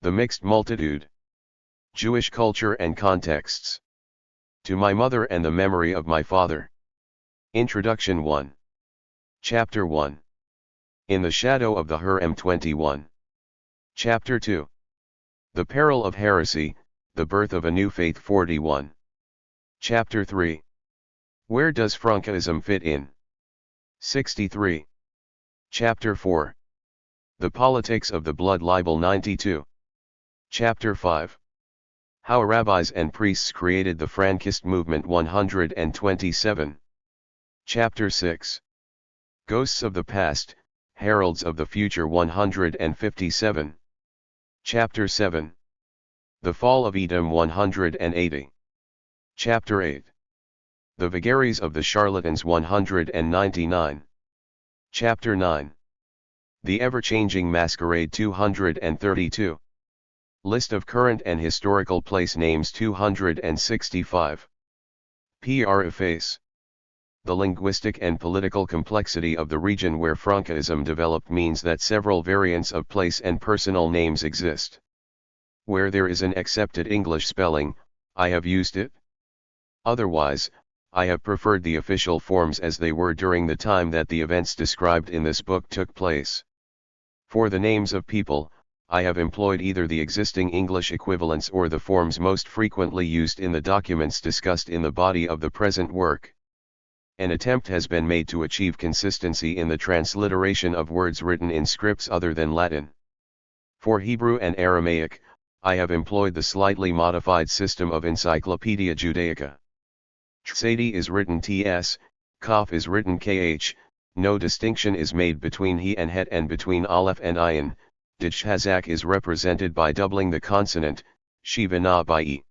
The Mixed Multitude. Jewish Culture and Contexts. To My Mother and the Memory of My Father. Introduction 1. Chapter 1. In the Shadow of the Harem 21. Chapter 2. The Peril of Heresy, the Birth of a New Faith 41. Chapter 3. Where does Frankism fit in? 63. Chapter 4. The Politics of the Blood Libel 92. Chapter 5. How Rabbis and Priests Created the Frankist Movement 127. Chapter 6. Ghosts of the Past, Heralds of the Future 157. Chapter 7. The Fall of Edom 180. Chapter 8. The Vagaries of the Charlatans 199. Chapter 9. The Ever-Changing Masquerade 232. List of current and historical place names 265. Preface. The linguistic and political complexity of the region where Frankism developed means that several variants of place and personal names exist. Where there is an accepted English spelling, I have used it. Otherwise, I have preferred the official forms as they were during the time that the events described in this book took place. For the names of people, I have employed either the existing English equivalents or the forms most frequently used in the documents discussed in the body of the present work. An attempt has been made to achieve consistency in the transliteration of words written in scripts other than Latin. For Hebrew and Aramaic, I have employed the slightly modified system of Encyclopedia Judaica. Tzadi is written ts, Kaf is written kh, no distinction is made between he and het and between aleph and ayin. Dchazak is represented by doubling the consonant, Shivana by e.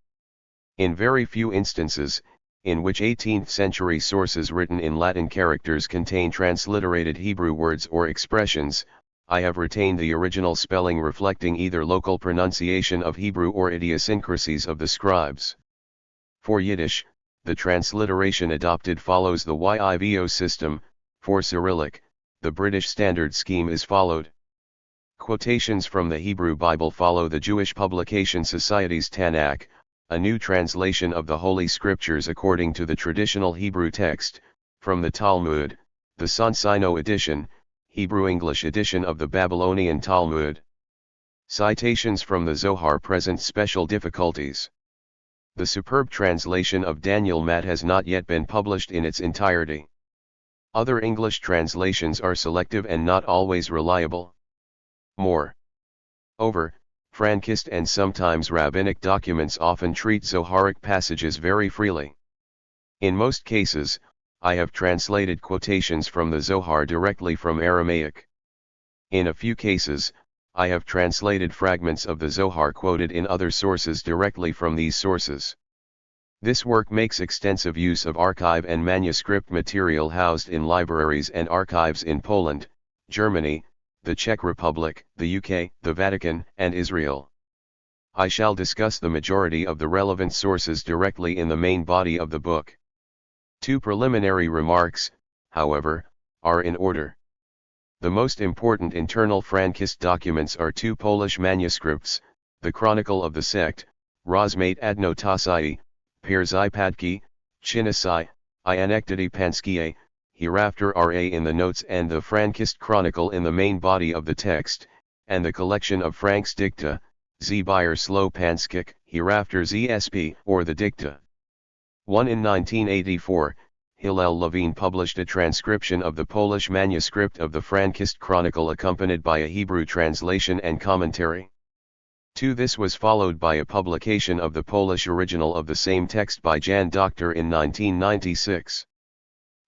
In very few instances, in which 18th century sources written in Latin characters contain transliterated Hebrew words or expressions, I have retained the original spelling reflecting either local pronunciation of Hebrew or idiosyncrasies of the scribes. For Yiddish, the transliteration adopted follows the YIVO system. For Cyrillic, the British Standard Scheme is followed. Quotations from the Hebrew Bible follow the Jewish Publication Society's Tanakh, a new translation of the Holy Scriptures according to the traditional Hebrew text, from the Talmud, the Sonsino edition, Hebrew-English edition of the Babylonian Talmud. Citations from the Zohar present special difficulties. The superb translation of Daniel Matt has not yet been published in its entirety. Other English translations are selective and not always reliable. Moreover, Frankist and sometimes rabbinic documents often treat Zoharic passages very freely. In most cases, I have translated quotations from the Zohar directly from Aramaic. In a few cases, I have translated fragments of the Zohar quoted in other sources directly from these sources. This work makes extensive use of archive and manuscript material housed in libraries and archives in Poland, Germany, the Czech Republic, the UK, the Vatican, and Israel. I shall discuss the majority of the relevant sources directly in the main body of the book. Two preliminary remarks, however, are in order. The most important internal Frankist documents are two Polish manuscripts, the Chronicle of the Sect, Rozmate Adnotacji, Pierzypadki, Chinosai, I Anecdoty Panskie, hereafter RA in the notes, and the Frankist Chronicle in the main body of the text, and the collection of Frank's dicta, Zbir Slo Panskik, hereafter ZSP, or the dicta. 1. In 1984, Hillel Levine published a transcription of the Polish manuscript of the Frankist Chronicle accompanied by a Hebrew translation and commentary. 2. This was followed by a publication of the Polish original of the same text by Jan Doctor in 1996.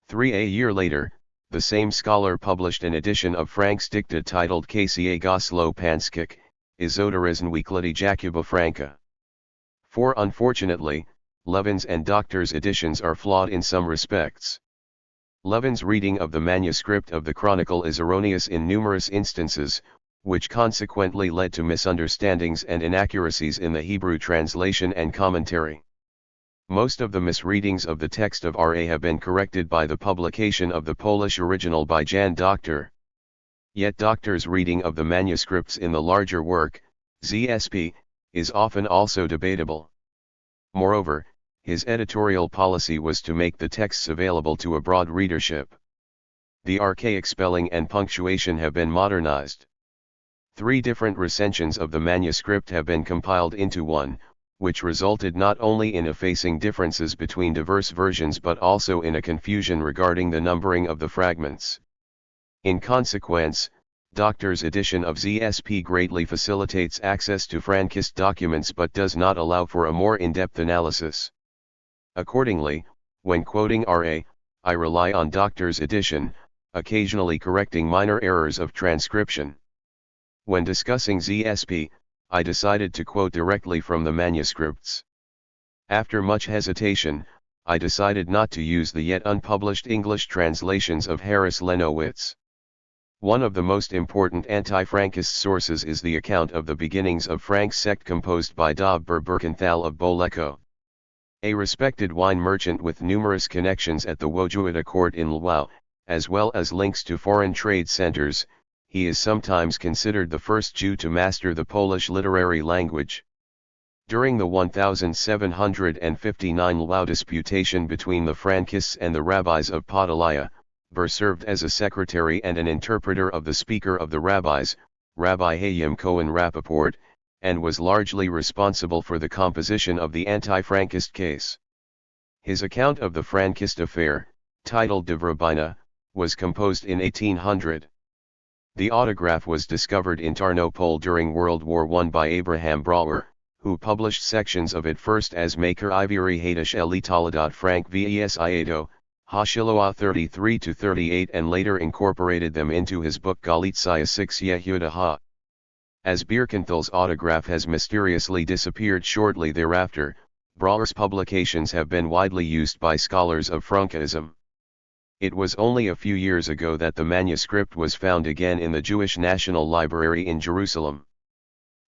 3. A year later, the same scholar published an edition of Frank's dicta titled Kca Goslo Panskik, Izoterizn Weeklady Jakuba Franka. 4. Unfortunately, Levin's and Doctor's editions are flawed in some respects. Levin's reading of the manuscript of the Chronicle is erroneous in numerous instances, which consequently led to misunderstandings and inaccuracies in the Hebrew translation and commentary. Most of the misreadings of the text of RA have been corrected by the publication of the Polish original by Jan Doctor. Yet Doctor's reading of the manuscripts in the larger work, ZSP, is often also debatable. Moreover, his editorial policy was to make the texts available to a broad readership. The archaic spelling and punctuation have been modernized. 3 different recensions of the manuscript have been compiled into one, which resulted not only in effacing differences between diverse versions but also in a confusion regarding the numbering of the fragments. In consequence, Doctor's edition of ZSP greatly facilitates access to Frankist documents but does not allow for a more in-depth analysis. Accordingly, when quoting RA, I rely on Doctor's edition, occasionally correcting minor errors of transcription. When discussing ZSP, I decided to quote directly from the manuscripts. After much hesitation, I decided not to use the yet unpublished English translations of Harris Lenowitz. One of the most important anti-Frankist sources is the account of the beginnings of Frank's sect composed by Dr. Birkenthal of Boleco. A respected wine merchant with numerous connections at the Wojuita court in Lwów, as well as links to foreign trade centers, he is sometimes considered the first Jew to master the Polish literary language. During the 1759 Lwów disputation between the Frankists and the rabbis of Podolaya, Ber served as a secretary and an interpreter of the speaker of the rabbis, Rabbi Hayim Cohen Rappaport, and was largely responsible for the composition of the anti-Frankist case. His account of the Frankist affair, titled De Vrobina, was composed in 1800. The autograph was discovered in Tarnopol during World War I by Abraham Brouwer, who published sections of it first as Maker Iviri Hadish Elitala. Frank Ves Iedo, Hashiloah 33-38 and later incorporated them into his book Galitzia 6 Yehuda Ha. As Birkenthal's autograph has mysteriously disappeared shortly thereafter, Brouwer's publications have been widely used by scholars of Frankism. It was only a few years ago that the manuscript was found again in the Jewish National Library in Jerusalem.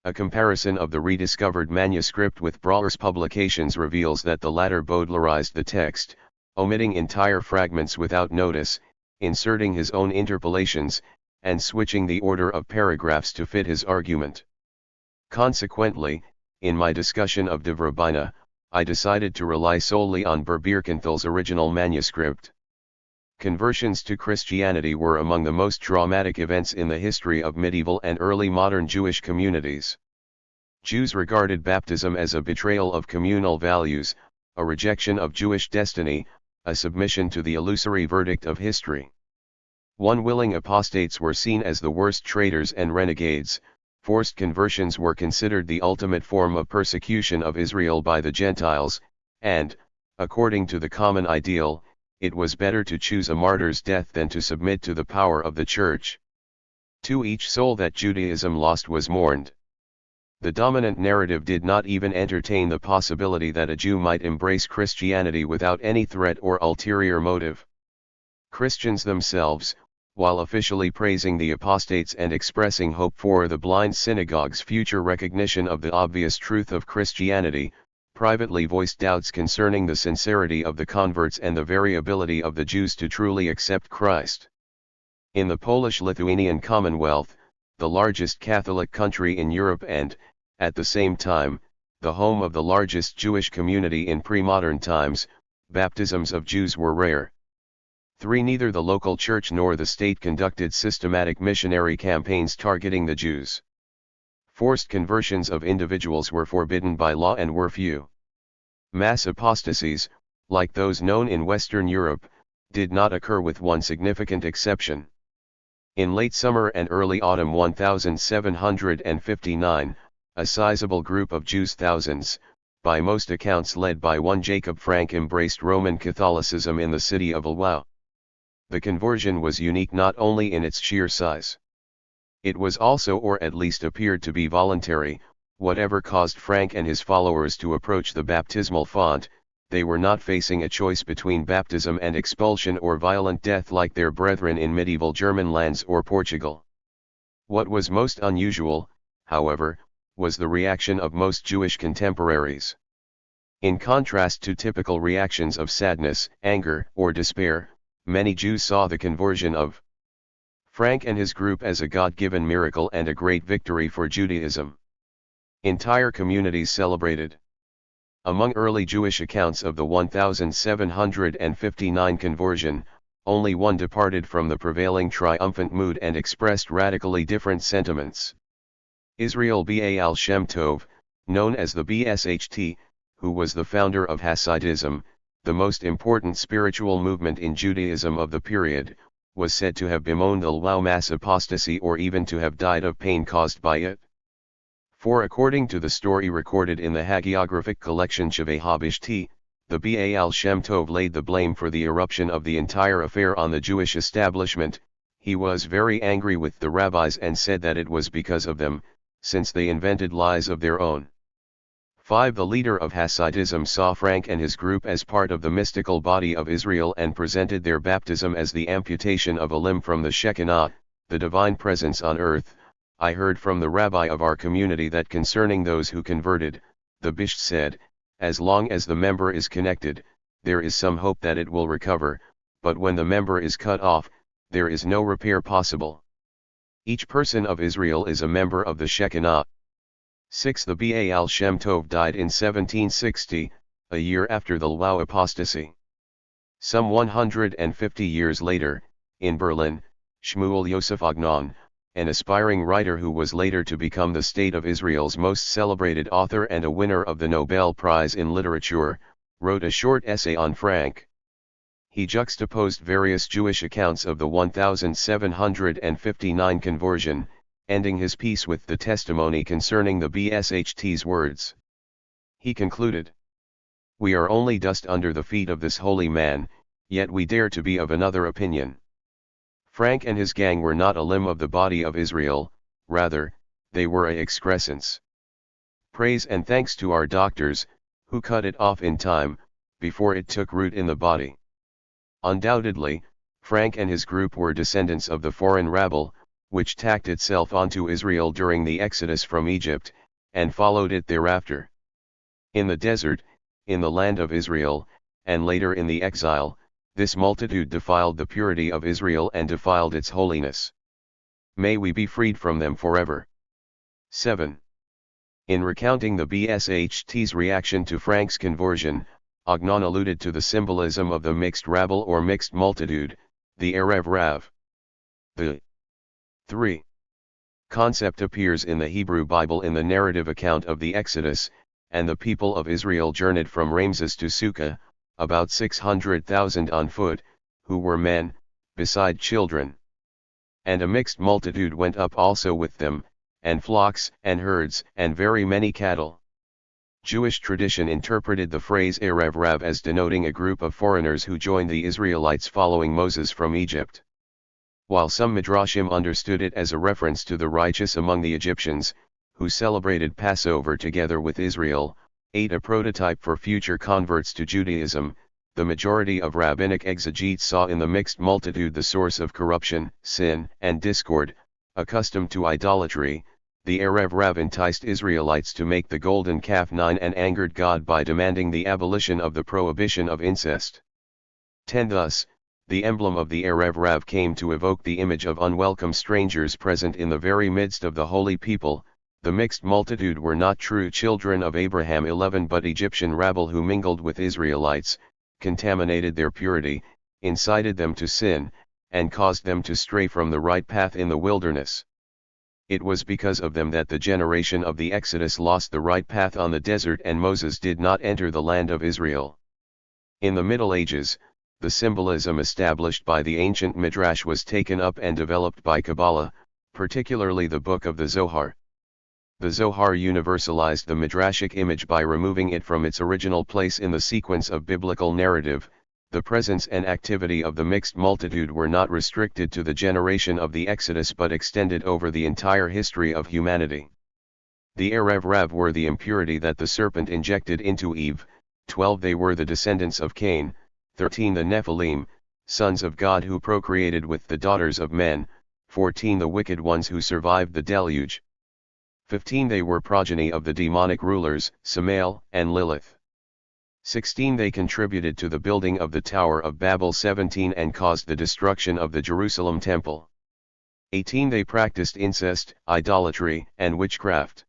A comparison of the rediscovered manuscript with Brouwer's publications reveals that the latter bowdlerized the text, omitting entire fragments without notice, inserting his own interpolations, and switching the order of paragraphs to fit his argument. Consequently, in my discussion of De Vrobina, I decided to rely solely on Ber Birkenthal's original manuscript. Conversions to Christianity were among the most dramatic events in the history of medieval and early modern Jewish communities. Jews regarded baptism as a betrayal of communal values, a rejection of Jewish destiny, a submission to the illusory verdict of history. Unwilling apostates were seen as the worst traitors and renegades. Forced conversions were considered the ultimate form of persecution of Israel by the Gentiles, and, according to the common ideal, it was better to choose a martyr's death than to submit to the power of the Church. To each soul that Judaism lost was mourned. The dominant narrative did not even entertain the possibility that a Jew might embrace Christianity without any threat or ulterior motive. Christians themselves, while officially praising the apostates and expressing hope for the blind synagogue's future recognition of the obvious truth of Christianity, privately voiced doubts concerning the sincerity of the converts and the variability of the Jews to truly accept Christ. In the Polish-Lithuanian Commonwealth, the largest Catholic country in Europe and, at the same time, the home of the largest Jewish community in pre-modern times, baptisms of Jews were rare. 3. Neither the local church nor the state conducted systematic missionary campaigns targeting the Jews. Forced conversions of individuals were forbidden by law and were few. Mass apostasies, like those known in Western Europe, did not occur with one significant exception. In late summer and early autumn 1759, a sizable group of Jews, thousands, by most accounts led by one Jacob Frank, embraced Roman Catholicism in the city of Lwów. The conversion was unique not only in its sheer size. It was also, or at least appeared to be, voluntary. Whatever caused Frank and his followers to approach the baptismal font, they were not facing a choice between baptism and expulsion or violent death like their brethren in medieval German lands or Portugal. What was most unusual, however, was the reaction of most Jewish contemporaries. In contrast to typical reactions of sadness, anger, or despair, many Jews saw the conversion of Frank and his group as a God-given miracle and a great victory for Judaism. Entire communities celebrated. Among early Jewish accounts of the 1759 conversion, only one departed from the prevailing triumphant mood and expressed radically different sentiments. Israel Baal Shem Tov, known as the Bsht, who was the founder of Hasidism, the most important spiritual movement in Judaism of the period, was said to have bemoaned the mass apostasy or even to have died of pain caused by it. For according to the story recorded in the hagiographic collection Shavei Habishti, the Baal Shem Tov laid the blame for the eruption of the entire affair on the Jewish establishment. He was very angry with the rabbis and said that it was because of them, since they invented lies of their own. 5. The leader of Hasidism saw Frank and his group as part of the mystical body of Israel and presented their baptism as the amputation of a limb from the Shekinah, the divine presence on earth. I heard from the rabbi of our community that concerning those who converted, the Bisht said, as long as the member is connected, there is some hope that it will recover, but when the member is cut off, there is no repair possible. Each person of Israel is a member of the Shekinah. 6. The Baal Shem Tov died in 1760, a year after the Lwów apostasy. Some 150 years later, in Berlin, Shmuel Yosef Agnon, an aspiring writer who was later to become the State of Israel's most celebrated author and a winner of the Nobel Prize in Literature, wrote a short essay on Frank. He juxtaposed various Jewish accounts of the 1759 conversion, ending his piece with the testimony concerning the Bsht's words. He concluded, "We are only dust under the feet of this holy man, yet we dare to be of another opinion. Frank and his gang were not a limb of the body of Israel, rather, they were a excrescence. Praise and thanks to our doctors, who cut it off in time, before it took root in the body." Undoubtedly, Frank and his group were descendants of the foreign rabble, which tacked itself onto Israel during the exodus from Egypt, and followed it thereafter. In the desert, in the land of Israel, and later in the exile, this multitude defiled the purity of Israel and defiled its holiness. May we be freed from them forever. 7. In recounting the Bsht's reaction to Frank's conversion, Agnon alluded to the symbolism of the mixed rabble or mixed multitude, the Erev Rav. The 3. Concept appears in the Hebrew Bible in the narrative account of the Exodus, and the people of Israel journeyed from Ramses to Sukkah, about 600,000 on foot, who were men, beside children. And a mixed multitude went up also with them, and flocks and herds and very many cattle. Jewish tradition interpreted the phrase Erev Rav as denoting a group of foreigners who joined the Israelites following Moses from Egypt. While some Midrashim understood it as a reference to the righteous among the Egyptians, who celebrated Passover together with Israel, 8. A prototype for future converts to Judaism, the majority of rabbinic exegetes saw in the mixed multitude the source of corruption, sin, and discord. Accustomed to idolatry, the Erev Rav enticed Israelites to make the golden calf 9 and angered God by demanding the abolition of the prohibition of incest. 10. Thus, the emblem of the Erev Rav came to evoke the image of unwelcome strangers present in the very midst of the holy people. The mixed multitude were not true children of Abraham. 11. But Egyptian rabble who mingled with Israelites, contaminated their purity, incited them to sin, and caused them to stray from the right path in the wilderness. It was because of them that the generation of the Exodus lost the right path on the desert and Moses did not enter the land of Israel. In the Middle Ages, the symbolism established by the ancient Midrash was taken up and developed by Kabbalah, particularly the book of the Zohar. The Zohar universalized the Midrashic image by removing it from its original place in the sequence of biblical narrative. The presence and activity of the mixed multitude were not restricted to the generation of the Exodus but extended over the entire history of humanity. The Erev Rav were the impurity that the serpent injected into Eve. 12. They were the descendants of Cain. 13. The Nephilim, sons of God who procreated with the daughters of men. 14. The wicked ones who survived the deluge. 15. They were progeny of the demonic rulers, Samael and Lilith. 16. They contributed to the building of the Tower of Babel. 17. And caused the destruction of the Jerusalem temple. 18. They practiced incest, idolatry, and witchcraft.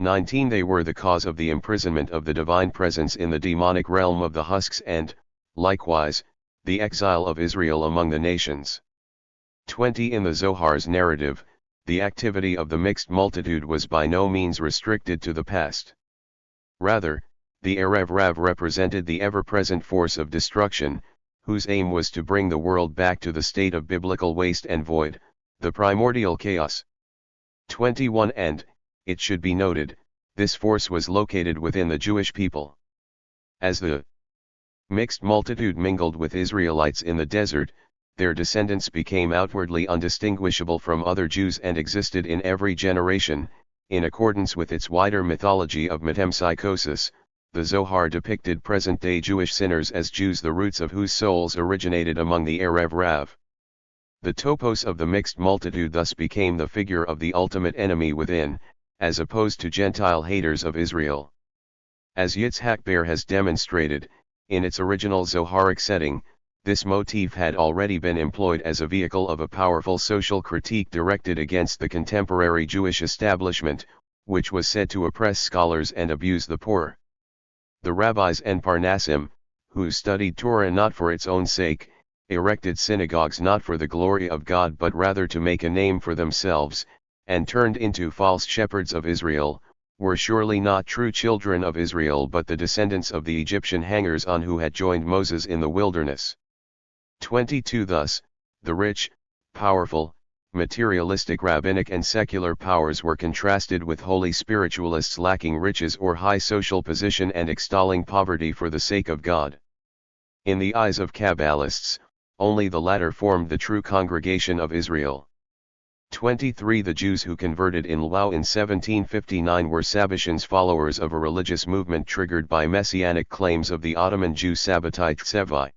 19 They were the cause of the imprisonment of the divine presence in the demonic realm of the husks and, likewise, the exile of Israel among the nations. 20 In the Zohar's narrative, the activity of the mixed multitude was by no means restricted to the past. Rather, the Erev Rav represented the ever-present force of destruction, whose aim was to bring the world back to the state of biblical waste and void, the primordial chaos. 21 And, it should be noted, this force was located within the Jewish people. As the mixed multitude mingled with Israelites in the desert, their descendants became outwardly undistinguishable from other Jews and existed in every generation, in accordance with its wider mythology of metempsychosis. The Zohar depicted present-day Jewish sinners as Jews, the roots of whose souls originated among the Erev Rav. The topos of the mixed multitude thus became the figure of the ultimate enemy within, as opposed to Gentile haters of Israel. As Yitzhak Ber has demonstrated, in its original Zoharic setting, this motif had already been employed as a vehicle of a powerful social critique directed against the contemporary Jewish establishment, which was said to oppress scholars and abuse the poor. The rabbis and Parnassim, who studied Torah not for its own sake, erected synagogues not for the glory of God but rather to make a name for themselves, and turned into false shepherds of Israel, were surely not true children of Israel but the descendants of the Egyptian hangers-on who had joined Moses in the wilderness. 22 Thus, the rich, powerful, materialistic rabbinic and secular powers were contrasted with holy spiritualists lacking riches or high social position and extolling poverty for the sake of God. In the eyes of Kabbalists, only the latter formed the true congregation of Israel. 23 The Jews who converted in Lwów in 1759 were Sabbatians, followers of a religious movement triggered by messianic claims of the Ottoman Jew Sabbatai Tzevai.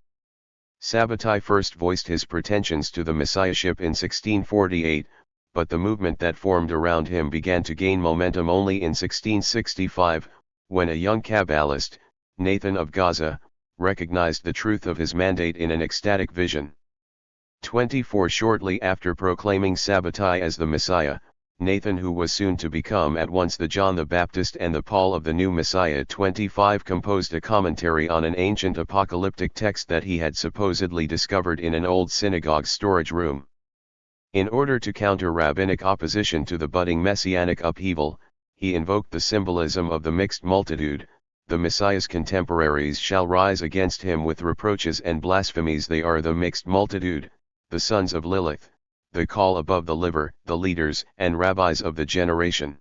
Sabbatai first voiced his pretensions to the messiahship in 1648, but the movement that formed around him began to gain momentum only in 1665, when a young Kabbalist, Nathan of Gaza, recognized the truth of his mandate in an ecstatic vision. 24 Shortly after proclaiming Sabbatai as the Messiah, Nathan, who was soon to become at once the John the Baptist and the Paul of the new Messiah, 25 composed a commentary on an ancient apocalyptic text that he had supposedly discovered in an old synagogue storage room. In order to counter rabbinic opposition to the budding messianic upheaval, he invoked the symbolism of the mixed multitude. The Messiah's contemporaries shall rise against him with reproaches and blasphemies. They are the mixed multitude, the sons of Lilith, the call above the liver, the leaders and rabbis of the generation.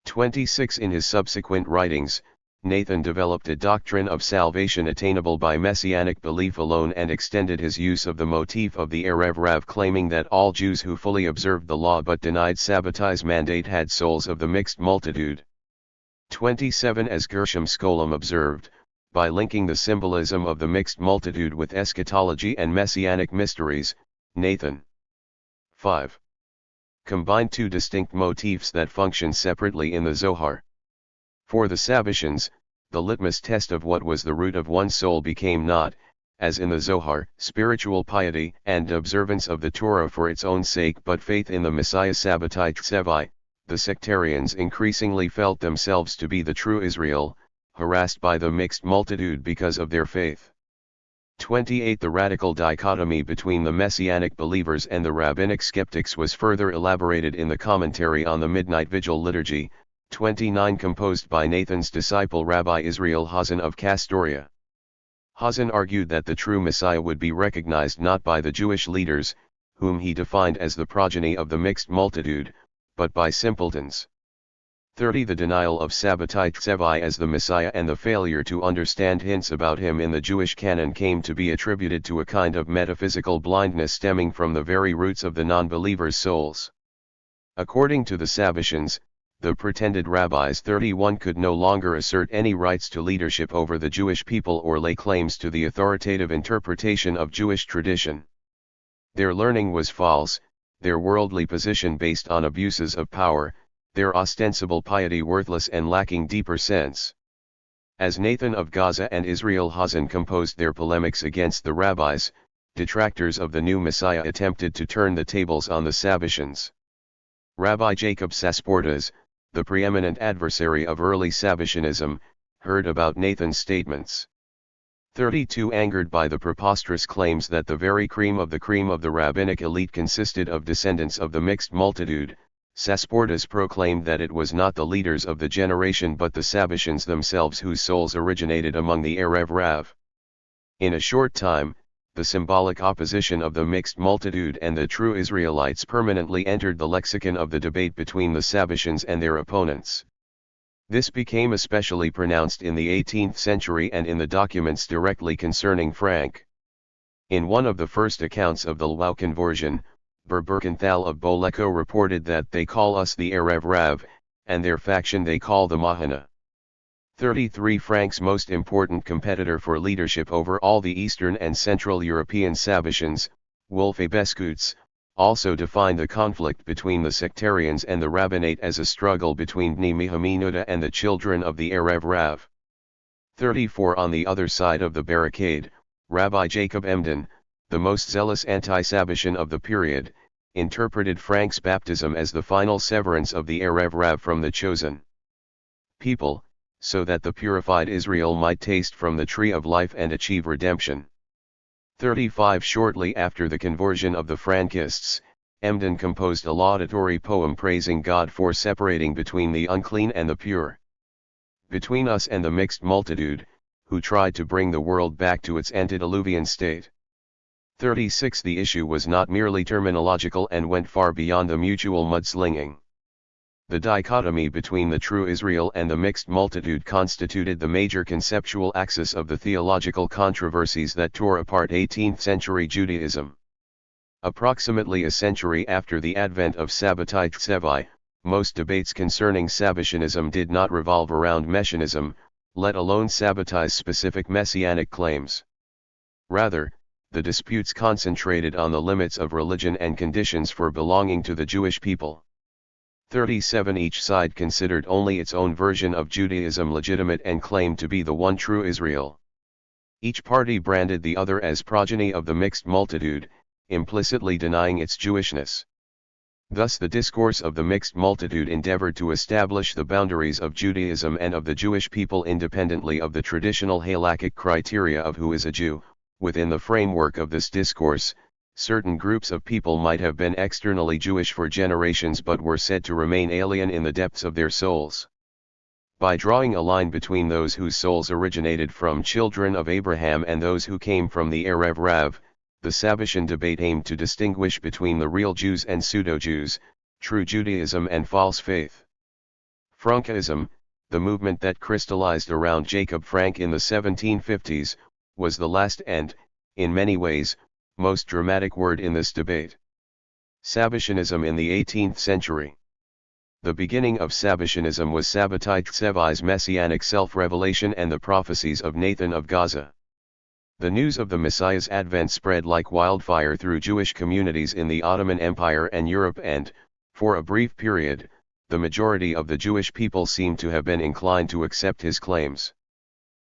26 In his subsequent writings, Nathan developed a doctrine of salvation attainable by messianic belief alone and extended his use of the motif of the Erev Rav, claiming that all Jews who fully observed the law but denied Sabbatai's mandate had souls of the mixed multitude. 27 As Gershom Scholem observed, by linking the symbolism of the mixed multitude with eschatology and messianic mysteries, Nathan 5. Combined two distinct motifs that function separately in the Zohar. For the Sabbatians, the litmus test of what was the root of one's soul became not, as in the Zohar, spiritual piety and observance of the Torah for its own sake but faith in the Messiah Sabbatai Tzevai. The sectarians increasingly felt themselves to be the true Israel, harassed by the mixed multitude because of their faith. 28 The radical dichotomy between the messianic believers and the rabbinic skeptics was further elaborated in the commentary on the Midnight Vigil liturgy, 29 composed by Nathan's disciple Rabbi Israel Hazan of Castoria. Hazan argued that the true Messiah would be recognized not by the Jewish leaders, whom he defined as the progeny of the mixed multitude, but by simpletons. 30 The denial of Sabbatai Tzevai as the Messiah and the failure to understand hints about him in the Jewish canon came to be attributed to a kind of metaphysical blindness stemming from the very roots of the non-believers' souls. According to the Sabbatians, the pretended rabbis 31 could no longer assert any rights to leadership over the Jewish people or lay claims to the authoritative interpretation of Jewish tradition. Their learning was false, their worldly position based on abuses of power, their ostensible piety worthless and lacking deeper sense. As Nathan of Gaza and Israel Hazan composed their polemics against the rabbis, detractors of the new Messiah attempted to turn the tables on the Sabbatians. Rabbi Jacob Sasportas, the preeminent adversary of early Sabbatianism, heard about Nathan's statements. 32. Angered by the preposterous claims that the very cream of the rabbinic elite consisted of descendants of the mixed multitude, Sasportas proclaimed that it was not the leaders of the generation but the Sabbatians themselves whose souls originated among the Erev Rav. In a short time, the symbolic opposition of the mixed multitude and the true Israelites permanently entered the lexicon of the debate between the Sabbatians and their opponents. This became especially pronounced in the 18th century and in the documents directly concerning Frank. In one of the first accounts of the Lwów conversion, Berberkenthal of Boleko reported that they call us the Erev Rav, and their faction they call the Mahana. 33. Frank's most important competitor for leadership over all the Eastern and Central European Sabbatians, Wolfe Beskutz, also defined the conflict between the sectarians and the rabbinate as a struggle between Bnei Mehaminuda and the children of the Erev Rav. 34. On the other side of the barricade, Rabbi Jacob Emden, the most zealous anti-Sabbatian of the period, interpreted Frank's baptism as the final severance of the Erev Rav from the chosen people, so that the purified Israel might taste from the tree of life and achieve redemption. 35. Shortly after the conversion of the Frankists, Emden composed a laudatory poem praising God for separating between the unclean and the pure. Between us and the mixed multitude, who tried to bring the world back to its antediluvian state. 36. The issue was not merely terminological and went far beyond the mutual mudslinging. The dichotomy between the true Israel and the mixed multitude constituted the major conceptual axis of the theological controversies that tore apart 18th century Judaism. Approximately a century after the advent of Sabbatai Tsevi, most debates concerning Sabbatianism did not revolve around Messianism, let alone Sabbatai's specific messianic claims. Rather, the disputes concentrated on the limits of religion and conditions for belonging to the Jewish people. 37. Each side considered only its own version of Judaism legitimate and claimed to be the one true Israel. Each party branded the other as progeny of the mixed multitude, implicitly denying its Jewishness. Thus the discourse of the mixed multitude endeavored to establish the boundaries of Judaism and of the Jewish people independently of the traditional halakhic criteria of who is a Jew. Within the framework of this discourse, certain groups of people might have been externally Jewish for generations but were said to remain alien in the depths of their souls. By drawing a line between those whose souls originated from children of Abraham and those who came from the Erev Rav, the Sabbatian debate aimed to distinguish between the real Jews and pseudo-Jews, true Judaism and false faith. Frankism, the movement that crystallized around Jacob Frank in the 1750s, was the last and, in many ways, most dramatic word in this debate. Sabbatianism in the 18th century. The beginning of Sabbatianism was Sabbatai Tsevi's messianic self-revelation and the prophecies of Nathan of Gaza. The news of the Messiah's advent spread like wildfire through Jewish communities in the Ottoman Empire and Europe and, for a brief period, the majority of the Jewish people seemed to have been inclined to accept his claims.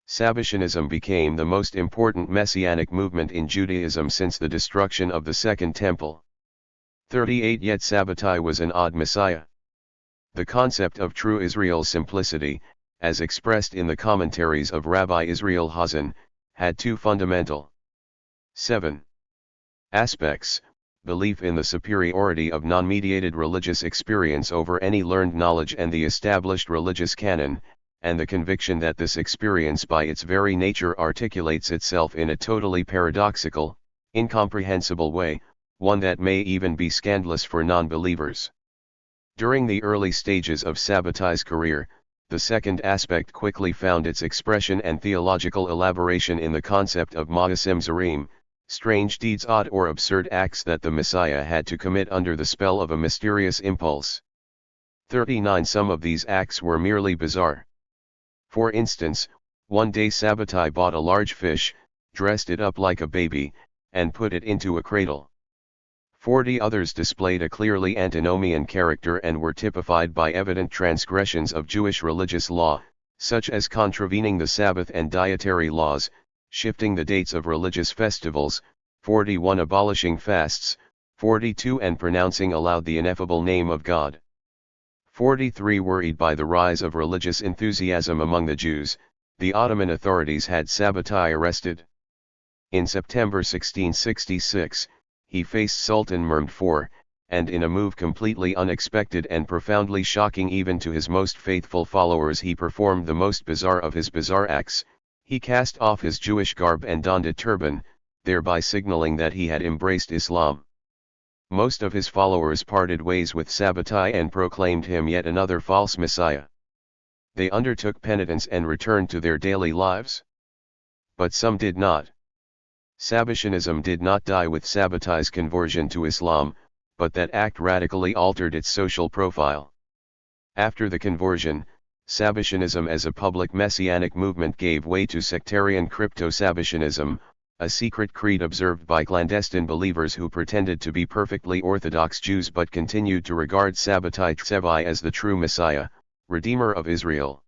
Sabbatianism became the most important messianic movement in Judaism since the destruction of the Second Temple. 38. Yet Sabbatai was an odd Messiah. The concept of true Israel's simplicity, as expressed in the commentaries of Rabbi Israel Hazan, had two fundamental 7. aspects: belief in the superiority of non-mediated religious experience over any learned knowledge and the established religious canon, and the conviction that this experience by its very nature articulates itself in a totally paradoxical, incomprehensible way, one that may even be scandalous for non-believers. During the early stages of Sabbatai's career, the second aspect quickly found its expression and theological elaboration in the concept of Ma'asim Zarim, strange deeds, odd or absurd acts that the Messiah had to commit under the spell of a mysterious impulse. 39. Some of these acts were merely bizarre. For instance, one day Sabbatai bought a large fish, dressed it up like a baby, and put it into a cradle. 40 others displayed a clearly antinomian character and were typified by evident transgressions of Jewish religious law, such as contravening the Sabbath and dietary laws, shifting the dates of religious festivals, 41 abolishing fasts, 42 and pronouncing aloud the ineffable name of God. 43 Worried by the rise of religious enthusiasm among the Jews, the Ottoman authorities had Sabbatai arrested. In September 1666, he faced Sultan Mehmed IV, and in a move completely unexpected and profoundly shocking even to his most faithful followers, he performed the most bizarre of his bizarre acts. He cast off his Jewish garb and donned a turban, thereby signaling that he had embraced Islam. Most of his followers parted ways with Sabbatai and proclaimed him yet another false messiah. They undertook penitence and returned to their daily lives. But some did not. Sabbatianism did not die with Sabbatai's conversion to Islam, but that act radically altered its social profile. After the conversion, Sabbatianism as a public messianic movement gave way to sectarian crypto-Sabbatianism, a secret creed observed by clandestine believers who pretended to be perfectly Orthodox Jews but continued to regard Sabbatai Tzevai as the true Messiah, Redeemer of Israel.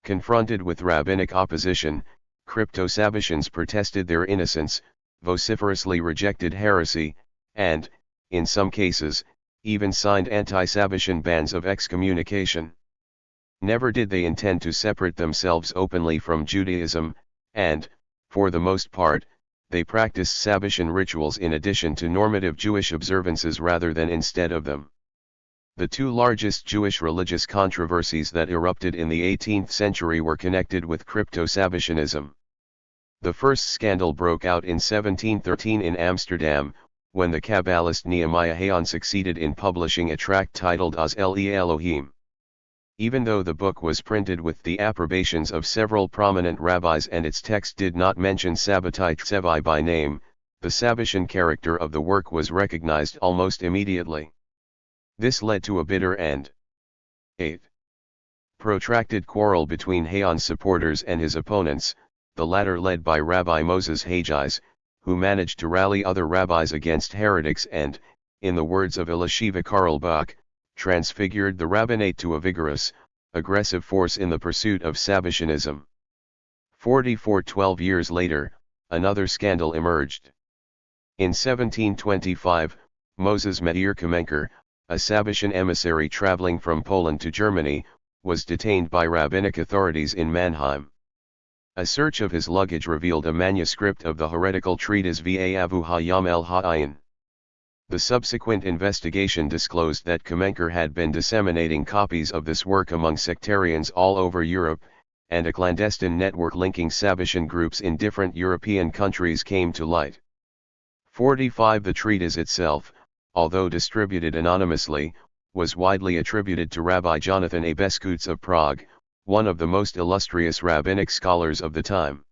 Confronted with rabbinic opposition, crypto-Sabbatians protested their innocence, vociferously rejected heresy, and, in some cases, even signed anti-Sabbatian bans of excommunication. Never did they intend to separate themselves openly from Judaism, and, for the most part, they practiced Sabbatian rituals in addition to normative Jewish observances rather than instead of them. The two largest Jewish religious controversies that erupted in the 18th century were connected with crypto-Sabbatianism. The first scandal broke out in 1713 in Amsterdam, when the Kabbalist Nehemiah Hayon succeeded in publishing a tract titled Az Eli Elohim. Even though the book was printed with the approbations of several prominent rabbis and its text did not mention Sabbatai Tzevai by name, the Sabbatian character of the work was recognized almost immediately. This led to a bitter and 8. protracted quarrel between Hayon's supporters and his opponents, the latter led by Rabbi Moses Hagis, who managed to rally other rabbis against heretics and, in the words of Elishiva Carlbach, transfigured the rabbinate to a vigorous, aggressive force in the pursuit of Sabbatianism. 12 years later, another scandal emerged. In 1725, Moses Meir Kamenker, a Sabbatian emissary traveling from Poland to Germany, was detained by rabbinic authorities in Mannheim. A search of his luggage revealed a manuscript of the heretical treatise V'avu Hayam el Ha'ayin. The subsequent investigation disclosed that Kamenker had been disseminating copies of this work among sectarians all over Europe, and a clandestine network linking Sabbatian groups in different European countries came to light. 45 The treatise itself, although distributed anonymously, was widely attributed to Rabbi Jonathan A. Beskutz of Prague, one of the most illustrious rabbinic scholars of the time.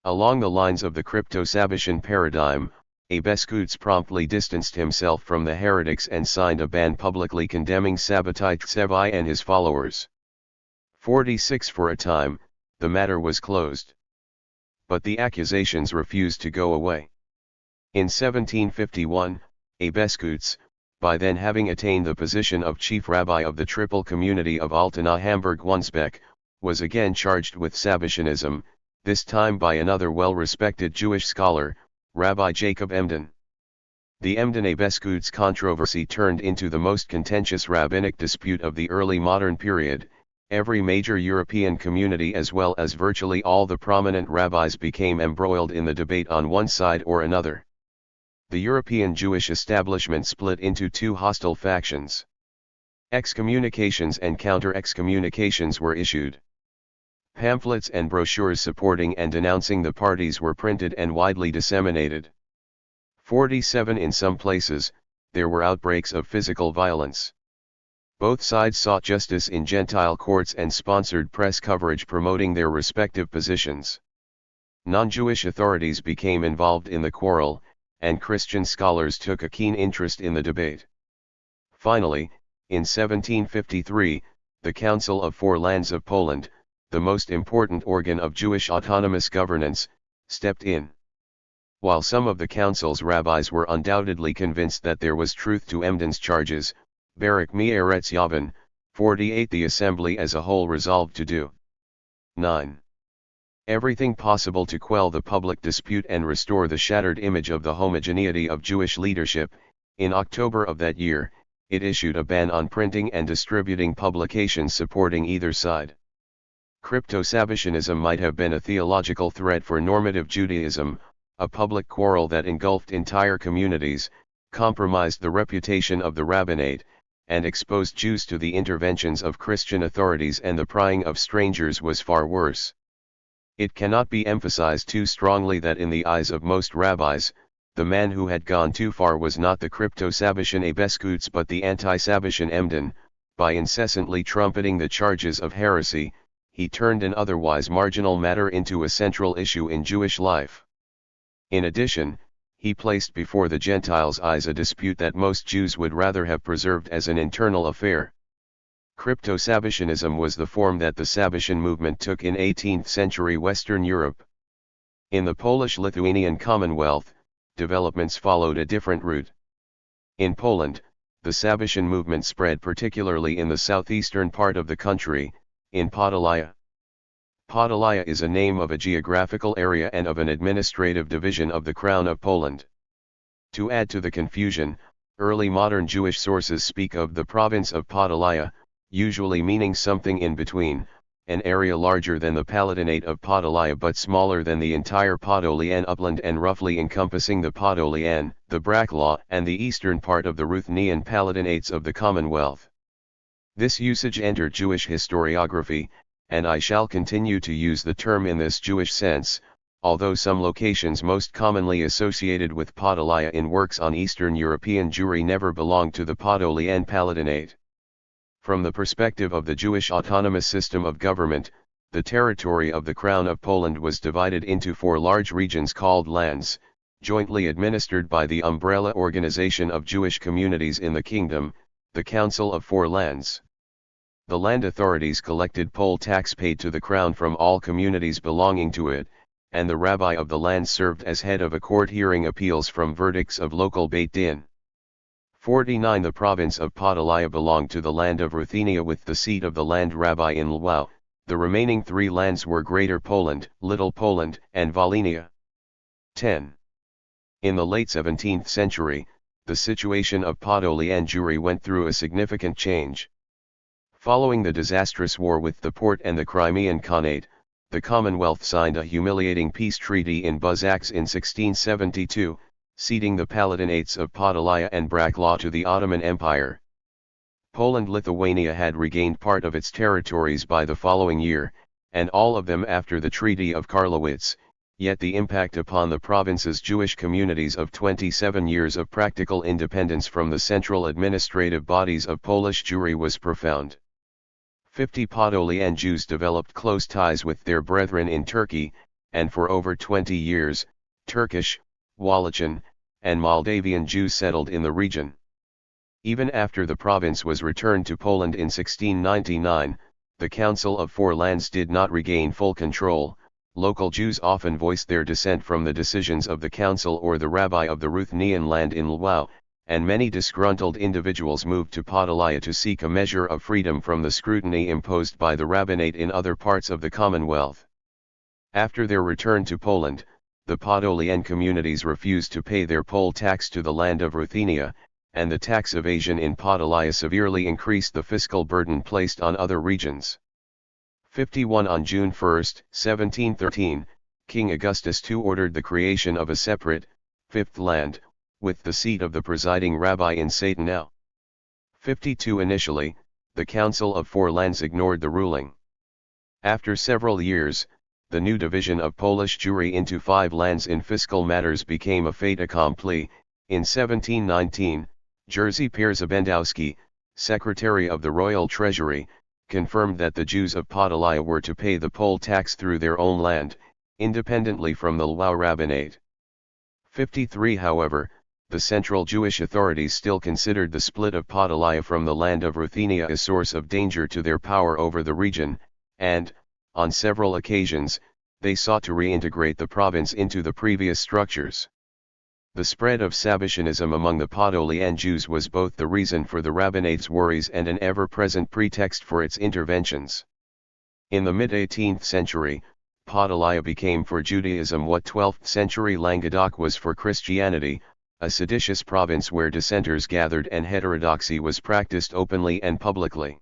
Along the lines of the crypto-Sabbatian paradigm, A. Beskutz promptly distanced himself from the heretics and signed a ban publicly condemning Sabbatai Tzevai and his followers. 46 For a time, the matter was closed. But the accusations refused to go away. In 1751, A. Beskutz, by then having attained the position of chief rabbi of the triple community of Altena-Hamburg-Wandsbek, was again charged with Sabbatianism, this time by another well-respected Jewish scholar, Rabbi Jacob Emden. The Emden-A. Beskutz controversy turned into the most contentious rabbinic dispute of the early modern period. Every major European community as well as virtually all the prominent rabbis became embroiled in the debate on one side or another. The European Jewish establishment split into two hostile factions. Excommunications and counter-excommunications were issued. Pamphlets and brochures supporting and denouncing the parties were printed and widely disseminated. 47 In some places, there were outbreaks of physical violence. Both sides sought justice in Gentile courts and sponsored press coverage promoting their respective positions. Non-Jewish authorities became involved in the quarrel, and Christian scholars took a keen interest in the debate. Finally, in 1753, the Council of Four Lands of Poland, the most important organ of Jewish autonomous governance, stepped in. While some of the council's rabbis were undoubtedly convinced that there was truth to Emden's charges, Barak Me'eretz Yavin, 48 The assembly as a whole resolved to do 9. Everything possible to quell the public dispute and restore the shattered image of the homogeneity of Jewish leadership. In October of that year, it issued a ban on printing and distributing publications supporting either side. Crypto-Sabbationism might have been a theological threat for normative Judaism, a public quarrel that engulfed entire communities, compromised the reputation of the rabbinate, and exposed Jews to the interventions of Christian authorities, and the prying of strangers was far worse. It cannot be emphasized too strongly that in the eyes of most rabbis, the man who had gone too far was not the crypto-Sabbatian Abeskutz but the anti-Sabbatian Emden. By incessantly trumpeting the charges of heresy, he turned an otherwise marginal matter into a central issue in Jewish life. In addition, he placed before the Gentiles' eyes a dispute that most Jews would rather have preserved as an internal affair. Crypto-Sabbationism was the form that the Sabbatian movement took in 18th century Western Europe. In the Polish-Lithuanian Commonwealth, developments followed a different route. In Poland, the Sabbatian movement spread particularly in the southeastern part of the country, in Podolia. Podolia is a name of a geographical area and of an administrative division of the Crown of Poland. To add to the confusion, early modern Jewish sources speak of the province of Podolia, usually meaning something in between, an area larger than the Palatinate of Podolia but smaller than the entire Podolian upland and roughly encompassing the Podolian, the Braclaw and the eastern part of the Ruthenian Palatinates of the Commonwealth. This usage entered Jewish historiography, and I shall continue to use the term in this Jewish sense, although some locations most commonly associated with Podolia in works on Eastern European Jewry never belonged to the Podolian Palatinate. From the perspective of the Jewish autonomous system of government, the territory of the Crown of Poland was divided into 4 large regions called lands, jointly administered by the umbrella organization of Jewish communities in the kingdom, the Council of 4 Lands. The land authorities collected poll tax paid to the crown from all communities belonging to it, and the rabbi of the land served as head of a court hearing appeals from verdicts of local Beit Din. 49 The province of Podolia belonged to the land of Ruthenia with the seat of the land rabbi in Lwów. The remaining 3 lands were Greater Poland, Little Poland, and Volhynia. 10. In the late 17th century, the situation of Podolian Jewry went through a significant change. Following the disastrous war with the Porte and the Crimean Khanate, the Commonwealth signed a humiliating peace treaty in Buzax in 1672, ceding the Palatinates of Podolia and Braclaw to the Ottoman Empire. Poland-Lithuania had regained part of its territories by the following year, and all of them after the Treaty of Karlowitz, yet the impact upon the province's Jewish communities of 27 years of practical independence from the central administrative bodies of Polish Jewry was profound. 50 Podolian Jews developed close ties with their brethren in Turkey, and for over 20 years, Turkish, Wallachian, and Moldavian Jews settled in the region. Even after the province was returned to Poland in 1699, the Council of 4 Lands did not regain full control. Local Jews often voiced their dissent from the decisions of the council or the rabbi of the Ruthenian land in Lwów, and many disgruntled individuals moved to Podolia to seek a measure of freedom from the scrutiny imposed by the rabbinate in other parts of the Commonwealth. After their return to Poland, the Podolian communities refused to pay their poll tax to the land of Ruthenia, and the tax evasion in Podolia severely increased the fiscal burden placed on other regions. 51 On June 1, 1713, King Augustus II ordered the creation of a separate, 5th land, with the seat of the presiding rabbi in Satanau. 52 Initially, the Council of 4 Lands ignored the ruling. After several years, the new division of Polish Jewry into 5 lands in fiscal matters became a fait accompli. In 1719, Jerzy Pierzabendowski, Secretary of the Royal Treasury, confirmed that the Jews of Podolia were to pay the poll tax through their own land, independently from the Lwów rabbinate. 53 However, the central Jewish authorities still considered the split of Podolia from the land of Ruthenia a source of danger to their power over the region, and, on several occasions, they sought to reintegrate the province into the previous structures. The spread of Sabbatianism among the Podolian Jews was both the reason for the rabbinate's worries and an ever-present pretext for its interventions. In the mid-18th century, Podolia became for Judaism what 12th-century Languedoc was for Christianity, a seditious province where dissenters gathered and heterodoxy was practiced openly and publicly.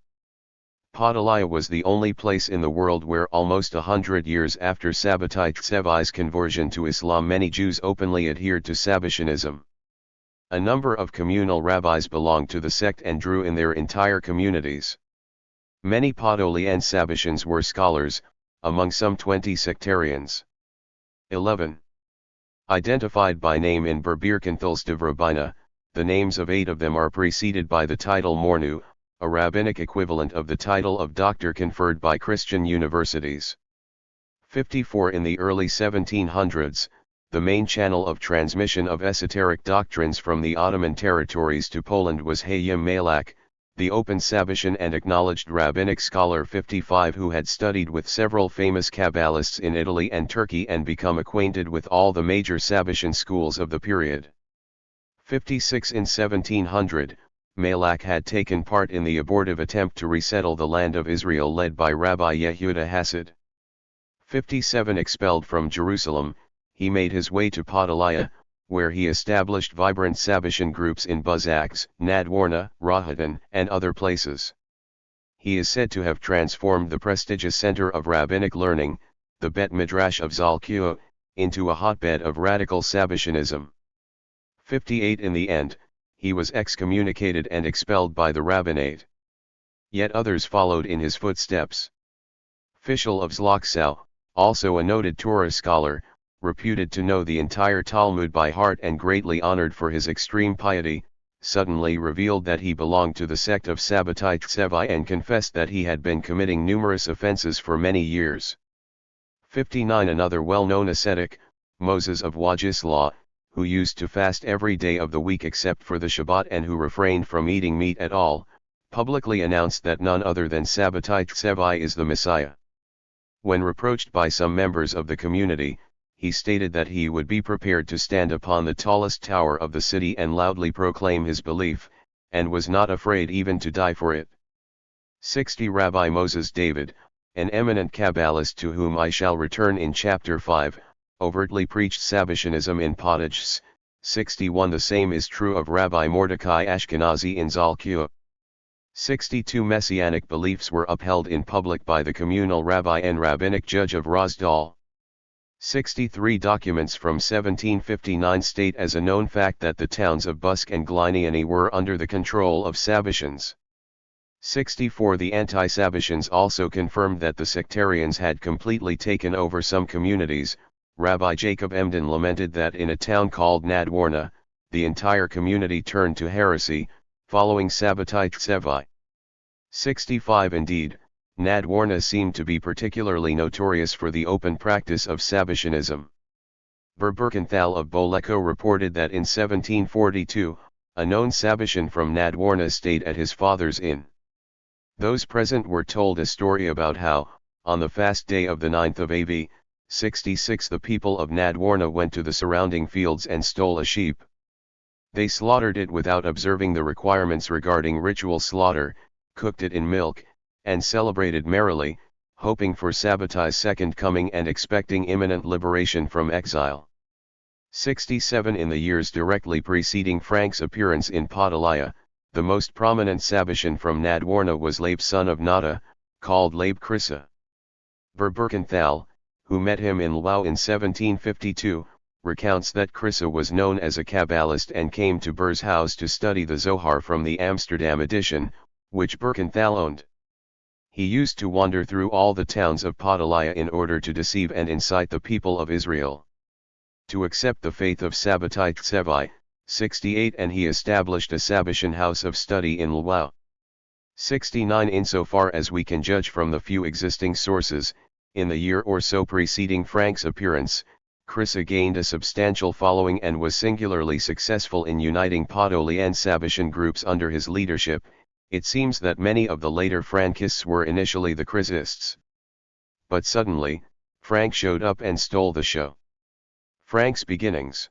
Podolaya was the only place in the world where almost 100 years after Sabbatai Tsevai's conversion to Islam many Jews openly adhered to Sabbatianism. A number of communal rabbis belonged to the sect and drew in their entire communities. Many Podolian Sabbatians were scholars, among some 20 sectarians. 11. Identified by name in Berbirkenthals de Rabbina, the names of 8 of them are preceded by the title Mornu, a rabbinic equivalent of the title of doctor conferred by Christian universities. 54. In the early 1700s, the main channel of transmission of esoteric doctrines from the Ottoman territories to Poland was Hayim Malak, the open Sabbatian and acknowledged rabbinic scholar. 55. Who had studied with several famous Kabbalists in Italy and Turkey and become acquainted with all the major Sabbatian schools of the period. 56. In 1700, Malak had taken part in the abortive attempt to resettle the land of Israel led by Rabbi Yehuda Hasid. 57. Expelled from Jerusalem, he made his way to Podolaya, where he established vibrant Sabbatian groups in Buzaks, Nadwarna, Rohatyn, and other places. He is said to have transformed the prestigious center of rabbinic learning, the Bet Midrash of Zalkua, into a hotbed of radical Sabbatianism. 58. In the end, he was excommunicated and expelled by the rabbinate. Yet others followed in his footsteps. Fischel of Zlochsau, also a noted Torah scholar, reputed to know the entire Talmud by heart and greatly honored for his extreme piety, suddenly revealed that he belonged to the sect of Sabbatai Tsevai and confessed that he had been committing numerous offenses for many years. 59. Another well-known ascetic, Moses of Wajislaw, who used to fast every day of the week except for the Shabbat and who refrained from eating meat at all, publicly announced that none other than Sabbatai Tsevai is the Messiah. When reproached by some members of the community, he stated that he would be prepared to stand upon the tallest tower of the city and loudly proclaim his belief, and was not afraid even to die for it. 60. Rabbi Moses David, an eminent Kabbalist to whom I shall return in chapter 5, overtly preached Sabbatianism in Podajs. 61. The same is true of Rabbi Mordecai Ashkenazi in Zalkua. 62. Messianic beliefs were upheld in public by the communal rabbi and rabbinic judge of Rozdal. 63. Documents from 1759 state as a known fact that the towns of Busk and Gliniani were under the control of Sabbatians. 64. The anti-Sabbatians also confirmed that the sectarians had completely taken over some communities. Rabbi Jacob Emden lamented that in a town called Nadwarna, the entire community turned to heresy, following Sabbatai Tsevai. 65. Indeed, Nadwarna seemed to be particularly notorious for the open practice of Sabbatianism. Berbirkenthal of Boleko reported that in 1742, a known Sabbatian from Nadwarna stayed at his father's inn. Those present were told a story about how, on the fast day of the 9th of Av, 66, the people of Nadwarna went to the surrounding fields and stole a sheep. They slaughtered it without observing the requirements regarding ritual slaughter, cooked it in milk, and celebrated merrily, hoping for Sabbatai's second coming and expecting imminent liberation from exile. 67. In the years directly preceding Frank's appearance in Podolaya, the most prominent Sabbatian from Nadwarna was Labe son of Nada, called Labe Krissa. Berbirkenthal, who met him in Lwów in 1752, recounts that Krissa was known as a Kabbalist and came to Bur's house to study the Zohar from the Amsterdam edition, which Birkenthal owned. He used to wander through all the towns of Podolaya in order to deceive and incite the people of Israel to accept the faith of Sabbatai Tsevai. 68. And he established a Sabbatian house of study in Lwów. 69. Insofar as we can judge from the few existing sources, in the year or so preceding Frank's appearance, Krissa gained a substantial following and was singularly successful in uniting Podolian Sabbatian groups under his leadership. It seems that many of the later Frankists were initially the Christists. But suddenly, Frank showed up and stole the show. Frank's beginnings.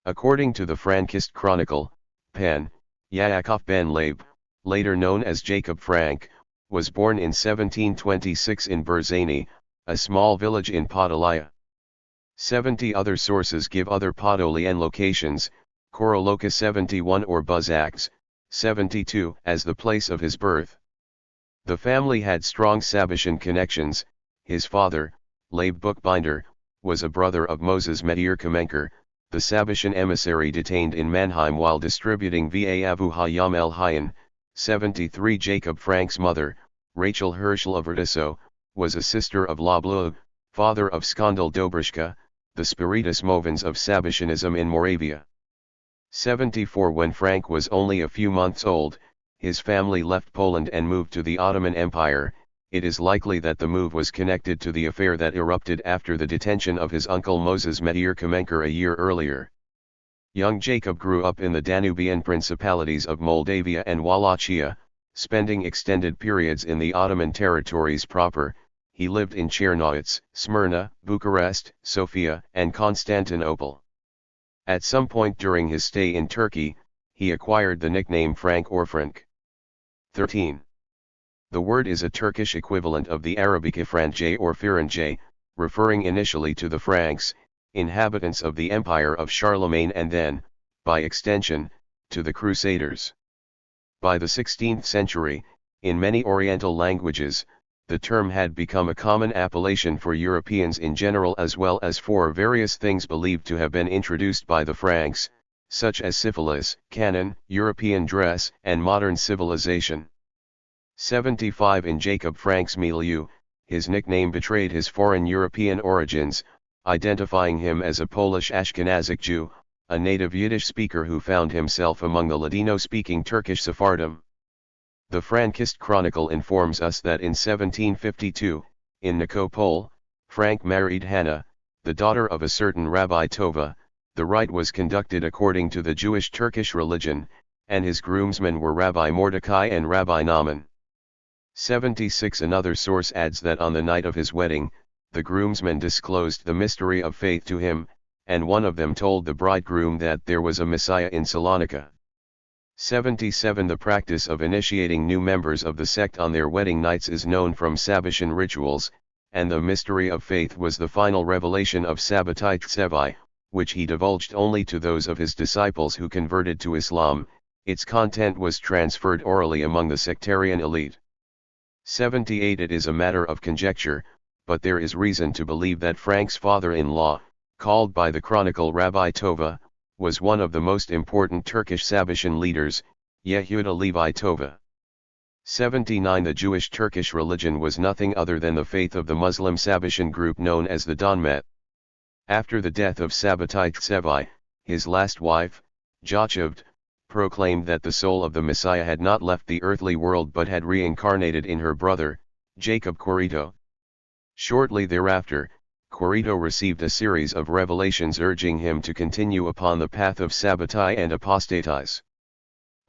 According to the Frankist Chronicle, Pan, Yaakov ben Labe, later known as Jacob Frank, was born in 1726 in Berzani, a small village in Podolaya. 70 other sources give other Podolian locations, Koroloka 71 or Buzaks, 72 as the place of his birth. The family had strong Sabbacian connections. His father, Labe Bookbinder, was a brother of Moses Medir-Kamenker, the Sabbacian emissary detained in Mannheim while distributing Va Avu Hayam el Hayan. 73 Jacob Frank's mother, Rachel Herschel of Ertiso, was a sister of Lablu, father of Skandal Dobrishka, the Spiritus Movens of Sabbacianism in Moravia. 74 When Frank was only a few months old, his family left Poland and moved to the Ottoman Empire. It is likely that the move was connected to the affair that erupted after the detention of his uncle Moses Medir-Kamenker a year earlier. Young Jacob grew up in the Danubian principalities of Moldavia and Wallachia, spending extended periods in the Ottoman territories proper. He lived in Chernowitz, Smyrna, Bucharest, Sofia, and Constantinople. At some point during his stay in Turkey, he acquired the nickname Frank or Frank. 13. The word is a Turkish equivalent of the Arabic Ifranjay or Firanjay, referring initially to the Franks, inhabitants of the Empire of Charlemagne, and then, by extension, to the Crusaders. By the 16th century, in many Oriental languages, the term had become a common appellation for Europeans in general as well as for various things believed to have been introduced by the Franks, such as syphilis, cannon, European dress, and modern civilization. 75 In Jacob Frank's milieu, his nickname betrayed his foreign European origins, identifying him as a Polish Ashkenazic Jew, a native Yiddish speaker who found himself among the Ladino-speaking Turkish Sephardim. The Frankist Chronicle informs us that in 1752, in Nikopol, Frank married Hannah, the daughter of a certain Rabbi Tova. The rite was conducted according to the Jewish Turkish religion, and his groomsmen were Rabbi Mordecai and Rabbi Naaman. 76 Another source adds that on the night of his wedding, the groomsmen disclosed the mystery of faith to him, and one of them told the bridegroom that there was a Messiah in Salonika. 77 The practice of initiating new members of the sect on their wedding nights is known from Sabbacian rituals, and the mystery of faith was the final revelation of Sabbatai Tsevai, which he divulged only to those of his disciples who converted to Islam. Its content was transferred orally among the sectarian elite. 78 It is a matter of conjecture, but there is reason to believe that Frank's father-in-law, called by the chronicle Rabbi Tova, was one of the most important Turkish Sabbacian leaders, Yehuda Levi Tova. 79 The Jewish Turkish religion was nothing other than the faith of the Muslim Sabbacian group known as the Donmet. After the death of Sabbatai Tsevai, his last wife, Jochebed, proclaimed that the soul of the Messiah had not left the earthly world but had reincarnated in her brother, Jacob Corito. Shortly thereafter, Corito received a series of revelations urging him to continue upon the path of Sabbatai and apostatize.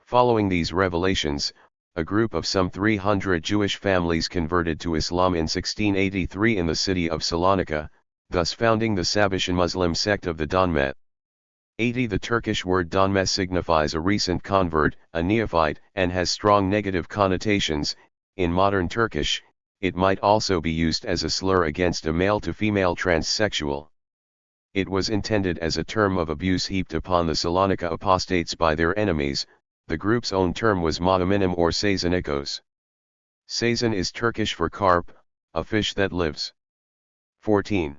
Following these revelations, a group of some 300 Jewish families converted to Islam in 1683 in the city of Salonika, thus founding the Sabbacian Muslim sect of the Donmet. 80 The Turkish word Donmet signifies a recent convert, a neophyte, and has strong negative connotations. In modern Turkish, it might also be used as a slur against a male-to-female transsexual. It was intended as a term of abuse heaped upon the Salonika apostates by their enemies. The group's own term was Modominim or Saizanikos. Sazan is Turkish for carp, a fish that lives. 14.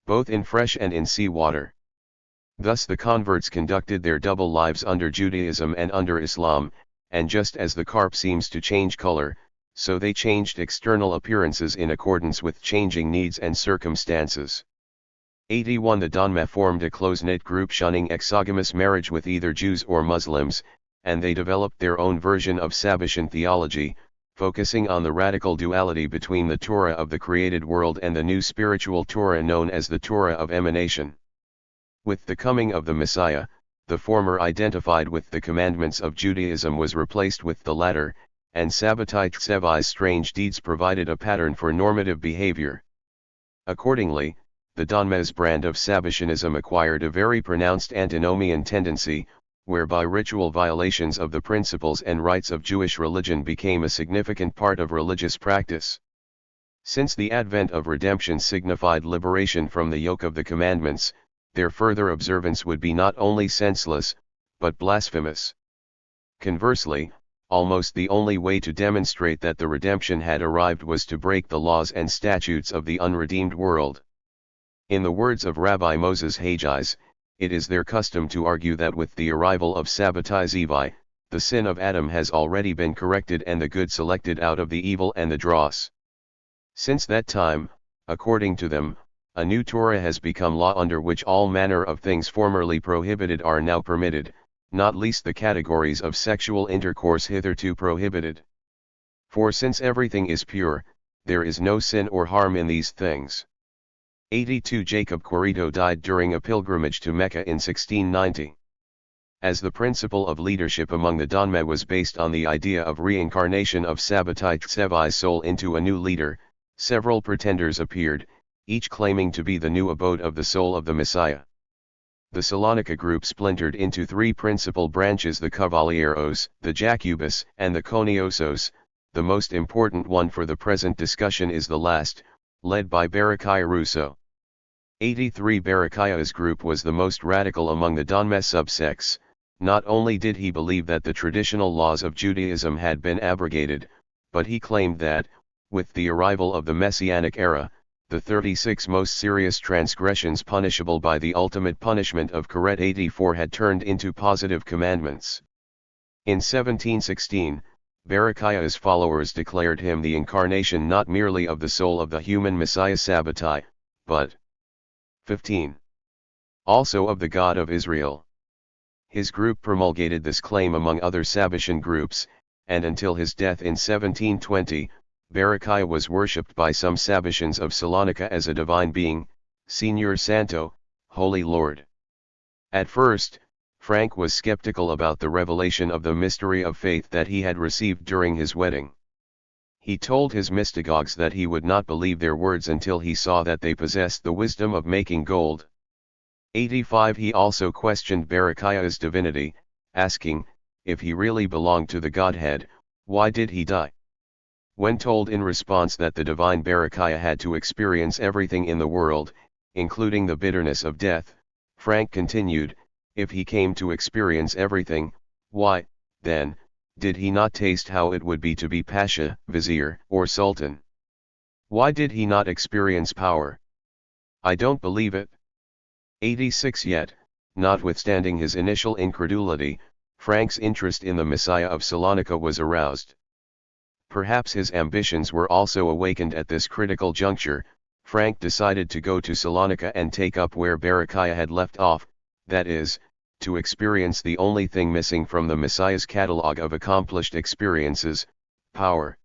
Both in fresh and in sea water. Thus the converts conducted their double lives under Judaism and under Islam, and just as the carp seems to change color, so they changed external appearances in accordance with changing needs and circumstances. 81 The Donmet formed a close-knit group shunning exogamous marriage with either Jews or Muslims, and they developed their own version of Sabbacian theology, focusing on the radical duality between the Torah of the created world and the new spiritual Torah known as the Torah of emanation. With the coming of the Messiah, the former identified with the commandments of Judaism was replaced with the latter, and Sabbatai Tsevai's strange deeds provided a pattern for normative behavior. Accordingly, the Donmet's brand of Sabbacianism acquired a very pronounced antinomian tendency, whereby ritual violations of the principles and rites of Jewish religion became a significant part of religious practice. Since the advent of redemption signified liberation from the yoke of the commandments, their further observance would be not only senseless, but blasphemous. Conversely, almost the only way to demonstrate that the redemption had arrived was to break the laws and statutes of the unredeemed world. In the words of Rabbi Moses Hagiz, it is their custom to argue that with the arrival of Sabbatai Zevi, the sin of Adam has already been corrected and the good selected out of the evil and the dross. Since that time, according to them, a new Torah has become law under which all manner of things formerly prohibited are now permitted, not least the categories of sexual intercourse hitherto prohibited. For since everything is pure, there is no sin or harm in these things. 82 Jacob Quirito died during a pilgrimage to Mecca in 1690. As the principle of leadership among the Donmeh was based on the idea of reincarnation of Sabbatai Tsevi's soul into a new leader, several pretenders appeared, each claiming to be the new abode of the soul of the Messiah. The Salonika group splintered into three principal branches: the Cavalieros, the Jacubus, and the Coniosos. The most important one for the present discussion is the last, led by Berechiah Russo. 83 Berechiah's group was the most radical among the Donmeh subsects. Not only did he believe that the traditional laws of Judaism had been abrogated, but he claimed that, with the arrival of the Messianic era, the 36 most serious transgressions punishable by the ultimate punishment of Karet 84 had turned into positive commandments. In 1716, Berechiah's followers declared him the incarnation not merely of the soul of the human Messiah Sabbatai, but 15. Also of the God of Israel. His group promulgated this claim among other Sabbatian groups, and until his death in 1720, Berechiah was worshipped by some Sabbatians of Salonika as a divine being, Señor Santo, Holy Lord. At first, Frank was skeptical about the revelation of the mystery of faith that he had received during his wedding. He told his mystagogues that he would not believe their words until he saw that they possessed the wisdom of making gold. 85 He also questioned Berechiah's divinity, asking, if he really belonged to the Godhead, why did he die? When told in response that the divine Berechiah had to experience everything in the world, including the bitterness of death, Frank continued, if he came to experience everything, why, then, did he not taste how it would be to be Pasha, Vizier, or Sultan? Why did he not experience power? I don't believe it. 86 Yet, notwithstanding his initial incredulity, Frank's interest in the Messiah of Salonika was aroused. Perhaps his ambitions were also awakened at this critical juncture. Frank decided to go to Salonika and take up where Berechiah had left off, that is, to experience the only thing missing from the Messiah's catalogue of accomplished experiences, power.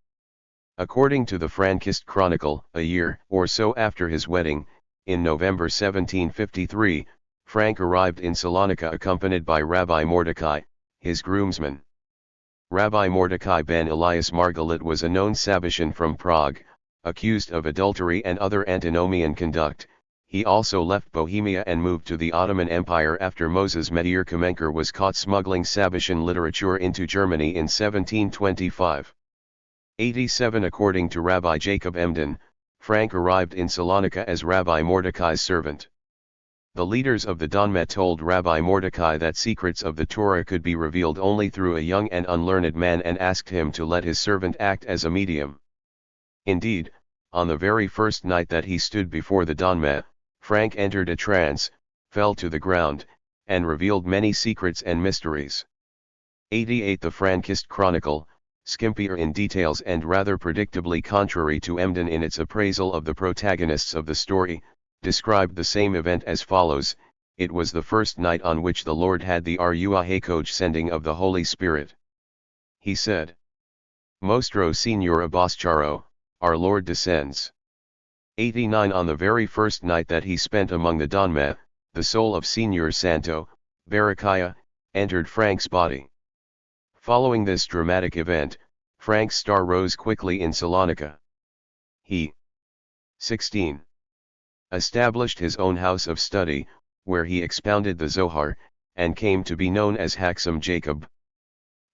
According to the Frankist Chronicle, a year or so after his wedding, in November 1753, Frank arrived in Salonika accompanied by Rabbi Mordecai, his groomsman. Rabbi Mordecai ben Elias Margalit was a known Sabbatian from Prague, accused of adultery and other antinomian conduct. He also left Bohemia and moved to the Ottoman Empire after Moses Medir Kamenker was caught smuggling Sabbatian literature into Germany in 1725. 87 According to Rabbi Jacob Emden, Frank arrived in Salonika as Rabbi Mordecai's servant. The leaders of the Donmeh told Rabbi Mordecai that secrets of the Torah could be revealed only through a young and unlearned man and asked him to let his servant act as a medium. Indeed, on the very first night that he stood before the Donmeh, Frank entered a trance, fell to the ground, and revealed many secrets and mysteries. 88 The Frankist Chronicle, skimpier in details and rather predictably contrary to Emden in its appraisal of the protagonists of the story, described the same event as follows: it was the first night on which the Lord had the Ruach HaKodesh sending of the Holy Spirit. He said, Mostro Señor Abascharo, our Lord descends. 89 On the very first night that he spent among the Donmeh, the soul of Señor Santo, Berechiah, entered Frank's body. Following this dramatic event, Frank's star rose quickly in Salonika. He 16. Established his own house of study, where he expounded the Zohar, and came to be known as Haksam Jacob.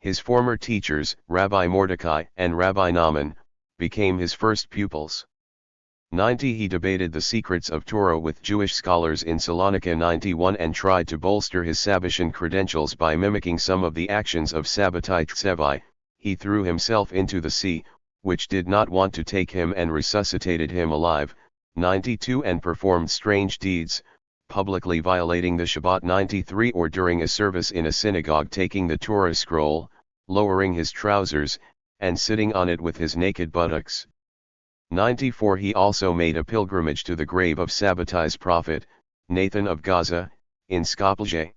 His former teachers, Rabbi Mordecai and Rabbi Naaman, became his first pupils. 90. He debated the secrets of Torah with Jewish scholars in Salonika. 91. And tried to bolster his Sabbatian credentials by mimicking some of the actions of Sabbatai Tsevi. He threw himself into the sea, which did not want to take him, and resuscitated him alive. 92. And performed strange deeds, publicly violating the Shabbat. 93. Or during a service in a synagogue, taking the Torah scroll, lowering his trousers, and sitting on it with his naked buttocks. 94. He also made a pilgrimage to the grave of Sabbatai's prophet, Nathan of Gaza, in Skopje.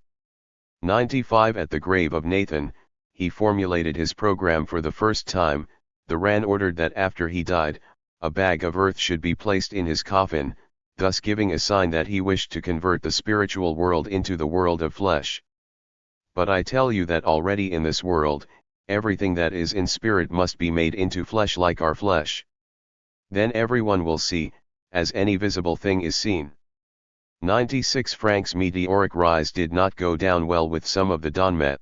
95. At the grave of Nathan, he formulated his program for the first time. The Ran ordered that after he died, a bag of earth should be placed in his coffin, thus giving a sign that he wished to convert the spiritual world into the world of flesh. But I tell you that already in this world, everything that is in spirit must be made into flesh like our flesh. Then everyone will see, as any visible thing is seen. 96. Frank's meteoric rise did not go down well with some of the Donmet.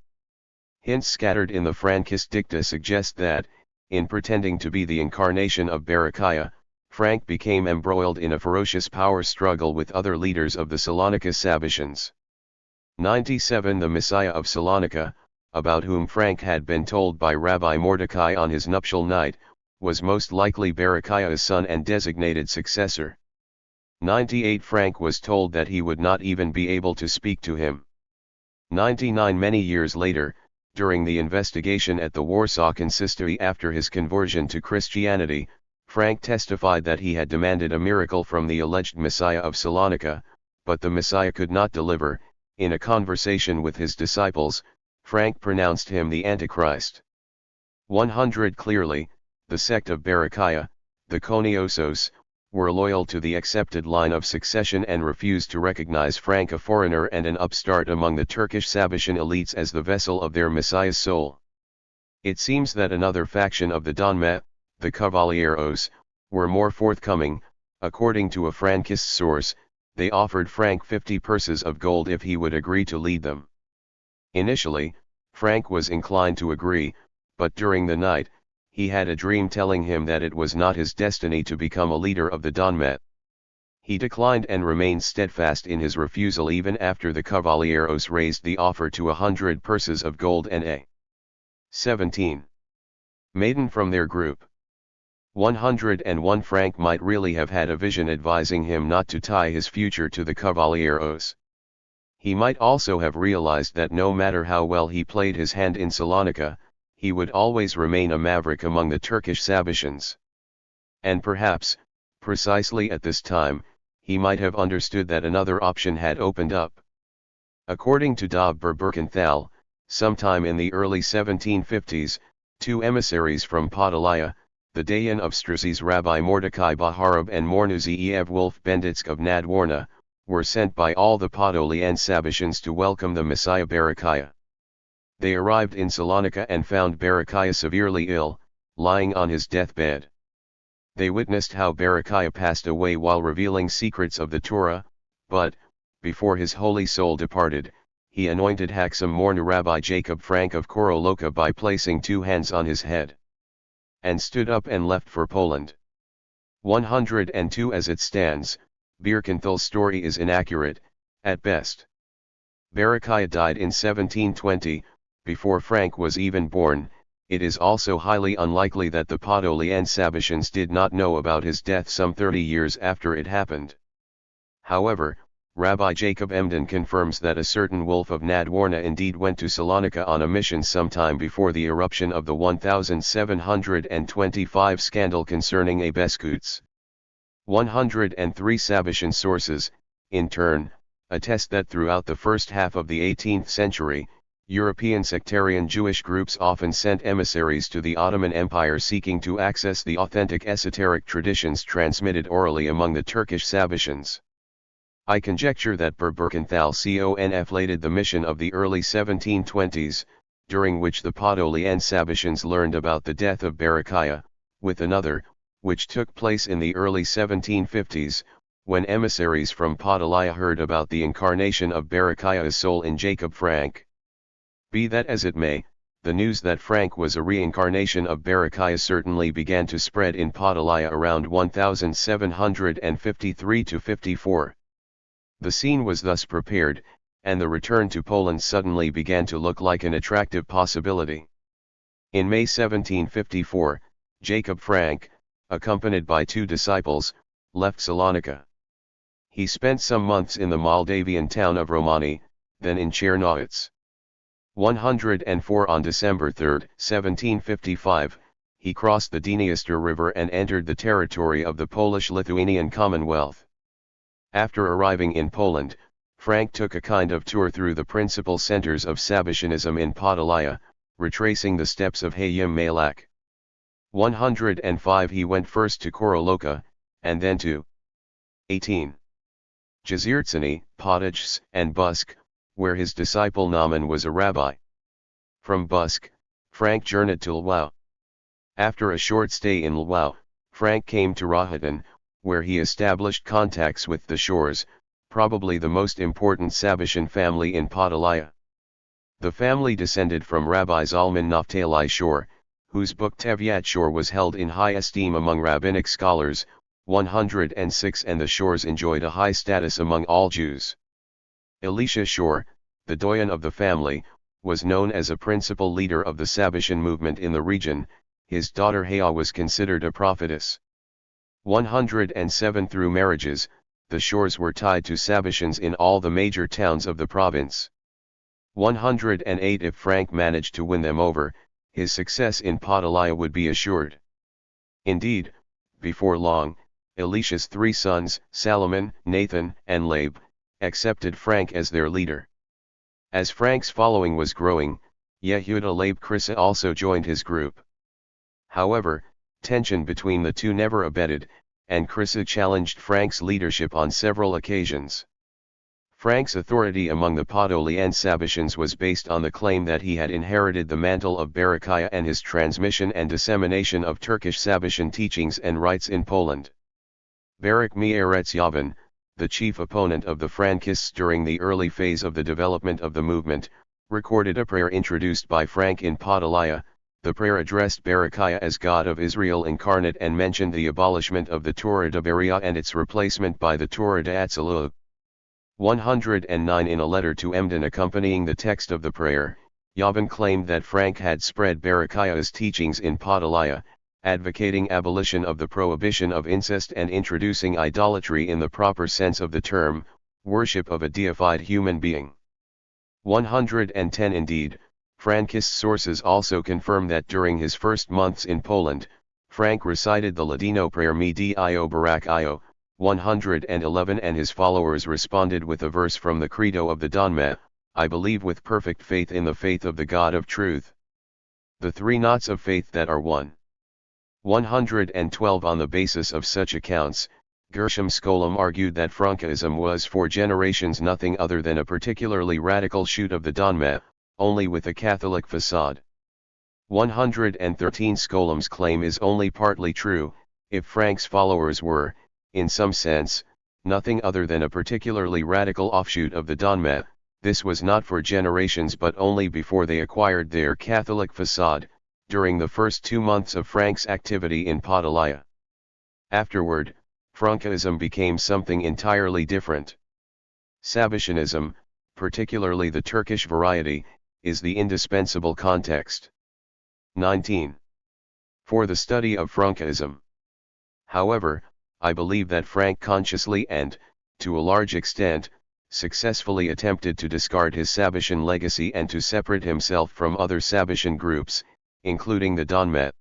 Hints scattered in the Frankist dicta suggest that, in pretending to be the incarnation of Berechiah, Frank became embroiled in a ferocious power struggle with other leaders of the Salonika Sabbatians. 97. The Messiah of Salonika, about whom Frank had been told by Rabbi Mordecai on his nuptial night, was most likely Berechiah's son and designated successor. 98. Frank was told that he would not even be able to speak to him. 99. Many years later, during the investigation at the Warsaw Consistory after his conversion to Christianity, Frank testified that he had demanded a miracle from the alleged Messiah of Salonika, but the Messiah could not deliver. In a conversation with his disciples, Frank pronounced him the Antichrist. 100. Clearly, the sect of Berechiah, the Koniosos, were loyal to the accepted line of succession and refused to recognize Frank, a foreigner and an upstart among the Turkish Sabbatian elites, as the vessel of their Messiah's soul. It seems that another faction of the Donmet, the Cavalieros, were more forthcoming. According to a Frankist source, they offered Frank 50 purses of gold if he would agree to lead them. Initially, Frank was inclined to agree, but during the night, he had a dream telling him that it was not his destiny to become a leader of the Donmet. He declined and remained steadfast in his refusal even after the Cavalieros raised the offer to 100 purses of gold and a 17 maiden from their group. 101. Frank might really have had a vision advising him not to tie his future to the Cavalieros. He might also have realized that no matter how well he played his hand in Salonika, he would always remain a maverick among the Turkish Sabbatians. And perhaps, precisely at this time, he might have understood that another option had opened up. According to Dr. Birkenthal, sometime in the early 1750s, 2 emissaries from Podolia, the Dayan of Strzyz Rabbi Mordecai Baharab and Mornuziev Wolf Benditsk of Nadworna, were sent by all the Podolian Sabbatians to welcome the Messiah Berechiah. They arrived in Salonika and found Berechiah severely ill, lying on his deathbed. They witnessed how Berechiah passed away while revealing secrets of the Torah, but, before his holy soul departed, he anointed Haksam Mornu Rabbi Jacob Frank of Koroloka by placing 2 hands on his head, and stood up and left for Poland. 102. As it stands, Birkenthal's story is inaccurate, at best. Berechiah died in 1720, before Frank was even born. It is also highly unlikely that the Podolian Sabbatians did not know about his death some 30 years after it happened. However, Rabbi Jacob Emden confirms that a certain Wolf of Nadworna indeed went to Salonika on a mission sometime before the eruption of the 1725 scandal concerning a Beskuts. 103. Sabbatian sources, in turn, attest that throughout the first half of the 18th century, European sectarian Jewish groups often sent emissaries to the Ottoman Empire seeking to access the authentic esoteric traditions transmitted orally among the Turkish Sabbatians. I conjecture that Birkenthal conflated the mission of the early 1720s, during which the Podolian Sabbatians learned about the death of Berechiah, with another, which took place in the early 1750s, when emissaries from Podolia heard about the incarnation of Berechiah's soul in Jacob Frank. Be that as it may, the news that Frank was a reincarnation of Berechiah certainly began to spread in Podolaya around 1753–54. The scene was thus prepared, and the return to Poland suddenly began to look like an attractive possibility. In May 1754, Jacob Frank, accompanied by 2 disciples, left Salonika. He spent some months in the Moldavian town of Romani, then in Czernowitz. 104 On December 3, 1755, he crossed the Dniester River and entered the territory of the Polish-Lithuanian Commonwealth. After arriving in Poland, Frank took a kind of tour through the principal centers of Sabbatianism in Podolaya, retracing the steps of Hayim Malak. 105 He went first to Koroloka, and then to 18. Jezierzyny, Podajsk, and Busk, where his disciple Naaman was a rabbi. From Busk, Frank journeyed to Lwów. After a short stay in Lwów, Frank came to Rohatyn, where he established contacts with the Shores, probably the most important Sabbatian family in Podolaya. The family descended from Rabbi Zalman Naphtali Shore, whose book Teviat Shore was held in high esteem among rabbinic scholars. 106 And the Shores enjoyed a high status among all Jews. Elisha Shore, the doyen of the family, was known as a principal leader of the Sabbatian movement in the region. His daughter Haya was considered a prophetess. 107 Through marriages, the Shores were tied to Sabbatians in all the major towns of the province. 108 If Frank managed to win them over, his success in Podolaya would be assured. Indeed, before long, Elisha's 3 sons, Salomon, Nathan, and Labe, accepted Frank as their leader. As Frank's following was growing, Yehuda Labe Krissa also joined his group. However, tension between the two never abated, and Krissa challenged Frank's leadership on several occasions. Frank's authority among the Podolian Sabbatians was based on the claim that he had inherited the mantle of Berechiah and his transmission and dissemination of Turkish Sabbatian teachings and rites in Poland. Barak Mieretz Yavin, the chief opponent of the Frankists during the early phase of the development of the movement, recorded a prayer introduced by Frank in Podolaya. The prayer addressed Berechiah as God of Israel incarnate and mentioned the abolishment of the Torah de Beria and its replacement by the Torah de Atzilut. 109 In a letter to Emden accompanying the text of the prayer, Yavin claimed that Frank had spread Berechiah's teachings in Podolaya, advocating abolition of the prohibition of incest and introducing idolatry in the proper sense of the term, worship of a deified human being. 110 Indeed, Frankist sources also confirm that during his first months in Poland, Frank recited the Ladino prayer Mi Dio Barak Io, 111 and his followers responded with a verse from the Credo of the Donme, I believe with perfect faith in the faith of the God of truth. The 3 knots of faith that are one. 112 On the basis of such accounts, Gershom Scholem argued that Frankism was for generations nothing other than a particularly radical shoot of the Donme, only with a Catholic facade. 113 Scholem's claim is only partly true. If Frank's followers were, in some sense, nothing other than a particularly radical offshoot of the Donme, this was not for generations but only before they acquired their Catholic facade, during the first 2 months of Frank's activity in Podolaya. Afterward, Frankism became something entirely different. Sabbatianism, particularly the Turkish variety, is the indispensable context. 19. For the study of Frankism. However, I believe that Frank consciously and, to a large extent, successfully attempted to discard his Sabbatian legacy and to separate himself from other Sabbatian groups, including the Donme.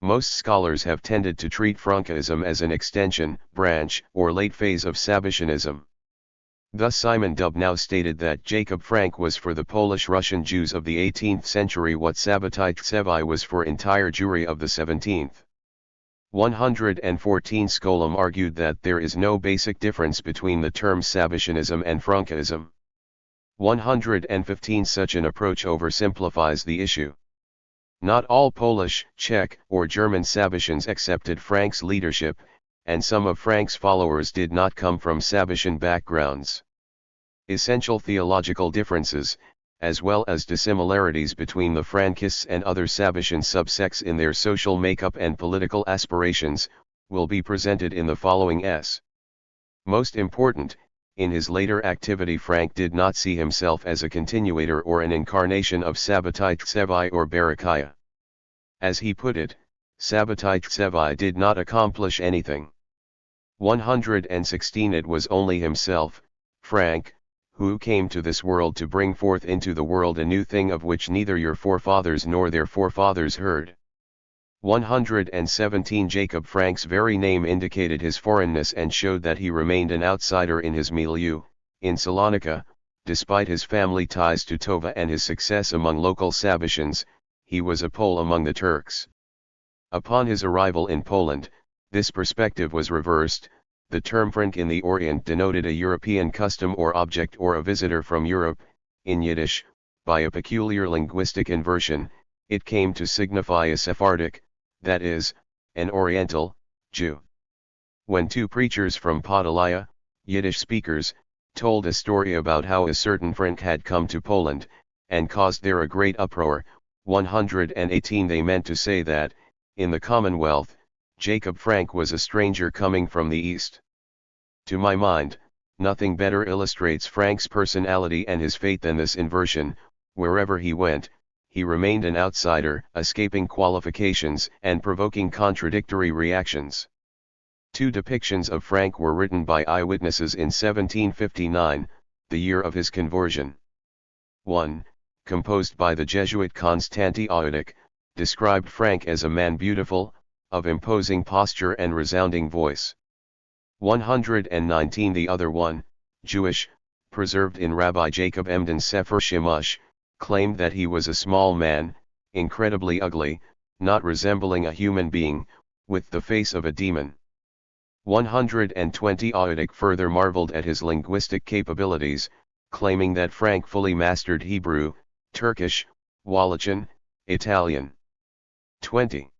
Most scholars have tended to treat Frankism as an extension, branch, or late phase of Sabbatianism. Thus Simon Dubnow stated that Jacob Frank was for the Polish-Russian Jews of the 18th century what Sabbatai Tsevi was for entire Jewry of the 17th. 114 Scholem argued that there is no basic difference between the terms Sabbatianism and Frankism. 115 Such an approach oversimplifies the issue. Not all Polish, Czech, or German Sabbatians accepted Frank's leadership, and some of Frank's followers did not come from Sabbatian backgrounds. Essential theological differences, as well as dissimilarities between the Frankists and other Sabatian subsects in their social makeup and political aspirations, will be presented in the following s. Most important, in his later activity Frank did not see himself as a continuator or an incarnation of Sabbatai Tsevai or Barakiah. As he put it, Sabbatai Tsevai did not accomplish anything. 116 It was only himself, Frank, who came to this world to bring forth into the world a new thing of which neither your forefathers nor their forefathers heard. 117 Jacob Frank's very name indicated his foreignness and showed that he remained an outsider in his milieu, in Salonika, despite his family ties to Tova and his success among local Sabatians, he was a Pole among the Turks. Upon his arrival in Poland, this perspective was reversed. The term Frank in the Orient denoted a European custom or object or a visitor from Europe. In Yiddish, by a peculiar linguistic inversion, it came to signify a Sephardic, that is, an Oriental, Jew. When two preachers from Podolaya, Yiddish speakers, told a story about how a certain Frank had come to Poland, and caused there a great uproar, 118 they meant to say that, in the Commonwealth, Jacob Frank was a stranger coming from the East. To my mind, nothing better illustrates Frank's personality and his fate than this inversion. Wherever he went, he remained an outsider, escaping qualifications and provoking contradictory reactions. Two depictions of Frank were written by eyewitnesses in 1759, the year of his conversion. One, composed by the Jesuit Constanti Audic, described Frank as a man beautiful, of imposing posture and resounding voice. 119 The other one, Jewish, preserved in Rabbi Jacob Emden's Sefer Shemush, claimed that he was a small man, incredibly ugly, not resembling a human being, with the face of a demon. 120 Audic further marveled at his linguistic capabilities, claiming that Frank fully mastered Hebrew, Turkish, Wallachian, Italian, 20.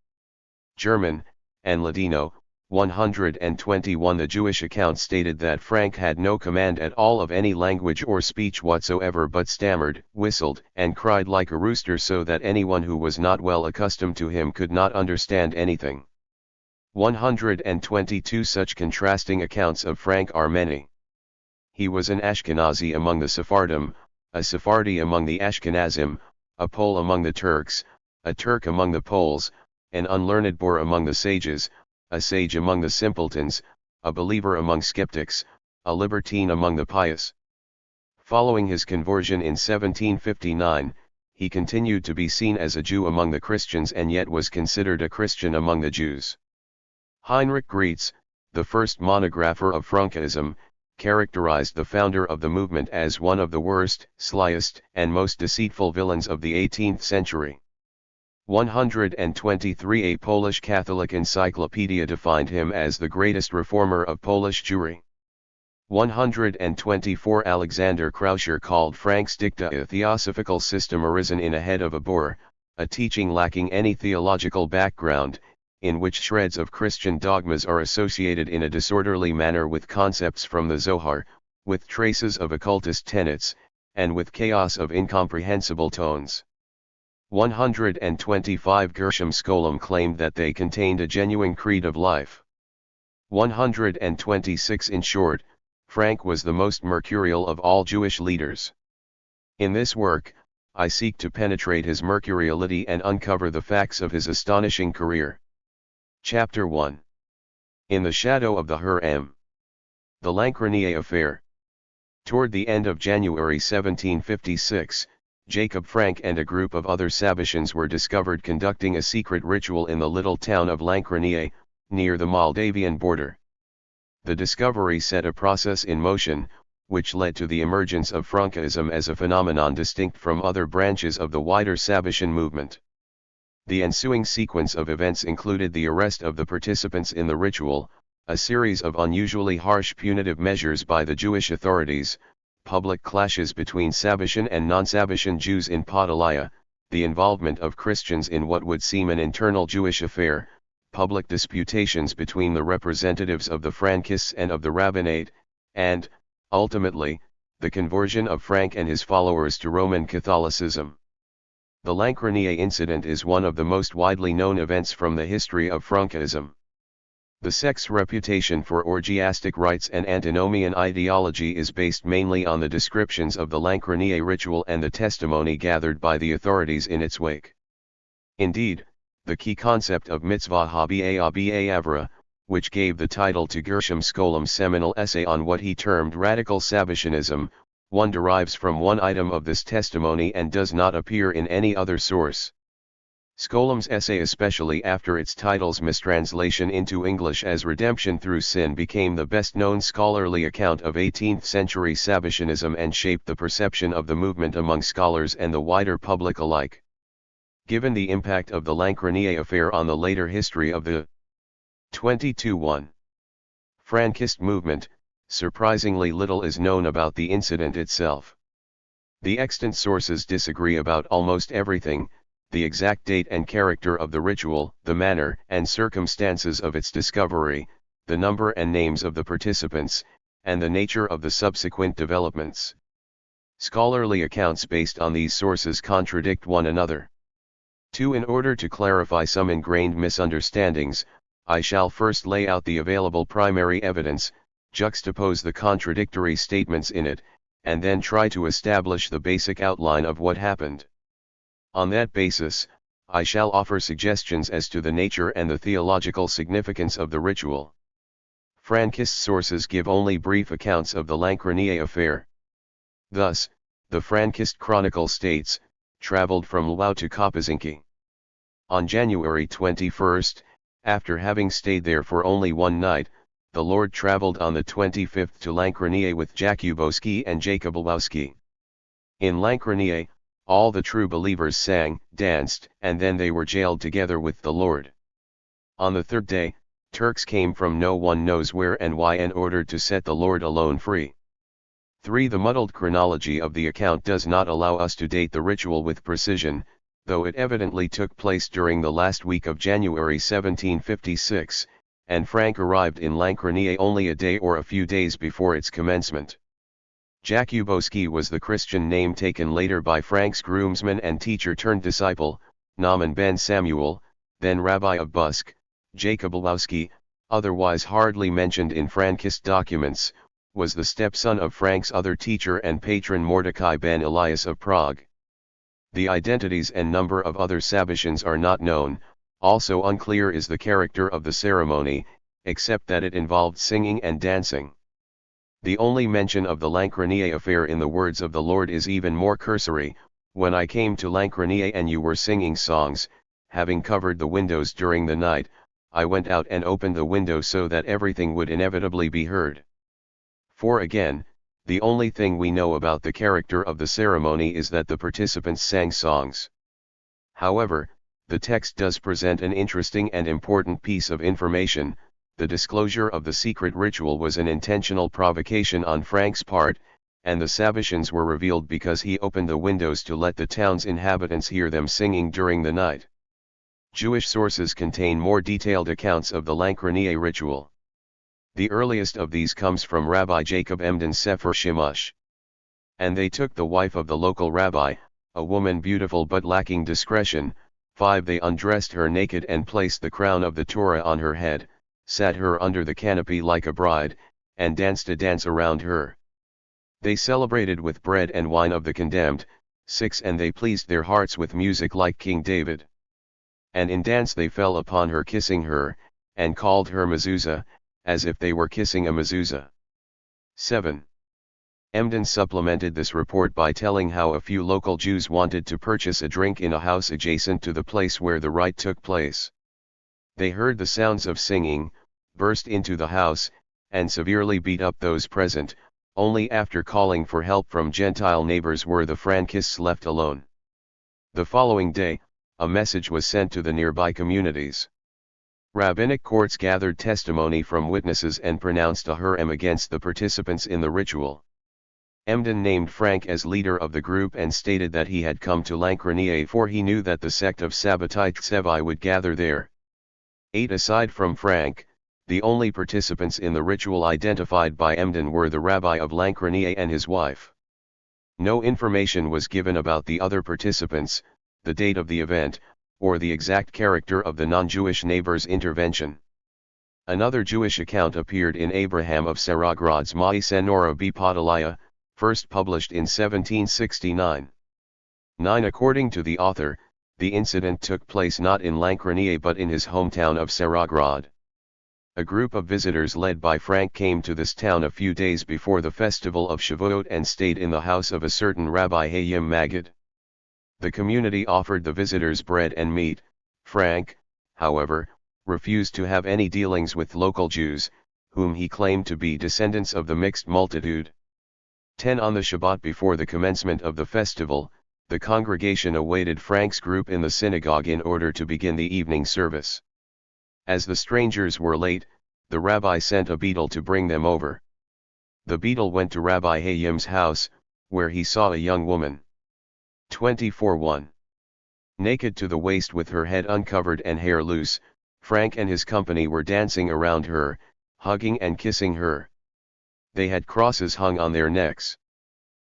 German, and Ladino. 121 The Jewish account stated that Frank had no command at all of any language or speech whatsoever but stammered, whistled, and cried like a rooster so that anyone who was not well accustomed to him could not understand anything. 122 Such contrasting accounts of Frank are many. He was an Ashkenazi among the Sephardim, a Sephardi among the Ashkenazim, a Pole among the Turks, a Turk among the Poles, an unlearned boor among the sages, a sage among the simpletons, a believer among skeptics, a libertine among the pious. Following his conversion in 1759, he continued to be seen as a Jew among the Christians and yet was considered a Christian among the Jews. Heinrich Graetz, the first monographer of Frankism, characterized the founder of the movement as one of the worst, slyest, and most deceitful villains of the 18th century. 123 A Polish Catholic encyclopedia defined him as the greatest reformer of Polish Jewry. 124 Alexander Krauscher called Frank's dicta a theosophical system arisen in a head of a boor, a teaching lacking any theological background, in which shreds of Christian dogmas are associated in a disorderly manner with concepts from the Zohar, with traces of occultist tenets, and with chaos of incomprehensible tones. 125 Gershom Scholem claimed that they contained a genuine creed of life. 126 In short, Frank was the most mercurial of all Jewish leaders. In this work, I seek to penetrate his mercuriality and uncover the facts of his astonishing career. Chapter 1. In the Shadow of the Hur-Em. The Lankrenier Affair. Toward the end of January 1756, Jacob Frank and a group of other Sabatians were discovered conducting a secret ritual in the little town of Lankrenier, near the Moldavian border. The discovery set a process in motion, which led to the emergence of Frankism as a phenomenon distinct from other branches of the wider Sabatian movement. The ensuing sequence of events included the arrest of the participants in the ritual, a series of unusually harsh punitive measures by the Jewish authorities, public clashes between Sabatian and non-Sabatian Jews in Podolaya, the involvement of Christians in what would seem an internal Jewish affair, public disputations between the representatives of the Frankists and of the rabbinate, and, ultimately, the conversion of Frank and his followers to Roman Catholicism. The Lancrenier incident is one of the most widely known events from the history of Frankism. The sect's reputation for orgiastic rites and antinomian ideology is based mainly on the descriptions of the Lancrenier ritual and the testimony gathered by the authorities in its wake. Indeed, the key concept of mitzvah haba'avra, which gave the title to Gershom Scholem's seminal essay on what he termed radical Sabbationism, one derives from one item of this testimony and does not appear in any other source. Scholem's essay, especially after its title's mistranslation into English as Redemption Through Sin, became the best-known scholarly account of 18th-century Sabbationism and shaped the perception of the movement among scholars and the wider public alike. Given the impact of the Lancrenier affair on the later history of the 22-1 Frankist movement, surprisingly little is known about the incident itself. The extant sources disagree about almost everything: the exact date and character of the ritual, the manner and circumstances of its discovery, the number and names of the participants, and the nature of the subsequent developments. Scholarly accounts based on these sources contradict one another. In order to clarify some ingrained misunderstandings, I shall first lay out the available primary evidence, juxtapose the contradictory statements in it, and then try to establish the basic outline of what happened. On that basis, I shall offer suggestions as to the nature and the theological significance of the ritual. Frankist sources give only brief accounts of the Lancrenier affair. Thus, the Frankist Chronicle states, traveled from Lwów to Kopozinki. On January 21, after having stayed there for only one night, the Lord traveled on the 25th to Lancrenier with Jakubowski and Jakubowski. In Lancrenier, all the true believers sang, danced, and then they were jailed together with the Lord. On the third day, Turks came from no one knows where and why and ordered to set the Lord alone free. 3. The muddled chronology of the account does not allow us to date the ritual with precision, though it evidently took place during the last week of January 1756, and Frank arrived in Lancrenier only a day or a few days before its commencement. Jakubowski was the Christian name taken later by Frank's groomsman and teacher-turned-disciple, Naaman ben Samuel, then Rabbi of Busk. Jakubowski, otherwise hardly mentioned in Frankist documents, was the stepson of Frank's other teacher and patron Mordecai ben Elias of Prague. The identities and number of other Sabbatians are not known. Also unclear is the character of the ceremony, except that it involved singing and dancing. The only mention of the Lancrenier affair in the words of the Lord is even more cursory: when I came to Lancrenier and you were singing songs, having covered the windows during the night, I went out and opened the window so that everything would inevitably be heard. For again, the only thing we know about the character of the ceremony is that the participants sang songs. However, the text does present an interesting and important piece of information: the disclosure of the secret ritual was an intentional provocation on Frank's part, and the Sabbatians were revealed because he opened the windows to let the town's inhabitants hear them singing during the night. Jewish sources contain more detailed accounts of the Lancrenier ritual. The earliest of these comes from Rabbi Jacob Emden's Sefer Shimush. And they took the wife of the local rabbi, a woman beautiful but lacking discretion. 5. They undressed her naked and placed the crown of the Torah on her head, sat her under the canopy like a bride, and danced a dance around her. They celebrated with bread and wine of the condemned. 6. And they pleased their hearts with music like King David. And in dance they fell upon her, kissing her, and called her mezuzah, as if they were kissing a mezuzah. 7. Emden supplemented this report by telling how a few local Jews wanted to purchase a drink in a house adjacent to the place where the rite took place. They heard the sounds of singing, burst into the house, and severely beat up those present. Only after calling for help from Gentile neighbors were the Frankists left alone. The following day, a message was sent to the nearby communities. Rabbinic courts gathered testimony from witnesses and pronounced a herem against the participants in the ritual. Emden named Frank as leader of the group and stated that he had come to Lancrenier for he knew that the sect of Sabbatite Tsevi would gather there. 8. Aside from Frank, the only participants in the ritual identified by Emden were the rabbi of Lancrenier and his wife. No information was given about the other participants, the date of the event, or the exact character of the non-Jewish neighbor's intervention. Another Jewish account appeared in Abraham of Saragrod's Ma'aseh Nora Podaliah, first published in 1769. 9. According to the author, the incident took place not in Lankranieh but in his hometown of Sarogrod. A group of visitors led by Frank came to this town a few days before the festival of Shavuot and stayed in the house of a certain Rabbi Hayim Maggid. The community offered the visitors bread and meat. Frank, however, refused to have any dealings with local Jews, whom he claimed to be descendants of the mixed multitude. 10. On the Shabbat before the commencement of the festival, the congregation awaited Frank's group in the synagogue in order to begin the evening service. As the strangers were late, the rabbi sent a beadle to bring them over. The beadle went to Rabbi Hayim's house, where he saw a young woman. 24:1. Naked to the waist with her head uncovered and hair loose, Frank and his company were dancing around her, hugging and kissing her. They had crosses hung on their necks.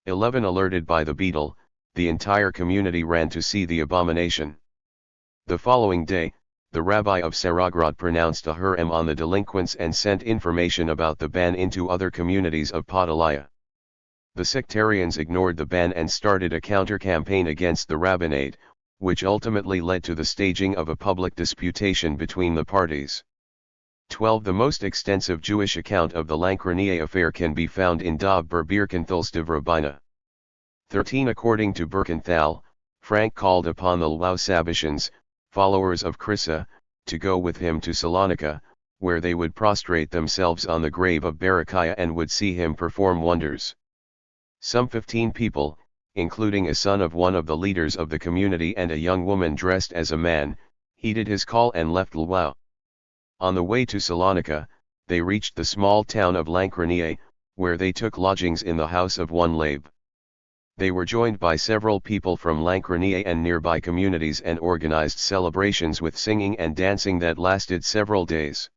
11. Alerted by the beadle, the entire community ran to see the abomination. The following day, the rabbi of Sarogrod pronounced a Hurim on the delinquents and sent information about the ban into other communities of Podaliah. The sectarians ignored the ban and started a counter-campaign against the rabbinate, which ultimately led to the staging of a public disputation between the parties. 12. The most extensive Jewish account of the Lankranieh affair can be found in Dov Ber Birkenthal's Divrei Bina. 13. According to Birkenthal, Frank called upon the Lwów Sabbatians, followers of Chryssa, to go with him to Salonika, where they would prostrate themselves on the grave of Berechiah and would see him perform wonders. Some 15 people, including a son of one of the leaders of the community and a young woman dressed as a man, heeded his call and left Lwów. On the way to Salonika, they reached the small town of Lankranieh, where they took lodgings in the house of one Labe. They were joined by several people from Lankranieh and nearby communities and organized celebrations with singing and dancing that lasted several days.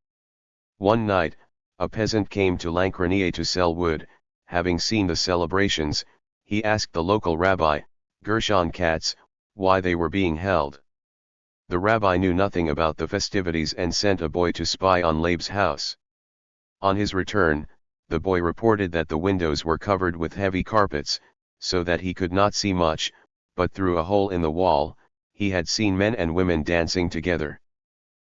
One night, a peasant came to Lankranieh to sell wood. Having seen the celebrations, he asked the local rabbi, Gershon Katz, why they were being held. The rabbi knew nothing about the festivities and sent a boy to spy on Labe's house. On his return, the boy reported that the windows were covered with heavy carpets, so that he could not see much, but through a hole in the wall, he had seen men and women dancing together.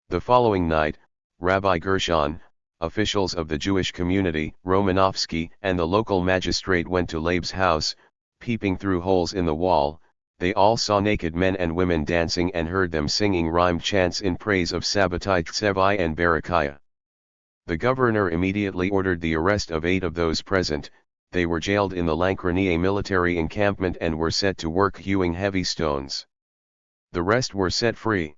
The following night, Rabbi Gershon, officials of the Jewish community, Romanovsky, and the local magistrate went to Labe's house. Peeping through holes in the wall, they all saw naked men and women dancing and heard them singing rhymed chants in praise of Sabbatai Tzevai and Berechiah. The governor immediately ordered the arrest of 8 of those present. They were jailed in the Lankranieh military encampment and were set to work hewing heavy stones. The rest were set free.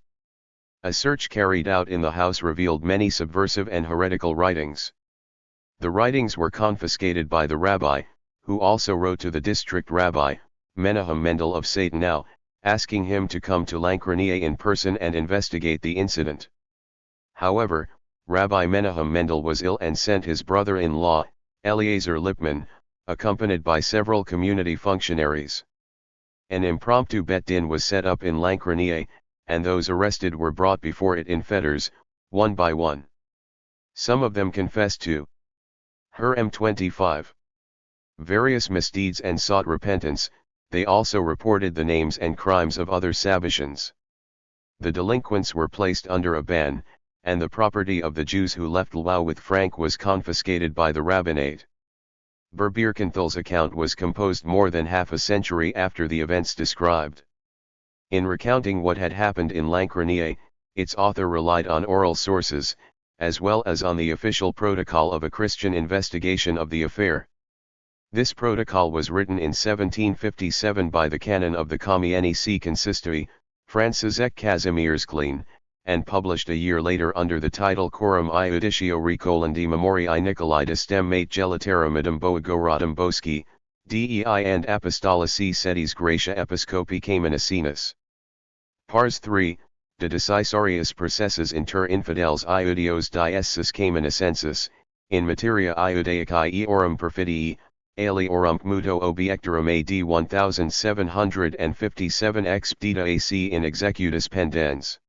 A search carried out in the house revealed many subversive and heretical writings. The writings were confiscated by the rabbi, who also wrote to the district rabbi, Menahem Mendel of Satanau, asking him to come to Lankranieh in person and investigate the incident. However, Rabbi Menahem Mendel was ill and sent his brother-in-law, Eliezer Lipman, accompanied by several community functionaries. An impromptu bet din was set up in Lankranieh, and those arrested were brought before it in fetters, one by one. Some of them confessed to Hurim 25. Various misdeeds and sought repentance. They also reported the names and crimes of other Sabbatians. The delinquents were placed under a ban, and the property of the Jews who left Lwów with Frank was confiscated by the rabbinate. Ber Birkenthal's account was composed more than half a century after the events described. In recounting what had happened in Lankranieh, its author relied on oral sources, as well as on the official protocol of a Christian investigation of the affair. This protocol was written in 1757 by the canon of the Kamienice Consistory, Franciszek Kazimierz Klein, and published a year later under the title Coram I Uditio Recolandi Memoriae Nicolaitis Dem Mate Gelitaramidum Boagoratum Boski, Dei and Apostolici Sedis Gratia Episcopi Caminicinis. Pars 3, de decisorius processus inter infidels Iudios diesis Caminicensis, in materia Iudaicae eorum perfidii, aliorum muto obiectorum AD 1757 expedita AC in executus pendens.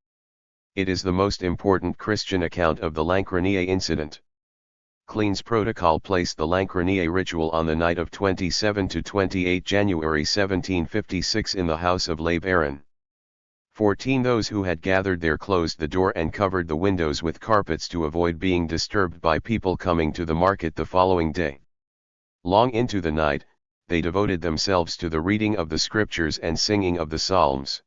It is the most important Christian account of the Lancraniae incident. Klein's protocol placed the Lancraniae ritual on the night of 27 to 28 January 1756 in the house of Leib Aaron. 14 Those who had gathered there closed the door and covered the windows with carpets to avoid being disturbed by people coming to the market the following day. Long into the night, they devoted themselves to the reading of the scriptures and singing of the psalms.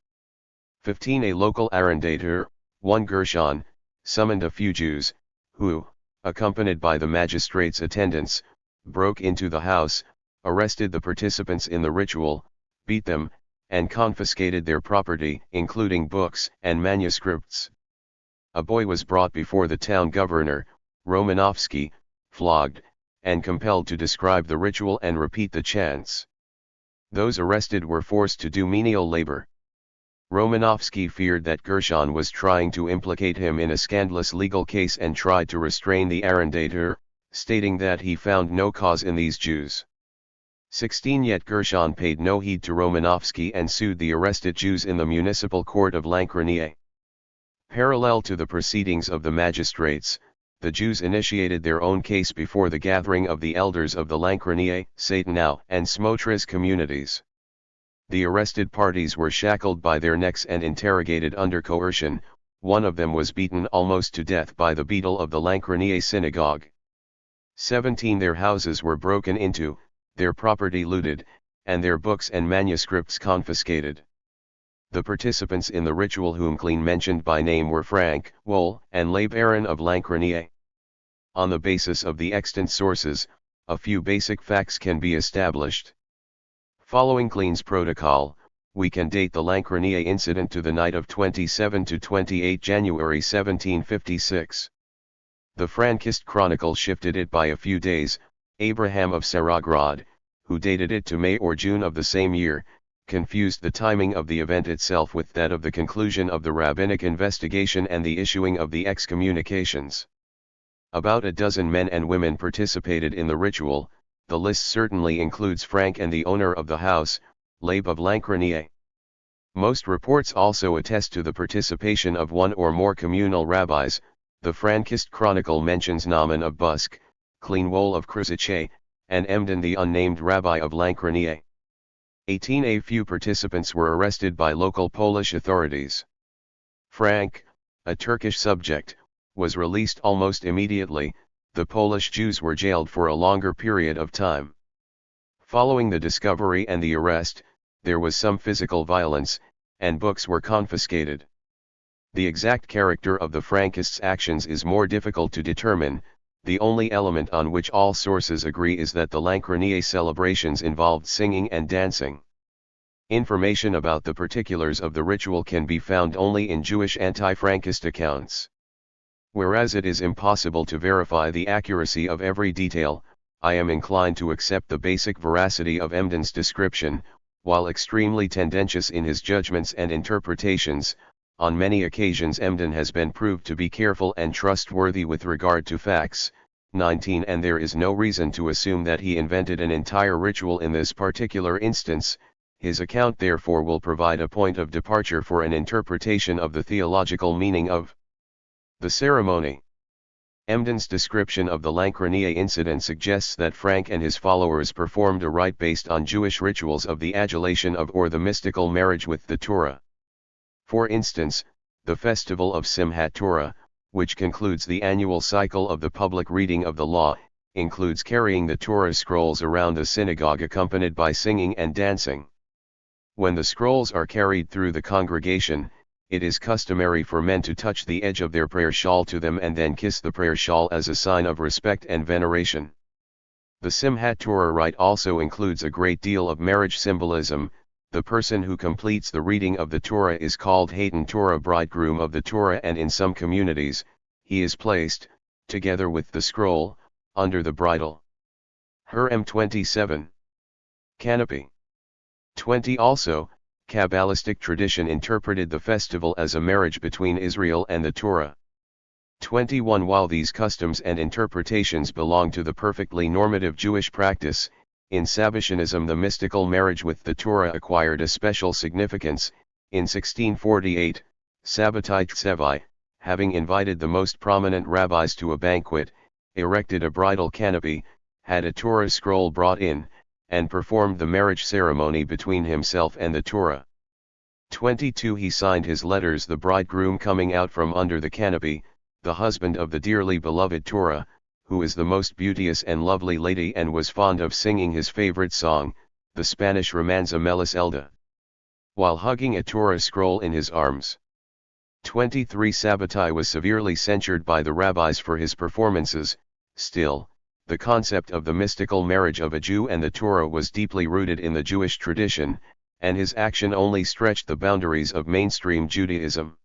15 A local arrendator, one Gershon, summoned a few Jews, who, accompanied by the magistrate's attendants, broke into the house, arrested the participants in the ritual, beat them, and confiscated their property, including books and manuscripts. A boy was brought before the town governor, Romanovsky, flogged, and compelled to describe the ritual and repeat the chants. Those arrested were forced to do menial labor. Romanovsky feared that Gershon was trying to implicate him in a scandalous legal case and tried to restrain the arrendator, stating that he found no cause in these Jews. 16 Yet Gershon paid no heed to Romanovsky and sued the arrested Jews in the municipal court of Lancraniae. Parallel to the proceedings of the magistrates, the Jews initiated their own case before the gathering of the elders of the Lancraniae, Satanau, and Smotris communities. The arrested parties were shackled by their necks and interrogated under coercion. One of them was beaten almost to death by the beadle of the Lancraniae synagogue. 17 Their houses were broken into, their property looted, and their books and manuscripts confiscated. The participants in the ritual whom Klein mentioned by name were Frank, Wohl, and Leib Aaron of Lancraniae. On the basis of the extant sources, a few basic facts can be established. Following Klein's protocol, we can date the Lancraniae incident to the night of 27 to 28 January 1756. The Frankist chronicle shifted it by a few days. Abraham of Sarograd, who dated it to May or June of the same year, confused the timing of the event itself with that of the conclusion of the rabbinic investigation and the issuing of the excommunications. About a dozen men and women participated in the ritual. The list certainly includes Frank and the owner of the house, Leib of Lancraniae. Most reports also attest to the participation of one or more communal rabbis. The Frankist chronicle mentions Naaman of Busk, Klein Wohl of Krzyce, and Emden the unnamed rabbi of Lancraniae. 18 A few participants were arrested by local Polish authorities. Frank, a Turkish subject, was released almost immediately. The Polish Jews were jailed for a longer period of time. Following the discovery and the arrest, there was some physical violence, and books were confiscated. The exact character of the Frankists' actions is more difficult to determine. The only element on which all sources agree is that the Lancraniae celebrations involved singing and dancing. Information about the particulars of the ritual can be found only in Jewish anti-Frankist accounts. Whereas it is impossible to verify the accuracy of every detail, I am inclined to accept the basic veracity of Emden's description. While extremely tendentious in his judgments and interpretations, on many occasions Emden has been proved to be careful and trustworthy with regard to facts. 19 And there is no reason to assume that he invented an entire ritual in this particular instance. His account therefore will provide a point of departure for an interpretation of the theological meaning of the ceremony. Emden's description of the Lancraniae incident suggests that Frank and his followers performed a rite based on Jewish rituals of the adulation of or the mystical marriage with the Torah. For instance, the festival of Simchat Torah, which concludes the annual cycle of the public reading of the law, includes carrying the Torah scrolls around the synagogue accompanied by singing and dancing. When the scrolls are carried through the congregation, it is customary for men to touch the edge of their prayer shawl to them and then kiss the prayer shawl as a sign of respect and veneration. The Simchat Torah rite also includes a great deal of marriage symbolism. The person who completes the reading of the Torah is called Hatan Torah, bridegroom of the Torah, and in some communities, he is placed, together with the scroll, under the bridle. Hurem 27. Canopy 20 Also, Kabbalistic tradition interpreted the festival as a marriage between Israel and the Torah. 21 While these customs and interpretations belong to the perfectly normative Jewish practice, In Sabbatianism the mystical marriage with the Torah acquired a special significance. In 1648, Sabbatai Tsevi, having invited the most prominent rabbis to a banquet, erected a bridal canopy, had a Torah scroll brought in, and performed the marriage ceremony between himself and the Torah. 22 He signed his letters, the bridegroom coming out from under the canopy, the husband of the dearly beloved Torah, who is the most beauteous and lovely lady and was fond of singing his favorite song, the Spanish romanza Melis Elda, while hugging a Torah scroll in his arms. 23 Sabbatai was severely censured by the rabbis for his performances. Still, the concept of the mystical marriage of a Jew and the Torah was deeply rooted in the Jewish tradition, and his action only stretched the boundaries of mainstream Judaism.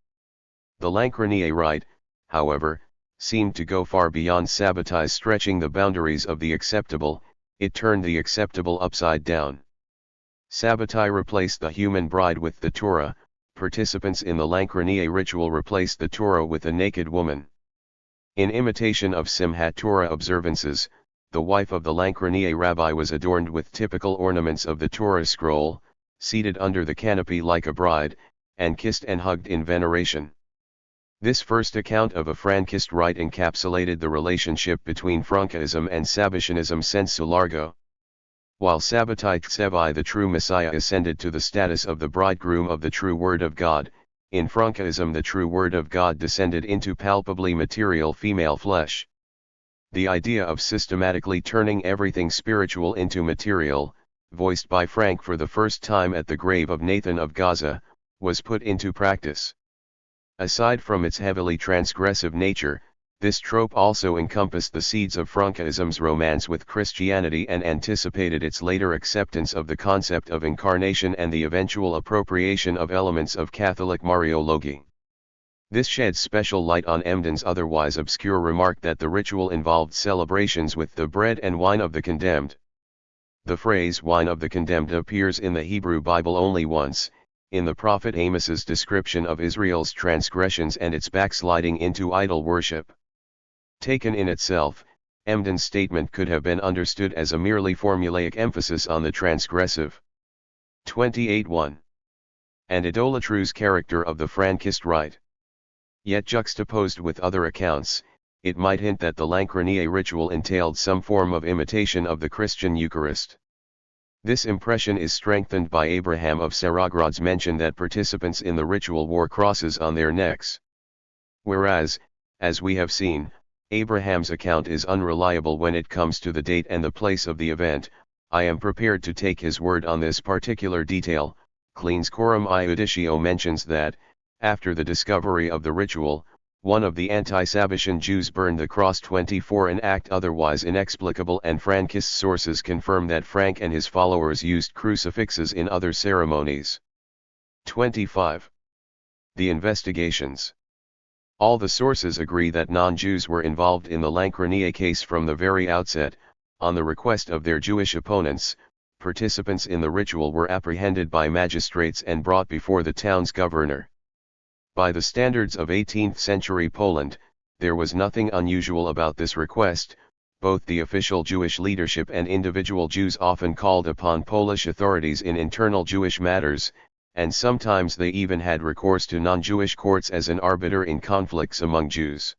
The Lancronier rite, however, seemed to go far beyond Sabbatai's stretching the boundaries of the acceptable. It turned the acceptable upside down. Sabbatai replaced the human bride with the Torah. Participants in the Lancronier ritual replaced the Torah with a naked woman. In imitation of Simchat Torah observances, the wife of the Lancronier rabbi was adorned with typical ornaments of the Torah scroll, seated under the canopy like a bride, and kissed and hugged in veneration. This first account of a Frankist rite encapsulated the relationship between Frankism and Sabbatianism sensu largo. While Sabbatai Tsevi, the true Messiah, ascended to the status of the bridegroom of the true Word of God, in Frankism the true Word of God descended into palpably material female flesh. The idea of systematically turning everything spiritual into material, voiced by Frank for the first time at the grave of Nathan of Gaza, was put into practice. Aside from its heavily transgressive nature, this trope also encompassed the seeds of Frankism's romance with Christianity and anticipated its later acceptance of the concept of incarnation and the eventual appropriation of elements of Catholic Mariology. This sheds special light on Emden's otherwise obscure remark that the ritual involved celebrations with the bread and wine of the condemned. The phrase wine of the condemned appears in the Hebrew Bible only once, in the prophet Amos's description of Israel's transgressions and its backsliding into idol worship. Taken in itself, Emden's statement could have been understood as a merely formulaic emphasis on the transgressive. 28.1. And idolatrous character of the Frankist rite. Yet juxtaposed with other accounts, it might hint that the Lancronier ritual entailed some form of imitation of the Christian Eucharist. This impression is strengthened by Abraham of Saragrod's mention that participants in the ritual wore crosses on their necks. Whereas, as we have seen, Abraham's account is unreliable when it comes to the date and the place of the event, I am prepared to take his word on this particular detail. Cleans Coram Iudicio mentions that, after the discovery of the ritual, one of the anti-Sabbatian Jews burned the cross. 24 An act otherwise inexplicable, and Frankist sources confirm that Frank and his followers used crucifixes in other ceremonies. 25. The investigations. All the sources agree that non-Jews were involved in the Lancronier case from the very outset. On the request of their Jewish opponents, participants in the ritual were apprehended by magistrates and brought before the town's governor. By the standards of 18th-century Poland, there was nothing unusual about this request. Both the official Jewish leadership and individual Jews often called upon Polish authorities in internal Jewish matters, and sometimes they even had recourse to non-Jewish courts as an arbiter in conflicts among Jews.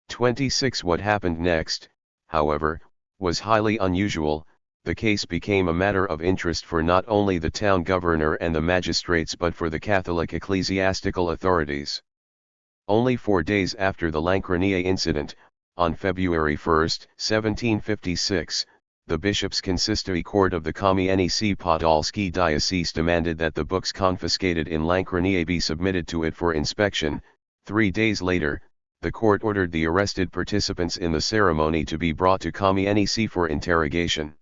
26 What happened next, however, was highly unusual. The case became a matter of interest for not only the town governor and the magistrates but for the Catholic ecclesiastical authorities. Only 4 days after the Lancronier incident, on February 1, 1756, the Bishops' Consistory Court of the Kamienicy Podolski Diocese demanded that the books confiscated in Lancronier be submitted to it for inspection. 3 days later, the court ordered the arrested participants in the ceremony to be brought to Kamienicy for interrogation.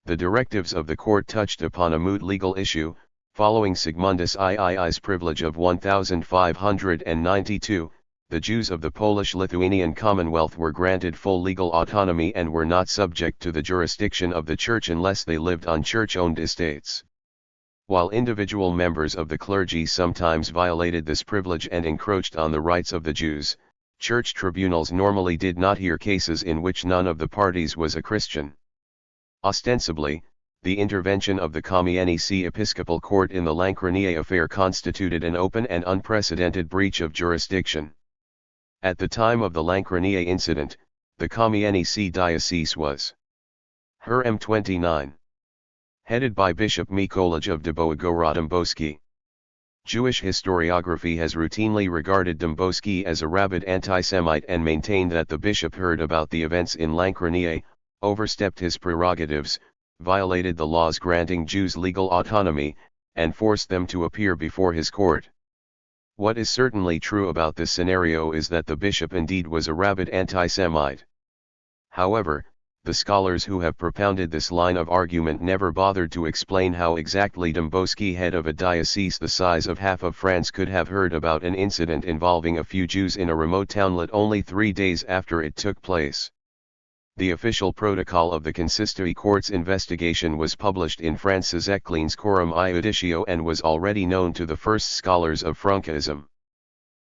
The directives of the court touched upon a moot legal issue. Following Sigmundus III's privilege of 1592, the Jews of the Polish-Lithuanian Commonwealth were granted full legal autonomy and were not subject to the jurisdiction of the Church unless they lived on Church-owned estates. While individual members of the clergy sometimes violated this privilege and encroached on the rights of the Jews, church tribunals normally did not hear cases in which none of the parties was a Christian. Ostensibly, the intervention of the Kamienice Episcopal Court in the Lankrenie affair constituted an open and unprecedented breach of jurisdiction. At the time of the Lankrenie incident, the Kamienice diocese was HRM-29. Headed by Bishop Mikolaj of Dąbrowa Dąbrowski. Jewish historiography has routinely regarded Dąbrowski as a rabid anti-Semite and maintained that the bishop heard about the events in Lankrenie, overstepped his prerogatives, violated the laws granting Jews legal autonomy, and forced them to appear before his court. What is certainly true about this scenario is that the bishop indeed was a rabid anti-Semite. However, the scholars who have propounded this line of argument never bothered to explain how exactly Dąbrowski, head of a diocese the size of half of France, could have heard about an incident involving a few Jews in a remote townlet only 3 days after it took place. The official protocol of the Consistory Court's investigation was published in France's Eclines Coram Iudicio and was already known to the first scholars of Frankism.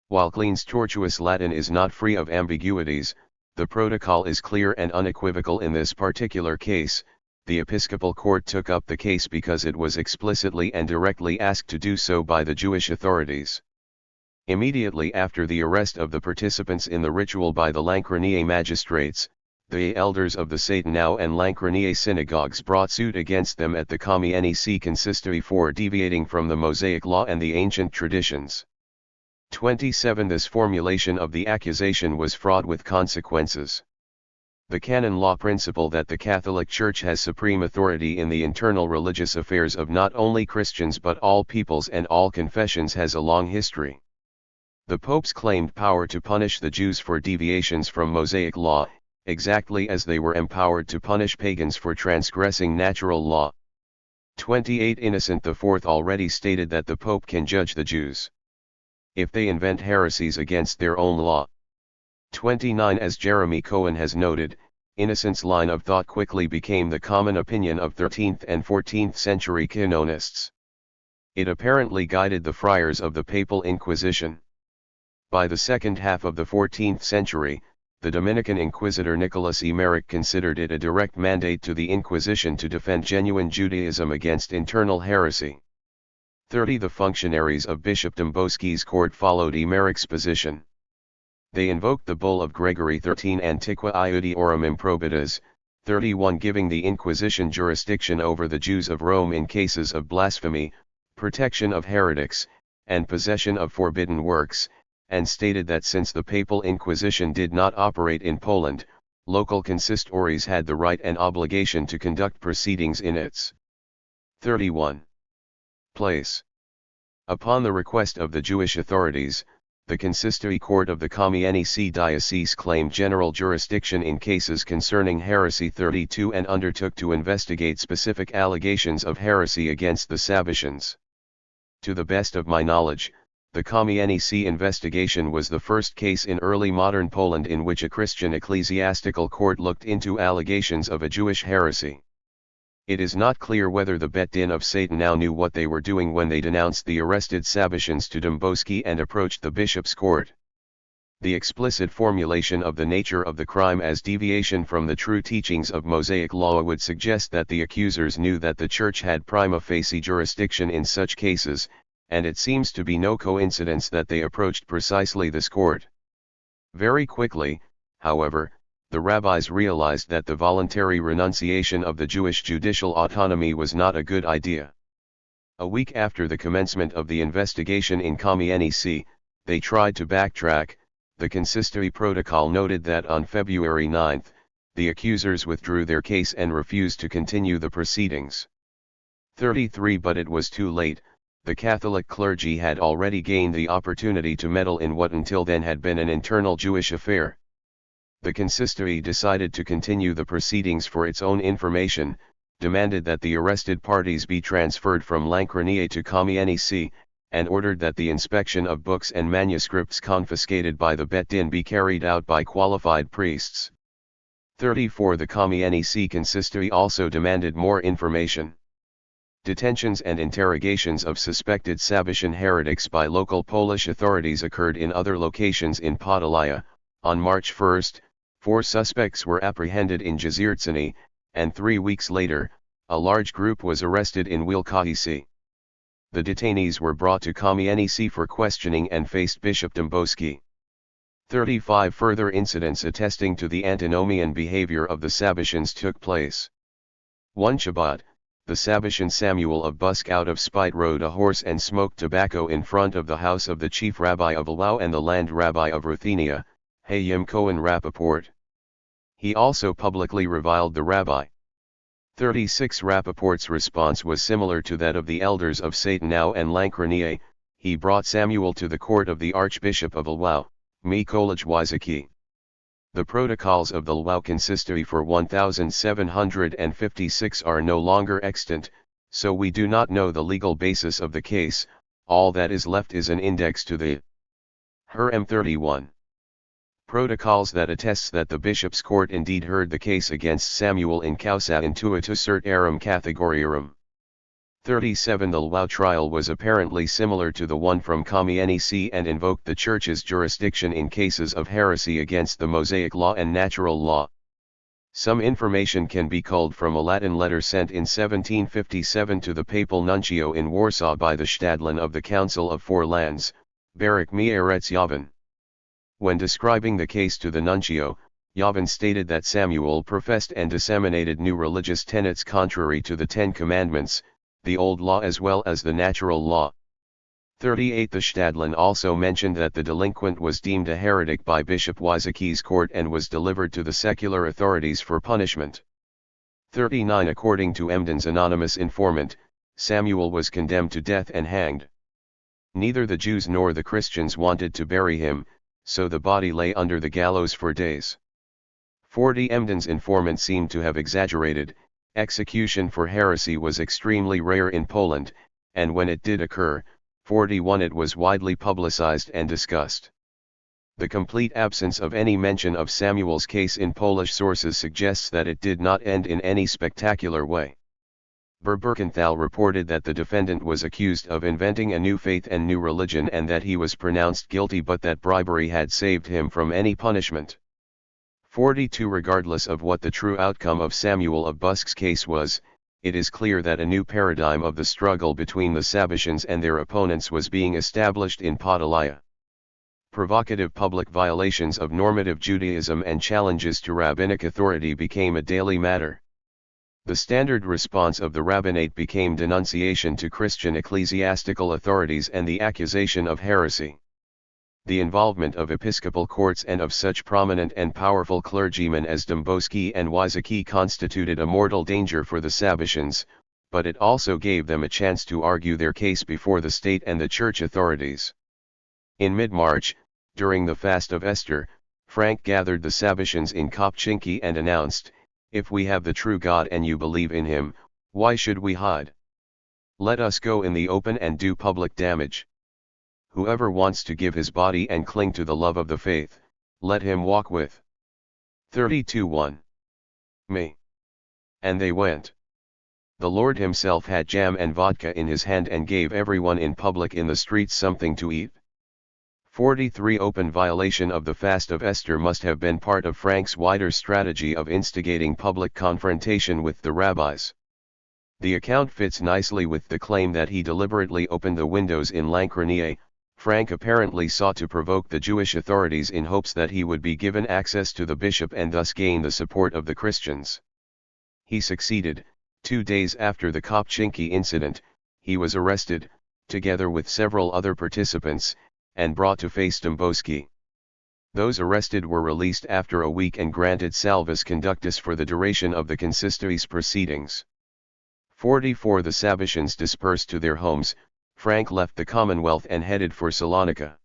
While Clean's tortuous Latin is not free of ambiguities, the protocol is clear and unequivocal in this particular case. The Episcopal Court took up the case because it was explicitly and directly asked to do so by the Jewish authorities. Immediately after the arrest of the participants in the ritual by the Lankrenie magistrates, the elders of the Satanou and Lankrenie synagogues brought suit against them at the Kamienice Consistory for deviating from the Mosaic law and the ancient traditions. 27. This formulation of the accusation was fraught with consequences. The canon law principle that the Catholic Church has supreme authority in the internal religious affairs of not only Christians but all peoples and all confessions has a long history. The popes claimed power to punish the Jews for deviations from Mosaic law, exactly as they were empowered to punish pagans for transgressing natural law. 28. Innocent IV already stated that the Pope can judge the Jews if they invent heresies against their own law. 29. As Jeremy Cohen has noted, Innocent's line of thought quickly became the common opinion of 13th and 14th century canonists. It apparently guided the friars of the Papal Inquisition. By the second half of the 14th century, the Dominican Inquisitor Nicholas Emerick considered it a direct mandate to the Inquisition to defend genuine Judaism against internal heresy. 30. The functionaries of Bishop Dąbrowski's court followed Emerick's position. They invoked the bull of Gregory XIII Antiqua Iudiorum Improbitas, 31, giving the Inquisition jurisdiction over the Jews of Rome in cases of blasphemy, protection of heretics, and possession of forbidden works, and stated that since the Papal Inquisition did not operate in Poland, local consistories had the right and obligation to conduct proceedings in its 31 place. Upon the request of the Jewish authorities, the Consistory Court of the Kamienice Diocese claimed general jurisdiction in cases concerning heresy 32 and undertook to investigate specific allegations of heresy against the Sabbatians. To the best of my knowledge, the Kamienice investigation was the first case in early modern Poland in which a Christian ecclesiastical court looked into allegations of a Jewish heresy. It is not clear whether the Bet Din of Satanou knew what they were doing when they denounced the arrested Sabbatians to Dąbrowski and approached the bishop's court. The explicit formulation of the nature of the crime as deviation from the true teachings of Mosaic law would suggest that the accusers knew that the Church had prima facie jurisdiction in such cases, and it seems to be no coincidence that they approached precisely this court. Very quickly, however, the rabbis realized that the voluntary renunciation of the Jewish judicial autonomy was not a good idea. A week after the commencement of the investigation in Kamienice, they tried to backtrack. The consistory protocol noted that on February 9, the accusers withdrew their case and refused to continue the proceedings. 33. But it was too late. The Catholic clergy had already gained the opportunity to meddle in what until then had been an internal Jewish affair. The consistory decided to continue the proceedings for its own information, demanded that the arrested parties be transferred from Lankrenie to Kamienice, and ordered that the inspection of books and manuscripts confiscated by the Bet Din be carried out by qualified priests. 34. The Kamienice consistory also demanded more information. Detentions and interrogations of suspected Sabbatian heretics by local Polish authorities occurred in other locations in Podolia. On March 1, 4 suspects were apprehended in Jezierzyny, and 3 weeks later, a large group was arrested in Wilkowice. The detainees were brought to Kamienice for questioning and faced Bishop Dąbrowski. 35 further incidents attesting to the antinomian behavior of the Sabbatians took place. One Shabbat, the Sabbatian Samuel of Busk out of spite rode a horse and smoked tobacco in front of the house of the chief rabbi of Lwów and the land rabbi of Ruthenia, Hayim Cohen Rappaport. He also publicly reviled the rabbi. 36 Rappaport's response was similar to that of the elders of Satanau and Lankrenie. He brought Samuel to the court of the Archbishop of Lwów, Mikołaj Wysoki. The protocols of the Lwów consistory for 1756 are no longer extant, so we do not know the legal basis of the case. All that is left is an index to the THIRD-31 protocols that attests that the bishop's court indeed heard the case against Samuel in causa intuitu cert arum categoriarum. 37 The Lwów trial was apparently similar to the one from Kamienice and invoked the Church's jurisdiction in cases of heresy against the Mosaic law and natural law. Some information can be culled from a Latin letter sent in 1757 to the papal nuncio in Warsaw by the Stadlin of the Council of Four Lands, Barak Mieretz Yavin. When describing the case to the nuncio, Yavin stated that Samuel professed and disseminated new religious tenets contrary to the Ten Commandments, the Old Law as well as the natural law. 38 The Stadlin also mentioned that the delinquent was deemed a heretic by Bishop Wysoki's court and was delivered to the secular authorities for punishment. 39 According to Emden's anonymous informant, Samuel was condemned to death and hanged. Neither the Jews nor the Christians wanted to bury him, so the body lay under the gallows for days. 40 Emden's informant seemed to have exaggerated. Execution for heresy was extremely rare in Poland, and when it did occur, 41 it was widely publicized and discussed. The complete absence of any mention of Samuel's case in Polish sources suggests that it did not end in any spectacular way. Berberkenthal reported that the defendant was accused of inventing a new faith and new religion and that he was pronounced guilty but that bribery had saved him from any punishment. 42 Regardless of what the true outcome of Samuel of Busk's case was, it is clear that a new paradigm of the struggle between the Sabbatians and their opponents was being established in Podolia. Provocative public violations of normative Judaism and challenges to rabbinic authority became a daily matter. The standard response of the rabbinate became denunciation to Christian ecclesiastical authorities and the accusation of heresy. The involvement of episcopal courts and of such prominent and powerful clergymen as Dąbrowski and Wysoki constituted a mortal danger for the Sabbatians, but it also gave them a chance to argue their case before the state and the church authorities. In mid-March, during the fast of Esther, Frank gathered the Sabbatians in Kopczynki and announced, "If we have the true God and you believe in him, why should we hide? Let us go in the open and do public damage. Whoever wants to give his body and cling to the love of the faith, let him walk with." 32:1 Me. And they went. The Lord himself had jam and vodka in his hand and gave everyone in public in the streets something to eat. 43 Open violation of the fast of Esther must have been part of Frank's wider strategy of instigating public confrontation with the rabbis. The account fits nicely with the claim that he deliberately opened the windows in Lankrenie. Frank apparently sought to provoke the Jewish authorities in hopes that he would be given access to the bishop and thus gain the support of the Christians. He succeeded. 2 days after the Kopczynki incident, he was arrested, together with several other participants, and brought to face Dąbrowski. Those arrested were released after a week and granted salvus conductus for the duration of the consistory's proceedings. 44 The Sabbatians dispersed to their homes. Frank left the Commonwealth and headed for Salonika.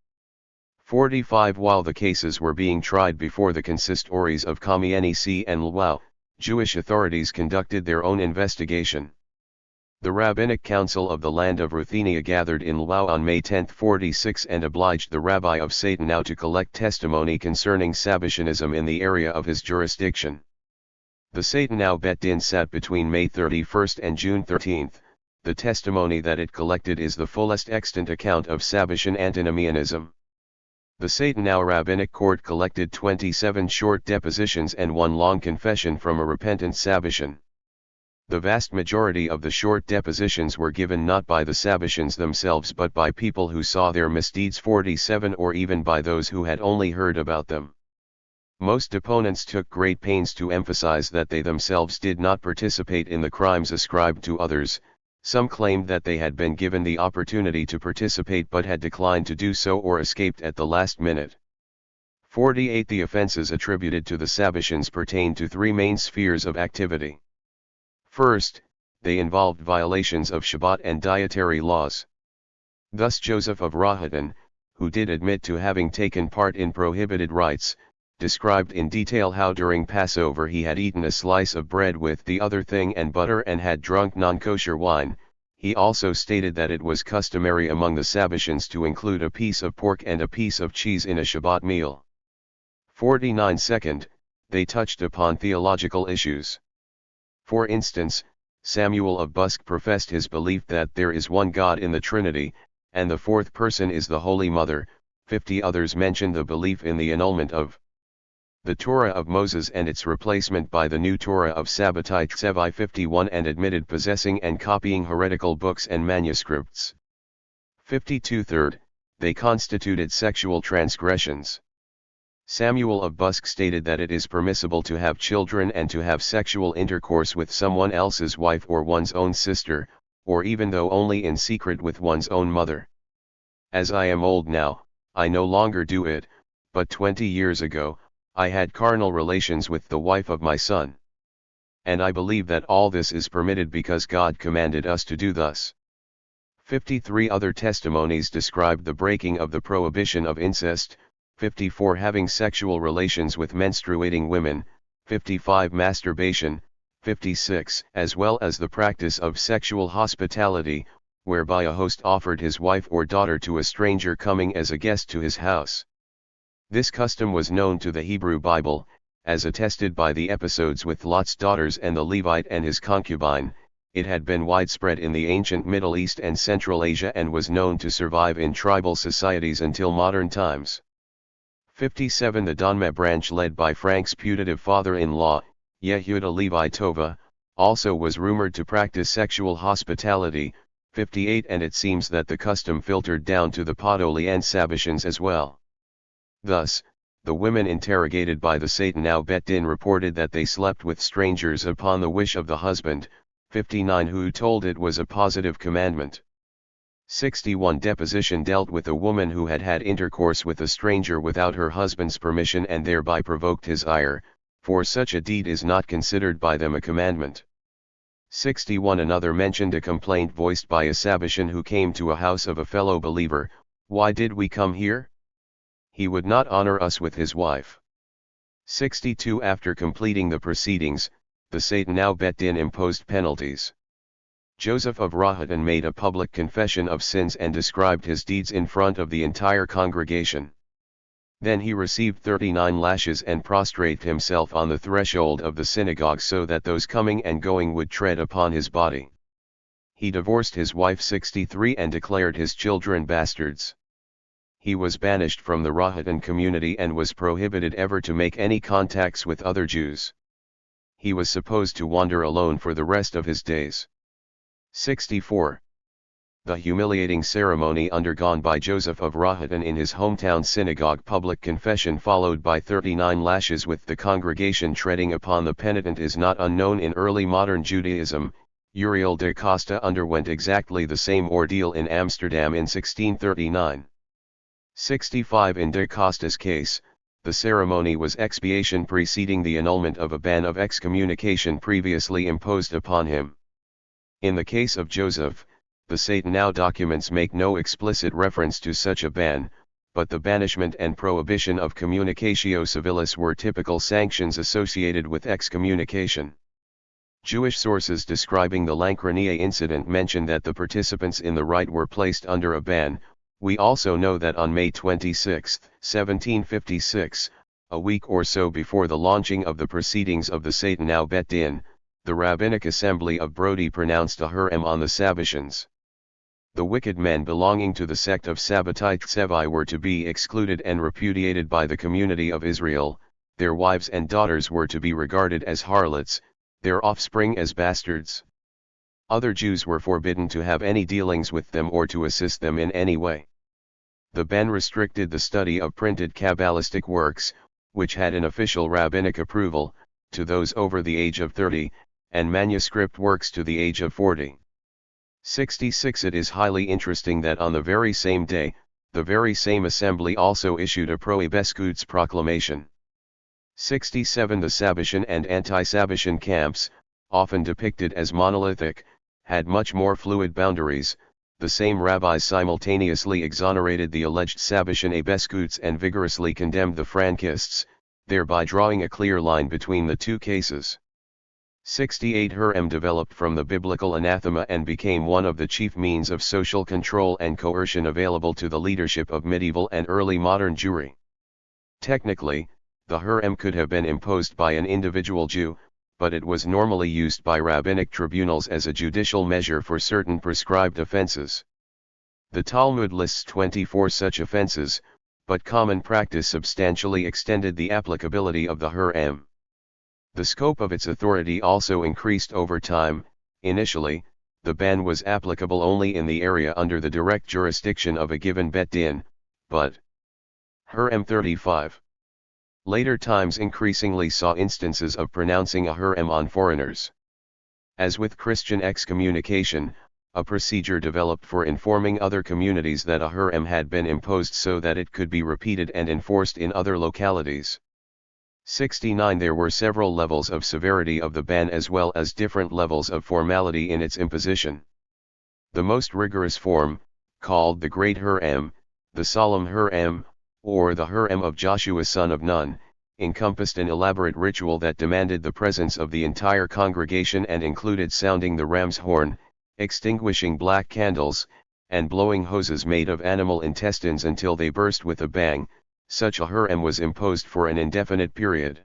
45 While the cases were being tried before the consistories of Kamienice and Lwów, Jewish authorities conducted their own investigation. The Rabbinic Council of the land of Ruthenia gathered in Lwów on May 10, 46 and obliged the rabbi of Satanau to collect testimony concerning Sabbatianism in the area of his jurisdiction. The Satanau Bet Din sat between May 31 and June 13. The testimony that it collected is the fullest extant account of Sabbatian antinomianism. The Satan-Now Rabbinic Court collected 27 short depositions and one long confession from a repentant Sabbatian. The vast majority of the short depositions were given not by the Sabbatians themselves but by people who saw their misdeeds 47 or even by those who had only heard about them. Most deponents took great pains to emphasize that they themselves did not participate in the crimes ascribed to others. Some claimed that they had been given the opportunity to participate but had declined to do so or escaped at the last minute. 48 The offenses attributed to the Sabbatians pertained to three main spheres of activity. First, they involved violations of Shabbat and dietary laws. Thus Joseph of Rohatyn, who did admit to having taken part in prohibited rites, described in detail how during Passover he had eaten a slice of bread with the other thing and butter and had drunk non-kosher wine. He also stated that it was customary among the Sabbatians to include a piece of pork and a piece of cheese in a Shabbat meal. 49 Second, they touched upon theological issues. For instance, Samuel of Busk professed his belief that there is one God in the Trinity, and the fourth person is the Holy Mother. 50 Others mentioned the belief in the annulment of the Torah of Moses and its replacement by the new Torah of Sabbatai Tsevi 51 and admitted possessing and copying heretical books and manuscripts. 52 Third, they constituted sexual transgressions. Samuel of Busk stated that it is permissible to have children and to have sexual intercourse with someone else's wife or one's own sister, or even though only in secret with one's own mother. As I am old now, I no longer do it, but 20 years ago, I had carnal relations with the wife of my son. And I believe that all this is permitted because God commanded us to do thus. 53 Other testimonies described the breaking of the prohibition of incest. 54 Having sexual relations with menstruating women. 55 Masturbation. 56 As well as the practice of sexual hospitality, whereby a host offered his wife or daughter to a stranger coming as a guest to his house. This custom was known to the Hebrew Bible, as attested by the episodes with Lot's daughters and the Levite and his concubine. It had been widespread in the ancient Middle East and Central Asia and was known to survive in tribal societies until modern times. 57 The Donmeh branch led by Frank's putative father-in-law, Yehuda Levi Tova, also was rumored to practice sexual hospitality. 58 And it seems that the custom filtered down to the Podoli and Sabbatians as well. Thus, the women interrogated by the Satan-Now Bet Din reported that they slept with strangers upon the wish of the husband. 59 Who told it was a positive commandment. 61 Deposition dealt with a woman who had had intercourse with a stranger without her husband's permission and thereby provoked his ire, for such a deed is not considered by them a commandment. 61 Another mentioned a complaint voiced by a Sabbatian who came to a house of a fellow believer. Why did we come here? He would not honor us with his wife. 62 After completing the proceedings, the Satan-Now Bet Din imposed penalties. Joseph of Rohatyn made a public confession of sins and described his deeds in front of the entire congregation. Then he received 39 lashes and prostrated himself on the threshold of the synagogue so that those coming and going would tread upon his body. He divorced his wife 63 and declared his children bastards. He was banished from the Rohatyn community and was prohibited ever to make any contacts with other Jews. He was supposed to wander alone for the rest of his days. 64. The humiliating ceremony undergone by Joseph of Rohatyn in his hometown synagogue public confession followed by 39 lashes with the congregation treading upon the penitent is not unknown in early modern Judaism. Uriel de Costa underwent exactly the same ordeal in Amsterdam in 1639. 65 In de Costa's case, the ceremony was expiation preceding the annulment of a ban of excommunication previously imposed upon him. In the case of Joseph, the Satan-Now documents make no explicit reference to such a ban, but the banishment and prohibition of communicatio civilis were typical sanctions associated with excommunication. Jewish sources describing the Lancrania incident mention that the participants in the rite were placed under a ban. We also know that on May 26, 1756, a week or so before the launching of the proceedings of the Satan-Now Bet Din, the Rabbinic Assembly of Brody pronounced a herem on the Sabbatians. The wicked men belonging to the sect of Sabbatai were to be excluded and repudiated by the community of Israel, their wives and daughters were to be regarded as harlots, their offspring as bastards. Other Jews were forbidden to have any dealings with them or to assist them in any way. The ban restricted the study of printed Kabbalistic works, which had an official rabbinic approval, to those over the age of 30, and manuscript works to the age of 40. 66. It is highly interesting that on the very same day, the very same assembly also issued a Prohibescuts proclamation. 67. The Sabbatian and anti-Sabbatian camps, often depicted as monolithic, had much more fluid boundaries. The same rabbis simultaneously exonerated the alleged Sabbatian Abescuts and vigorously condemned the Frankists, thereby drawing a clear line between the two cases. 68. Herem developed from the biblical anathema and became one of the chief means of social control and coercion available to the leadership of medieval and early modern Jewry. Technically, the Herem could have been imposed by an individual Jew, but it was normally used by rabbinic tribunals as a judicial measure for certain prescribed offenses. The Talmud lists 24 such offenses, but common practice substantially extended the applicability of the Herem. The scope of its authority also increased over time. Initially, the ban was applicable only in the area under the direct jurisdiction of a given Bet Din, but Herem 35. Later times increasingly saw instances of pronouncing a Herem on foreigners. As with Christian excommunication, a procedure developed for informing other communities that a Herem had been imposed so that it could be repeated and enforced in other localities. 69. There were several levels of severity of the ban as well as different levels of formality in its imposition. The most rigorous form, called the Great Herem, the Solemn Herem, or the Herem of Joshua son of Nun, encompassed an elaborate ritual that demanded the presence of the entire congregation and included sounding the ram's horn, extinguishing black candles, and blowing hoses made of animal intestines until they burst with a bang. Such a Herem was imposed for an indefinite period.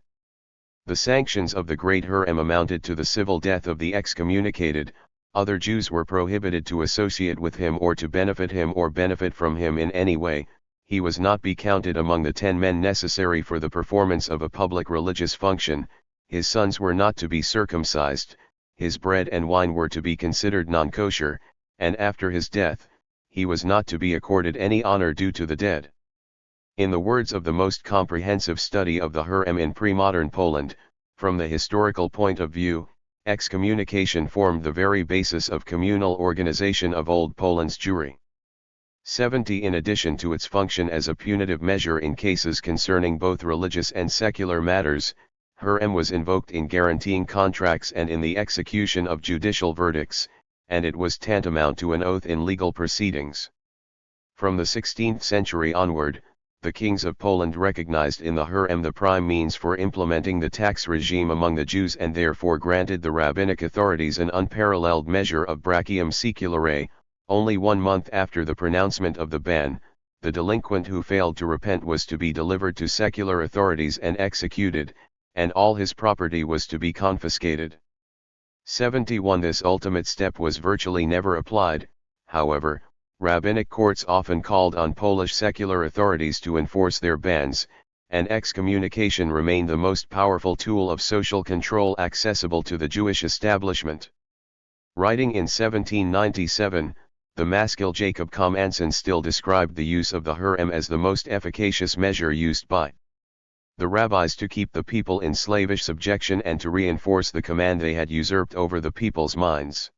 The sanctions of the Great Herem amounted to the civil death of the excommunicated. Other Jews were prohibited to associate with him or to benefit him or benefit from him in any way. He was not be counted among the 10 men necessary for the performance of a public religious function, his sons were not to be circumcised, his bread and wine were to be considered non-kosher, and after his death, he was not to be accorded any honor due to the dead. In the words of the most comprehensive study of the Herem in pre-modern Poland, from the historical point of view, excommunication formed the very basis of communal organization of Old Poland's Jewry. 70. In addition to its function as a punitive measure in cases concerning both religious and secular matters, Herem was invoked in guaranteeing contracts and in the execution of judicial verdicts, and it was tantamount to an oath in legal proceedings. From the 16th century onward, the kings of Poland recognized in the Herem the prime means for implementing the tax regime among the Jews and therefore granted the rabbinic authorities an unparalleled measure of brachium seculare. Only 1 month after the pronouncement of the ban, the delinquent who failed to repent was to be delivered to secular authorities and executed, and all his property was to be confiscated. 71. This ultimate step was virtually never applied, however. Rabbinic courts often called on Polish secular authorities to enforce their bans, and excommunication remained the most powerful tool of social control accessible to the Jewish establishment. Writing in 1797, the Maskil Jacob Komansin still described the use of the Herem as the most efficacious measure used by the rabbis to keep the people in slavish subjection and to reinforce the command they had usurped over the people's minds.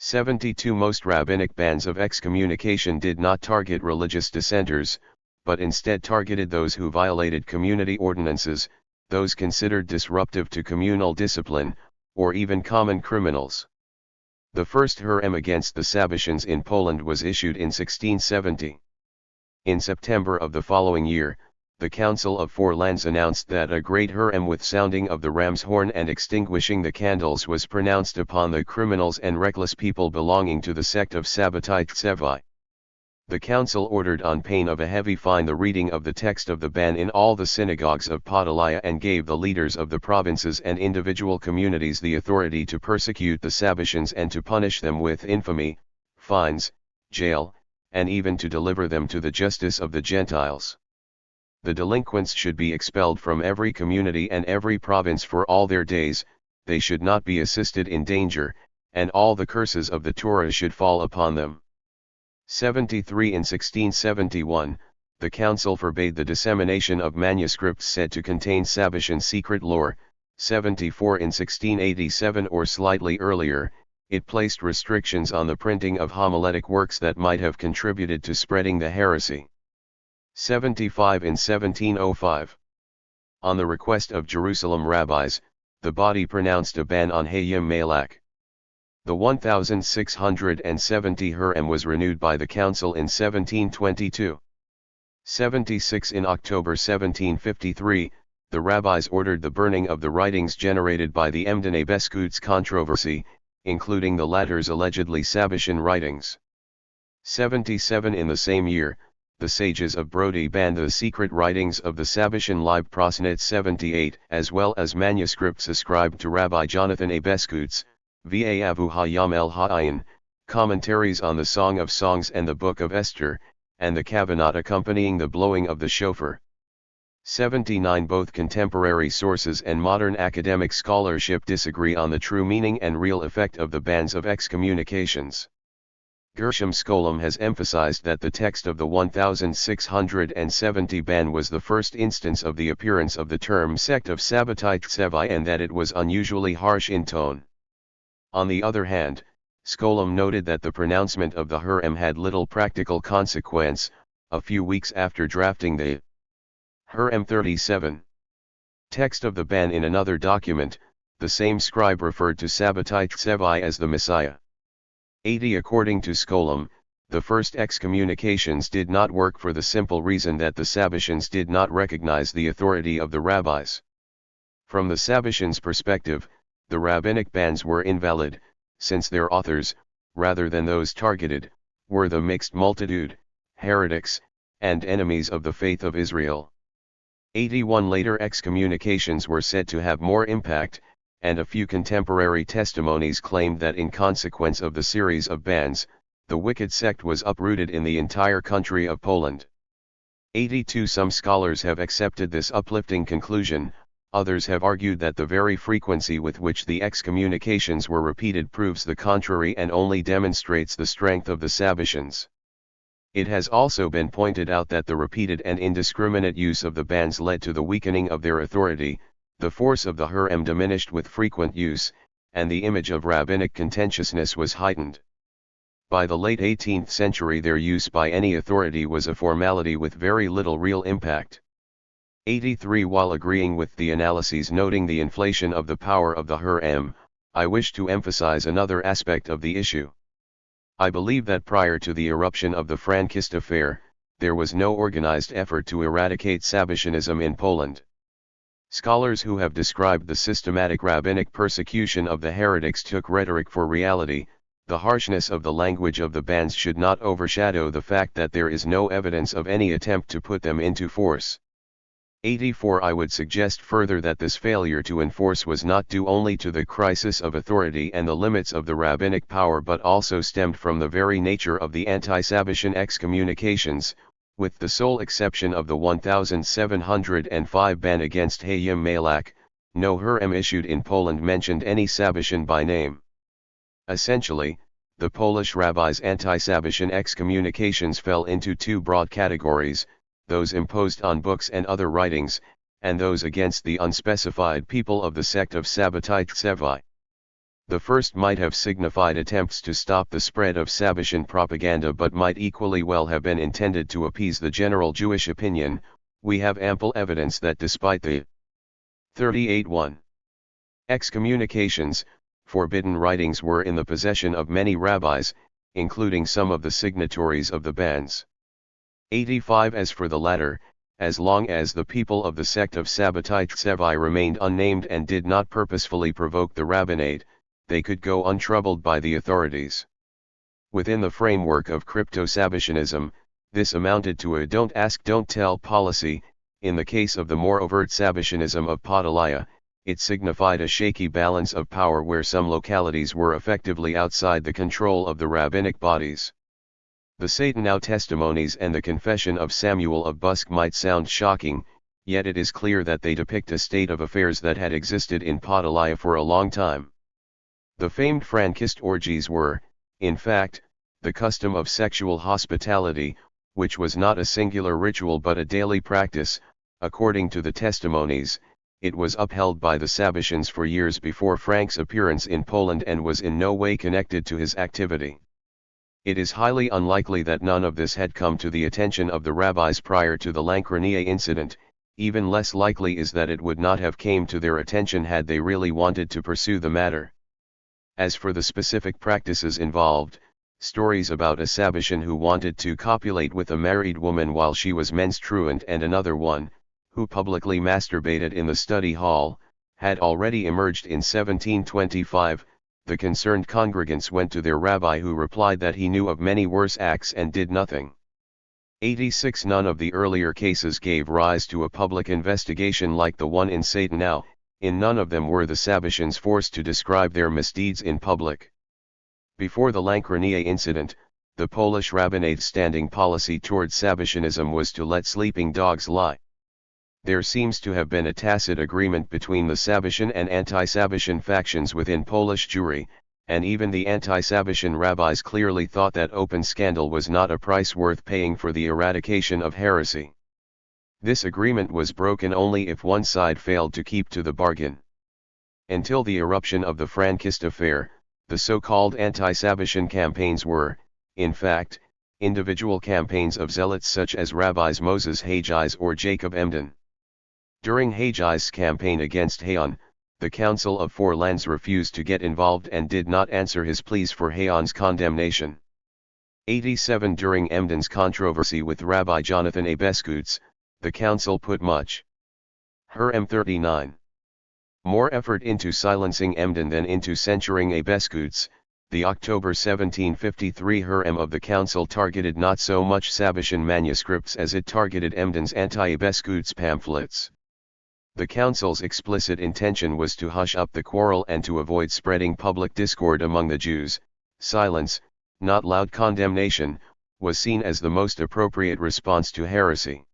72. Most rabbinic bans of excommunication did not target religious dissenters, but instead targeted those who violated community ordinances, those considered disruptive to communal discipline, or even common criminals. The first Herem against the Sabbatians in Poland was issued in 1670. In September of the following year, the Council of Four Lands announced that a great Herem with sounding of the ram's horn and extinguishing the candles was pronounced upon the criminals and reckless people belonging to the sect of Sabbatai. The council ordered on pain of a heavy fine the reading of the text of the ban in all the synagogues of Podolia and gave the leaders of the provinces and individual communities the authority to persecute the Sabbatians and to punish them with infamy, fines, jail, and even to deliver them to the justice of the Gentiles. The delinquents should be expelled from every community and every province for all their days, they should not be assisted in danger, and all the curses of the Torah should fall upon them. 73 In 1671, the council forbade the dissemination of manuscripts said to contain Sabbatian secret lore. 74 In 1687 or slightly earlier, it placed restrictions on the printing of homiletic works that might have contributed to spreading the heresy. 75 In 1705. On the request of Jerusalem rabbis, the body pronounced a ban on Hayim Malak. The 1670 Hurem was renewed by the council in 1722. 76 In October 1753, the rabbis ordered the burning of the writings generated by the Emdenei Beskuts controversy, including the latter's allegedly Sabbatian writings. 77 In the same year, the sages of Brody banned the secret writings of the Sabbatian Libe Prosnit 78, as well as manuscripts ascribed to Rabbi Jonathan A. Beskuts, Va Avu Hayam el Ha'ayin, commentaries on the Song of Songs and the Book of Esther, and the Kavanah accompanying the blowing of the shofar. 79 Both contemporary sources and modern academic scholarship disagree on the true meaning and real effect of the bans of excommunications. Gershom Scholem has emphasized that the text of the 1670 ban was the first instance of the appearance of the term sect of Sabbatai Tsevai and that it was unusually harsh in tone. On the other hand, Scholem noted that the pronouncement of the Hurem had little practical consequence. A few weeks after drafting the Hurem 37 text of the ban in another document, the same scribe referred to Sabbatai Tsevai as the Messiah. 80 According to Scholem, the first excommunications did not work for the simple reason that the Sabbatians did not recognize the authority of the rabbis. From the Sabbatians' perspective, the rabbinic bans were invalid, since their authors, rather than those targeted, were the mixed multitude, heretics, and enemies of the faith of Israel. 81 Later excommunications were said to have more impact, and a few contemporary testimonies claimed that in consequence of the series of bans, the wicked sect was uprooted in the entire country of Poland. 82 Some scholars have accepted this uplifting conclusion, others have argued that the very frequency with which the excommunications were repeated proves the contrary and only demonstrates the strength of the Sabbatians. It has also been pointed out that the repeated and indiscriminate use of the bans led to the weakening of their authority, the force of the Hurem diminished with frequent use, and the image of rabbinic contentiousness was heightened. By the late 18th century their use by any authority was a formality with very little real impact. 83 While agreeing with the analyses noting the inflation of the power of the Hurem, I wish to emphasize another aspect of the issue. I believe that prior to the eruption of the Frankist affair, there was no organized effort to eradicate Sabbatianism in Poland. Scholars who have described the systematic rabbinic persecution of the heretics took rhetoric for reality. The harshness of the language of the bans should not overshadow the fact that there is no evidence of any attempt to put them into force. 84 I would suggest further that this failure to enforce was not due only to the crisis of authority and the limits of the rabbinic power but also stemmed from the very nature of the anti-Sabbatian excommunications, with the sole exception of the 1705 ban against Hayim Malak. No Hurem issued in Poland mentioned any Sabbatian by name. Essentially, the Polish rabbis' anti-Sabbatian excommunications fell into two broad categories, those imposed on books and other writings, and those against the unspecified people of the sect of Sabbatai Tsevai. The first might have signified attempts to stop the spread of Sabbatian propaganda but might equally well have been intended to appease the general Jewish opinion. We have ample evidence that despite the 38-1 excommunications, forbidden writings were in the possession of many rabbis, including some of the signatories of the bans. 85 As for the latter, as long as the people of the sect of Sabbatai Tsevai remained unnamed and did not purposefully provoke the rabbinate, they could go untroubled by the authorities. Within the framework of crypto-Sabbatianism, this amounted to a don't ask don't tell policy. In the case of the more overt Sabbatianism of Podalia, it signified a shaky balance of power where some localities were effectively outside the control of the rabbinic bodies. The Satan testimonies and the confession of Samuel of Busk might sound shocking, yet it is clear that they depict a state of affairs that had existed in Podolaya for a long time. The famed Frankist orgies were, in fact, the custom of sexual hospitality, which was not a singular ritual but a daily practice. According to the testimonies, it was upheld by the Sabbatians for years before Frank's appearance in Poland and was in no way connected to his activity. It is highly unlikely that none of this had come to the attention of the rabbis prior to the Lankrania incident. Even less likely is that it would not have came to their attention had they really wanted to pursue the matter. As for the specific practices involved, stories about a Sabbatian who wanted to copulate with a married woman while she was menstruant and another one, who publicly masturbated in the study hall, had already emerged in 1725. The concerned congregants went to their rabbi, who replied that he knew of many worse acts and did nothing. 86. None of the earlier cases gave rise to a public investigation like the one in Satan. In none of them were the Sabbatians forced to describe their misdeeds in public. Before the Lankrania incident, the Polish rabbinate's standing policy towards Sabbatianism was to let sleeping dogs lie. There seems to have been a tacit agreement between the Sabbatian and anti-Sabbatian factions within Polish Jewry, and even the anti-Sabbatian rabbis clearly thought that open scandal was not a price worth paying for the eradication of heresy. This agreement was broken only if one side failed to keep to the bargain. Until the eruption of the Frankist affair, the so-called anti-Sabbatian campaigns were, in fact, individual campaigns of zealots such as Rabbis Moses Hagi's or Jacob Emden. During Hagi's campaign against Haon, the Council of Four Lands refused to get involved and did not answer his pleas for Haon's condemnation. 87. During Emden's controversy with Rabbi Jonathan A. Beskuts, the council put much (39) more effort into silencing Emden than into censuring A. Beskuts. The October 1753 Hurem of the council targeted not so much Sabbatian manuscripts as it targeted Emden's anti-A. Beskuts pamphlets. The council's explicit intention was to hush up the quarrel and to avoid spreading public discord among the Jews. Silence, not loud condemnation, was seen as the most appropriate response to heresy.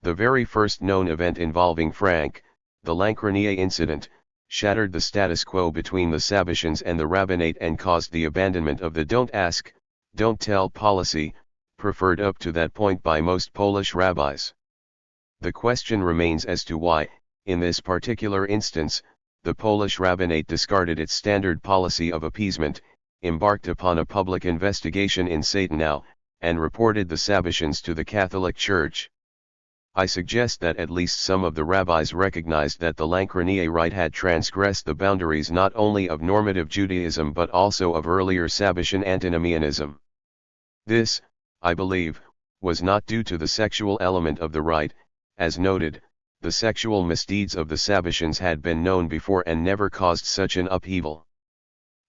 The very first known event involving Frank, the Lankrania incident, shattered the status quo between the Sabbatians and the rabbinate and caused the abandonment of the don't ask, don't tell policy, preferred up to that point by most Polish rabbis. The question remains as to why, in this particular instance, the Polish rabbinate discarded its standard policy of appeasement, embarked upon a public investigation in Satan, and reported the Sabbatians to the Catholic Church. I suggest that at least some of the rabbis recognized that the Lankrania rite had transgressed the boundaries not only of normative Judaism but also of earlier Sabbatian antinomianism. This, I believe, was not due to the sexual element of the rite. As noted, the sexual misdeeds of the Sabbatians had been known before and never caused such an upheaval.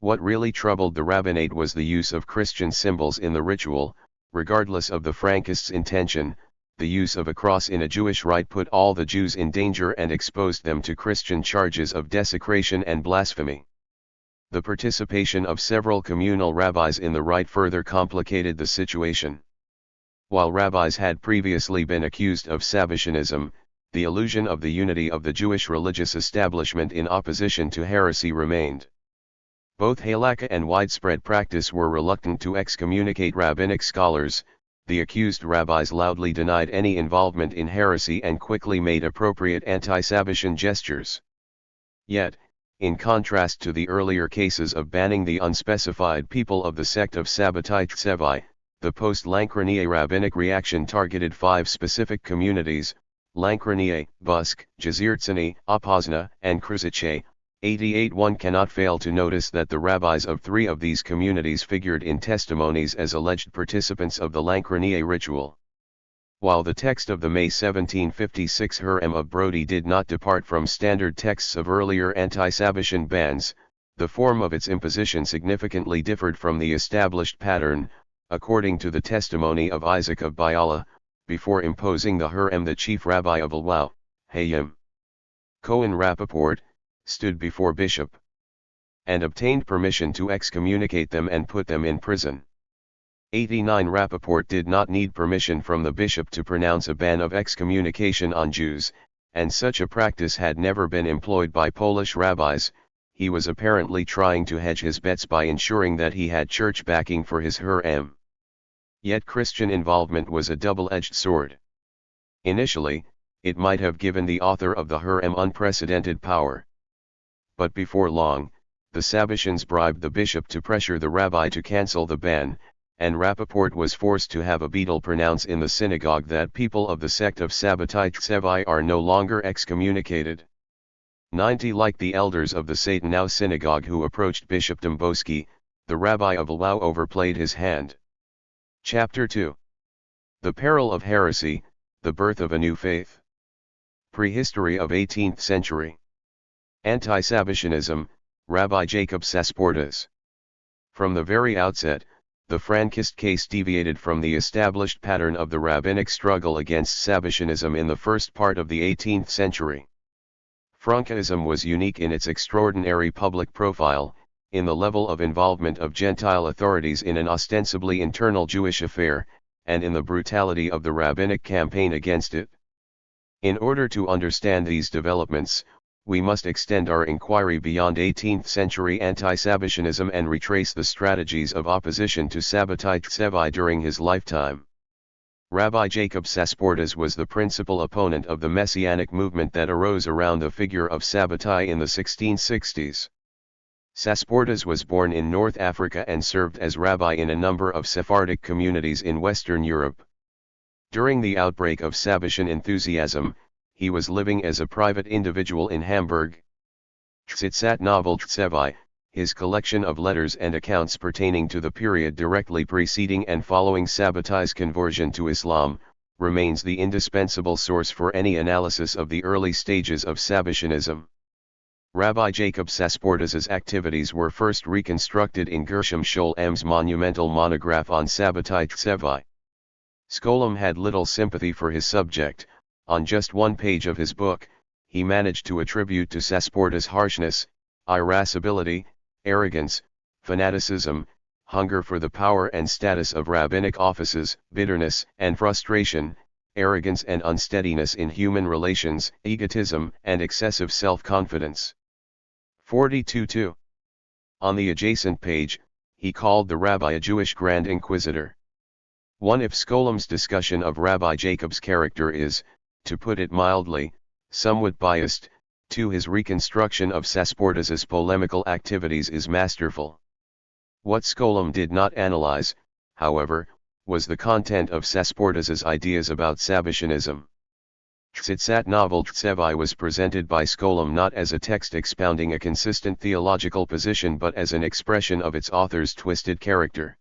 What really troubled the rabbinate was the use of Christian symbols in the ritual. Regardless of the Frankists' intention, the use of a cross in a Jewish rite put all the Jews in danger and exposed them to Christian charges of desecration and blasphemy. The participation of several communal rabbis in the rite further complicated the situation. While rabbis had previously been accused of Sabbatianism, the illusion of the unity of the Jewish religious establishment in opposition to heresy remained. Both halakha and widespread practice were reluctant to excommunicate rabbinic scholars. The accused rabbis loudly denied any involvement in heresy and quickly made appropriate anti-Sabbatian gestures. Yet, in contrast to the earlier cases of banning the unspecified people of the sect of Sabbatai Tsevi, the post-Lankrania rabbinic reaction targeted 5 specific communities: Lankrania, Busk, Jezierzyny, Opozna, and Krzycze. 88. One cannot fail to notice that the rabbis of 3 of these communities figured in testimonies as alleged participants of the Lankrania ritual. While the text of the May 1756 Hurem of Brody did not depart from standard texts of earlier anti-Sabbatian bans, the form of its imposition significantly differed from the established pattern. According to the testimony of Isaac of Biala, before imposing the Hurem, the chief rabbi of Lwów, Hayim Cohen Rappaport, stood before bishop and obtained permission to excommunicate them and put them in prison. 89 Rappaport did not need permission from the bishop to pronounce a ban of excommunication on Jews, and such a practice had never been employed by Polish rabbis. He was apparently trying to hedge his bets by ensuring that he had church backing for his Hur'em. Yet Christian involvement was a double-edged sword. Initially, it might have given the author of the Hur'em unprecedented power. But before long, the Sabbatians bribed the bishop to pressure the rabbi to cancel the ban, and Rappaport was forced to have a beadle pronounce in the synagogue that people of the sect of Sabbatai Tsevai are no longer excommunicated. 90 Like the elders of the Satanau synagogue who approached Bishop Dembowski, the rabbi of Lwów overplayed his hand. Chapter 2. The Peril of Heresy, the Birth of a New Faith. Prehistory of 18th century. Anti-Sabbatianism, Rabbi Jacob Sasportas. From the very outset, the Frankist case deviated from the established pattern of the rabbinic struggle against Sabbatianism in the first part of the 18th century. Frankism was unique in its extraordinary public profile, in the level of involvement of Gentile authorities in an ostensibly internal Jewish affair, and in the brutality of the rabbinic campaign against it. In order to understand these developments, we must extend our inquiry beyond 18th century anti-Sabbatianism and retrace the strategies of opposition to Sabbatai Tsevai during his lifetime. Rabbi Jacob Sasportas was the principal opponent of the Messianic movement that arose around the figure of Sabbatai in the 1660s. Sasportas was born in North Africa and served as rabbi in a number of Sephardic communities in Western Europe. During the outbreak of Sabbatian enthusiasm, he was living as a private individual in Hamburg. Tzitsat Novel Tsevai, his collection of letters and accounts pertaining to the period directly preceding and following Sabbatai's conversion to Islam, remains the indispensable source for any analysis of the early stages of Sabbatianism. Rabbi Jacob Sasportas's activities were first reconstructed in Gershom Schollem's monumental monograph on Sabbatai Tsevai. Schollem had little sympathy for his subject. On just one page of his book, he managed to attribute to Sasportas harshness, irascibility, arrogance, fanaticism, hunger for the power and status of rabbinic offices, bitterness and frustration, arrogance and unsteadiness in human relations, egotism and excessive self-confidence. 42-2. On the adjacent page, he called the rabbi a Jewish Grand Inquisitor. 1. If Schollem's discussion of Rabbi Jacob's character is, to put it mildly, somewhat biased, 2. His reconstruction of Sasportas's polemical activities is masterful. What Schollem did not analyze, however, was the content of Sasportas's ideas about Sabbatianism. Tzitsat Novel Tsevai was presented by Schollem not as a text expounding a consistent theological position but as an expression of its author's twisted character.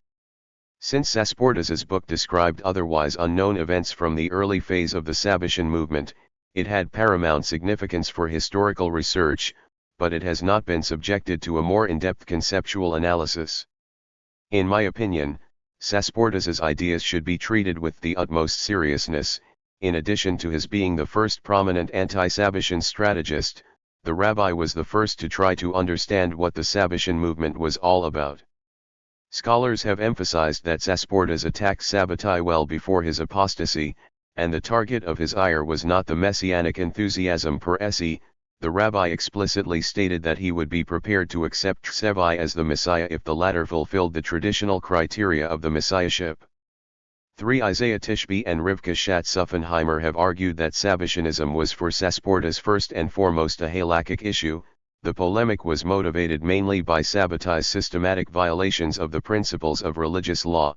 Since Sasportas's book described otherwise unknown events from the early phase of the Sabbatian movement, it had paramount significance for historical research, but it has not been subjected to a more in-depth conceptual analysis. In my opinion, Sasportas's ideas should be treated with the utmost seriousness. In addition to his being the first prominent anti-Sabbatian strategist, the rabbi was the first to try to understand what the Sabbatian movement was all about. Scholars have emphasized that Sasportas attacked Sabbatai well before his apostasy, and the target of his ire was not the messianic enthusiasm per se. The rabbi explicitly stated that he would be prepared to accept Tsevai as the Messiah if the latter fulfilled the traditional criteria of the Messiahship. 3. Isaiah Tishby and Rivka Schatz-Supppenheimer have argued that Sabbatianism was for Sasportas first and foremost a halakhic issue. The polemic was motivated mainly by Sabbatai's systematic violations of the principles of religious law.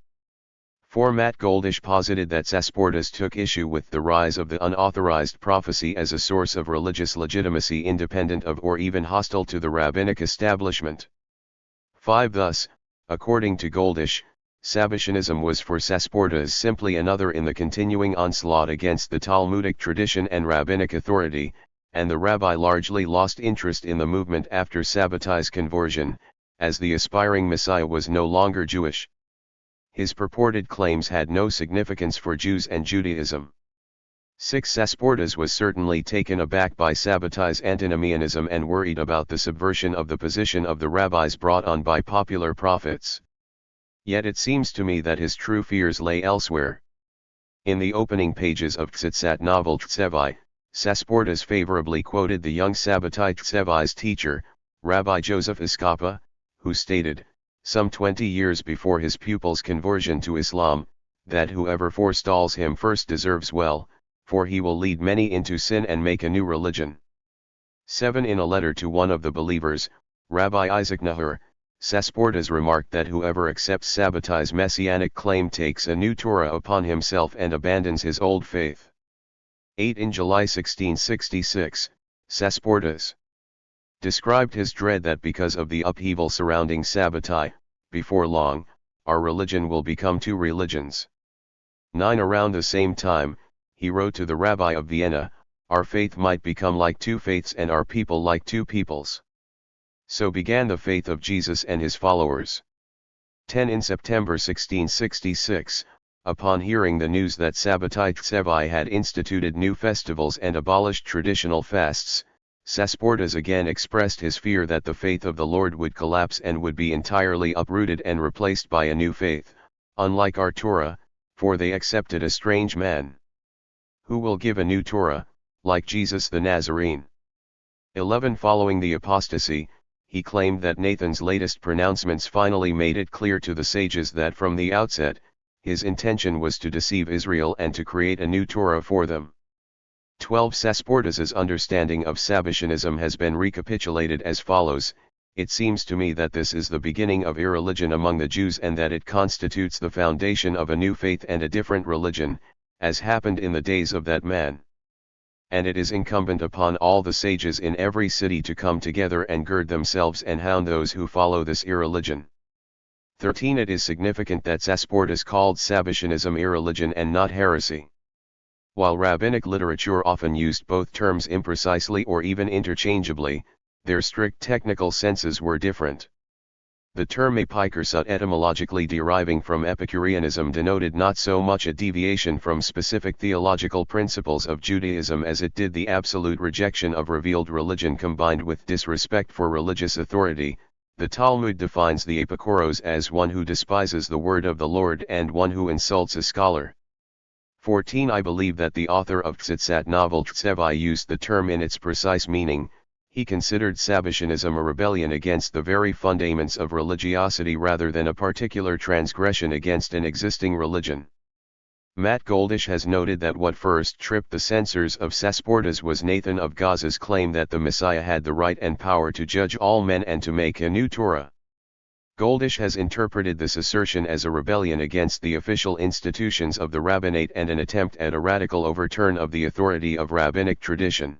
4. Matt Goldish posited that Sasportas took issue with the rise of the unauthorized prophecy as a source of religious legitimacy independent of or even hostile to the rabbinic establishment. 5. Thus, according to Goldish, Sabbatianism was for Sasportas simply another in the continuing onslaught against the Talmudic tradition and rabbinic authority, and the rabbi largely lost interest in the movement after Sabbatai's conversion, as the aspiring Messiah was no longer Jewish. His purported claims had no significance for Jews and Judaism. 6. Sasportas was certainly taken aback by Sabbatai's antinomianism and worried about the subversion of the position of the rabbis brought on by popular prophets. Yet it seems to me that his true fears lay elsewhere. In the opening pages of Tzitsat novel Tsevi, Sasportas favorably quoted the young Sabbatai Tsevi's teacher, Rabbi Joseph Iskapa, who stated, some 20 years before his pupil's conversion to Islam, that whoever forestalls him first deserves well, for he will lead many into sin and make a new religion. 7. In a letter to one of the believers, Rabbi Isaac Nahur, Sasportas remarked that whoever accepts Sabbatai's messianic claim takes a new Torah upon himself and abandons his old faith. 8. In July 1666, Sasportas described his dread that because of the upheaval surrounding Sabbatai, before long, our religion will become two religions. 9. Around the same time, he wrote to the Rabbi of Vienna, our faith might become like two faiths and our people like two peoples. So began the faith of Jesus and his followers. 10. In September 1666, upon hearing the news that Sabbatai Tsevi had instituted new festivals and abolished traditional fasts, Sasportas again expressed his fear that the faith of the Lord would collapse and would be entirely uprooted and replaced by a new faith, unlike our Torah, for they accepted a strange man, who will give a new Torah, like Jesus the Nazarene. 11. Following the apostasy, he claimed that Nathan's latest pronouncements finally made it clear to the sages that from the outset, his intention was to deceive Israel and to create a new Torah for them. 12. Sasportas's understanding of Sabbatianism has been recapitulated as follows, it seems to me that this is the beginning of irreligion among the Jews and that it constitutes the foundation of a new faith and a different religion, as happened in the days of that man. And it is incumbent upon all the sages in every city to come together and gird themselves and hound those who follow this irreligion. 13. It is significant that Sasportas called Sabbatianism irreligion and not heresy. While rabbinic literature often used both terms imprecisely or even interchangeably, their strict technical senses were different. The term epikursut, etymologically deriving from Epicureanism, denoted not so much a deviation from specific theological principles of Judaism as it did the absolute rejection of revealed religion combined with disrespect for religious authority. The Talmud defines the epikuros as one who despises the word of the Lord and one who insults a scholar. 14. I believe that the author of Tzitsat novel Tsevi used the term in its precise meaning. He considered Sabbatianism a rebellion against the very fundaments of religiosity rather than a particular transgression against an existing religion. Matt Goldish has noted that what first tripped the censors of Sasportas was Nathan of Gaza's claim that the Messiah had the right and power to judge all men and to make a new Torah. Goldish has interpreted this assertion as a rebellion against the official institutions of the rabbinate and an attempt at a radical overturn of the authority of rabbinic tradition.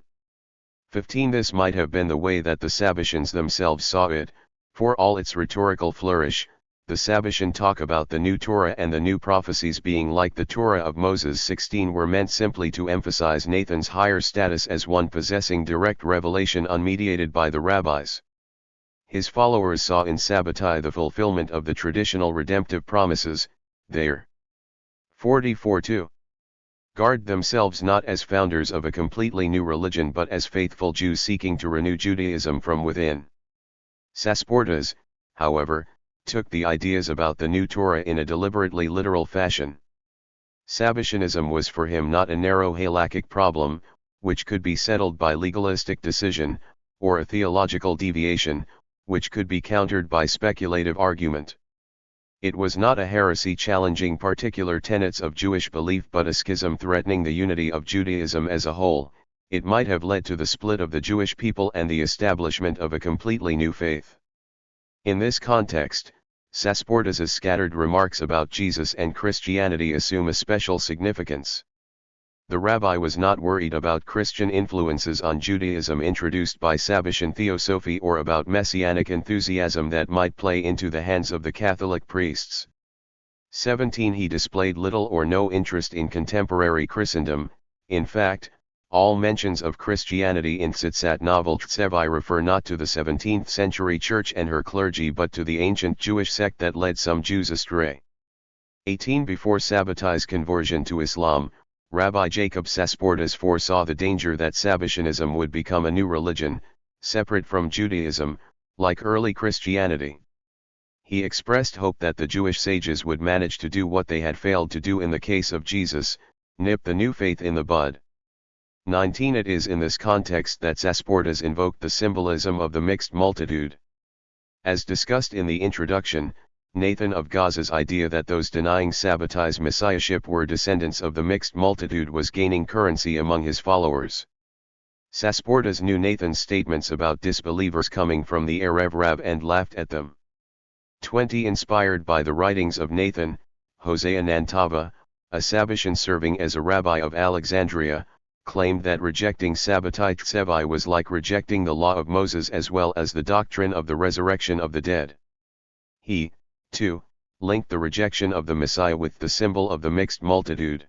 15. This might have been the way that the Sabbatians themselves saw it, for all its rhetorical flourish. The Sabbatian talk about the new Torah and the new prophecies being like the Torah of Moses 16 were meant simply to emphasize Nathan's higher status as one possessing direct revelation unmediated by the rabbis. His followers saw in Sabbatai the fulfillment of the traditional redemptive promises. There. 44:2. Guard themselves not as founders of a completely new religion but as faithful Jews seeking to renew Judaism from within. Sasportas, however, took the ideas about the new Torah in a deliberately literal fashion. Sabbatianism was for him not a narrow halakhic problem, which could be settled by legalistic decision, or a theological deviation, which could be countered by speculative argument. It was not a heresy challenging particular tenets of Jewish belief but a schism threatening the unity of Judaism as a whole. It might have led to the split of the Jewish people and the establishment of a completely new faith. In this context, Sasportas's scattered remarks about Jesus and Christianity assume a special significance. The rabbi was not worried about Christian influences on Judaism introduced by Sabbatian theosophy or about messianic enthusiasm that might play into the hands of the Catholic priests. 17. He displayed little or no interest in contemporary Christendom. In fact, all mentions of Christianity in Tzitsat novel Tsevi refer not to the 17th century church and her clergy but to the ancient Jewish sect that led some Jews astray. 18. Before Sabbatai's conversion to Islam, Rabbi Jacob Sasportas foresaw the danger that Sabbatianism would become a new religion, separate from Judaism, like early Christianity. he expressed hope that the Jewish sages would manage to do what they had failed to do in the case of Jesus, nip the new faith in the bud. 19. It is in this context that Sasportas invoked the symbolism of the mixed multitude. As discussed in the introduction, Nathan of Gaza's idea that those denying Sabbatai's messiahship were descendants of the mixed multitude was gaining currency among his followers. Sasportas knew Nathan's statements about disbelievers coming from the Erev Rav and laughed at them. 20. Inspired by the writings of Nathan, Hosea Nantava, a Sabbatian serving as a rabbi of Alexandria, claimed that rejecting Sabbatai Tsevai was like rejecting the law of Moses as well as the doctrine of the resurrection of the dead. He, too, linked the rejection of the Messiah with the symbol of the mixed multitude.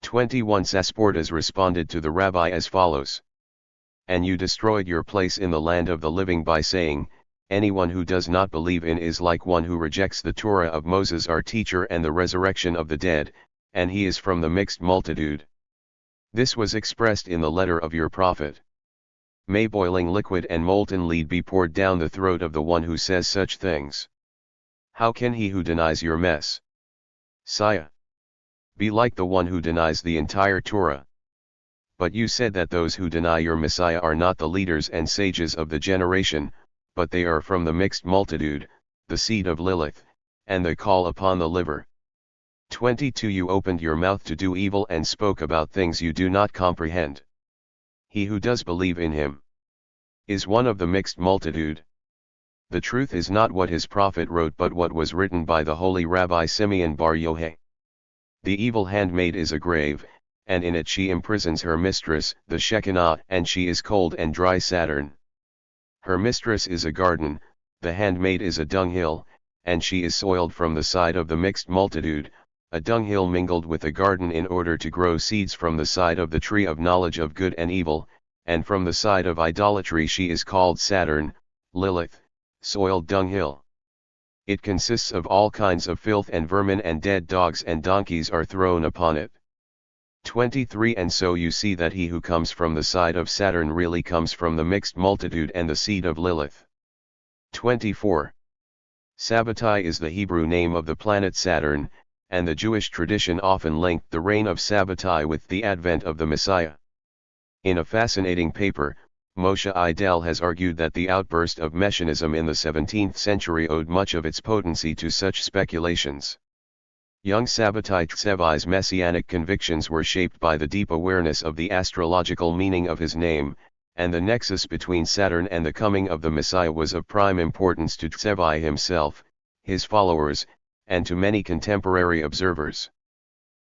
21. Sasportas responded to the rabbi as follows. And you destroyed your place in the land of the living by saying, anyone who does not believe in is like one who rejects the Torah of Moses our teacher and the resurrection of the dead, and he is from the mixed multitude. This was expressed in the letter of your prophet. May boiling liquid and molten lead be poured down the throat of the one who says such things. How can he who denies your Messiah be like the one who denies the entire Torah? But you said that those who deny your Messiah are not the leaders and sages of the generation, but they are from the mixed multitude, the seed of Lilith, and they call upon the liver. 22. You opened your mouth to do evil and spoke about things you do not comprehend. He who does believe in him is one of the mixed multitude. The truth is not what his prophet wrote but what was written by the holy Rabbi Simeon Bar Yohai. The evil handmaid is a grave, and in it she imprisons her mistress, the Shekinah, and she is cold and dry Saturn. Her mistress is a garden, the handmaid is a dunghill, and she is soiled from the side of the mixed multitude, a dunghill mingled with a garden in order to grow seeds from the side of the tree of knowledge of good and evil, and from the side of idolatry she is called Saturn, Lilith, soiled dunghill. It consists of all kinds of filth and vermin, and dead dogs and donkeys are thrown upon it. 23. And so you see that he who comes from the side of Saturn really comes from the mixed multitude and the seed of Lilith. 24. Sabbatai is the Hebrew name of the planet Saturn, and the Jewish tradition often linked the reign of Sabbatai with the advent of the Messiah. In a fascinating paper, Moshe Idel has argued that the outburst of Messianism in the 17th century owed much of its potency to such speculations. Young Sabbatai Tsevai's messianic convictions were shaped by the deep awareness of the astrological meaning of his name, and the nexus between Saturn and the coming of the Messiah was of prime importance to Tsevai himself, his followers, and to many contemporary observers.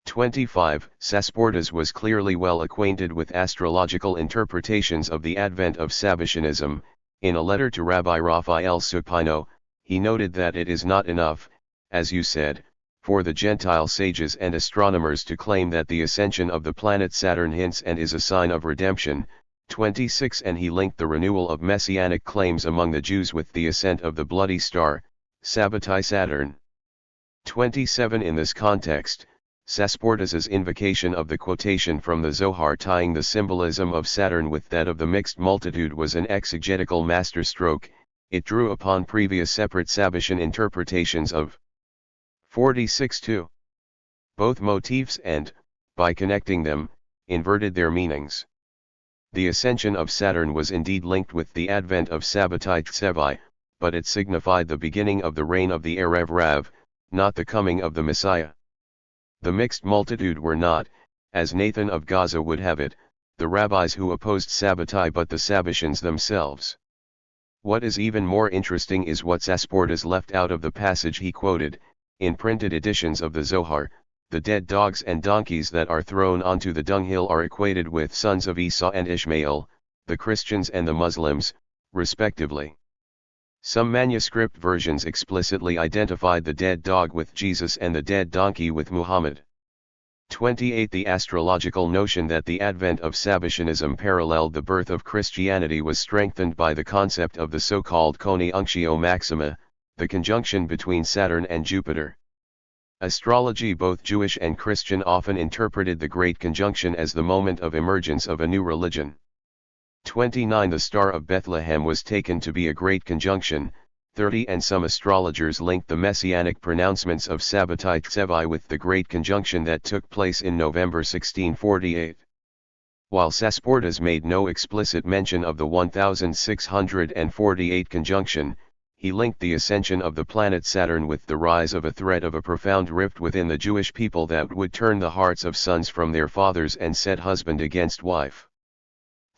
25. Sasportas was clearly well acquainted with astrological interpretations of the advent of Sabbatianism. In a letter to Rabbi Raphael Supino, he noted that it is not enough, as you said, for the Gentile sages and astronomers to claim that the ascension of the planet Saturn hints and is a sign of redemption. 26. And he linked the renewal of messianic claims among the Jews with the ascent of the bloody star, Sabbatai Saturn. 27. In this context, Sasportas's invocation of the quotation from the Zohar tying the symbolism of Saturn with that of the mixed multitude was an exegetical masterstroke. It drew upon previous separate Sabbatian interpretations of 46:2. Both motifs and, by connecting them, inverted their meanings. The ascension of Saturn was indeed linked with the advent of Sabbatai Tsevai, but it signified the beginning of the reign of the Erev Rav, not the coming of the Messiah. The mixed multitude were not, as Nathan of Gaza would have it, the rabbis who opposed Sabbatai but the Sabbatians themselves. What is even more interesting is what Sasportas left out of the passage he quoted. In printed editions of the Zohar, the dead dogs and donkeys that are thrown onto the dunghill are equated with sons of Esau and Ishmael, the Christians and the Muslims, respectively. Some manuscript versions explicitly identified the dead dog with Jesus and the dead donkey with Muhammad. 28. The astrological notion that the advent of Sabbatianism paralleled the birth of Christianity was strengthened by the concept of the so-called Conjunctio Maxima, the conjunction between Saturn and Jupiter. Astrology, both Jewish and Christian, often interpreted the Great Conjunction as the moment of emergence of a new religion. 29. The Star of Bethlehem was taken to be a great conjunction, 30 and some astrologers linked the messianic pronouncements of Sabbatai Tsevai with the Great Conjunction that took place in November 1648. While Sasportas made no explicit mention of the 1648 conjunction, he linked the ascension of the planet Saturn with the rise of a threat of a profound rift within the Jewish people that would turn the hearts of sons from their fathers and set husband against wife.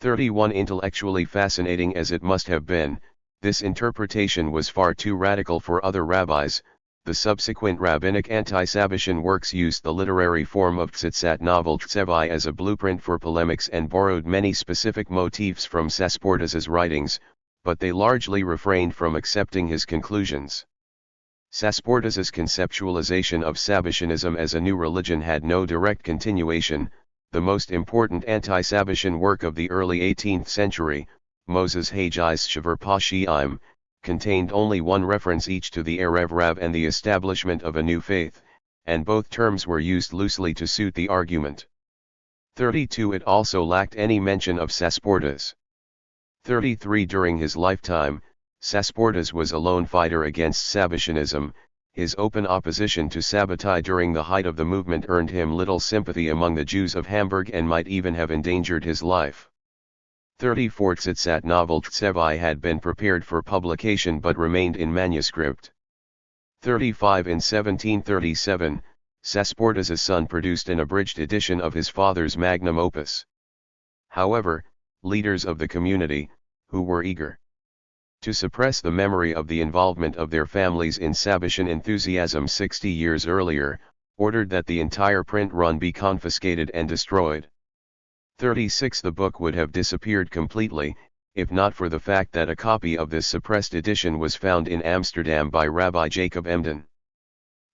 31 Intellectually fascinating as it must have been, this interpretation was far too radical for other rabbis. The subsequent rabbinic anti-Sabbatian works used the literary form of Tzitzat novel Tsevai as a blueprint for polemics and borrowed many specific motifs from Sasportas's writings, but they largely refrained from accepting his conclusions. Sasportas's conceptualization of Sabbatianism as a new religion had no direct continuation. The most important anti-Sabbatian work of the early 18th century, Moses Hagi's Shavar Pashi'im, contained only one reference each to the Erev Rav and the establishment of a new faith, and both terms were used loosely to suit the argument. 32 It also lacked any mention of Sasportas. 33 During his lifetime, Sasportas was a lone fighter against Sabbatianism. His open opposition to Sabbatai during the height of the movement earned him little sympathy among the Jews of Hamburg and might even have endangered his life. 34 Tzitzat novel Tsevai had been prepared for publication but remained in manuscript. 35 In 1737, Sasportas's son produced an abridged edition of his father's magnum opus. However, leaders of the community, who were eager to suppress the memory of the involvement of their families in Sabbatian enthusiasm 60 years earlier, ordered that the entire print run be confiscated and destroyed. 36 The book would have disappeared completely, if not for the fact that a copy of this suppressed edition was found in Amsterdam by Rabbi Jacob Emden.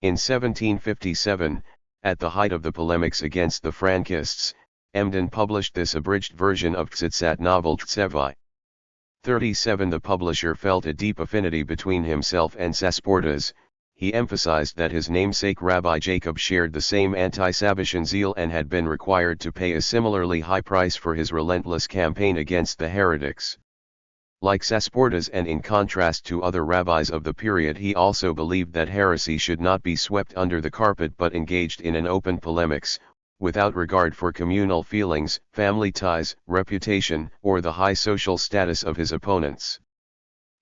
In 1757, at the height of the polemics against the Frankists, Emden published this abridged version of Tzitzat novel Tsevai. 37 The publisher felt a deep affinity between himself and Sasportas. He emphasized that his namesake Rabbi Jacob shared the same anti-Sabbatian zeal and had been required to pay a similarly high price for his relentless campaign against the heretics. Like Sasportas and in contrast to other rabbis of the period, he also believed that heresy should not be swept under the carpet but engaged in an open polemics, without regard for communal feelings, family ties, reputation, or the high social status of his opponents.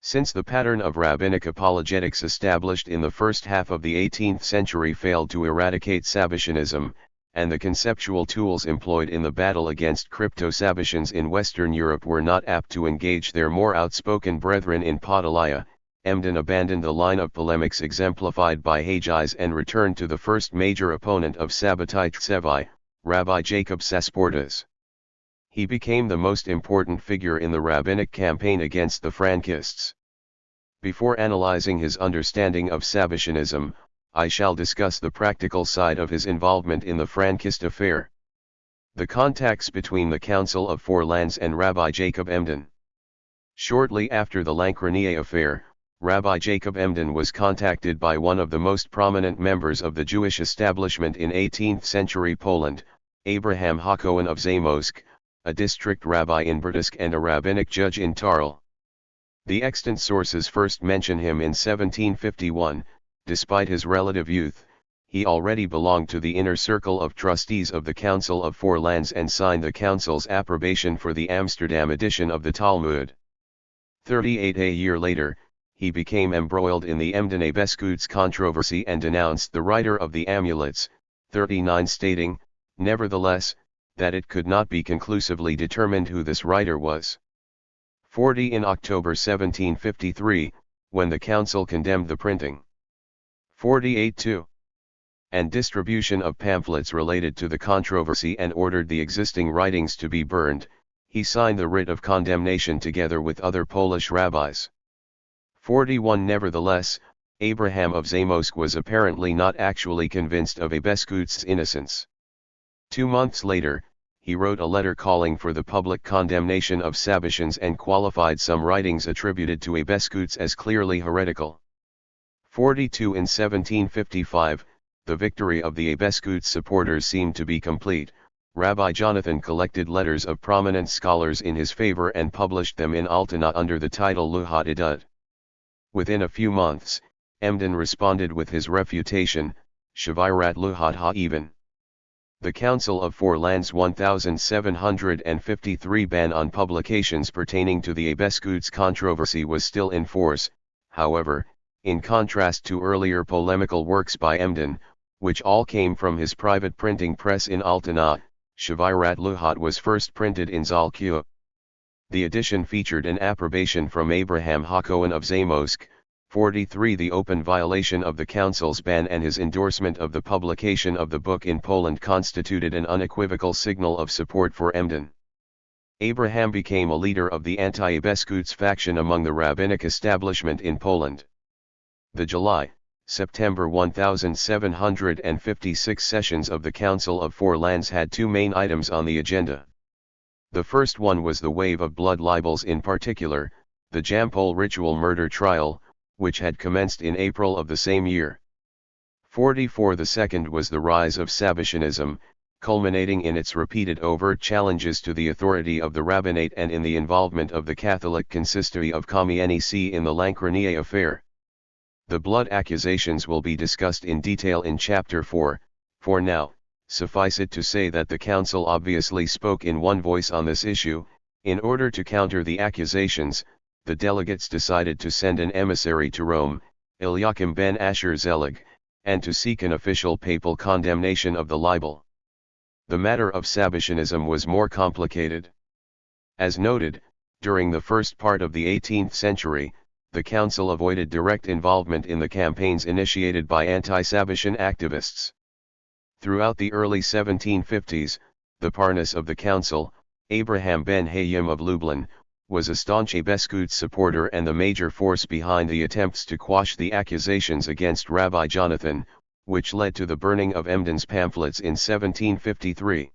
Since the pattern of rabbinic apologetics established in the first half of the 18th century failed to eradicate Sabbatianism, and the conceptual tools employed in the battle against crypto-Sabbatians in Western Europe were not apt to engage their more outspoken brethren in Podalia, Emden abandoned the line of polemics exemplified by Hagi's and returned to the first major opponent of Sabbatai Tsevai, Rabbi Jacob Sasportas. He became the most important figure in the rabbinic campaign against the Frankists. Before analyzing his understanding of Sabbatianism, I shall discuss the practical side of his involvement in the Frankist affair. The contacts between the Council of Four Lands and Rabbi Jacob Emden. Shortly after the Lankronier affair, Rabbi Jacob Emden was contacted by one of the most prominent members of the Jewish establishment in 18th century Poland, Abraham Hakohen of Zamość, a district rabbi in Bratsk and a rabbinic judge in Tarl. The extant sources first mention him in 1751. Despite his relative youth, he already belonged to the inner circle of trustees of the Council of Four Lands and signed the council's approbation for the Amsterdam edition of the Talmud. 38 A year later, he became embroiled in the Emden Beskuts controversy and denounced the writer of the amulets, 39 stating, nevertheless, that it could not be conclusively determined who this writer was. 40 In October 1753, when the council condemned the printing, 48-2, and distribution of pamphlets related to the controversy and ordered the existing writings to be burned, he signed the writ of condemnation together with other Polish rabbis. 41 Nevertheless, Abraham of Zamość was apparently not actually convinced of Beskut's innocence. 2 months later, he wrote a letter calling for the public condemnation of Sabbatians and qualified some writings attributed to Beskuts as clearly heretical. 42 In 1755, the victory of the Beskuts supporters seemed to be complete. Rabbi Jonathan collected letters of prominent scholars in his favor and published them in Altena under the title Luhat Idud. Within a few months, Emden responded with his refutation, Shavirat Luhat Ha-Even. The Council of Four Lands 1753 ban on publications pertaining to the Abescuds controversy was still in force, however, in contrast to earlier polemical works by Emden, which all came from his private printing press in Altona. Shavirat Luhat was first printed in Zalkua. The edition featured an approbation from Abraham Hakohen of Zamość, 43, the open violation of the council's ban, and his endorsement of the publication of the book in Poland constituted an unequivocal signal of support for Emden. Abraham became a leader of the anti-Abescuds faction among the rabbinic establishment in Poland. The July-September 1756 sessions of the Council of Four Lands had two main items on the agenda. The first one was the wave of blood libels, in particular, the Jampol ritual murder trial, which had commenced in April of the same year. 44. The second was the rise of Sabbatianism, culminating in its repeated overt challenges to the authority of the rabbinate and in the involvement of the Catholic consistory of Kamienice in the Lankrenie affair. The blood accusations will be discussed in detail in Chapter 4, for now, suffice it to say that the council obviously spoke in one voice on this issue. In order to counter the accusations, the delegates decided to send an emissary to Rome, Eliakim ben Asher Zelig, and to seek an official papal condemnation of the libel. The matter of Sabbatianism was more complicated. As noted, during the first part of the 18th century, the council avoided direct involvement in the campaigns initiated by anti-Sabbatian activists. Throughout the early 1750s, the Parnas of the council, Abraham ben Hayim of Lublin, was a staunch Abescuds supporter and the major force behind the attempts to quash the accusations against Rabbi Jonathan, which led to the burning of Emden's pamphlets in 1753.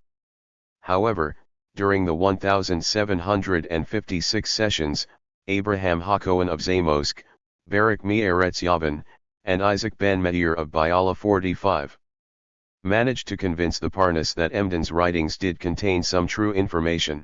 However, during the 1756 sessions, Abraham Hakohen of Zamość, Barak Me'eretz Yavan, and Isaac ben Meir of Biala 45 managed to convince the Parnas that Emden's writings did contain some true information.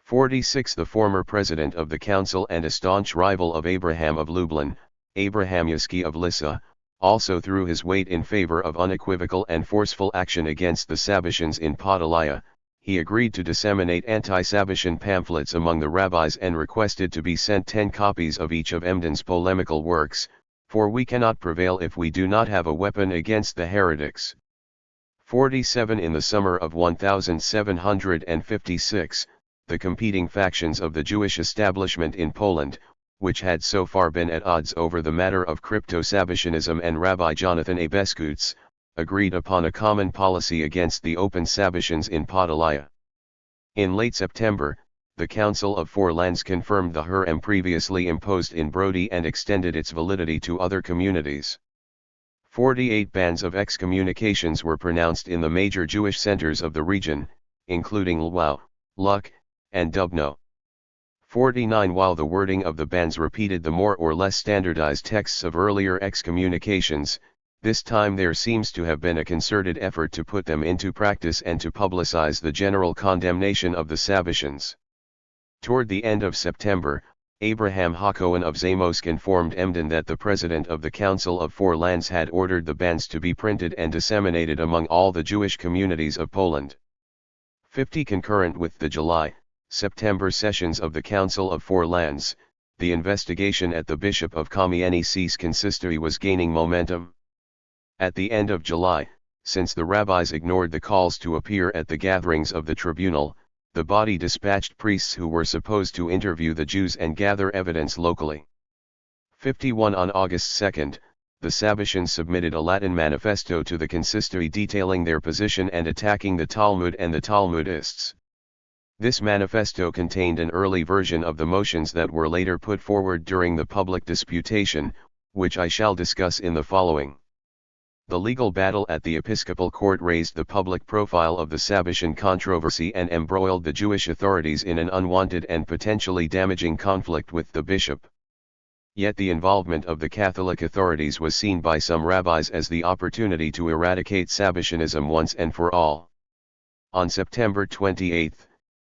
46. The former president of the council and a staunch rival of Abraham of Lublin, Abraham Yaski of Lissa, also threw his weight in favor of unequivocal and forceful action against the Sabbatians in Podolaya. He agreed to disseminate anti-Sabbatian pamphlets among the rabbis and requested to be sent 10 copies of each of Emden's polemical works, for we cannot prevail if we do not have a weapon against the heretics. 47. In the summer of 1756, the competing factions of the Jewish establishment in Poland, which had so far been at odds over the matter of crypto-Sabbatianism and Rabbi Jonathan Abescuds, agreed upon a common policy against the open Sabbatians in Podolaya. In late September, the Council of Four Lands confirmed the Herem previously imposed in Brody and extended its validity to other communities. 48 bans of excommunications were pronounced in the major Jewish centers of the region, including Lwów, Luk, and Dubno. 49. While the wording of the bans repeated the more or less standardized texts of earlier excommunications, this time there seems to have been a concerted effort to put them into practice and to publicize the general condemnation of the Sabbatians. Toward the end of September, Abraham Hakohen of Zamość informed Emden that the president of the Council of Four Lands had ordered the bans to be printed and disseminated among all the Jewish communities of Poland. 50. Concurrent with the July-September sessions of the Council of Four Lands, the investigation at the Bishop of Kamienice's consistory was gaining momentum. At the end of July, since the rabbis ignored the calls to appear at the gatherings of the tribunal, the body dispatched priests who were supposed to interview the Jews and gather evidence locally. 51. On August 2, the Sabbatians submitted a Latin manifesto to the consistory detailing their position and attacking the Talmud and the Talmudists. This manifesto contained an early version of the motions that were later put forward during the public disputation, which I shall discuss in the following. The legal battle at the episcopal court raised the public profile of the Sabbatian controversy and embroiled the Jewish authorities in an unwanted and potentially damaging conflict with the bishop. Yet the involvement of the Catholic authorities was seen by some rabbis as the opportunity to eradicate Sabbatianism once and for all. On September 28,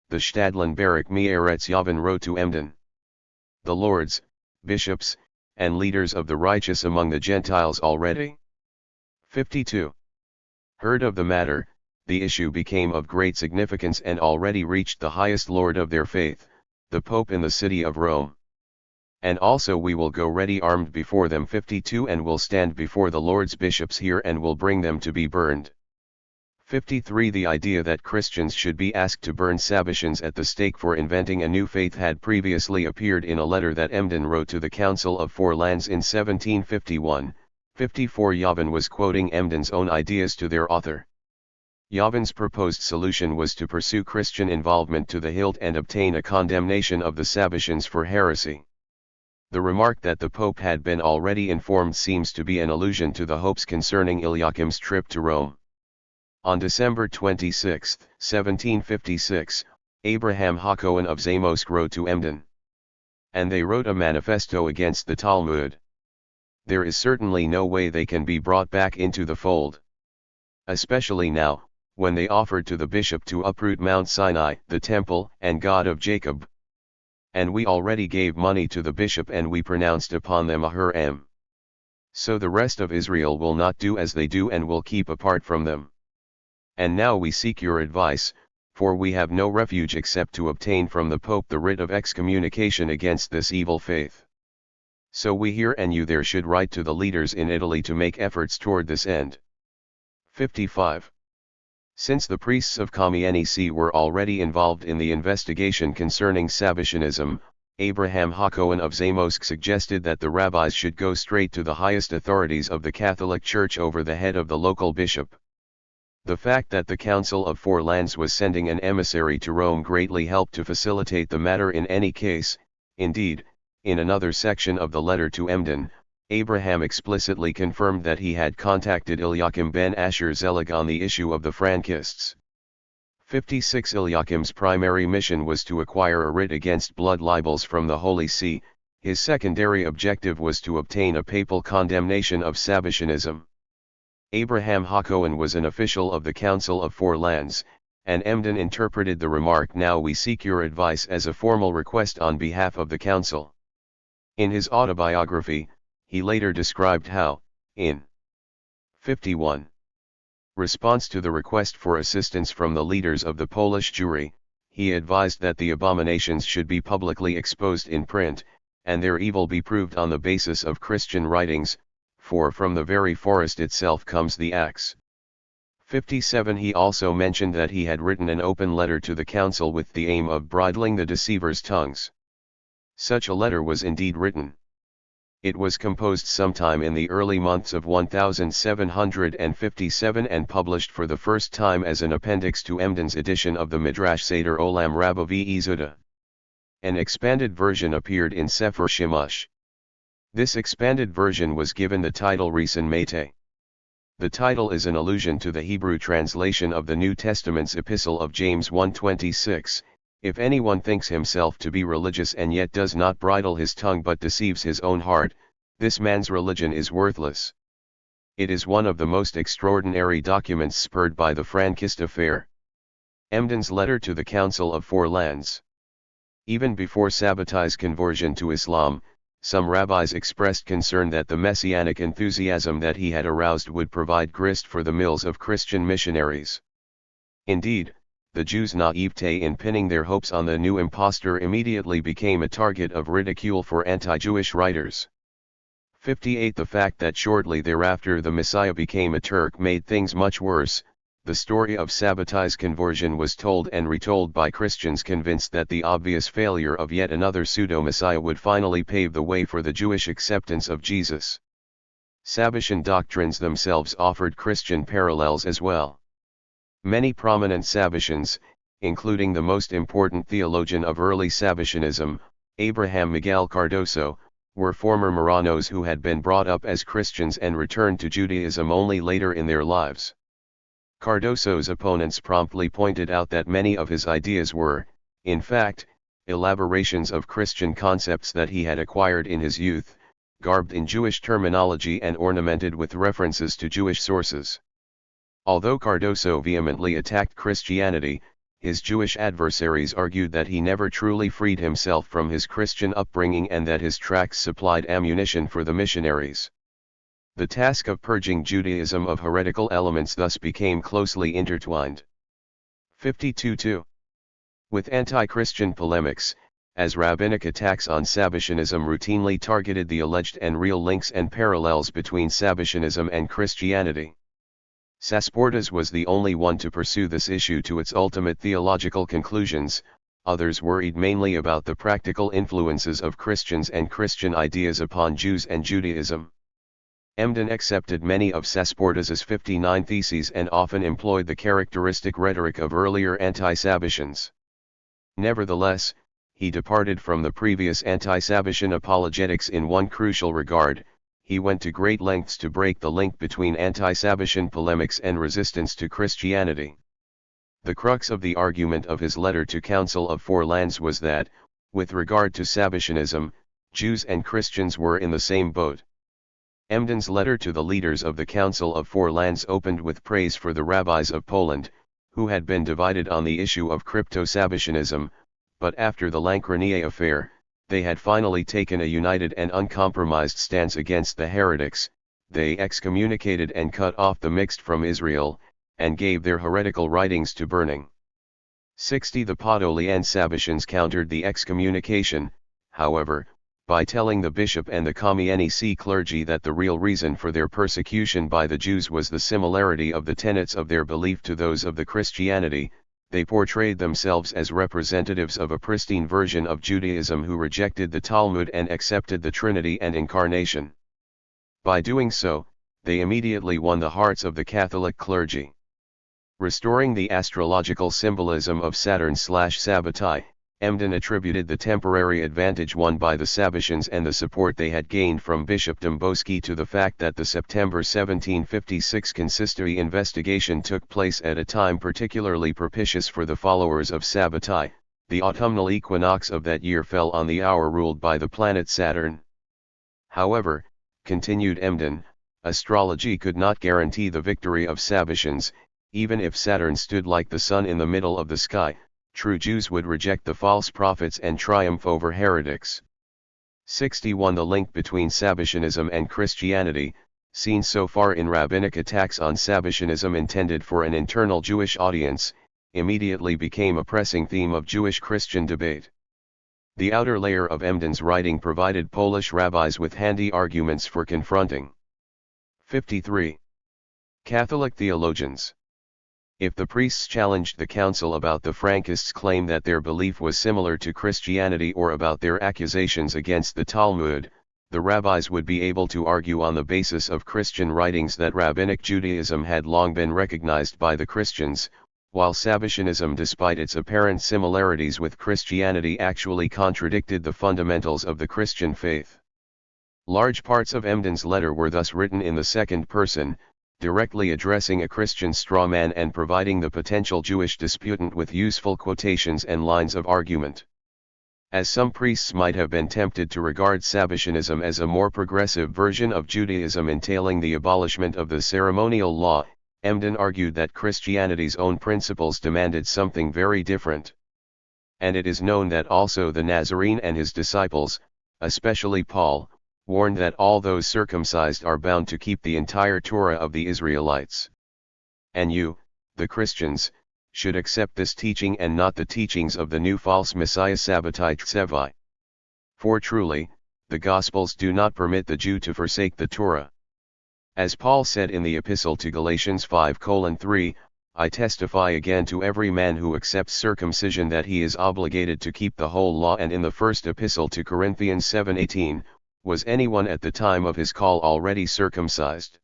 the Stadtland Barak Me'eretz Yavan wrote to Emden. The lords, bishops, and leaders of the righteous among the Gentiles already. 52. Heard of the matter, the issue became of great significance and already reached the highest lord of their faith, the Pope in the city of Rome. And also we will go ready armed before them. 52. And will stand before the Lord's bishops here and will bring them to be burned. 53. The idea that Christians should be asked to burn Sabbatians at the stake for inventing a new faith had previously appeared in a letter that Emden wrote to the Council of Four Lands in 1751. 54. Javan was quoting Emden's own ideas to their author. Javan's proposed solution was to pursue Christian involvement to the hilt and obtain a condemnation of the Sabbatians for heresy. The remark that the Pope had been already informed seems to be an allusion to the hopes concerning Eliakim's trip to Rome. On December 26, 1756, Abraham Hakohen of Zamość wrote to Emden. And they wrote a manifesto against the Talmud. There is certainly no way they can be brought back into the fold. Especially now, when they offered to the bishop to uproot Mount Sinai, the temple and God of Jacob. And we already gave money to the bishop and we pronounced upon them a Huram. So the rest of Israel will not do as they do and will keep apart from them. And now we seek your advice, for we have no refuge except to obtain from the Pope the writ of excommunication against this evil faith. So we here and you there should write to the leaders in Italy to make efforts toward this end. 55. Since the priests of Kamienice were already involved in the investigation concerning Sabbatianism, Abraham Hakohen of Zamość suggested that the rabbis should go straight to the highest authorities of the Catholic Church over the head of the local bishop. The fact that the Council of Four Lands was sending an emissary to Rome greatly helped to facilitate the matter in any case. Indeed, in another section of the letter to Emden, Abraham explicitly confirmed that he had contacted Eliakim ben Asher Zelig on the issue of the Frankists. 56. Eliakim's primary mission was to acquire a writ against blood libels from the Holy See. His secondary objective was to obtain a papal condemnation of Sabbatianism. Abraham Hakohen was an official of the Council of Four Lands, and Emden interpreted the remark "Now we seek your advice" as a formal request on behalf of the council. In his autobiography, he later described how, in 51. response to the request for assistance from the leaders of the Polish Jewry, he advised that the abominations should be publicly exposed in print, and their evil be proved on the basis of Christian writings, for from the very forest itself comes the axe. 57. He also mentioned that he had written an open letter to the council with the aim of bridling the deceivers' tongues. Such a letter was indeed written. It was composed sometime in the early months of 1757 and published for the first time as an appendix to Emden's edition of the Midrash Seder Olam Rabbavi Yehuda. An expanded version appeared in Sefer Shemush. This expanded version was given the title Risen Mate. The title is an allusion to the Hebrew translation of the New Testament's Epistle of James 1:26. If anyone thinks himself to be religious and yet does not bridle his tongue but deceives his own heart, this man's religion is worthless. It is one of the most extraordinary documents spurred by the Frankist affair. Emden's letter to the Council of Four Lands. Even before Sabbatai's conversion to Islam, some rabbis expressed concern that the messianic enthusiasm that he had aroused would provide grist for the mills of Christian missionaries. Indeed, the Jews' naivete in pinning their hopes on the new impostor immediately became a target of ridicule for anti-Jewish writers. 58. The fact that shortly thereafter the Messiah became a Turk made things much worse. The story of Sabbatai's conversion was told and retold by Christians convinced that the obvious failure of yet another pseudo-Messiah would finally pave the way for the Jewish acceptance of Jesus. Sabbatian doctrines themselves offered Christian parallels as well. Many prominent Sabbatians, including the most important theologian of early Sabbatianism, Abraham Miguel Cardoso, were former Marranos who had been brought up as Christians and returned to Judaism only later in their lives. Cardoso's opponents promptly pointed out that many of his ideas were, in fact, elaborations of Christian concepts that he had acquired in his youth, garbed in Jewish terminology and ornamented with references to Jewish sources. Although Cardoso vehemently attacked Christianity, his Jewish adversaries argued that he never truly freed himself from his Christian upbringing and that his tracts supplied ammunition for the missionaries. The task of purging Judaism of heretical elements thus became closely intertwined. 52-2. With anti-Christian polemics, as rabbinic attacks on Sabbatianism routinely targeted the alleged and real links and parallels between Sabbatianism and Christianity. Sasportas was the only one to pursue this issue to its ultimate theological conclusions. Others worried mainly about the practical influences of Christians and Christian ideas upon Jews and Judaism. Emden accepted many of Sasportas's 59 theses and often employed the characteristic rhetoric of earlier anti-Sabbatians. Nevertheless, he departed from the previous anti-Sabbatian apologetics in one crucial regard. He went to great lengths to break the link between anti-Sabbatian polemics and resistance to Christianity. The crux of the argument of his letter to Council of Four Lands was that, with regard to Sabbatianism, Jews and Christians were in the same boat. Emden's letter to the leaders of the Council of Four Lands opened with praise for the rabbis of Poland, who had been divided on the issue of crypto-Sabbatianism, but after the Lankronier affair, they had finally taken a united and uncompromised stance against the heretics. They excommunicated and cut off the mixed from Israel, and gave their heretical writings to burning. 60. The Podolian Sabbatians countered the excommunication, however, by telling the bishop and the Kamienice clergy that the real reason for their persecution by the Jews was the similarity of the tenets of their belief to those of the Christianity. They portrayed themselves as representatives of a pristine version of Judaism who rejected the Talmud and accepted the Trinity and Incarnation. By doing so, they immediately won the hearts of the Catholic clergy. Restoring the astrological symbolism of Saturn/Sabbatai, Emden attributed the temporary advantage won by the Sabbatians and the support they had gained from Bishop Dembowski to the fact that the September 1756 consistory investigation took place at a time particularly propitious for the followers of Sabbatai. The autumnal equinox of that year fell on the hour ruled by the planet Saturn. However, continued Emden, astrology could not guarantee the victory of Sabbatians. Even if Saturn stood like the sun in the middle of the sky, true Jews would reject the false prophets and triumph over heretics. 61. The link between Sabbatianism and Christianity, seen so far in rabbinic attacks on Sabbatianism intended for an internal Jewish audience, immediately became a pressing theme of Jewish-Christian debate. The outer layer of Emden's writing provided Polish rabbis with handy arguments for confronting. 53. Catholic theologians. If the priests challenged the council about the Frankists' claim that their belief was similar to Christianity or about their accusations against the Talmud, the rabbis would be able to argue on the basis of Christian writings that Rabbinic Judaism had long been recognized by the Christians, while Sabbatianism, despite its apparent similarities with Christianity, actually contradicted the fundamentals of the Christian faith. Large parts of Emden's letter were thus written in the second person, directly addressing a Christian strawman and providing the potential Jewish disputant with useful quotations and lines of argument. As some priests might have been tempted to regard Sabbatianism as a more progressive version of Judaism entailing the abolishment of the ceremonial law, Emden argued that Christianity's own principles demanded something very different. And it is known that also the Nazarene and his disciples, especially Paul, warned that all those circumcised are bound to keep the entire Torah of the Israelites. And you, the Christians, should accept this teaching and not the teachings of the new false Messiah Sabbatai Tsevi. For truly, the Gospels do not permit the Jew to forsake the Torah. As Paul said in the Epistle to Galatians 5:3, I testify again to every man who accepts circumcision that he is obligated to keep the whole law, and in the first Epistle to Corinthians 7:18, was anyone at the time of his call already circumcised?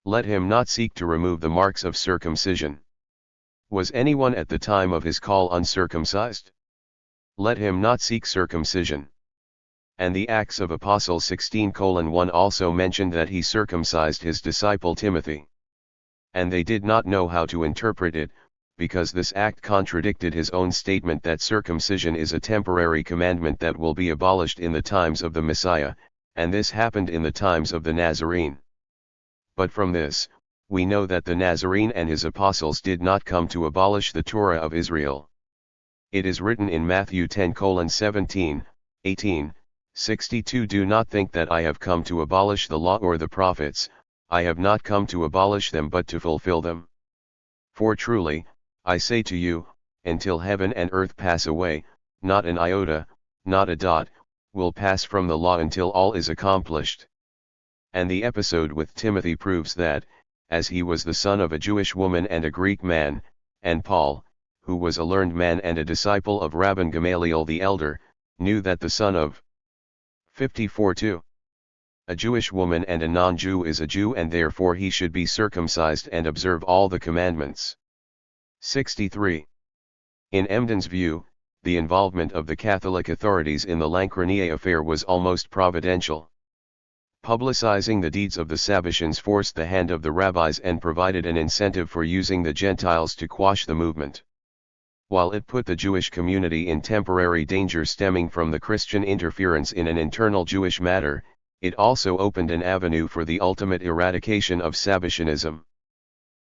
Let him not seek to remove the marks of circumcision. Was anyone at the time of his call uncircumcised? Let him not seek circumcision. And the Acts of Apostles 16:1 also mentioned that he circumcised his disciple Timothy. And they did not know how to interpret it, because this act contradicted his own statement that circumcision is a temporary commandment that will be abolished in the times of the Messiah, and this happened in the times of the Nazarene. But from this, we know that the Nazarene and his apostles did not come to abolish the Torah of Israel. It is written in Matthew 10:17, 18, 62, do not think that I have come to abolish the law or the prophets, I have not come to abolish them but to fulfill them. For truly, I say to you, until heaven and earth pass away, not an iota, not a dot, will pass from the law until all is accomplished. And the episode with Timothy proves that, as he was the son of a Jewish woman and a Greek man, and Paul, who was a learned man and a disciple of Rabban Gamaliel the elder, knew that the son of 54:2. A Jewish woman and a non-Jew is a Jew, and therefore he should be circumcised and observe all the commandments. 63. In Emden's view, the involvement of the Catholic authorities in the Lancronier affair was almost providential. Publicizing the deeds of the Sabbatians forced the hand of the rabbis and provided an incentive for using the Gentiles to quash the movement. While it put the Jewish community in temporary danger stemming from the Christian interference in an internal Jewish matter, it also opened an avenue for the ultimate eradication of Sabbatianism.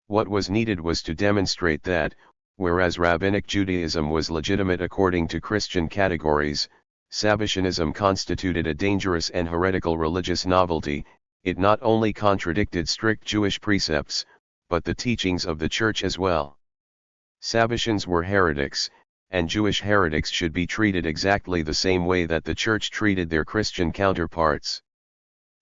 What was needed was to demonstrate that, whereas Rabbinic Judaism was legitimate according to Christian categories, Sabbatianism constituted a dangerous and heretical religious novelty. It not only contradicted strict Jewish precepts, but the teachings of the Church as well. Sabbatians were heretics, and Jewish heretics should be treated exactly the same way that the Church treated their Christian counterparts.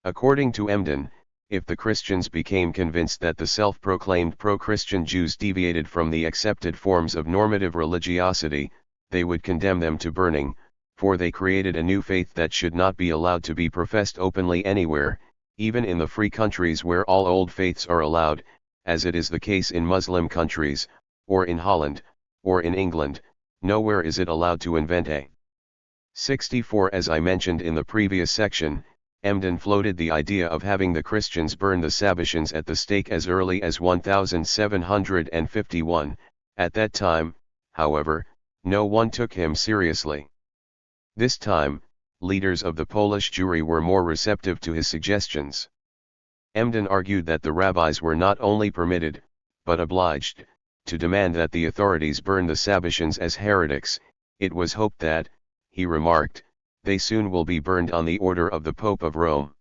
According to Emden, if the Christians became convinced that the self-proclaimed pro-Christian Jews deviated from the accepted forms of normative religiosity, they would condemn them to burning, for they created a new faith that should not be allowed to be professed openly anywhere, even in the free countries where all old faiths are allowed, as it is the case in Muslim countries, or in Holland, or in England. Nowhere is it allowed to invent a 64. As I mentioned in the previous section, Emden floated the idea of having the Christians burn the Sabbatians at the stake as early as 1751. At that time, however, no one took him seriously. This time, leaders of the Polish Jewry were more receptive to his suggestions. Emden argued that the rabbis were not only permitted, but obliged, to demand that the authorities burn the Sabbatians as heretics. It was hoped that, he remarked, they soon will be burned on the order of the Pope of Rome.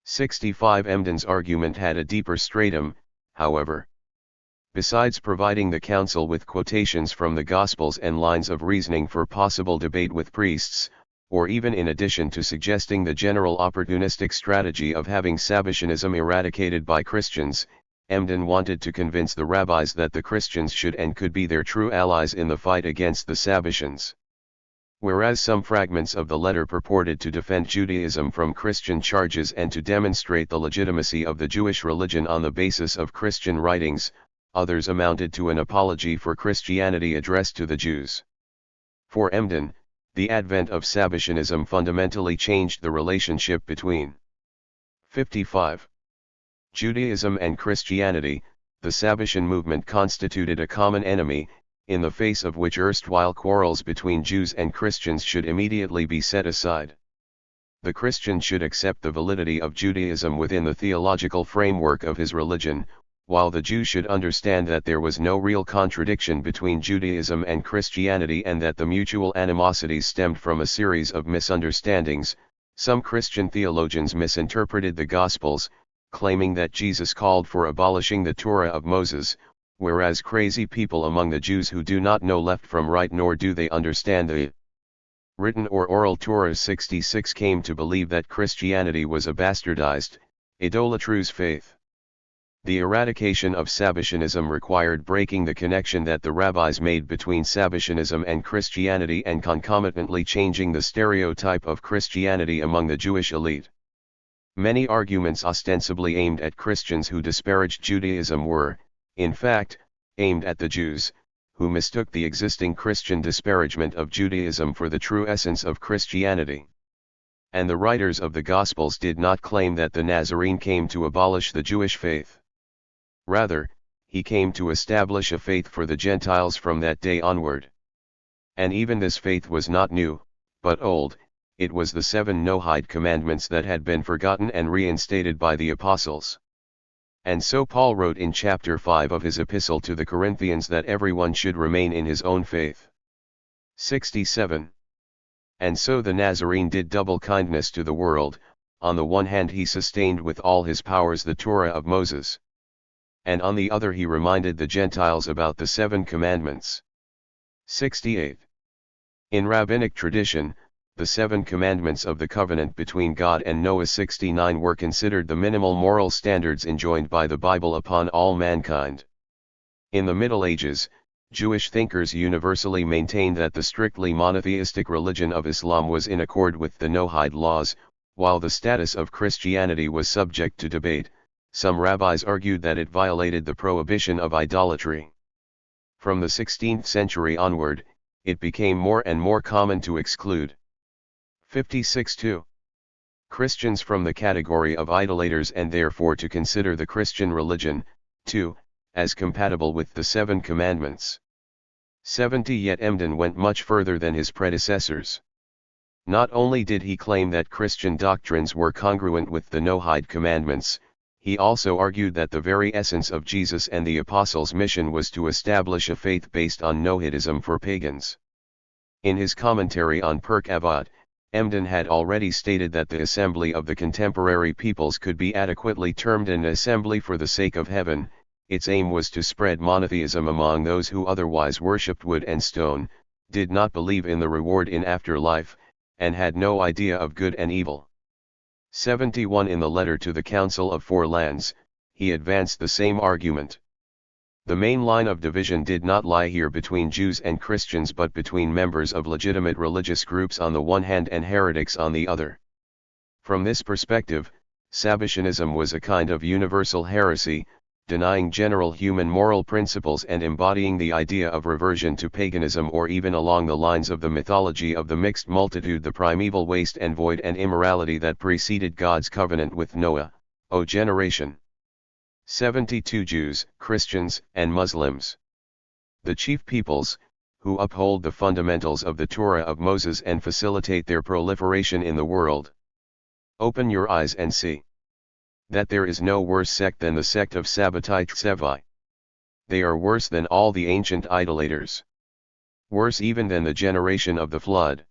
65. Emden's argument had a deeper stratum, however. Besides providing the council with quotations from the Gospels and lines of reasoning for possible debate with priests, or even in addition to suggesting the general opportunistic strategy of having Sabbatianism eradicated by Christians, Emden wanted to convince the rabbis that the Christians should and could be their true allies in the fight against the Sabbatians. Whereas some fragments of the letter purported to defend Judaism from Christian charges and to demonstrate the legitimacy of the Jewish religion on the basis of Christian writings, others amounted to an apology for Christianity addressed to the Jews. For Emden, the advent of Sabbatianism fundamentally changed the relationship between 55. Judaism and Christianity. The Sabbatian movement constituted a common enemy, in the face of which erstwhile quarrels between Jews and Christians should immediately be set aside. The Christian should accept the validity of Judaism within the theological framework of his religion, while the Jew should understand that there was no real contradiction between Judaism and Christianity and that the mutual animosities stemmed from a series of misunderstandings. Some Christian theologians misinterpreted the Gospels, claiming that Jesus called for abolishing the Torah of Moses, whereas crazy people among the Jews who do not know left from right nor do they understand the written or oral Torah 66 came to believe that Christianity was a bastardized, idolatrous faith. The eradication of Sabbatianism required breaking the connection that the rabbis made between Sabbatianism and Christianity and concomitantly changing the stereotype of Christianity among the Jewish elite. Many arguments ostensibly aimed at Christians who disparaged Judaism were, in fact, aimed at the Jews, who mistook the existing Christian disparagement of Judaism for the true essence of Christianity. And the writers of the Gospels did not claim that the Nazarene came to abolish the Jewish faith. Rather, he came to establish a faith for the Gentiles from that day onward. And even this faith was not new, but old. It was the 7 Noahide commandments that had been forgotten and reinstated by the apostles. And so Paul wrote in chapter 5 of his epistle to the Corinthians that everyone should remain in his own faith. 67. And so the Nazarene did double kindness to the world. On the one hand he sustained with all his powers the Torah of Moses. And on the other he reminded the Gentiles about the 7 commandments. 68. In rabbinic tradition, the 7 commandments of the covenant between God and Noah 69 were considered the minimal moral standards enjoined by the Bible upon all mankind. In the Middle Ages, Jewish thinkers universally maintained that the strictly monotheistic religion of Islam was in accord with the Noahide laws, while the status of Christianity was subject to debate. Some rabbis argued that it violated the prohibition of idolatry. From the 16th century onward, it became more and more common to exclude 56.2. Christians from the category of idolaters and therefore to consider the Christian religion, 2, as compatible with the 7 commandments. 70. Yet Emden went much further than his predecessors. Not only did he claim that Christian doctrines were congruent with the Noahide commandments, he also argued that the very essence of Jesus and the apostles' mission was to establish a faith based on Noahidism for pagans. In his commentary on Pirkei Avot, Emden had already stated that the assembly of the contemporary peoples could be adequately termed an assembly for the sake of heaven. Its aim was to spread monotheism among those who otherwise worshipped wood and stone, did not believe in the reward in afterlife, and had no idea of good and evil. 71. In the letter to the Council of Four Lands, he advanced the same argument. The main line of division did not lie here between Jews and Christians but between members of legitimate religious groups on the one hand and heretics on the other. From this perspective, Sabbatianism was a kind of universal heresy, denying general human moral principles and embodying the idea of reversion to paganism, or even along the lines of the mythology of the mixed multitude, the primeval waste and void and immorality that preceded God's covenant with Noah, O generation. 72. Jews, Christians, and Muslims. The chief peoples, who uphold the fundamentals of the Torah of Moses and facilitate their proliferation in the world. Open your eyes and see that there is no worse sect than the sect of Sabbatai Tsevi. They are worse than all the ancient idolaters. Worse even than the generation of the flood.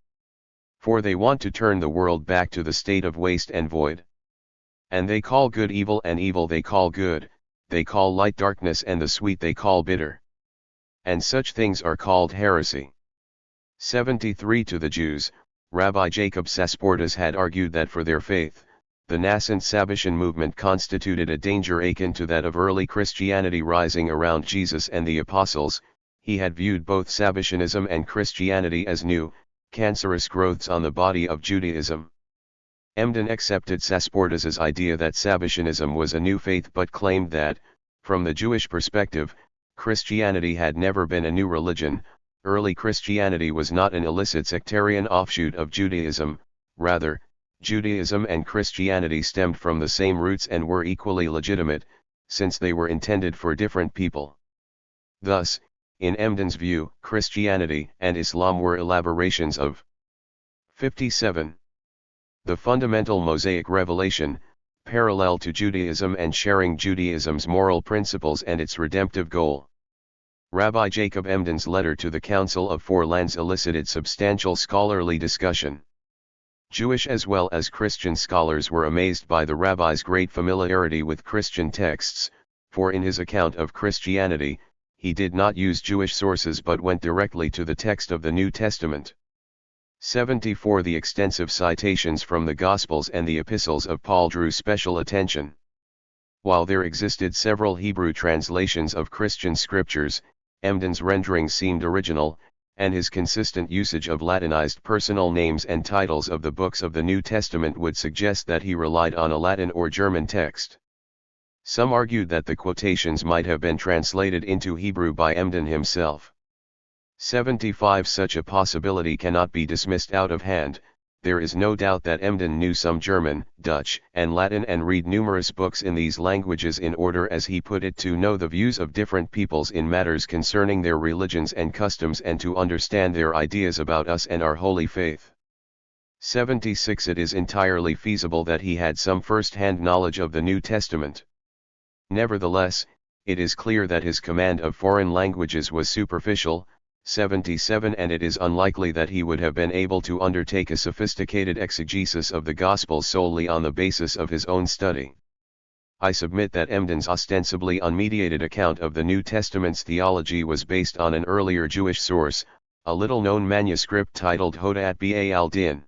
For they want to turn the world back to the state of waste and void. And they call good evil and evil they call good, they call light darkness and the sweet they call bitter. And such things are called heresy. 73. To the Jews, Rabbi Jacob Sasportas had argued that for their faith, the nascent Sabbatian movement constituted a danger akin to that of early Christianity rising around Jesus and the apostles. He had viewed both Sabbatianism and Christianity as new, cancerous growths on the body of Judaism. Emden accepted Sasportas's idea that Sabbatianism was a new faith but claimed that, from the Jewish perspective, Christianity had never been a new religion. Early Christianity was not an illicit sectarian offshoot of Judaism, rather, Judaism and Christianity stemmed from the same roots and were equally legitimate, since they were intended for different people. Thus, in Emden's view, Christianity and Islam were elaborations of 57. The fundamental Mosaic revelation, parallel to Judaism and sharing Judaism's moral principles and its redemptive goal. Rabbi Jacob Emden's letter to the Council of Four Lands elicited substantial scholarly discussion. Jewish as well as Christian scholars were amazed by the rabbi's great familiarity with Christian texts, for in his account of Christianity, he did not use Jewish sources but went directly to the text of the New Testament. 74. The extensive citations from the Gospels and the epistles of Paul drew special attention. While there existed several Hebrew translations of Christian scriptures, Emden's rendering seemed original, and his consistent usage of Latinized personal names and titles of the books of the New Testament would suggest that he relied on a Latin or German text. Some argued that the quotations might have been translated into Hebrew by Emden himself. 75. Such a possibility cannot be dismissed out of hand. There is no doubt that Emden knew some German, Dutch, and Latin and read numerous books in these languages in order, as he put it, to know the views of different peoples in matters concerning their religions and customs and to understand their ideas about us and our holy faith. 76. It is entirely feasible that he had some first-hand knowledge of the New Testament. Nevertheless, it is clear that his command of foreign languages was superficial, 77, and it is unlikely that he would have been able to undertake a sophisticated exegesis of the Gospels solely on the basis of his own study. I submit that Emden's ostensibly unmediated account of the New Testament's theology was based on an earlier Jewish source, a little-known manuscript titled Hodat Ba'al Din.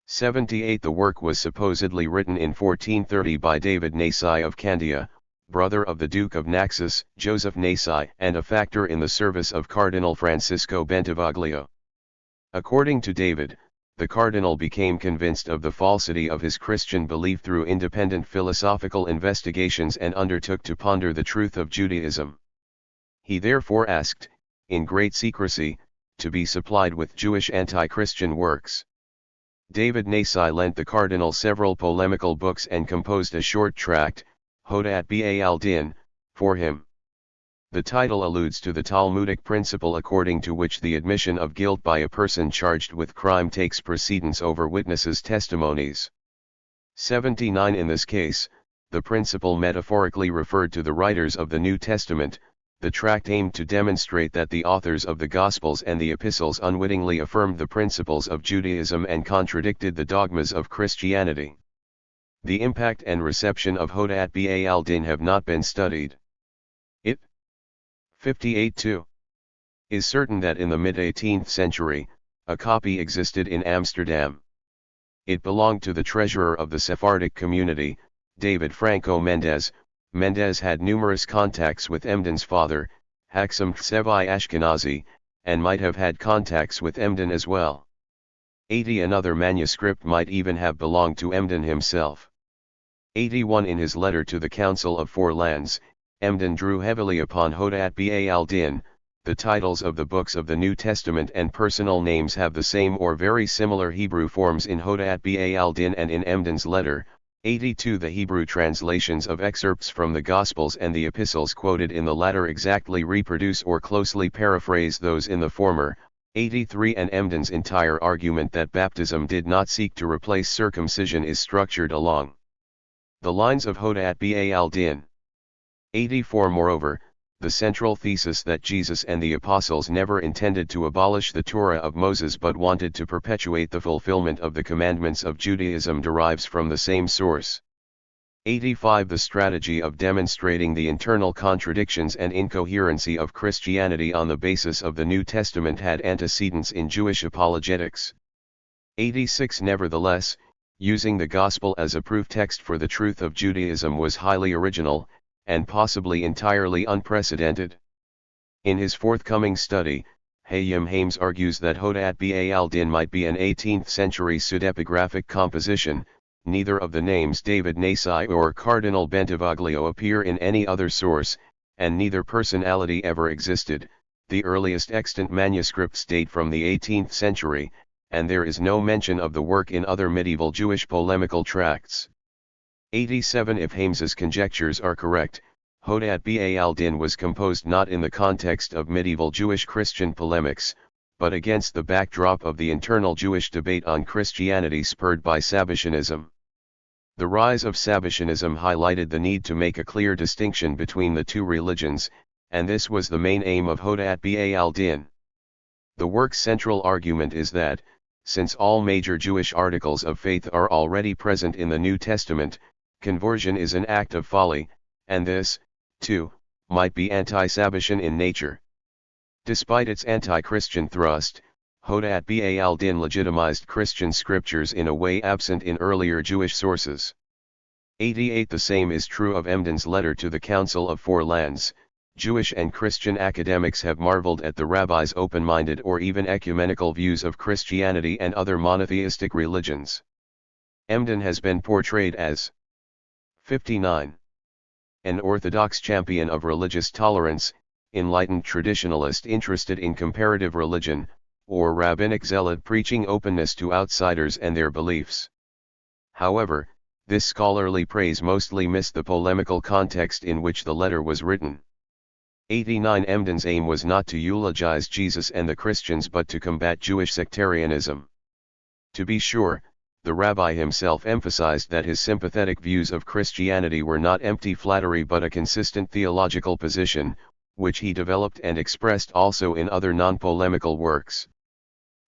78. The work was supposedly written in 1430 by David Nasai of Candia, brother of the Duke of Naxos, Joseph Nasai, and a factor in the service of Cardinal Francisco Bentivoglio. According to David, the cardinal became convinced of the falsity of his Christian belief through independent philosophical investigations and undertook to ponder the truth of Judaism. He therefore asked, in great secrecy, to be supplied with Jewish anti-Christian works. David Nasai lent the cardinal several polemical books and composed a short tract, Hodat Ba'al Din, for him. The title alludes to the Talmudic principle according to which the admission of guilt by a person charged with crime takes precedence over witnesses' testimonies. 79. In this case, the principle metaphorically referred to the writers of the New Testament. The tract aimed to demonstrate that the authors of the Gospels and the Epistles unwittingly affirmed the principles of Judaism and contradicted the dogmas of Christianity. The impact and reception of Hodat Ba'al Din have not been studied. It 58-2 is certain that in the mid-18th century, a copy existed in Amsterdam. It belonged to the treasurer of the Sephardic community, David Franco Mendez. Mendez had numerous contacts with Emden's father, Haksam Tsevi Ashkenazi, and might have had contacts with Emden as well. 80. Another manuscript might even have belonged to Emden himself. 81. In his letter to the Council of Four Lands, Emden drew heavily upon Hodat Ba'al Din. The titles of the books of the New Testament and personal names have the same or very similar Hebrew forms in Hodat Ba'al Din and in Emden's letter. 82. The Hebrew translations of excerpts from the Gospels and the Epistles quoted in the latter exactly reproduce or closely paraphrase those in the former. 83. And Emden's entire argument that baptism did not seek to replace circumcision is structured along the lines of Hodat Ba'al Din. 84. Moreover, the central thesis that Jesus and the apostles never intended to abolish the Torah of Moses but wanted to perpetuate the fulfillment of the commandments of Judaism derives from the same source. 85. The strategy of demonstrating the internal contradictions and incoherency of Christianity on the basis of the New Testament had antecedents in Jewish apologetics. 86. Nevertheless, using the Gospel as a proof text for the truth of Judaism was highly original, and possibly entirely unprecedented. In his forthcoming study, Hayim Hames argues that Hodat Ba'al Din might be an 18th-century pseudepigraphic composition. Neither of the names David Nasai or Cardinal Bentivoglio appear in any other source, and neither personality ever existed. The earliest extant manuscripts date from the 18th century, and there is no mention of the work in other medieval Jewish polemical tracts. 87. If Hames's conjectures are correct, Hodat Ba'al Din was composed not in the context of medieval Jewish-Christian polemics, but against the backdrop of the internal Jewish debate on Christianity spurred by Sabbatianism. The rise of Sabbatianism highlighted the need to make a clear distinction between the two religions, and this was the main aim of Hodat Ba'al Din. The work's central argument is that, since all major Jewish articles of faith are already present in the New Testament, conversion is an act of folly, and this, too, might be anti-Sabbatian in nature. Despite its anti-Christian thrust, Hodat Ba'al Din legitimized Christian scriptures in a way absent in earlier Jewish sources. 88. The same is true of Emden's letter to the Council of Four Lands. Jewish and Christian academics have marveled at the rabbis' open-minded or even ecumenical views of Christianity and other monotheistic religions. Emden has been portrayed as 59. An orthodox champion of religious tolerance, enlightened traditionalist interested in comparative religion, or rabbinic zealot preaching openness to outsiders and their beliefs. However, this scholarly praise mostly missed the polemical context in which the letter was written. 89. Emden's aim was not to eulogize Jesus and the Christians but to combat Jewish sectarianism. To be sure, the rabbi himself emphasized that his sympathetic views of Christianity were not empty flattery but a consistent theological position, which he developed and expressed also in other non-polemical works.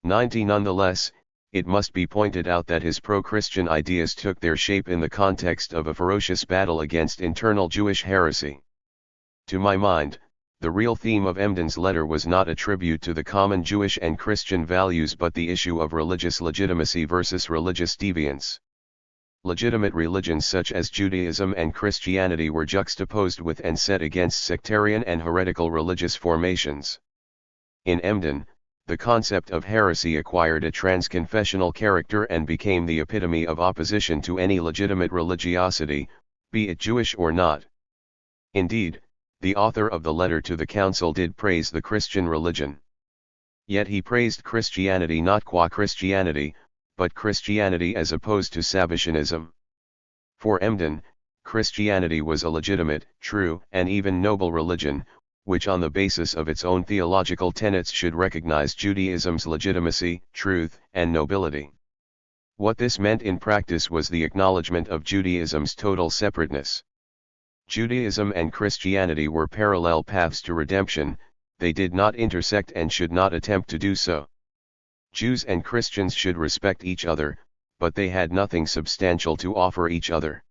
90 Nonetheless, it must be pointed out that his pro-Christian ideas took their shape in the context of a ferocious battle against internal Jewish heresy. To my mind, the real theme of Emden's letter was not a tribute to the common Jewish and Christian values but the issue of religious legitimacy versus religious deviance. Legitimate religions such as Judaism and Christianity were juxtaposed with and set against sectarian and heretical religious formations. In Emden, the concept of heresy acquired a transconfessional character and became the epitome of opposition to any legitimate religiosity, be it Jewish or not. Indeed, the author of the letter to the council did praise the Christian religion. Yet he praised Christianity not qua Christianity, but Christianity as opposed to Sabbatianism. For Emden, Christianity was a legitimate, true, and even noble religion, which on the basis of its own theological tenets should recognize Judaism's legitimacy, truth, and nobility. What this meant in practice was the acknowledgement of Judaism's total separateness. Judaism and Christianity were parallel paths to redemption, they did not intersect and should not attempt to do so. Jews and Christians should respect each other, but they had nothing substantial to offer each other.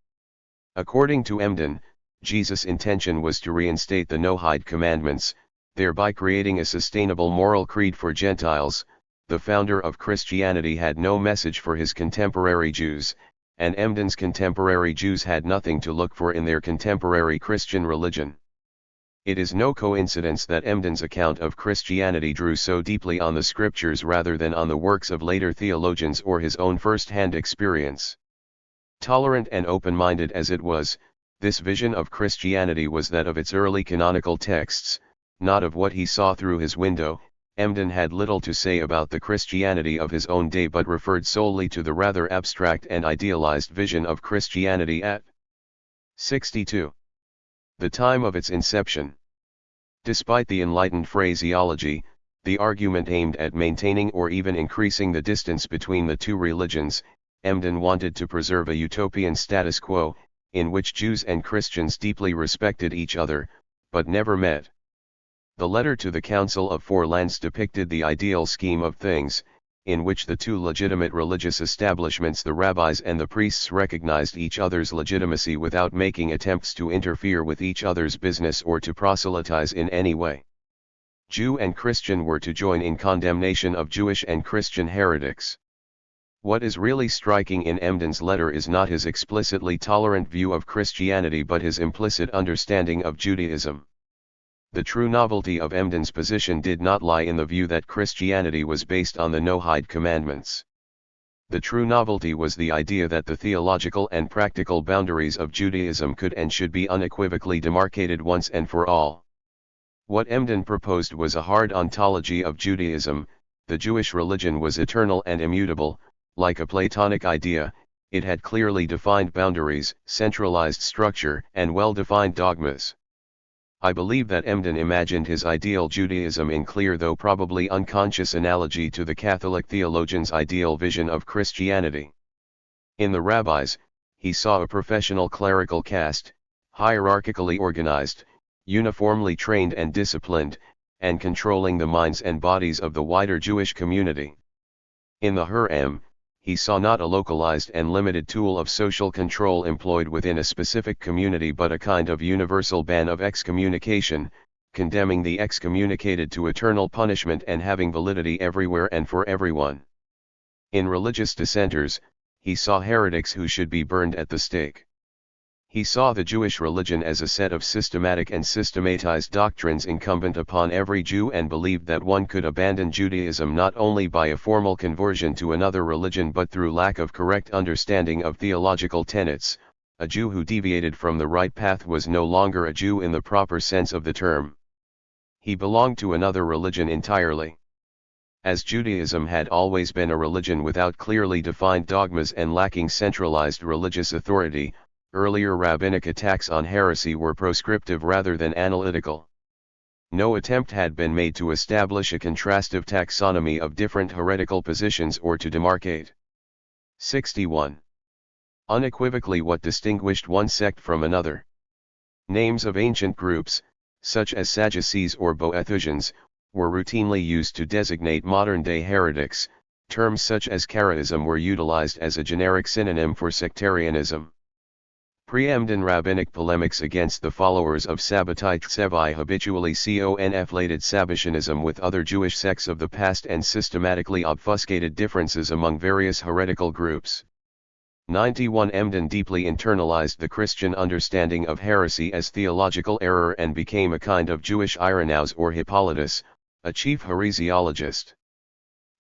According to Emden, Jesus' intention was to reinstate the Noahide commandments, thereby creating a sustainable moral creed for Gentiles. The founder of Christianity had no message for his contemporary Jews, and Emden's contemporary Jews had nothing to look for in their contemporary Christian religion. It is no coincidence that Emden's account of Christianity drew so deeply on the scriptures rather than on the works of later theologians or his own first-hand experience. Tolerant and open-minded as it was, this vision of Christianity was that of its early canonical texts, not of what he saw through his window. Emden had little to say about the Christianity of his own day but referred solely to the rather abstract and idealized vision of Christianity at 62. The time of its inception. Despite the enlightened phraseology, the argument aimed at maintaining or even increasing the distance between the two religions, Emden wanted to preserve a utopian status quo, in which Jews and Christians deeply respected each other, but never met. The letter to the Council of Four Lands depicted the ideal scheme of things, in which the two legitimate religious establishments, the rabbis and the priests, recognized each other's legitimacy without making attempts to interfere with each other's business or to proselytize in any way. Jew and Christian were to join in condemnation of Jewish and Christian heretics. What is really striking in Emden's letter is not his explicitly tolerant view of Christianity but his implicit understanding of Judaism. The true novelty of Emden's position did not lie in the view that Christianity was based on the Noahide commandments. The true novelty was the idea that the theological and practical boundaries of Judaism could and should be unequivocally demarcated once and for all. What Emden proposed was a hard ontology of Judaism. The Jewish religion was eternal and immutable, like a Platonic idea. It had clearly defined boundaries, centralized structure, and well-defined dogmas. I believe that Emden imagined his ideal Judaism in clear though probably unconscious analogy to the Catholic theologian's ideal vision of Christianity. In the rabbis, he saw a professional clerical caste, hierarchically organized, uniformly trained and disciplined, and controlling the minds and bodies of the wider Jewish community. In the Hur'em, he saw not a localized and limited tool of social control employed within a specific community but a kind of universal ban of excommunication, condemning the excommunicated to eternal punishment and having validity everywhere and for everyone. In religious dissenters, he saw heretics who should be burned at the stake. He saw the Jewish religion as a set of systematic and systematized doctrines incumbent upon every Jew and believed that one could abandon Judaism not only by a formal conversion to another religion but through lack of correct understanding of theological tenets. A Jew who deviated from the right path was no longer a Jew in the proper sense of the term. He belonged to another religion entirely. As Judaism had always been a religion without clearly defined dogmas and lacking centralized religious authority, earlier rabbinic attacks on heresy were proscriptive rather than analytical. No attempt had been made to establish a contrastive taxonomy of different heretical positions or to demarcate 61. Unequivocally, what distinguished one sect from another. Names of ancient groups, such as Sadducees or Boethusians, were routinely used to designate modern-day heretics. Terms such as Karaism were utilized as a generic synonym for sectarianism. Pre-Emden rabbinic polemics against the followers of Sabbatai Tsevi habitually conflated Sabbatianism with other Jewish sects of the past and systematically obfuscated differences among various heretical groups. 91. Emden deeply internalized the Christian understanding of heresy as theological error and became a kind of Jewish Irenaeus or Hippolytus, a chief heresiologist.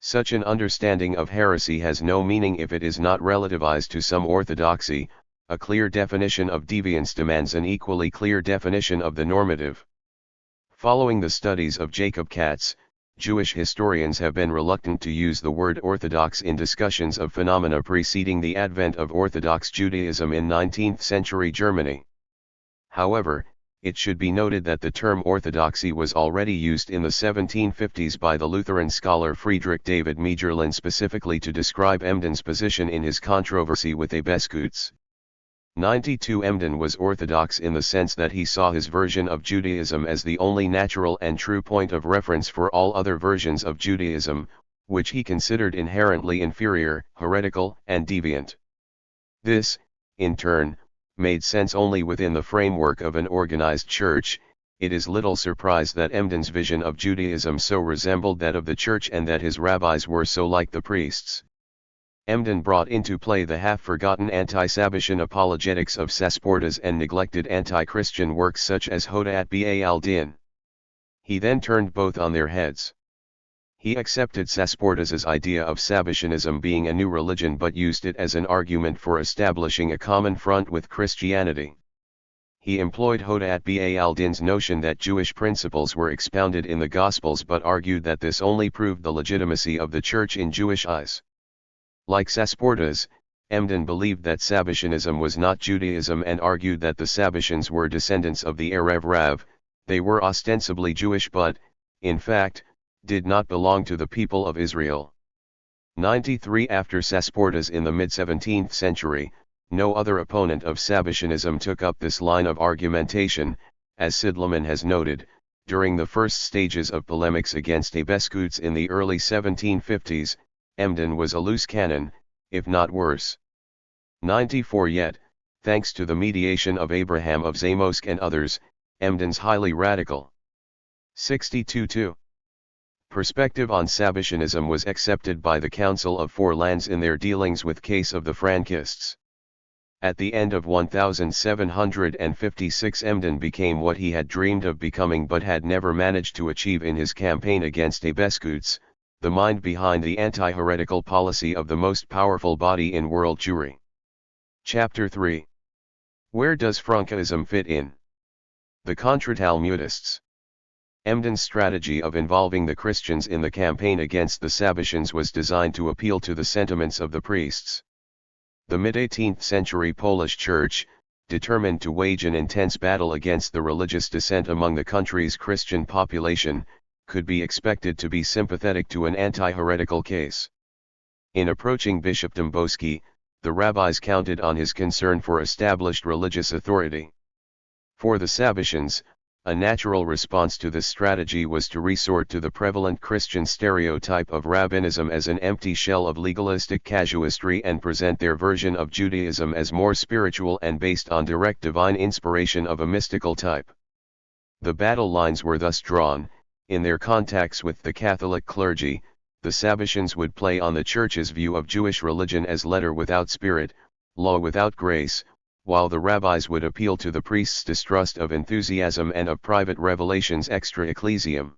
Such an understanding of heresy has no meaning if it is not relativized to some orthodoxy. A clear definition of deviance demands an equally clear definition of the normative. Following the studies of Jacob Katz, Jewish historians have been reluctant to use the word orthodox in discussions of phenomena preceding the advent of Orthodox Judaism in 19th century Germany. However, it should be noted that the term orthodoxy was already used in the 1750s by the Lutheran scholar Friedrich David Megerlin specifically to describe Emden's position in his controversy with Abeskutz. 92. Emden was orthodox in the sense that he saw his version of Judaism as the only natural and true point of reference for all other versions of Judaism, which he considered inherently inferior, heretical, and deviant. This, in turn, made sense only within the framework of an organized church. It is little surprise that Emden's vision of Judaism so resembled that of the church and that his rabbis were so like the priests. Emden brought into play the half-forgotten anti-Sabbatian apologetics of Sasportas and neglected anti-Christian works such as Hodat Ba'al-Din. He then turned both on their heads. He accepted Sasportas's idea of Sabbatianism being a new religion but used it as an argument for establishing a common front with Christianity. He employed Hodat Ba'al-Din's notion that Jewish principles were expounded in the Gospels but argued that this only proved the legitimacy of the Church in Jewish eyes. Like Sasportas, Emden believed that Sabbatianism was not Judaism and argued that the Sabbatians were descendants of the Erev Rav. They were ostensibly Jewish but, in fact, did not belong to the people of Israel. 93. After Sasportas in the mid-17th century, no other opponent of Sabbatianism took up this line of argumentation. As Sidleman has noted, during the first stages of polemics against Abeskutz in the early 1750s, Emden was a loose cannon, if not worse. 94. Yet, thanks to the mediation of Abraham of Zamosk and others, Emden's highly radical. 62. Perspective on Sabbatianism was accepted by the Council of Four Lands in their dealings with case of the Frankists. At the end of 1756 Emden became what he had dreamed of becoming but had never managed to achieve in his campaign against Abeskutz, the mind behind the anti-heretical policy of the most powerful body in world Jewry. Chapter 3. Where does Frankism fit in? The Contra-Talmudists. Emden's strategy of involving the Christians in the campaign against the Sabbatians was designed to appeal to the sentiments of the priests. The mid-18th century Polish Church, determined to wage an intense battle against the religious dissent among the country's Christian population, could be expected to be sympathetic to an anti-heretical case. In approaching Bishop Dembowski, the rabbis counted on his concern for established religious authority. For the Sabbatians, a natural response to this strategy was to resort to the prevalent Christian stereotype of rabbinism as an empty shell of legalistic casuistry and present their version of Judaism as more spiritual and based on direct divine inspiration of a mystical type. The battle lines were thus drawn. In their contacts with the Catholic clergy, the Sabbatians would play on the Church's view of Jewish religion as letter without spirit, law without grace, while the rabbis would appeal to the priests' distrust of enthusiasm and of private revelations extra ecclesiam.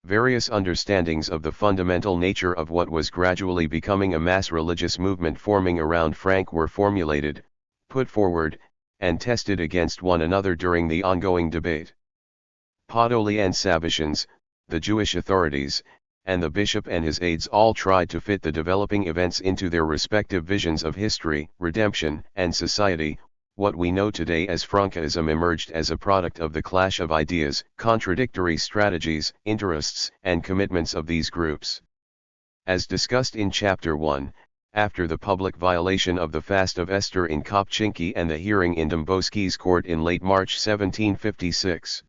Various understandings of the fundamental nature of what was gradually becoming a mass religious movement forming around Frank were formulated, put forward, and tested against one another during the ongoing debate. Podoli and Sabbatians, the Jewish authorities, and the bishop and his aides all tried to fit the developing events into their respective visions of history, redemption, and society. What we know today as Frankism emerged as a product of the clash of ideas, contradictory strategies, interests, and commitments of these groups. As discussed in Chapter 1, after the public violation of the fast of Esther in Kopchinki and the hearing in Domboski's court in late March 1756.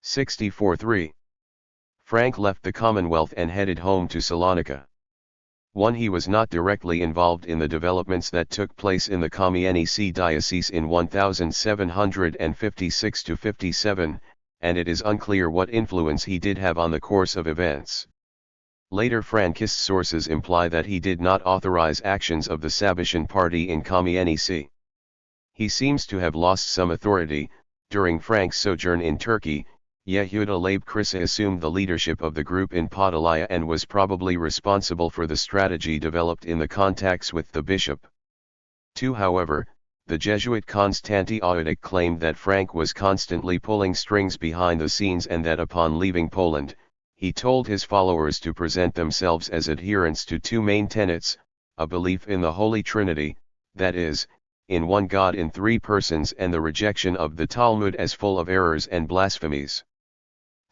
64-3. Frank left the Commonwealth and headed home to Salonika. 1. He was not directly involved in the developments that took place in the Kamienice diocese in 1756-57, and it is unclear what influence he did have on the course of events. Later Frankist sources imply that he did not authorize actions of the Sabatian party in Kamienice. He seems to have lost some authority. During Frank's sojourn in Turkey, Yehuda Leib Krissa assumed the leadership of the group in Podolaya and was probably responsible for the strategy developed in the contacts with the bishop. 2. However, the Jesuit Konstanty Audic claimed that Frank was constantly pulling strings behind the scenes and that upon leaving Poland, he told his followers to present themselves as adherents to two main tenets: a belief in the Holy Trinity, that is, in one God in three persons, and the rejection of the Talmud as full of errors and blasphemies.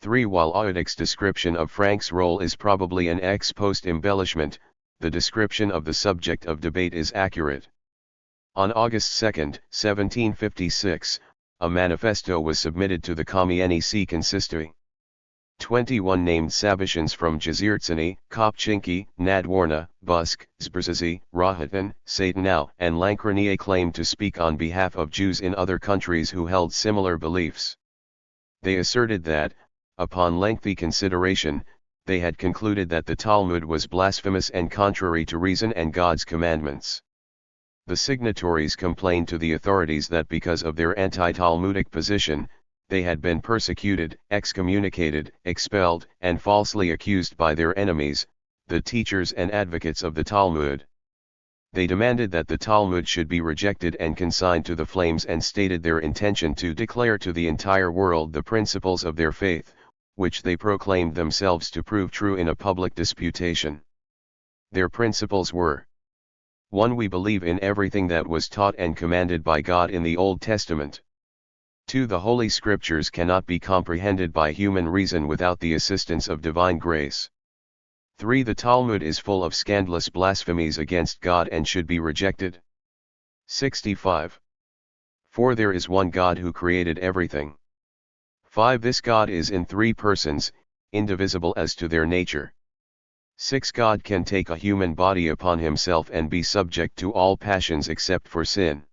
3. While Audic's description of Frank's role is probably an ex post embellishment, the description of the subject of debate is accurate. On August 2, 1756, a manifesto was submitted to the Kamienice consistory. 21 named Sabatians from Jezierzyny, Kopchinki, Nadworna, Busk, Zbrzyzy, Rohatyn, Satanau, and Lankrania claimed to speak on behalf of Jews in other countries who held similar beliefs. They asserted that, upon lengthy consideration, they had concluded that the Talmud was blasphemous and contrary to reason and God's commandments. The signatories complained to the authorities that because of their anti-Talmudic position, they had been persecuted, excommunicated, expelled, and falsely accused by their enemies, the teachers and advocates of the Talmud. They demanded that the Talmud should be rejected and consigned to the flames, and stated their intention to declare to the entire world the principles of their faith, which they proclaimed themselves to prove true in a public disputation. Their principles were: 1. We believe in everything that was taught and commanded by God in the Old Testament. 2. The Holy Scriptures cannot be comprehended by human reason without the assistance of divine grace. 3. The Talmud is full of scandalous blasphemies against God and should be rejected. 65. 4. There is one God who created everything. 5. This God is in three persons, indivisible as to their nature. 6. God can take a human body upon himself and be subject to all passions except for sin.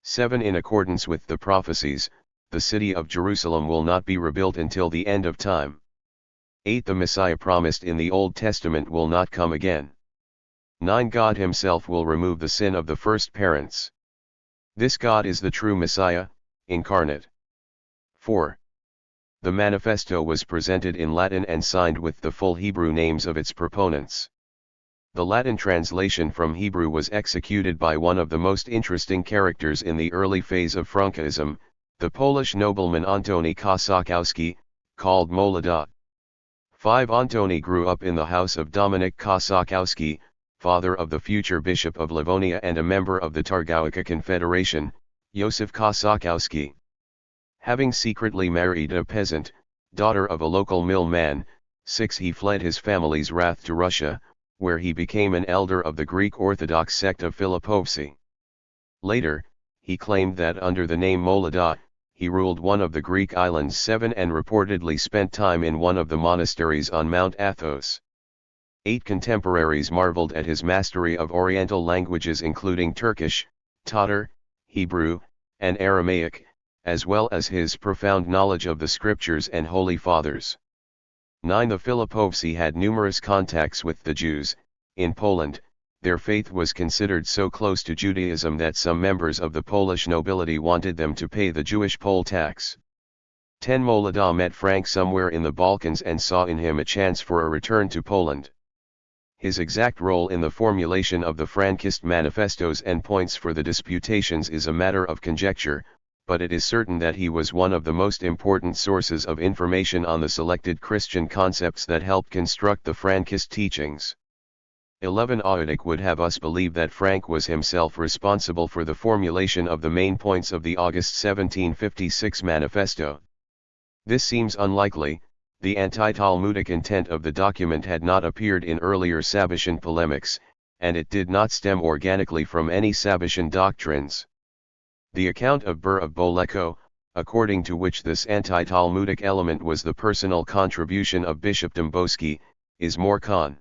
7. In accordance with the prophecies, the city of Jerusalem will not be rebuilt until the end of time. 8. The Messiah promised in the Old Testament will not come again. 9. God himself will remove the sin of the first parents. This God is the true Messiah, incarnate. 4. The manifesto was presented in Latin and signed with the full Hebrew names of its proponents. The Latin translation from Hebrew was executed by one of the most interesting characters in the early phase of Frankism, the Polish nobleman Antoni Kosakowski, called Molada. 5. Antoni grew up in the house of Dominik Kosakowski, father of the future Bishop of Livonia and a member of the Targowica Confederation, Józef Kosakowski. Having secretly married a peasant, daughter of a local mill man, 6. He fled his family's wrath to Russia, where he became an elder of the Greek Orthodox sect of Filipovci. Later, he claimed that under the name Molada, he ruled one of the Greek islands 7 and reportedly spent time in one of the monasteries on Mount Athos. 8. Contemporaries marveled at his mastery of Oriental languages including Turkish, Tatar, Hebrew, and Aramaic, as well as his profound knowledge of the scriptures and holy fathers. 9. The Filipovci had numerous contacts with the Jews. In Poland, their faith was considered so close to Judaism that some members of the Polish nobility wanted them to pay the Jewish poll tax. 10. Molada met Frank somewhere in the Balkans and saw in him a chance for a return to Poland. His exact role in the formulation of the Frankist manifestos and points for the disputations is a matter of conjecture, but it is certain that he was one of the most important sources of information on the selected Christian concepts that helped construct the Frankist teachings. 11. Audic would have us believe that Frank was himself responsible for the formulation of the main points of the August 1756 manifesto. This seems unlikely. The anti-Talmudic intent of the document had not appeared in earlier Sabatian polemics, and it did not stem organically from any Sabbatian doctrines. The account of Ber of Boleko, according to which this anti-Talmudic element was the personal contribution of Bishop Dembowski, is more con.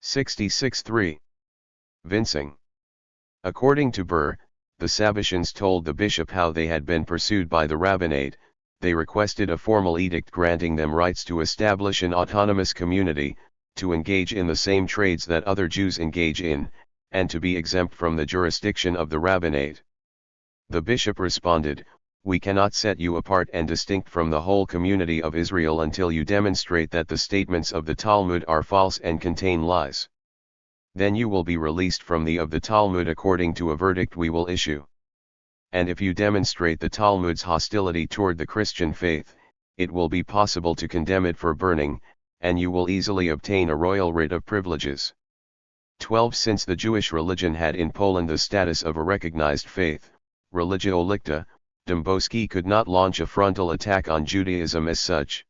66-3. Vincing. According to Ber, the Sabbatians told the bishop how they had been pursued by the rabbinate. They requested a formal edict granting them rights to establish an autonomous community, to engage in the same trades that other Jews engage in, and to be exempt from the jurisdiction of the rabbinate. The bishop responded, "We cannot set you apart and distinct from the whole community of Israel until you demonstrate that the statements of the Talmud are false and contain lies. Then you will be released from the of the Talmud according to a verdict we will issue. And if you demonstrate the Talmud's hostility toward the Christian faith, it will be possible to condemn it for burning, and you will easily obtain a royal writ of privileges." 12. Since the Jewish religion had in Poland the status of a recognized faith, religio licta, Dembowski could not launch a frontal attack on Judaism as such.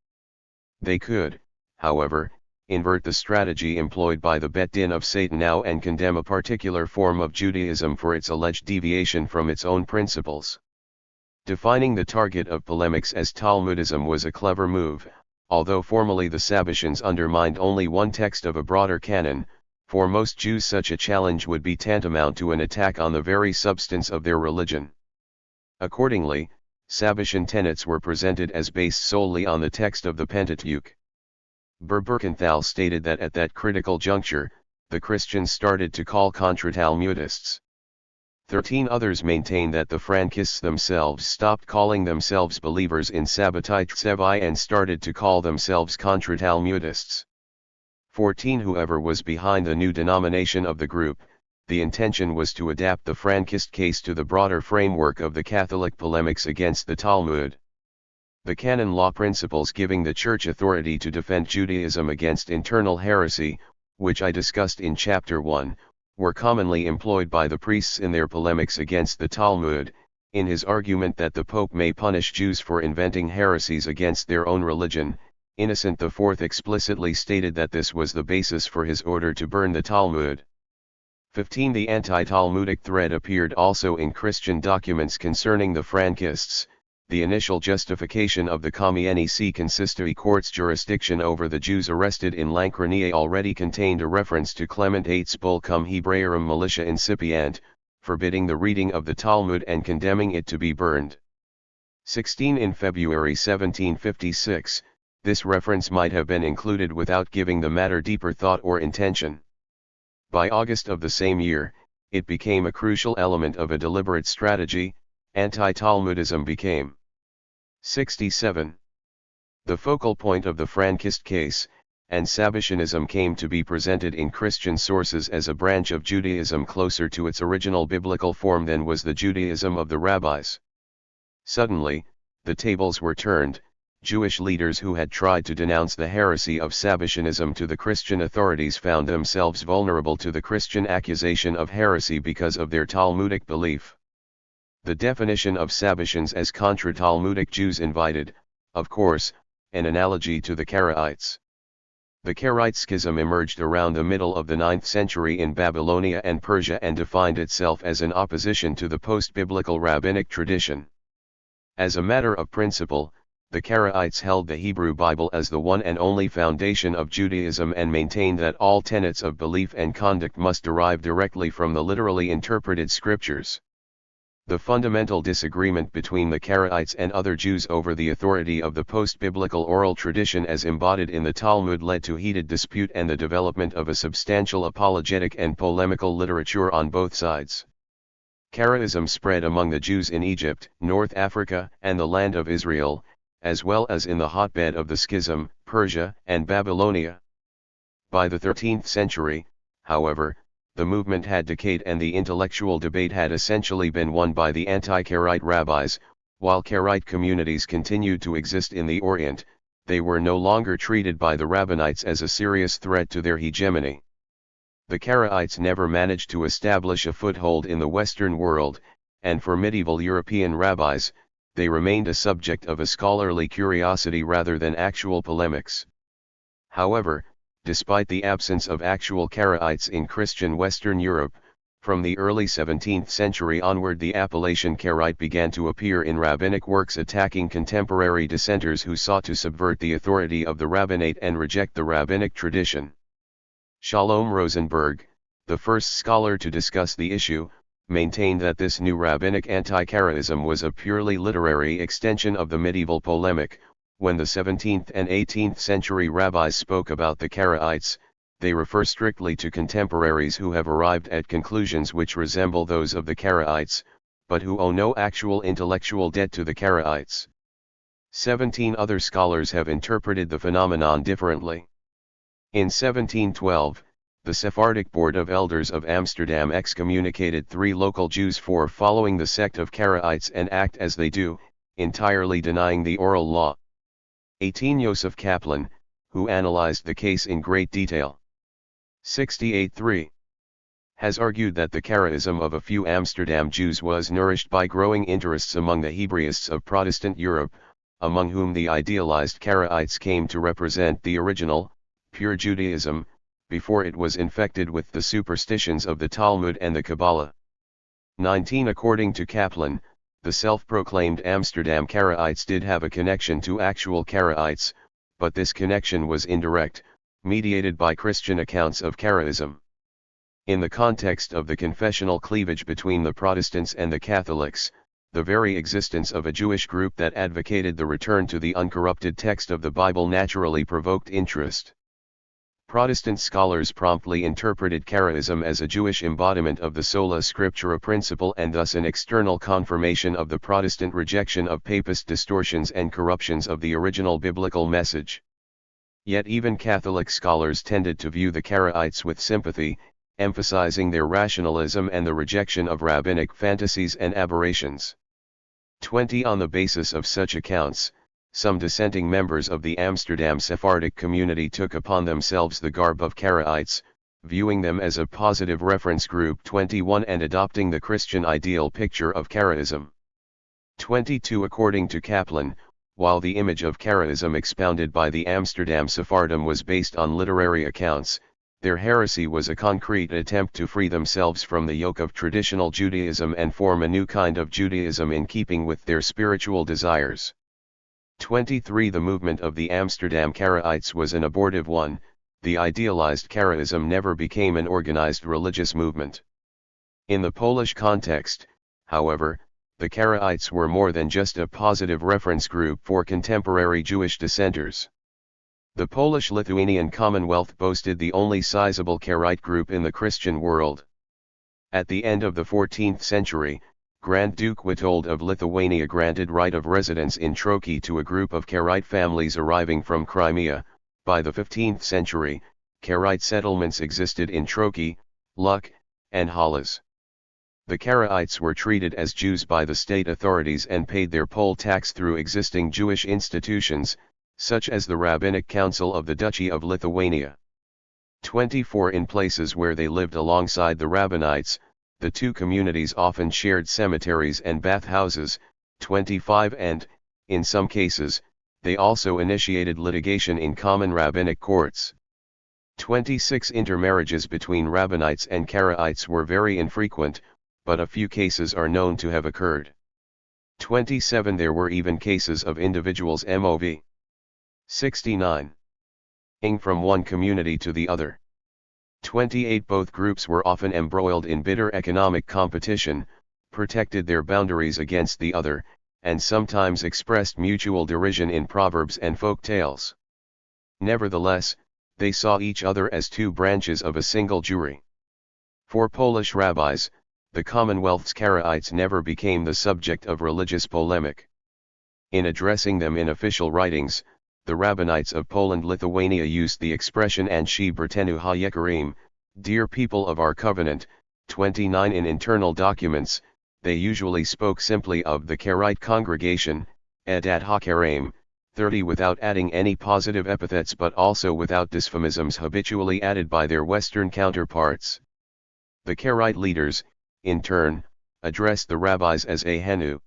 They could, however, invert the strategy employed by the Bet Din of Satan now and condemn a particular form of Judaism for its alleged deviation from its own principles. Defining the target of polemics as Talmudism was a clever move, although formally the Sabbatians undermined only one text of a broader canon. For most Jews such a challenge would be tantamount to an attack on the very substance of their religion. Accordingly, Sabbatian tenets were presented as based solely on the text of the Pentateuch. Birkenthal stated that at that critical juncture, the Christians started to call contra Talmudists. 13 others maintain that the Frankists themselves stopped calling themselves believers in Sabbatite Tsevi and started to call themselves contra Talmudists. 14 Whoever was behind the new denomination of the group, the intention was to adapt the Frankist case to the broader framework of the Catholic polemics against the Talmud. The canon law principles giving the Church authority to defend Judaism against internal heresy, which I discussed in Chapter 1, were commonly employed by the priests in their polemics against the Talmud, in his argument that the Pope may punish Jews for inventing heresies against their own religion. Innocent IV explicitly stated that this was the basis for his order to burn the Talmud. 15 The anti-Talmudic thread appeared also in Christian documents concerning the Frankists. The initial justification of the Comiensi Consistory Court's jurisdiction over the Jews arrested in Lankrania already contained a reference to Clement VIII's Bull Cum Hebraeorum Militia Incipient, forbidding the reading of the Talmud and condemning it to be burned. 16 In February 1756, this reference might have been included without giving the matter deeper thought or intention. By August of the same year, it became a crucial element of a deliberate strategy. Anti-Talmudism became 67. The focal point of the Frankist case, and Sabbatianism came to be presented in Christian sources as a branch of Judaism closer to its original biblical form than was the Judaism of the rabbis. Suddenly, the tables were turned. Jewish leaders who had tried to denounce the heresy of Sabbatianism to the Christian authorities found themselves vulnerable to the Christian accusation of heresy because of their Talmudic belief. The definition of Sabbatians as contra-Talmudic Jews invited, of course, an analogy to the Karaites. The Karaite schism emerged around the middle of the 9th century in Babylonia and Persia and defined itself as an opposition to the post-biblical rabbinic tradition. As a matter of principle, the Karaites held the Hebrew Bible as the one and only foundation of Judaism and maintained that all tenets of belief and conduct must derive directly from the literally interpreted scriptures. The fundamental disagreement between the Karaites and other Jews over the authority of the post-biblical oral tradition as embodied in the Talmud led to heated dispute and the development of a substantial apologetic and polemical literature on both sides. Karaism spread among the Jews in Egypt, North Africa, and the land of Israel, as well as in the hotbed of the schism, Persia and Babylonia. By the 13th century, however, the movement had decayed and the intellectual debate had essentially been won by the anti-Karaite rabbis. While Karaite communities continued to exist in the Orient, they were no longer treated by the rabbinites as a serious threat to their hegemony. The Karaites never managed to establish a foothold in the Western world, and for medieval European rabbis, they remained a subject of a scholarly curiosity rather than actual polemics. However, despite the absence of actual Karaites in Christian Western Europe. From the early 17th century onward, the appellation Karaite began to appear in rabbinic works attacking contemporary dissenters who sought to subvert the authority of the rabbinate and reject the rabbinic tradition. Shalom Rosenberg, the first scholar to discuss the issue, maintained that this new rabbinic anti-Karaism was a purely literary extension of the medieval polemic. When the 17th and 18th century rabbis spoke about the Karaites, they refer strictly to contemporaries who have arrived at conclusions which resemble those of the Karaites, but who owe no actual intellectual debt to the Karaites. 17 other scholars have interpreted the phenomenon differently. In 1712, the Sephardic Board of Elders of Amsterdam excommunicated 3 local Jews for following the sect of Karaites and act as they do, entirely denying the oral law. 18 Joseph Kaplan, who analyzed the case in great detail, 68.3, has argued that the Karaism of a few Amsterdam Jews was nourished by growing interests among the Hebraists of Protestant Europe, among whom the idealized Karaites came to represent the original, pure Judaism, before it was infected with the superstitions of the Talmud and the Kabbalah. 19 According to Kaplan, the self-proclaimed Amsterdam Karaites did have a connection to actual Karaites, but this connection was indirect, mediated by Christian accounts of Karaism. In the context of the confessional cleavage between the Protestants and the Catholics, the very existence of a Jewish group that advocated the return to the uncorrupted text of the Bible naturally provoked interest. Protestant scholars promptly interpreted Karaism as a Jewish embodiment of the sola scriptura principle and thus an external confirmation of the Protestant rejection of papist distortions and corruptions of the original biblical message. Yet even Catholic scholars tended to view the Karaites with sympathy, emphasizing their rationalism and the rejection of rabbinic fantasies and aberrations. 20 On the basis of such accounts, some dissenting members of the Amsterdam Sephardic community took upon themselves the garb of Karaites, viewing them as a positive reference group. 21 And adopting the Christian ideal picture of Karaism. 22 According to Kaplan, while the image of Karaism expounded by the Amsterdam Sephardim was based on literary accounts, their heresy was a concrete attempt to free themselves from the yoke of traditional Judaism and form a new kind of Judaism in keeping with their spiritual desires. 23 The movement of the Amsterdam Karaites was an abortive one. The idealized Karaism never became an organized religious movement. In the Polish context, however, the Karaites were more than just a positive reference group for contemporary Jewish dissenters. The Polish-Lithuanian Commonwealth boasted the only sizable Karaite group in the Christian world. At the end of the 14th century, Grand Duke Witold of Lithuania granted right of residence in Troki to a group of Karaite families arriving from Crimea. By the 15th century, Karaite settlements existed in Troki, Luk, and Halas. The Karaites were treated as Jews by the state authorities and paid their poll tax through existing Jewish institutions, such as the Rabbinic Council of the Duchy of Lithuania. 24 In places where they lived alongside the Rabbinites, the two communities often shared cemeteries and bathhouses. 25 And, in some cases, they also initiated litigation in common rabbinic courts. 26 Intermarriages between Rabbinites and Karaites were very infrequent, but a few cases are known to have occurred. 27 There were even cases of individuals mov. 69. ing from one community to the other. 28 Both groups were often embroiled in bitter economic competition, protected their boundaries against the other, and sometimes expressed mutual derision in proverbs and folk tales. Nevertheless, they saw each other as two branches of a single Jewry. For Polish rabbis, the Commonwealth's Karaites never became the subject of religious polemic. In addressing them in official writings, the Rabbinites of Poland-Lithuania used the expression Anshi Bratenu HaYekarim, dear people of our covenant. 29 In internal documents, they usually spoke simply of the Karaite congregation, Edat HaKarim. 30 Without adding any positive epithets but also without dysphemisms habitually added by their Western counterparts. The Karaite leaders, in turn, addressed the rabbis as Ahenu.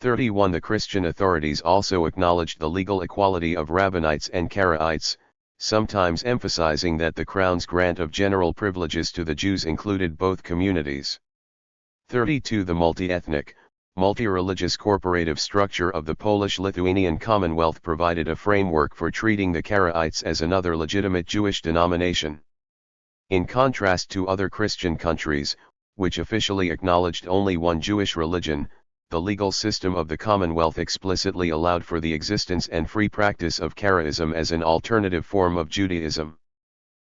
31 The Christian authorities also acknowledged the legal equality of Rabbinites and Karaites. sometimes emphasizing that the Crown's grant of general privileges to the Jews included both communities. 32. The multi-ethnic, multi-religious corporative structure of the Polish-Lithuanian Commonwealth provided a framework for treating the Karaites as another legitimate Jewish denomination. In contrast to other Christian countries, which officially acknowledged only one Jewish religion, the legal system of the Commonwealth explicitly allowed for the existence and free practice of Karaism as an alternative form of Judaism.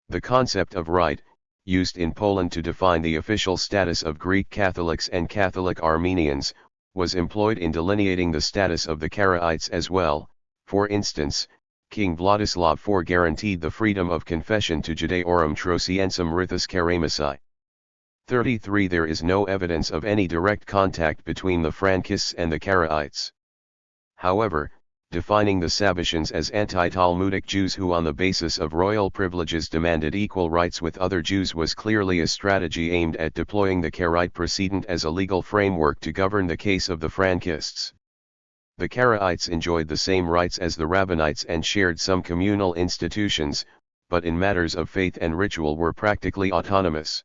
The concept of rite, used in Poland to define the official status of Greek Catholics and Catholic Armenians, was employed in delineating the status of the Karaites as well. For instance, King Władysław IV guaranteed the freedom of confession to Judaeorum Trosiensum Rithus Karamasi. 33. There is no evidence of any direct contact between the Frankists and the Karaites. However, defining the Sabbatians as anti-Talmudic Jews who on the basis of royal privileges demanded equal rights with other Jews was clearly a strategy aimed at deploying the Karaite precedent as a legal framework to govern the case of the Frankists. The Karaites enjoyed the same rights as the Rabbinites and shared some communal institutions, but in matters of faith and ritual were practically autonomous.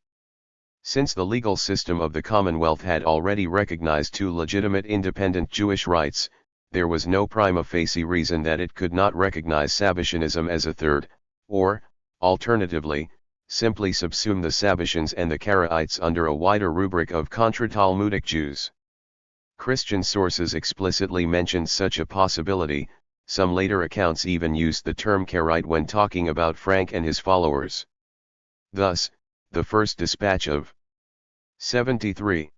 Since the legal system of the Commonwealth had already recognized two legitimate independent Jewish rights, there was no prima facie reason that it could not recognize Sabbatianism as a third, or, alternatively, simply subsume the Sabbatians and the Karaites under a wider rubric of contra-Talmudic Jews. Christian sources explicitly mentioned such a possibility. Some later accounts even used the term Karaite when talking about Frank and his followers. Thus, the first dispatch of 73.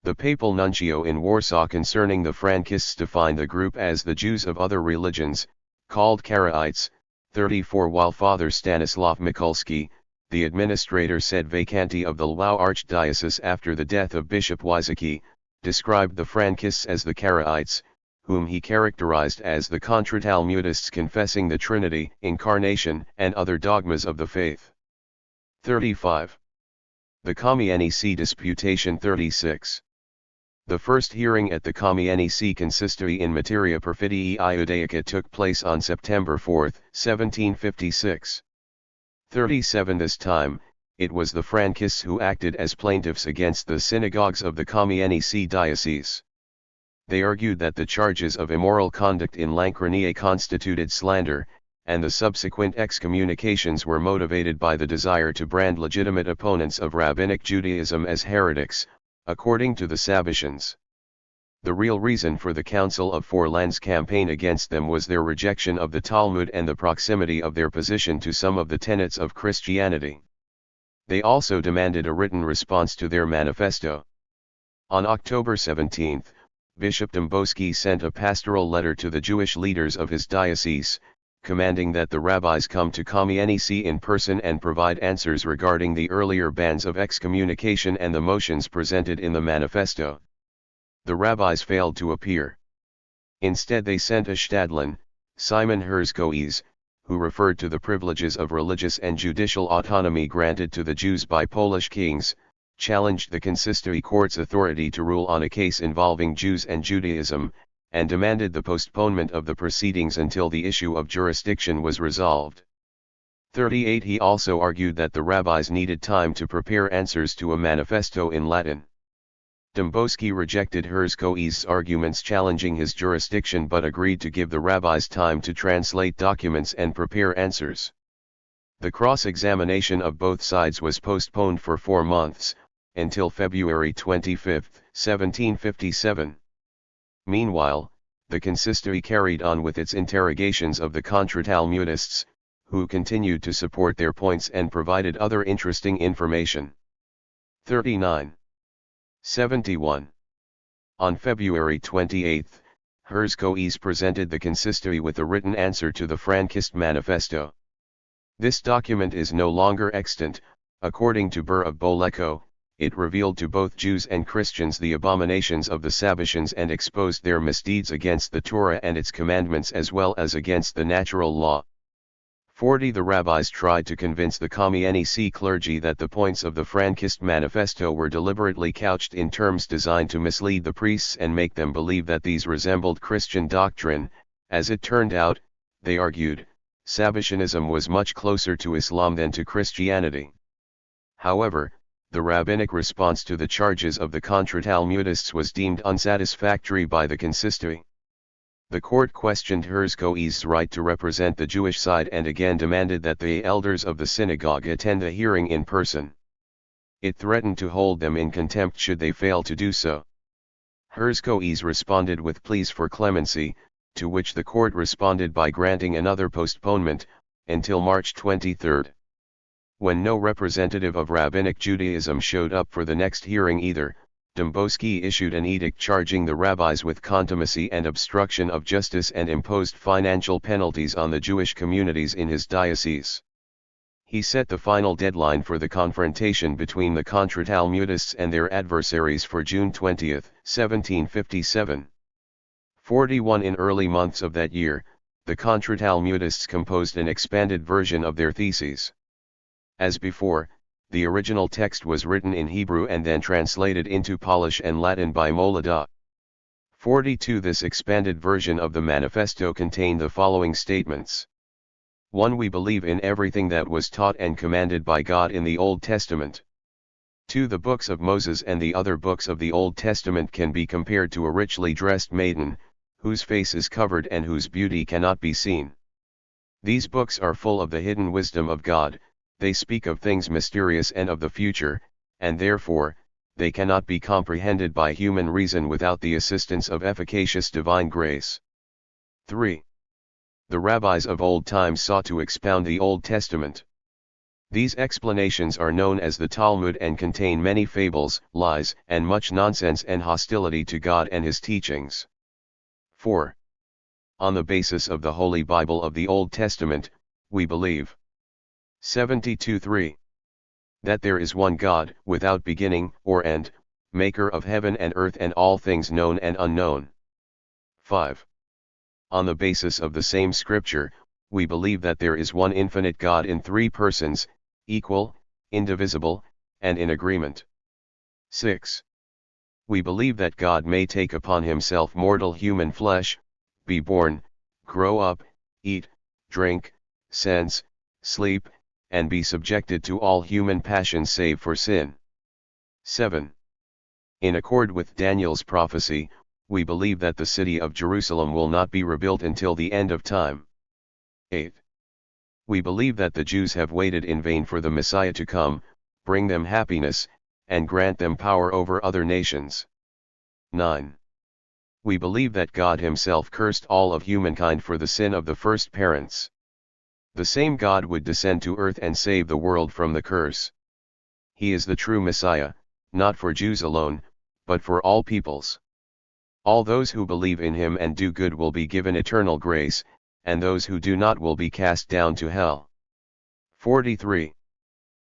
The papal nuncio in Warsaw concerning the Frankists defined the group as the Jews of other religions, called Karaites. 34. While Father Stanislaw Mikulski, the administrator sed vacanti of the Lwów Archdiocese after the death of Bishop Wysoki, described the Frankists as the Karaites, whom he characterized as the contra-Talmudists confessing the Trinity, Incarnation, and other dogmas of the faith. 35. The Kamieniec Disputation. 36. The first hearing at the Kamieniec Consistory in Materia Perfidii Iudaica took place on September 4, 1756. 37. This time, it was the Frankists who acted as plaintiffs against the synagogues of the Kamieniec diocese. They argued that the charges of immoral conduct in Lankrania constituted slander, and the subsequent excommunications were motivated by the desire to brand legitimate opponents of Rabbinic Judaism as heretics, according to the Sabbatians. The real reason for the Council of Four Lands campaign against them was their rejection of the Talmud and the proximity of their position to some of the tenets of Christianity. They also demanded a written response to their manifesto. On October 17, Bishop Dąbrowski sent a pastoral letter to the Jewish leaders of his diocese, commanding that the rabbis come to Kamieniec in person and provide answers regarding the earlier bans of excommunication and the motions presented in the manifesto. The rabbis failed to appear. Instead they sent a Stadlin, Simon Herzkoes, who referred to the privileges of religious and judicial autonomy granted to the Jews by Polish kings, challenged the consistory court's authority to rule on a case involving Jews and Judaism, and demanded the postponement of the proceedings until the issue of jurisdiction was resolved. 38. He also argued that the rabbis needed time to prepare answers to a manifesto in Latin. Dąbrowski rejected Herzkoes' arguments challenging his jurisdiction but agreed to give the rabbis time to translate documents and prepare answers. The cross-examination of both sides was postponed for 4 months, until February 25, 1757. Meanwhile, the consistory carried on with its interrogations of the contra-Talmudists, who continued to support their points and provided other interesting information. 39. 71. On February 28, Herzkoes presented the consistory with a written answer to the Frankist manifesto. This document is no longer extant. According to Burr of Boleko, it revealed to both Jews and Christians the abominations of the Sabbatians and exposed their misdeeds against the Torah and its commandments as well as against the natural law. 40. The rabbis tried to convince the Kamieniec clergy that the points of the Frankist manifesto were deliberately couched in terms designed to mislead the priests and make them believe that these resembled Christian doctrine. As it turned out, they argued, Sabbatianism was much closer to Islam than to Christianity. However, the rabbinic response to the charges of the Contra-Talmudists was deemed unsatisfactory by the consistory. The court questioned Herzko's right to represent the Jewish side and again demanded that the elders of the synagogue attend the hearing in person. It threatened to hold them in contempt should they fail to do so. Herzko's responded with pleas for clemency, to which the court responded by granting another postponement, until March 23. When no representative of Rabbinic Judaism showed up for the next hearing either, Dembowski issued an edict charging the rabbis with contumacy and obstruction of justice and imposed financial penalties on the Jewish communities in his diocese. He set the final deadline for the confrontation between the Contra-Talmudists and their adversaries for June 20, 1757. 41 In early months of that year, the Contra-Talmudists composed an expanded version of their theses. As before, the original text was written in Hebrew and then translated into Polish and Latin by Molada. 42 This expanded version of the manifesto contained the following statements. 1. We believe in everything that was taught and commanded by God in the Old Testament. 2. The books of Moses and the other books of the Old Testament can be compared to a richly dressed maiden, whose face is covered and whose beauty cannot be seen. These books are full of the hidden wisdom of God. They speak of things mysterious and of the future, and therefore, they cannot be comprehended by human reason without the assistance of efficacious divine grace. 3. The rabbis of old times sought to expound the Old Testament. These explanations are known as the Talmud and contain many fables, lies, and much nonsense and hostility to God and His teachings. 4. On the basis of the Holy Bible of the Old Testament, we believe. 72-3. That there is one God, without beginning or end, maker of heaven and earth and all things known and unknown. 5. On the basis of the same scripture, we believe that there is one infinite God in three persons, equal, indivisible, and in agreement. 6. We believe that God may take upon himself mortal human flesh, be born, grow up, eat, drink, sense, sleep, and be subjected to all human passions save for sin. 7. In accord with Daniel's prophecy, we believe that the city of Jerusalem will not be rebuilt until the end of time. 8. We believe that the Jews have waited in vain for the Messiah to come, bring them happiness, and grant them power over other nations. 9. We believe that God himself cursed all of humankind for the sin of the first parents. The same God would descend to earth and save the world from the curse. He is the true Messiah, not for Jews alone, but for all peoples. All those who believe in him and do good will be given eternal grace, and those who do not will be cast down to hell. 43.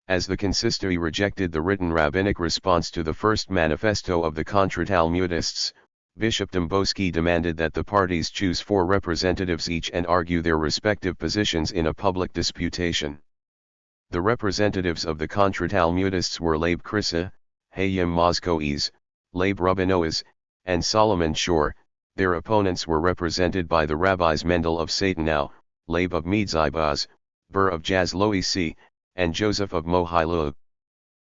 As the consistory rejected the written rabbinic response to the first manifesto of the Contra-Talmudists, Bishop Dembowski demanded that the parties choose 4 representatives each and argue their respective positions in a public disputation. The representatives of the Contra-Talmudists were Leib Krissa, Hayim Moskoes, Leib Rubinoas, and Solomon Shor. Their opponents were represented by the rabbis Mendel of Satanau, Leib of Medzibaz, Ber of Jazloisi, and Joseph of Mohilug.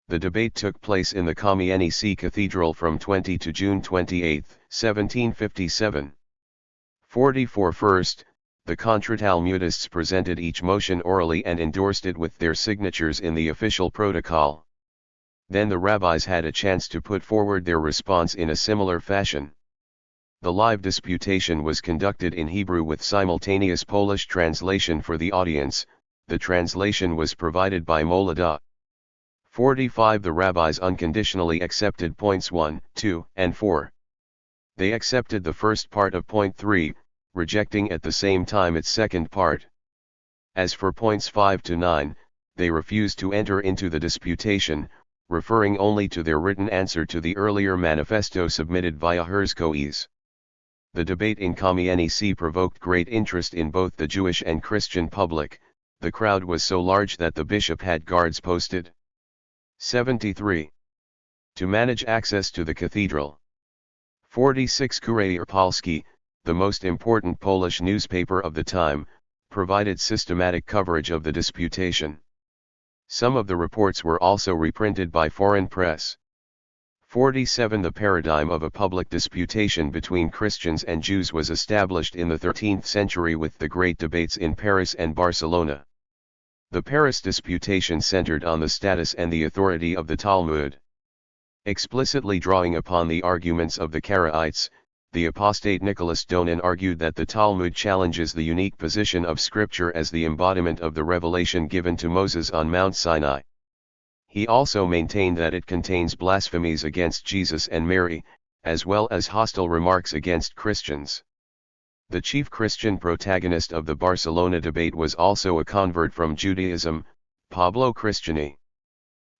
The debate took place in the Kamienice Cathedral from 20 to June 28, 1757. 44 First, the Contra-Talmudists presented each motion orally and endorsed it with their signatures in the official protocol. Then the rabbis had a chance to put forward their response in a similar fashion. The live disputation was conducted in Hebrew with simultaneous Polish translation for the audience. The translation was provided by Molada. 45 The rabbis unconditionally accepted points 1, 2, and 4. They accepted the first part of point 3, rejecting at the same time its second part. As for points 5 to 9, they refused to enter into the disputation, referring only to their written answer to the earlier manifesto submitted via Herzkoes. The debate in Kamienice provoked great interest in both the Jewish and Christian public. The crowd was so large that the bishop had guards posted. 73. To manage access to the cathedral. 46 Kurier Polski, the most important Polish newspaper of the time, provided systematic coverage of the disputation. Some of the reports were also reprinted by foreign press. 47. The paradigm of a public disputation between Christians and Jews was established in the 13th century with the great debates in Paris and Barcelona. The Paris disputation centered on the status and the authority of the Talmud. Explicitly drawing upon the arguments of the Karaites, the apostate Nicholas Donin argued that the Talmud challenges the unique position of Scripture as the embodiment of the revelation given to Moses on Mount Sinai. He also maintained that it contains blasphemies against Jesus and Mary, as well as hostile remarks against Christians. The chief Christian protagonist of the Barcelona debate was also a convert from Judaism, Pablo Cristiani.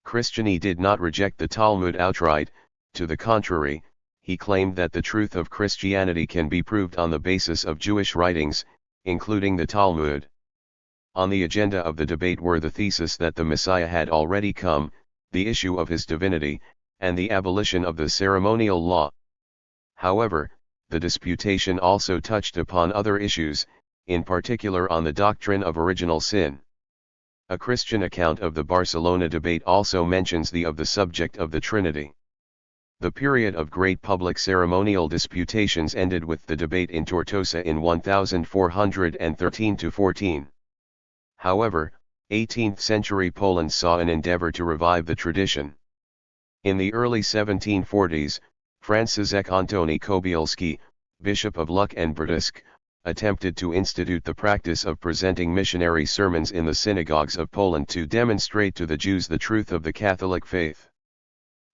Cristiani did not reject the Talmud outright, to the contrary, he claimed that the truth of Christianity can be proved on the basis of Jewish writings, including the Talmud. On the agenda of the debate were the thesis that the Messiah had already come, the issue of his divinity, and the abolition of the ceremonial law. However, the disputation also touched upon other issues, in particular on the doctrine of original sin. A Christian account of the Barcelona debate also mentions the subject of the Trinity. The period of great public ceremonial disputations ended with the debate in Tortosa in 1413-14. However, 18th-century Poland saw an endeavor to revive the tradition. In the early 1740s, Franciszek Antoni Kobielski, Bishop of Luk and Brodsk, attempted to institute the practice of presenting missionary sermons in the synagogues of Poland to demonstrate to the Jews the truth of the Catholic faith.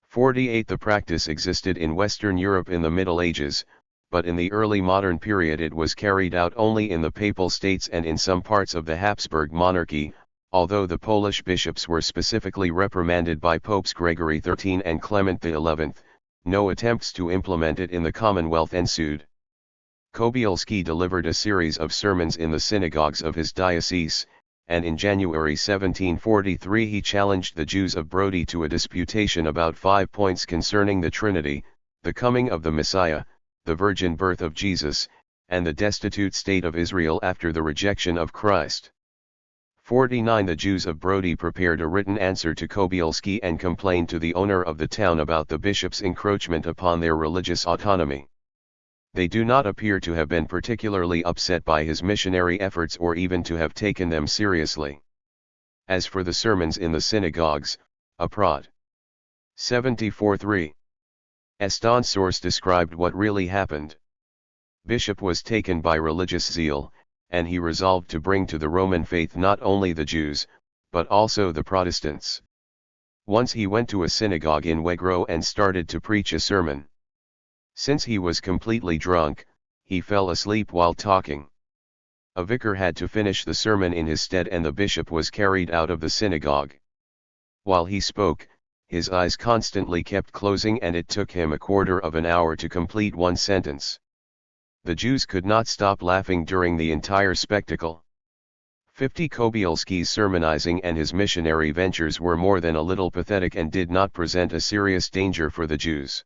48. The practice existed in Western Europe in the Middle Ages, but in the early modern period it was carried out only in the Papal States and in some parts of the Habsburg monarchy, although the Polish bishops were specifically reprimanded by Popes Gregory XIII and Clement XI, no attempts to implement it in the Commonwealth ensued. Kobielski delivered a series of sermons in the synagogues of his diocese, and in January 1743 he challenged the Jews of Brody to a disputation about 5 points concerning the Trinity, the coming of the Messiah, the virgin birth of Jesus, and the destitute state of Israel after the rejection of Christ. 49. The Jews of Brody prepared a written answer to Kobielski and complained to the owner of the town about the bishop's encroachment upon their religious autonomy. They do not appear to have been particularly upset by his missionary efforts or even to have taken them seriously. As for the sermons in the synagogues, a Prod. 74:3. Eston source described what really happened. Bishop was taken by religious zeal, and he resolved to bring to the Roman faith not only the Jews, but also the Protestants. Once he went to a synagogue in Wegro and started to preach a sermon. Since he was completely drunk, he fell asleep while talking. A vicar had to finish the sermon in his stead and the bishop was carried out of the synagogue. While he spoke, his eyes constantly kept closing and it took him a quarter of an hour to complete one sentence. The Jews could not stop laughing during the entire spectacle. 50. Kobielski's sermonizing and his missionary ventures were more than a little pathetic and did not present a serious danger for the Jews.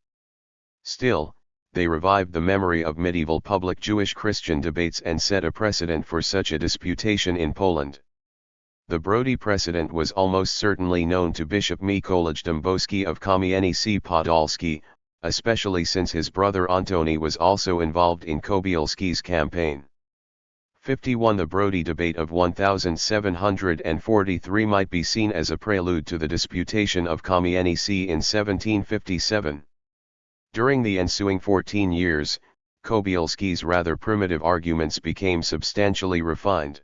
Still, they revived the memory of medieval public Jewish-Christian debates and set a precedent for such a disputation in Poland. The Brody precedent was almost certainly known to Bishop Mikołaj Dąbrowski of Kamieniec Podolski, especially since his brother Antoni was also involved in Kobielski's campaign. 51. The Brody debate of 1743 might be seen as a prelude to the disputation of Kamieniec in 1757. During the ensuing 14 years, Kobielski's rather primitive arguments became substantially refined.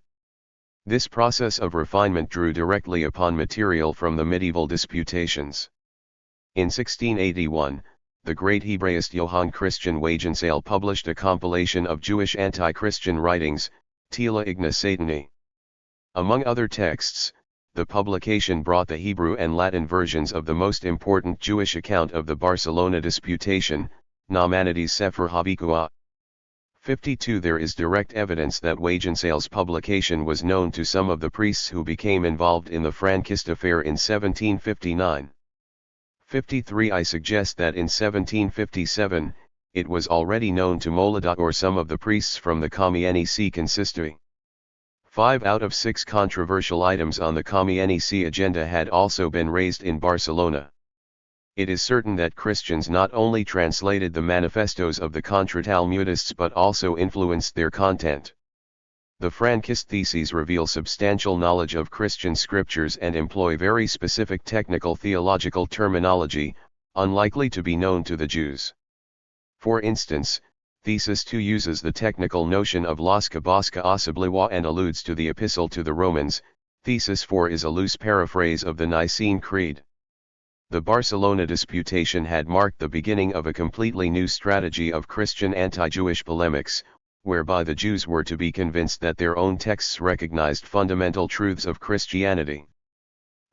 This process of refinement drew directly upon material from the medieval disputations. In 1681, the great Hebraist Johann Christian Wagenseil published a compilation of Jewish anti-Christian writings, Tila Igna Satani. Among other texts, the publication brought the Hebrew and Latin versions of the most important Jewish account of the Barcelona disputation, Nachmanides Sefer Havikua. 52. There is direct evidence that Wagenseil's publication was known to some of the priests who became involved in the Frankist affair in 1759. 53. I suggest that in 1757, it was already known to Moladot or some of the priests from the Kamieniec consistory. 5 out of 6 controversial items on the Communist agenda had also been raised in Barcelona. It is certain that Christians not only translated the manifestos of the Contra-Talmudists but also influenced their content. The Frankist theses reveal substantial knowledge of Christian scriptures and employ very specific technical theological terminology, unlikely to be known to the Jews. For instance, Thesis 2 uses the technical notion of las cabasca obliwa and alludes to the Epistle to the Romans. Thesis 4 is a loose paraphrase of the Nicene Creed. The Barcelona disputation had marked the beginning of a completely new strategy of Christian anti-Jewish polemics, whereby the Jews were to be convinced that their own texts recognized fundamental truths of Christianity.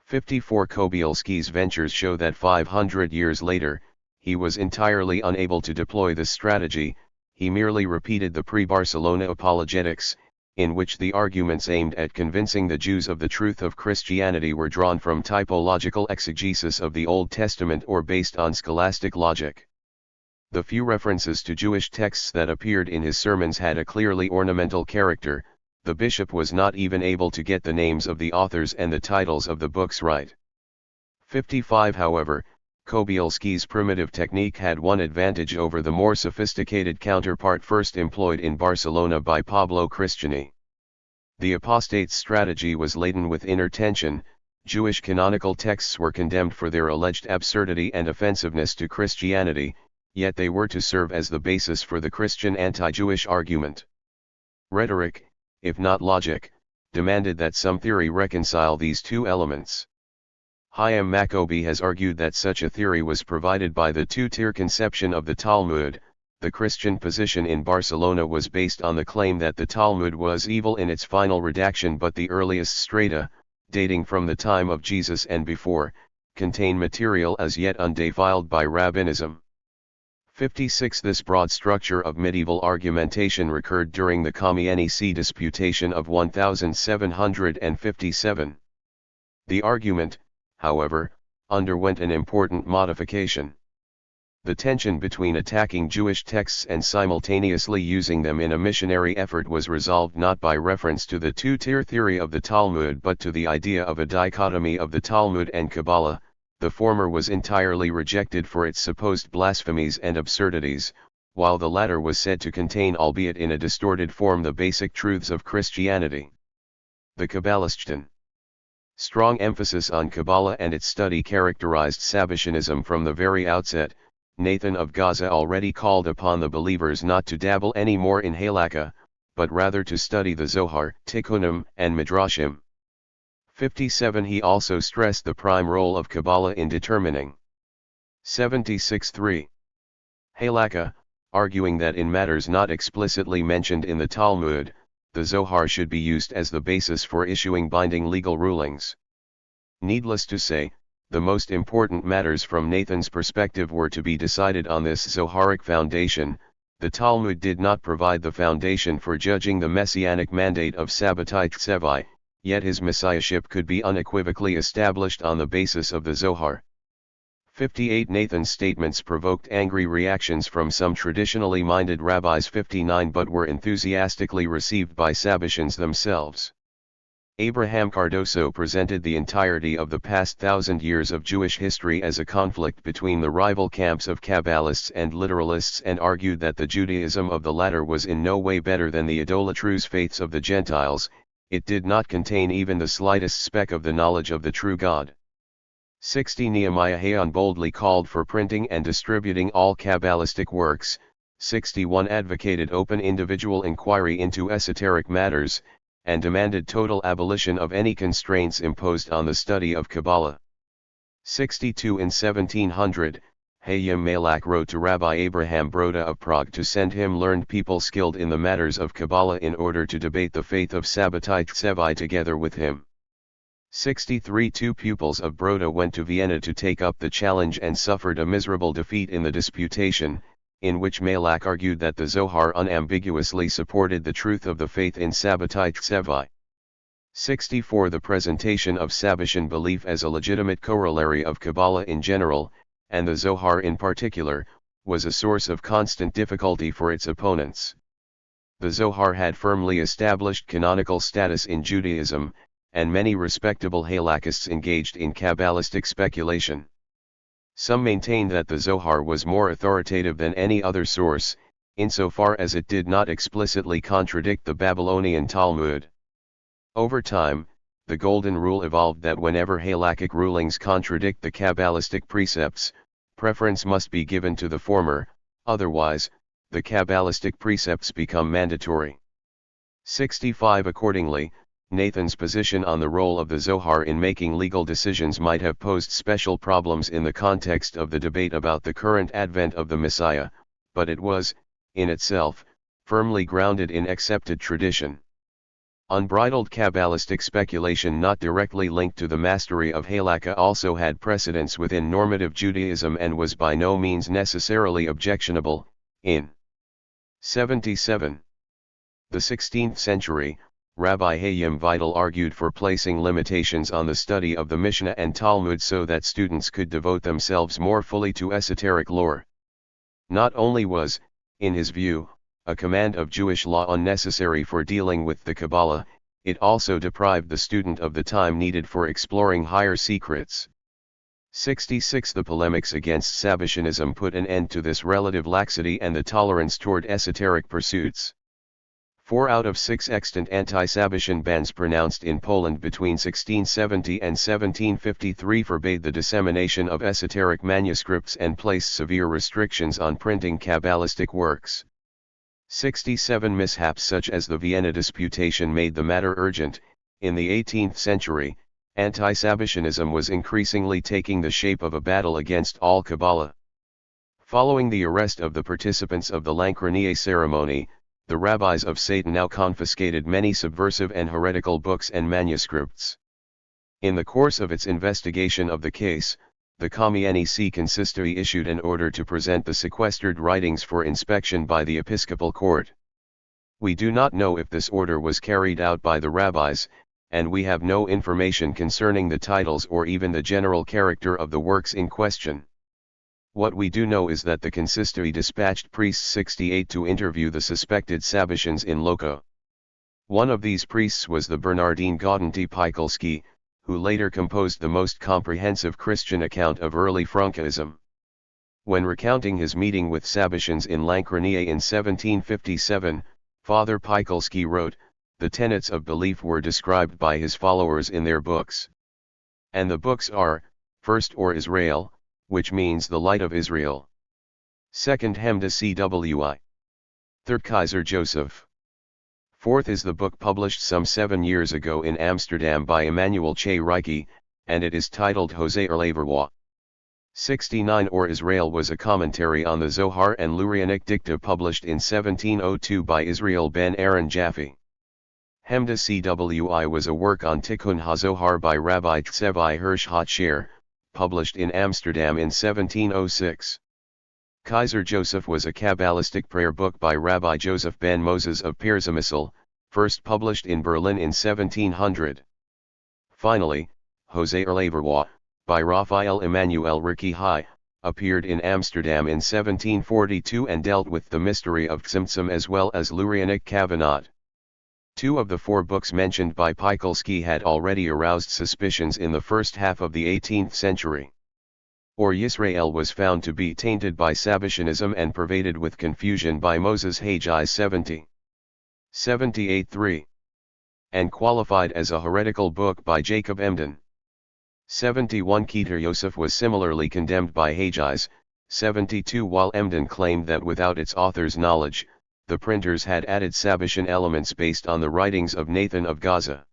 54 Kobielski's ventures show that 500 years later, he was entirely unable to deploy this strategy. He merely repeated the pre-Barcelona apologetics, in which the arguments aimed at convincing the Jews of the truth of Christianity were drawn from typological exegesis of the Old Testament or based on scholastic logic. The few references to Jewish texts that appeared in his sermons had a clearly ornamental character. The bishop was not even able to get the names of the authors and the titles of the books right. 55 However, Kobielski's primitive technique had one advantage over the more sophisticated counterpart first employed in Barcelona by Pablo Cristiani. The apostate's strategy was laden with inner tension. Jewish canonical texts were condemned for their alleged absurdity and offensiveness to Christianity, yet they were to serve as the basis for the Christian anti-Jewish argument. Rhetoric, if not logic, demanded that some theory reconcile these two elements. Chaim Maccoby has argued that such a theory was provided by the two-tier conception of the Talmud. The Christian position in Barcelona was based on the claim that the Talmud was evil in its final redaction, but the earliest strata, dating from the time of Jesus and before, contain material as yet undefiled by rabbinism. 56 This broad structure of medieval argumentation recurred during the Communist disputation of 1757. The argument, however, underwent an important modification. The tension between attacking Jewish texts and simultaneously using them in a missionary effort was resolved not by reference to the two-tier theory of the Talmud but to the idea of a dichotomy of the Talmud and Kabbalah. The former was entirely rejected for its supposed blasphemies and absurdities, while the latter was said to contain, albeit in a distorted form, the basic truths of Christianity. The Kabbalistchen. Strong emphasis on Kabbalah and its study characterized Sabbatianism from the very outset. Nathan of Gaza already called upon the believers not to dabble any more in Halakha, but rather to study the Zohar, Tikkunim, and Midrashim. 57 He also stressed the prime role of Kabbalah in determining 76.3 Halakha, arguing that in matters not explicitly mentioned in the Talmud, the Zohar should be used as the basis for issuing binding legal rulings. Needless to say, the most important matters from Nathan's perspective were to be decided on this Zoharic foundation. The Talmud did not provide the foundation for judging the messianic mandate of Sabbatai Tzevai, yet his messiahship could be unequivocally established on the basis of the Zohar. 58 Nathan's statements provoked angry reactions from some traditionally minded rabbis. 59 But were enthusiastically received by Sabbatians themselves. Abraham Cardoso presented the entirety of the past 1,000 years of Jewish history as a conflict between the rival camps of Kabbalists and literalists and argued that the Judaism of the latter was in no way better than the idolatrous faiths of the Gentiles. It did not contain even the slightest speck of the knowledge of the true God. 60 Nehemiah Hayon boldly called for printing and distributing all Kabbalistic works. 61 Advocated open individual inquiry into esoteric matters, and demanded total abolition of any constraints imposed on the study of Kabbalah. 62 In 1700, Hayim Malak wrote to Rabbi Abraham Broda of Prague to send him learned people skilled in the matters of Kabbalah in order to debate the faith of Sabbatai Tzevai together with him. 63 Two pupils of Broda went to Vienna to take up the challenge and suffered a miserable defeat in the disputation, in which Malak argued that the Zohar unambiguously supported the truth of the faith in Sabbatai Tzevai. 64 The presentation of Sabbatian belief as a legitimate corollary of Kabbalah in general, and the Zohar in particular, was a source of constant difficulty for its opponents. The Zohar had firmly established canonical status in Judaism, and many respectable halakhists engaged in Kabbalistic speculation. Some maintained that the Zohar was more authoritative than any other source, insofar as it did not explicitly contradict the Babylonian Talmud. Over time, the golden rule evolved that whenever halakhic rulings contradict the Kabbalistic precepts, preference must be given to the former, otherwise, the Kabbalistic precepts become mandatory. 65 Accordingly, Nathan's position on the role of the Zohar in making legal decisions might have posed special problems in the context of the debate about the current advent of the Messiah, but it was, in itself, firmly grounded in accepted tradition. Unbridled Kabbalistic speculation not directly linked to the mastery of halakha also had precedence within normative Judaism and was by no means necessarily objectionable. In 77. The 16th century, Rabbi Hayim Vital argued for placing limitations on the study of the Mishnah and Talmud so that students could devote themselves more fully to esoteric lore. Not only was, in his view, a command of Jewish law unnecessary for dealing with the Kabbalah, it also deprived the student of the time needed for exploring higher secrets. 66 The polemics against Sabbatianism put an end to this relative laxity and the tolerance toward esoteric pursuits. 4 out of 6 extant anti-Sabbatian bans pronounced in Poland between 1670 and 1753 forbade the dissemination of esoteric manuscripts and placed severe restrictions on printing Kabbalistic works. 67 Mishaps such as the Vienna Disputation made the matter urgent. In the 18th century, anti-Sabbatianism was increasingly taking the shape of a battle against all Kabbalah. Following the arrest of the participants of the Lancronier ceremony, the rabbis of Satan now confiscated many subversive and heretical books and manuscripts. In the course of its investigation of the case, the Kamienice consistory issued an order to present the sequestered writings for inspection by the episcopal court. We do not know if this order was carried out by the rabbis, and we have no information concerning the titles or even the general character of the works in question. What we do know is that the consistory dispatched priests 68 to interview the suspected Sabbatians in loco. One of these priests was the Bernardine Gaudenty Pikolski, who later composed the most comprehensive Christian account of early Frankism. When recounting his meeting with Sabbatians in Lancronier in 1757, Father Pikolski wrote, "The tenets of belief were described by his followers in their books. And the books are, first Or Israel, which means the light of Israel. Second Hemda Cwi. Third Kaiser Joseph. Fourth is the book published some 7 years ago in Amsterdam by Emmanuel Che Reiki, and it is titled Jose Erleverwa. 69 Or Israel was a commentary on the Zohar and Lurianic Dicta published in 1702 by Israel ben Aaron Jaffe. Hemda Cwi was a work on Tikkun HaZohar by Rabbi Tsevi Hirsch Hotscher, published in Amsterdam in 1706. Kaiser Joseph was a Kabbalistic prayer book by Rabbi Joseph ben Moses of Pierzamisel, first published in Berlin in 1700. Finally, Jose Erleverwa, by Raphael Emmanuel Ricky, appeared in Amsterdam in 1742 and dealt with the mystery of Tzimtzum as well as Lurianic Kavanah. 2 of the 4 books mentioned by Pikolski had already aroused suspicions in the first half of the 18th century. Or Yisrael was found to be tainted by Sabbatianism and pervaded with confusion by Moses Haggai 70. 78-3. And qualified as a heretical book by Jacob Emden. 71 Keter Yosef was similarly condemned by Haggai's, 72 while Emden claimed that without its author's knowledge, the printers had added Sabbatian elements based on the writings of Nathan of Gaza.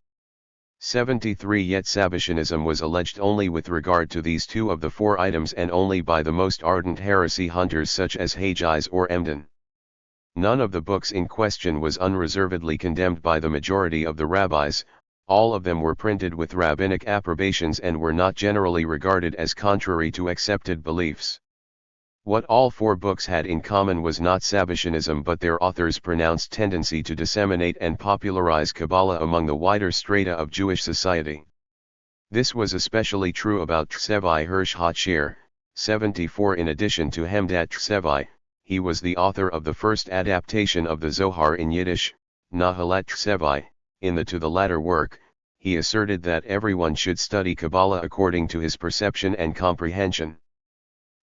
73 Yet Sabbatianism was alleged only with regard to these 2 of the 4 items and only by the most ardent heresy hunters such as Haggai's or Emden. None of the books in question was unreservedly condemned by the majority of the rabbis, all of them were printed with rabbinic approbations and were not generally regarded as contrary to accepted beliefs. What all 4 books had in common was not Sabbatianism but their authors' pronounced tendency to disseminate and popularize Kabbalah among the wider strata of Jewish society. This was especially true about Tsevi Hirsch Hotscher, 74 In addition to Hemdat Tsevi, he was the author of the first adaptation of the Zohar in Yiddish, Nahalat Tsevai. In the To the latter work, he asserted that everyone should study Kabbalah according to his perception and comprehension.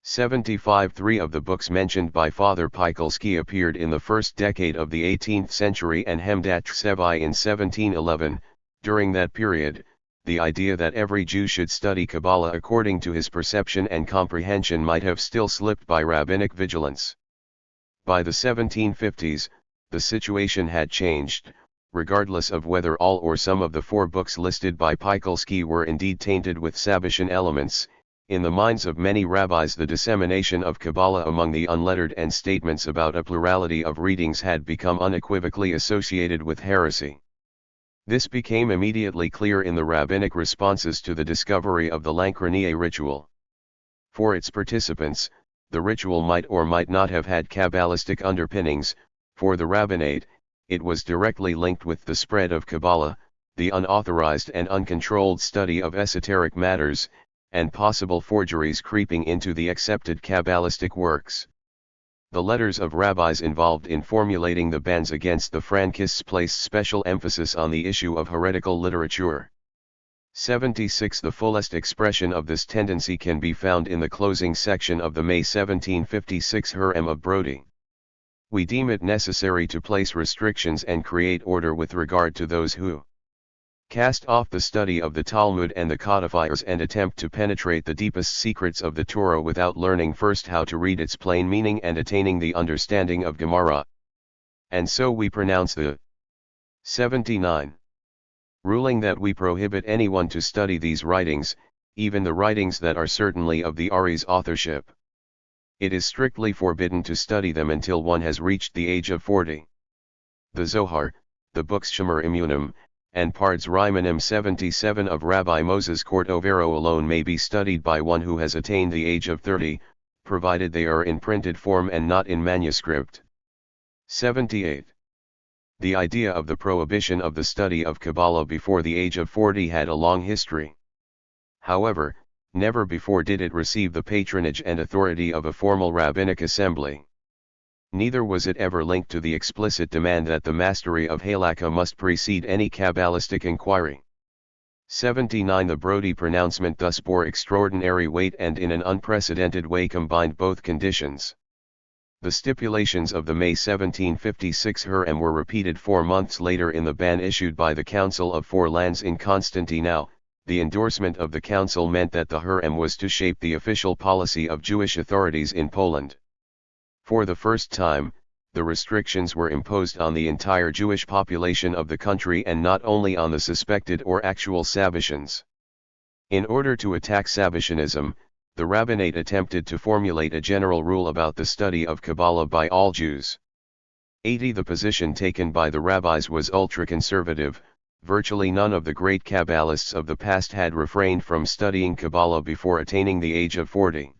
75 Three of the books mentioned by Father Pawel appeared in the first decade of the 18th century and Hemdat Tsevai in 1711. During that period, the idea that every Jew should study Kabbalah according to his perception and comprehension might have still slipped by rabbinic vigilance. By the 1750s, the situation had changed, regardless of whether all or some of the 4 books listed by Pawel were indeed tainted with Sabbatian elements. In the minds of many rabbis, the dissemination of Kabbalah among the unlettered and statements about a plurality of readings had become unequivocally associated with heresy. This became immediately clear in the rabbinic responses to the discovery of the Lancranier ritual. For its participants, the ritual might or might not have had Kabbalistic underpinnings. For the rabbinate, it was directly linked with the spread of Kabbalah, the unauthorized and uncontrolled study of esoteric matters, and possible forgeries creeping into the accepted Kabbalistic works. The letters of rabbis involved in formulating the bans against the Frankists placed special emphasis on the issue of heretical literature. 76 The fullest expression of this tendency can be found in the closing section of the May 1756 Hurem of Brody. We deem it necessary to place restrictions and create order with regard to those who cast off the study of the Talmud and the codifiers and attempt to penetrate the deepest secrets of the Torah without learning first how to read its plain meaning and attaining the understanding of Gemara. And so we pronounce the 79. Ruling that we prohibit anyone to study these writings, even the writings that are certainly of the Ari's authorship. It is strictly forbidden to study them until one has reached the age of 40. The Zohar, the books Shemer Immunim, and Pards Rimanim 77 of Rabbi Moses Cordovero alone may be studied by one who has attained the age of 30, provided they are in printed form and not in manuscript. 78. The idea of the prohibition of the study of Kabbalah before the age of 40 had a long history. However, never before did it receive the patronage and authority of a formal rabbinic assembly. Neither was it ever linked to the explicit demand that the mastery of Halakha must precede any Kabbalistic inquiry. 79 The Brody pronouncement thus bore extraordinary weight and in an unprecedented way combined both conditions. The stipulations of the May 1756 Hurem were repeated 4 months later in the ban issued by the Council of Four Lands in Constantinople. The endorsement of the council meant that the Hurem was to shape the official policy of Jewish authorities in Poland. For the first time, the restrictions were imposed on the entire Jewish population of the country and not only on the suspected or actual Sabbatians. In order to attack Sabbatianism, the rabbinate attempted to formulate a general rule about the study of Kabbalah by all Jews. 80 The position taken by the rabbis was ultra-conservative. Virtually none of the great Kabbalists of the past had refrained from studying Kabbalah before attaining the age of 40.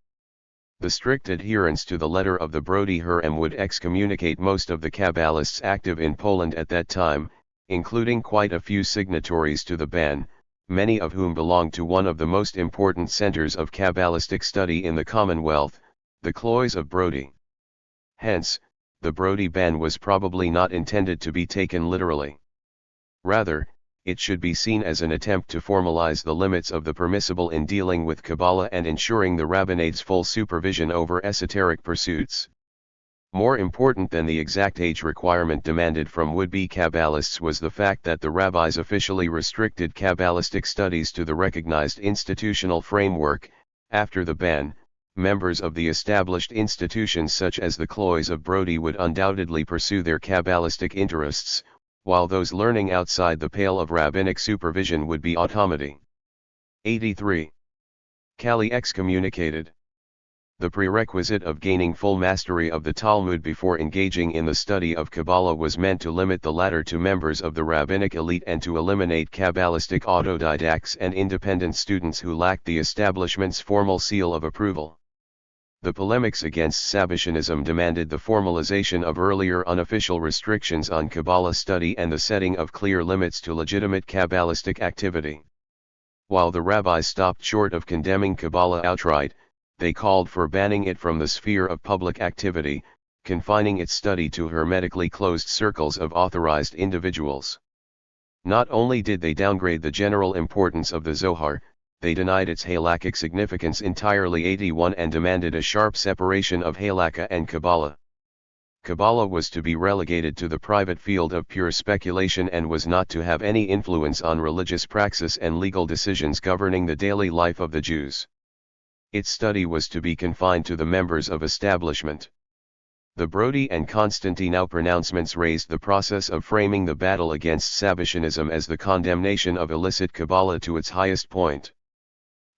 The strict adherence to the letter of the Brody Hurem would excommunicate most of the Kabbalists active in Poland at that time, including quite a few signatories to the ban, many of whom belonged to one of the most important centers of Kabbalistic study in the Commonwealth, the Cloys of Brody. Hence, the Brody ban was probably not intended to be taken literally. Rather, it should be seen as an attempt to formalize the limits of the permissible in dealing with Kabbalah and ensuring the rabbinate's full supervision over esoteric pursuits. More important than the exact age requirement demanded from would-be Kabbalists was the fact that the rabbis officially restricted Kabbalistic studies to the recognized institutional framework. After the ban, members of the established institutions such as the Cloys of Brody would undoubtedly pursue their Kabbalistic interests, while those learning outside the pale of rabbinic supervision would be automati. 83. Kali excommunicated. The prerequisite of gaining full mastery of the Talmud before engaging in the study of Kabbalah was meant to limit the latter to members of the rabbinic elite and to eliminate Kabbalistic autodidacts and independent students who lacked the establishment's formal seal of approval. The polemics against Sabbatianism demanded the formalization of earlier unofficial restrictions on Kabbalah study and the setting of clear limits to legitimate Kabbalistic activity. While the rabbis stopped short of condemning Kabbalah outright, they called for banning it from the sphere of public activity, confining its study to hermetically closed circles of authorized individuals. Not only did they downgrade the general importance of the Zohar, they denied its halakhic significance entirely. 81 and demanded a sharp separation of halakha and Kabbalah. Kabbalah was to be relegated to the private field of pure speculation and was not to have any influence on religious praxis and legal decisions governing the daily life of the Jews. Its study was to be confined to the members of establishment. The Brody and Constantinople pronouncements raised the process of framing the battle against Sabbatianism as the condemnation of illicit Kabbalah to its highest point.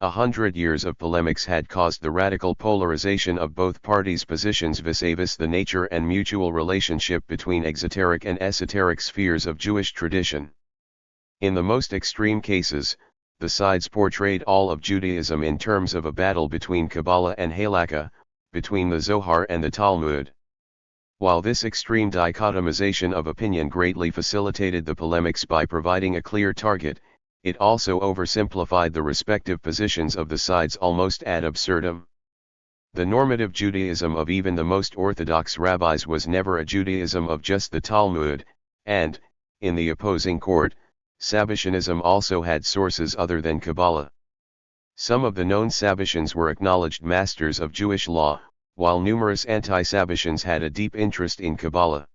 100 years of polemics had caused the radical polarization of both parties' positions vis-a-vis the nature and mutual relationship between exoteric and esoteric spheres of Jewish tradition. In the most extreme cases, the sides portrayed all of Judaism in terms of a battle between Kabbalah and Halakha, between the Zohar and the Talmud. While this extreme dichotomization of opinion greatly facilitated the polemics by providing a clear target, it also oversimplified the respective positions of the sides almost ad absurdum. The normative Judaism of even the most orthodox rabbis was never a Judaism of just the Talmud, and, in the opposing court, Sabbatianism also had sources other than Kabbalah. Some of the known Sabbatians were acknowledged masters of Jewish law, while numerous anti-Sabbatians had a deep interest in Kabbalah.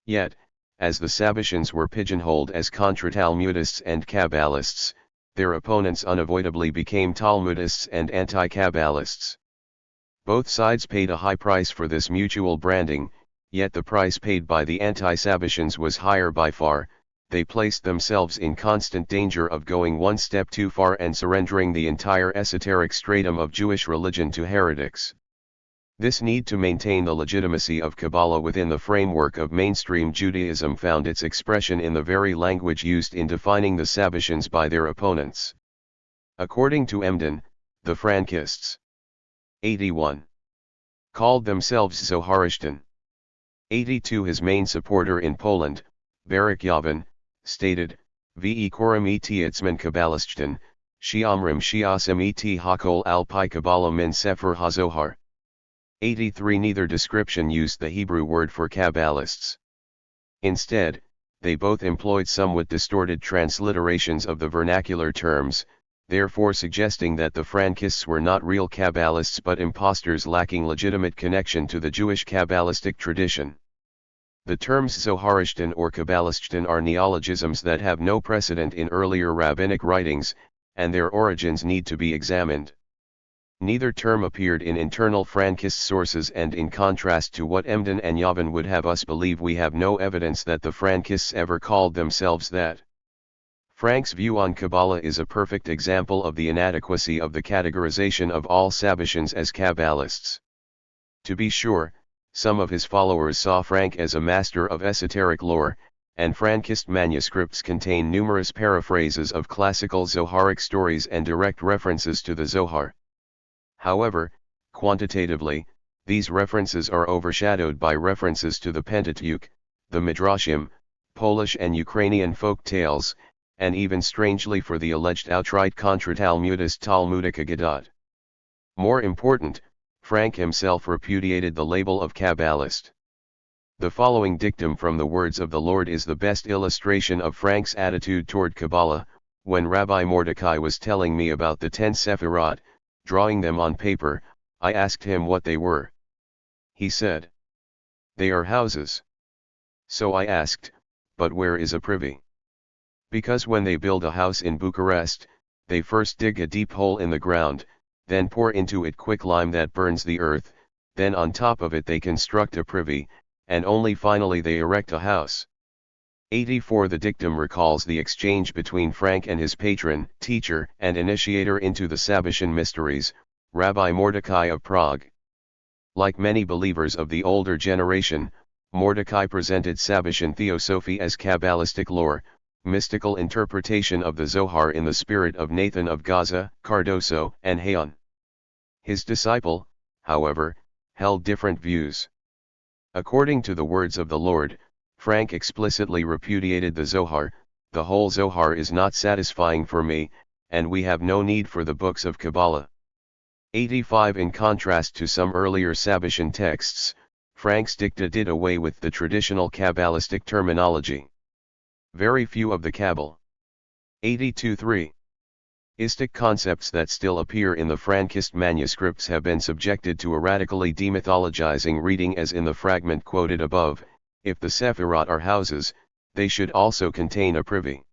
Yet, as the Sabbatians were pigeonholed as contra-Talmudists and Kabbalists, their opponents unavoidably became Talmudists and anti-Kabbalists. Both sides paid a high price for this mutual branding, yet the price paid by the anti-Sabbatians was higher by far. They placed themselves in constant danger of going one step too far and surrendering the entire esoteric stratum of Jewish religion to heretics. This need to maintain the legitimacy of Kabbalah within the framework of mainstream Judaism found its expression in the very language used in defining the Sabbatians by their opponents. According to Emden, the Frankists 81 called themselves Zoharishtan. 82 His main supporter in Poland, Barak Yavin, stated, Ve koram et itzman Kabbalistjan, shiamrim shiasem et hakol al pi Kabbalah min Sefer HaZohar. 83 Neither description used the Hebrew word for Kabbalists. Instead, they both employed somewhat distorted transliterations of the vernacular terms, therefore suggesting that the Frankists were not real Kabbalists but impostors lacking legitimate connection to the Jewish Kabbalistic tradition. The terms Zoharishtan or Kabbalistjan are neologisms that have no precedent in earlier rabbinic writings, and their origins need to be examined. Neither term appeared in internal Frankist sources, and in contrast to what Emden and Yavin would have us believe, we have no evidence that the Frankists ever called themselves that. Frank's view on Kabbalah is a perfect example of the inadequacy of the categorization of all Sabbatians as Kabbalists. To be sure, some of his followers saw Frank as a master of esoteric lore, and Frankist manuscripts contain numerous paraphrases of classical Zoharic stories and direct references to the Zohar. However, quantitatively, these references are overshadowed by references to the Pentateuch, the Midrashim, Polish and Ukrainian folk tales, and even strangely for the alleged outright contra-Talmudist Talmudic Aggadot. More important, Frank himself repudiated the label of Kabbalist. The following dictum from the words of the Lord is the best illustration of Frank's attitude toward Kabbalah. When Rabbi Mordecai was telling me about the 10 Sephirot, drawing them on paper, I asked him what they were. He said, "They are houses." So I asked, "But where is a privy?" Because when they build a house in Bucharest, they first dig a deep hole in the ground, then pour into it quicklime that burns the earth, then on top of it they construct a privy, and only finally they erect a house. 84 The dictum recalls the exchange between Frank and his patron, teacher, and initiator into the Sabbatian mysteries, Rabbi Mordecai of Prague. Like many believers of the older generation, Mordecai presented Sabbatian theosophy as Kabbalistic lore, mystical interpretation of the Zohar in the spirit of Nathan of Gaza, Cardoso, and Haon. His disciple, however, held different views. According to the words of the Lord, Frank explicitly repudiated the Zohar. The whole Zohar is not satisfying for me, and we have no need for the books of Kabbalah. 85 In contrast to some earlier Sabbatian texts, Frankist did away with the traditional Kabbalistic terminology. Very few of the Kabbal 82.3 istic concepts that still appear in the Frankist manuscripts have been subjected to a radically demythologizing reading, as in the fragment quoted above. If the Sephirot are houses, they should also contain a privy.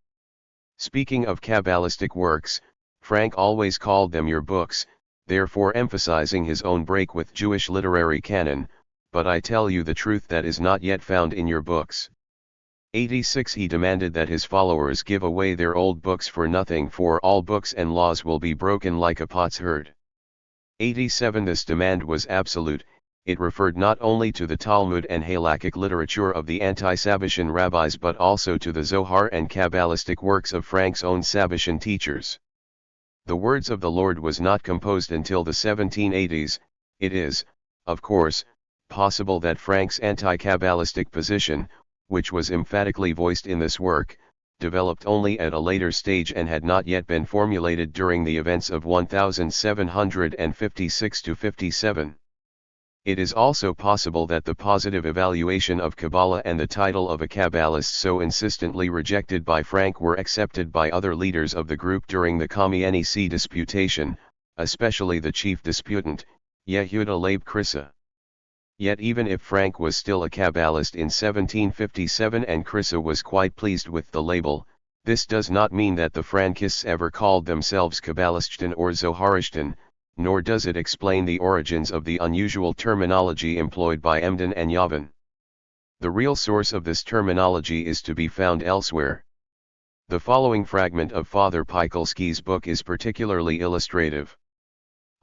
Speaking of Kabbalistic works, Frank always called them your books, therefore emphasizing his own break with Jewish literary canon, but I tell you the truth that is not yet found in your books. 86 He demanded that his followers give away their old books for nothing, for all books and laws will be broken like a potsherd. 87 This demand was absolute. It referred not only to the Talmud and halakhic literature of the anti-Sabbatian rabbis but also to the Zohar and Kabbalistic works of Frank's own Sabbatian teachers. The words of the Lord was not composed until the 1780s. It is, of course, possible that Frank's anti-Kabbalistic position, which was emphatically voiced in this work, developed only at a later stage and had not yet been formulated during the events of 1756–57. It is also possible that the positive evaluation of Kabbalah and the title of a Kabbalist so insistently rejected by Frank were accepted by other leaders of the group during the Kamienice disputation, especially the chief disputant, Yehuda Leib Krissa. Yet even if Frank was still a Kabbalist in 1757 and Krissa was quite pleased with the label, this does not mean that the Frankists ever called themselves Kabbalistchten or Zoharistchten, nor does it explain the origins of the unusual terminology employed by Emden and Yavin. The real source of this terminology is to be found elsewhere. The following fragment of Father Pawelski's book is particularly illustrative.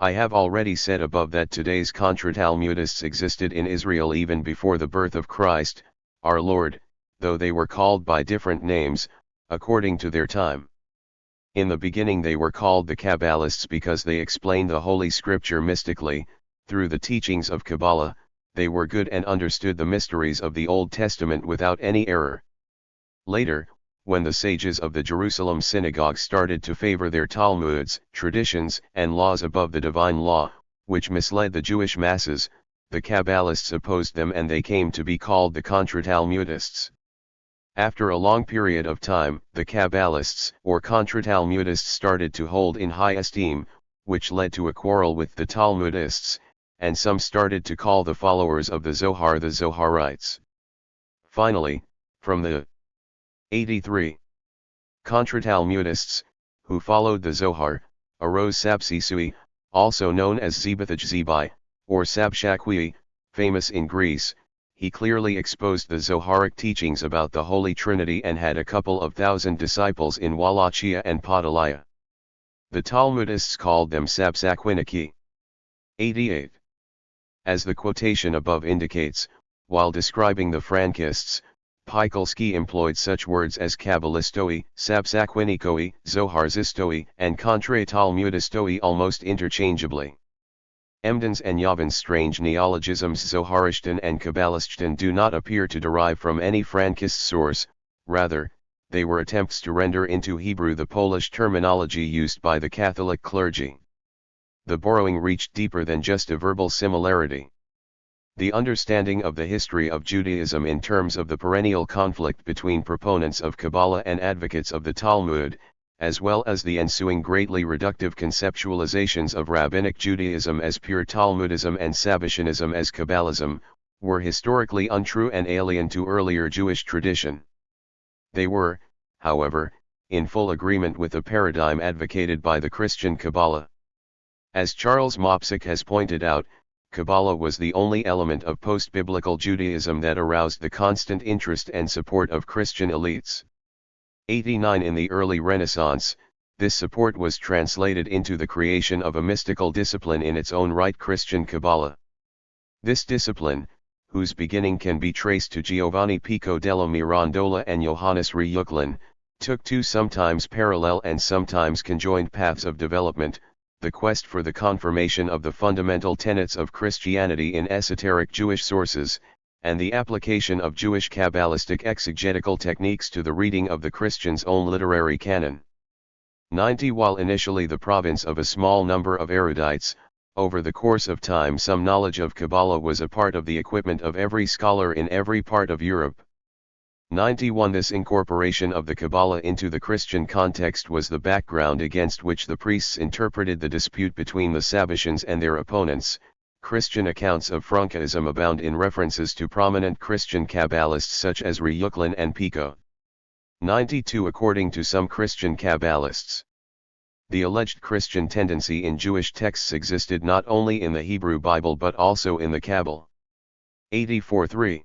I have already said above that today's Contra-Talmudists existed in Israel even before the birth of Christ, our Lord, though they were called by different names, according to their time. In the beginning they were called the Kabbalists because they explained the Holy Scripture mystically. Through the teachings of Kabbalah, they were good and understood the mysteries of the Old Testament without any error. Later, when the sages of the Jerusalem synagogue started to favor their Talmuds, traditions, and laws above the divine law, which misled the Jewish masses, the Kabbalists opposed them and they came to be called the Contra-Talmudists. After a long period of time, the Kabbalists or Contra-Talmudists started to hold in high esteem, which led to a quarrel with the Talmudists, and some started to call the followers of the Zohar the Zoharites. Finally, from the 83 Contra-Talmudists, who followed the Zohar, arose Sapsisui, also known as Zebathaj Zebai, or Sabshakwi, famous in Greece. He clearly exposed the Zoharic teachings about the Holy Trinity and had a couple of thousand disciples in Wallachia and Podolaya. The Talmudists called them Sapsakwiniki. 88. As the quotation above indicates, while describing the Frankists, Pawelski employed such words as Kabbalistoi, Sapsakwinnikoi, Zoharzistoi, and Contra-Talmudistoi almost interchangeably. Emden's and Yavin's strange neologisms Zoharistchten and Kabbalistchten do not appear to derive from any Frankist source, rather, they were attempts to render into Hebrew the Polish terminology used by the Catholic clergy. The borrowing reached deeper than just a verbal similarity. The understanding of the history of Judaism in terms of the perennial conflict between proponents of Kabbalah and advocates of the Talmud, as well as the ensuing greatly reductive conceptualizations of Rabbinic Judaism as pure Talmudism and Sabbatianism as Kabbalism, were historically untrue and alien to earlier Jewish tradition. They were, however, in full agreement with the paradigm advocated by the Christian Kabbalah. As Charles Mopsick has pointed out, Kabbalah was the only element of post-biblical Judaism that aroused the constant interest and support of Christian elites. 89 In the early Renaissance, this support was translated into the creation of a mystical discipline in its own right, Christian Kabbalah. This discipline, whose beginning can be traced to Giovanni Pico della Mirandola and Johannes Ryuklin, took two sometimes parallel and sometimes conjoined paths of development: the quest for the confirmation of the fundamental tenets of Christianity in esoteric Jewish sources, and the application of Jewish Kabbalistic exegetical techniques to the reading of the Christian's own literary canon. 90 While initially the province of a small number of erudites, Over the course of time, some knowledge of Kabbalah was a part of the equipment of every scholar in every part of Europe. 91. This incorporation of the Kabbalah into the Christian context was the background against which the priests interpreted the dispute between the Sabbatians and their opponents. Christian accounts of Frankism abound in references to prominent Christian Kabbalists such as Ryuklin and Pico. 92. According to some Christian Kabbalists, the alleged Christian tendency in Jewish texts existed not only in the Hebrew Bible but also in the Kabbal. 84. 3.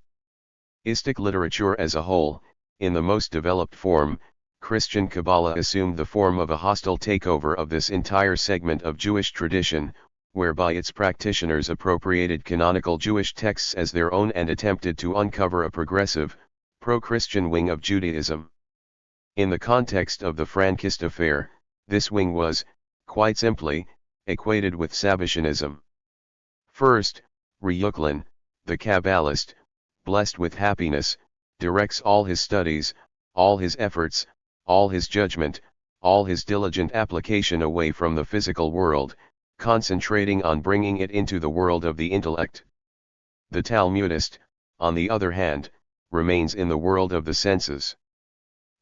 Istic literature as a whole, in the most developed form, Christian Kabbalah assumed the form of a hostile takeover of this entire segment of Jewish tradition, whereby its practitioners appropriated canonical Jewish texts as their own and attempted to uncover a progressive, pro-Christian wing of Judaism. In the context of the Frankist affair, this wing was, quite simply, equated with Sabbatianism. First, Ryuklin, the Kabbalist, blessed with happiness, directs all his studies, all his efforts, all his judgment, all his diligent application away from the physical world, concentrating on bringing it into the world of the intellect. The Talmudist, on the other hand, remains in the world of the senses.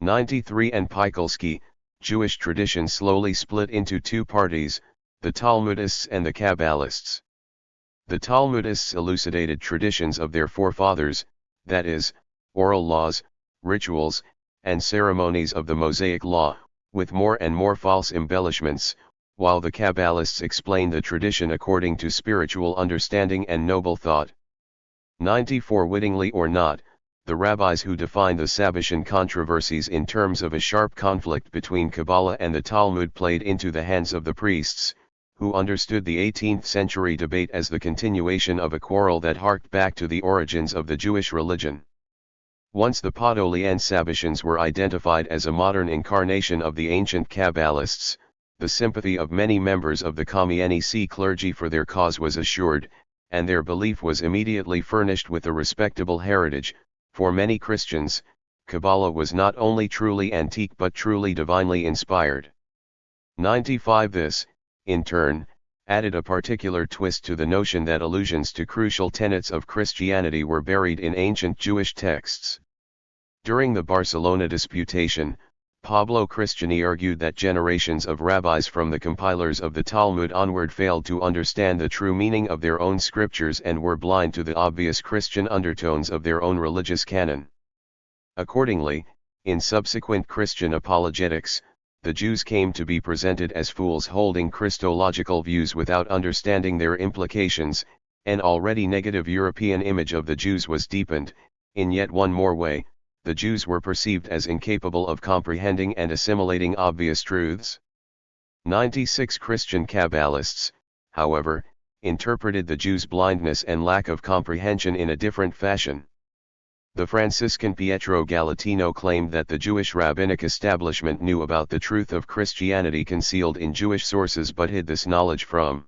93. And Pikolsky, Jewish tradition slowly split into two parties, the Talmudists and the Kabbalists. The Talmudists elucidated traditions of their forefathers, that is, oral laws, rituals, and ceremonies of the Mosaic Law, with more and more false embellishments, while the Kabbalists explained the tradition according to spiritual understanding and noble thought. 94. Wittingly or not, the rabbis who defined the Sabbatian controversies in terms of a sharp conflict between Kabbalah and the Talmud played into the hands of the priests, who understood the 18th century debate as the continuation of a quarrel that harked back to the origins of the Jewish religion. Once the Podolian Sabbatians were identified as a modern incarnation of the ancient Kabbalists, the sympathy of many members of the Komienisi clergy for their cause was assured, and their belief was immediately furnished with a respectable heritage. For many Christians, Kabbalah was not only truly antique but truly divinely inspired. 95. This, in turn, added a particular twist to the notion that allusions to crucial tenets of Christianity were buried in ancient Jewish texts. During the Barcelona disputation, Pablo Cristiani argued that generations of rabbis from the compilers of the Talmud onward failed to understand the true meaning of their own scriptures and were blind to the obvious Christian undertones of their own religious canon. Accordingly, in subsequent Christian apologetics, the Jews came to be presented as fools holding Christological views without understanding their implications. An already negative European image of the Jews was deepened. In yet one more way, the Jews were perceived as incapable of comprehending and assimilating obvious truths. 96. Christian Kabbalists, however, interpreted the Jews' blindness and lack of comprehension in a different fashion. The Franciscan Pietro Galatino claimed that the Jewish rabbinic establishment knew about the truth of Christianity concealed in Jewish sources but hid this knowledge from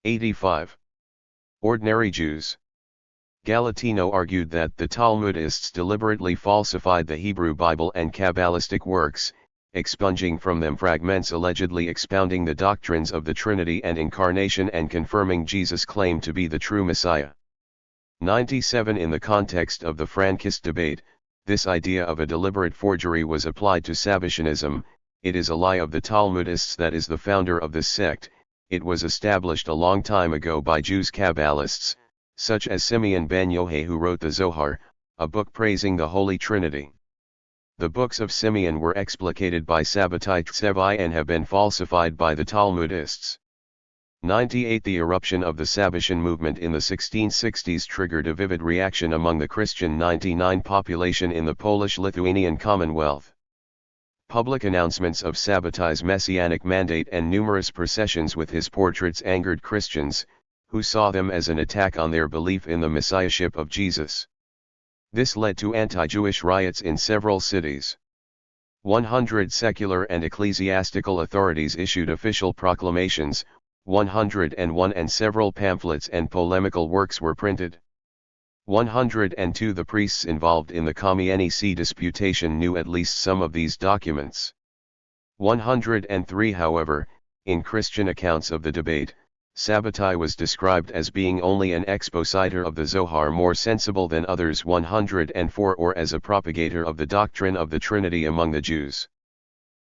85. Ordinary Jews. Galatino argued that the Talmudists deliberately falsified the Hebrew Bible and Kabbalistic works, expunging from them fragments allegedly expounding the doctrines of the Trinity and Incarnation and confirming Jesus' claim to be the true Messiah. 97. In the context of the Frankist debate, this idea of a deliberate forgery was applied to Sabbatianism. It is a lie of the Talmudists that is the founder of this sect. It was established a long time ago by Jews Kabbalists, such as Simeon ben Yohai, who wrote the Zohar, a book praising the Holy Trinity. The books of Simeon were explicated by Sabbatai Tsevi and have been falsified by the Talmudists. 98. The eruption of the Sabbatian movement in the 1660s triggered a vivid reaction among the Christian 99 population in the Polish-Lithuanian Commonwealth. Public announcements of Sabbatai's messianic mandate and numerous processions with his portraits angered Christians, who saw them as an attack on their belief in the messiahship of Jesus. This led to anti-Jewish riots in several cities. 100 secular and ecclesiastical authorities issued official proclamations, 101 and several pamphlets and polemical works were printed. 102 The priests involved in the Komienisi disputation knew at least some of these documents. 103 However, in Christian accounts of the debate, Sabbatai was described as being only an expositor of the Zohar more sensible than others 104 or as a propagator of the doctrine of the Trinity among the Jews.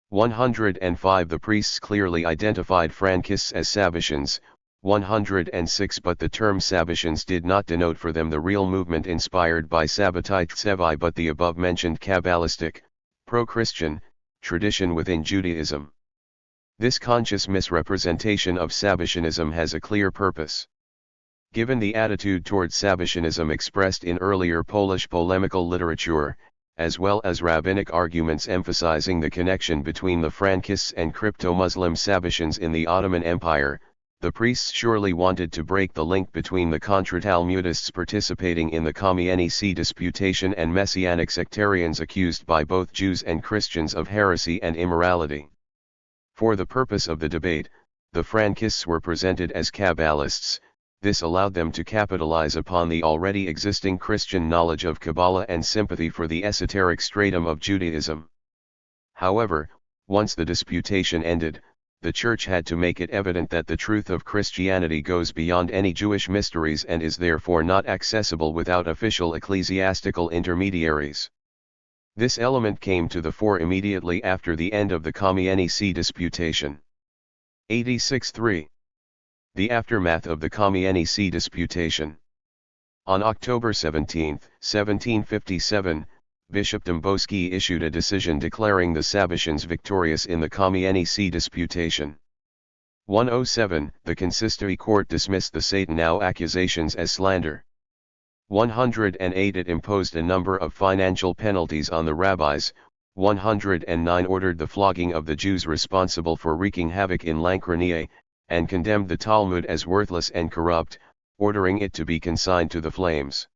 105 The priests clearly identified Frankists as Sabbatians, 106 But the term Sabbatians did not denote for them the real movement inspired by Sabbatai Tsevai but the above-mentioned Kabbalistic, pro-Christian, tradition within Judaism. This conscious misrepresentation of Sabbatianism has a clear purpose. Given the attitude toward Sabbatianism expressed in earlier Polish polemical literature, as well as rabbinic arguments emphasizing the connection between the Frankists and crypto-Muslim Sabbatians in the Ottoman Empire, the priests surely wanted to break the link between the Contra-Talmudists participating in the Kamienice disputation and Messianic sectarians accused by both Jews and Christians of heresy and immorality. For the purpose of the debate, the Frankists were presented as Kabbalists. This allowed them to capitalize upon the already existing Christian knowledge of Kabbalah and sympathy for the esoteric stratum of Judaism. However, once the disputation ended, the Church had to make it evident that the truth of Christianity goes beyond any Jewish mysteries and is therefore not accessible without official ecclesiastical intermediaries. This element came to the fore immediately after the end of the Kamienice disputation. 86-3. The aftermath of the Kamienice disputation. On October 17, 1757, Bishop Dembowski issued a decision declaring the Sabbatians victorious in the Kamienice disputation. 107. The consistory court dismissed the Satan accusations as slander. 108. It imposed a number of financial penalties on the rabbis. 109. Ordered the flogging of the Jews responsible for wreaking havoc in Lankrania, and condemned the Talmud as worthless and corrupt, ordering it to be consigned to the flames.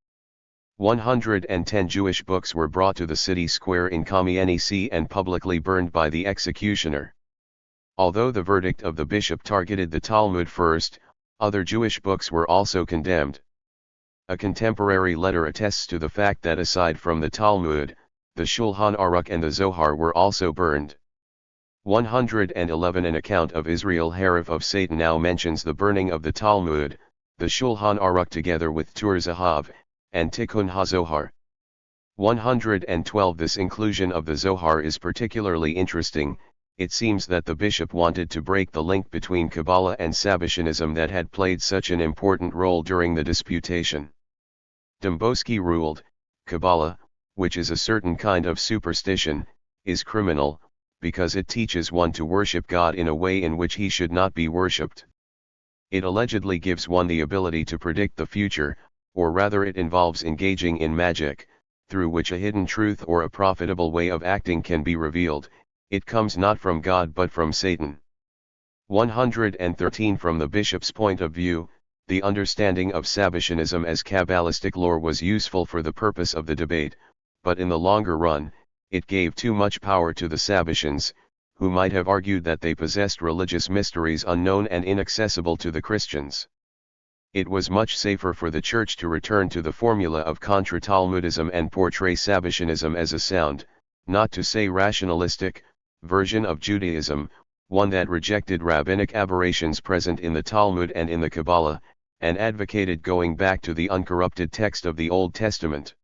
110. Jewish books were brought to the city square in Kamienice and publicly burned by the executioner. Although the verdict of the bishop targeted the Talmud first, other Jewish books were also condemned. A contemporary letter attests to the fact that aside from the Talmud, the Shulchan Aruch and the Zohar were also burned. 111. An account of Israel Harif of Satan now mentions the burning of the Talmud, the Shulchan Aruch together with Tur Zahav, and Tikkun HaZohar. 112. This inclusion of the Zohar is particularly interesting. It seems that the bishop wanted to break the link between Kabbalah and Sabbatianism that had played such an important role during the disputation. Dembowski ruled, Kabbalah, which is a certain kind of superstition, is criminal, because it teaches one to worship God in a way in which he should not be worshipped. It allegedly gives one the ability to predict the future, or rather it involves engaging in magic, through which a hidden truth or a profitable way of acting can be revealed. It comes not from God but from Satan. 113. From the bishop's point of view, the understanding of Sabbatianism as Kabbalistic lore was useful for the purpose of the debate, but in the longer run, it gave too much power to the Sabbatians, who might have argued that they possessed religious mysteries unknown and inaccessible to the Christians. It was much safer for the Church to return to the formula of Contra-Talmudism and portray Sabbatianism as a sound, not to say rationalistic, version of Judaism, one that rejected rabbinic aberrations present in the Talmud and in the Kabbalah, and advocated going back to the uncorrupted text of the Old Testament.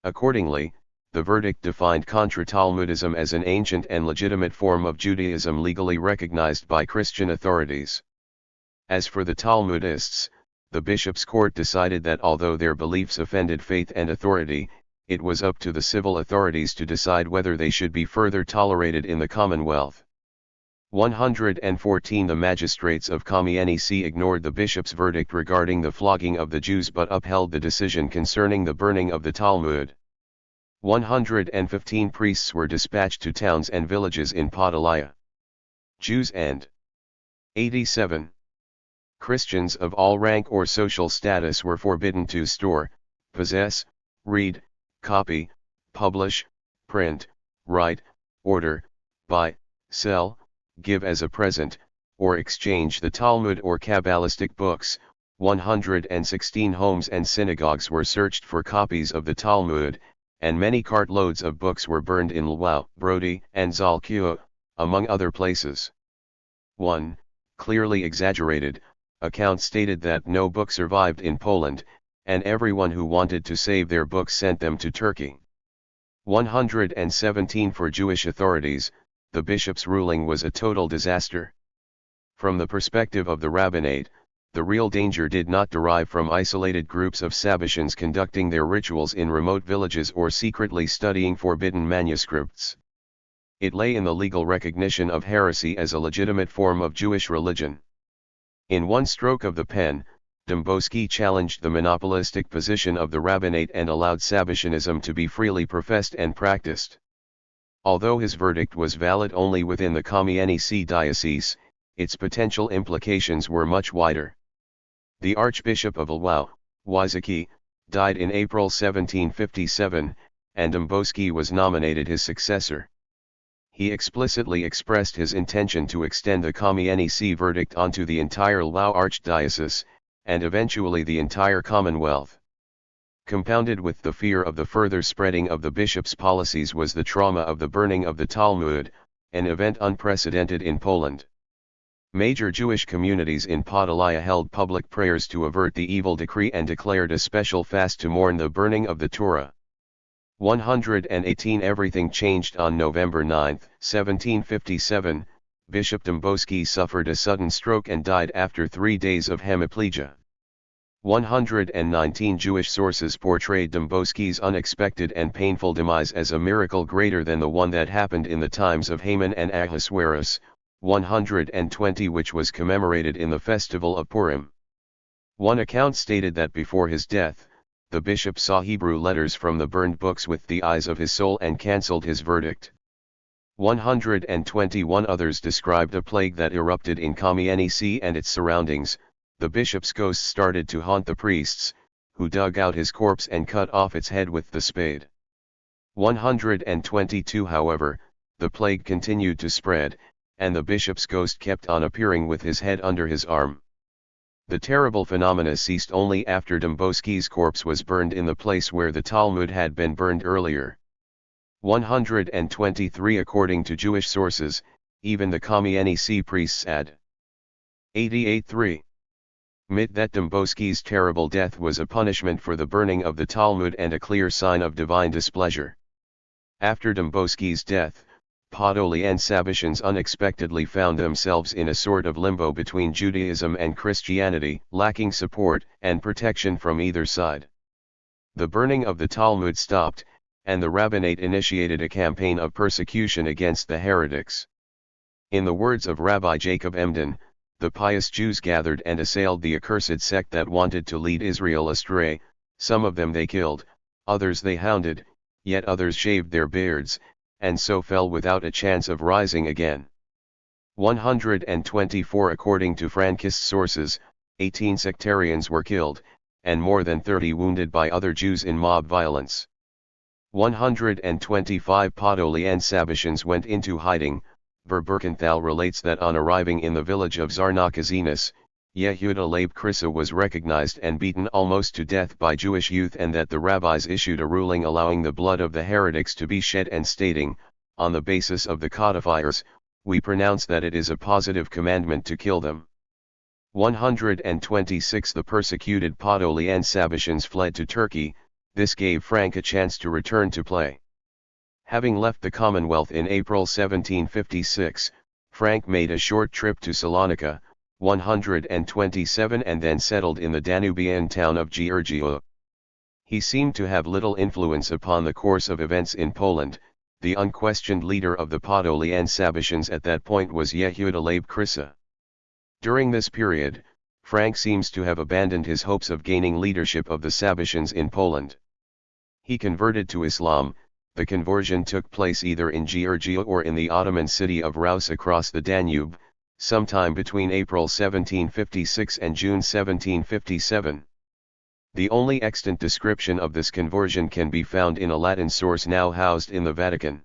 Accordingly, the verdict defined Contra-Talmudism as an ancient and legitimate form of Judaism legally recognized by Christian authorities. As for the Talmudists, the bishop's court decided that although their beliefs offended faith and authority, it was up to the civil authorities to decide whether they should be further tolerated in the Commonwealth. 114. The magistrates of Kamienice ignored the bishop's verdict regarding the flogging of the Jews but upheld the decision concerning the burning of the Talmud. 115. Priests were dispatched to towns and villages in Podolaya. Jews and 87. Christians of all rank or social status were forbidden to store, possess, read, copy, publish, print, write, order, buy, sell, give as a present, or exchange the Talmud or Kabbalistic books. 116. Homes and synagogues were searched for copies of the Talmud, and many cartloads of books were burned in Lwów, Brody, and Zalkiwa, among other places. 1. Clearly exaggerated, accounts stated that no book survived in Poland, and everyone who wanted to save their books sent them to Turkey. 117 For Jewish authorities, the bishop's ruling was a total disaster. From the perspective of the rabbinate, the real danger did not derive from isolated groups of Sabbatians conducting their rituals in remote villages or secretly studying forbidden manuscripts. It lay in the legal recognition of heresy as a legitimate form of Jewish religion. In one stroke of the pen, Dembowski challenged the monopolistic position of the rabbinate and allowed Sabbatianism to be freely professed and practiced. Although his verdict was valid only within the Kamienice diocese, its potential implications were much wider. The Archbishop of Lwów, Wysoki, died in April 1757, and Dembowski was nominated his successor. He explicitly expressed his intention to extend the Kamienice verdict onto the entire Lwów archdiocese, and eventually the entire Commonwealth. Compounded with the fear of the further spreading of the bishop's policies was the trauma of the burning of the Talmud, an event unprecedented in Poland. Major Jewish communities in Podolia held public prayers to avert the evil decree and declared a special fast to mourn the burning of the Torah. 118 Everything changed on November 9, 1757, Bishop Dembowski suffered a sudden stroke and died after 3 days of hemiplegia. 119 Jewish sources portrayed Dembowski's unexpected and painful demise as a miracle greater than the one that happened in the times of Haman and Ahasuerus, 120 which was commemorated in the festival of Purim. One account stated that before his death, the bishop saw Hebrew letters from the burned books with the eyes of his soul and cancelled his verdict. 121 Others described a plague that erupted in Kamienice and its surroundings. The bishop's ghost started to haunt the priests, who dug out his corpse and cut off its head with the spade. 122 However, the plague continued to spread, and the bishop's ghost kept on appearing with his head under his arm. The terrible phenomena ceased only after Dembowski's corpse was burned in the place where the Talmud had been burned earlier. 123 According to Jewish sources, even the Kamienice priests ad 88.3 admit that Dembowski's terrible death was a punishment for the burning of the Talmud and a clear sign of divine displeasure. After Dembowski's death, Podolian Sabbatians unexpectedly found themselves in a sort of limbo between Judaism and Christianity, lacking support and protection from either side. The burning of the Talmud stopped, and the rabbinate initiated a campaign of persecution against the heretics. In the words of Rabbi Jacob Emden, the pious Jews gathered and assailed the accursed sect that wanted to lead Israel astray. Some of them they killed, others they hounded, yet others shaved their beards, and so fell without a chance of rising again. 124 According to Frankist sources, 18 sectarians were killed, and more than 30 wounded by other Jews in mob violence. 125 Podolian Sabbatians went into hiding. Verberkenthal relates that on arriving in the village of Czarnokazinas, Yehuda Leib Krissa was recognized and beaten almost to death by Jewish youth, and that the rabbis issued a ruling allowing the blood of the heretics to be shed and stating, on the basis of the codifiers, we pronounce that it is a positive commandment to kill them. 126 The persecuted Podolian Sabbatians fled to Turkey. This gave Frank a chance to return to play. Having left the Commonwealth in April 1756, Frank made a short trip to Salonika, 127, and then settled in the Danubian town of Giurgiu. He seemed to have little influence upon the course of events in Poland. The unquestioned leader of the Podolian Sabbatians at that point was Yehuda Leib Krissa. During this period, Frank seems to have abandoned his hopes of gaining leadership of the Sabbatians in Poland. He converted to Islam. The conversion took place either in Giurgiu or in the Ottoman city of Raus across the Danube, sometime between April 1756 and June 1757. The only extant description of this conversion can be found in a Latin source now housed in the Vatican.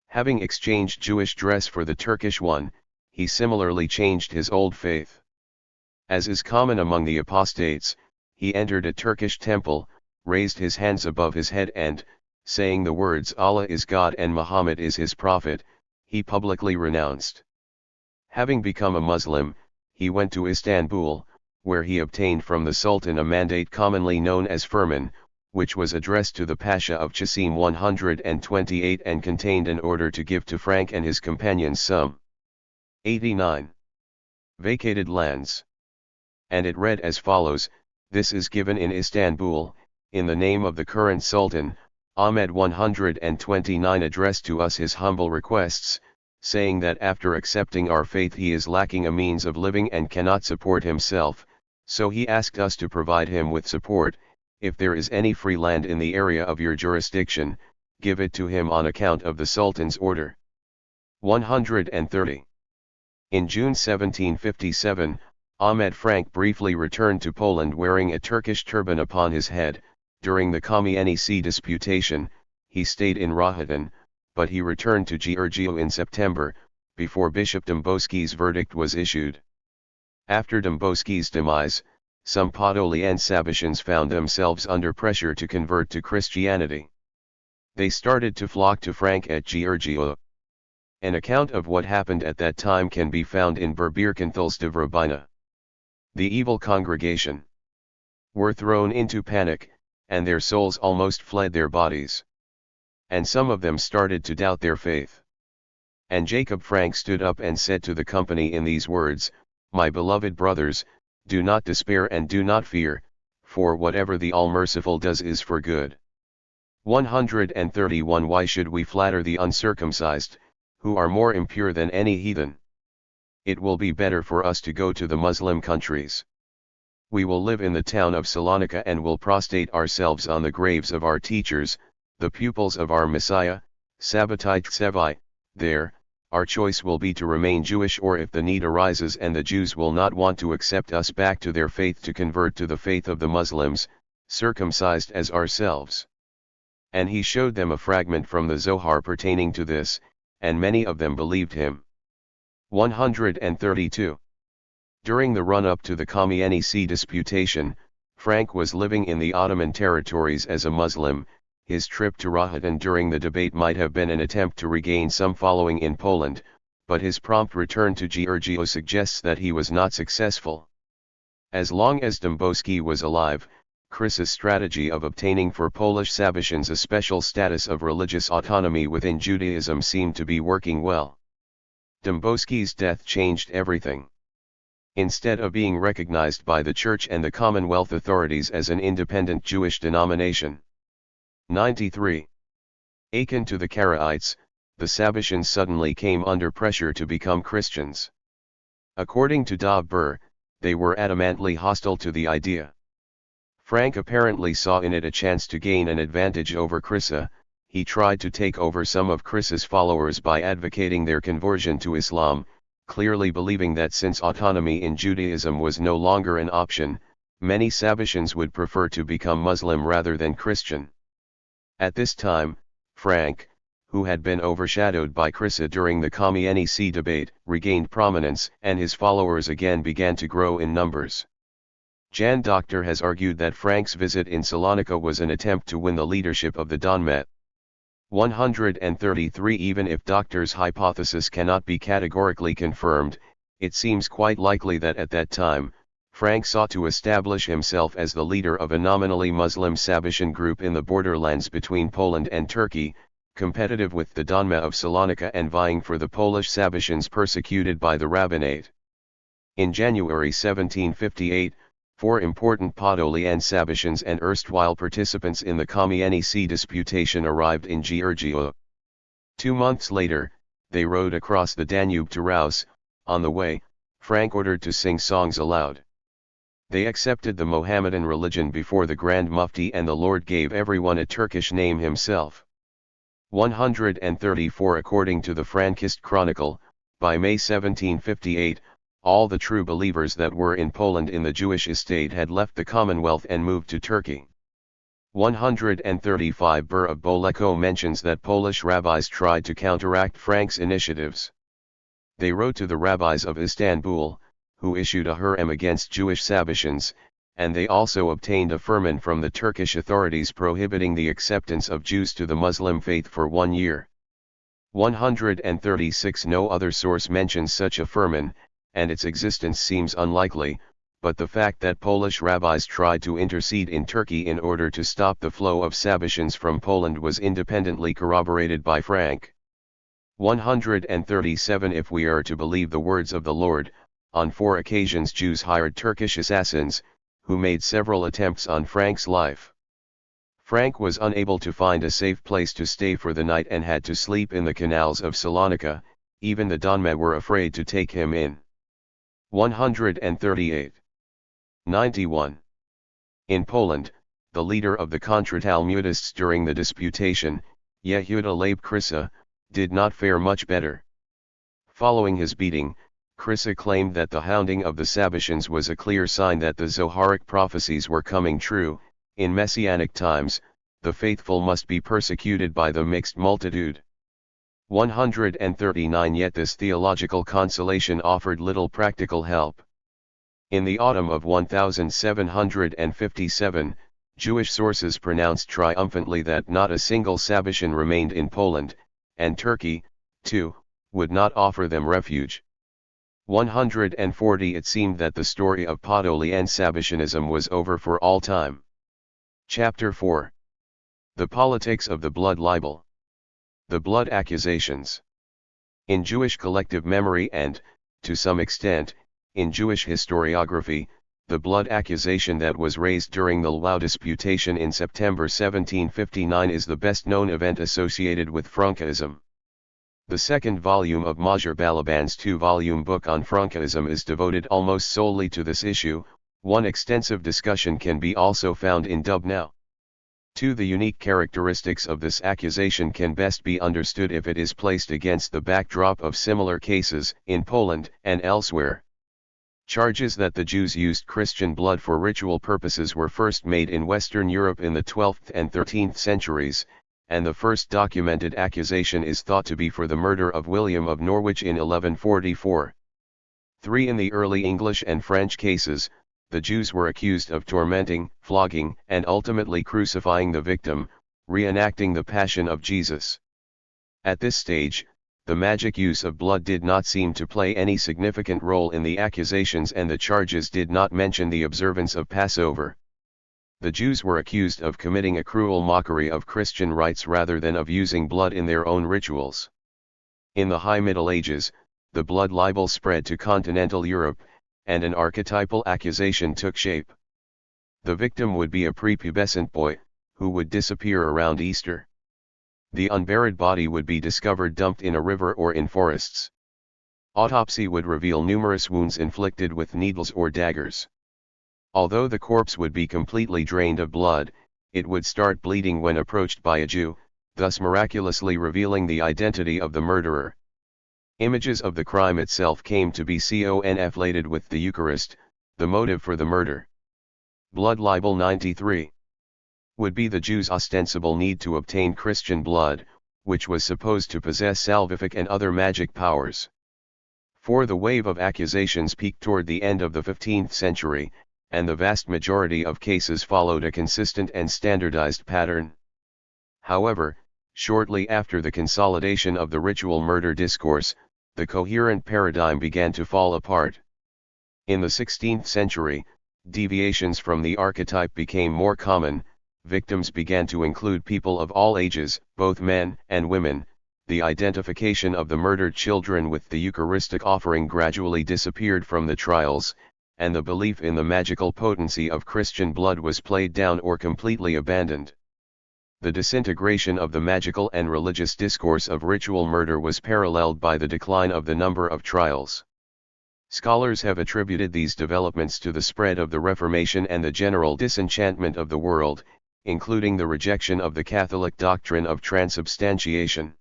Having exchanged Jewish dress for the Turkish one, he similarly changed his old faith. As is common among the apostates, he entered a Turkish temple, raised his hands above his head and, saying the words Allah is God and Muhammad is his prophet, he publicly renounced. Having become a Muslim, he went to Istanbul, where he obtained from the Sultan a mandate commonly known as firman, which was addressed to the Pasha of Qasim 128 and contained an order to give to Frank and his companions some 89 vacated lands. And it read as follows: "This is given in Istanbul, in the name of the current Sultan, Ahmed 129 addressed to us his humble requests, saying that after accepting our faith he is lacking a means of living and cannot support himself, so he asked us to provide him with support. If there is any free land in the area of your jurisdiction, give it to him on account of the Sultan's order." 130. In June 1757, Ahmed Frank briefly returned to Poland wearing a Turkish turban upon his head. During the Kamienice disputation, he stayed in Rohatyn, but he returned to Giurgiu in September, before Bishop Dąbrowski's verdict was issued. After Dąbrowski's demise, some Podolian Sabatians found themselves under pressure to convert to Christianity. They started to flock to Frank at Giurgiu. An account of what happened at that time can be found in Berbierkantals de Vrabina. The evil congregation were thrown into panic, and their souls almost fled their bodies. And some of them started to doubt their faith. And Jacob Frank stood up and said to the company in these words: "My beloved brothers, do not despair and do not fear, for whatever the All-Merciful does is for good." 131. Why should we flatter the uncircumcised, who are more impure than any heathen? It will be better for us to go to the Muslim countries. We will live in the town of Salonika and will prostrate ourselves on the graves of our teachers, the pupils of our Messiah, Sabbatai Tsevai. There, our choice will be to remain Jewish, or if the need arises and the Jews will not want to accept us back to their faith, to convert to the faith of the Muslims, circumcised as ourselves. And he showed them a fragment from the Zohar pertaining to this, and many of them believed him. 132. During the run-up to the Kamienice disputation, Frank was living in the Ottoman territories as a Muslim. His trip to Rohatyn during the debate might have been an attempt to regain some following in Poland, but his prompt return to Giurgiu suggests that he was not successful. As long as Dąbrowski was alive, Chris's strategy of obtaining for Polish Sabatians a special status of religious autonomy within Judaism seemed to be working well. Dąbrowski's death changed everything. Instead of being recognized by the Church and the Commonwealth authorities as an independent Jewish denomination. 93. Akin to the Karaites, the Sabatians suddenly came under pressure to become Christians. According to Dobber, they were adamantly hostile to the idea. Frank apparently saw in it a chance to gain an advantage over Chryssa. He tried to take over some of Chryssa's followers by advocating their conversion to Islam, clearly believing that since autonomy in Judaism was no longer an option, many Sabatians would prefer to become Muslim rather than Christian. At this time, Frank, who had been overshadowed by Chryssa during the Kamienice debate, regained prominence, and his followers again began to grow in numbers. Jan Doctor has argued that Frank's visit in Salonika was an attempt to win the leadership of the Donmet. 133. Even if Doctor's hypothesis cannot be categorically confirmed, it seems quite likely that at that time, Frank sought to establish himself as the leader of a nominally Muslim Sabatian group in the borderlands between Poland and Turkey, competitive with the Donma of Salonika and vying for the Polish Sabatians persecuted by the Rabbinate. In January 1758, 4 important Podolian Sabatians and erstwhile participants in the Kamienice disputation arrived in Giurgiu. 2 months later, they rowed across the Danube to Raus. On the way, Frank ordered to sing songs aloud. They accepted the Mohammedan religion before the Grand Mufti, and the Lord gave everyone a Turkish name himself. 134. According to the Frankist Chronicle, by May 1758, all the true believers that were in Poland in the Jewish estate had left the Commonwealth and moved to Turkey. 135. Burr of Boleko mentions that Polish rabbis tried to counteract Frank's initiatives. They wrote to the rabbis of Istanbul, who issued a herem against Jewish Sabatians, and they also obtained a firman from the Turkish authorities prohibiting the acceptance of Jews to the Muslim faith for 1 year. 136. No other source mentions such a firman, and its existence seems unlikely, but the fact that Polish rabbis tried to intercede in Turkey in order to stop the flow of Sabbateans from Poland was independently corroborated by Frank. 137 If we are to believe the words of the Lord, on 4 occasions Jews hired Turkish assassins, who made several attempts on Frank's life. Frank was unable to find a safe place to stay for the night and had to sleep in the canals of Salonika. Even the Donme were afraid to take him in. 138. 91. In Poland, the leader of the Kontra-Talmudists during the disputation, Yehuda Leib Krysa, did not fare much better. Following his beating, Krysa claimed that the hounding of the Sabbateans was a clear sign that the Zoharic prophecies were coming true. In Messianic times, the faithful must be persecuted by the mixed multitude. 139 Yet this theological consolation offered little practical help. In the autumn of 1757, Jewish sources pronounced triumphantly that not a single Sabbatean remained in Poland, and Turkey, too, would not offer them refuge. 140 It seemed that the story of Podolian Sabbateanism was over for all time. Chapter 4. The Politics of the Blood Libel. The Blood Accusations. In Jewish collective memory and, to some extent, in Jewish historiography, the blood accusation that was raised during the Lwów disputation in September 1759 is the best-known event associated with Frankism. The second volume of Mojżesz Balaban's 2-volume book on Frankism is devoted almost solely to this issue. One extensive discussion can be also found in Dubnow. 2. The unique characteristics of this accusation can best be understood if it is placed against the backdrop of similar cases in Poland and elsewhere. Charges that the Jews used Christian blood for ritual purposes were first made in Western Europe in the 12th and 13th centuries, and the first documented accusation is thought to be for the murder of William of Norwich in 1144. 3. In the early English and French cases, the Jews were accused of tormenting, flogging, and ultimately crucifying the victim, reenacting the Passion of Jesus. At this stage, the magic use of blood did not seem to play any significant role in the accusations, and the charges did not mention the observance of Passover. The Jews were accused of committing a cruel mockery of Christian rites rather than of using blood in their own rituals. In the High Middle Ages, the blood libel spread to continental Europe, and an archetypal accusation took shape. The victim would be a prepubescent boy, who would disappear around Easter. The unburied body would be discovered dumped in a river or in forests. Autopsy would reveal numerous wounds inflicted with needles or daggers. Although the corpse would be completely drained of blood, it would start bleeding when approached by a Jew, thus miraculously revealing the identity of the murderer. Images of the crime itself came to be conflated with the Eucharist, the motive for the murder. Blood libel 93. Would be the Jews' ostensible need to obtain Christian blood, which was supposed to possess salvific and other magic powers. 4. The wave of accusations peaked toward the end of the 15th century, and the vast majority of cases followed a consistent and standardized pattern. However, shortly after the consolidation of the ritual murder discourse, the coherent paradigm began to fall apart. In the 16th century, deviations from the archetype became more common. Victims began to include people of all ages, both men and women. The identification of the murdered children with the Eucharistic offering gradually disappeared from the trials, and the belief in the magical potency of Christian blood was played down or completely abandoned. The disintegration of the magical and religious discourse of ritual murder was paralleled by the decline of the number of trials. Scholars have attributed these developments to the spread of the Reformation and the general disenchantment of the world, including the rejection of the Catholic doctrine of transubstantiation.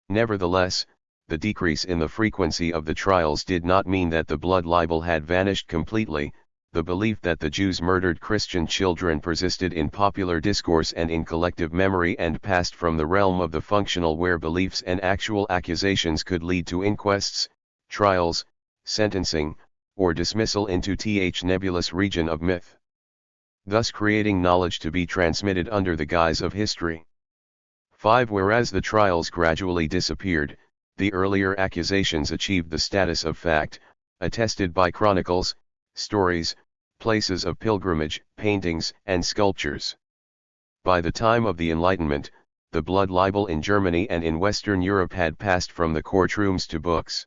Nevertheless, the decrease in the frequency of the trials did not mean that the blood libel had vanished completely. The belief that the Jews murdered Christian children persisted in popular discourse and in collective memory and passed from the realm of the functional, where beliefs and actual accusations could lead to inquests, trials, sentencing, or dismissal, into the nebulous region of myth, thus creating knowledge to be transmitted under the guise of history. 5. Whereas the trials gradually disappeared, the earlier accusations achieved the status of fact, attested by chronicles, stories, places of pilgrimage, paintings, and sculptures. By the time of the Enlightenment, the blood libel in Germany and in Western Europe had passed from the courtrooms to books.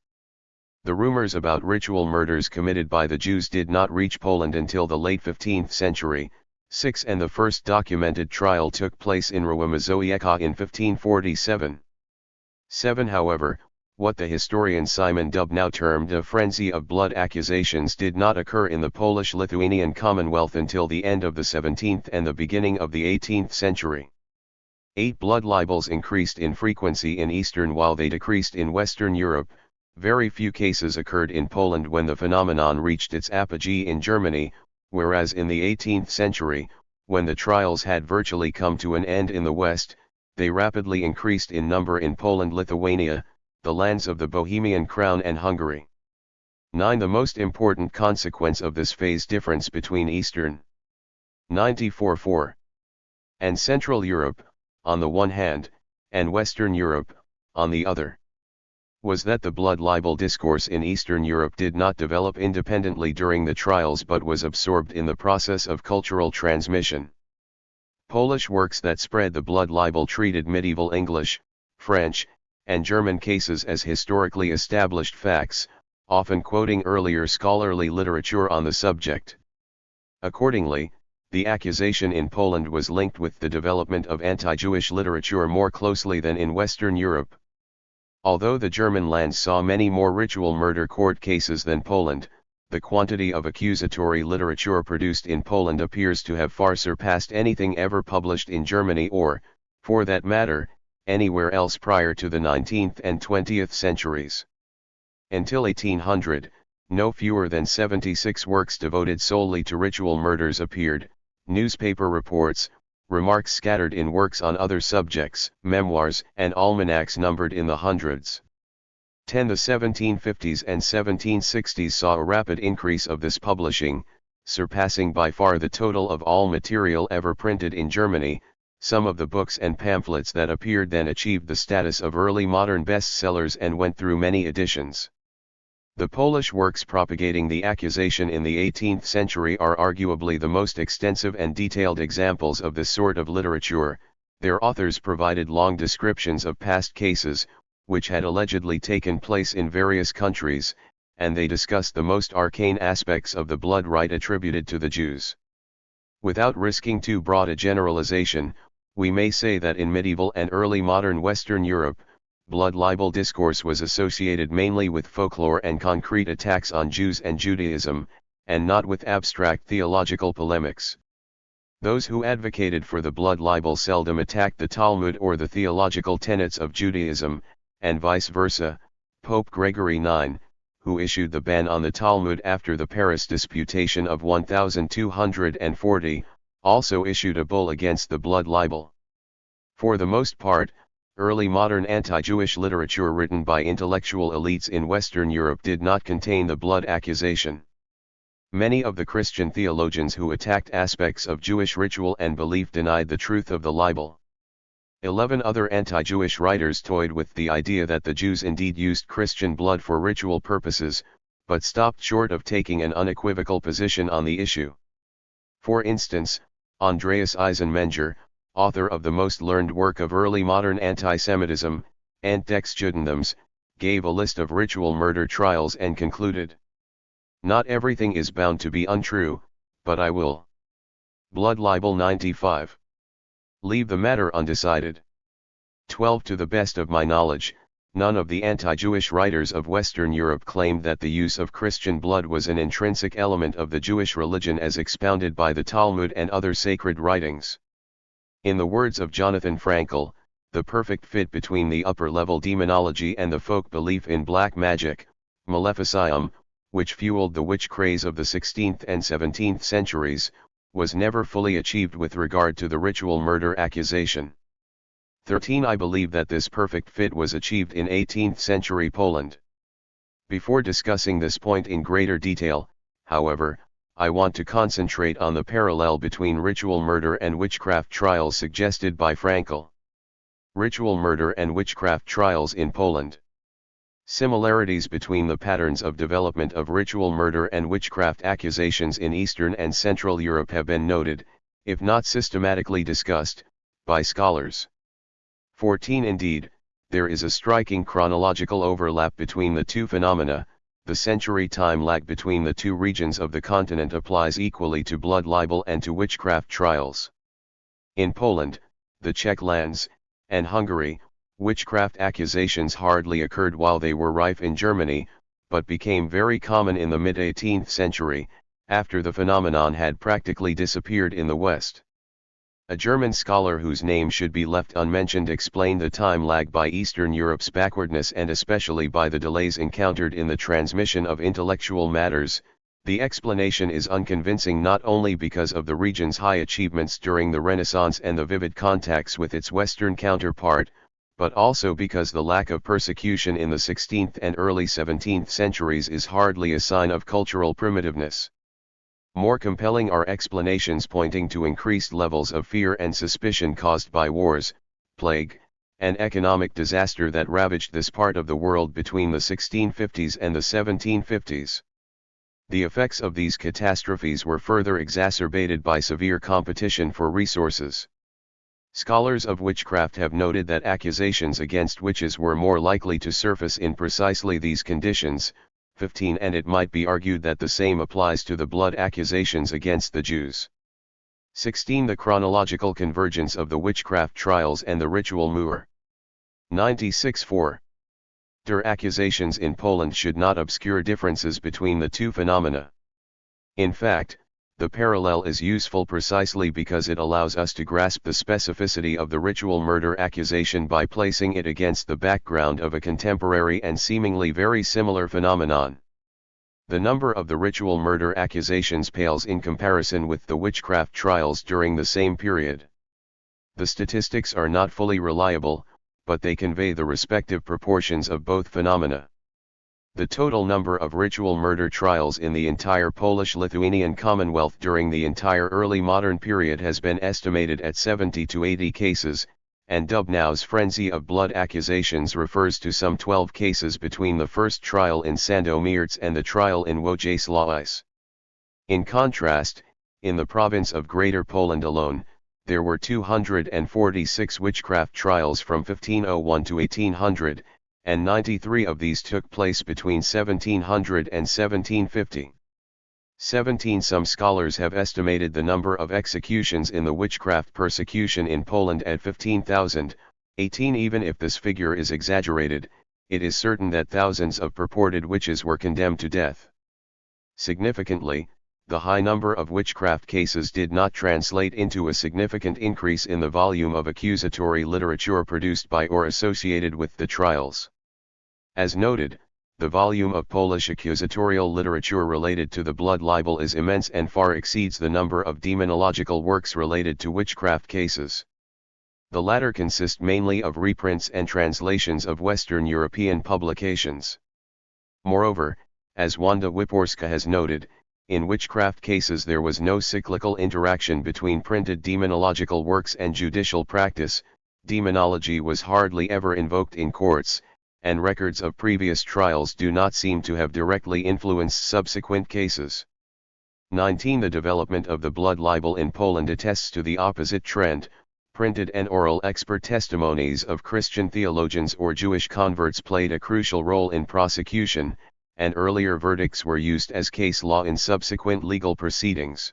The rumors about ritual murders committed by the Jews did not reach Poland until the late 15th century, and the first documented trial took place in Maciejko in 1547. However, what the historian Simon Dubnow termed a frenzy of blood accusations did not occur in the Polish-Lithuanian Commonwealth until the end of the 17th and the beginning of the 18th century. 8 blood libels increased in frequency in Eastern while they decreased in Western Europe. Very few cases occurred in Poland when the phenomenon reached its apogee in Germany, whereas in the 18th century, when the trials had virtually come to an end in the West, they rapidly increased in number in Poland, Lithuania, the lands of the Bohemian Crown and Hungary. 9. The most important consequence of this phase difference between Eastern 94-4 and Central Europe, on the one hand, and Western Europe, on the other, was that the blood libel discourse in Eastern Europe did not develop independently during the trials but was absorbed in the process of cultural transmission. Polish works that spread the blood libel treated medieval English, French, and German cases as historically established facts, often quoting earlier scholarly literature on the subject. Accordingly, the accusation in Poland was linked with the development of anti-Jewish literature more closely than in Western Europe. Although the German lands saw many more ritual murder court cases than Poland, the quantity of accusatory literature produced in Poland appears to have far surpassed anything ever published in Germany or, for that matter, anywhere else prior to the 19th and 20th centuries. Until 1800, no fewer than 76 works devoted solely to ritual murders appeared, newspaper reports, remarks scattered in works on other subjects, memoirs and almanacs numbered in the hundreds. 10. The 1750s and 1760s saw a rapid increase of this publishing, surpassing by far the total of all material ever printed in Germany. Some of the books and pamphlets that appeared then achieved the status of early modern bestsellers and went through many editions. The Polish works propagating the accusation in the 18th century are arguably the most extensive and detailed examples of this sort of literature. Their authors provided long descriptions of past cases, which had allegedly taken place in various countries, and they discussed the most arcane aspects of the blood rite attributed to the Jews. Without risking too broad a generalization, we may say that in medieval and early modern Western Europe, blood libel discourse was associated mainly with folklore and concrete attacks on Jews and Judaism, and not with abstract theological polemics. Those who advocated for the blood libel seldom attacked the Talmud or the theological tenets of Judaism, and vice versa. Pope Gregory IX, who issued the ban on the Talmud after the Paris Disputation of 1240, also issued a bull against the blood libel. For the most part, early modern anti-Jewish literature written by intellectual elites in Western Europe did not contain the blood accusation. Many of the Christian theologians who attacked aspects of Jewish ritual and belief denied the truth of the libel. 11 other anti-Jewish writers toyed with the idea that the Jews indeed used Christian blood for ritual purposes, but stopped short of taking an unequivocal position on the issue. For instance, Andreas Eisenmenger, author of the most learned work of early modern anti-Semitism, Entdeckungsjudendoms, gave a list of ritual murder trials and concluded, "Not everything is bound to be untrue, but I will. Blood libel 95. Leave the matter undecided. 12. To the best of my knowledge, none of the anti-Jewish writers of Western Europe claimed that the use of Christian blood was an intrinsic element of the Jewish religion as expounded by the Talmud and other sacred writings. In the words of Jonathan Frankel, the perfect fit between the upper-level demonology and the folk belief in black magic, maleficium, which fueled the witch craze of the 16th and 17th centuries, was never fully achieved with regard to the ritual murder accusation. 13. I believe that this perfect fit was achieved in 18th century Poland. Before discussing this point in greater detail, however, I want to concentrate on the parallel between ritual murder and witchcraft trials suggested by Frankel. Ritual murder and witchcraft trials in Poland. Similarities between the patterns of development of ritual murder and witchcraft accusations in Eastern and Central Europe have been noted, if not systematically discussed, by scholars. 14. Indeed, there is a striking chronological overlap between the two phenomena. The century time lag between the two regions of the continent applies equally to blood libel and to witchcraft trials. In Poland, the Czech lands, and Hungary, witchcraft accusations hardly occurred while they were rife in Germany, but became very common in the mid-18th century, after the phenomenon had practically disappeared in the West. A German scholar whose name should be left unmentioned explained the time lag by Eastern Europe's backwardness and especially by the delays encountered in the transmission of intellectual matters. The explanation is unconvincing not only because of the region's high achievements during the Renaissance and the vivid contacts with its Western counterpart, but also because the lack of persecution in the 16th and early 17th centuries is hardly a sign of cultural primitiveness. More compelling are explanations pointing to increased levels of fear and suspicion caused by wars, plague, and economic disaster that ravaged this part of the world between the 1650s and the 1750s. The effects of these catastrophes were further exacerbated by severe competition for resources. Scholars of witchcraft have noted that accusations against witches were more likely to surface in precisely these conditions. 15. And it might be argued that the same applies to the blood accusations against the Jews. 16. The chronological convergence of the witchcraft trials and the ritual murder. 96. 4. Der accusations in Poland should not obscure differences between the two phenomena. In fact, the parallel is useful precisely because it allows us to grasp the specificity of the ritual murder accusation by placing it against the background of a contemporary and seemingly very similar phenomenon. The number of the ritual murder accusations pales in comparison with the witchcraft trials during the same period. The statistics are not fully reliable, but they convey the respective proportions of both phenomena. The total number of ritual murder trials in the entire Polish-Lithuanian Commonwealth during the entire early modern period has been estimated at 70 to 80 cases, and Dubnow's frenzy of blood accusations refers to some 12 cases between the first trial in Sandomierz and the trial in Wojciech. In contrast, in the province of Greater Poland alone, there were 246 witchcraft trials from 1501 to 1800, and 93 of these took place between 1700 and 1750. 17. Some scholars have estimated the number of executions in the witchcraft persecution in Poland at 15,000. 18. Even if this figure is exaggerated, it is certain that thousands of purported witches were condemned to death. Significantly, the high number of witchcraft cases did not translate into a significant increase in the volume of accusatory literature produced by or associated with the trials. As noted, the volume of Polish accusatorial literature related to the blood libel is immense and far exceeds the number of demonological works related to witchcraft cases. The latter consist mainly of reprints and translations of Western European publications. Moreover, as Wanda Wyporska has noted, in witchcraft cases there was no cyclical interaction between printed demonological works and judicial practice. Demonology was hardly ever invoked in courts, and records of previous trials do not seem to have directly influenced subsequent cases. 19. The development of the blood libel in Poland attests to the opposite trend. Printed and oral expert testimonies of Christian theologians or Jewish converts played a crucial role in prosecution, and earlier verdicts were used as case law in subsequent legal proceedings.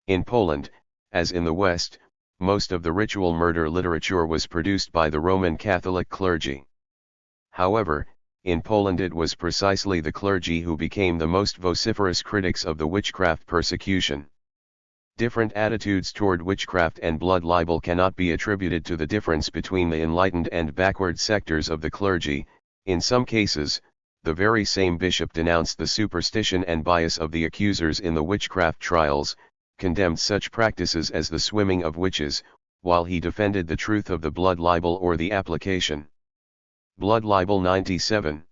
In Poland, as in the West, most of the ritual murder literature was produced by the Roman Catholic clergy. However, in Poland it was precisely the clergy who became the most vociferous critics of the witchcraft persecution. Different attitudes toward witchcraft and blood libel cannot be attributed to the difference between the enlightened and backward sectors of the clergy. In some cases, the very same bishop denounced the superstition and bias of the accusers in the witchcraft trials, condemned such practices as the swimming of witches, while he defended the truth of the blood libel or the application. Blood libel. 97.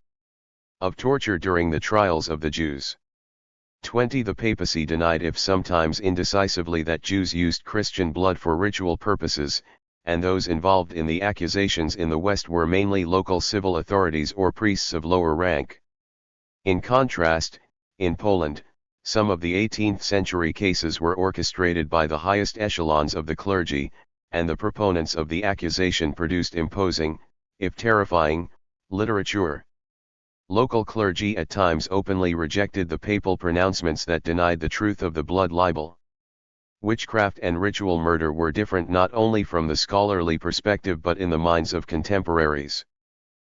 Of torture during the trials of the Jews. 20. The papacy denied, if sometimes indecisively, that Jews used Christian blood for ritual purposes, and those involved in the accusations in the West were mainly local civil authorities or priests of lower rank. In contrast, in Poland, some of the 18th century cases were orchestrated by the highest echelons of the clergy, and the proponents of the accusation produced imposing, if terrifying, literature. Local clergy at times openly rejected the papal pronouncements that denied the truth of the blood libel. Witchcraft and ritual murder were different not only from the scholarly perspective but in the minds of contemporaries.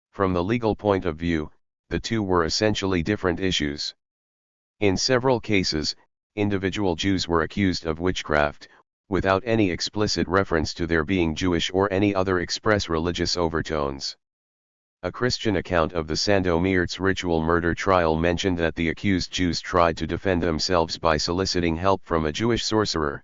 From the legal point of view, the two were essentially different issues. In several cases, individual Jews were accused of witchcraft, without any explicit reference to their being Jewish or any other express religious overtones. A Christian account of the Sandomierz ritual murder trial mentioned that the accused Jews tried to defend themselves by soliciting help from a Jewish sorcerer.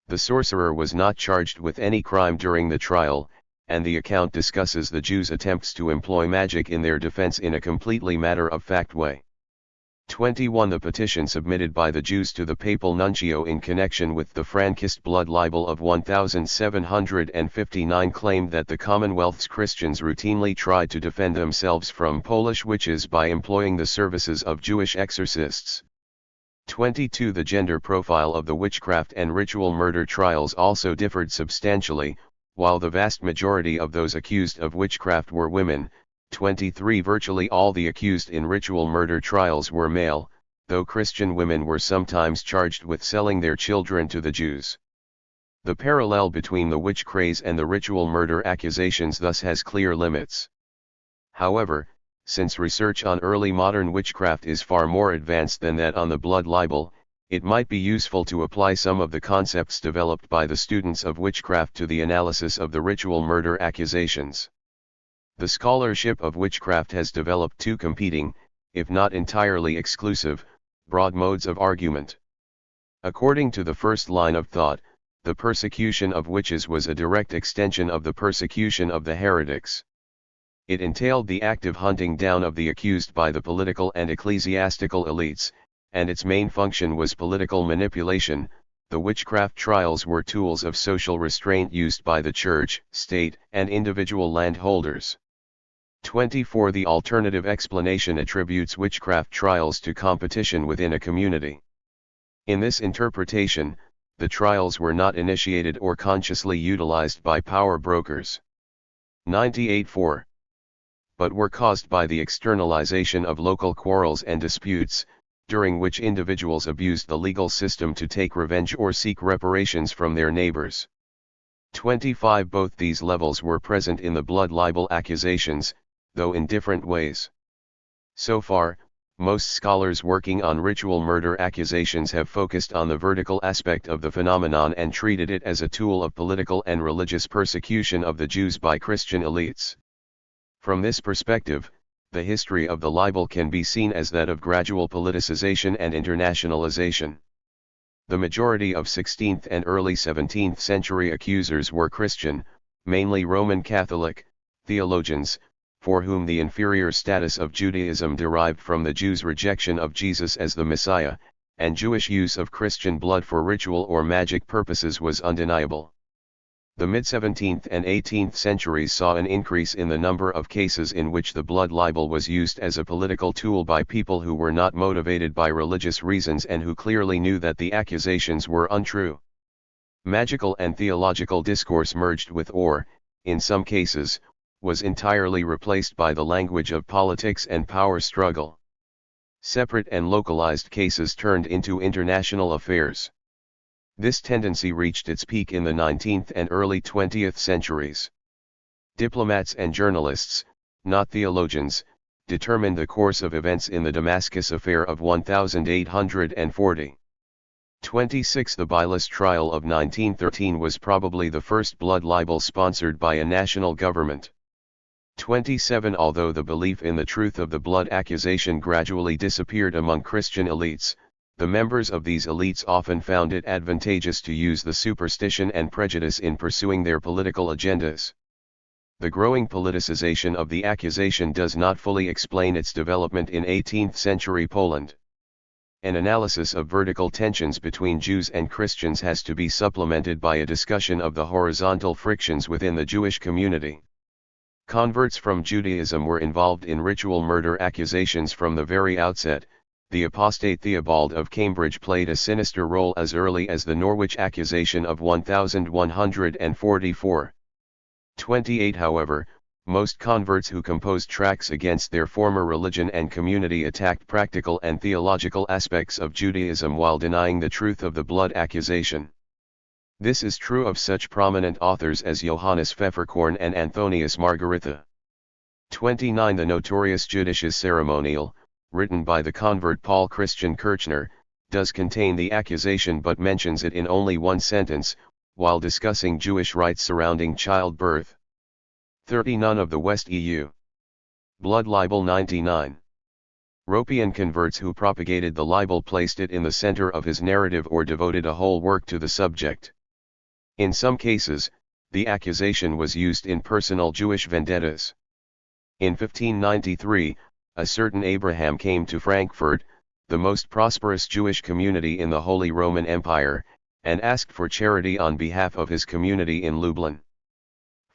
The sorcerer was not charged with any crime during the trial, and the account discusses the Jews' attempts to employ magic in their defense in a completely matter-of-fact way. 21. The petition submitted by the Jews to the papal nuncio in connection with the Frankist blood libel of 1759 claimed that the Commonwealth's Christians routinely tried to defend themselves from Polish witches by employing the services of Jewish exorcists. 22. The gender profile of the witchcraft and ritual murder trials also differed substantially, while the vast majority of those accused of witchcraft were women. 23. Virtually all the accused in ritual murder trials were male, though Christian women were sometimes charged with selling their children to the Jews. The parallel between the witch craze and the ritual murder accusations thus has clear limits. However, since research on early modern witchcraft is far more advanced than that on the blood libel, it might be useful to apply some of the concepts developed by the students of witchcraft to the analysis of the ritual murder accusations. The scholarship of witchcraft has developed two competing, if not entirely exclusive, broad modes of argument. According to the first line of thought, the persecution of witches was a direct extension of the persecution of the heretics. It entailed the active hunting down of the accused by the political and ecclesiastical elites, and its main function was political manipulation. The witchcraft trials were tools of social restraint used by the church, state, and individual landholders. 24. The alternative explanation attributes witchcraft trials to competition within a community. In this interpretation, the trials were not initiated or consciously utilized by power brokers. 98.4. But were caused by the externalization of local quarrels and disputes, during which individuals abused the legal system to take revenge or seek reparations from their neighbors. 25. Both these levels were present in the blood libel accusations, though in different ways. So far, most scholars working on ritual murder accusations have focused on the vertical aspect of the phenomenon and treated it as a tool of political and religious persecution of the Jews by Christian elites. From this perspective, the history of the libel can be seen as that of gradual politicization and internationalization. The majority of 16th and early 17th century accusers were Christian, mainly Roman Catholic, theologians, for whom the inferior status of Judaism derived from the Jews' rejection of Jesus as the Messiah, and Jewish use of Christian blood for ritual or magic purposes was undeniable. The mid-17th and 18th centuries saw an increase in the number of cases in which the blood libel was used as a political tool by people who were not motivated by religious reasons and who clearly knew that the accusations were untrue. Magical and theological discourse merged with or, in some cases, was entirely replaced by the language of politics and power struggle. Separate and localized cases turned into international affairs. This tendency reached its peak in the 19th and early 20th centuries. Diplomats and journalists, not theologians, determined the course of events in the Damascus affair of 1840. 26. The Bylas trial of 1913 was probably the first blood libel sponsored by a national government. 27. Although the belief in the truth of the blood accusation gradually disappeared among Christian elites, the members of these elites often found it advantageous to use the superstition and prejudice in pursuing their political agendas. The growing politicization of the accusation does not fully explain its development in 18th century Poland. An analysis of vertical tensions between Jews and Christians has to be supplemented by a discussion of the horizontal frictions within the Jewish community. Converts from Judaism were involved in ritual murder accusations from the very outset. The apostate Theobald of Cambridge played a sinister role as early as the Norwich accusation of 1144. 28. However, most converts who composed tracts against their former religion and community attacked practical and theological aspects of Judaism while denying the truth of the blood accusation. This is true of such prominent authors as Johannes Pfefferkorn and Anthonius Margaritha. 29. The notorious Judicious Ceremonial, written by the convert Paul Christian Kirchner, does contain the accusation but mentions it in only one sentence, while discussing Jewish rites surrounding childbirth. 30. None of the West EU. Blood libel. 99. Ropian converts who propagated the libel placed it in the center of his narrative or devoted a whole work to the subject. In some cases, the accusation was used in personal Jewish vendettas. In 1593, a certain Abraham came to Frankfurt, the most prosperous Jewish community in the Holy Roman Empire, and asked for charity on behalf of his community in Lublin.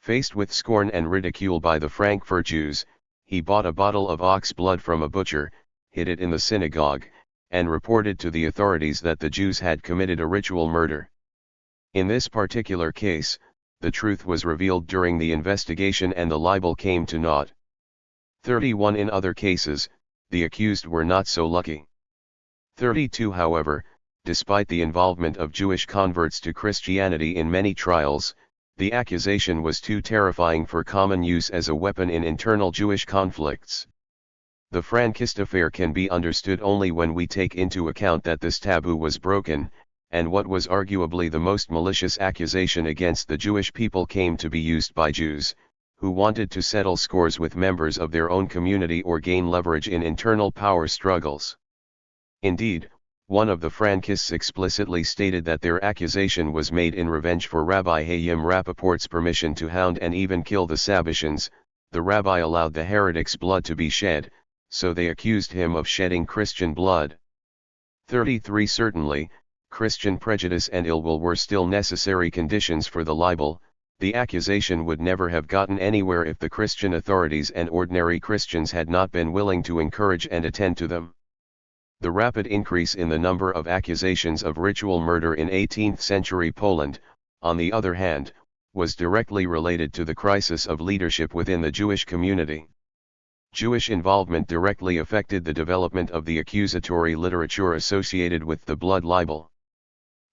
Faced with scorn and ridicule by the Frankfurt Jews, he bought a bottle of ox blood from a butcher, hid it in the synagogue, and reported to the authorities that the Jews had committed a ritual murder. In this particular case, the truth was revealed during the investigation and the libel came to naught. 31. In other cases, the accused were not so lucky. 32. However, despite the involvement of Jewish converts to Christianity in many trials, the accusation was too terrifying for common use as a weapon in internal Jewish conflicts. The Frankist affair can be understood only when we take into account that this taboo was broken, and what was arguably the most malicious accusation against the Jewish people came to be used by Jews, who wanted to settle scores with members of their own community or gain leverage in internal power struggles. Indeed, one of the Frankists explicitly stated that their accusation was made in revenge for Rabbi Hayim Rappaport's permission to hound and even kill the Sabbatians. The rabbi allowed the heretics' blood to be shed, so they accused him of shedding Christian blood. 33. Certainly, Christian prejudice and ill will were still necessary conditions for the libel. The accusation would never have gotten anywhere if the Christian authorities and ordinary Christians had not been willing to encourage and attend to them. The rapid increase in the number of accusations of ritual murder in 18th-century Poland, on the other hand, was directly related to the crisis of leadership within the Jewish community. Jewish involvement directly affected the development of the accusatory literature associated with the blood libel.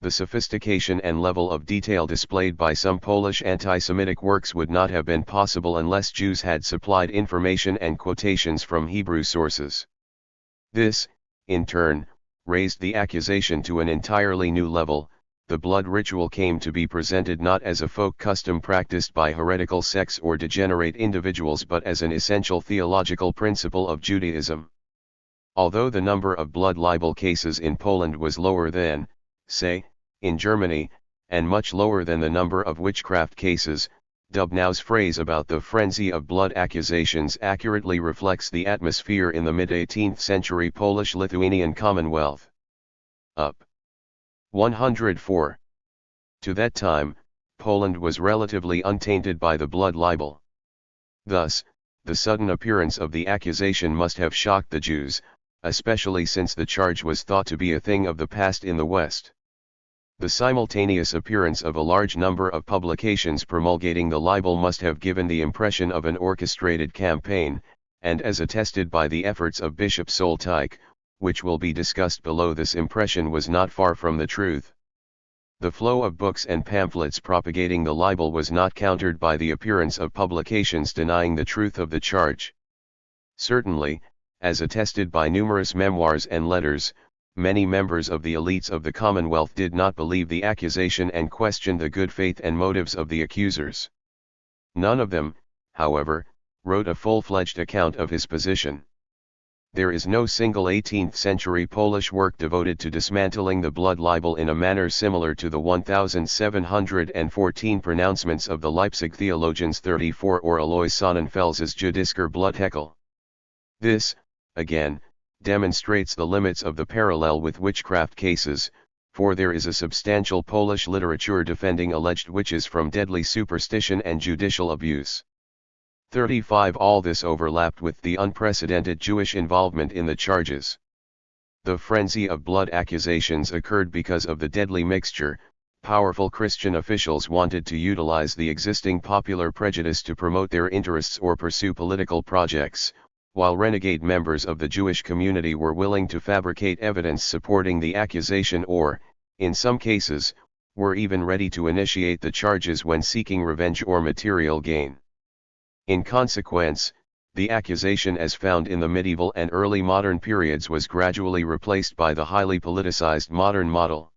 The sophistication and level of detail displayed by some Polish anti-Semitic works would not have been possible unless Jews had supplied information and quotations from Hebrew sources. This, in turn, raised the accusation to an entirely new level. The blood ritual came to be presented not as a folk custom practiced by heretical sects or degenerate individuals but as an essential theological principle of Judaism. Although the number of blood libel cases in Poland was lower than, say, in Germany, and much lower than the number of witchcraft cases, Dubnow's phrase about the frenzy of blood accusations accurately reflects the atmosphere in the mid-18th century Polish-Lithuanian Commonwealth. Up. 104. To that time, Poland was relatively untainted by the blood libel. Thus, the sudden appearance of the accusation must have shocked the Jews, especially since the charge was thought to be a thing of the past in the West. The simultaneous appearance of a large number of publications promulgating the libel must have given the impression of an orchestrated campaign, and as attested by the efforts of Bishop Soltike, which will be discussed below, this impression was not far from the truth. The flow of books and pamphlets propagating the libel was not countered by the appearance of publications denying the truth of the charge. Certainly, as attested by numerous memoirs and letters, many members of the elites of the Commonwealth did not believe the accusation and questioned the good faith and motives of the accusers. None of them, however, wrote a full-fledged account of his position. There is no single 18th-century Polish work devoted to dismantling the blood libel in a manner similar to the 1714 pronouncements of the Leipzig theologians 34 or Alois Sonnenfels's Judisker Bluthekel. This, again, demonstrates the limits of the parallel with witchcraft cases, for there is a substantial Polish literature defending alleged witches from deadly superstition and judicial abuse. 35 All this overlapped with the unprecedented Jewish involvement in the charges. The frenzy of blood accusations occurred because of the deadly mixture. Powerful Christian officials wanted to utilize the existing popular prejudice to promote their interests or pursue political projects, while renegade members of the Jewish community were willing to fabricate evidence supporting the accusation or, in some cases, were even ready to initiate the charges when seeking revenge or material gain. In consequence, the accusation as found in the medieval and early modern periods was gradually replaced by the highly politicized modern model.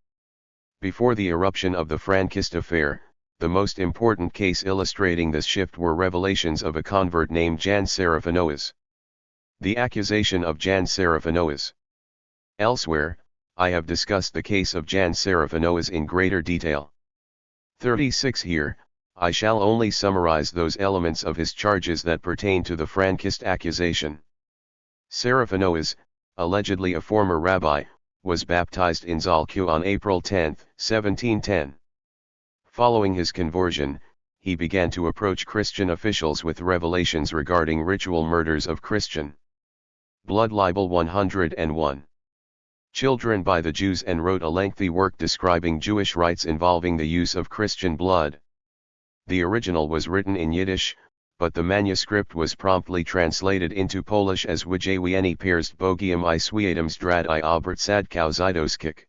Before the eruption of the Frankist affair, the most important case illustrating this shift were revelations of a convert named Jan Serafinoas. The accusation of Jan Serafinoas. Elsewhere, I have discussed the case of Jan Serafinoas in greater detail. 36 Here, I shall only summarize those elements of his charges that pertain to the Frankist accusation. Serafinoas, allegedly a former rabbi, was baptized in Zalkiw on April 10, 1710. Following his conversion, he began to approach Christian officials with revelations regarding ritual murders of Christian blood libel 101 children by the Jews and wrote a lengthy work describing Jewish rites involving the use of Christian blood. The original was written in Yiddish, but the manuscript was promptly translated into Polish as Wyjawieni pierst Bogium I Swiadam Zdrad I Obert Sadkał Zidoskik.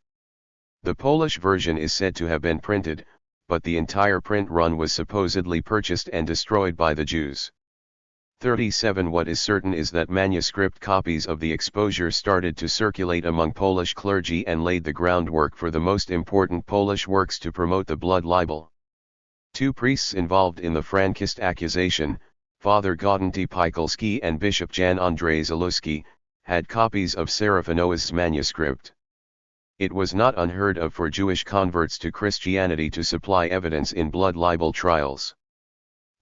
The Polish version is said to have been printed, but the entire print run was supposedly purchased and destroyed by the Jews. 37 What is certain is that manuscript copies of the exposure started to circulate among Polish clergy and laid the groundwork for the most important Polish works to promote the blood libel. Two priests involved in the Frankist accusation, Father Gaudenty Pikulski and Bishop Jan Andrzej Zaluski, had copies of Serafinoas' manuscript. It was not unheard of for Jewish converts to Christianity to supply evidence in blood libel trials.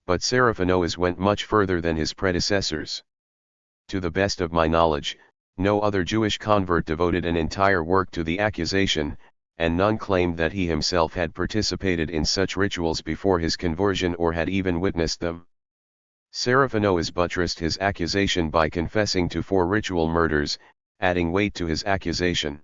But Serafinoas went much further than his predecessors. To the best of my knowledge, no other Jewish convert devoted an entire work to the accusation, and none claimed that he himself had participated in such rituals before his conversion or had even witnessed them. Serafinoas buttressed his accusation by confessing to 4 ritual murders, adding weight to his accusation.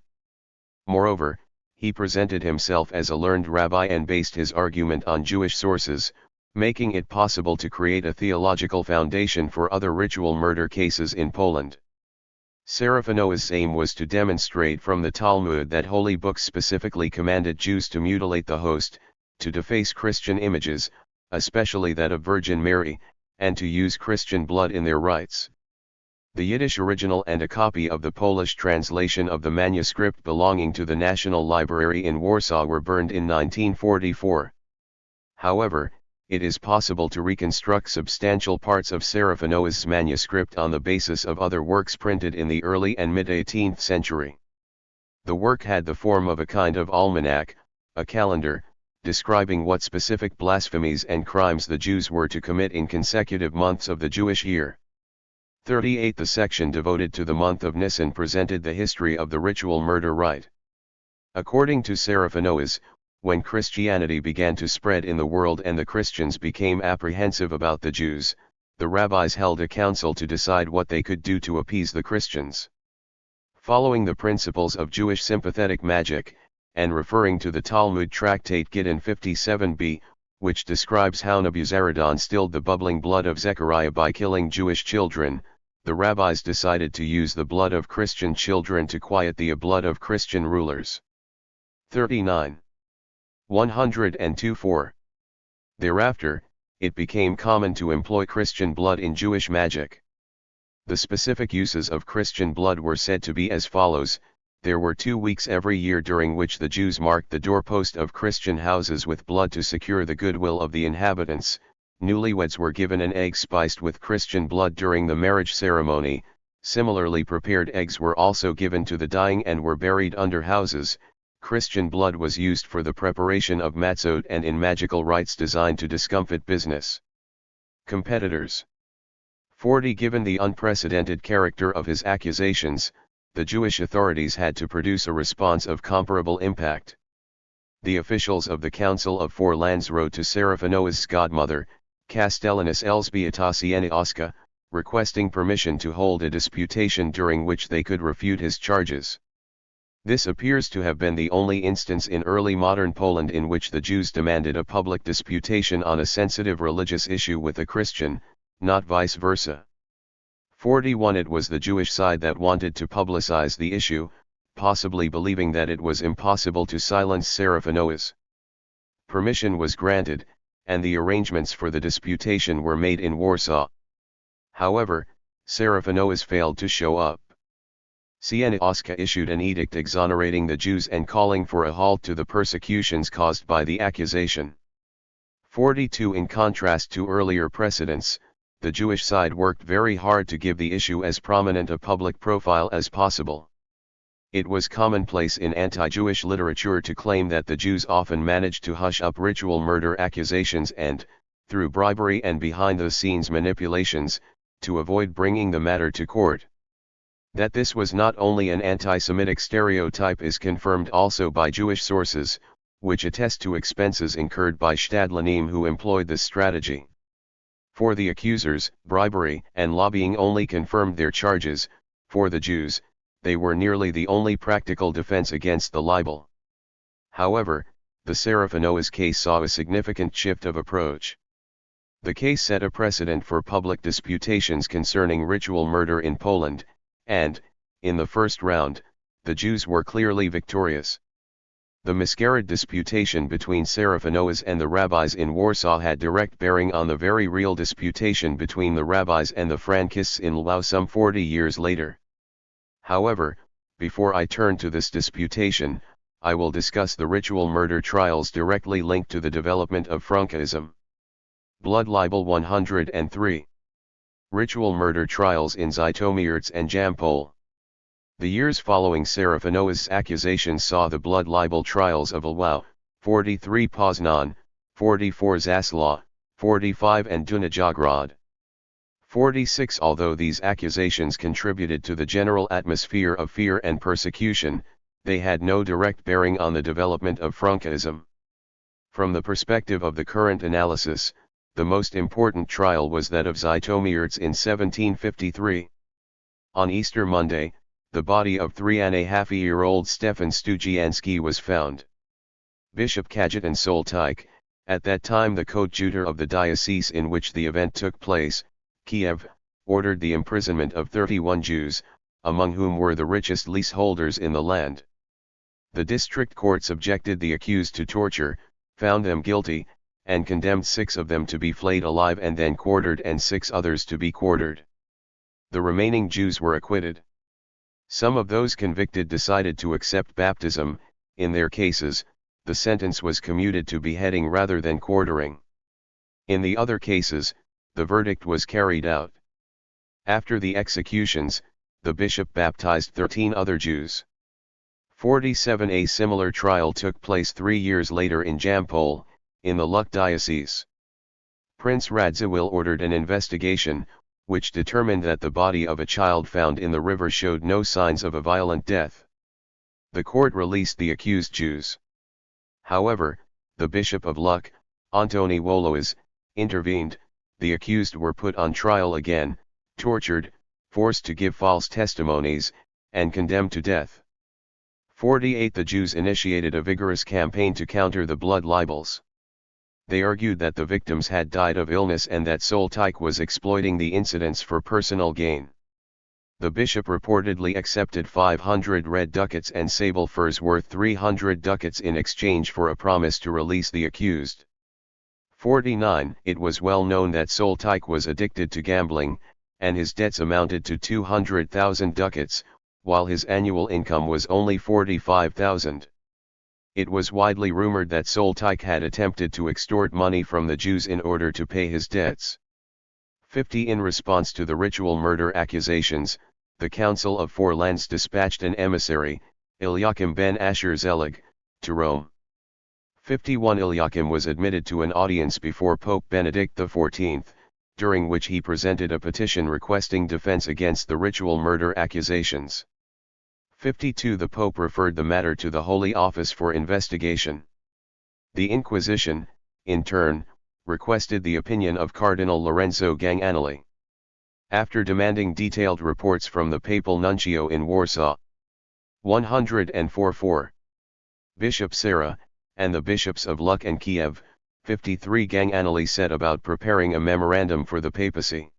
Moreover, he presented himself as a learned rabbi and based his argument on Jewish sources, making it possible to create a theological foundation for other ritual murder cases in Poland. Serafinoas' aim was to demonstrate from the Talmud that holy books specifically commanded Jews to mutilate the host, to deface Christian images, especially that of Virgin Mary, and to use Christian blood in their rites. The Yiddish original and a copy of the Polish translation of the manuscript belonging to the National Library in Warsaw were burned in 1944. However, it is possible to reconstruct substantial parts of Serafinoas' manuscript on the basis of other works printed in the early and mid-18th century. The work had the form of a kind of almanac, a calendar, describing what specific blasphemies and crimes the Jews were to commit in consecutive months of the Jewish year. 38 The section devoted to the month of Nisan presented the history of the ritual murder rite. According to Serafinoas, when Christianity began to spread in the world and the Christians became apprehensive about the Jews, the rabbis held a council to decide what they could do to appease the Christians. Following the principles of Jewish sympathetic magic, and referring to the Talmud tractate Gittin 57b, which describes how Nebuzaradan stilled the bubbling blood of Zechariah by killing Jewish children, the rabbis decided to use the blood of Christian children to quiet the blood of Christian rulers. 39. 102-4. Thereafter, it became common to employ Christian blood in Jewish magic. The specific uses of Christian blood were said to be as follows: there were 2 weeks every year during which the Jews marked the doorpost of Christian houses with blood to secure the goodwill of the inhabitants. Newlyweds were given an egg spiced with Christian blood during the marriage ceremony. Similarly, prepared eggs were also given to the dying and were buried under houses. Christian blood was used for the preparation of matzot and in magical rites designed to discomfit business competitors. 40 Given the unprecedented character of his accusations, the Jewish authorities had to produce a response of comparable impact. The officials of the Council of Four Lands wrote to Seraphinoa's godmother, Castellanus Elzbieta Sieniawska, requesting permission to hold a disputation during which they could refute his charges. This appears to have been the only instance in early modern Poland in which the Jews demanded a public disputation on a sensitive religious issue with a Christian, not vice versa. 41 It was the Jewish side that wanted to publicize the issue, possibly believing that it was impossible to silence Seraphinoas. Permission was granted, and the arrangements for the disputation were made in Warsaw. However, Seraphinoas failed to show up. Sieniawska issued an edict exonerating the Jews and calling for a halt to the persecutions caused by the accusation. 42 In contrast to earlier precedents, the Jewish side worked very hard to give the issue as prominent a public profile as possible. It was commonplace in anti-Jewish literature to claim that the Jews often managed to hush up ritual murder accusations and, through bribery and behind-the-scenes manipulations, to avoid bringing the matter to court. That this was not only an anti-Semitic stereotype is confirmed also by Jewish sources, which attest to expenses incurred by Stadlanim who employed this strategy. For the accusers, bribery and lobbying only confirmed their charges. For the Jews, they were nearly the only practical defense against the libel. However, the Seraphinoas case saw a significant shift of approach. The case set a precedent for public disputations concerning ritual murder in Poland, and, in the first round, the Jews were clearly victorious. The Masquerade disputation between Seraphinoas and the rabbis in Warsaw had direct bearing on the very real disputation between the rabbis and the Frankists in Lwów some 40 years later. However, before I turn to this disputation, I will discuss the ritual murder trials directly linked to the development of Frankism. Blood libel 103. Ritual murder trials in Żytomierz and Jampol. The years following Seraphinoas' accusations saw the blood libel trials of Lwów, 43 Poznan, 44 Zaslaw, 45 and Dunajograd. 46 Although these accusations contributed to the general atmosphere of fear and persecution, they had no direct bearing on the development of Frankism. From the perspective of the current analysis, the most important trial was that of Żytomierz in 1753. On Easter Monday, the body of 3.5-year-old Stefan Studzianski was found. Bishop Kajetan Soltyk, at that time the coadjutor of the diocese in which the event took place, Kiev, ordered the imprisonment of 31 Jews, among whom were the richest leaseholders in the land. The district court subjected the accused to torture, found them guilty, and condemned 6 of them to be flayed alive and then quartered and 6 others to be quartered. The remaining Jews were acquitted. Some of those convicted decided to accept baptism. In their cases, the sentence was commuted to beheading rather than quartering. In the other cases, the verdict was carried out. After the executions, the bishop baptized 13 other Jews. 47 A similar trial took place 3 years later in Jampol, in the Luk diocese. Prince Radziwill ordered an investigation, which determined that the body of a child found in the river showed no signs of a violent death. The court released the accused Jews. However, the Bishop of Luk, Antoni Wolois, intervened. The accused were put on trial again, tortured, forced to give false testimonies, and condemned to death. 48 The Jews initiated a vigorous campaign to counter the blood libels. They argued that the victims had died of illness and that Soltyk was exploiting the incidents for personal gain. The bishop reportedly accepted 500 red ducats and sable furs worth 300 ducats in exchange for a promise to release the accused. 49 It was well known that Soltyk was addicted to gambling, and his debts amounted to 200,000 ducats, while his annual income was only 45,000. It was widely rumored that Soltyk had attempted to extort money from the Jews in order to pay his debts. 50 In response to the ritual murder accusations, the Council of Four Lands dispatched an emissary, Eliakim ben Asher Zelig, to Rome. 51 Eliakim was admitted to an audience before Pope Benedict XIV, during which he presented a petition requesting defense against the ritual murder accusations. 52 The Pope referred the matter to the Holy Office for investigation. The Inquisition, in turn, requested the opinion of Cardinal Lorenzo Ganganelli. After demanding detailed reports from the papal nuncio in Warsaw, 104 Bishop Sara, and the bishops of Luk and Kiev, 53 Ganganelli set about preparing a memorandum for the papacy.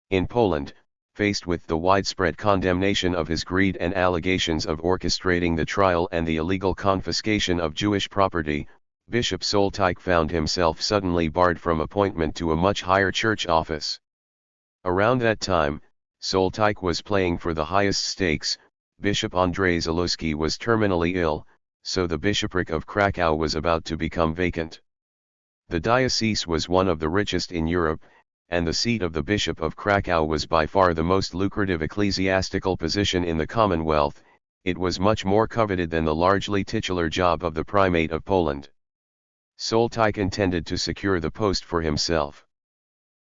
In Poland, faced with the widespread condemnation of his greed and allegations of orchestrating the trial and the illegal confiscation of Jewish property, Bishop Soltike found himself suddenly barred from appointment to a much higher church office. Around that time, Soltike was playing for the highest stakes. Bishop Andrzej Zaluski was terminally ill, so the bishopric of Krakow was about to become vacant. The diocese was one of the richest in Europe, and the seat of the Bishop of Krakow was by far the most lucrative ecclesiastical position in the Commonwealth. It was much more coveted than the largely titular job of the Primate of Poland. Soltike intended to secure the post for himself.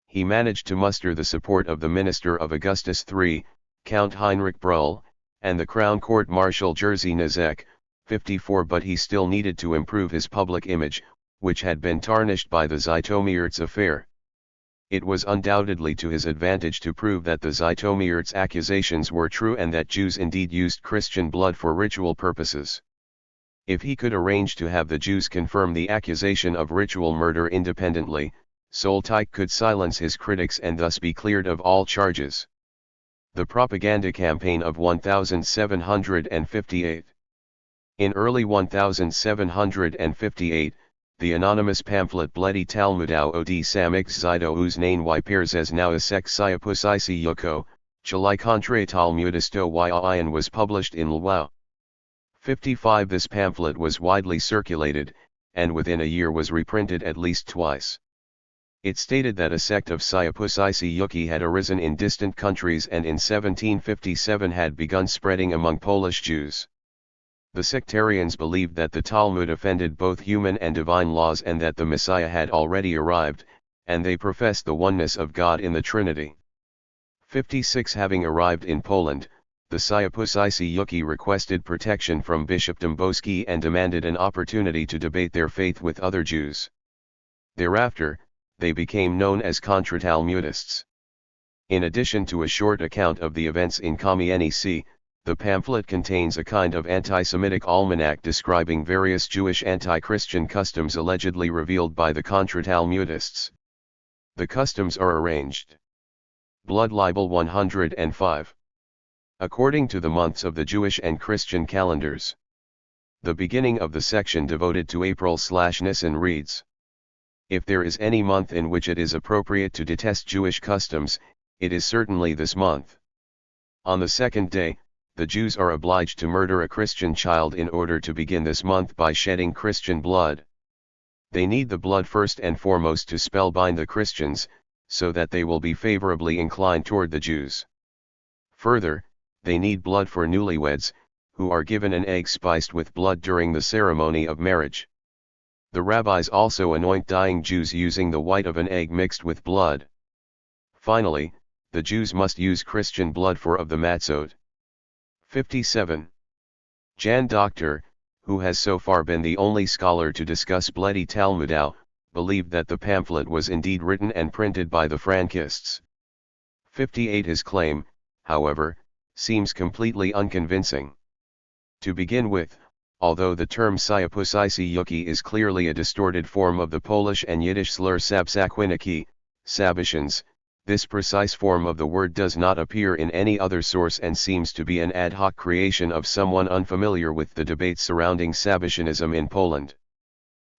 He managed to muster the support of the minister of Augustus III, Count Heinrich Bruhl, and the Crown Court Marshal Jerzy Nizek, 54, but he still needed to improve his public image, which had been tarnished by the Zhytomierz affair. It was undoubtedly to his advantage to prove that the Zhytomierz accusations were true and that Jews indeed used Christian blood for ritual purposes. If he could arrange to have the Jews confirm the accusation of ritual murder independently, Soltike could silence his critics and thus be cleared of all charges. The propaganda campaign of 1758. In early 1758, the anonymous pamphlet Bledi Talmudau od samych Żydów uznań Perzes Nauisek Siapusisi Yuko, Chili contre Talmudisto Yin was published in Lwów. 55 This pamphlet was widely circulated, and within a year was reprinted at least twice. It stated that a sect of Siapusisi Yuki had arisen in distant countries and in 1757 had begun spreading among Polish Jews. The sectarians believed that the Talmud offended both human and divine laws and that the Messiah had already arrived, and they professed the oneness of God in the Trinity. 56 Having arrived in Poland, the Siapusisi Yuki requested protection from Bishop Dąbrowski and demanded an opportunity to debate their faith with other Jews. Thereafter, they became known as Kontratalmudists. In addition to a short account of the events in Kamienice, the pamphlet contains a kind of anti-Semitic almanac describing various Jewish anti-Christian customs allegedly revealed by the Kontratalmudists. The customs are arranged. Blood Libel 105. According to the months of the Jewish and Christian calendars. The beginning of the section devoted to April/Nisan reads: If there is any month in which it is appropriate to detest Jewish customs, it is certainly this month. On the second day, the Jews are obliged to murder a Christian child in order to begin this month by shedding Christian blood. They need the blood first and foremost to spellbind the Christians, so that they will be favorably inclined toward the Jews. Further, they need blood for newlyweds, who are given an egg spiced with blood during the ceremony of marriage. The rabbis also anoint dying Jews using the white of an egg mixed with blood. Finally, the Jews must use Christian blood for of the matzot. 57. Jan Doctor, who has so far been the only scholar to discuss Bledi Talmudau, believed that the pamphlet was indeed written and printed by the Frankists. 58. His claim, however, seems completely unconvincing. To begin with, although the term Siapusisi Yuki is clearly a distorted form of the Polish and Yiddish slur Sabsakwiniki, Sabitians, this precise form of the word does not appear in any other source and seems to be an ad hoc creation of someone unfamiliar with the debates surrounding Sabitianism in Poland.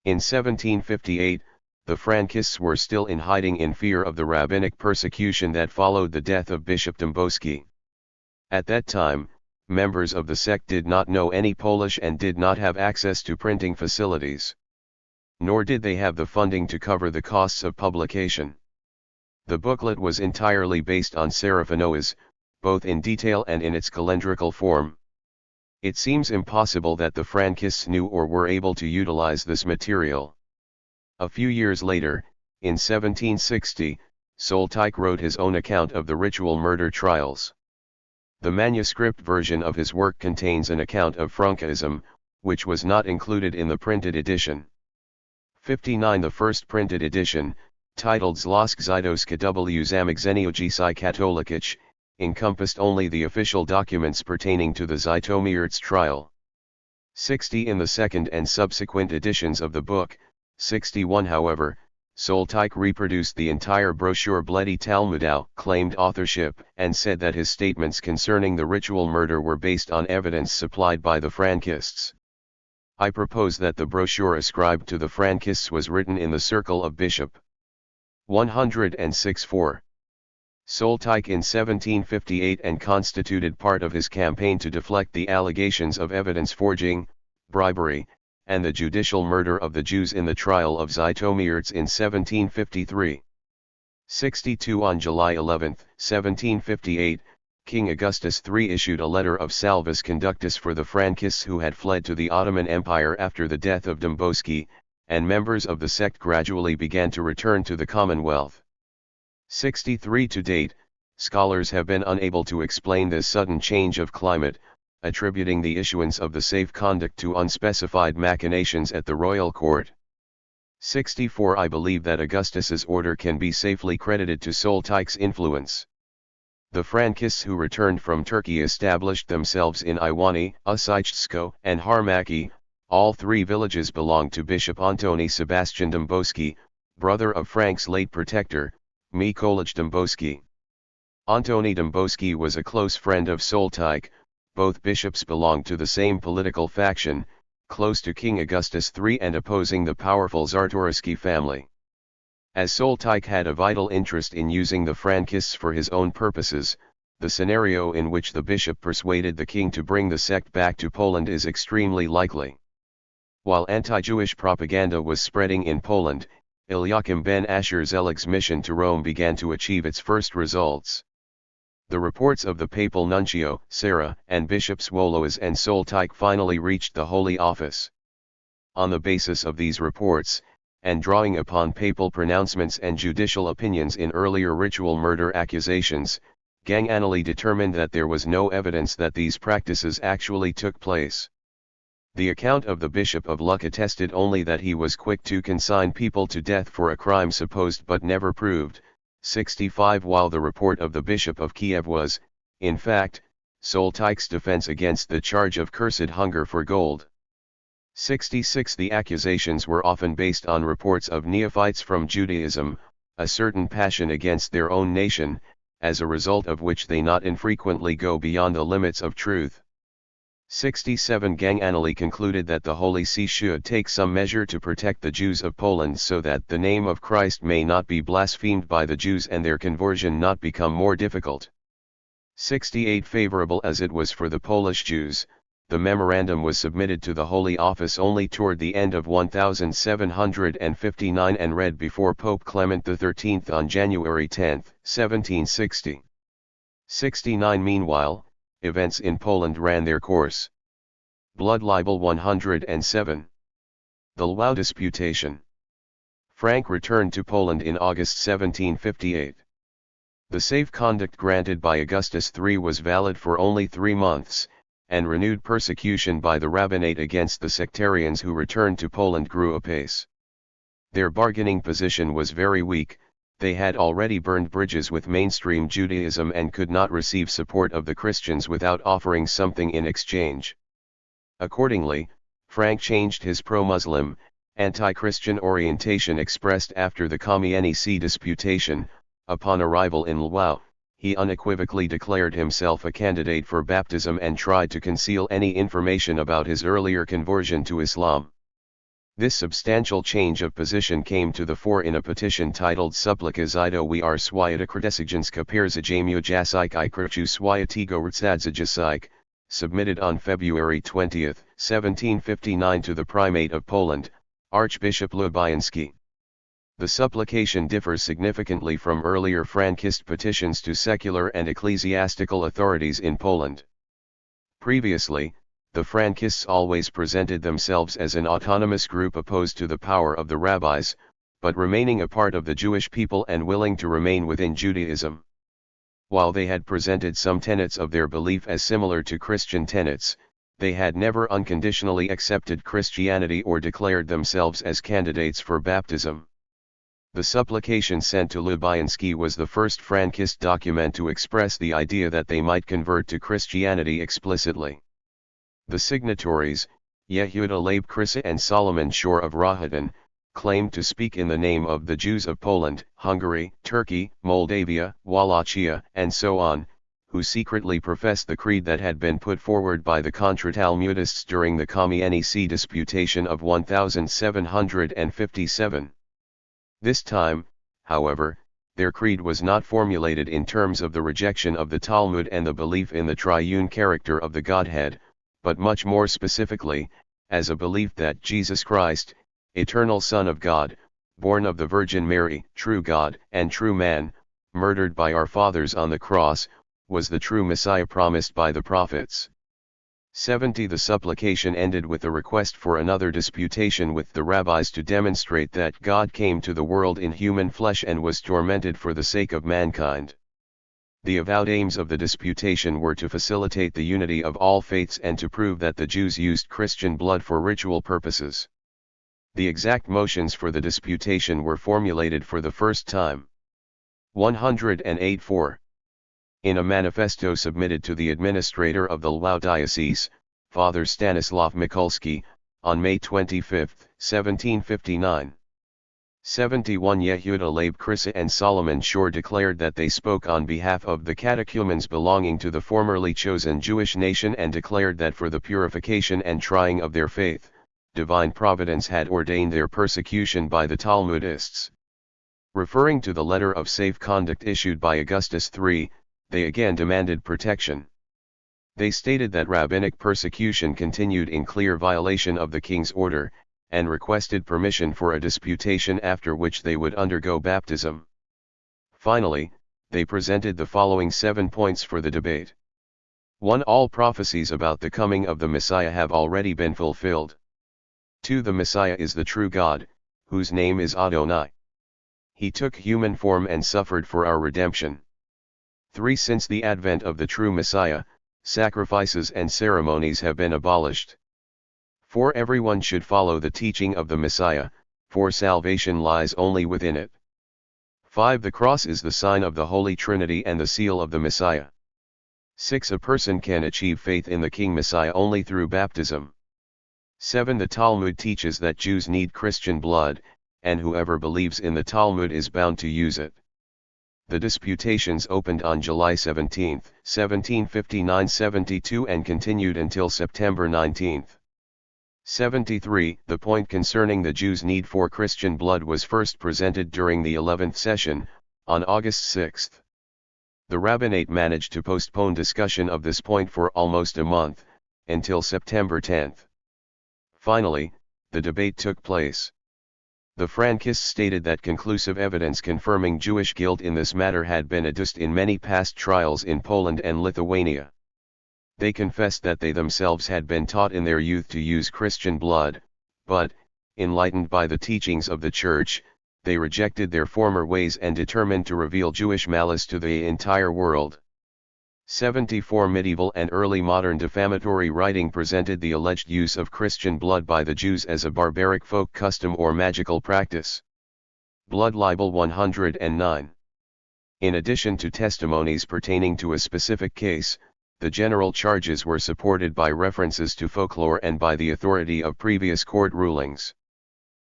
In 1758, the Frankists were still in hiding in fear of the rabbinic persecution that followed the death of Bishop Dąbrowski. At that time, members of the sect did not know any Polish and did not have access to printing facilities. Nor did they have the funding to cover the costs of publication. The booklet was entirely based on Seraphinois, both in detail and in its calendrical form. It seems impossible that the Frankists knew or were able to utilize this material. A few years later, in 1760, Soltike wrote his own account of the ritual murder trials. The manuscript version of his work contains an account of Frankism, which was not included in the printed edition. 59. The first printed edition, titled Zlosk Żydowska w Zamgzeniogisi Katolikich, encompassed only the official documents pertaining to the Żytomierz trial. 60. In the second and subsequent editions of the book, 61 however, Soltike reproduced the entire brochure Bledi Talmudow, claimed authorship, and said that his statements concerning the ritual murder were based on evidence supplied by the Frankists. I propose that the brochure ascribed to the Frankists was written in the circle of Bishop 106-4. Soltike in 1758 and constituted part of his campaign to deflect the allegations of evidence forging, bribery, and the judicial murder of the Jews in the trial of Żytomierz in 1753. 62. On July 11, 1758, King Augustus III issued a letter of salus conductus for the Frankists who had fled to the Ottoman Empire after the death of Dembowski, and members of the sect gradually began to return to the Commonwealth. 63. To date, scholars have been unable to explain this sudden change of climate, attributing the issuance of the safe conduct to unspecified machinations at the royal court. 64. I believe that Augustus's order can be safely credited to Soltike's influence. The Frankists who returned from Turkey established themselves in Iwani, Usychtsko, and Harmaki. All three villages belonged to Bishop Antoni Sebastian Dembowski, brother of Frank's late protector, Mikołaj Dembowski. Antoni Dembowski was a close friend of Soltike. Both bishops belonged to the same political faction, close to King Augustus III and opposing the powerful Czartoryski family. As Soltike had a vital interest in using the Frankists for his own purposes, the scenario in which the bishop persuaded the king to bring the sect back to Poland is extremely likely. While anti-Jewish propaganda was spreading in Poland, Eliakim ben Asher Zelig's mission to Rome began to achieve its first results. The reports of the papal nuncio, Sarah, and bishops Wolois and Soltike finally reached the Holy Office. On the basis of these reports, and drawing upon papal pronouncements and judicial opinions in earlier ritual murder accusations, Ganganelli determined that there was no evidence that these practices actually took place. The account of the Bishop of Lucca attested only that he was quick to consign people to death for a crime supposed but never proved. 65. While the report of the Bishop of Kiev was, in fact, Soltike's defense against the charge of cursed hunger for gold. 66. The accusations were often based on reports of neophytes from Judaism, a certain passion against their own nation, as a result of which they not infrequently go beyond the limits of truth. 67. Ganganelli concluded that the Holy See should take some measure to protect the Jews of Poland so that the name of Christ may not be blasphemed by the Jews and their conversion not become more difficult. 68. Favorable as it was for the Polish Jews, the memorandum was submitted to the Holy Office only toward the end of 1759 and read before Pope Clement XIII on January 10, 1760. 69. Meanwhile, events in Poland ran their course. Blood libel 107. The Lwów disputation. Frank returned to Poland in August 1758. The safe conduct granted by Augustus III was valid for only 3 months, and renewed persecution by the rabbinate against the sectarians who returned to Poland grew apace. Their bargaining position was very weak. They had already burned bridges with mainstream Judaism and could not receive support of the Christians without offering something in exchange. Accordingly, Frank changed his pro-Muslim, anti-Christian orientation expressed after the Kamienice disputation. Upon arrival in Lwów, he unequivocally declared himself a candidate for baptism and tried to conceal any information about his earlier conversion to Islam. This substantial change of position came to the fore in a petition titled Suplika Żydowi are Swiatokradesiginska Pierzajamiu Jasik I Kirchu Swiatigo Rtsadzajasik, submitted on February 20, 1759 to the Primate of Poland, Archbishop Lubianski. The supplication differs significantly from earlier Frankist petitions to secular and ecclesiastical authorities in Poland. Previously, the Frankists always presented themselves as an autonomous group opposed to the power of the rabbis, but remaining a part of the Jewish people and willing to remain within Judaism. While they had presented some tenets of their belief as similar to Christian tenets, they had never unconditionally accepted Christianity or declared themselves as candidates for baptism. The supplication sent to Lubianski was the first Frankist document to express the idea that they might convert to Christianity explicitly. The signatories, Yehuda Leib Krysa and Solomon Shor of Rohatyn, claimed to speak in the name of the Jews of Poland, Hungary, Turkey, Moldavia, Wallachia, and so on, who secretly professed the creed that had been put forward by the Contra-Talmudists during the Kamienice disputation of 1757. This time, however, their creed was not formulated in terms of the rejection of the Talmud and the belief in the triune character of the Godhead, but much more specifically, as a belief that Jesus Christ, eternal Son of God, born of the Virgin Mary, true God and true man, murdered by our fathers on the cross, was the true Messiah promised by the prophets. 70. The supplication ended with a request for another disputation with the rabbis to demonstrate that God came to the world in human flesh and was tormented for the sake of mankind. The avowed aims of the disputation were to facilitate the unity of all faiths and to prove that the Jews used Christian blood for ritual purposes. The exact motions for the disputation were formulated for the first time. 108-4. In a manifesto submitted to the administrator of the Lwów Diocese, Father Stanislaw Mikulski, on May 25, 1759. 71. Yehuda Leib Krysa and Solomon Shor declared that they spoke on behalf of the catechumens belonging to the formerly chosen Jewish nation and declared that for the purification and trying of their faith, divine providence had ordained their persecution by the Talmudists. Referring to the letter of safe conduct issued by Augustus III, they again demanded protection. They stated that rabbinic persecution continued in clear violation of the king's order, and requested permission for a disputation after which they would undergo baptism. Finally, they presented the following 7 points for the debate. 1. All prophecies about the coming of the Messiah have already been fulfilled. 2. The Messiah is the true God, whose name is Adonai. He took human form and suffered for our redemption. 3. Since the advent of the true Messiah, sacrifices and ceremonies have been abolished. 4. Everyone should follow the teaching of the Messiah, for salvation lies only within it. 5. The cross is the sign of the Holy Trinity and the seal of the Messiah. 6. A person can achieve faith in the King Messiah only through baptism. 7. The Talmud teaches that Jews need Christian blood, and whoever believes in the Talmud is bound to use it. The disputations opened on July 17, 1759-72 and continued until September 19. 73. The point concerning the Jews' need for Christian blood was first presented during the 11th session, on August 6. The rabbinate managed to postpone discussion of this point for almost a month, until September 10. Finally, the debate took place. The Frankists stated that conclusive evidence confirming Jewish guilt in this matter had been adduced in many past trials in Poland and Lithuania. They confessed that they themselves had been taught in their youth to use Christian blood, but, enlightened by the teachings of the Church, they rejected their former ways and determined to reveal Jewish malice to the entire world. 74. Medieval and early modern defamatory writing presented the alleged use of Christian blood by the Jews as a barbaric folk custom or magical practice. Blood libel 109. In addition to testimonies pertaining to a specific case, the general charges were supported by references to folklore and by the authority of previous court rulings.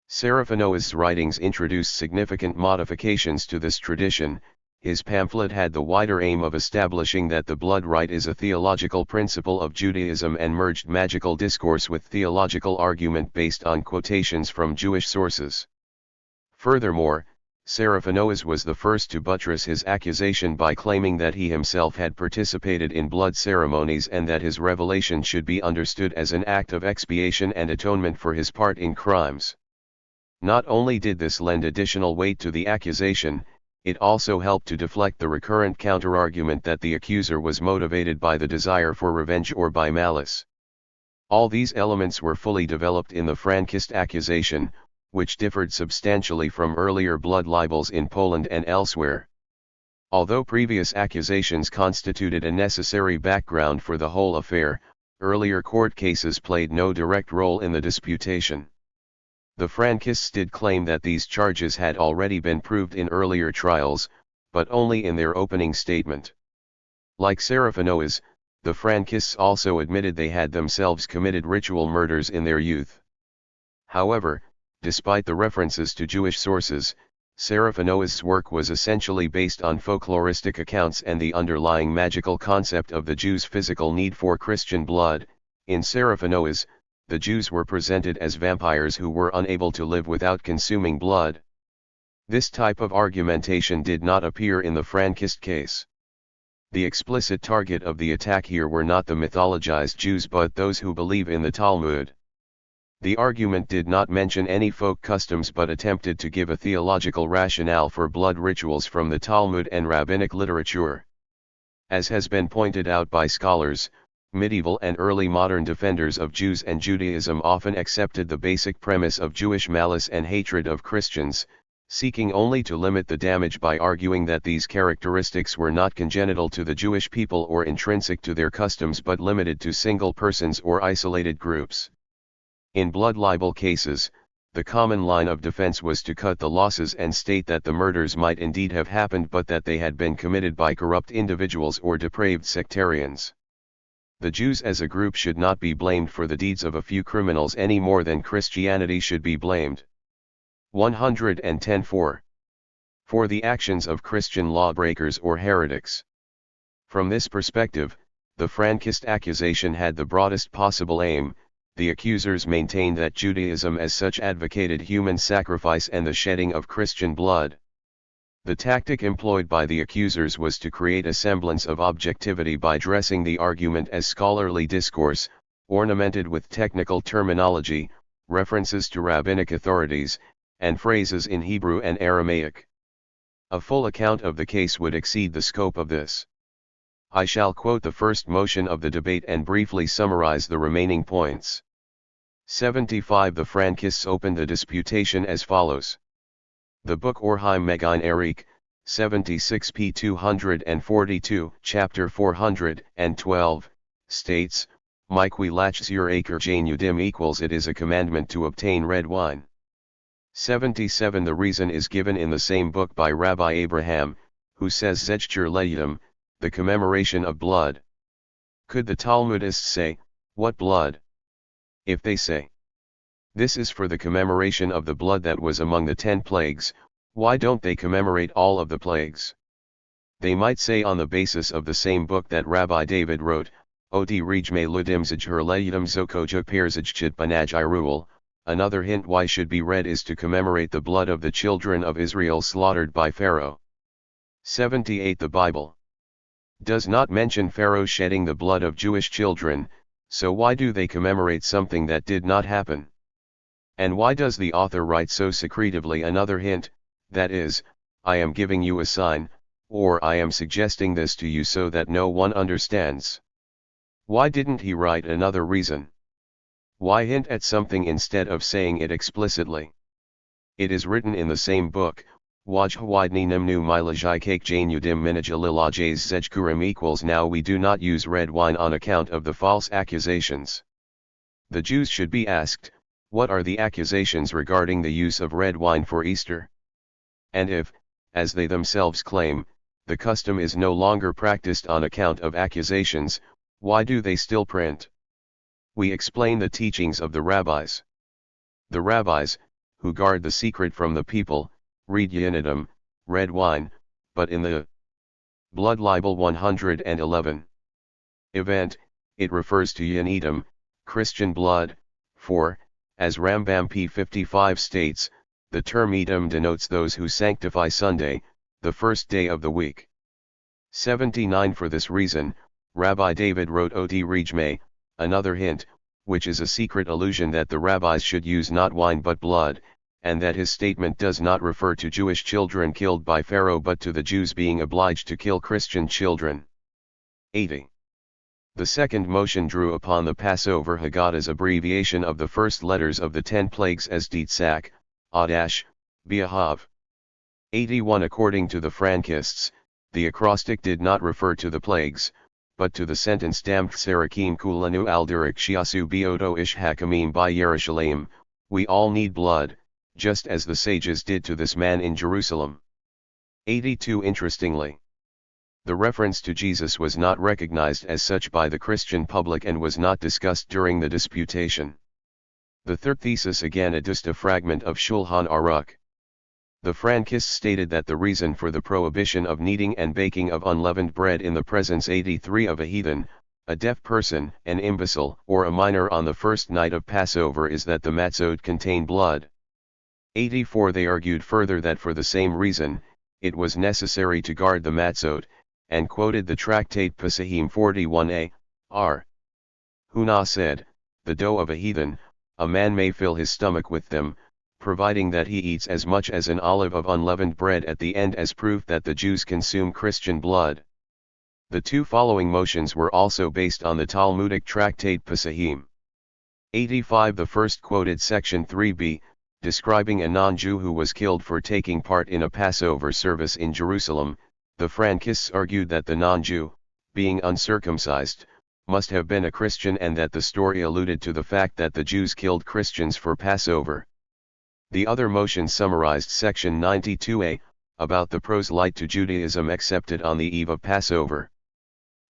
Seraphinois's writings introduced significant modifications to this tradition. His pamphlet had the wider aim of establishing that the blood rite is a theological principle of Judaism and merged magical discourse with theological argument based on quotations from Jewish sources. Furthermore, Seraphinois was the first to buttress his accusation by claiming that he himself had participated in blood ceremonies and that his revelation should be understood as an act of expiation and atonement for his part in crimes. Not only did this lend additional weight to the accusation, it also helped to deflect the recurrent counterargument that the accuser was motivated by the desire for revenge or by malice. All these elements were fully developed in the Frankist accusation, which differed substantially from earlier blood libels in Poland and elsewhere. Although previous accusations constituted a necessary background for the whole affair, earlier court cases played no direct role in the disputation. The Frankists did claim that these charges had already been proved in earlier trials, but only in their opening statement. Like Seraphinois, the Frankists also admitted they had themselves committed ritual murders in their youth. However, despite the references to Jewish sources, Seraphinois' work was essentially based on folkloristic accounts and the underlying magical concept of the Jews' physical need for Christian blood. In Seraphinois, the Jews were presented as vampires who were unable to live without consuming blood. This type of argumentation did not appear in the Frankist case. The explicit target of the attack here were not the mythologized Jews but those who believe in the Talmud. The argument did not mention any folk customs but attempted to give a theological rationale for blood rituals from the Talmud and rabbinic literature. As has been pointed out by scholars, medieval and early modern defenders of Jews and Judaism often accepted the basic premise of Jewish malice and hatred of Christians, seeking only to limit the damage by arguing that these characteristics were not congenital to the Jewish people or intrinsic to their customs but limited to single persons or isolated groups. In blood libel cases, the common line of defense was to cut the losses and state that the murders might indeed have happened but that they had been committed by corrupt individuals or depraved sectarians. The Jews as a group should not be blamed for the deeds of a few criminals any more than Christianity should be blamed. 110.4. For the actions of Christian lawbreakers or heretics. From this perspective, the Frankist accusation had the broadest possible aim. The accusers maintained that Judaism as such advocated human sacrifice and the shedding of Christian blood. The tactic employed by the accusers was to create a semblance of objectivity by dressing the argument as scholarly discourse, ornamented with technical terminology, references to rabbinic authorities, and phrases in Hebrew and Aramaic. A full account of the case would exceed the scope of this. I shall quote the first motion of the debate and briefly summarize the remaining points. 75. The Frankists opened the disputation as follows. The book Orheim Megin Erik, 76 p. 242, chapter 412, states, Mikwi lach zur aker jane udim equals it is a commandment to obtain red wine. 77. The reason is given in the same book by Rabbi Abraham, who says Zechtur Leyudim, the commemoration of blood. Could the Talmudists say, what blood? If they say, this is for the commemoration of the blood that was among the 10 plagues, why don't they commemorate all of the plagues? They might say on the basis of the same book that Rabbi David wrote, Odi Rijme Ludim Zajher Leyudim Zokoja Perzajchit Banaj Irul. Another hint why should be read is to commemorate the blood of the children of Israel slaughtered by Pharaoh. 78. The Bible does not mention Pharaoh shedding the blood of Jewish children, so why do they commemorate something that did not happen? And why does the author write so secretively another hint, that is, I am giving you a sign, or I am suggesting this to you so that no one understands? Why didn't he write another reason? Why hint at something instead of saying it explicitly? It is written in the same book, Wajhwadni Nimnu Milajikake Jane Udim Minajalilajs Zejkurim equals now we do not use red wine on account of the false accusations. The Jews should be asked, what are the accusations regarding the use of red wine for Easter? And if, as they themselves claim, the custom is no longer practiced on account of accusations, why do they still print? We explain the teachings of the rabbis. The rabbis, who guard the secret from the people, read Yenidim, red wine, but in the blood libel 111 event, it refers to Yenidim, Christian blood, for, as Rambam p55 states, the term Edom denotes those who sanctify Sunday, the first day of the week. 79. For this reason, Rabbi David wrote Odi Rijme, another hint, which is a secret allusion that the rabbis should use not wine but blood, and that his statement does not refer to Jewish children killed by Pharaoh but to the Jews being obliged to kill Christian children. 80. The second motion drew upon the Passover Haggadah's abbreviation of the first letters of the 10 plagues as Ditzak, Adash, Beahav. 81. According to the Frankists, The acrostic did not refer to the plagues, but to the sentence Damth Sarakim Kulanu Aldirik Shiasu Biodo Ish Hakamim by Yerushalayim, we all need blood, just as the sages did to this man in Jerusalem. 82 Interestingly, the reference to Jesus was not recognized as such by the Christian public and was not discussed during the disputation. The third thesis again adduced a fragment of Shulchan Aruch. The Frankists stated that the reason for the prohibition of kneading and baking of unleavened bread in the presence 83 of a heathen, a deaf person, an imbecile, or a minor on the first night of Passover is that the matzot contain blood. 84 They argued further that for the same reason, it was necessary to guard the matzot, and quoted the tractate Pesachim 41a, R. Huna said, the dough of a heathen, a man may fill his stomach with them, providing that he eats as much as an olive of unleavened bread at the end as proof that the Jews consume Christian blood. The two following motions were also based on the Talmudic tractate Pesachim. 85 The first quoted section 3b, describing a non-Jew who was killed for taking part in a Passover service in Jerusalem. The Frankists argued that the non-Jew, being uncircumcised, must have been a Christian and that the story alluded to the fact that the Jews killed Christians for Passover. The other motion summarized section 92a, about the proselyte to Judaism accepted on the eve of Passover.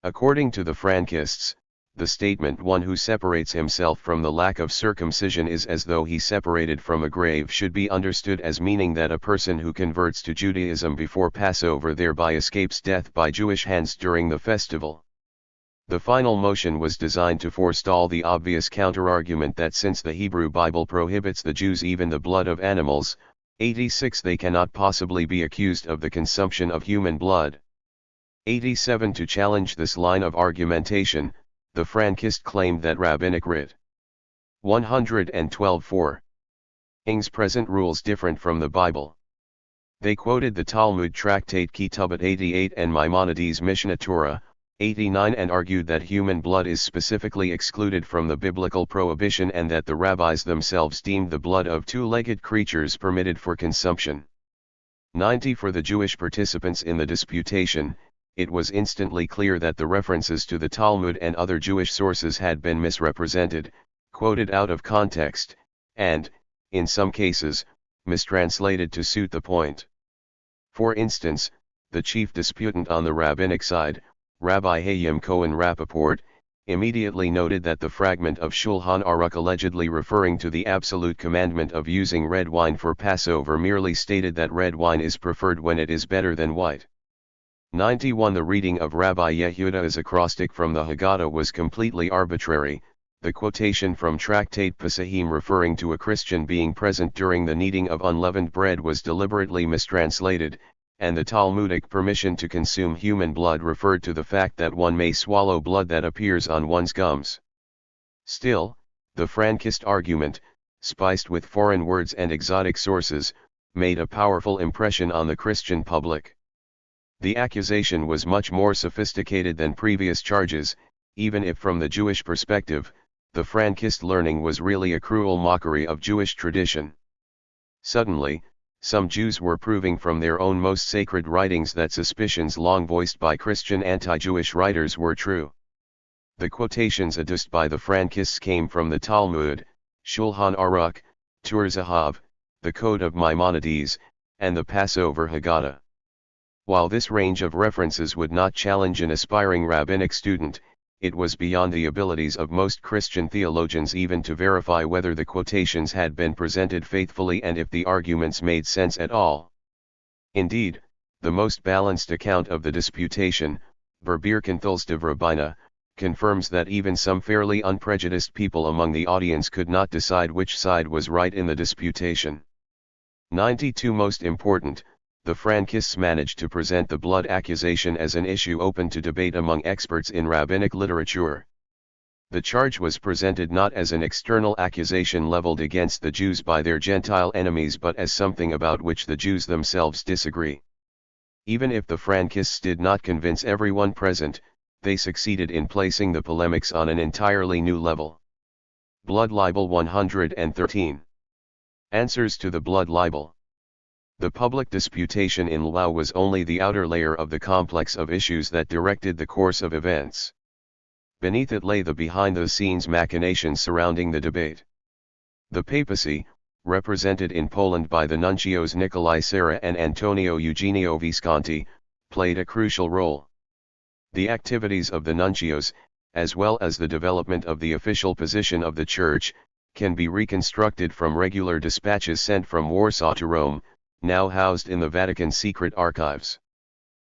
According to the Frankists, the statement one who separates himself from the lack of circumcision is as though he separated from a grave should be understood as meaning that a person who converts to Judaism before Passover thereby escapes death by Jewish hands during the festival. The final motion was designed to forestall the obvious counterargument that since the Hebrew Bible prohibits the Jews even the blood of animals, 86 they cannot possibly be accused of the consumption of human blood. 87 To challenge this line of argumentation, the Frankist claimed that Rabbinic Writ 112:4 Ing's present rules different from the Bible. They quoted the Talmud tractate Ketubot 88 and Maimonides' Mishnah Torah 89 and argued that human blood is specifically excluded from the biblical prohibition and that the rabbis themselves deemed the blood of two-legged creatures permitted for consumption. 90 For the Jewish participants in the disputation, it was instantly clear that the references to the Talmud and other Jewish sources had been misrepresented, quoted out of context, and, in some cases, mistranslated to suit the point. For instance, the chief disputant on the rabbinic side, Rabbi Hayim Cohen Rappaport, immediately noted that the fragment of Shulchan Aruch allegedly referring to the absolute commandment of using red wine for Passover merely stated that red wine is preferred when it is better than white. 91 The reading of Rabbi Yehuda's acrostic from the Haggadah was completely arbitrary. The quotation from Tractate Pesachim referring to a Christian being present during the kneading of unleavened bread was deliberately mistranslated, and the Talmudic permission to consume human blood referred to the fact that one may swallow blood that appears on one's gums. Still, the Frankist argument, spiced with foreign words and exotic sources, made a powerful impression on the Christian public. The accusation was much more sophisticated than previous charges, even if from the Jewish perspective, the Frankist learning was really a cruel mockery of Jewish tradition. Suddenly, some Jews were proving from their own most sacred writings that suspicions long voiced by Christian anti-Jewish writers were true. The quotations adduced by the Frankists came from the Talmud, Shulchan Aruch, Tur Zahav, the Code of Maimonides, and the Passover Haggadah. While this range of references would not challenge an aspiring rabbinic student, it was beyond the abilities of most Christian theologians even to verify whether the quotations had been presented faithfully and if the arguments made sense at all. Indeed, the most balanced account of the disputation, Verbirkenthals de Rabbina, confirms that even some fairly unprejudiced people among the audience could not decide which side was right in the disputation. 92 Most important, the Frankists managed to present the blood accusation as an issue open to debate among experts in rabbinic literature. The charge was presented not as an external accusation leveled against the Jews by their Gentile enemies but as something about which the Jews themselves disagree. Even if the Frankists did not convince everyone present, they succeeded in placing the polemics on an entirely new level. Blood libel 113. Answers to the blood libel. The public disputation in Lwów was only the outer layer of the complex of issues that directed the course of events. Beneath it lay the behind-the-scenes machinations surrounding the debate. The papacy, represented in Poland by the nuncios Nikolai Serra and Antonio Eugenio Visconti, played a crucial role. The activities of the nuncios, as well as the development of the official position of the Church, can be reconstructed from regular dispatches sent from Warsaw to Rome, now housed in the Vatican secret archives.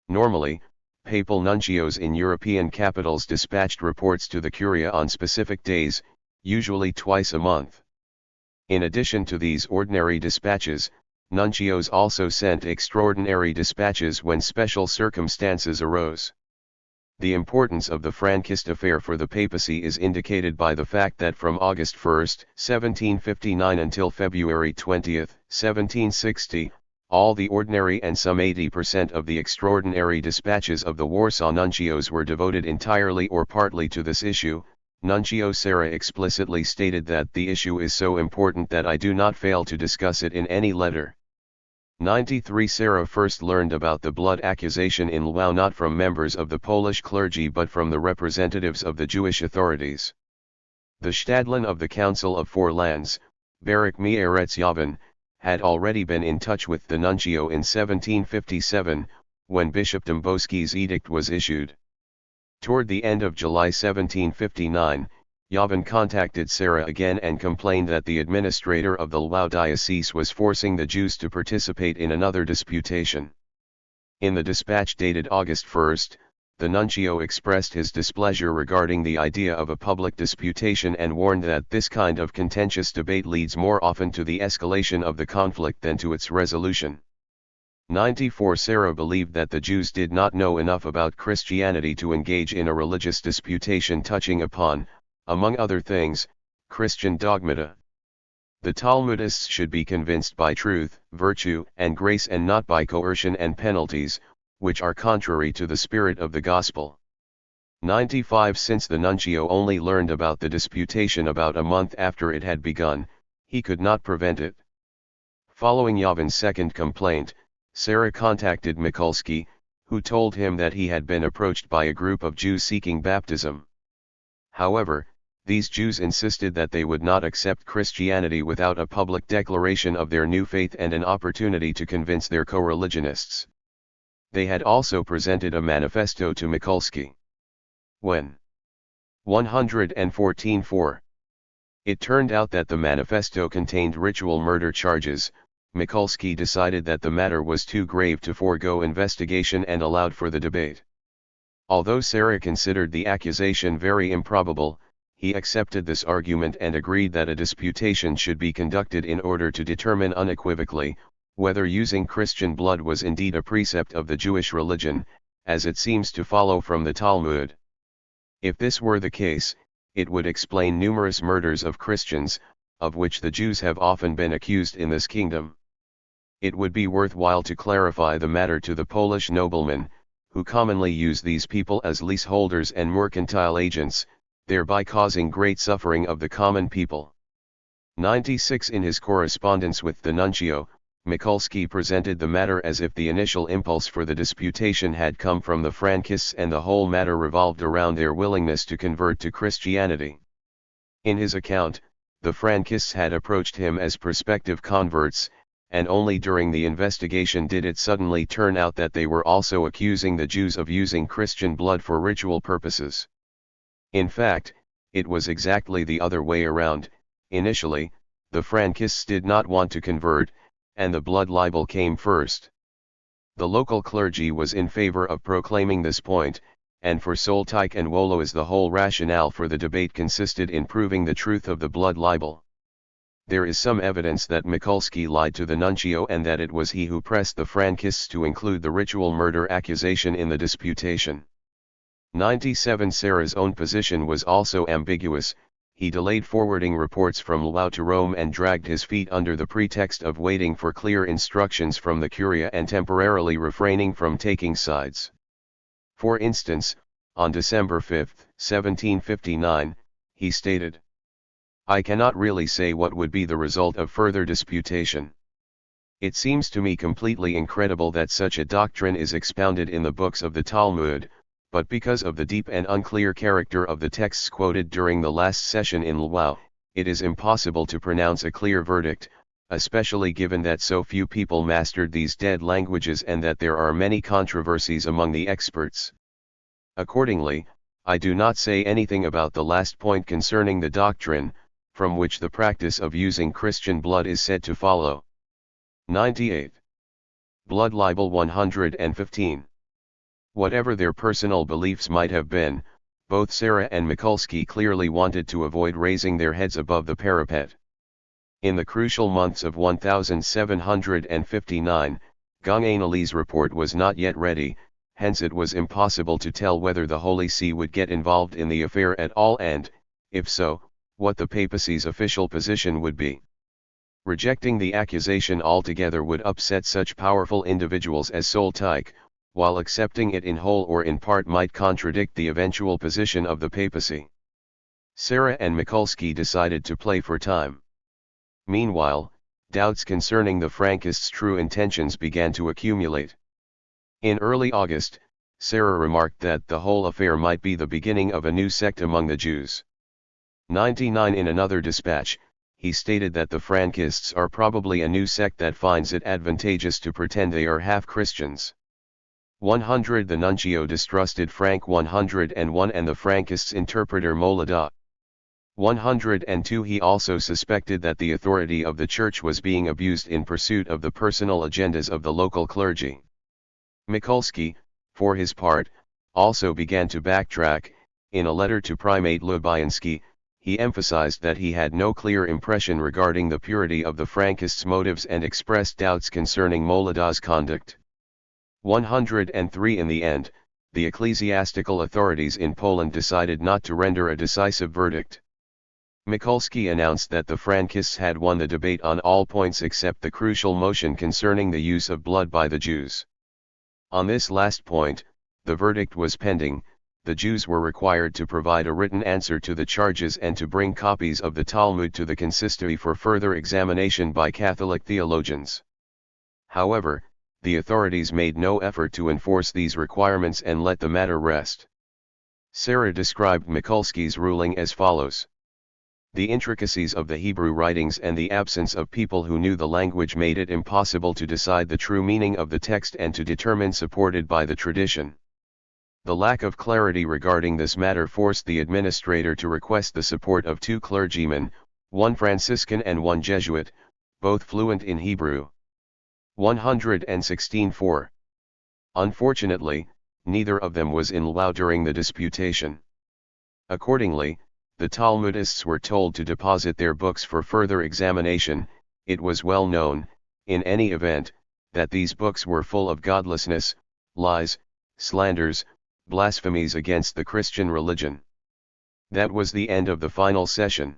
Normally, papal nuncios in European capitals dispatched reports to the Curia on specific days, usually twice a month. In addition to these ordinary dispatches, nuncios also sent extraordinary dispatches when special circumstances arose. The importance of the Frankist affair for the papacy is indicated by the fact that from August 1, 1759 until February 20, 1760, all the ordinary and some 80% of the extraordinary dispatches of the Warsaw nuncios were devoted entirely or partly to this issue. Nuncio Serra explicitly stated that the issue is so important that I do not fail to discuss it in any letter. 93 Serra first learned about the blood accusation in Lwów not from members of the Polish clergy but from the representatives of the Jewish authorities. The Stadlin of the Council of Four Lands, Barak Mierecz-Jawan, had already been in touch with the nuncio in 1757, when Bishop Dąbrowski's edict was issued. Toward the end of July 1759, Jawan contacted Serra again and complained that the administrator of the Lwów diocese was forcing the Jews to participate in another disputation. In the dispatch dated August 1, the nuncio expressed his displeasure regarding the idea of a public disputation and warned that this kind of contentious debate leads more often to the escalation of the conflict than to its resolution. 94 Serra believed that the Jews did not know enough about Christianity to engage in a religious disputation touching upon, among other things, Christian dogmata. The Talmudists should be convinced by truth, virtue, and grace and not by coercion and penalties, which are contrary to the spirit of the gospel. 95 Since the nuncio only learned about the disputation about a month after it had begun, he could not prevent it. Following Jawan's second complaint, Serra contacted Mikulski, who told him that he had been approached by a group of Jews seeking baptism. However, these Jews insisted that they would not accept Christianity without a public declaration of their new faith and an opportunity to convince their co-religionists. They had also presented a manifesto to Mikulski. When 114-4. It turned out that the manifesto contained ritual murder charges. Mikulski decided that the matter was too grave to forego investigation and allowed for the debate. Although Serra considered the accusation very improbable, he accepted this argument and agreed that a disputation should be conducted in order to determine unequivocally whether using Christian blood was indeed a precept of the Jewish religion, as it seems to follow from the Talmud. If this were the case, it would explain numerous murders of Christians, of which the Jews have often been accused in this kingdom. It would be worthwhile to clarify the matter to the Polish noblemen, who commonly use these people as leaseholders and mercantile agents, thereby causing great suffering of the common people. 96 In his correspondence with the nuncio, Mikulski presented the matter as if the initial impulse for the disputation had come from the Frankists and the whole matter revolved around their willingness to convert to Christianity. In his account, the Frankists had approached him as prospective converts, and only during the investigation did it suddenly turn out that they were also accusing the Jews of using Christian blood for ritual purposes. In fact, it was exactly the other way around. Initially, the Frankists did not want to convert, and the blood libel came first. The local clergy was in favor of proclaiming this point, and for Soltike and Wolois the whole rationale for the debate consisted in proving the truth of the blood libel. There is some evidence that Mikulski lied to the nuncio and that it was he who pressed the Frankists to include the ritual murder accusation in the disputation. 97 Serra's own position was also ambiguous. He delayed forwarding reports from Lwów to Rome and dragged his feet under the pretext of waiting for clear instructions from the Curia and temporarily refraining from taking sides. For instance, on December 5, 1759, he stated, "I cannot really say what would be the result of further disputation. It seems to me completely incredible that such a doctrine is expounded in the books of the Talmud, but because of the deep and unclear character of the texts quoted during the last session in Lwów, it is impossible to pronounce a clear verdict, especially given that so few people mastered these dead languages and that there are many controversies among the experts. Accordingly, I do not say anything about the last point concerning the doctrine, from which the practice of using Christian blood is said to follow. 98. Blood libel 115. Whatever their personal beliefs might have been, both Sarah and Mikulski clearly wanted to avoid raising their heads above the parapet. In the crucial months of 1759, Gonganali's report was not yet ready, hence it was impossible to tell whether the Holy See would get involved in the affair at all and, if so, what the papacy's official position would be. Rejecting the accusation altogether would upset such powerful individuals as Soltike, while accepting it in whole or in part might contradict the eventual position of the papacy. Sarah and Mikulski decided to play for time. Meanwhile, doubts concerning the Frankists' true intentions began to accumulate. In early August, Sarah remarked that the whole affair might be the beginning of a new sect among the Jews. 99. In another dispatch, he stated that the Frankists are probably a new sect that finds it advantageous to pretend they are half Christians. 100. The nuncio distrusted Frank 101 and the Frankists' interpreter Molada. 102. He also suspected that the authority of the church was being abused in pursuit of the personal agendas of the local clergy. Mikulski, for his part, also began to backtrack. In a letter to Primate Lubianski, he emphasized that he had no clear impression regarding the purity of the Frankists' motives and expressed doubts concerning Molada's conduct. 103. In the end, the ecclesiastical authorities in Poland decided not to render a decisive verdict. Mikulski announced that the Frankists had won the debate on all points except the crucial motion concerning the use of blood by the Jews. On this last point, the verdict was pending. The Jews were required to provide a written answer to the charges and to bring copies of the Talmud to the consistory for further examination by Catholic theologians. However, the authorities made no effort to enforce these requirements and let the matter rest. Sarah described Mikulski's ruling as follows. The intricacies of the Hebrew writings and the absence of people who knew the language made it impossible to decide the true meaning of the text and to determine supported by the tradition. The lack of clarity regarding this matter forced the administrator to request the support of two clergymen, one Franciscan and one Jesuit, both fluent in Hebrew. 116.4. Unfortunately, neither of them was in Lwów during the disputation. Accordingly, the Talmudists were told to deposit their books for further examination. It was well known, in any event, that these books were full of godlessness, lies, slanders, blasphemies against the Christian religion. That was the end of the final session.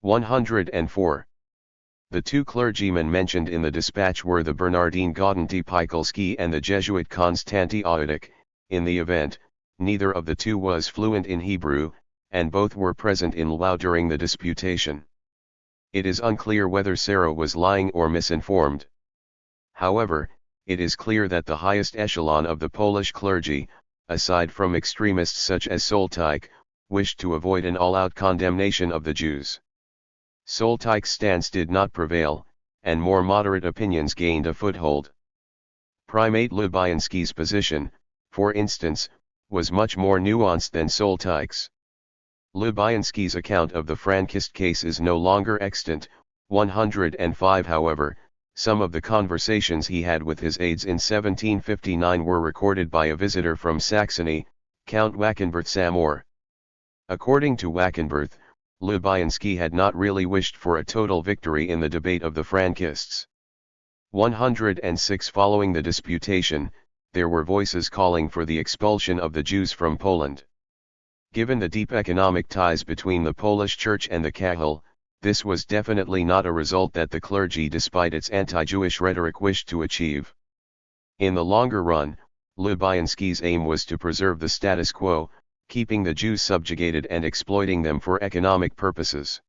104. The two clergymen mentioned in the dispatch were the Bernardine Gaudenty Pikulski and the Jesuit Konstanty Audic. In the event, neither of the two was fluent in Hebrew, and both were present in Lwów during the disputation. It is unclear whether Sarah was lying or misinformed. However, it is clear that the highest echelon of the Polish clergy, aside from extremists such as Soltike, wished to avoid an all-out condemnation of the Jews. Soltike's stance did not prevail, and more moderate opinions gained a foothold. Primate Lubianski's position, for instance, was much more nuanced than Soltike's. Lubianski's account of the Frankist case is no longer extant. 105. However, some of the conversations he had with his aides in 1759 were recorded by a visitor from Saxony, Count Wackenberth Samor. According to Wackenberth, Lubianski had not really wished for a total victory in the debate of the Frankists. 106. Following the disputation, there were voices calling for the expulsion of the Jews from Poland. Given the deep economic ties between the Polish Church and the Kahal, this was definitely not a result that the clergy, despite its anti-Jewish rhetoric, wished to achieve. In the longer run, Lubianski's aim was to preserve the status quo, keeping the Jews subjugated and exploiting them for economic purposes.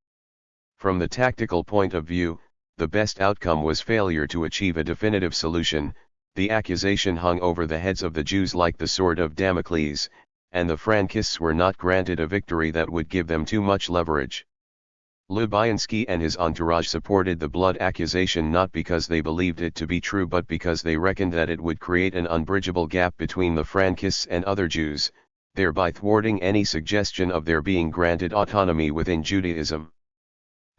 From the tactical point of view, the best outcome was failure to achieve a definitive solution. The accusation hung over the heads of the Jews like the sword of Damocles, and the Frankists were not granted a victory that would give them too much leverage. Lubianski and his entourage supported the blood accusation not because they believed it to be true but because they reckoned that it would create an unbridgeable gap between the Frankists and other Jews, thereby thwarting any suggestion of their being granted autonomy within Judaism.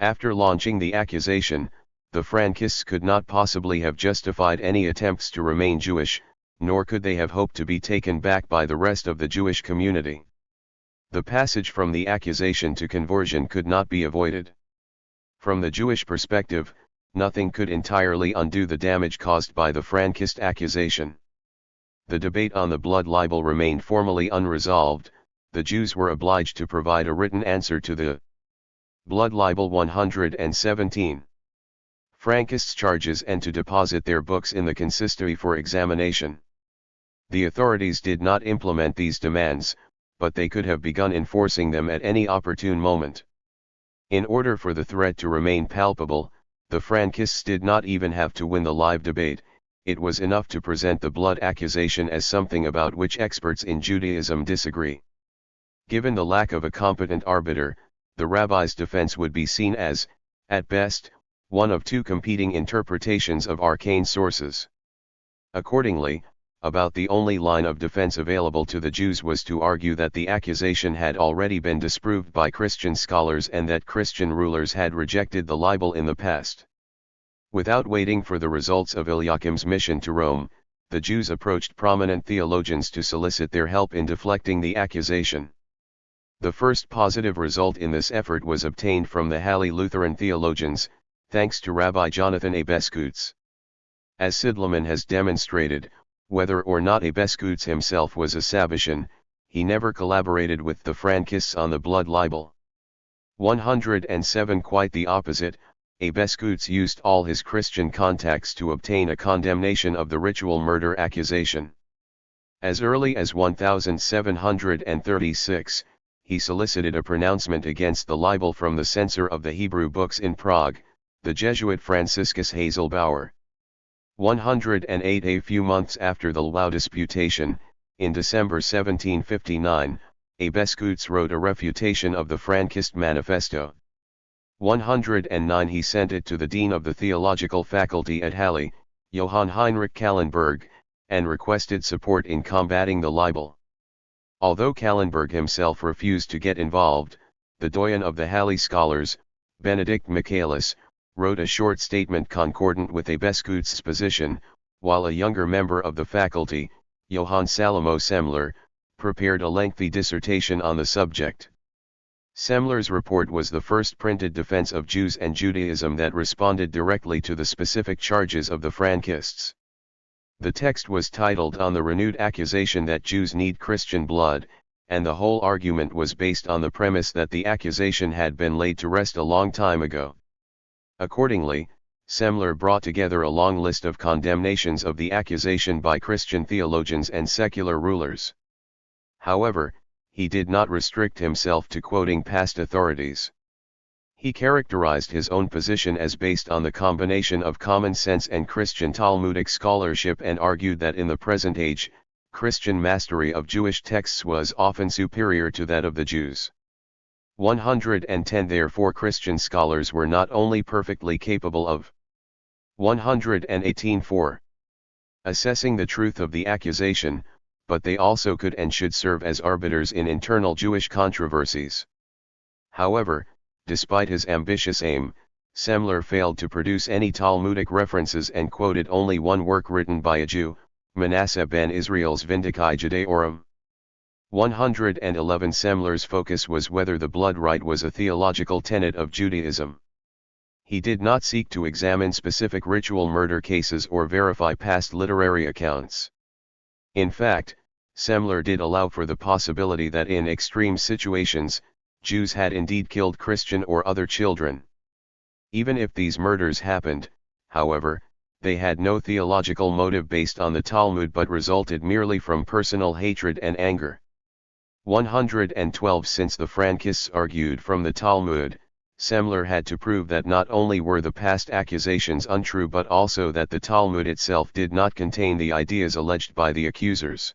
After launching the accusation, the Frankists could not possibly have justified any attempts to remain Jewish, nor could they have hoped to be taken back by the rest of the Jewish community. The passage from the accusation to conversion could not be avoided. From the Jewish perspective, nothing could entirely undo the damage caused by the Frankist accusation. The debate on the blood libel remained formally unresolved. The Jews were obliged to provide a written answer to the blood libel 117. Frankists' charges and to deposit their books in the consistory for examination. The authorities did not implement these demands, but they could have begun enforcing them at any opportune moment. In order for the threat to remain palpable, the Frankists did not even have to win the live debate. It was enough to present the blood accusation as something about which experts in Judaism disagree. Given the lack of a competent arbiter, the rabbi's defense would be seen as, at best, one of two competing interpretations of arcane sources. Accordingly, about the only line of defense available to the Jews was to argue that the accusation had already been disproved by Christian scholars and that Christian rulers had rejected the libel in the past. Without waiting for the results of Eliakim's mission to Rome, the Jews approached prominent theologians to solicit their help in deflecting the accusation. The first positive result in this effort was obtained from the Halle Lutheran theologians, thanks to Rabbi Jonathan A. Beskutz. As Sidleman has demonstrated, whether or not A. Beskutz himself was a Sabbatian, he never collaborated with the Frankists on the blood libel. 107. Quite the opposite, A. Beskutz used all his Christian contacts to obtain a condemnation of the ritual murder accusation. As early as 1736, he solicited a pronouncement against the libel from the censor of the Hebrew books in Prague, the Jesuit Franciscus Haselbauer. 108. A few months after the Lwów disputation, in December 1759, A. Beskutz wrote a refutation of the Frankist manifesto. 109. He sent it to the dean of the theological faculty at Halle, Johann Heinrich Kallenberg, and requested support in combating the libel. Although Kallenberg himself refused to get involved, the doyen of the Halle scholars, Benedict Michaelis, wrote a short statement concordant with A. Beskutz's position, while a younger member of the faculty, Johann Salomo Semler, prepared a lengthy dissertation on the subject. Semler's report was the first printed defense of Jews and Judaism that responded directly to the specific charges of the Frankists. The text was titled On the Renewed Accusation that Jews Need Christian Blood, and the whole argument was based on the premise that the accusation had been laid to rest a long time ago. Accordingly, Semler brought together a long list of condemnations of the accusation by Christian theologians and secular rulers. However, he did not restrict himself to quoting past authorities. He characterized his own position as based on the combination of common sense and Christian Talmudic scholarship and argued that in the present age, Christian mastery of Jewish texts was often superior to that of the Jews. 110. Therefore Christian scholars were not only perfectly capable of 118.4 assessing the truth of the accusation, but they also could and should serve as arbiters in internal Jewish controversies. However, despite his ambitious aim, Semler failed to produce any Talmudic references and quoted only one work written by a Jew, Manasseh ben Israel's Vindicae Judaeorum. 111. Semler's focus was whether the blood rite was a theological tenet of Judaism. He did not seek to examine specific ritual murder cases or verify past literary accounts. In fact, Semler did allow for the possibility that in extreme situations, Jews had indeed killed Christian or other children. Even if these murders happened, however, they had no theological motive based on the Talmud but resulted merely from personal hatred and anger. 112. Since the Frankists argued from the Talmud, Semler had to prove that not only were the past accusations untrue but also that the Talmud itself did not contain the ideas alleged by the accusers.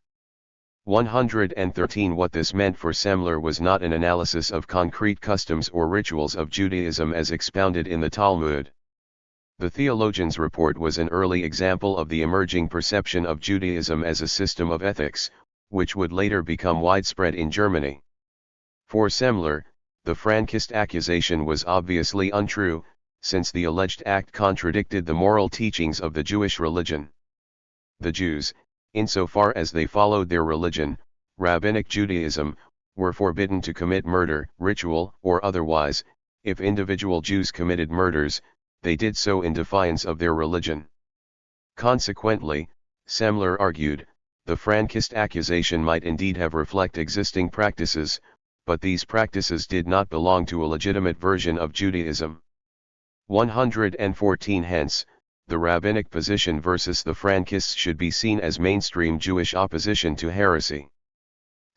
113 What this meant for Semler was not an analysis of concrete customs or rituals of Judaism as expounded in the Talmud. The theologian's report was an early example of the emerging perception of Judaism as a system of ethics, which would later become widespread in Germany. For Semler, the Frankist accusation was obviously untrue, since the alleged act contradicted the moral teachings of the Jewish religion. The Jews, insofar as they followed their religion, Rabbinic Judaism, were forbidden to commit murder, ritual or otherwise. If individual Jews committed murders, they did so in defiance of their religion. Consequently, Semler argued, the Frankist accusation might indeed have reflected existing practices, but these practices did not belong to a legitimate version of Judaism. 114 Hence, the rabbinic position versus the Frankists should be seen as mainstream Jewish opposition to heresy.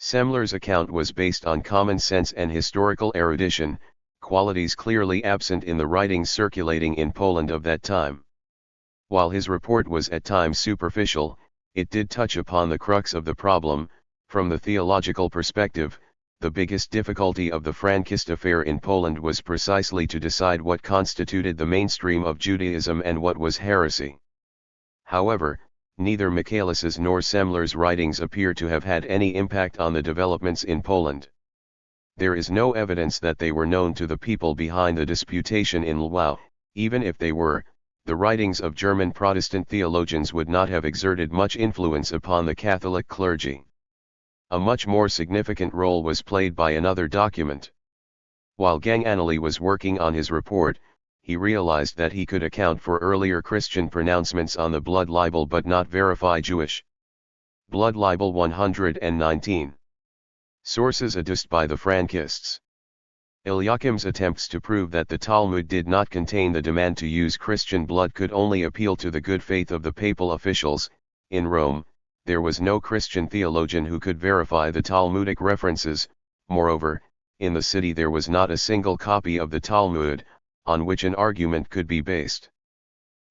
Semler's account was based on common sense and historical erudition, qualities clearly absent in the writings circulating in Poland of that time. While his report was at times superficial, it did touch upon the crux of the problem. From the theological perspective, the biggest difficulty of the Frankist affair in Poland was precisely to decide what constituted the mainstream of Judaism and what was heresy. However, neither Michaelis's nor Semler's writings appear to have had any impact on the developments in Poland. There is no evidence that they were known to the people behind the disputation in Lwów. Even if they were, the writings of German Protestant theologians would not have exerted much influence upon the Catholic clergy. A much more significant role was played by another document. While Ganganelli was working on his report, he realized that he could account for earlier Christian pronouncements on the blood libel but not verify Jewish blood libel. 119. Sources adduced by the Frankists. Eliakim's attempts to prove that the Talmud did not contain the demand to use Christian blood could only appeal to the good faith of the papal officials. In Rome, there was no Christian theologian who could verify the Talmudic references. Moreover, in the city there was not a single copy of the Talmud, on which an argument could be based.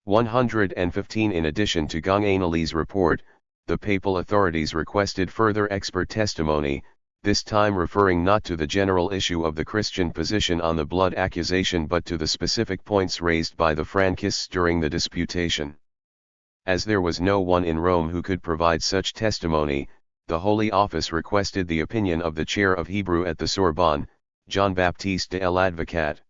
115 In addition to Ganganelli's report, the papal authorities requested further expert testimony, this time referring not to the general issue of the Christian position on the blood accusation but to the specific points raised by the Frankists during the disputation. As there was no one in Rome who could provide such testimony, the Holy Office requested the opinion of the chair of Hebrew at the Sorbonne, Jean-Baptiste de l'Advocat.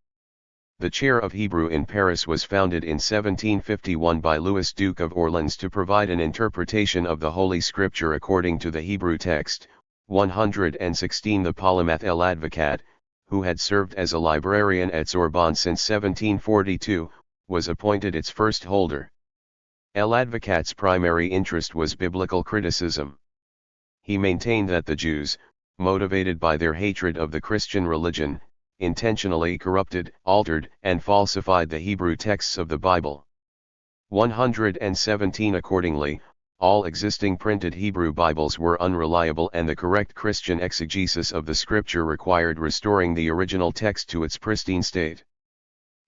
The chair of Hebrew in Paris was founded in 1751 by Louis Duke of Orleans to provide an interpretation of the Holy Scripture according to the Hebrew text. 116 The polymath l'Advocat, who had served as a librarian at Sorbonne since 1742, was appointed its first holder. L'Advocat's primary interest was biblical criticism. He maintained that the Jews, motivated by their hatred of the Christian religion, intentionally corrupted, altered, and falsified the Hebrew texts of the Bible. 117 Accordingly, all existing printed Hebrew Bibles were unreliable and the correct Christian exegesis of the Scripture required restoring the original text to its pristine state.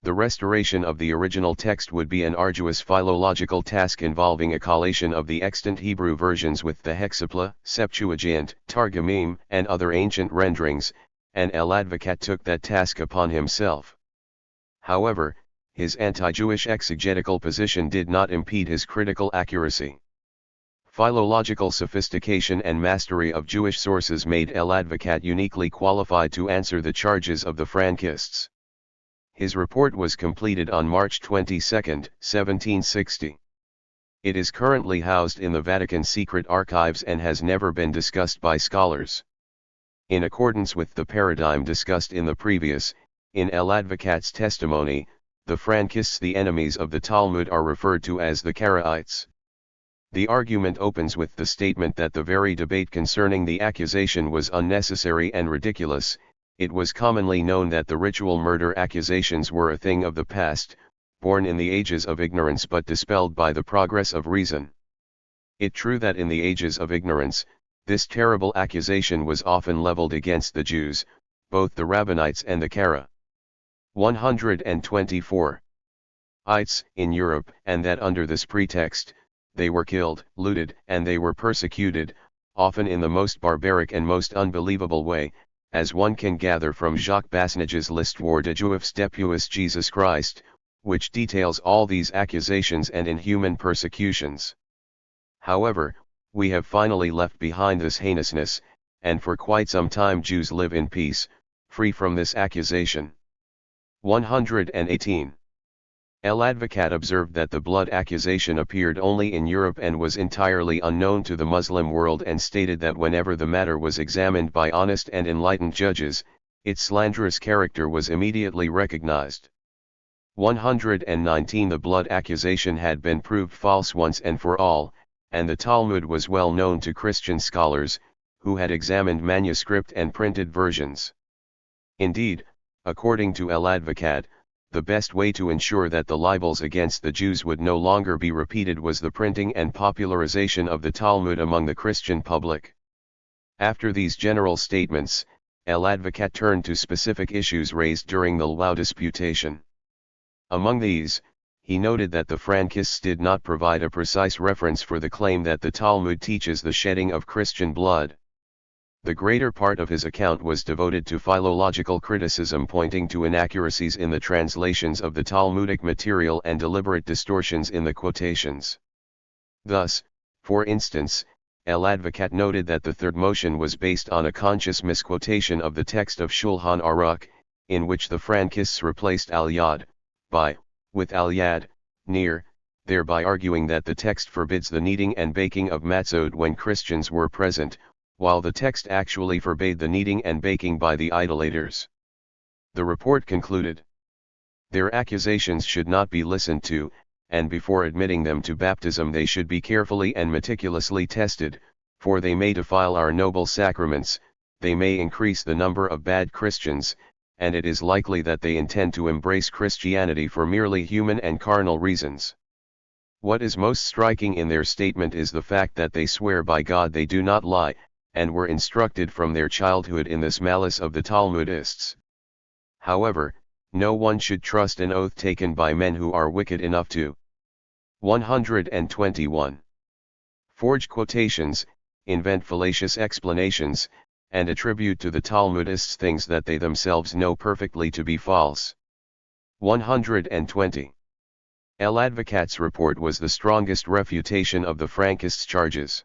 The restoration of the original text would be an arduous philological task involving a collation of the extant Hebrew versions with the Hexapla, Septuagint, Targumim, and other ancient renderings, and l'Advocat took that task upon himself. However, his anti-Jewish exegetical position did not impede his critical accuracy. Philological sophistication and mastery of Jewish sources made l'Advocat uniquely qualified to answer the charges of the Frankists. His report was completed on March 22, 1760. It is currently housed in the Vatican secret archives and has never been discussed by scholars. In accordance with the paradigm discussed in the previous, in l'Advocat's testimony, the Frankists, the enemies of the Talmud, are referred to as the Karaites. The argument opens with the statement that the very debate concerning the accusation was unnecessary and ridiculous. It was commonly known that the ritual murder accusations were a thing of the past, born in the ages of ignorance but dispelled by the progress of reason. It true that in the ages of ignorance, this terrible accusation was often leveled against the Jews, both the Rabbinites and the Kara. 124. Ites in Europe, and that under this pretext, they were killed, looted, and they were persecuted, often in the most barbaric and most unbelievable way, as one can gather from Jacques Basnage's L'Histoire de Juifs depuis Jesus Christ, which details all these accusations and inhuman persecutions. However, we have finally left behind this heinousness, and for quite some time Jews live in peace, free from this accusation. 118. El Advocat observed that the blood accusation appeared only in Europe and was entirely unknown to the Muslim world, and stated that whenever the matter was examined by honest and enlightened judges, its slanderous character was immediately recognized. 119. The blood accusation had been proved false once and for all, and the Talmud was well known to Christian scholars, who had examined manuscript and printed versions. Indeed, according to El Advocat, the best way to ensure that the libels against the Jews would no longer be repeated was the printing and popularization of the Talmud among the Christian public. After these general statements, El Advocat turned to specific issues raised during the Lau disputation. Among these, he noted that the Frankists did not provide a precise reference for the claim that the Talmud teaches the shedding of Christian blood. The greater part of his account was devoted to philological criticism, pointing to inaccuracies in the translations of the Talmudic material and deliberate distortions in the quotations. Thus, for instance, El Advocat noted that the third motion was based on a conscious misquotation of the text of Shulchan Aruch, in which the Frankists replaced al-yad by with al-yad, near, thereby arguing that the text forbids the kneading and baking of matzot when Christians were present, while the text actually forbade the kneading and baking by the idolaters. The report concluded, their accusations should not be listened to, and before admitting them to baptism they should be carefully and meticulously tested, for they may defile our noble sacraments, they may increase the number of bad Christians, and it is likely that they intend to embrace Christianity for merely human and carnal reasons. What is most striking in their statement is the fact that they swear by God they do not lie, and were instructed from their childhood in this malice of the Talmudists. However, no one should trust an oath taken by men who are wicked enough to 121. Forge quotations, invent fallacious explanations, and attribute to the Talmudists things that they themselves know perfectly to be false. 120. El Advocat's report was the strongest refutation of the Frankists' charges.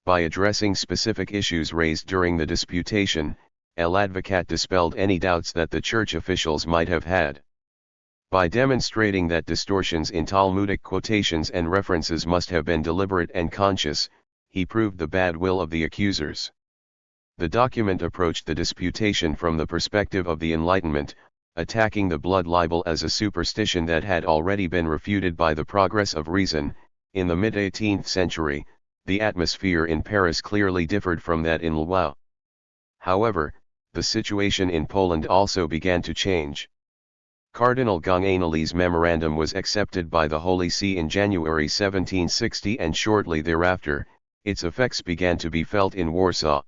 By addressing specific issues raised during the disputation, El Advocat dispelled any doubts that the church officials might have had. By demonstrating that distortions in Talmudic quotations and references must have been deliberate and conscious, he proved the bad will of the accusers. The document approached the disputation from the perspective of the Enlightenment, attacking the blood libel as a superstition that had already been refuted by the progress of reason. In the mid-18th century, the atmosphere in Paris clearly differed from that in Lwów. However, the situation in Poland also began to change. Cardinal Gonganelli's memorandum was accepted by the Holy See in January 1760, and shortly thereafter, its effects began to be felt in Warsaw.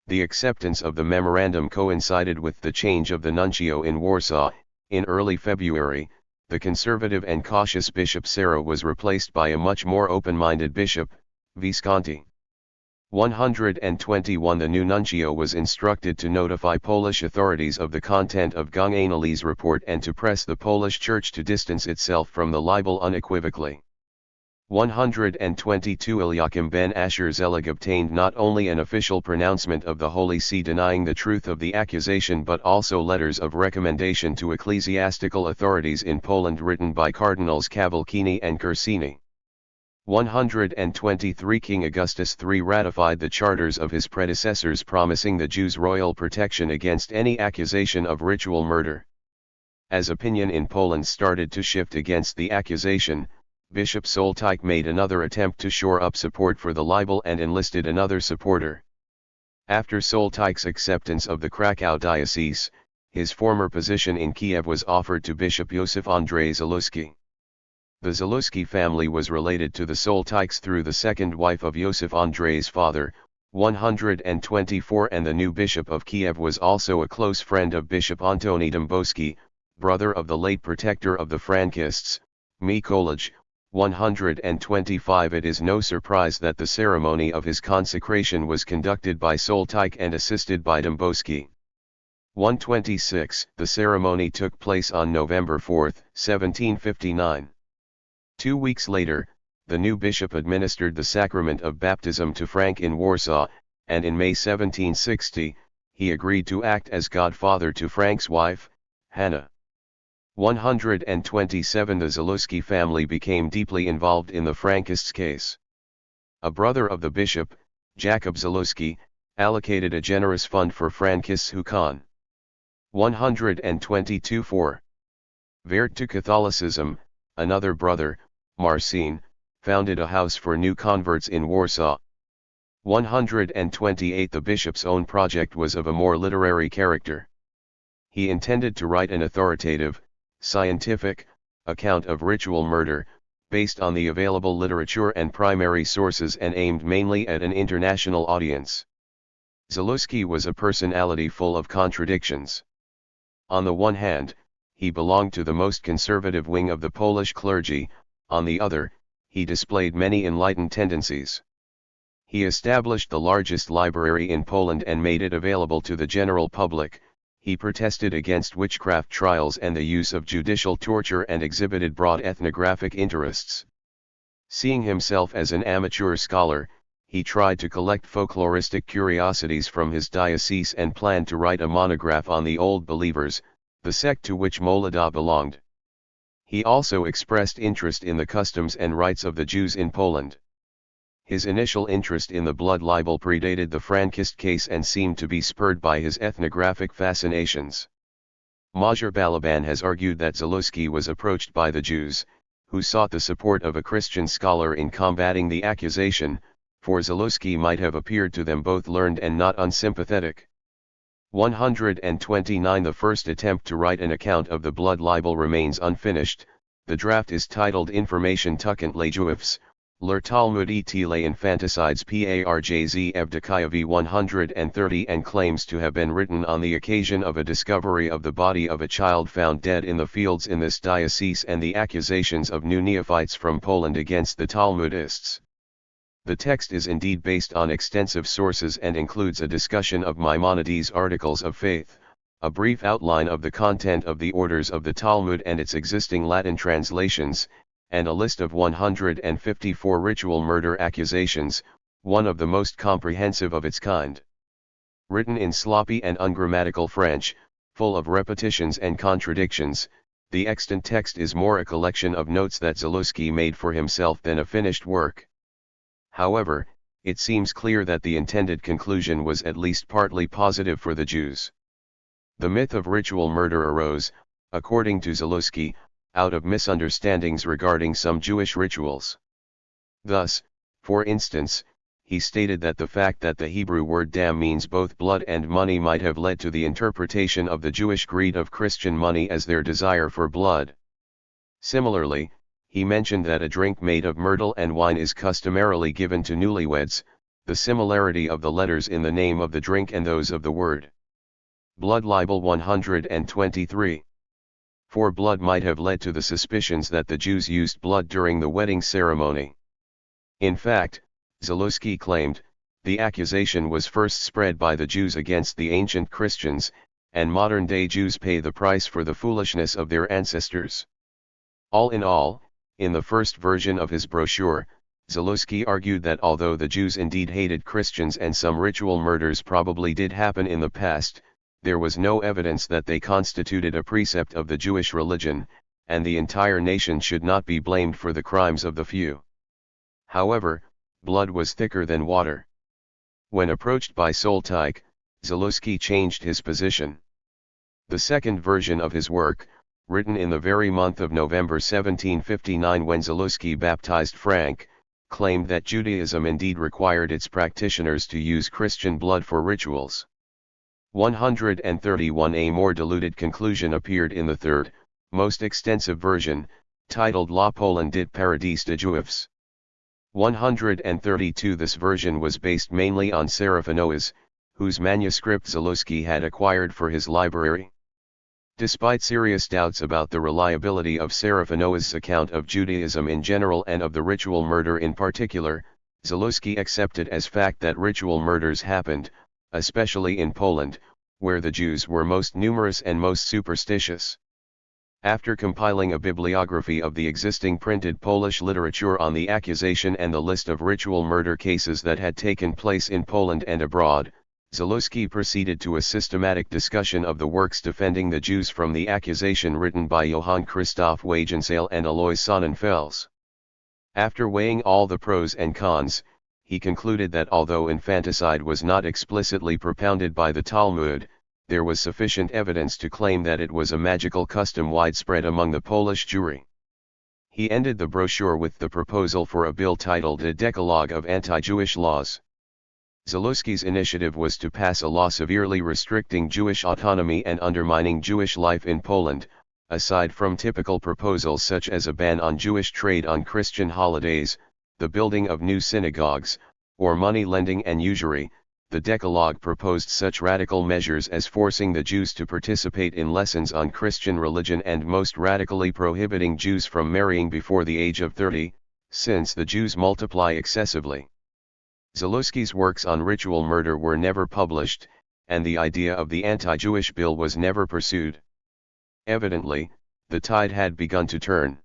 The acceptance of the memorandum coincided with the change of the nuncio in Warsaw. In early February, the conservative and cautious Bishop Serra was replaced by a much more open-minded bishop, Visconti. 121. The new nuncio was instructed to notify Polish authorities of the content of Gonganelli's report and to press the Polish Church to distance itself from the libel unequivocally. 122. Eliakim ben Asher Zelig obtained not only an official pronouncement of the Holy See denying the truth of the accusation but also letters of recommendation to ecclesiastical authorities in Poland written by Cardinals Cavalcini and Corsini. 123. King Augustus III ratified the charters of his predecessors promising the Jews royal protection against any accusation of ritual murder. As opinion in Poland started to shift against the accusation, Bishop Soltike made another attempt to shore up support for the libel and enlisted another supporter. After Soltike's acceptance of the Krakow diocese, his former position in Kiev was offered to Bishop Józef Andrzej Zaluski. The Zaluski family was related to the Soltikes through the second wife of Józef Andrzej's father, 124, and the new Bishop of Kiev was also a close friend of Bishop Antoni Dąbrowski, brother of the late protector of the Frankists, Maciejko, 125. It is no surprise that the ceremony of his consecration was conducted by Soltike and assisted by Dembowski. 126. The ceremony took place on November 4, 1759. 2 weeks later, the new bishop administered the sacrament of baptism to Frank in Warsaw, and in May 1760, he agreed to act as godfather to Frank's wife, Hannah. 127. The Zaluski family became deeply involved in the Frankists' case. A brother of the bishop, Jakub Zaluski, allocated a generous fund for Frankists who con. 122. 4. Vert to Catholicism, another brother, Marcin, founded a house for new converts in Warsaw. 128. The bishop's own project was of a more literary character. He intended to write an authoritative, scientific, account of ritual murder, based on the available literature and primary sources and aimed mainly at an international audience. Zaluski was a personality full of contradictions. On the one hand, he belonged to the most conservative wing of the Polish clergy, on the other, he displayed many enlightened tendencies. He established the largest library in Poland and made it available to the general public. He protested against witchcraft trials and the use of judicial torture and exhibited broad ethnographic interests. Seeing himself as an amateur scholar, he tried to collect folkloristic curiosities from his diocese and planned to write a monograph on the Old Believers, the sect to which Molada belonged. He also expressed interest in the customs and rites of the Jews in Poland. His initial interest in the blood libel predated the Frankist case and seemed to be spurred by his ethnographic fascinations. Major Balaban has argued that Zaluski was approached by the Jews, who sought the support of a Christian scholar in combating the accusation, for Zaluski might have appeared to them both learned and not unsympathetic. 129. The first attempt to write an account of the blood libel remains unfinished. The draft is titled Information tuckant les Juifs, leur Talmud et les infanticides parjz Evdokiev 130 and claims to have been written on the occasion of a discovery of the body of a child found dead in the fields in this diocese and the accusations of new neophytes from Poland against the Talmudists. The text is indeed based on extensive sources and includes a discussion of Maimonides' Articles of Faith, a brief outline of the content of the orders of the Talmud and its existing Latin translations, and a list of 154 ritual murder accusations, one of the most comprehensive of its kind. Written in sloppy and ungrammatical French, full of repetitions and contradictions, the extant text is more a collection of notes that Zaluski made for himself than a finished work. However, it seems clear that the intended conclusion was at least partly positive for the Jews. The myth of ritual murder arose, according to Zaluski, out of misunderstandings regarding some Jewish rituals. Thus, for instance, he stated that the fact that the Hebrew word dam means both blood and money might have led to the interpretation of the Jewish greed of Christian money as their desire for blood. Similarly, he mentioned that a drink made of myrtle and wine is customarily given to newlyweds, the similarity of the letters in the name of the drink and those of the word. Blood libel 123. For blood might have led to the suspicions that the Jews used blood during the wedding ceremony. In fact, Zaluski claimed, the accusation was first spread by the Jews against the ancient Christians, and modern-day Jews pay the price for the foolishness of their ancestors. All in all, in the first version of his brochure, Zaluski argued that although the Jews indeed hated Christians and some ritual murders probably did happen in the past, there was no evidence that they constituted a precept of the Jewish religion, and the entire nation should not be blamed for the crimes of the few. However, blood was thicker than water. When approached by Soltike, Zaluski changed his position. The second version of his work, written in the very month of November 1759 when Zaluski baptized Frank, claimed that Judaism indeed required its practitioners to use Christian blood for rituals. 131. A more diluted conclusion appeared in the third, most extensive version, titled La Poland dit Paradis de Juifs. 132. This version was based mainly on Seraphinois, whose manuscript Zaluski had acquired for his library. Despite serious doubts about the reliability of Seraphinoa's account of Judaism in general and of the ritual murder in particular, Zaluski accepted as fact that ritual murders happened, especially in Poland, where the Jews were most numerous and most superstitious. After compiling a bibliography of the existing printed Polish literature on the accusation and the list of ritual murder cases that had taken place in Poland and abroad, Zaluski proceeded to a systematic discussion of the works defending the Jews from the accusation written by Johann Christoph Wagenseil and Alois Sonnenfels. After weighing all the pros and cons, he concluded that although infanticide was not explicitly propounded by the Talmud, there was sufficient evidence to claim that it was a magical custom widespread among the Polish Jewry. He ended the brochure with the proposal for a bill titled A Decalogue of Anti-Jewish Laws. Zaluski's initiative was to pass a law severely restricting Jewish autonomy and undermining Jewish life in Poland. Aside from typical proposals such as a ban on Jewish trade on Christian holidays, the building of new synagogues, or money lending and usury, the Decalogue proposed such radical measures as forcing the Jews to participate in lessons on Christian religion and most radically prohibiting Jews from marrying before the age of 30, since the Jews multiply excessively. Zaluski's works on ritual murder were never published, and the idea of the anti-Jewish bill was never pursued. Evidently, the tide had begun to turn.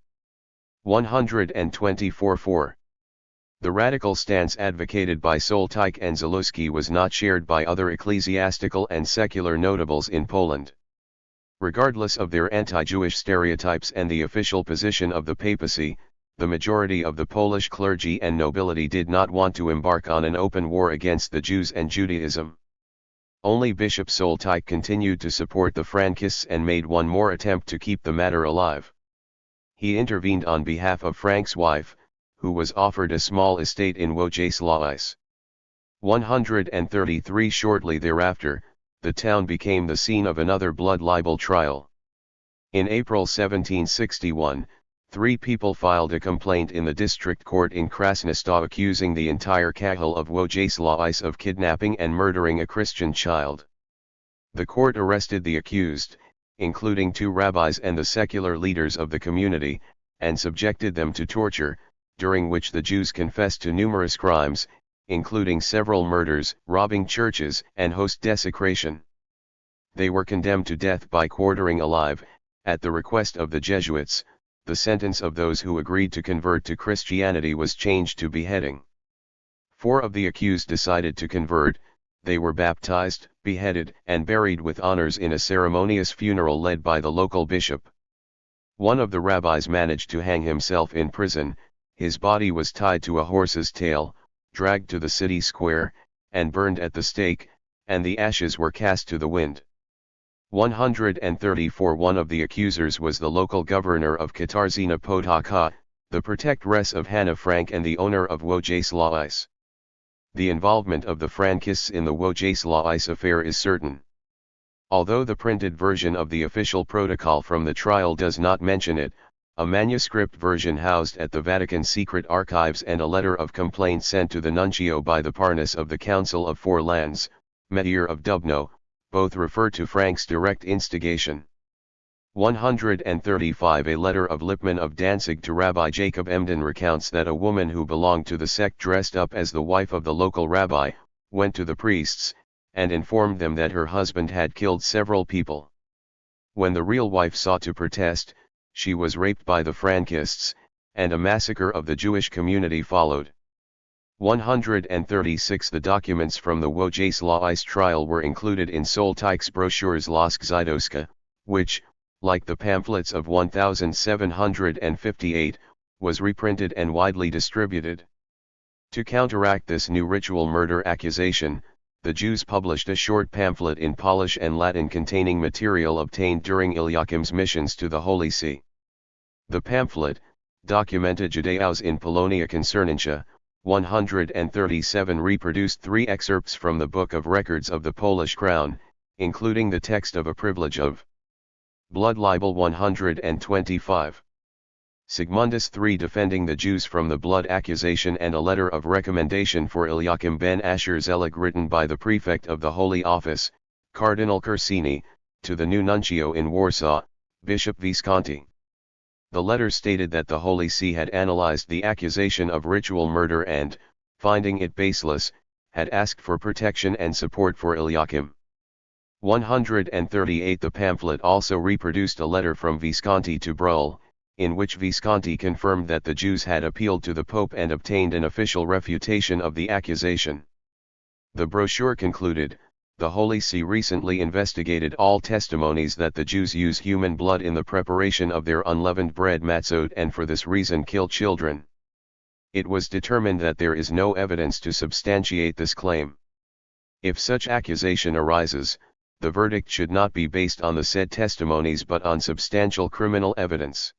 124-4. The radical stance advocated by Soltike and Zaluski was not shared by other ecclesiastical and secular notables in Poland. Regardless of their anti-Jewish stereotypes and the official position of the papacy, the majority of the Polish clergy and nobility did not want to embark on an open war against the Jews and Judaism. Only Bishop Soltike continued to support the Frankists and made one more attempt to keep the matter alive. He intervened on behalf of Frank's wife, who was offered a small estate in Wodzisławice. 133. Shortly thereafter, the town became the scene of another blood libel trial. In April 1761, 3 people filed a complaint in the district court in Krasnostaw accusing the entire Kahal of Wodzisławice of kidnapping and murdering a Christian child. The court arrested the accused, including 2 rabbis and the secular leaders of the community, and subjected them to torture, during which the Jews confessed to numerous crimes, including several murders, robbing churches, and host desecration. They were condemned to death by quartering alive. At the request of the Jesuits, the sentence of those who agreed to convert to Christianity was changed to beheading. 4 of the accused decided to convert. They were baptized, beheaded, and buried with honors in a ceremonious funeral led by the local bishop. One of the rabbis managed to hang himself in prison. His body was tied to a horse's tail, dragged to the city square, and burned at the stake, and the ashes were cast to the wind. 134. One of the accusers was the local governor of Katarzyna Podhaka, the protectress of Hannah Frank and the owner of Wodzisławice. The involvement of the Frankists in the Wodzisławice affair is certain. Although the printed version of the official protocol from the trial does not mention it, a manuscript version housed at the Vatican Secret Archives and a letter of complaint sent to the nuncio by the Parnas of the Council of Four Lands, Meir of Dubno, both refer to Frank's direct instigation. 135. A letter of Lippmann of Danzig to Rabbi Jacob Emden recounts that a woman who belonged to the sect dressed up as the wife of the local rabbi, went to the priests, and informed them that her husband had killed several people. When the real wife sought to protest, she was raped by the Frankists, and a massacre of the Jewish community followed. 136. The documents from the Wodzisławice trial were included in Soltike's brochures Lask Żydowska, which, like the pamphlets of 1758, was reprinted and widely distributed. To counteract this new ritual murder accusation, the Jews published a short pamphlet in Polish and Latin containing material obtained during Eliakim's missions to the Holy See. The pamphlet, Dokumenta Judaeus in Polonia Koncernintia, 137, reproduced 3 excerpts from the Book of Records of the Polish Crown, including the text of a privilege of blood libel. 125. Sigmundus III defending the Jews from the blood accusation and a letter of recommendation for Eliakim ben Asher Zelig written by the prefect of the Holy Office, Cardinal Corsini, to the new nuncio in Warsaw, Bishop Visconti. The letter stated that the Holy See had analyzed the accusation of ritual murder and, finding it baseless, had asked for protection and support for Eliakim. 138. The pamphlet also reproduced a letter from Visconti to Bruhl, in which Visconti confirmed that the Jews had appealed to the Pope and obtained an official refutation of the accusation. The brochure concluded, the Holy See recently investigated all testimonies that the Jews use human blood in the preparation of their unleavened bread matzot and for this reason kill children. It was determined that there is no evidence to substantiate this claim. If such accusation arises, the verdict should not be based on the said testimonies but on substantial criminal evidence.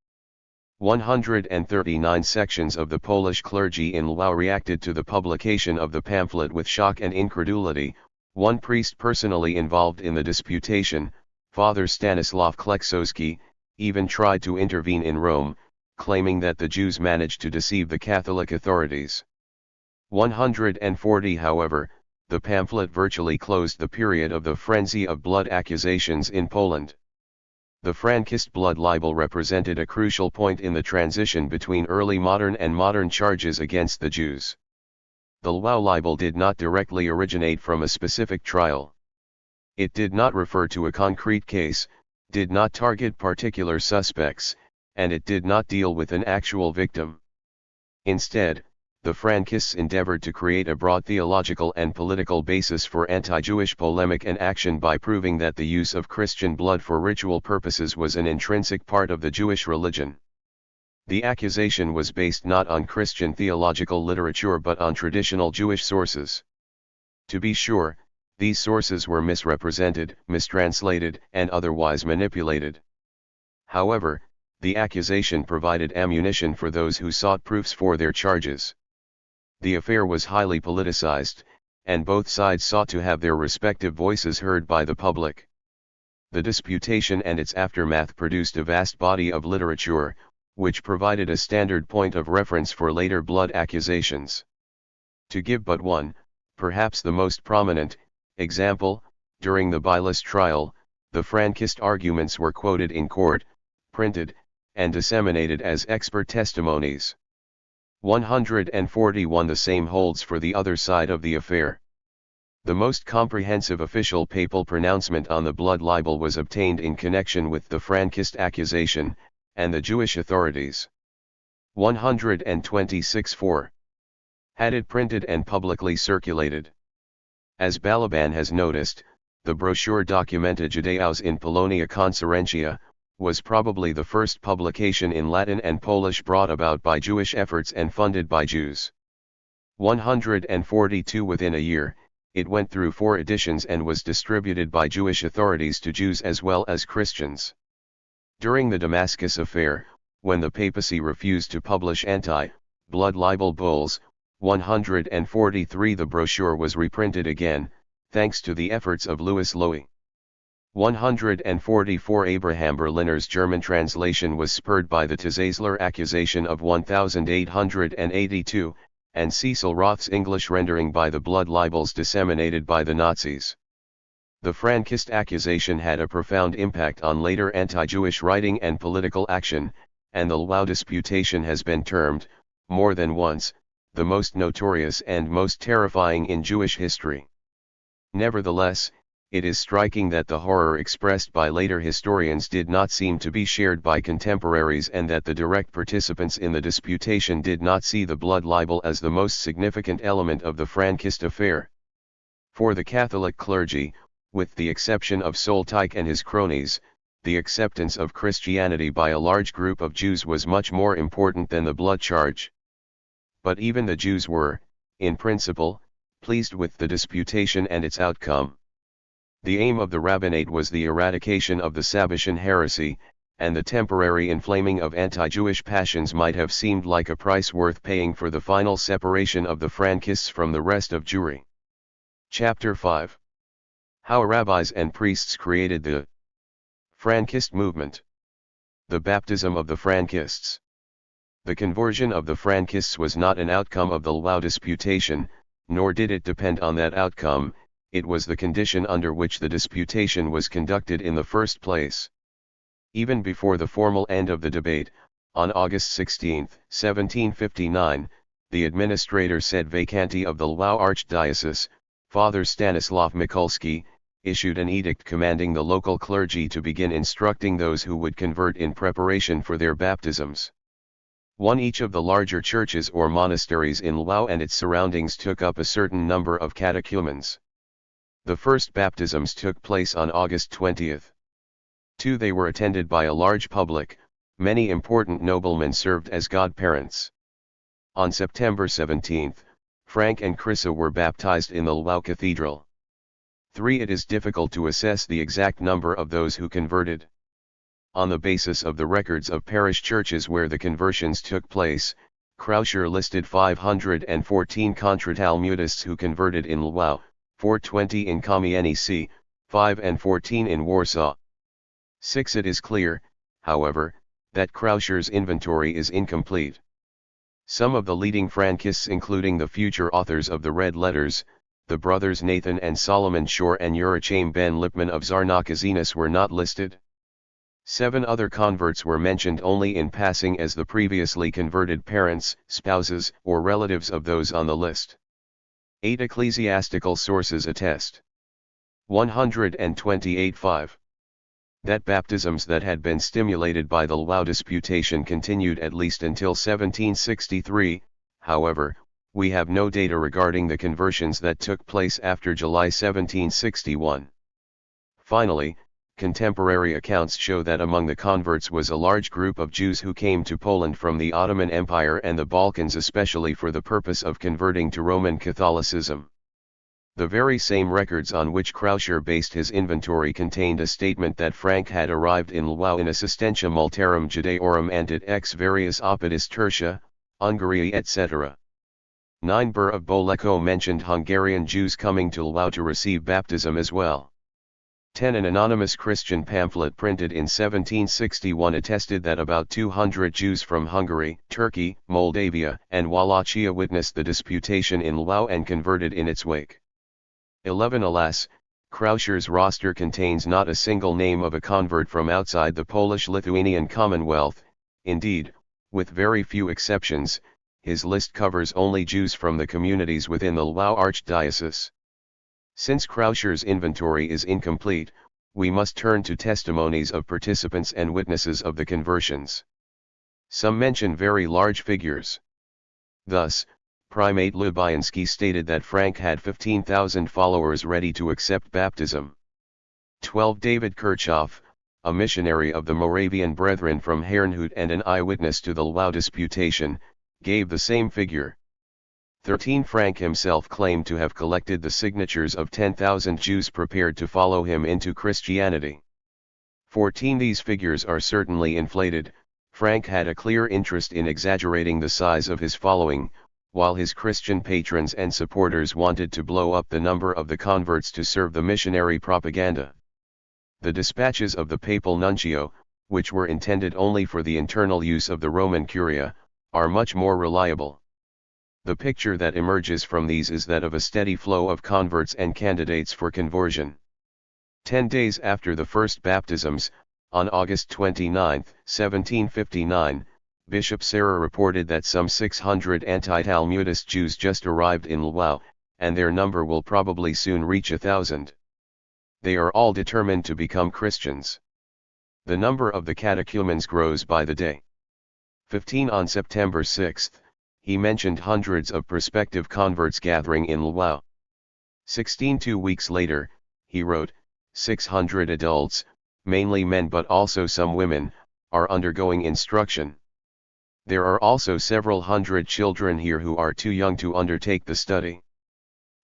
139 sections of the Polish clergy in Lwów reacted to the publication of the pamphlet with shock and incredulity. One priest personally involved in the disputation, Father Stanisław Kleksowski, even tried to intervene in Rome, claiming that the Jews managed to deceive the Catholic authorities. 140. However, the pamphlet virtually closed the period of the frenzy of blood accusations in Poland. The Frankist blood libel represented a crucial point in the transition between early modern and modern charges against the Jews. The Lwów libel did not directly originate from a specific trial. It did not refer to a concrete case, did not target particular suspects, and it did not deal with an actual victim. Instead, the Frankists endeavored to create a broad theological and political basis for anti-Jewish polemic and action by proving that the use of Christian blood for ritual purposes was an intrinsic part of the Jewish religion. The accusation was based not on Christian theological literature but on traditional Jewish sources. To be sure, these sources were misrepresented, mistranslated, and otherwise manipulated. However, the accusation provided ammunition for those who sought proofs for their charges. The affair was highly politicized, and both sides sought to have their respective voices heard by the public. The disputation and its aftermath produced a vast body of literature, which provided a standard point of reference for later blood accusations. To give but one, perhaps the most prominent, example, during the Bilas trial, the Frankist arguments were quoted in court, printed, and disseminated as expert testimonies. 141. The same holds for the other side of the affair. The most comprehensive official papal pronouncement on the blood libel was obtained in connection with the Frankist accusation, and the Jewish authorities. 126. 4. Had it printed and publicly circulated. As Balaban has noticed, the brochure Documenta Judaeus in Polonia Conferentia, was probably the first publication in Latin and Polish brought about by Jewish efforts and funded by Jews. 142. Within a year, it went through 4 editions and was distributed by Jewish authorities to Jews as well as Christians. During the Damascus affair, when the papacy refused to publish anti-blood libel bulls, 143, the brochure was reprinted again, thanks to the efforts of Louis Loewy. 144. Abraham Berliner's German translation was spurred by the Tzasler accusation of 1882, and Cecil Roth's English rendering by the blood libels disseminated by the Nazis. The Frankist accusation had a profound impact on later anti-Jewish writing and political action, and the Lwów disputation has been termed, more than once, the most notorious and most terrifying in Jewish history. Nevertheless, it is striking that the horror expressed by later historians did not seem to be shared by contemporaries and that the direct participants in the disputation did not see the blood libel as the most significant element of the Frankist affair. For the Catholic clergy, with the exception of Soltike and his cronies, the acceptance of Christianity by a large group of Jews was much more important than the blood charge. But even the Jews were, in principle, pleased with the disputation and its outcome. The aim of the rabbinate was the eradication of the Sabbatian heresy, and the temporary inflaming of anti-Jewish passions might have seemed like a price worth paying for the final separation of the Frankists from the rest of Jewry. Chapter 5. How rabbis and priests created the Frankist movement. The baptism of the Frankists. The conversion of the Frankists was not an outcome of the Lwów disputation, nor did it depend on that outcome, it was the condition under which the disputation was conducted in the first place. Even before the formal end of the debate, on August 16, 1759, the administrator sed vacante of the Lwów Archdiocese, Father Stanislaw Mikulski, issued an edict commanding the local clergy to begin instructing those who would convert in preparation for their baptisms. Each of the larger churches or monasteries in Lwów and its surroundings took up a certain number of catechumens. The first baptisms took place on August 20. They were attended by a large public. Many important noblemen served as godparents. On September 17, Frank and Krysa were baptized in the Lwów Cathedral. It is difficult to assess the exact number of those who converted. On the basis of the records of parish churches where the conversions took place, Krauscher listed 514 Kontratalmudists who converted in Lwów, 420 in Kamienice, 5 and 14 in Warsaw. It is clear, however, that Krauscher's inventory is incomplete. Some of the leading Frankists, including the future authors of the Red Letters, the brothers Nathan and Solomon Shore and Yurachim ben Lipman of Zarnakazinus, were not listed. 7 other converts were mentioned only in passing as the previously converted parents, spouses, or relatives of those on the list. 8 ecclesiastical sources attest. 128.5. That baptisms that had been stimulated by the Lwów disputation continued at least until 1763, however, we have no data regarding the conversions that took place after July 1761. Finally, contemporary accounts show that among the converts was a large group of Jews who came to Poland from the Ottoman Empire and the Balkans especially for the purpose of converting to Roman Catholicism. The very same records on which Krauscher based his inventory contained a statement that Frank had arrived in Lwów in assistentia multarum Judaeorum antit ex various oppidis tertia, Ungaria etc. 9 Burr of Boleko mentioned Hungarian Jews coming to Lwów to receive baptism as well. 10 An anonymous Christian pamphlet printed in 1761 attested that about 200 Jews from Hungary, Turkey, Moldavia, and Wallachia witnessed the disputation in Lwów and converted in its wake. 11 Alas, Krauscher's roster contains not a single name of a convert from outside the Polish-Lithuanian Commonwealth. Indeed, with very few exceptions, his list covers only Jews from the communities within the Lwów Archdiocese. Since Krauscher's inventory is incomplete, we must turn to testimonies of participants and witnesses of the conversions. Some mention very large figures. Thus, Primate Lubianski stated that Frank had 15,000 followers ready to accept baptism. 12 David Kirchhoff, a missionary of the Moravian Brethren from Herrnhut and an eyewitness to the Lwów disputation, gave the same figure. 13 Frank himself claimed to have collected the signatures of 10,000 Jews prepared to follow him into Christianity. 14 These figures are certainly inflated. Frank had a clear interest in exaggerating the size of his following, while his Christian patrons and supporters wanted to blow up the number of the converts to serve the missionary propaganda. The dispatches of the papal nuncio, which were intended only for the internal use of the Roman Curia, are much more reliable. The picture that emerges from these is that of a steady flow of converts and candidates for conversion. 10 days after the first baptisms, on August 29, 1759, Bishop Serra reported that some 600 anti-Talmudist Jews just arrived in Lwów, and their number will probably soon reach 1,000. They are all determined to become Christians. The number of the catechumens grows by the day. 15 On September 6, he mentioned hundreds of prospective converts gathering in Lwów. 16 2 weeks later, he wrote, 600 adults, mainly men but also some women, are undergoing instruction. There are also several hundred children here who are too young to undertake the study.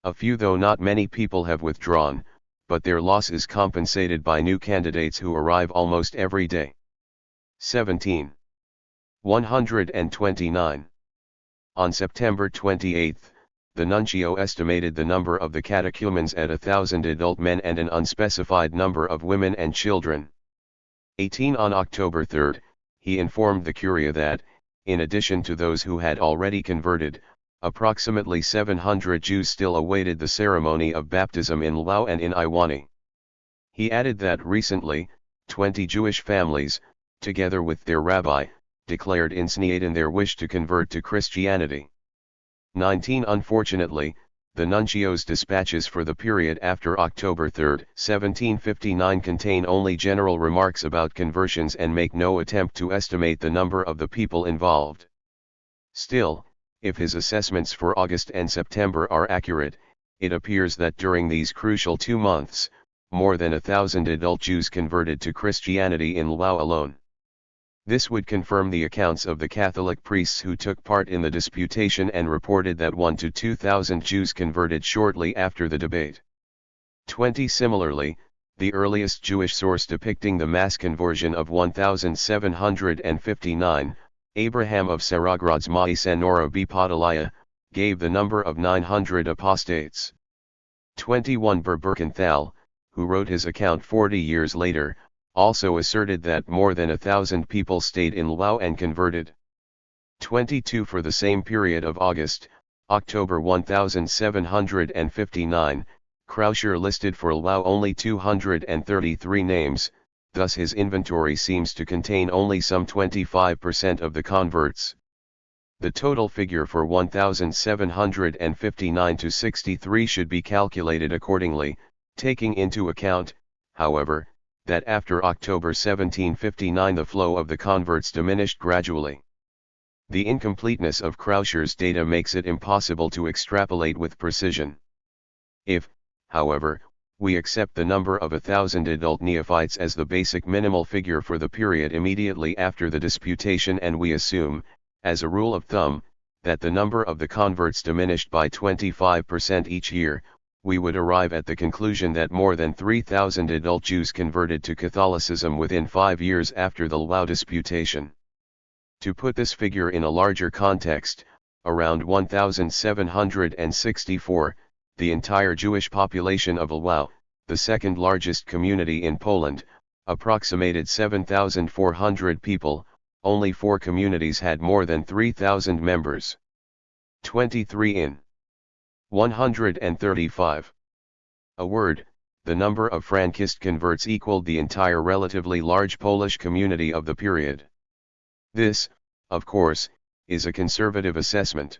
A few though not many people have withdrawn, but their loss is compensated by new candidates who arrive almost every day. 17. 129. On September 28, the nuncio estimated the number of the catechumens at 1,000 adult men and an unspecified number of women and children. 18 On October 3, he informed the Curia that, in addition to those who had already converted, approximately 700 Jews still awaited the ceremony of baptism in Lwów and in Iwani. He added that recently, 20 Jewish families, together with their rabbi, declared in their wish to convert to Christianity. 19 Unfortunately, the nuncio's dispatches for the period after October 3, 1759 contain only general remarks about conversions and make no attempt to estimate the number of the people involved. Still, if his assessments for August and September are accurate, it appears that during these crucial 2 months, more than 1,000 adult Jews converted to Christianity in Lwów alone. This would confirm the accounts of the Catholic priests who took part in the disputation and reported that 1,000 to 2,000 Jews converted shortly after the debate. 20 Similarly, the earliest Jewish source depicting the mass conversion of 1759, Abraham of Saragrod's Maciejko b Podolaya, gave the number of 900 apostates. 21 Berberkenthal, who wrote his account 40 years later, also asserted that more than 1,000 people stayed in Lwów and converted. 22 For the same period of August, October 1759, Krauscher listed for Lwów only 233 names, thus his inventory seems to contain only some 25% of the converts. The total figure for 1759 to 63 should be calculated accordingly, taking into account, however, that after October 1759 the flow of the converts diminished gradually. The incompleteness of Krauscher's data makes it impossible to extrapolate with precision. If, however, we accept the number of 1,000 adult neophytes as the basic minimal figure for the period immediately after the disputation, and we assume, as a rule of thumb, that the number of the converts diminished by 25% each year, we would arrive at the conclusion that more than 3,000 adult Jews converted to Catholicism within 5 years after the Lwów disputation. To put this figure in a larger context, around 1764, the entire Jewish population of Lwów, the second largest community in Poland, approximated 7,400 people. Only 4 communities had more than 3,000 members. 23 in 135. A word, the number of Frankist converts equaled the entire relatively large Polish community of the period. This, of course, is a conservative assessment.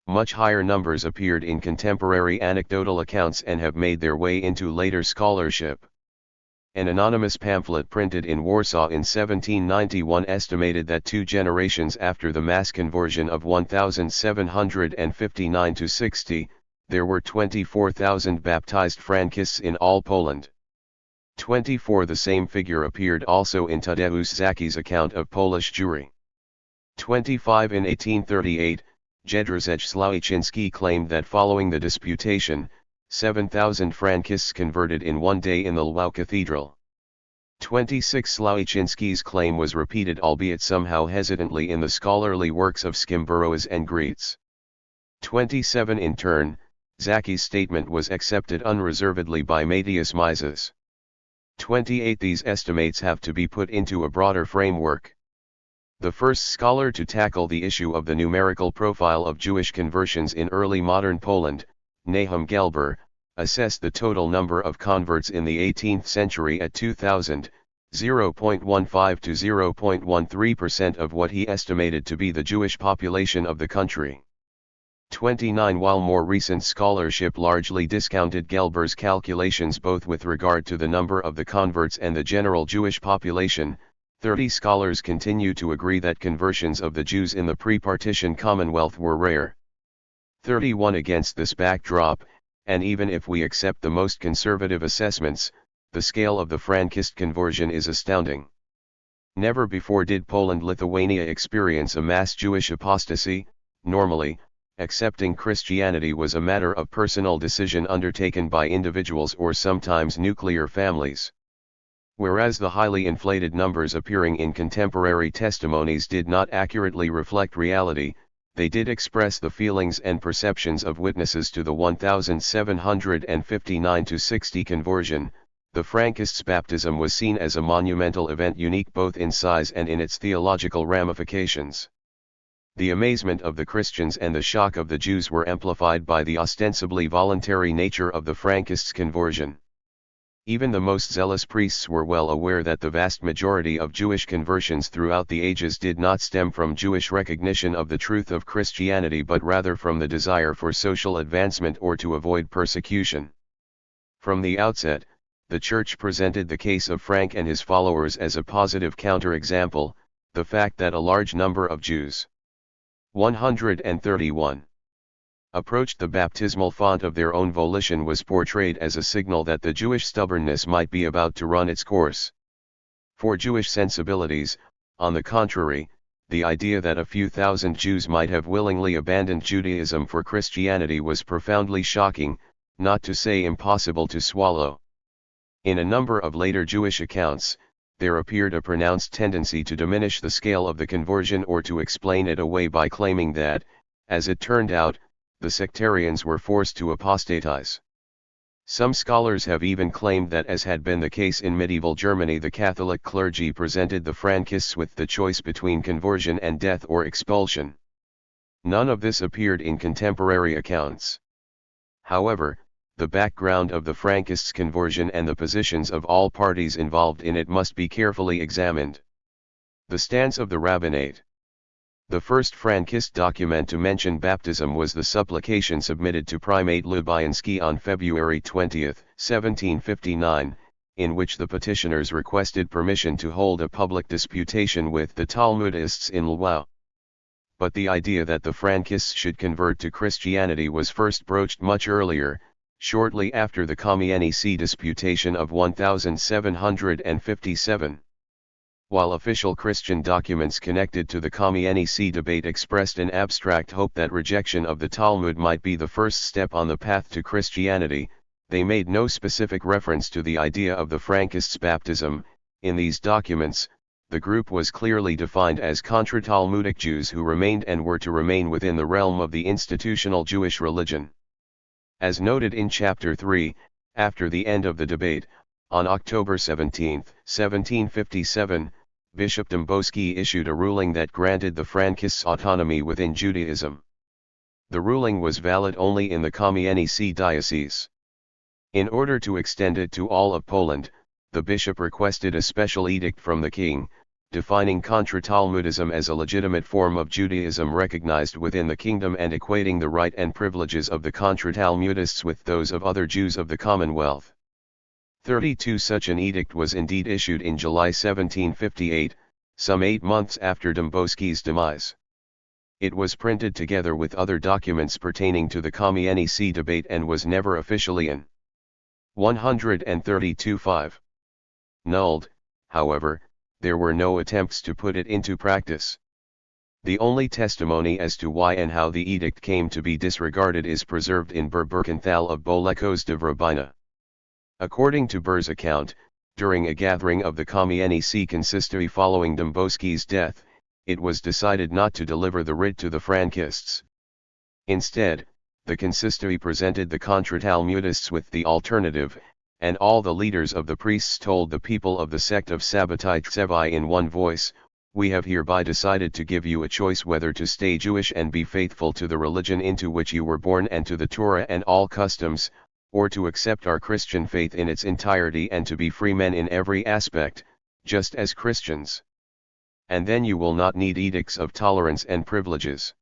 Much higher numbers appeared in contemporary anecdotal accounts and have made their way into later scholarship. An anonymous pamphlet printed in Warsaw in 1791 estimated that 2 generations after the mass conversion of 1759 to 60, there were 24,000 baptized Frankists in all Poland. 24 The same figure appeared also in Tadeusz Zaki's account of Polish Jewry. 25 In 1838, Jedrzej Słowicki claimed that following the disputation, 7,000 Frankists converted in one day in the Lwów Cathedral. 26 Słowicki's claim was repeated, albeit somehow hesitantly, in the scholarly works of Skimburowicz and Greets. 27 In turn, Zaki's statement was accepted unreservedly by Matthias Mises. 28 These estimates have to be put into a broader framework. The first scholar to tackle the issue of the numerical profile of Jewish conversions in early modern Poland, Nahum Gelber, assessed the total number of converts in the 18th century at 2,000, 0.15 to 0.13% of what he estimated to be the Jewish population of the country. 29 While more recent scholarship largely discounted Gelber's calculations both with regard to the number of the converts and the general Jewish population, 30 scholars continue to agree that conversions of the Jews in the pre-partition Commonwealth were rare. 31 Against this backdrop, and even if we accept the most conservative assessments, the scale of the Frankist conversion is astounding. Never before did Poland-Lithuania experience a mass Jewish apostasy. Normally, accepting Christianity was a matter of personal decision undertaken by individuals or sometimes nuclear families. Whereas the highly inflated numbers appearing in contemporary testimonies did not accurately reflect reality, they did express the feelings and perceptions of witnesses to the 1759 to 60 conversion. The Frankists' baptism was seen as a monumental event unique both in size and in its theological ramifications. The amazement of the Christians and the shock of the Jews were amplified by the ostensibly voluntary nature of the Frankists' conversion. Even the most zealous priests were well aware that the vast majority of Jewish conversions throughout the ages did not stem from Jewish recognition of the truth of Christianity but rather from the desire for social advancement or to avoid persecution. From the outset, the Church presented the case of Frank and his followers as a positive counterexample, the fact that a large number of Jews, 131, approached the baptismal font of their own volition was portrayed as a signal that the Jewish stubbornness might be about to run its course. For Jewish sensibilities, on the contrary, the idea that a few thousand Jews might have willingly abandoned Judaism for Christianity was profoundly shocking, not to say impossible to swallow. In a number of later Jewish accounts, there appeared a pronounced tendency to diminish the scale of the conversion or to explain it away by claiming that, as it turned out, the sectarians were forced to apostatize. Some scholars have even claimed that, as had been the case in medieval Germany, the Catholic clergy presented the Frankists with the choice between conversion and death or expulsion. None of this appeared in contemporary accounts. However, the background of the Frankists' conversion and the positions of all parties involved in it must be carefully examined. The stance of the rabbinate. The first Frankist document to mention baptism was the supplication submitted to Primate Lubianski on February 20, 1759, in which the petitioners requested permission to hold a public disputation with the Talmudists in Lwów. But the idea that the Frankists should convert to Christianity was first broached much earlier, shortly after the Kamienice disputation of 1757. While official Christian documents connected to the Kamienice debate expressed an abstract hope that rejection of the Talmud might be the first step on the path to Christianity, they made no specific reference to the idea of the Frankists' baptism. In these documents, the group was clearly defined as contra-Talmudic Jews who remained and were to remain within the realm of the institutional Jewish religion. As noted in Chapter 3, after the end of the debate, on October 17, 1757, Bishop Dembowski issued a ruling that granted the Frankists autonomy within Judaism. The ruling was valid only in the Kamienice diocese. In order to extend it to all of Poland, the bishop requested a special edict from the king, defining contra-Talmudism as a legitimate form of Judaism recognized within the kingdom and equating the right and privileges of the contra-Talmudists with those of other Jews of the Commonwealth. 32 Such an edict was indeed issued in July 1758, some 8 months after Dembowski's demise. It was printed together with other documents pertaining to the Kamienice debate and was never officially in 132.5. Nulled. However, there were no attempts to put it into practice. The only testimony as to why and how the edict came to be disregarded is preserved in Burberkenthal of Bolekos de Vrobina. According to Bur's account, during a gathering of the Kamienice consistory following Dembowski's death, it was decided not to deliver the writ to the Frankists. Instead, the consistory presented the contra-Talmudists with the alternative, and all the leaders of the priests told the people of the sect of Sabbatai Tsevai in one voice, "We have hereby decided to give you a choice whether to stay Jewish and be faithful to the religion into which you were born and to the Torah and all customs, or to accept our Christian faith in its entirety and to be free men in every aspect, just as Christians. And then you will not need edicts of tolerance and privileges."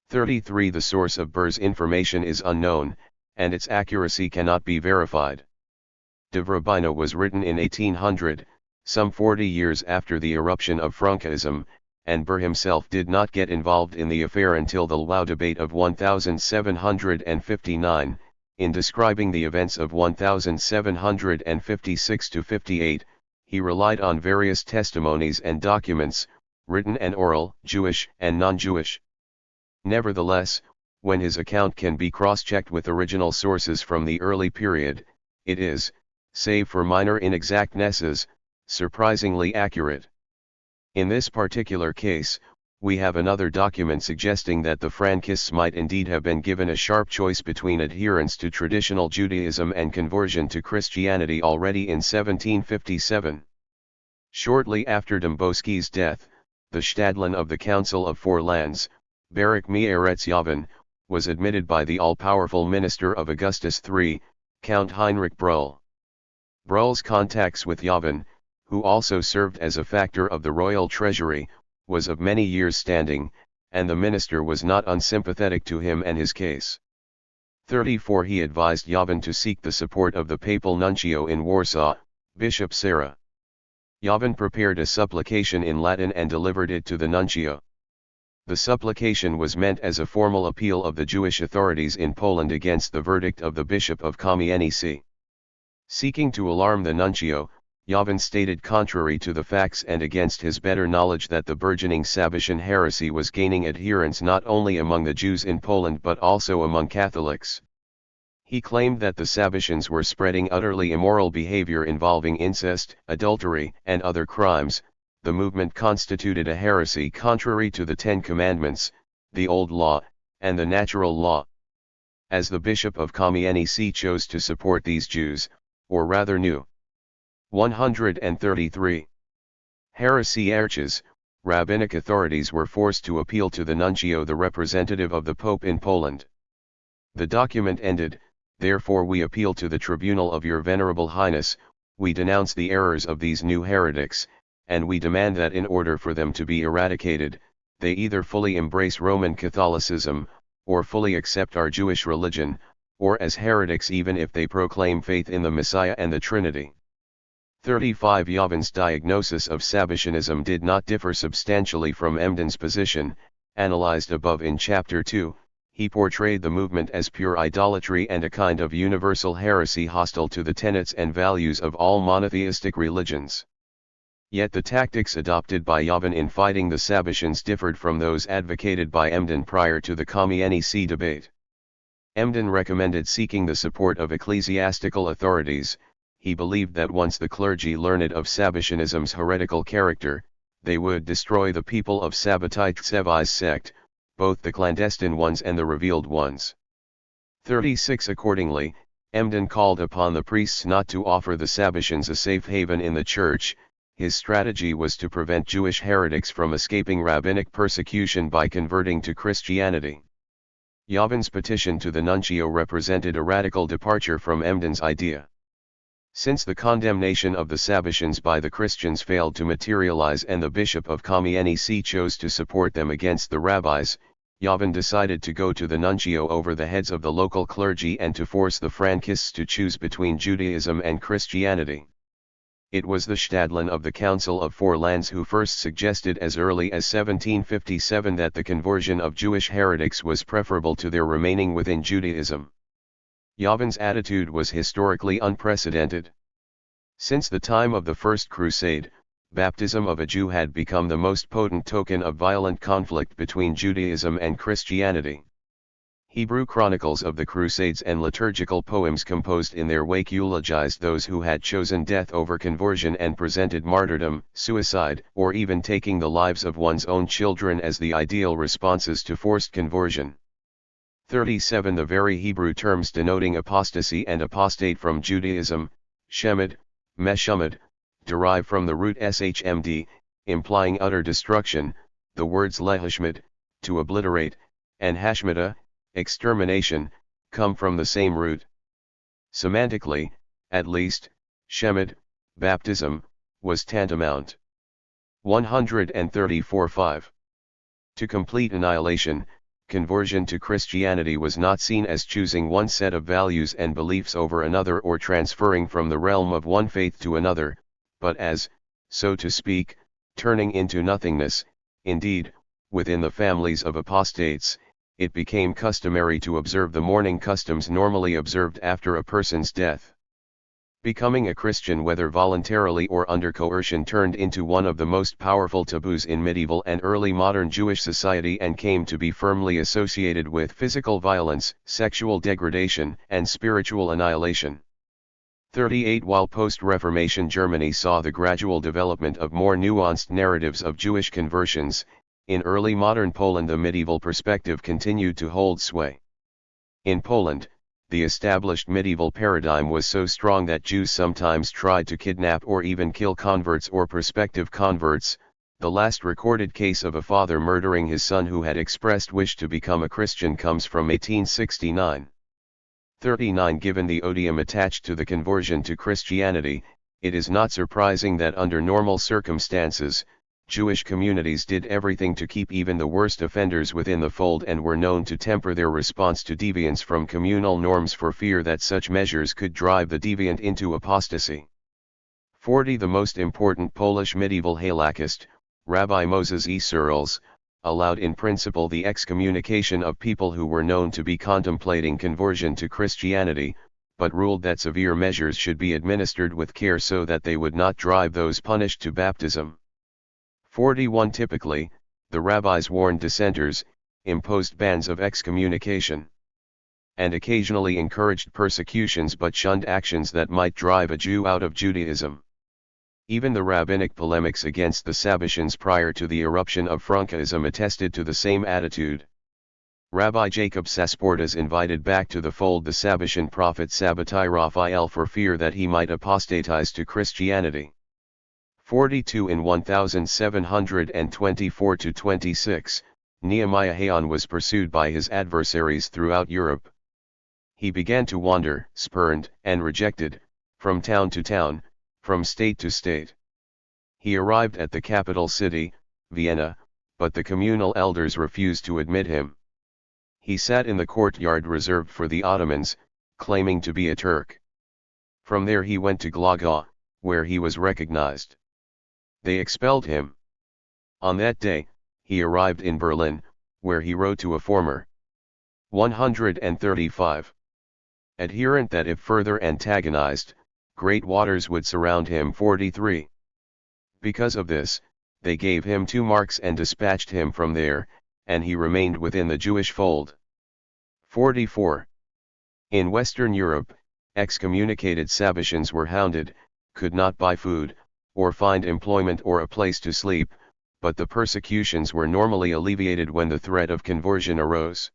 33 The source of Bur's information is unknown, and its accuracy cannot be verified. De Vrobina was written in 1800, some 40 years after the eruption of Frankism, and Bur himself did not get involved in the affair until the Lwów debate of 1759. In describing the events of 1756–58, he relied on various testimonies and documents, written and oral, Jewish and non-Jewish. Nevertheless, when his account can be cross-checked with original sources from the early period, it is, save for minor inexactnesses, surprisingly accurate. In this particular case, we have another document suggesting that the Frankists might indeed have been given a sharp choice between adherence to traditional Judaism and conversion to Christianity already in 1757. Shortly after Dembowski's death, the Stadtland of the Council of Four Lands, Barak Meretz Yavin, was admitted by the all-powerful minister of Augustus III, Count Heinrich Brühl. Brühl's contacts with Yavin, who also served as a factor of the royal treasury, was of many years' standing, and the minister was not unsympathetic to him and his case. 34 He advised Yavin to seek the support of the papal nuncio in Warsaw, Bishop Sarah. Yavin prepared a supplication in Latin and delivered it to the nuncio. The supplication was meant as a formal appeal of the Jewish authorities in Poland against the verdict of the Bishop of Kamienice. Seeking to alarm the nuncio, Yavin stated contrary to the facts and against his better knowledge that the burgeoning Sabbatean heresy was gaining adherents not only among the Jews in Poland but also among Catholics. He claimed that the Sabbateans were spreading utterly immoral behavior involving incest, adultery, and other crimes. The movement constituted a heresy contrary to the Ten Commandments, the Old Law, and the Natural Law. As the Bishop of Kamienice chose to support these Jews, or rather knew. 133. Heresy arches, rabbinic authorities were forced to appeal to the nuncio, the representative of the Pope in Poland. The document ended, "Therefore we appeal to the tribunal of your Venerable Highness, we denounce the errors of these new heretics, and we demand that in order for them to be eradicated, they either fully embrace Roman Catholicism, or fully accept our Jewish religion, or as heretics even if they proclaim faith in the Messiah and the Trinity." 35 Yavin's diagnosis of Sabbateanism did not differ substantially from Emden's position, analyzed above in Chapter 2. He portrayed the movement as pure idolatry and a kind of universal heresy hostile to the tenets and values of all monotheistic religions. Yet the tactics adopted by Yavin in fighting the Sabbateans differed from those advocated by Emden prior to the Kamienice debate. Emden recommended seeking the support of ecclesiastical authorities. He believed that once the clergy learned of Sabbateanism's heretical character, they would destroy the people of Sabbatite Tsevi's sect, both the clandestine ones and the revealed ones. 36 Accordingly, Emden called upon the priests not to offer the Sabbateans a safe haven in the church. His strategy was to prevent Jewish heretics from escaping rabbinic persecution by converting to Christianity. Yavin's petition to the nuncio represented a radical departure from Emden's idea. Since the condemnation of the Sabbateans by the Christians failed to materialize and the Bishop of Kamienice chose to support them against the rabbis, Yavin decided to go to the nuncio over the heads of the local clergy and to force the Frankists to choose between Judaism and Christianity. It was the Stadtland of the Council of Four Lands who first suggested as early as 1757 that the conversion of Jewish heretics was preferable to their remaining within Judaism. Yavin's attitude was historically unprecedented. Since the time of the First Crusade, baptism of a Jew had become the most potent token of violent conflict between Judaism and Christianity. Hebrew chronicles of the Crusades and liturgical poems composed in their wake eulogized those who had chosen death over conversion and presented martyrdom, suicide, or even taking the lives of one's own children as the ideal responses to forced conversion. 37 The very Hebrew terms denoting apostasy and apostate from Judaism, shemad, meshumad, derive from the root shmd, implying utter destruction. The words lehashmad, to obliterate, and hashmada, extermination, come from the same root. Semantically, at least, shemad, baptism, was tantamount. 134-5. To complete annihilation, conversion to Christianity was not seen as choosing one set of values and beliefs over another or transferring from the realm of one faith to another, but as, so to speak, turning into nothingness. Indeed, within the families of apostates, it became customary to observe the mourning customs normally observed after a person's death. Becoming a Christian, whether voluntarily or under coercion, turned into one of the most powerful taboos in medieval and early modern Jewish society and came to be firmly associated with physical violence, sexual degradation, and spiritual annihilation. 38 While post-Reformation Germany saw the gradual development of more nuanced narratives of Jewish conversions, in early modern Poland the medieval perspective continued to hold sway. In Poland, the established medieval paradigm was so strong that Jews sometimes tried to kidnap or even kill converts or prospective converts. The last recorded case of a father murdering his son who had expressed wish to become a Christian comes from 1869. 39. Given the odium attached to the conversion to Christianity, it is not surprising that under normal circumstances, Jewish communities did everything to keep even the worst offenders within the fold and were known to temper their response to deviance from communal norms for fear that such measures could drive the deviant into apostasy. 40. The most important Polish medieval halachist, Rabbi Moses E. Searles, allowed in principle the excommunication of people who were known to be contemplating conversion to Christianity, but ruled that severe measures should be administered with care so that they would not drive those punished to baptism. 41. Typically, the rabbis warned dissenters, imposed bans of excommunication, and occasionally encouraged persecutions but shunned actions that might drive a Jew out of Judaism. Even the rabbinic polemics against the Sabbatians prior to the eruption of Frankism attested to the same attitude. Rabbi Jacob Sasportas invited back to the fold the Sabbatian prophet Sabbatai Raphael for fear that he might apostatize to Christianity. 42. In 1724-26, Nehemiah Haon was pursued by his adversaries throughout Europe. He began to wander, spurned and rejected, from town to town, from state to state. He arrived at the capital city, Vienna, but the communal elders refused to admit him. He sat in the courtyard reserved for the Ottomans, claiming to be a Turk. From there he went to Glagow, where he was recognized. They expelled him. On that day, he arrived in Berlin, where he wrote to a former 135 adherent that if further antagonized, great waters would surround him. 43. Because of this, they gave him 2 marks and dispatched him from there, and he remained within the Jewish fold. 44. In Western Europe, excommunicated Sabbatians were hounded, could not buy food, or find employment or a place to sleep, but the persecutions were normally alleviated when the threat of conversion arose.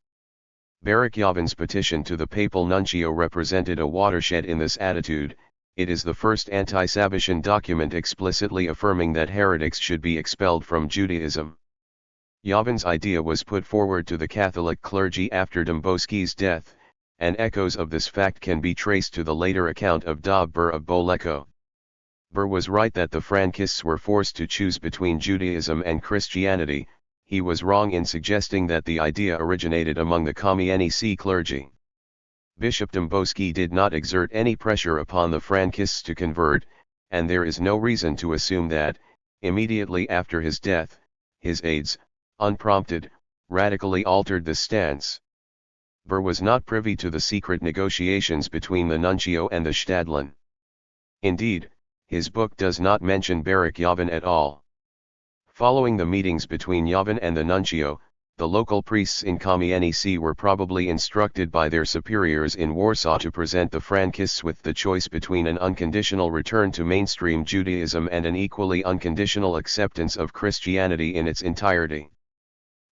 Baruch Yavin's petition to the papal nuncio represented a watershed in this attitude. It is the first anti-Sabbatian document explicitly affirming that heretics should be expelled from Judaism. Yavin's idea was put forward to the Catholic clergy after Dembowski's death, and echoes of this fact can be traced to the later account of Dov Ber of Boleko. Ber was right that the Frankists were forced to choose between Judaism and Christianity. He was wrong in suggesting that the idea originated among the Kamienice clergy. Bishop Dembowski did not exert any pressure upon the Frankists to convert, and there is no reason to assume that, immediately after his death, his aides, unprompted, radically altered this stance. Ber was not privy to the secret negotiations between the nuncio and the Stadtland. Indeed, his book does not mention Baruch Yavin at all. Following the meetings between Yavin and the nuncio, the local priests in Kamienice were probably instructed by their superiors in Warsaw to present the Frankists with the choice between an unconditional return to mainstream Judaism and an equally unconditional acceptance of Christianity in its entirety.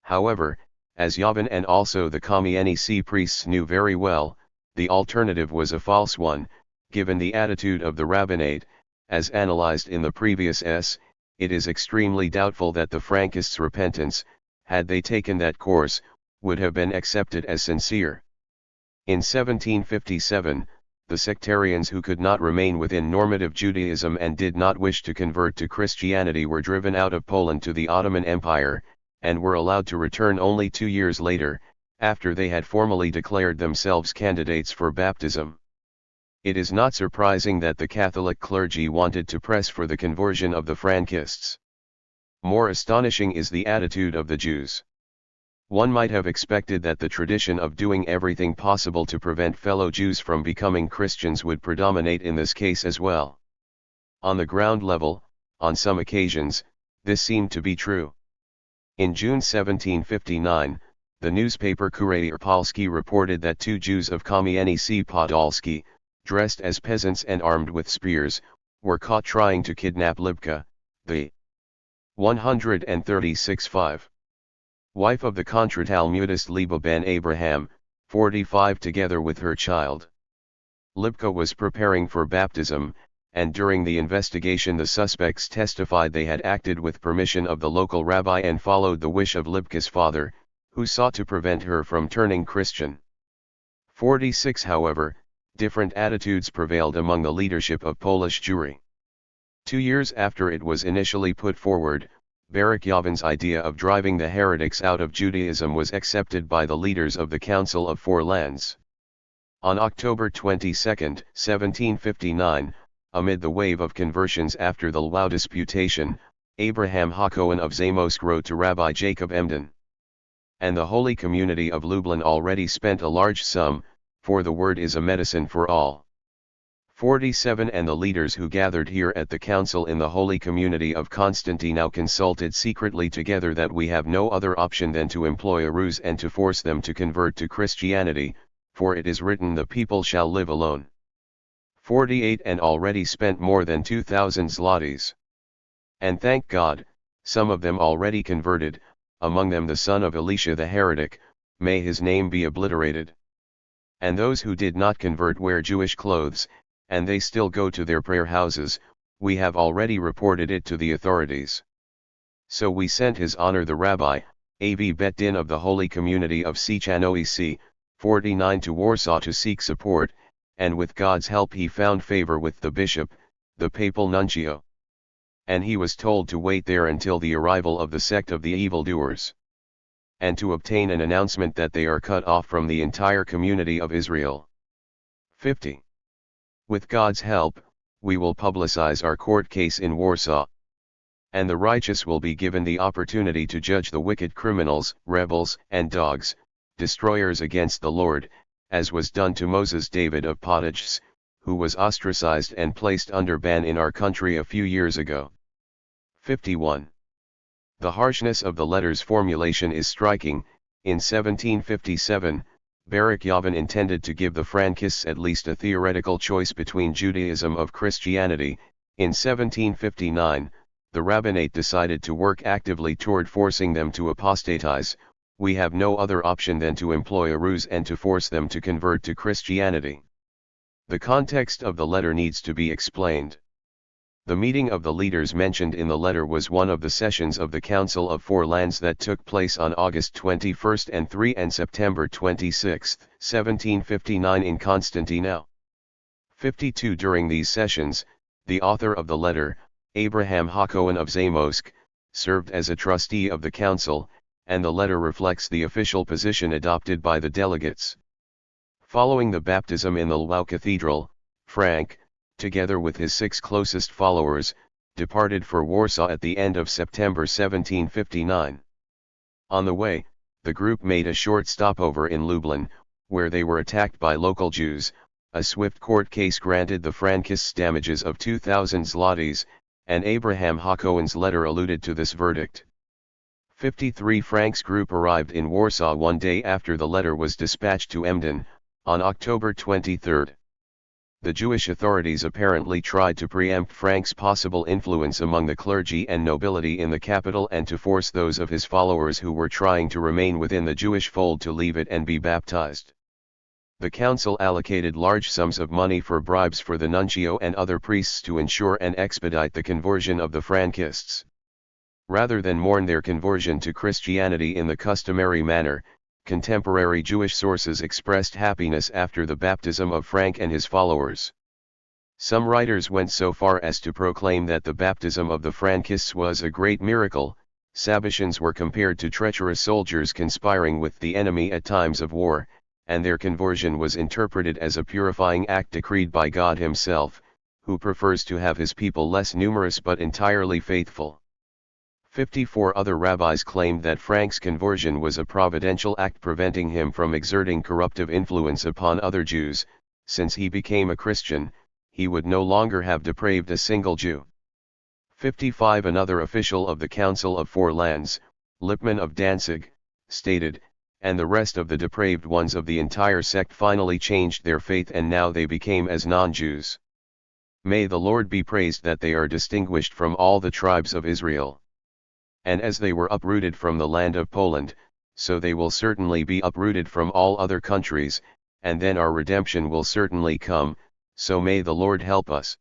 However, as Yavin and also the Kamienice priests knew very well, the alternative was a false one, given the attitude of the rabbinate. As analyzed in the previous it is extremely doubtful that the Frankists' repentance, had they taken that course, would have been accepted as sincere. In 1757, the sectarians who could not remain within normative Judaism and did not wish to convert to Christianity were driven out of Poland to the Ottoman Empire, and were allowed to return only 2 years later, after they had formally declared themselves candidates for baptism. It is not surprising that the Catholic clergy wanted to press for the conversion of the Frankists. More astonishing is the attitude of the Jews. One might have expected that the tradition of doing everything possible to prevent fellow Jews from becoming Christians would predominate in this case as well. On the ground level, on some occasions, this seemed to be true. In June 1759, the newspaper Kurier Polski reported that 2 Jews of Kamienice Podolski, dressed as peasants and armed with spears, were caught trying to kidnap Libka, the 136-5 wife of the Contra-Talmudist Liba ben Abraham, 45, together with her child. Libka was preparing for baptism, and during the investigation the suspects testified they had acted with permission of the local rabbi and followed the wish of Libka's father, who sought to prevent her from turning Christian. 46 However, different attitudes prevailed among the leadership of Polish Jewry. 2 years after it was initially put forward, Baruch Yavin's idea of driving the heretics out of Judaism was accepted by the leaders of the Council of Four Lands. On October 22, 1759, amid the wave of conversions after the Lwów disputation, Abraham Hakohen of Zamość wrote to Rabbi Jacob Emden. And the Holy Community of Lublin already spent a large sum, for the word is a medicine for all. 47 And the leaders who gathered here at the council in the Holy Community of Constantine now consulted secretly together that we have no other option than to employ a ruse and to force them to convert to Christianity, for it is written the people shall live alone. 48 And already spent more than 2,000 zlotys. And thank God, some of them already converted, among them the son of Elisha the heretic, may his name be obliterated. And those who did not convert wear Jewish clothes, and they still go to their prayer houses, we have already reported it to the authorities. So we sent His Honor the Rabbi, A.V. Bet-Din of the Holy Community of Siechanowice, 49 to Warsaw to seek support, and with God's help he found favor with the bishop, the papal nuncio. And he was told to wait there until the arrival of the sect of the evildoers, and to obtain an announcement that they are cut off from the entire community of Israel. 50. With God's help, we will publicize our court case in Warsaw. And the righteous will be given the opportunity to judge the wicked criminals, rebels, and dogs, destroyers against the Lord, as was done to Moses David of Potijs, who was ostracized and placed under ban in our country a few years ago. 51. The harshness of the letter's formulation is striking. In 1757, Baruch Yavin intended to give the Frankists at least a theoretical choice between Judaism or Christianity. In 1759, the rabbinate decided to work actively toward forcing them to apostatize. We have no other option than to employ a ruse and to force them to convert to Christianity. The context of the letter needs to be explained. The meeting of the leaders mentioned in the letter was one of the sessions of the Council of Four Lands that took place on August 21 and 3 and September 26, 1759 in Constantinople. 52 During these sessions, the author of the letter, Abraham Hakohen of Zamość, served as a trustee of the council, and the letter reflects the official position adopted by the delegates. Following the baptism in the Lwów Cathedral, Frank, together with his 6 closest followers, departed for Warsaw at the end of September 1759. On the way, the group made a short stopover in Lublin, where they were attacked by local Jews. A swift court case granted the Frankists damages of 2,000 zlotys, and Abraham Hakohen's letter alluded to this verdict. 53 Frank's group arrived in Warsaw one day after the letter was dispatched to Emden, on October 23. The Jewish authorities apparently tried to preempt Frank's possible influence among the clergy and nobility in the capital and to force those of his followers who were trying to remain within the Jewish fold to leave it and be baptized. The council allocated large sums of money for bribes for the nuncio and other priests to ensure and expedite the conversion of the Frankists. Rather than mourn their conversion to Christianity in the customary manner, contemporary Jewish sources expressed happiness after the baptism of Frank and his followers. Some writers went so far as to proclaim that the baptism of the Frankists was a great miracle. Sabbatians were compared to treacherous soldiers conspiring with the enemy at times of war, and their conversion was interpreted as a purifying act decreed by God Himself, who prefers to have His people less numerous but entirely faithful. 54 Other rabbis claimed that Frank's conversion was a providential act preventing him from exerting corruptive influence upon other Jews. Since he became a Christian, he would no longer have depraved a single Jew. 55 Another official of the Council of Four Lands, Lippmann of Danzig, stated, and the rest of the depraved ones of the entire sect finally changed their faith and now they became as non-Jews. May the Lord be praised that they are distinguished from all the tribes of Israel. And as they were uprooted from the land of Poland, so they will certainly be uprooted from all other countries, and then our redemption will certainly come, so may the Lord help us.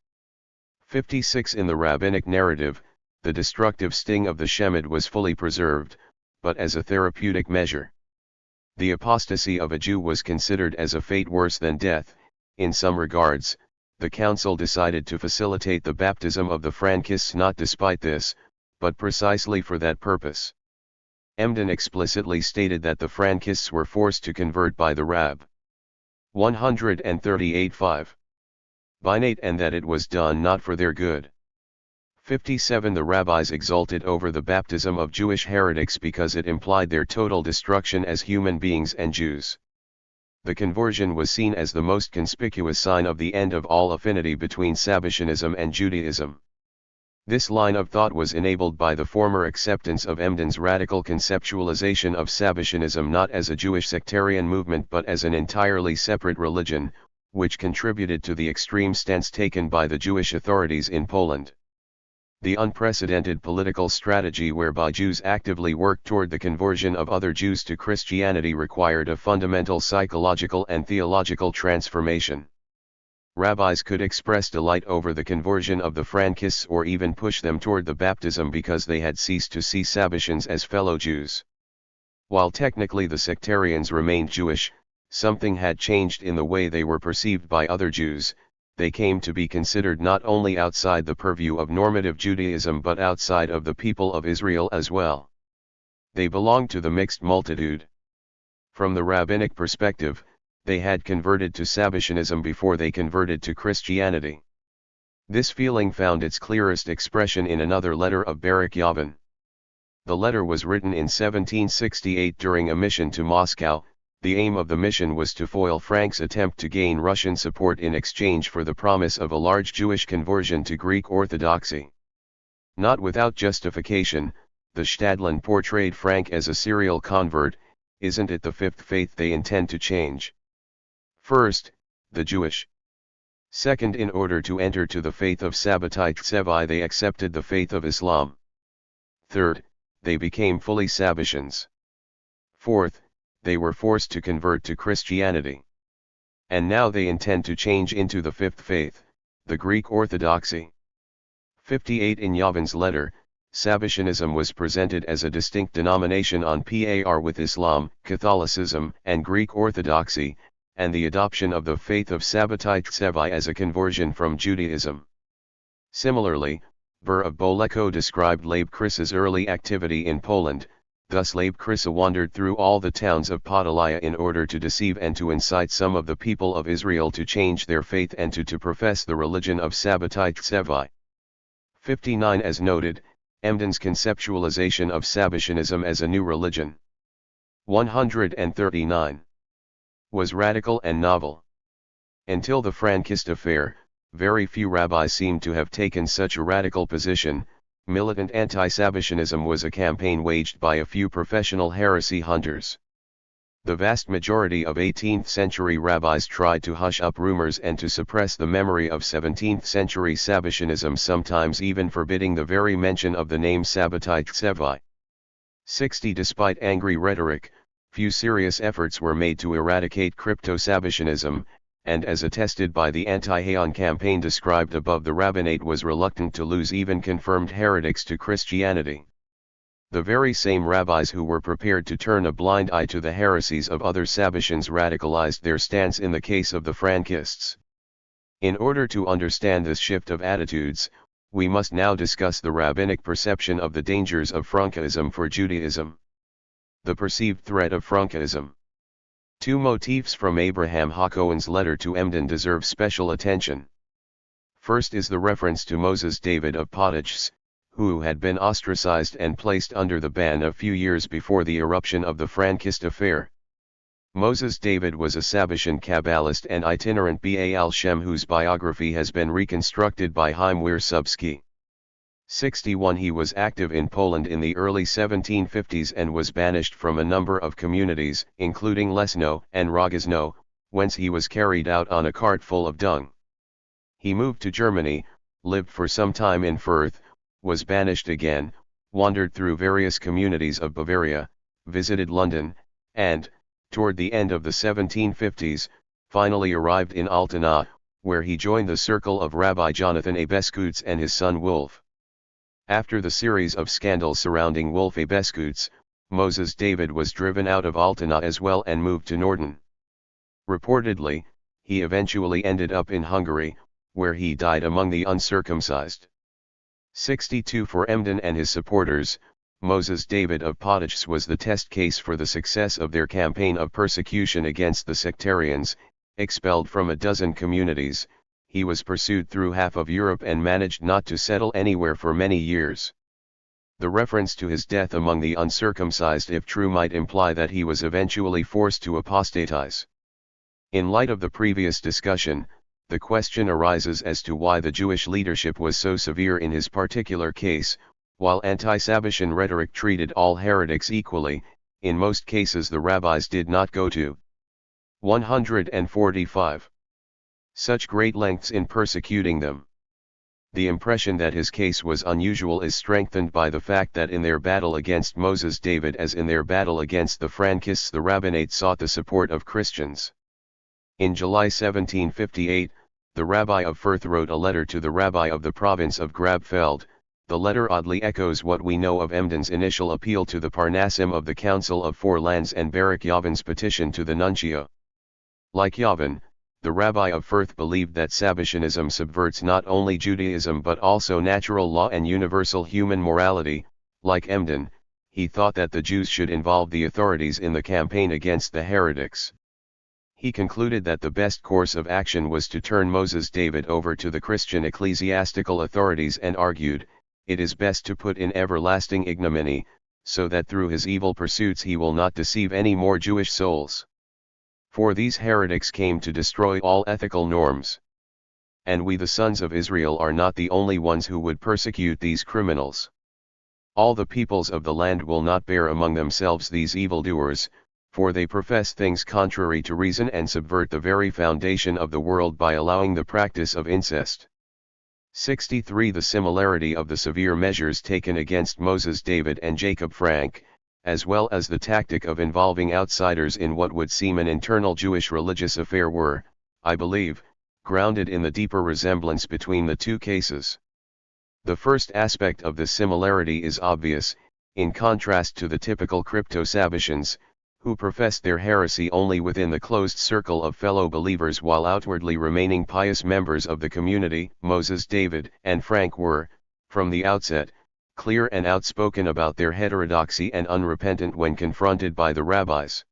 56 In the rabbinic narrative, the destructive sting of the Shemad was fully preserved, but as a therapeutic measure. The apostasy of a Jew was considered as a fate worse than death. In some regards, the council decided to facilitate the baptism of the Frankists not despite this, but precisely for that purpose. Emden explicitly stated that the Frankists were forced to convert by the Rab. 138:5. Binate, and that it was done not for their good. 57 The rabbis exulted over the baptism of Jewish heretics because it implied their total destruction as human beings and Jews. The conversion was seen as the most conspicuous sign of the end of all affinity between Sabbatianism and Judaism. This line of thought was enabled by the former acceptance of Emden's radical conceptualization of Sabbatianism not as a Jewish sectarian movement but as an entirely separate religion, which contributed to the extreme stance taken by the Jewish authorities in Poland. The unprecedented political strategy whereby Jews actively worked toward the conversion of other Jews to Christianity required a fundamental psychological and theological transformation. Rabbis could express delight over the conversion of the Frankists or even push them toward the baptism because they had ceased to see Sabbatians as fellow Jews. While technically the sectarians remained Jewish, something had changed in the way they were perceived by other Jews. They came to be considered not only outside the purview of normative Judaism but outside of the people of Israel as well. They belonged to the mixed multitude. From the rabbinic perspective, they had converted to Sabbatianism before they converted to Christianity. This feeling found its clearest expression in another letter of Baruch Yavin. The letter was written in 1768 during a mission to Moscow. The aim of the mission was to foil Frank's attempt to gain Russian support in exchange for the promise of a large Jewish conversion to Greek Orthodoxy. Not without justification, the Stadtland portrayed Frank as a serial convert. Isn't it the fifth faith they intend to change? First, the Jewish. Second, in order to enter to the faith of Sabbatite Tsevi they accepted the faith of Islam. Third, they became fully Sabbatians. Fourth, they were forced to convert to Christianity. And now they intend to change into the fifth faith, the Greek Orthodoxy. 58 In Yavin's letter, Sabbatianism was presented as a distinct denomination on par with Islam, Catholicism, and Greek Orthodoxy, and the adoption of the faith of Sabbatite Tsevi as a conversion from Judaism. Similarly, Ber of Boleko described Leib Krysa's early activity in Poland. Thus Leib Krysa wandered through all the towns of Podolia in order to deceive and to incite some of the people of Israel to change their faith and to profess the religion of Sabbatite Tsevi. 59 As noted, Emden's conceptualization of Sabbatianism as a new religion. 139. Was radical and novel. Until the Frankist affair, very few rabbis seemed to have taken such a radical position. Militant anti-Sabbatianism was a campaign waged by a few professional heresy hunters. The vast majority of 18th-century rabbis tried to hush up rumors and to suppress the memory of 17th-century Sabbatianism, sometimes even forbidding the very mention of the name Sabbatite Tsevi. 60 Despite angry rhetoric, few serious efforts were made to eradicate crypto-Sabbatianism, and as attested by the anti-Haon campaign described above, the rabbinate was reluctant to lose even confirmed heretics to Christianity. The very same rabbis who were prepared to turn a blind eye to the heresies of other Sabbatians radicalized their stance in the case of the Frankists. In order to understand this shift of attitudes, we must now discuss the rabbinic perception of the dangers of Frankism for Judaism. The perceived threat of Frankism. Two motifs from Abraham Hakohen's letter to Emden deserve special attention. First is the reference to Moses David of Potiches, who had been ostracized and placed under the ban a few years before the eruption of the Frankist affair. Moses David was a Sabbatian Kabbalist and itinerant Baal Shem whose biography has been reconstructed by Chaim Wiersubski. 61 He was active in Poland in the early 1750s and was banished from a number of communities, including Lesno and Rogozno, whence he was carried out on a cart full of dung. He moved to Germany, lived for some time in Fürth, was banished again, wandered through various communities of Bavaria, visited London, and, toward the end of the 1750s, finally arrived in Altena, where he joined the circle of Rabbi Jonathan A. Beskutz and his son Wolf. After the series of scandals surrounding Wolf A. Beskutz, Moses David was driven out of Altona as well and moved to Norden. Reportedly, he eventually ended up in Hungary, where he died among the uncircumcised. 62 For Emden and his supporters, Moses David of Potiches was the test case for the success of their campaign of persecution against the sectarians. Expelled from a dozen communities, he was pursued through half of Europe and managed not to settle anywhere for many years. The reference to his death among the uncircumcised, if true, might imply that he was eventually forced to apostatize. In light of the previous discussion, the question arises as to why the Jewish leadership was so severe in his particular case. While anti-Sabbatian rhetoric treated all heretics equally, in most cases the rabbis did not go to 145 such great lengths in persecuting them. The impression that his case was unusual is strengthened by the fact that in their battle against Moses David as in their battle against the Frankists, the rabbinate sought the support of Christians. In July 1758, the rabbi of Fürth wrote a letter to the rabbi of the province of Grabfeld. The letter oddly echoes what we know of Emden's initial appeal to the Parnassim of the Council of Four Lands and Barak Yavin's petition to the nuncio. Like Yavin, the rabbi of Fürth believed that Sabbatianism subverts not only Judaism but also natural law and universal human morality. Like Emden, he thought that the Jews should involve the authorities in the campaign against the heretics. He concluded that the best course of action was to turn Moses David over to the Christian ecclesiastical authorities and argued, "It is best to put in everlasting ignominy, so that through his evil pursuits he will not deceive any more Jewish souls. For these heretics came to destroy all ethical norms. And we the sons of Israel are not the only ones who would persecute these criminals. All the peoples of the land will not bear among themselves these evildoers, for they profess things contrary to reason and subvert the very foundation of the world by allowing the practice of incest." 63 The similarity of the severe measures taken against Moses David and Jacob Frank, as well as the tactic of involving outsiders in what would seem an internal Jewish religious affair were, I believe, grounded in the deeper resemblance between the two cases. The first aspect of this similarity is obvious, in contrast to the typical crypto-Sabbatians, who profess their heresy only within the closed circle of fellow believers while outwardly remaining pious members of the community. Moses David and Frank were, from the outset, clear and outspoken about their heterodoxy and unrepentant when confronted by the rabbis.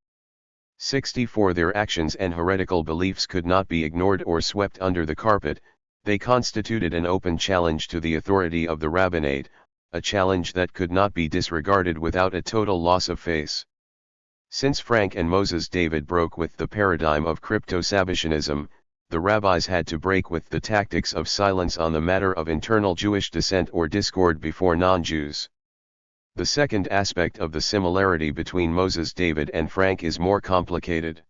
64 Their actions and heretical beliefs could not be ignored or swept under the carpet. They constituted an open challenge to the authority of the rabbinate, a challenge that could not be disregarded without a total loss of face. Since Frank and Moses David broke with the paradigm of crypto-Sabbatianism, the rabbis had to break with the tactics of silence on the matter of internal Jewish dissent or discord before non-Jews. The second aspect of the similarity between Moses David and Frank is more complicated.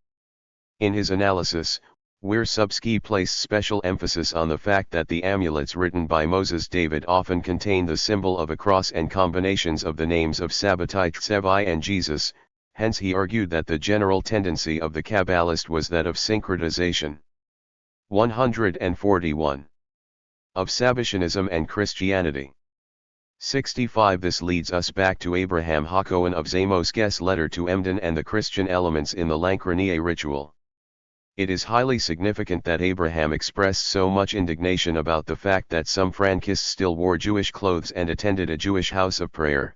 In his analysis, Wiersubski placed special emphasis on the fact that the amulets written by Moses David often contain the symbol of a cross and combinations of the names of Sabbatai Tsevi and Jesus. Hence he argued that the general tendency of the Kabbalist was that of syncretization. 141. Of Sabbatianism and Christianity. 65 This leads us back to Abraham Hakohen of Zamosk's letter to Emden and the Christian elements in the Lancrania ritual. It is highly significant that Abraham expressed so much indignation about the fact that some Frankists still wore Jewish clothes and attended a Jewish house of prayer.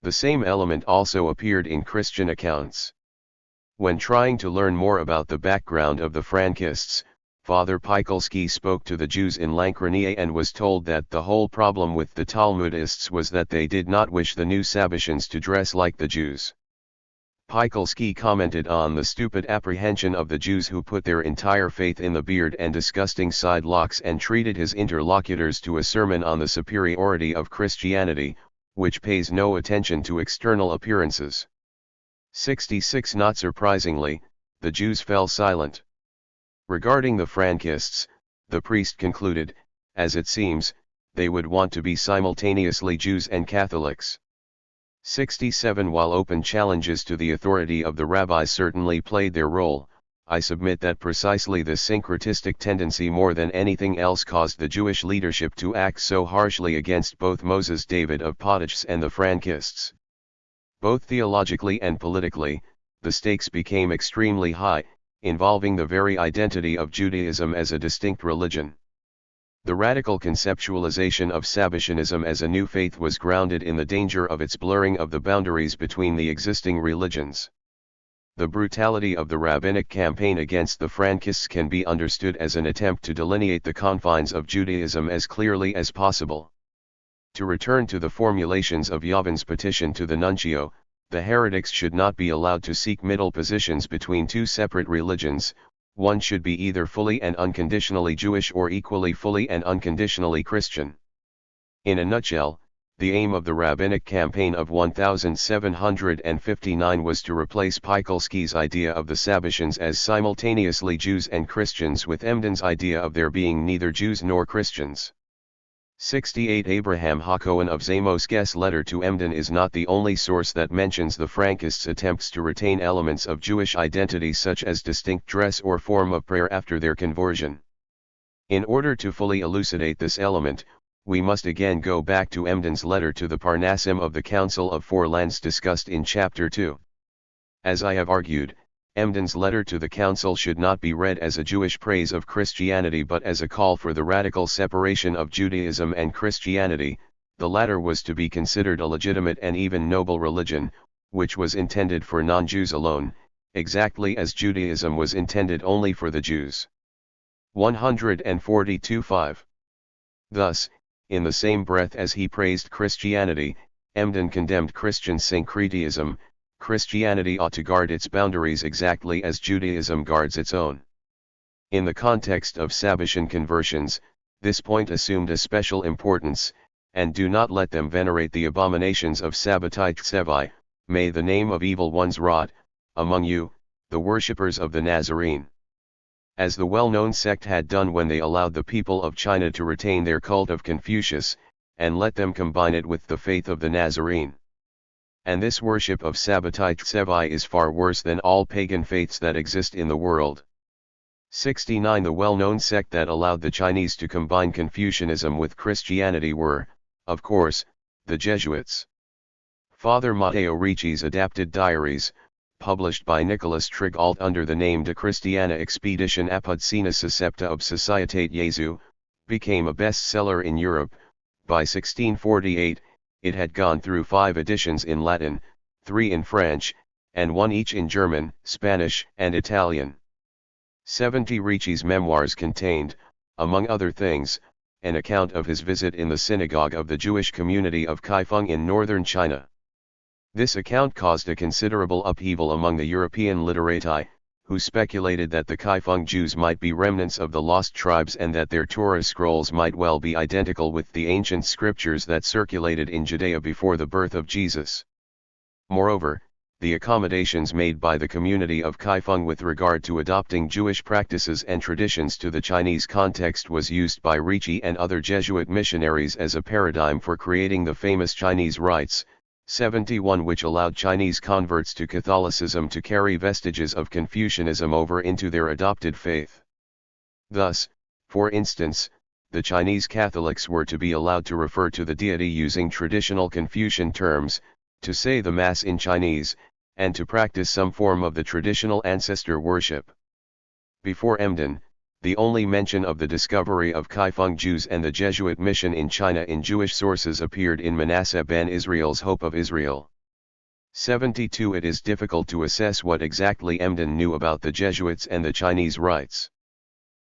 The same element also appeared in Christian accounts. When trying to learn more about the background of the Frankists, Father Pikulski spoke to the Jews in Lancrania and was told that the whole problem with the Talmudists was that they did not wish the new Sabbatians to dress like the Jews. Pikulski commented on the stupid apprehension of the Jews who put their entire faith in the beard and disgusting side locks and treated his interlocutors to a sermon on the superiority of Christianity, which pays no attention to external appearances. 66 Not surprisingly, the Jews fell silent. Regarding the Frankists, the priest concluded, as it seems, they would want to be simultaneously Jews and Catholics. 67 While open challenges to the authority of the rabbis certainly played their role, I submit that precisely this syncretistic tendency more than anything else caused the Jewish leadership to act so harshly against both Moses David of Potiches and the Frankists. Both theologically and politically, the stakes became extremely high, involving the very identity of Judaism as a distinct religion. The radical conceptualization of Sabbatianism as a new faith was grounded in the danger of its blurring of the boundaries between the existing religions. The brutality of the rabbinic campaign against the Frankists can be understood as an attempt to delineate the confines of Judaism as clearly as possible. To return to the formulations of Yavin's petition to the nuncio, the heretics should not be allowed to seek middle positions between two separate religions. One should be either fully and unconditionally Jewish or equally fully and unconditionally Christian. In a nutshell, the aim of the rabbinic campaign of 1759 was to replace Pikulski's idea of the Sabbatians as simultaneously Jews and Christians with Emden's idea of their being neither Jews nor Christians. 68 Abraham Hakohen of Zamosk's letter to Emden is not the only source that mentions the Frankists' attempts to retain elements of Jewish identity such as distinct dress or form of prayer after their conversion. In order to fully elucidate this element, we must again go back to Emden's letter to the Parnassim of the Council of Four Lands discussed in Chapter 2. As I have argued, Emden's letter to the Council should not be read as a Jewish praise of Christianity but as a call for the radical separation of Judaism and Christianity. The latter was to be considered a legitimate and even noble religion, which was intended for non-Jews alone, exactly as Judaism was intended only for the Jews. 142.5. Thus, in the same breath as he praised Christianity, Emden condemned Christian syncretism. Christianity ought to guard its boundaries exactly as Judaism guards its own. In the context of Sabbatian conversions, this point assumed a special importance, and do not let them venerate the abominations of Sabbatite Tsevi, may the name of evil ones rot, among you, the worshippers of the Nazarene. As the well-known sect had done when they allowed the people of China to retain their cult of Confucius, and let them combine it with the faith of the Nazarene. And this worship of Sabbatite Tsevi is far worse than all pagan faiths that exist in the world. 69 The well-known sect that allowed the Chinese to combine Confucianism with Christianity were, of course, the Jesuits. Father Matteo Ricci's adapted diaries, published by Nicholas Trigault under the name De Christiana Expedition apud Sina Suscepta ob Societate Jesu, became a bestseller in Europe. By 1648, it had gone through 5 editions in Latin, 3 in French, and 1 each in German, Spanish, and Italian. 70 Ricci's memoirs contained, among other things, an account of his visit in the synagogue of the Jewish community of Kaifeng in northern China. This account caused a considerable upheaval among the European literati, who speculated that the Kaifeng Jews might be remnants of the lost tribes and that their Torah scrolls might well be identical with the ancient scriptures that circulated in Judea before the birth of Jesus. Moreover, the accommodations made by the community of Kaifeng with regard to adopting Jewish practices and traditions to the Chinese context was used by Ricci and other Jesuit missionaries as a paradigm for creating the famous Chinese rites, 71, which allowed Chinese converts to Catholicism to carry vestiges of Confucianism over into their adopted faith. Thus, for instance, the Chinese Catholics were to be allowed to refer to the deity using traditional Confucian terms, to say the Mass in Chinese, and to practice some form of the traditional ancestor worship. Before Emden, the only mention of the discovery of Kaifeng Jews and the Jesuit mission in China in Jewish sources appeared in Manasseh ben Israel's Hope of Israel. 72 It is difficult to assess what exactly Emden knew about the Jesuits and the Chinese rites.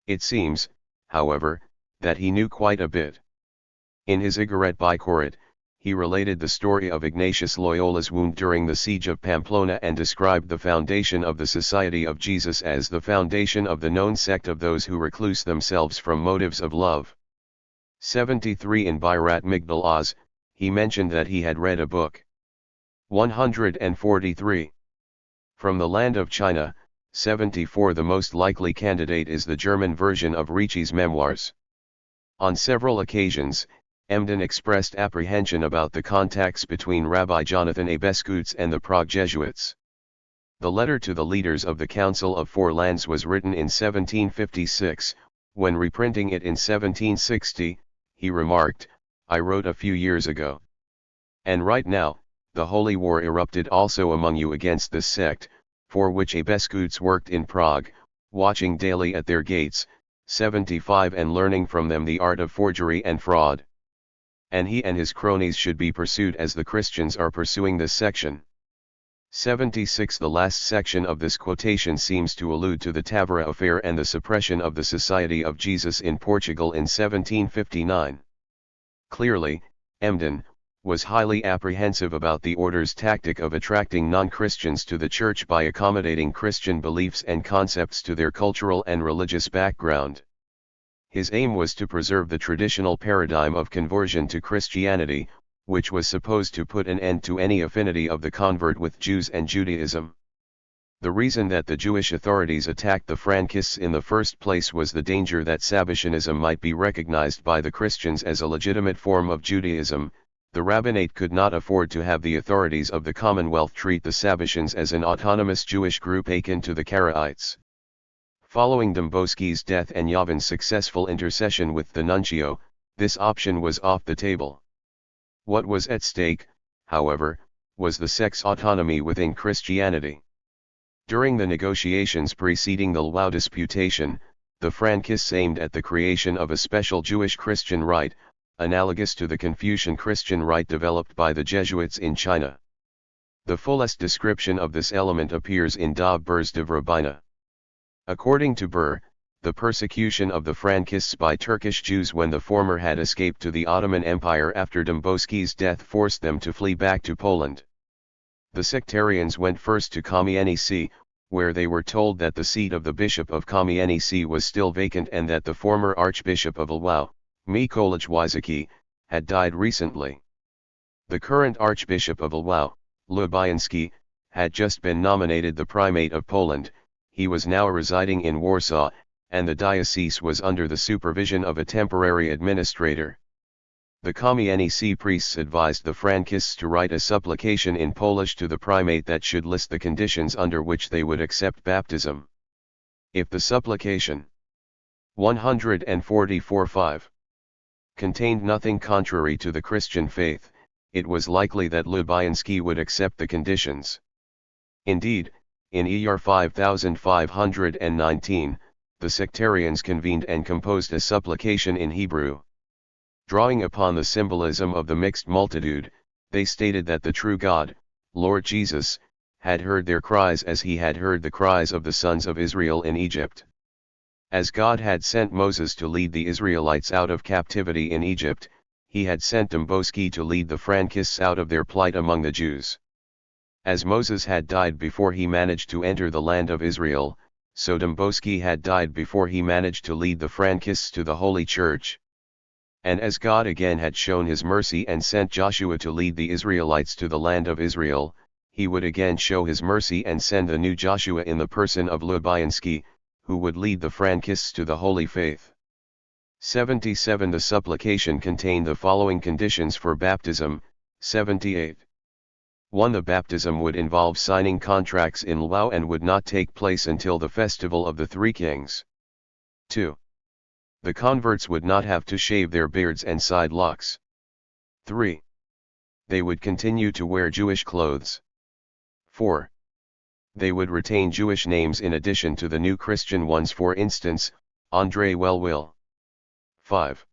It seems, however, that he knew quite a bit. In his Igaret Bicoret, he related the story of Ignatius Loyola's wound during the siege of Pamplona and described the foundation of the Society of Jesus as the foundation of the known sect of those who recluse themselves from motives of love. 73 In Birat Migdal Oz, he mentioned that he had read a book. 143. From the land of China, 74 The most likely candidate is the German version of Ricci's memoirs. On several occasions, Emden expressed apprehension about the contacts between Rabbi Jonathan A. Beskutz and the Prague Jesuits. The letter to the leaders of the Council of Four Lands was written in 1756, when reprinting it in 1760, he remarked, "I wrote a few years ago. And right now, the holy war erupted also among you against this sect, for which Abescuits worked in Prague, watching daily at their gates, 75 and learning from them the art of forgery and fraud. And he and his cronies should be pursued as the Christians are pursuing this section." 76. The last section of this quotation seems to allude to the Tavera affair and the suppression of the Society of Jesus in Portugal in 1759. Clearly, Emden was highly apprehensive about the order's tactic of attracting non-Christians to the church by accommodating Christian beliefs and concepts to their cultural and religious background. His aim was to preserve the traditional paradigm of conversion to Christianity, which was supposed to put an end to any affinity of the convert with Jews and Judaism. The reason that the Jewish authorities attacked the Frankists in the first place was the danger that Sabbatianism might be recognized by the Christians as a legitimate form of Judaism. The rabbinate could not afford to have the authorities of the Commonwealth treat the Sabbatians as an autonomous Jewish group akin to the Karaites. Following Dembowski's death and Javan's successful intercession with the nuncio, this option was off the table. What was at stake, however, was the sect's autonomy within Christianity. During the negotiations preceding the Lwów disputation, the Frankists aimed at the creation of a special Jewish Christian rite, analogous to the Confucian Christian rite developed by the Jesuits in China. The fullest description of this element appears in Da Bur's de Rabbina. According to Bur, the persecution of the Frankists by Turkish Jews when the former had escaped to the Ottoman Empire after Dembowski's death forced them to flee back to Poland. The sectarians went first to Kamienice, where they were told that the seat of the Bishop of Kamienice was still vacant and that the former Archbishop of Lwów, Mikołaj Wysocki, had died recently. The current Archbishop of Lwów, Lubianski, had just been nominated the Primate of Poland. He was now residing in Warsaw, and the diocese was under the supervision of a temporary administrator. The Kamienice priests advised the Frankists to write a supplication in Polish to the primate that should list the conditions under which they would accept baptism. If the supplication 144:5 contained nothing contrary to the Christian faith, it was likely that Lubianski would accept the conditions. Indeed, in ER 5519, the sectarians convened and composed a supplication in Hebrew. Drawing upon the symbolism of the mixed multitude, they stated that the true God, Lord Jesus, had heard their cries as he had heard the cries of the sons of Israel in Egypt. As God had sent Moses to lead the Israelites out of captivity in Egypt, he had sent Dembowski to lead the Frankists out of their plight among the Jews. As Moses had died before he managed to enter the land of Israel, so Dembowski had died before he managed to lead the Frankists to the Holy Church. And as God again had shown his mercy and sent Joshua to lead the Israelites to the land of Israel, he would again show his mercy and send a new Joshua in the person of Lubianski, who would lead the Frankists to the holy faith. 77. The supplication contained the following conditions for baptism. 78. 1. The baptism would involve signing contracts in Lwów and would not take place until the festival of the Three Kings. 2. The converts would not have to shave their beards and side locks. 3. They would continue to wear Jewish clothes. 4. They would retain Jewish names in addition to the new Christian ones, for instance, André Welwill. 5.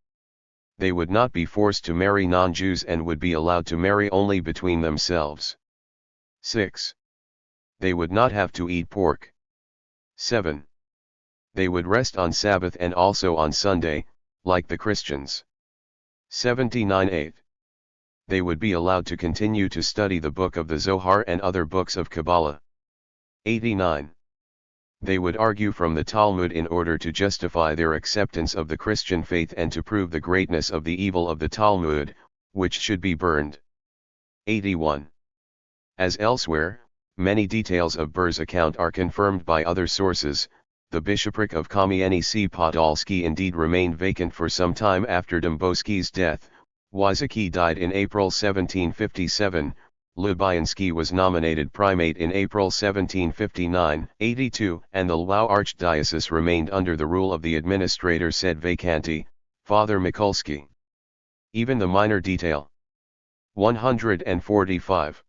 They would not be forced to marry non-Jews and would be allowed to marry only between themselves. 6. They would not have to eat pork. 7. They would rest on Sabbath and also on Sunday, like the Christians. 79:8. They would be allowed to continue to study the book of the Zohar and other books of Kabbalah. 89. They would argue from the Talmud in order to justify their acceptance of the Christian faith and to prove the greatness of the evil of the Talmud, which should be burned. 81. As elsewhere, many details of Bur's account are confirmed by other sources. The bishopric of Kamienice Podolski indeed remained vacant for some time after Dembowski's death. Wysocki died in April 1757, Lubyansky was nominated primate in April 1759-82, and the Lwów archdiocese remained under the rule of the administrator sed vacanti, Father Mikulski. Even the minor detail. 145.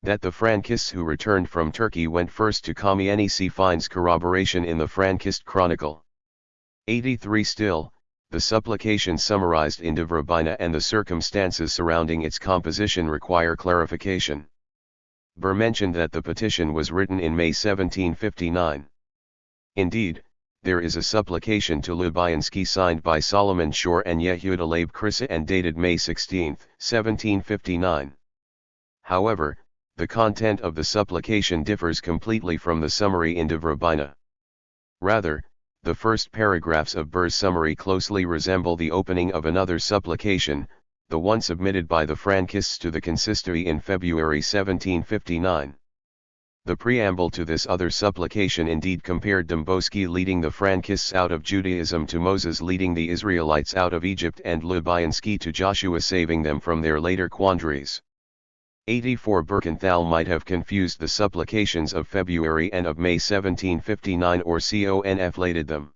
That the Frankists who returned from Turkey went first to Kamienice finds corroboration in the Frankist Chronicle. 83. Still, the supplication summarized in De Vrabina and the circumstances surrounding its composition require clarification. Burr mentioned that the petition was written in May 1759. Indeed, there is a supplication to Lubyansky signed by Solomon Shore and Yehuda Leib Krisa and dated May 16, 1759. However, the content of the supplication differs completely from the summary in De Vrabina. Rather, the first paragraphs of Burr's summary closely resemble the opening of another supplication, the one submitted by the Frankists to the consistory in February 1759. The preamble to this other supplication indeed compared Dembowski leading the Frankists out of Judaism to Moses leading the Israelites out of Egypt and Lubyansky to Joshua saving them from their later quandaries. 84. Birkenthal might have confused the supplications of February and of May 1759 or conflated them.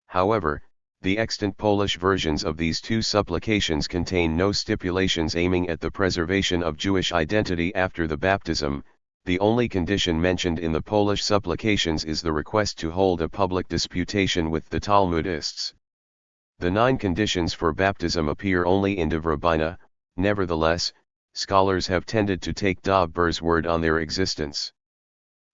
However, the extant Polish versions of these two supplications contain no stipulations aiming at the preservation of Jewish identity after the baptism. The only condition mentioned in the Polish supplications is the request to hold a public disputation with the Talmudists. The 9 conditions for baptism appear only in De Vrabina. Nevertheless, scholars have tended to take Burr's word on their existence.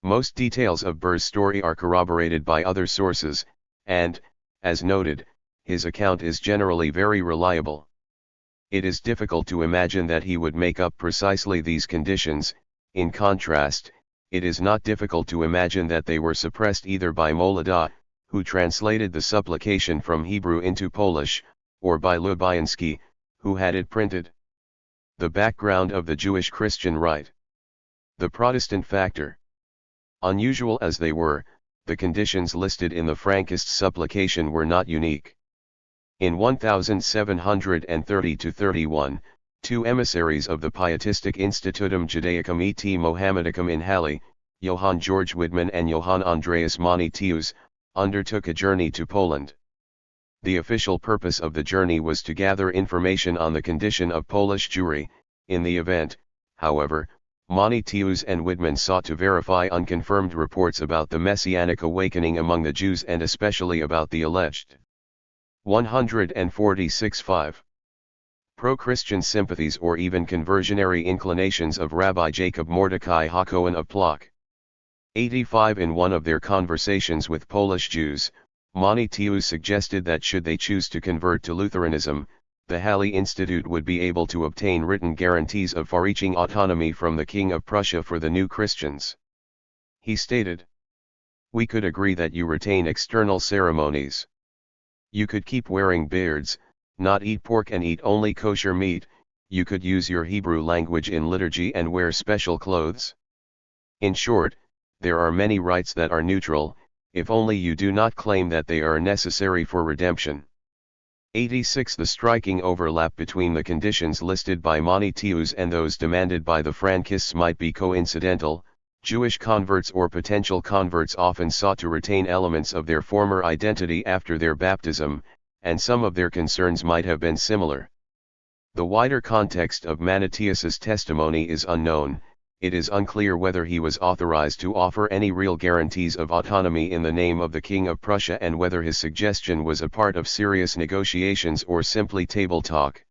Most details of Burr's story are corroborated by other sources, and, as noted, his account is generally very reliable. It is difficult to imagine that he would make up precisely these conditions. In contrast, it is not difficult to imagine that they were suppressed either by Molada, who translated the supplication from Hebrew into Polish, or by Lubyansky, who had it printed. The background of the Jewish-Christian rite. The Protestant factor. Unusual as they were, the conditions listed in the Frankist supplication were not unique. In 1730-31, 2 emissaries of the Pietistic Institutum Judaicum et Mohammedicum in Halle, Johann George Widman and Johann Andreas Monetius, undertook a journey to Poland. The official purpose of the journey was to gather information on the condition of Polish Jewry. In the event, however, Monetius and Widman sought to verify unconfirmed reports about the Messianic awakening among the Jews and especially about the alleged 146.5 pro-Christian sympathies or even conversionary inclinations of Rabbi Jacob Mordecai HaKohen of Plock. 85. In one of their conversations with Polish Jews, Monetius suggested that should they choose to convert to Lutheranism, the Halle Institute would be able to obtain written guarantees of far-reaching autonomy from the King of Prussia for the new Christians. He stated, "We could agree that you retain external ceremonies. You could keep wearing beards, not eat pork and eat only kosher meat, you could use your Hebrew language in liturgy and wear special clothes. In short, there are many rites that are neutral, if only you do not claim that they are necessary for redemption." 86. The striking overlap between the conditions listed by Monetius and those demanded by the Frankists might be coincidental. Jewish converts or potential converts often sought to retain elements of their former identity after their baptism, and some of their concerns might have been similar. The wider context of Monetius's testimony is unknown. It is unclear whether he was authorized to offer any real guarantees of autonomy in the name of the King of Prussia and whether his suggestion was a part of serious negotiations or simply table talk.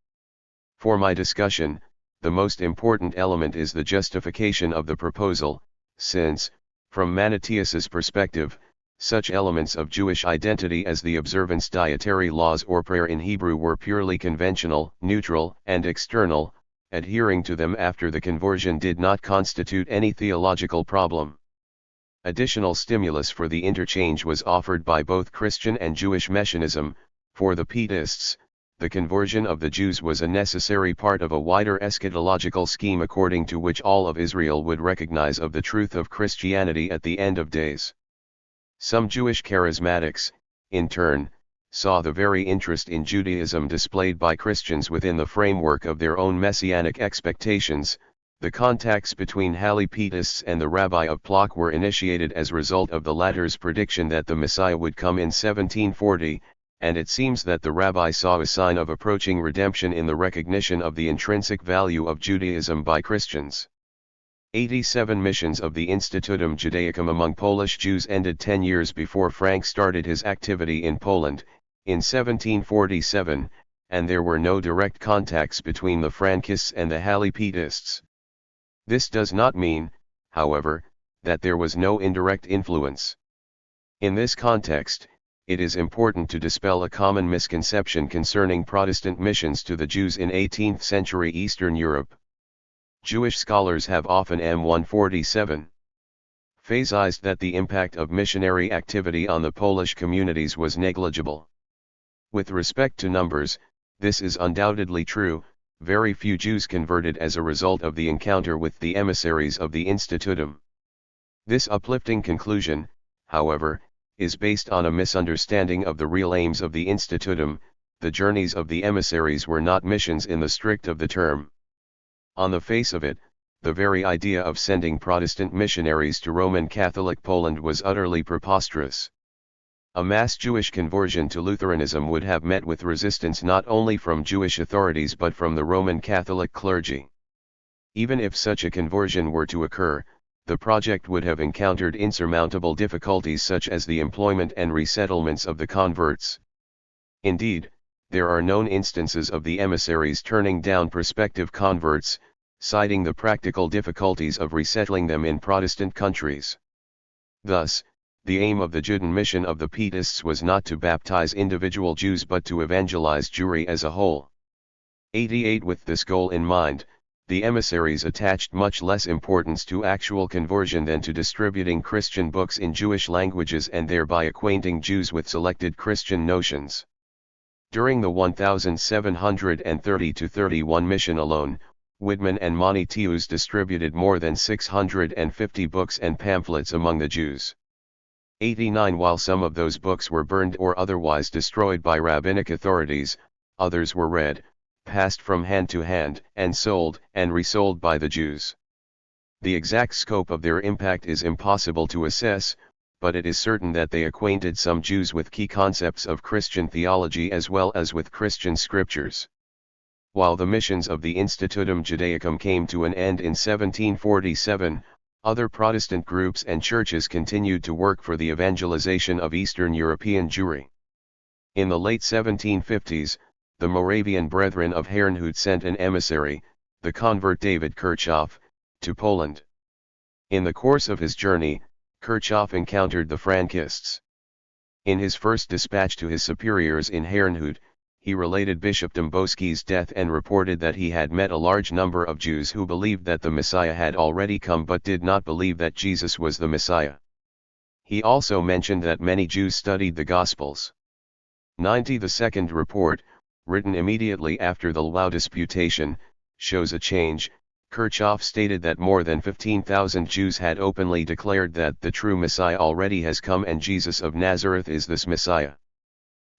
For my discussion, the most important element is the justification of the proposal, since, from Monetius's perspective, such elements of Jewish identity as the observance dietary laws or prayer in Hebrew were purely conventional, neutral, and external. Adhering to them after the conversion did not constitute any theological problem. Additional stimulus for the interchange was offered by both Christian and Jewish Messianism. For the Pietists, the conversion of the Jews was a necessary part of a wider eschatological scheme according to which all of Israel would recognize of the truth of Christianity at the end of days. Some Jewish charismatics, in turn, saw the very interest in Judaism displayed by Christians within the framework of their own messianic expectations. The contacts between Halipidists and the Rabbi of Plock were initiated as a result of the latter's prediction that the Messiah would come in 1740, and it seems that the Rabbi saw a sign of approaching redemption in the recognition of the intrinsic value of Judaism by Christians. 87 missions of the Institutum Judaicum among Polish Jews ended 10 years before Frank started his activity in Poland, in 1747, and there were no direct contacts between the Frankists and the Halipidists. This does not mean, however, that there was no indirect influence. In this context, it is important to dispel a common misconception concerning Protestant missions to the Jews in 18th century Eastern Europe. Jewish scholars have often M147 phasized that the impact of missionary activity on the Polish communities was negligible. With respect to numbers, this is undoubtedly true. Very few Jews converted as a result of the encounter with the emissaries of the Institutum. This uplifting conclusion, however, is based on a misunderstanding of the real aims of the Institutum. The journeys of the emissaries were not missions in the strict of the term. On the face of it, the very idea of sending Protestant missionaries to Roman Catholic Poland was utterly preposterous. A mass Jewish conversion to Lutheranism would have met with resistance not only from Jewish authorities but from the Roman Catholic clergy. Even if such a conversion were to occur, the project would have encountered insurmountable difficulties such as the employment and resettlements of the converts. Indeed, there are known instances of the emissaries turning down prospective converts, citing the practical difficulties of resettling them in Protestant countries. Thus, the aim of the Judean mission of the Pietists was not to baptize individual Jews but to evangelize Jewry as a whole. 88 With this goal in mind, the emissaries attached much less importance to actual conversion than to distributing Christian books in Jewish languages and thereby acquainting Jews with selected Christian notions. During the 1730-31 mission alone, Widman and Monetius distributed more than 650 books and pamphlets among the Jews. 89 While some of those books were burned or otherwise destroyed by rabbinic authorities, others were read, passed from hand to hand, and sold and resold by the Jews. The exact scope of their impact is impossible to assess, but it is certain that they acquainted some Jews with key concepts of Christian theology as well as with Christian scriptures. While the missions of the Institutum Judaicum came to an end in 1747, other Protestant groups and churches continued to work for the evangelization of Eastern European Jewry. In the late 1750s, the Moravian Brethren of Herrnhut sent an emissary, the convert David Kirchhoff, to Poland. In the course of his journey, Kirchhoff encountered the Frankists. In his first dispatch to his superiors in Herrnhut, he related Bishop Dąbrowski's death and reported that he had met a large number of Jews who believed that the Messiah had already come but did not believe that Jesus was the Messiah. He also mentioned that many Jews studied the Gospels. 90 The second report, written immediately after the Lwów disputation, shows a change. Kirchhoff stated that more than 15,000 Jews had openly declared that the true Messiah already has come and Jesus of Nazareth is this Messiah.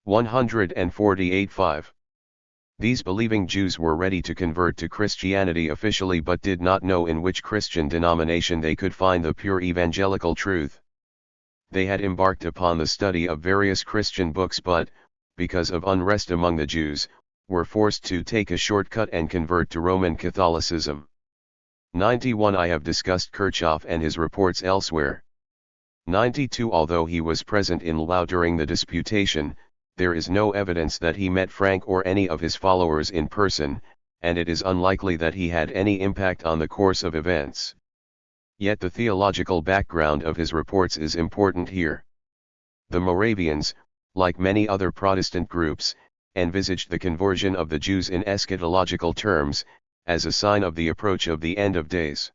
148.5. These believing Jews were ready to convert to Christianity officially but did not know in which Christian denomination they could find the pure evangelical truth. They had embarked upon the study of various Christian books but, because of unrest among the Jews, were forced to take a shortcut and convert to Roman Catholicism. 91 I have discussed Kirchhoff and his reports elsewhere. 92 Although he was present in Lwów during the disputation, there is no evidence that he met Frank or any of his followers in person, and it is unlikely that he had any impact on the course of events. Yet the theological background of his reports is important here. The Moravians, like many other Protestant groups, envisaged the conversion of the Jews in eschatological terms, as a sign of the approach of the end of days.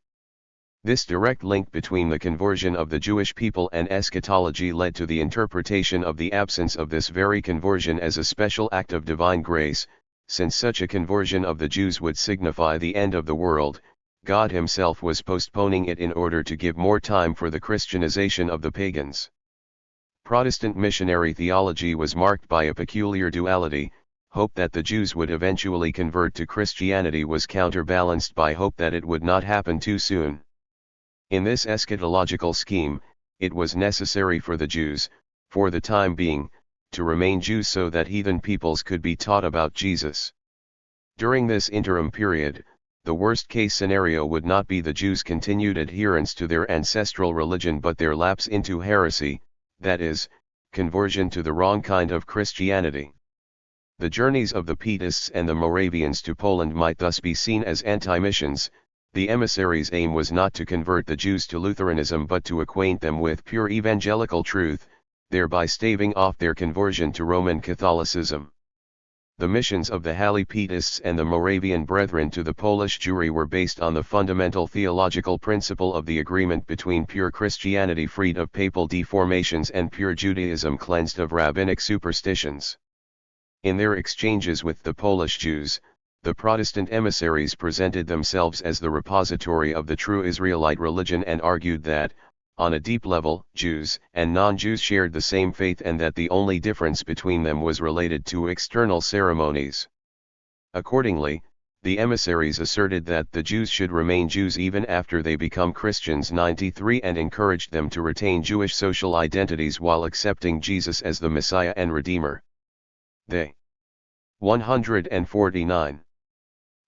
This direct link between the conversion of the Jewish people and eschatology led to the interpretation of the absence of this very conversion as a special act of divine grace. Since such a conversion of the Jews would signify the end of the world, God himself was postponing it in order to give more time for the Christianization of the pagans. Protestant missionary theology was marked by a peculiar duality. Hope that the Jews would eventually convert to Christianity was counterbalanced by hope that it would not happen too soon. In this eschatological scheme, it was necessary for the Jews, for the time being, to remain Jews so that heathen peoples could be taught about Jesus. During this interim period, the worst-case scenario would not be the Jews' continued adherence to their ancestral religion but their lapse into heresy, that is, conversion to the wrong kind of Christianity. The journeys of the Pietists and the Moravians to Poland might thus be seen as anti-missions. The emissaries' aim was not to convert the Jews to Lutheranism but to acquaint them with pure evangelical truth, thereby staving off their conversion to Roman Catholicism. The missions of the Halle Pietists and the Moravian Brethren to the Polish Jewry were based on the fundamental theological principle of the agreement between pure Christianity freed of papal deformations and pure Judaism cleansed of rabbinic superstitions. In their exchanges with the Polish Jews, the Protestant emissaries presented themselves as the repository of the true Israelite religion and argued that, on a deep level, Jews and non-Jews shared the same faith and that the only difference between them was related to external ceremonies. Accordingly, the emissaries asserted that the Jews should remain Jews even after they become Christians 93 and encouraged them to retain Jewish social identities while accepting Jesus as the Messiah and Redeemer. They 149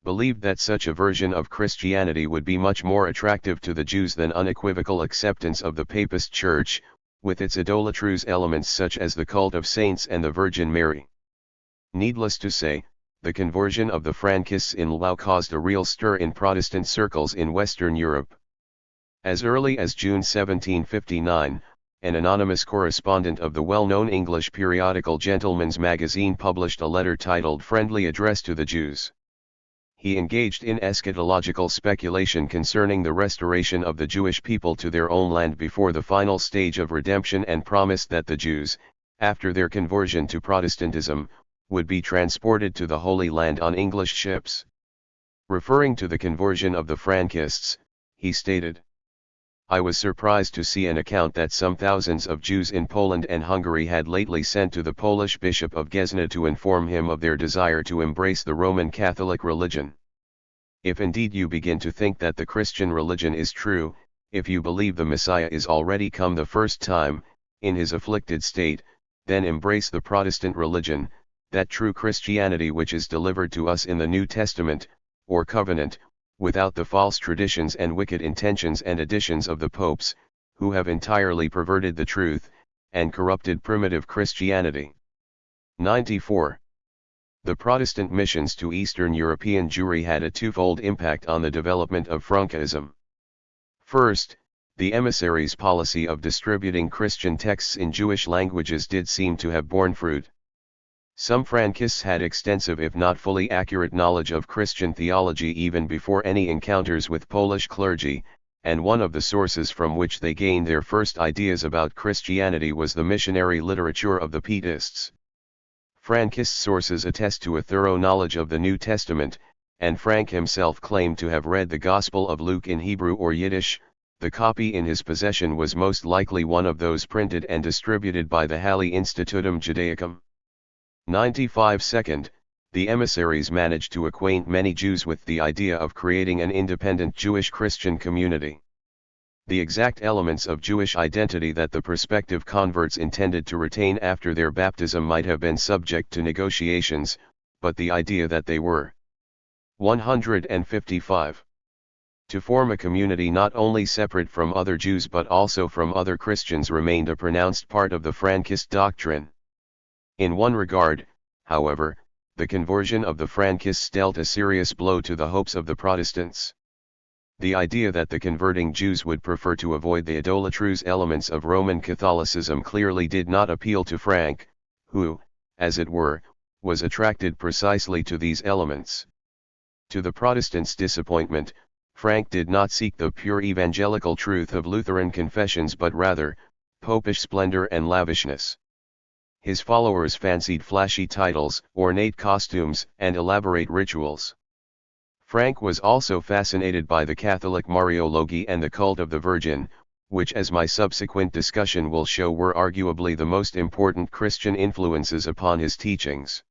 believed that such a version of Christianity would be much more attractive to the Jews than unequivocal acceptance of the Papist Church, with its idolatrous elements such as the cult of saints and the Virgin Mary. Needless to say, the conversion of the Frankists in Lwów caused a real stir in Protestant circles in Western Europe. As early as June 1759, an anonymous correspondent of the well-known English periodical Gentleman's Magazine published a letter titled Friendly Address to the Jews. He engaged in eschatological speculation concerning the restoration of the Jewish people to their own land before the final stage of redemption and promised that the Jews, after their conversion to Protestantism, would be transported to the Holy Land on English ships. Referring to the conversion of the Frankists, he stated, "I was surprised to see an account that some thousands of Jews in Poland and Hungary had lately sent to the Polish Bishop of Gniezno to inform him of their desire to embrace the Roman Catholic religion. If indeed you begin to think that the Christian religion is true, if you believe the Messiah is already come the first time, in his afflicted state, then embrace the Protestant religion, that true Christianity which is delivered to us in the New Testament, or Covenant, without the false traditions and wicked intentions and additions of the popes, who have entirely perverted the truth, and corrupted primitive Christianity." 94. The Protestant missions to Eastern European Jewry had a twofold impact on the development of Frankism. First, the emissaries' policy of distributing Christian texts in Jewish languages did seem to have borne fruit. Some Frankists had extensive if not fully accurate knowledge of Christian theology even before any encounters with Polish clergy, and one of the sources from which they gained their first ideas about Christianity was the missionary literature of the Pietists. Frankist sources attest to a thorough knowledge of the New Testament, and Frank himself claimed to have read the Gospel of Luke in Hebrew or Yiddish. The copy in his possession was most likely one of those printed and distributed by the Halle Institutum Judaicum. 95. Second, the emissaries managed to acquaint many Jews with the idea of creating an independent Jewish Christian community. The exact elements of Jewish identity that the prospective converts intended to retain after their baptism might have been subject to negotiations, but the idea that they were 155. To form a community not only separate from other Jews but also from other Christians remained a pronounced part of the Frankist doctrine. In one regard, however, the conversion of the Frankists dealt a serious blow to the hopes of the Protestants. The idea that the converting Jews would prefer to avoid the idolatrous elements of Roman Catholicism clearly did not appeal to Frank, who, as it were, was attracted precisely to these elements. To the Protestants' disappointment, Frank did not seek the pure evangelical truth of Lutheran confessions but rather, popish splendor and lavishness. His followers fancied flashy titles, ornate costumes, and elaborate rituals. Frank was also fascinated by the Catholic Mariology and the cult of the Virgin, which as my subsequent discussion will show were arguably the most important Christian influences upon his teachings.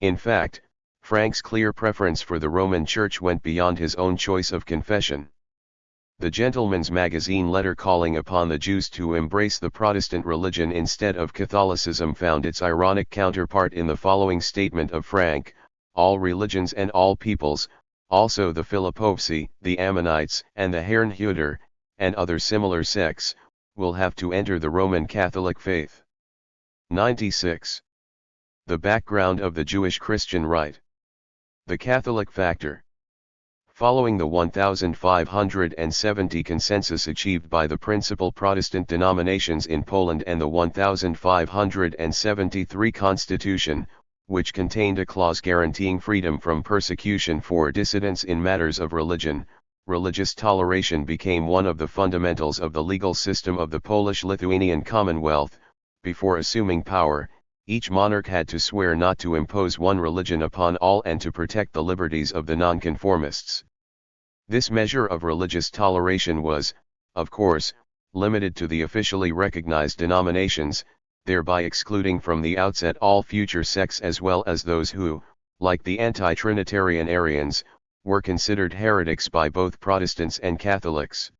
In fact, Frank's clear preference for the Roman Church went beyond his own choice of confession. The Gentleman's Magazine letter calling upon the Jews to embrace the Protestant religion instead of Catholicism found its ironic counterpart in the following statement of Frank: all religions and all peoples, also the Philippovsi, the Ammonites, and the Herrnhuter, and other similar sects, will have to enter the Roman Catholic faith. 96. The background of the Jewish-Christian rite. The Catholic factor. Following the 1570 consensus achieved by the principal Protestant denominations in Poland and the 1573 Constitution, which contained a clause guaranteeing freedom from persecution for dissidents in matters of religion, religious toleration became one of the fundamentals of the legal system of the Polish-Lithuanian Commonwealth. Before assuming power, each monarch had to swear not to impose one religion upon all and to protect the liberties of the nonconformists. This measure of religious toleration was, of course, limited to the officially recognized denominations, thereby excluding from the outset all future sects as well as those who, like the anti-Trinitarian Arians, were considered heretics by both Protestants and Catholics.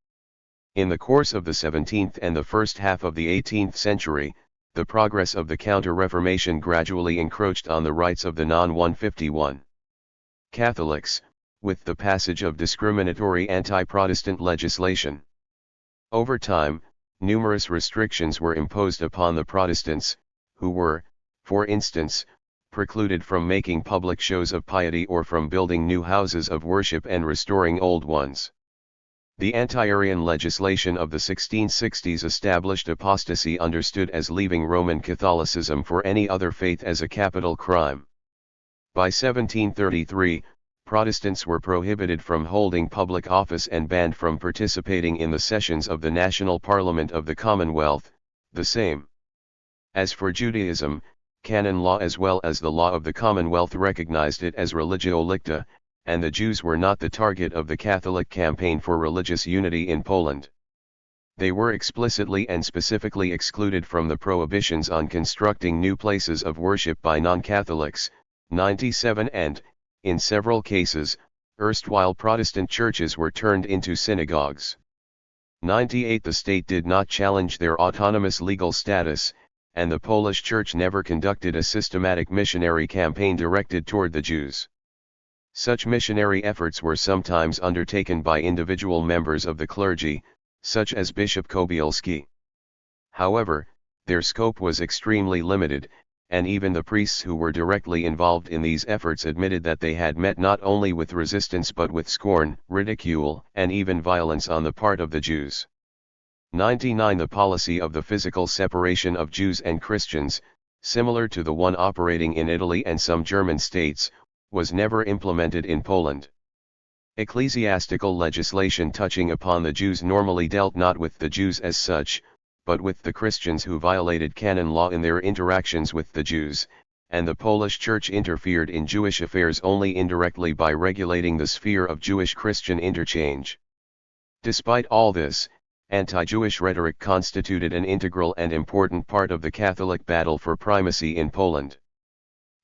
In the course of the 17th and the first half of the 18th century, the progress of the Counter-Reformation gradually encroached on the rights of the non-151 Catholics, with the passage of discriminatory anti-Protestant legislation. Over time, numerous restrictions were imposed upon the Protestants, who were, for instance, precluded from making public shows of piety or from building new houses of worship and restoring old ones. The anti-Arian legislation of the 1660s established apostasy understood as leaving Roman Catholicism for any other faith as a capital crime. By 1733, Protestants were prohibited from holding public office and banned from participating in the sessions of the National Parliament of the Commonwealth, the same. As for Judaism, canon law as well as the law of the Commonwealth recognized it as religio licta, and the Jews were not the target of the Catholic campaign for religious unity in Poland. They were explicitly and specifically excluded from the prohibitions on constructing new places of worship by non-Catholics, 97, and, in several cases, erstwhile Protestant churches were turned into synagogues. 98. The state did not challenge their autonomous legal status, and the Polish Church never conducted a systematic missionary campaign directed toward the Jews. Such missionary efforts were sometimes undertaken by individual members of the clergy, such as Bishop Kobielski. However, their scope was extremely limited, and even the priests who were directly involved in these efforts admitted that they had met not only with resistance but with scorn, ridicule, and even violence on the part of the Jews. 99. The policy of the physical separation of Jews and Christians, similar to the one operating in Italy and some German states, was never implemented in Poland. Ecclesiastical legislation touching upon the Jews normally dealt not with the Jews as such, but with the Christians who violated canon law in their interactions with the Jews, and the Polish Church interfered in Jewish affairs only indirectly by regulating the sphere of Jewish-Christian interchange. Despite all this, anti-Jewish rhetoric constituted an integral and important part of the Catholic battle for primacy in Poland.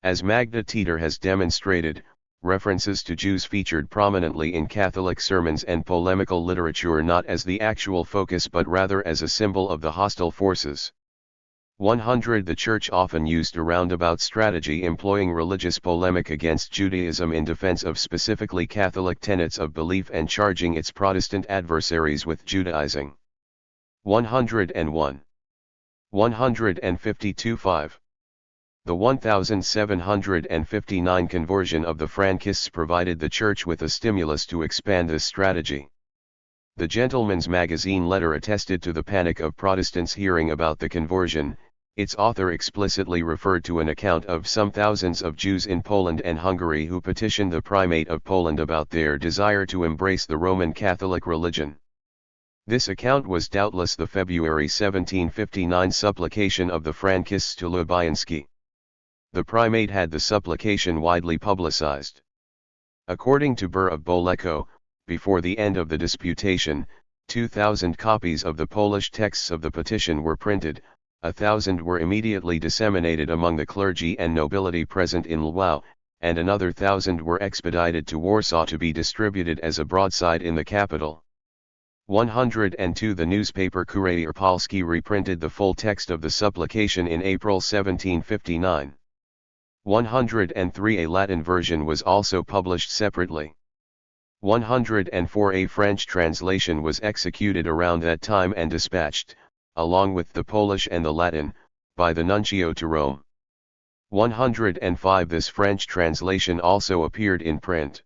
As Magda Teter has demonstrated, references to Jews featured prominently in Catholic sermons and polemical literature not as the actual focus but rather as a symbol of the hostile forces. 100. The Church often used a roundabout strategy employing religious polemic against Judaism in defense of specifically Catholic tenets of belief and charging its Protestant adversaries with Judaizing. 101. 152. 5. The 1759 conversion of the Frankists provided the Church with a stimulus to expand this strategy. The Gentleman's Magazine letter attested to the panic of Protestants hearing about the conversion. Its author explicitly referred to an account of some thousands of Jews in Poland and Hungary who petitioned the Primate of Poland about their desire to embrace the Roman Catholic religion. This account was doubtless the February 1759 supplication of the Frankists to Lubiański. The Primate had the supplication widely publicized. According to Burr of Boleko, before the end of the disputation, 2,000 copies of the Polish texts of the petition were printed, 1,000 were immediately disseminated among the clergy and nobility present in Lwów, and another 1,000 were expedited to Warsaw to be distributed as a broadside in the capital. 102 The newspaper Kurier Polski reprinted the full text of the supplication in April 1759. 103 A Latin version was also published separately. 104 A French translation was executed around that time and dispatched, along with the Polish and the Latin, by the nuncio to Rome. 105 This French translation also appeared in print.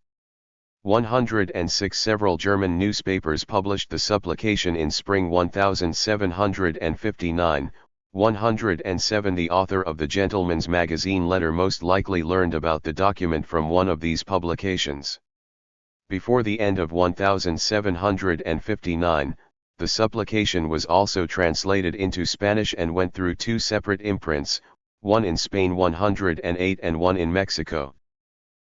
106 Several German newspapers published the supplication in spring 1759. 107 The author of the Gentleman's Magazine letter most likely learned about the document from one of these publications. Before the end of 1759, the supplication was also translated into Spanish and went through two separate imprints, one in Spain 108 and one in Mexico.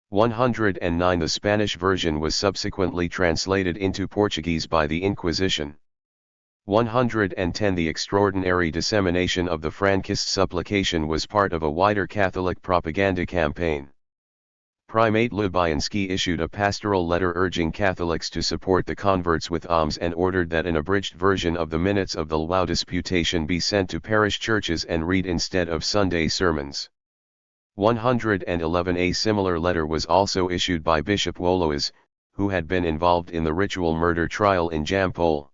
109 The Spanish version was subsequently translated into Portuguese by the Inquisition. 110 The extraordinary dissemination of the Frankist supplication was part of a wider Catholic propaganda campaign. Primate Lubianski issued a pastoral letter urging Catholics to support the converts with alms and ordered that an abridged version of the minutes of the Lwów disputation be sent to parish churches and read instead of Sunday sermons. 111 A similar letter was also issued by Bishop Wolois, who had been involved in the ritual murder trial in Jampol.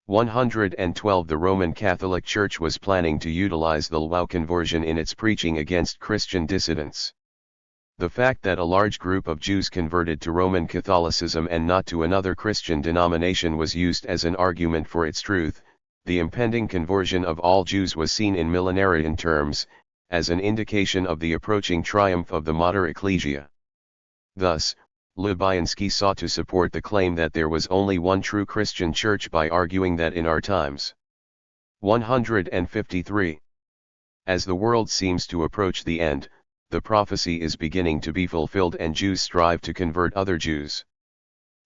112 The Roman Catholic Church was planning to utilize the Lwów conversion in its preaching against Christian dissidents. The fact that a large group of Jews converted to Roman Catholicism and not to another Christian denomination was used as an argument for its truth. The impending conversion of all Jews was seen in millenarian terms, as an indication of the approaching triumph of the modern ecclesia. Thus, Lubianski sought to support the claim that there was only one true Christian church by arguing that in our times. 153. As the world seems to approach the end, the prophecy is beginning to be fulfilled and Jews strive to convert other Jews.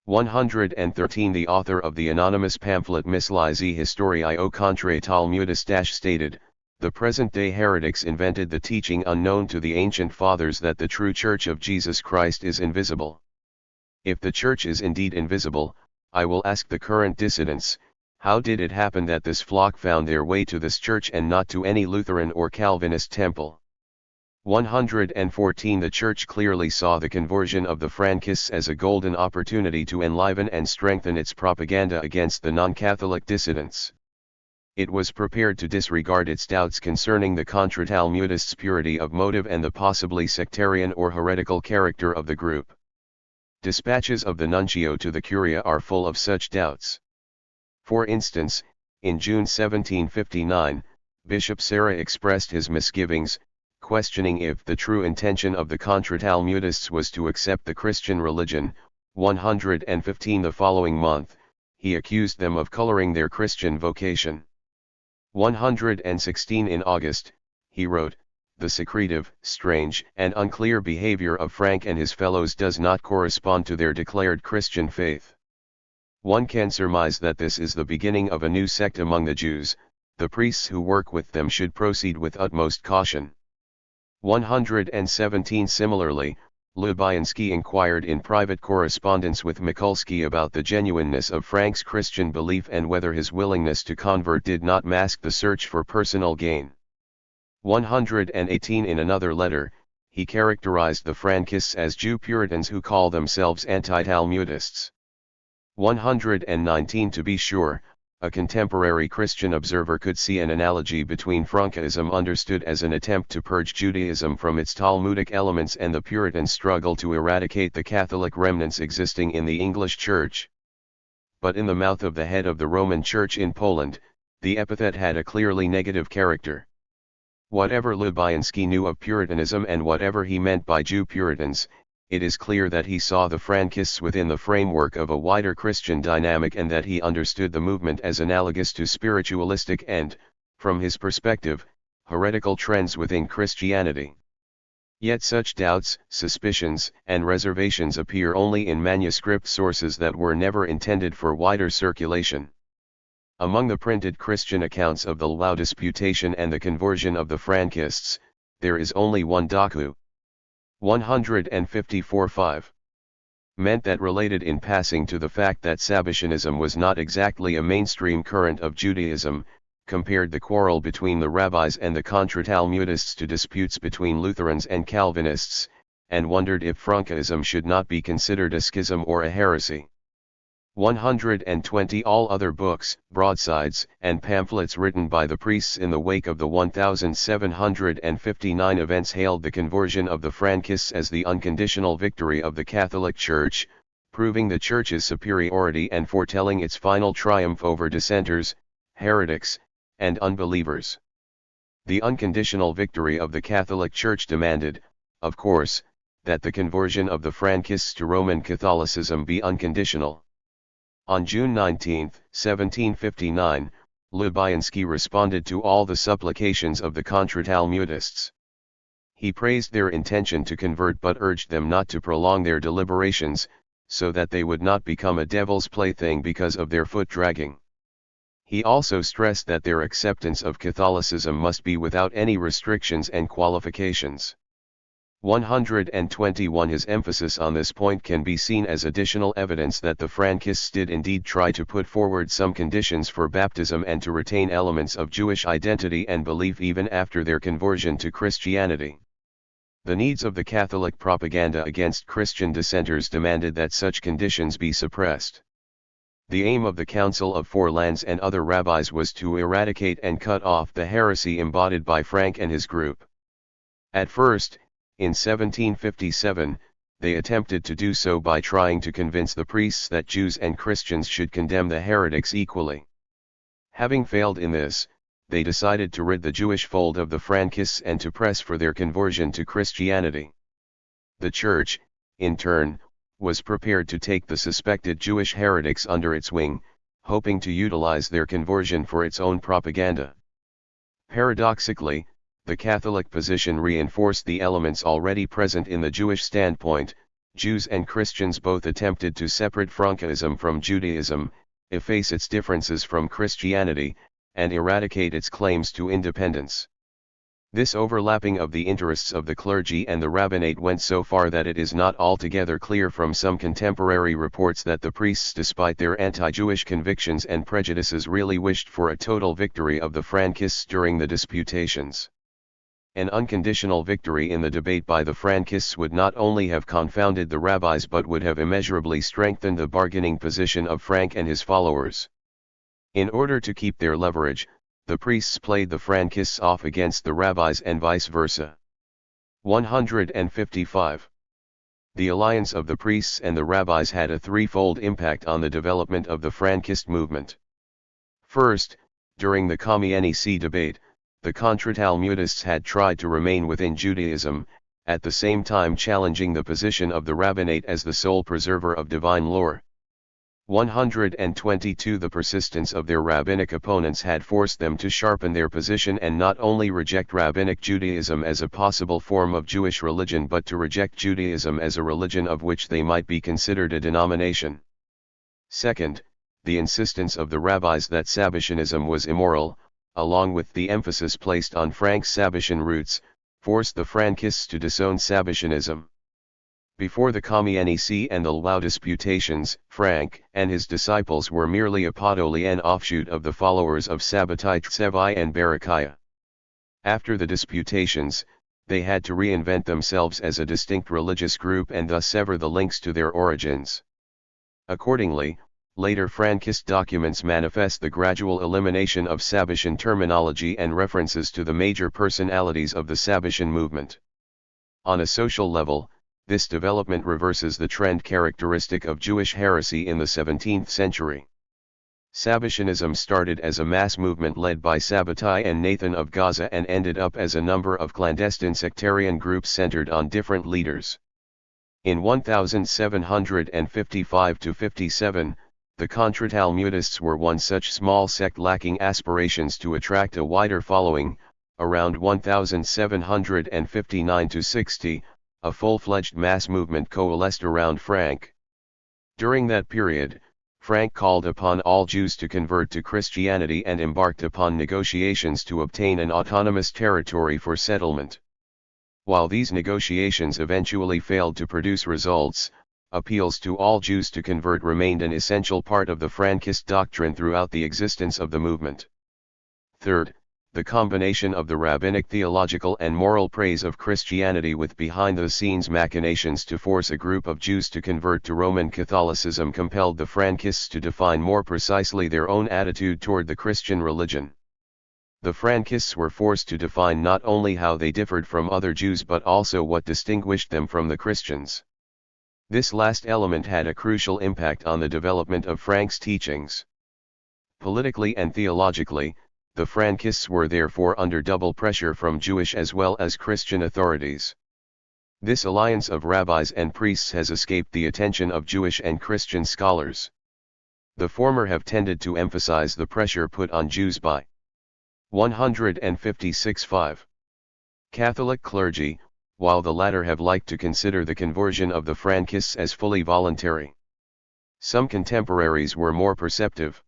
113 The author of the anonymous pamphlet Myśli Historii o Kontrze Talmudis stated, the present-day heretics invented the teaching unknown to the ancient fathers that the true Church of Jesus Christ is invisible. If the Church is indeed invisible, I will ask the current dissidents, how did it happen that this flock found their way to this church and not to any Lutheran or Calvinist temple? 114 The Church clearly saw the conversion of the Frankists as a golden opportunity to enliven and strengthen its propaganda against the non-Catholic dissidents. It was prepared to disregard its doubts concerning the Contra-Talmudists' purity of motive and the possibly sectarian or heretical character of the group. Dispatches of the nuncio to the Curia are full of such doubts. For instance, in June 1759, Bishop Serra expressed his misgivings, questioning if the true intention of the Contra-Talmudists was to accept the Christian religion. 115 The following month, he accused them of coloring their Christian vocation. 116 In August, he wrote, the secretive, strange, and unclear behavior of Frank and his fellows does not correspond to their declared Christian faith. One can surmise that this is the beginning of a new sect among the Jews. The priests who work with them should proceed with utmost caution. 117 Similarly, Lubianski inquired in private correspondence with Mikulski about the genuineness of Frank's Christian belief and whether his willingness to convert did not mask the search for personal gain. 118 In another letter, he characterized the Frankists as Jew Puritans who call themselves anti-Talmudists. 119 To be sure, a contemporary Christian observer could see an analogy between Frankism understood as an attempt to purge Judaism from its Talmudic elements and the Puritan struggle to eradicate the Catholic remnants existing in the English Church. But in the mouth of the head of the Roman Church in Poland, the epithet had a clearly negative character. Whatever Lubianski knew of Puritanism and whatever he meant by Jew Puritans, it is clear that he saw the Frankists within the framework of a wider Christian dynamic and that he understood the movement as analogous to spiritualistic and, from his perspective, heretical trends within Christianity. Yet such doubts, suspicions, and reservations appear only in manuscript sources that were never intended for wider circulation. Among the printed Christian accounts of the Lau disputation and the conversion of the Frankists, there is only one docu. 154-5. Meant that related in passing to the fact that Sabbatianism was not exactly a mainstream current of Judaism, compared the quarrel between the rabbis and the Contra-Talmudists to disputes between Lutherans and Calvinists, and wondered if Frankism should not be considered a schism or a heresy. 120 All other books, broadsides, and pamphlets written by the priests in the wake of the 1759 events hailed the conversion of the Frankists as the unconditional victory of the Catholic Church, proving the Church's superiority and foretelling its final triumph over dissenters, heretics, and unbelievers. The unconditional victory of the Catholic Church demanded, of course, that the conversion of the Frankists to Roman Catholicism be unconditional. On June 19, 1759, Lubianski responded to all the supplications of the Contra-Talmudists. He praised their intention to convert but urged them not to prolong their deliberations, so that they would not become a devil's plaything because of their foot-dragging. He also stressed that their acceptance of Catholicism must be without any restrictions and qualifications. 121 His emphasis on this point can be seen as additional evidence that the Frankists did indeed try to put forward some conditions for baptism and to retain elements of Jewish identity and belief even after their conversion to Christianity. The needs of the Catholic propaganda against Christian dissenters demanded that such conditions be suppressed. The aim of the Council of Four Lands and other rabbis was to eradicate and cut off the heresy embodied by Frank and his group. At first, in 1757, they attempted to do so by trying to convince the priests that Jews and Christians should condemn the heretics equally. Having failed in this, they decided to rid the Jewish fold of the Frankists and to press for their conversion to Christianity. The Church, in turn, was prepared to take the suspected Jewish heretics under its wing, hoping to utilize their conversion for its own propaganda. Paradoxically, the Catholic position reinforced the elements already present in the Jewish standpoint. Jews and Christians both attempted to separate Frankism from Judaism, efface its differences from Christianity, and eradicate its claims to independence. This overlapping of the interests of the clergy and the rabbinate went so far that it is not altogether clear from some contemporary reports that the priests, despite their anti-Jewish convictions and prejudices, really wished for a total victory of the Frankists during the disputations. An unconditional victory in the debate by the Frankists would not only have confounded the rabbis but would have immeasurably strengthened the bargaining position of Frank and his followers. In order to keep their leverage, the priests played the Frankists off against the rabbis and vice versa. 155. The alliance of the priests and the rabbis had a threefold impact on the development of the Frankist movement. First, during the Commune debate, the Contra-Talmudists had tried to remain within Judaism, at the same time challenging the position of the rabbinate as the sole preserver of divine lore. 122 The persistence of their rabbinic opponents had forced them to sharpen their position and not only reject rabbinic Judaism as a possible form of Jewish religion but to reject Judaism as a religion of which they might be considered a denomination. Second, the insistence of the rabbis that Sabbatianism was immoral, along with the emphasis placed on Frank's Sabbatian roots, forced the Frankists to disown Sabbatianism. Before the Commune and the Lau disputations, Frank and his disciples were merely a Podolian offshoot of the followers of Sabbatai Tsevai and Barakiah. After the disputations, they had to reinvent themselves as a distinct religious group and thus sever the links to their origins. Accordingly, later Frankist documents manifest the gradual elimination of Sabbatian terminology and references to the major personalities of the Sabbatian movement. On a social level, this development reverses the trend characteristic of Jewish heresy in the 17th century. Sabbatianism started as a mass movement led by Sabbatai and Nathan of Gaza and ended up as a number of clandestine sectarian groups centered on different leaders. In 1755-57, the Contra-Talmudists were one such small sect lacking aspirations to attract a wider following. Around 1759-60, a full-fledged mass movement coalesced around Frank. During that period, Frank called upon all Jews to convert to Christianity and embarked upon negotiations to obtain an autonomous territory for settlement. While these negotiations eventually failed to produce results, appeals to all Jews to convert remained an essential part of the Frankist doctrine throughout the existence of the movement. Third, the combination of the rabbinic theological and moral praise of Christianity with behind-the-scenes machinations to force a group of Jews to convert to Roman Catholicism compelled the Frankists to define more precisely their own attitude toward the Christian religion. The Frankists were forced to define not only how they differed from other Jews but also what distinguished them from the Christians. This last element had a crucial impact on the development of Frank's teachings. Politically and theologically, the Frankists were therefore under double pressure from Jewish as well as Christian authorities. This alliance of rabbis and priests has escaped the attention of Jewish and Christian scholars. The former have tended to emphasize the pressure put on Jews by 156.5 Catholic clergy, while the latter have liked to consider the conversion of the Frankists as fully voluntary. Some contemporaries were more perceptive.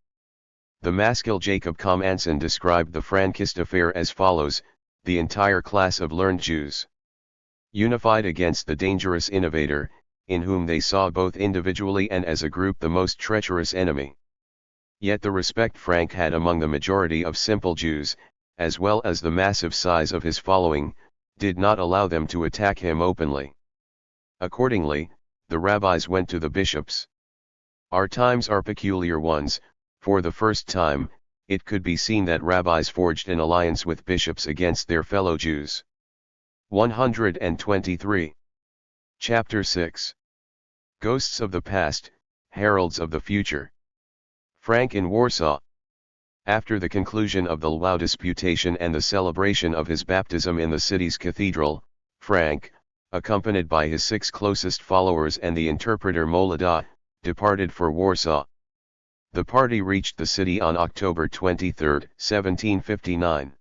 The Maskell Jacob Commanson described the Frankist affair as follows: the entire class of learned Jews, unified against the dangerous innovator, in whom they saw both individually and as a group the most treacherous enemy. Yet the respect Frank had among the majority of simple Jews, as well as the massive size of his following, did not allow them to attack him openly. Accordingly, the rabbis went to the bishops. Our times are peculiar ones. For the first time, it could be seen that rabbis forged an alliance with bishops against their fellow Jews. 123. Chapter 6. Ghosts of the Past, Heralds of the Future. Frank in Warsaw. After the conclusion of the Lwów disputation and the celebration of his baptism in the city's cathedral, Frank, accompanied by his 6 closest followers and the interpreter Molada, departed for Warsaw. The party reached the city on October 23, 1759.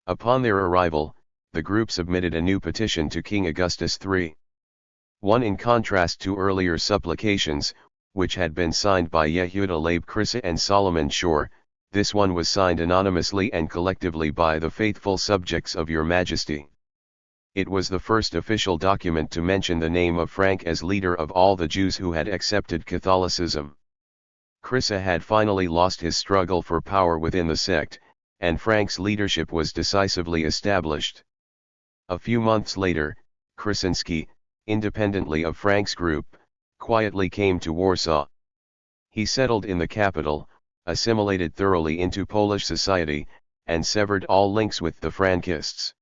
Upon their arrival, the group submitted a new petition to King Augustus III. One in contrast to earlier supplications, which had been signed by Yehuda Leib Krysa and Solomon Shore, this one was signed anonymously and collectively by the faithful subjects of Your Majesty. It was the first official document to mention the name of Frank as leader of all the Jews who had accepted Catholicism. Krysa had finally lost his struggle for power within the sect, and Frank's leadership was decisively established. A few months later, Krasinski, independently of Frank's group, quietly came to Warsaw. He settled in the capital, assimilated thoroughly into Polish society, and severed all links with the Frankists.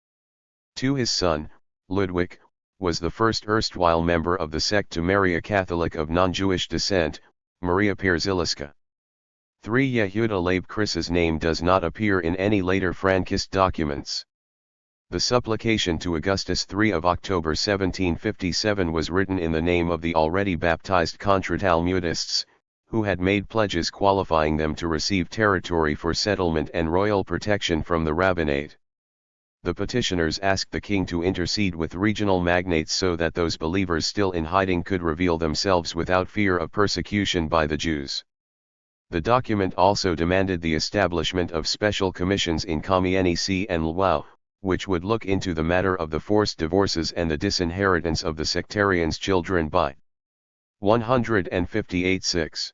To his son, Ludwik, was the first erstwhile member of the sect to marry a Catholic of non-Jewish descent, Maria Pierzyliska. 3. Yehuda Leib Krysa's name does not appear in any later Frankist documents. The supplication to Augustus III of October 1757 was written in the name of the already baptized Contra-Talmudists, who had made pledges qualifying them to receive territory for settlement and royal protection from the rabbinate. The petitioners asked the king to intercede with regional magnates so that those believers still in hiding could reveal themselves without fear of persecution by the Jews. The document also demanded the establishment of special commissions in Kamienice and Lwów, which would look into the matter of the forced divorces and the disinheritance of the sectarians' children by 158.6.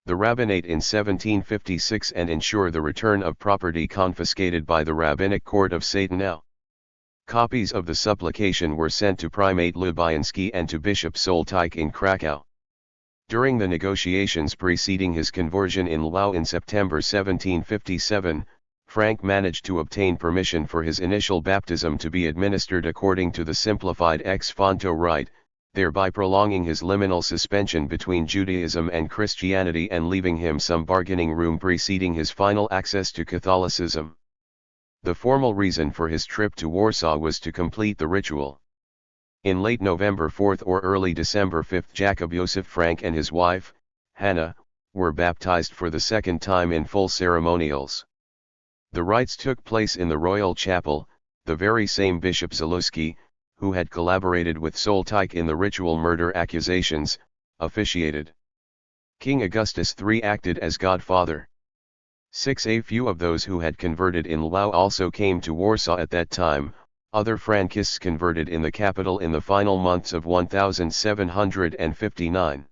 The rabbinate in 1756 and ensure the return of property confiscated by the rabbinic court of Satan. Copies of the supplication were sent to Primate Lubianski and to Bishop Soltike in Krakow. During the negotiations preceding his conversion in Lwów in September 1757, Frank managed to obtain permission for his initial baptism to be administered according to the simplified ex fonto rite, thereby prolonging his liminal suspension between Judaism and Christianity and leaving him some bargaining room preceding his final access to Catholicism. The formal reason for his trip to Warsaw was to complete the ritual. In late November 4 or early December 5, Jacob Joseph Frank and his wife, Hannah, were baptized for the second time in full ceremonials. The rites took place in the royal chapel, the very same Bishop Zaluski, who had collaborated with Soltike in the ritual murder accusations, officiated. King Augustus III acted as godfather. 6. A few of those who had converted in Lwów also came to Warsaw at that time. Other Frankists converted in the capital in the final months of 1759.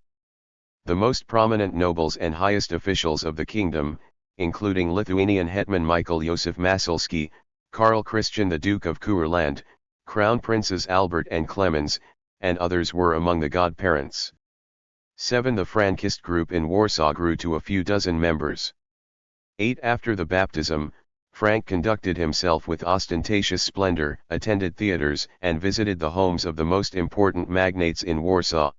The most prominent nobles and highest officials of the kingdom, including Lithuanian hetman Michael Joseph Maciejko, Karl Christian the Duke of Courland, Crown Princes Albert and Clemens, and others were among the godparents. 7. The Frankist group in Warsaw grew to a few dozen members. 8. After the baptism, Frank conducted himself with ostentatious splendor, attended theaters, and visited the homes of the most important magnates in Warsaw.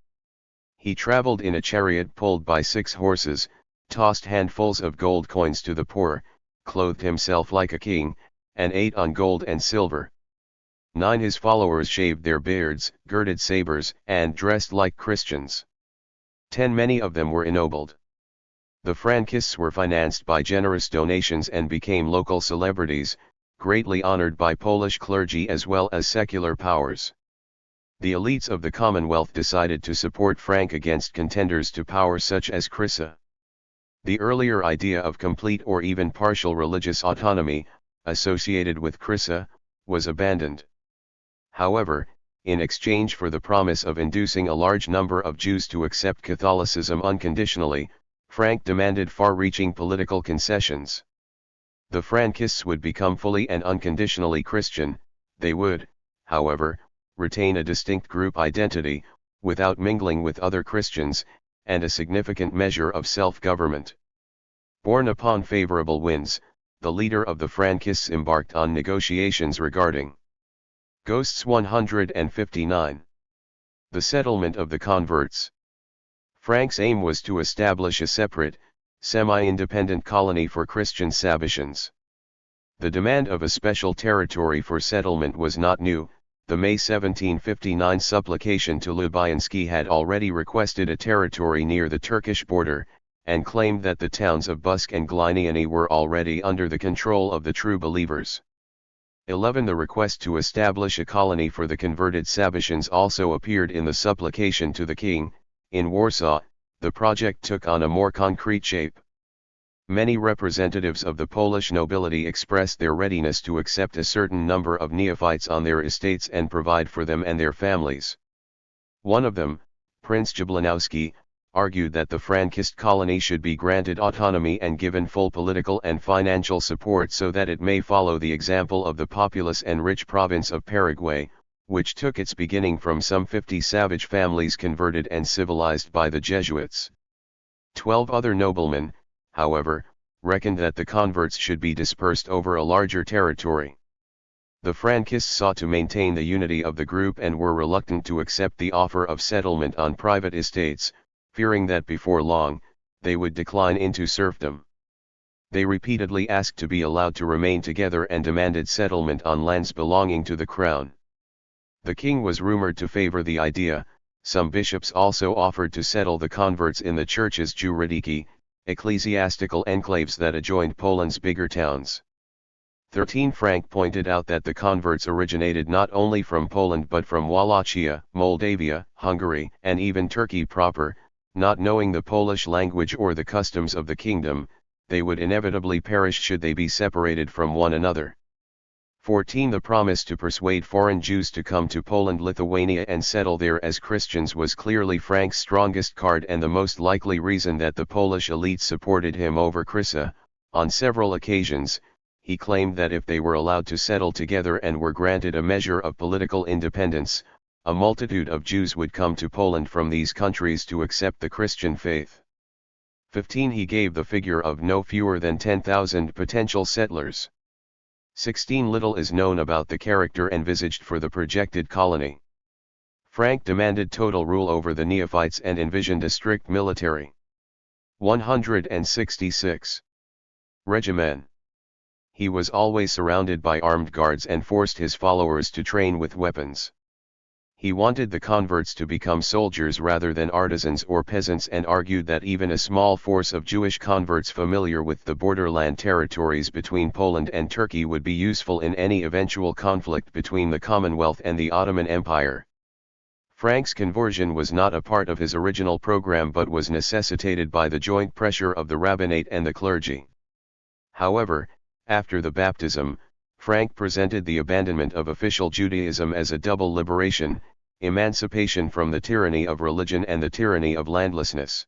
He traveled in a chariot pulled by 6 horses, tossed handfuls of gold coins to the poor, clothed himself like a king, and ate on gold and silver. 9. His followers shaved their beards, girded sabers, and dressed like Christians. 10. Many of them were ennobled. The Frankists were financed by generous donations and became local celebrities, greatly honored by Polish clergy as well as secular powers. The elites of the Commonwealth decided to support Frank against contenders to power such as Krysa. The earlier idea of complete or even partial religious autonomy, associated with Krysa, was abandoned. However, in exchange for the promise of inducing a large number of Jews to accept Catholicism unconditionally, Frank demanded far-reaching political concessions. The Frankists would become fully and unconditionally Christian. They would, however, retain a distinct group identity, without mingling with other Christians, and a significant measure of self-government. Borne upon favorable winds, the leader of the Frankists embarked on negotiations regarding Ghosts 159. The settlement of the converts. Frank's aim was to establish a separate, semi-independent colony for Christian Sabbations. The demand of a special territory for settlement was not new. The May 1759 supplication to Lubyansky had already requested a territory near the Turkish border, and claimed that the towns of Busk and Gliniany were already under the control of the true believers. 11. The request to establish a colony for the converted Sabbatians also appeared in the supplication to the king. In Warsaw, the project took on a more concrete shape. Many representatives of the Polish nobility expressed their readiness to accept a certain number of neophytes on their estates and provide for them and their families. One of them, Prince Jabłonowski, argued that the Frankist colony should be granted autonomy and given full political and financial support so that it may follow the example of the populous and rich province of Paraguay, which took its beginning from some 50 savage families converted and civilized by the Jesuits. 12 other noblemen, however, reckoned that the converts should be dispersed over a larger territory. The Frankists sought to maintain the unity of the group and were reluctant to accept the offer of settlement on private estates, fearing that before long, they would decline into serfdom. They repeatedly asked to be allowed to remain together and demanded settlement on lands belonging to the crown. The king was rumored to favor the idea. Some bishops also offered to settle the converts in the church's juridiki, ecclesiastical enclaves that adjoined Poland's bigger towns. 13. Frank pointed out that the converts originated not only from Poland but from Wallachia, Moldavia, Hungary, and even Turkey proper. Not knowing the Polish language or the customs of the kingdom, they would inevitably perish should they be separated from one another. 14. The promise to persuade foreign Jews to come to Poland, Lithuania and settle there as Christians was clearly Frank's strongest card and the most likely reason that the Polish elite supported him over Krysa. On several occasions, he claimed that if they were allowed to settle together and were granted a measure of political independence, a multitude of Jews would come to Poland from these countries to accept the Christian faith. 15. He gave the figure of no fewer than 10,000 potential settlers. 16. Little is known about the character envisaged for the projected colony. Frank demanded total rule over the neophytes and envisioned a strict military. 166. Regimen. He was always surrounded by armed guards and forced his followers to train with weapons. He wanted the converts to become soldiers rather than artisans or peasants and argued that even a small force of Jewish converts familiar with the borderland territories between Poland and Turkey would be useful in any eventual conflict between the Commonwealth and the Ottoman Empire. Frank's conversion was not a part of his original program but was necessitated by the joint pressure of the rabbinate and the clergy. However, after the baptism, Frank presented the abandonment of official Judaism as a double liberation, emancipation from the tyranny of religion and the tyranny of landlessness.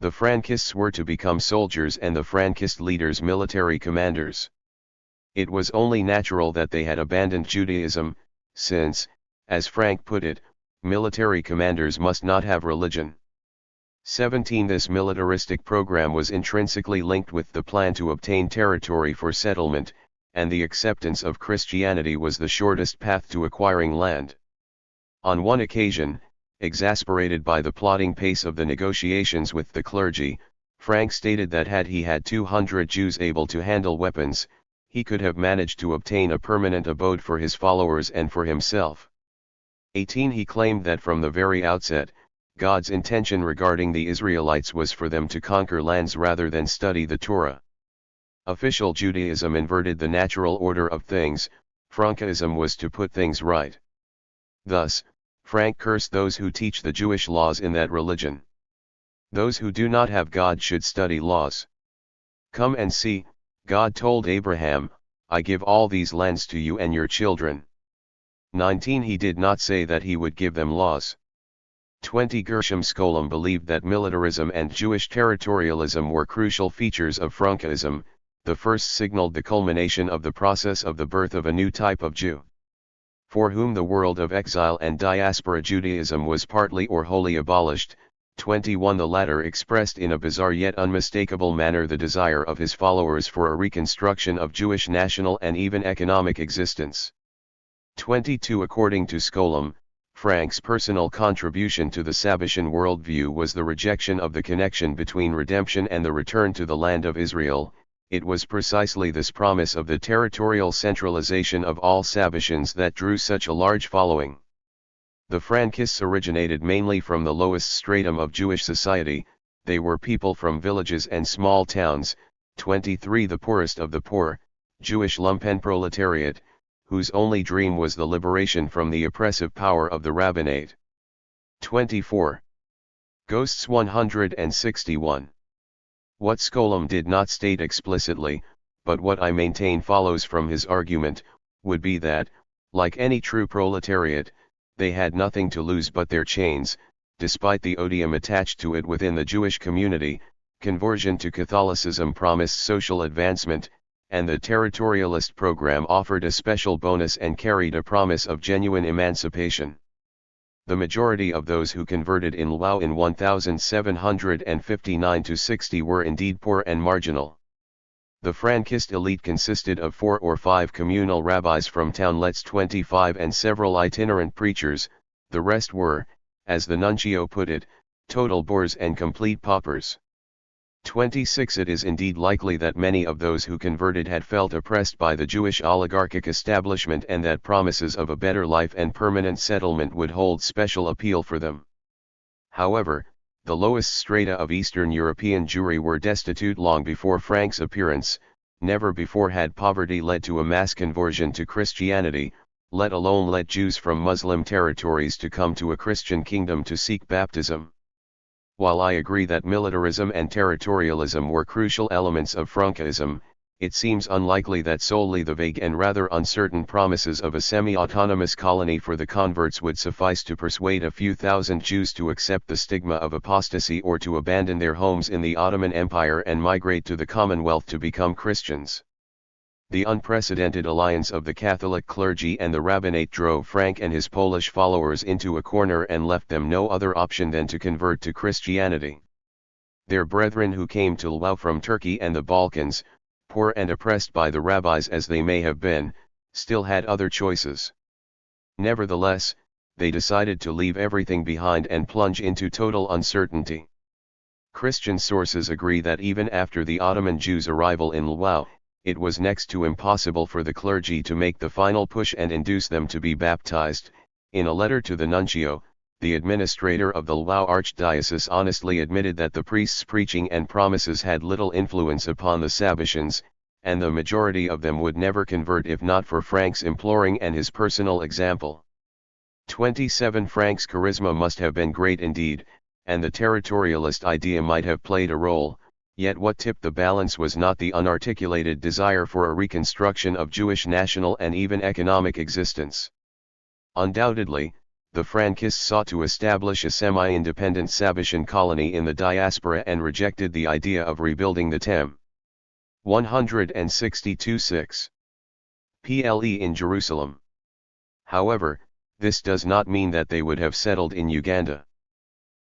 The Frankists were to become soldiers and the Frankist leaders military commanders. It was only natural that they had abandoned Judaism, since, as Frank put it, military commanders must not have religion. 17. This militaristic program was intrinsically linked with the plan to obtain territory for settlement, and the acceptance of Christianity was the shortest path to acquiring land. On one occasion, exasperated by the plodding pace of the negotiations with the clergy, Frank stated that had he had 200 Jews able to handle weapons, he could have managed to obtain a permanent abode for his followers and for himself. 18. He claimed that from the very outset, God's intention regarding the Israelites was for them to conquer lands rather than study the Torah. Official Judaism inverted the natural order of things, Frankism was to put things right. Thus, Frank cursed those who teach the Jewish laws in that religion. Those who do not have God should study laws. Come and see, God told Abraham, I give all these lands to you and your children. 19. He did not say that he would give them laws. 20. Gershom Scholem believed that militarism and Jewish territorialism were crucial features of Frankism. The first signaled the culmination of the process of the birth of a new type of Jew, for whom the world of exile and diaspora Judaism was partly or wholly abolished. 21. The latter expressed in a bizarre yet unmistakable manner the desire of his followers for a reconstruction of Jewish national and even economic existence. 22. According to Scholem, Frank's personal contribution to the Sabbatian worldview was the rejection of the connection between redemption and the return to the land of Israel. It was precisely this promise of the territorial centralization of all Sabbatians that drew such a large following. The Frankists originated mainly from the lowest stratum of Jewish society. They were people from villages and small towns. 23. The poorest of the poor, Jewish lumpenproletariat, whose only dream was the liberation from the oppressive power of the rabbinate. 24. Ghosts 161. What Scholem did not state explicitly, but what I maintain follows from his argument, would be that, like any true proletariat, they had nothing to lose but their chains. Despite the odium attached to it within the Jewish community, conversion to Catholicism promised social advancement, and the territorialist program offered a special bonus and carried a promise of genuine emancipation. The majority of those who converted in Lwów in 1759–60 were indeed poor and marginal. The Frankist elite consisted of 4 or 5 communal rabbis from townlets 25 and several itinerant preachers. The rest were, as the nuncio put it, total bores and complete paupers. 26. It is indeed likely that many of those who converted had felt oppressed by the Jewish oligarchic establishment and that promises of a better life and permanent settlement would hold special appeal for them. However, the lowest strata of Eastern European Jewry were destitute long before Frank's appearance. Never before had poverty led to a mass conversion to Christianity, let alone led Jews from Muslim territories to come to a Christian kingdom to seek baptism. While I agree that militarism and territorialism were crucial elements of Frankism, it seems unlikely that solely the vague and rather uncertain promises of a semi-autonomous colony for the converts would suffice to persuade a few thousand Jews to accept the stigma of apostasy or to abandon their homes in the Ottoman Empire and migrate to the Commonwealth to become Christians. The unprecedented alliance of the Catholic clergy and the rabbinate drove Frank and his Polish followers into a corner and left them no other option than to convert to Christianity. Their brethren who came to Lwów from Turkey and the Balkans, poor and oppressed by the rabbis as they may have been, still had other choices. Nevertheless, they decided to leave everything behind and plunge into total uncertainty. Christian sources agree that even after the Ottoman Jews' arrival in Lwów, it was next to impossible for the clergy to make the final push and induce them to be baptized. In a letter to the nuncio, the administrator of the Lwów archdiocese honestly admitted that the priests' preaching and promises had little influence upon the Sabbatians, and the majority of them would never convert if not for Frank's imploring and his personal example. 27 Frank's charisma must have been great indeed, and the territorialist idea might have played a role, yet what tipped the balance was not the unarticulated desire for a reconstruction of Jewish national and even economic existence. Undoubtedly, the Frankists sought to establish a semi-independent Sabbatean colony in the diaspora and rejected the idea of rebuilding the Tem. 162-6 PLE in Jerusalem. However, this does not mean that they would have settled in Uganda.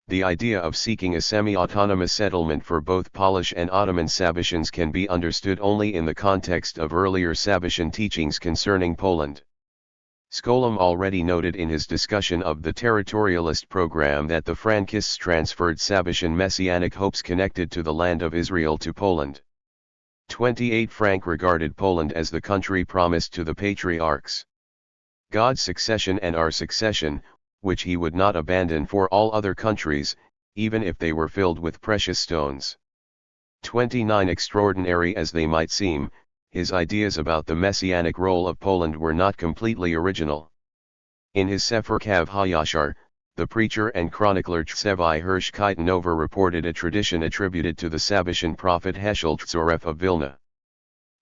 The idea of seeking a semi-autonomous settlement for both Polish and Ottoman Sabbatians can be understood only in the context of earlier Sabbatian teachings concerning Poland. Skolem already noted in his discussion of the territorialist program that the Frankists transferred Sabbatian messianic hopes connected to the land of Israel to Poland. 28 Frank regarded Poland as the country promised to the patriarchs. God's succession and our succession, which he would not abandon for all other countries, even if they were filled with precious stones. 29 Extraordinary as they might seem, his ideas about the messianic role of Poland were not completely original. In his Sefer Kav HaYashar, the preacher and chronicler Tzvi Hirsch Kaitanover reported a tradition attributed to the Sabbatian prophet Heschel Tzoref of Vilna.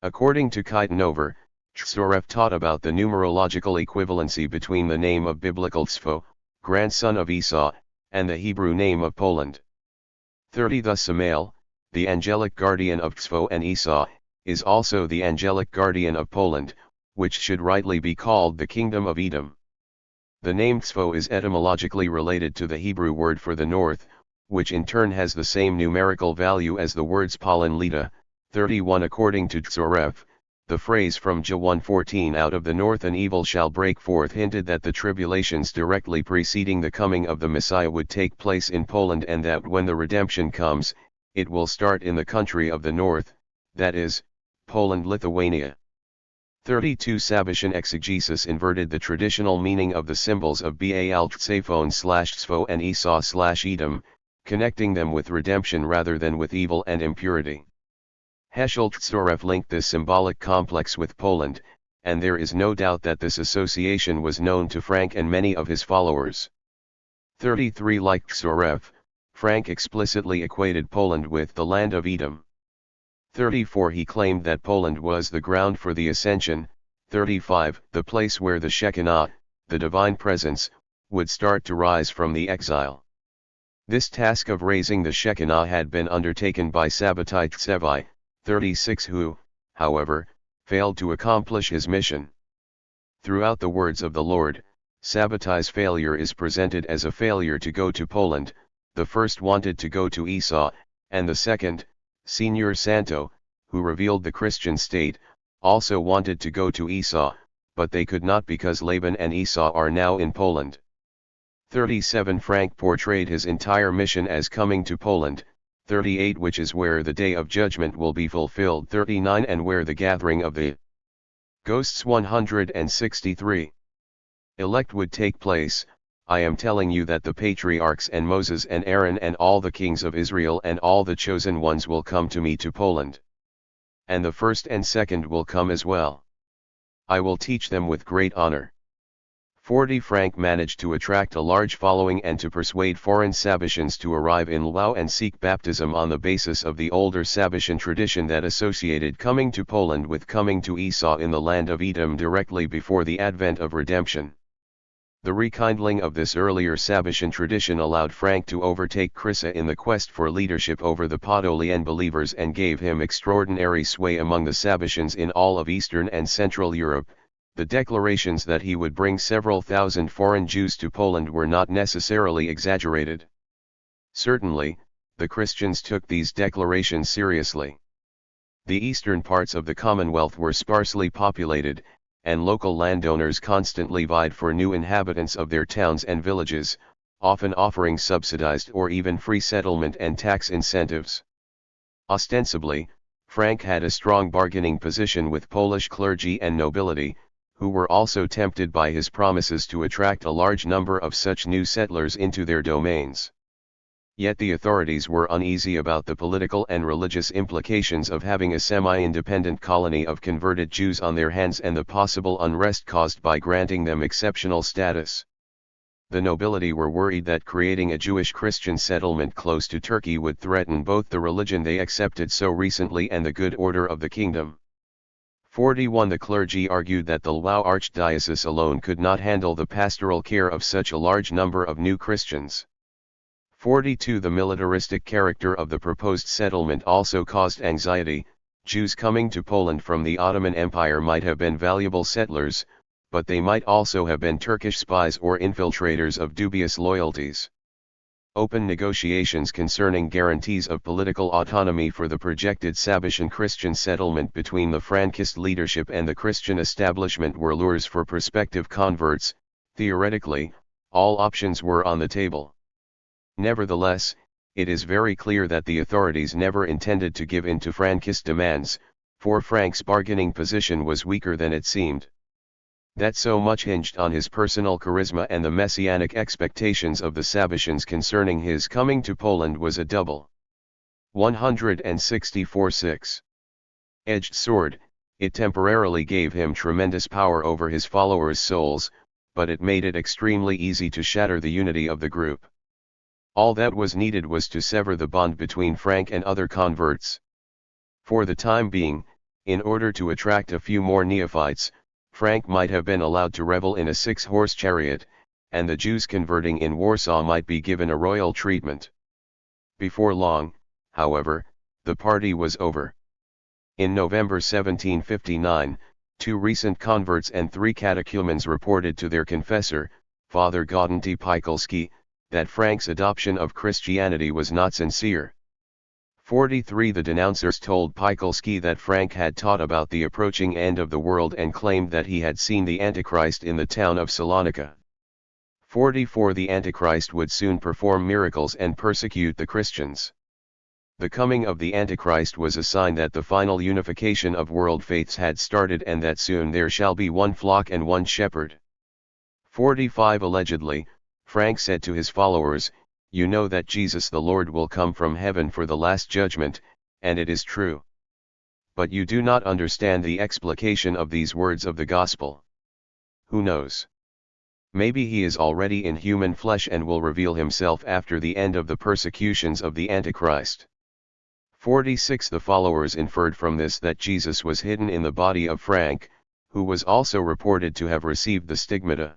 According to Kaitanover, Tzoref taught about the numerological equivalency between the name of biblical Tzfo, grandson of Esau, and the Hebrew name of Poland. 30 Thus Samael, the angelic guardian of Tzfo and Esau, is also the angelic guardian of Poland, which should rightly be called the Kingdom of Edom. The name Tzfo is etymologically related to the Hebrew word for the north, which in turn has the same numerical value as the words Polin Lita. 31 According to Tzoref, the phrase from Ja 1:14 out of the north an evil shall break forth hinted that the tribulations directly preceding the coming of the Messiah would take place in Poland and that when the redemption comes, it will start in the country of the north, that is, Poland-Lithuania. 32 Sabbatian exegesis inverted the traditional meaning of the symbols of Baal Tsephon/Tzfo and Esau/Edom, connecting them with redemption rather than with evil and impurity. Heschel Tzoref linked this symbolic complex with Poland, and there is no doubt that this association was known to Frank and many of his followers. 33 Like Tzoref, Frank explicitly equated Poland with the land of Edom. 34 He claimed that Poland was the ground for the ascension. 35 The place where the Shekinah, the divine presence, would start to rise from the exile. This task of raising the Shekinah had been undertaken by Sabbatai Tzvi, 36 who, however, failed to accomplish his mission. Throughout the words of the Lord, Sabbatai's failure is presented as a failure to go to Poland. The first wanted to go to Esau, and the second, Signor Santo, who revealed the Christian state, also wanted to go to Esau, but they could not because Laban and Esau are now in Poland. 37 Frank portrayed his entire mission as coming to Poland. 38 Which is where the day of judgment will be fulfilled. 39 And where the gathering of the ghosts. 163 Elect would take place. I am telling you that the patriarchs and Moses and Aaron and all the kings of Israel and all the chosen ones will come to me to Poland. And the first and second will come as well. I will teach them with great honor. 40 Frank managed to attract a large following and to persuade foreign Sabbatians to arrive in Lwów and seek baptism on the basis of the older Sabbatian tradition that associated coming to Poland with coming to Esau in the land of Edom directly before the advent of redemption. The rekindling of this earlier Sabbatian tradition allowed Frank to overtake Chryssa in the quest for leadership over the Podolian believers and gave him extraordinary sway among the Sabbatians in all of Eastern and Central Europe. The declarations that he would bring several thousand foreign Jews to Poland were not necessarily exaggerated. Certainly, the Christians took these declarations seriously. The eastern parts of the Commonwealth were sparsely populated, and local landowners constantly vied for new inhabitants of their towns and villages, often offering subsidized or even free settlement and tax incentives. Ostensibly, Frank had a strong bargaining position with Polish clergy and nobility, who were also tempted by his promises to attract a large number of such new settlers into their domains. Yet the authorities were uneasy about the political and religious implications of having a semi-independent colony of converted Jews on their hands and the possible unrest caused by granting them exceptional status. The nobility were worried that creating a Jewish-Christian settlement close to Turkey would threaten both the religion they accepted so recently and the good order of the kingdom. 41. The clergy argued that the Lwów archdiocese alone could not handle the pastoral care of such a large number of new Christians. 42. The militaristic character of the proposed settlement also caused anxiety. Jews coming to Poland from the Ottoman Empire might have been valuable settlers, but they might also have been Turkish spies or infiltrators of dubious loyalties. Open negotiations concerning guarantees of political autonomy for the projected Sabatian Christian settlement between the Frankist leadership and the Christian establishment were lures for prospective converts. Theoretically, all options were on the table. Nevertheless, it is very clear that the authorities never intended to give in to Frankist demands, for Frank's bargaining position was weaker than it seemed. That so much hinged on his personal charisma and the messianic expectations of the Sabatians concerning his coming to Poland was a double 164-6 edged sword. It temporarily gave him tremendous power over his followers' souls, but it made it extremely easy to shatter the unity of the group. All that was needed was to sever the bond between Frank and other converts. For the time being, in order to attract a few more neophytes, Frank might have been allowed to revel in a 6-horse chariot, and the Jews converting in Warsaw might be given a royal treatment. Before long, however, the party was over. In November 1759, 2 recent converts and 3 catechumens reported to their confessor, Father Gaudenty Piekolski, that Frank's adoption of Christianity was not sincere. 43. The denouncers told Piekolski that Frank had taught about the approaching end of the world and claimed that he had seen the Antichrist in the town of Salonika. 44. The Antichrist would soon perform miracles and persecute the Christians. The coming of the Antichrist was a sign that the final unification of world faiths had started and that soon there shall be one flock and one shepherd. 45. Allegedly, Frank said to his followers, "You know that Jesus the Lord will come from heaven for the last judgment," and it is true. But you do not understand the explication of these words of the gospel. Who knows? Maybe he is already in human flesh and will reveal himself after the end of the persecutions of the Antichrist. 46. The followers inferred from this that Jesus was hidden in the body of Frank, who was also reported to have received the stigmata.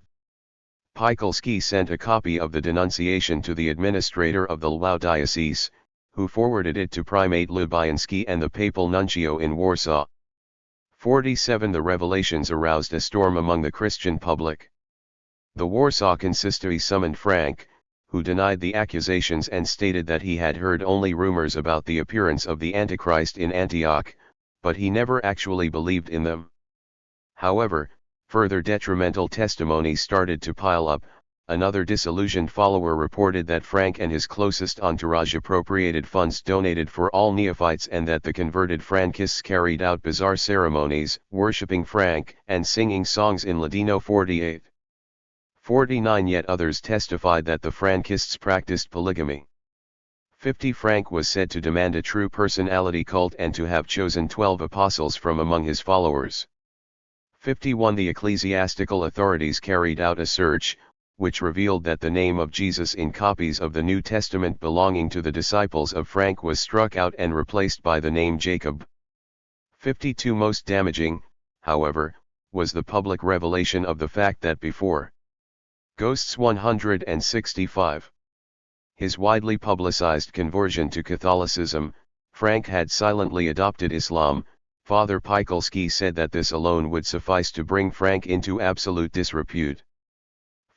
Piekolski sent a copy of the denunciation to the administrator of the Lwów diocese, who forwarded it to Primate Lubiański and the papal nuncio in Warsaw. 47. The revelations aroused a storm among the Christian public. The Warsaw consistory summoned Frank, who denied the accusations and stated that he had heard only rumors about the appearance of the Antichrist in Antioch, but he never actually believed in them. However, further detrimental testimonies started to pile up. Another disillusioned follower reported that Frank and his closest entourage appropriated funds donated for all neophytes and that the converted Frankists carried out bizarre ceremonies, worshipping Frank, and singing songs in Ladino. 48. 49. Yet others testified that the Frankists practiced polygamy. 50. Frank was said to demand a true personality cult and to have chosen 12 apostles from among his followers. 51. The ecclesiastical authorities carried out a search, which revealed that the name of Jesus in copies of the New Testament belonging to the disciples of Frank was struck out and replaced by the name Jacob. 52. Most damaging, however, was the public revelation of the fact that before Ghosts 165. His widely publicized conversion to Catholicism, Frank had silently adopted Islam. Father Piekolski said that this alone would suffice to bring Frank into absolute disrepute.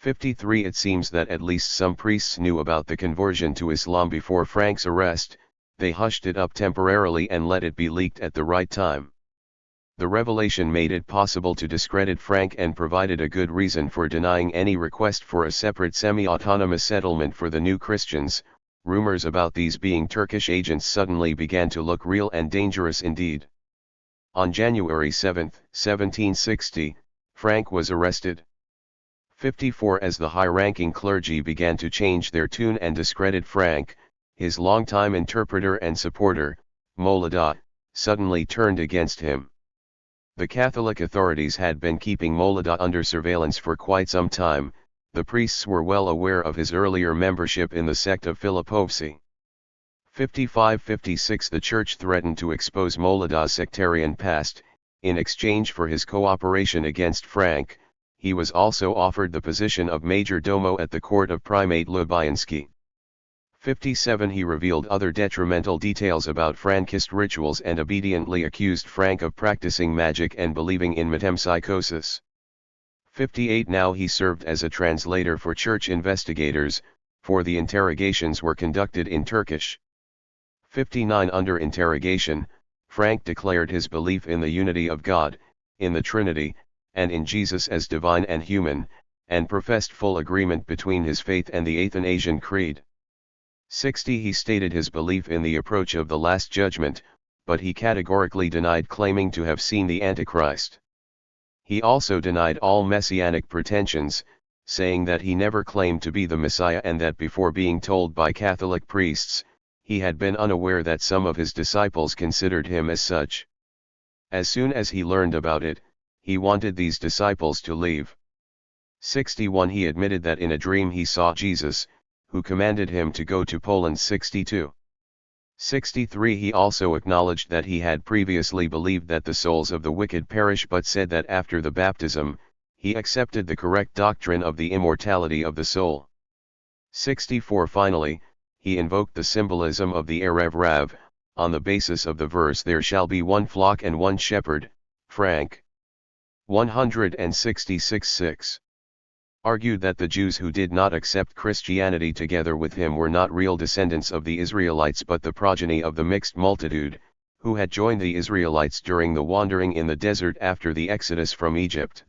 53. It seems that at least some priests knew about the conversion to Islam before Frank's arrest. They hushed it up temporarily and let it be leaked at the right time. The revelation made it possible to discredit Frank and provided a good reason for denying any request for a separate semi-autonomous settlement for the new Christians. Rumors about these being Turkish agents suddenly began to look real and dangerous indeed. On January 7, 1760, Frank was arrested. 54. As the high-ranking clergy began to change their tune and discredit Frank, his longtime interpreter and supporter, Molada, suddenly turned against him. The Catholic authorities had been keeping Molada under surveillance for quite some time. The priests were well aware of his earlier membership in the sect of Filipovci. 55-56 The church threatened to expose Molodaw's sectarian past. In exchange for his cooperation against Frank, he was also offered the position of major domo at the court of Primate Lubiansky. 57 He revealed other detrimental details about Frankist rituals and obediently accused Frank of practicing magic and believing in metempsychosis. 58 Now he served as a translator for church investigators, for the interrogations were conducted in Turkish. 59 Under interrogation, Frank declared his belief in the unity of God, in the Trinity, and in Jesus as divine and human, and professed full agreement between his faith and the Athanasian Creed. 60 He stated his belief in the approach of the Last Judgment, but he categorically denied claiming to have seen the Antichrist. He also denied all messianic pretensions, saying that he never claimed to be the Messiah and that before being told by Catholic priests, he had been unaware that some of his disciples considered him as such. As soon as he learned about it, he wanted these disciples to leave. 61 He admitted that in a dream he saw Jesus, who commanded him to go to Poland. 62. 63 He also acknowledged that he had previously believed that the souls of the wicked perish, but said that after the baptism, he accepted the correct doctrine of the immortality of the soul. 64 Finally, he invoked the symbolism of the Erev Rav, on the basis of the verse "There shall be one flock and one shepherd," Frank 166:6. Argued that the Jews who did not accept Christianity together with him were not real descendants of the Israelites but the progeny of the mixed multitude, who had joined the Israelites during the wandering in the desert after the exodus from Egypt.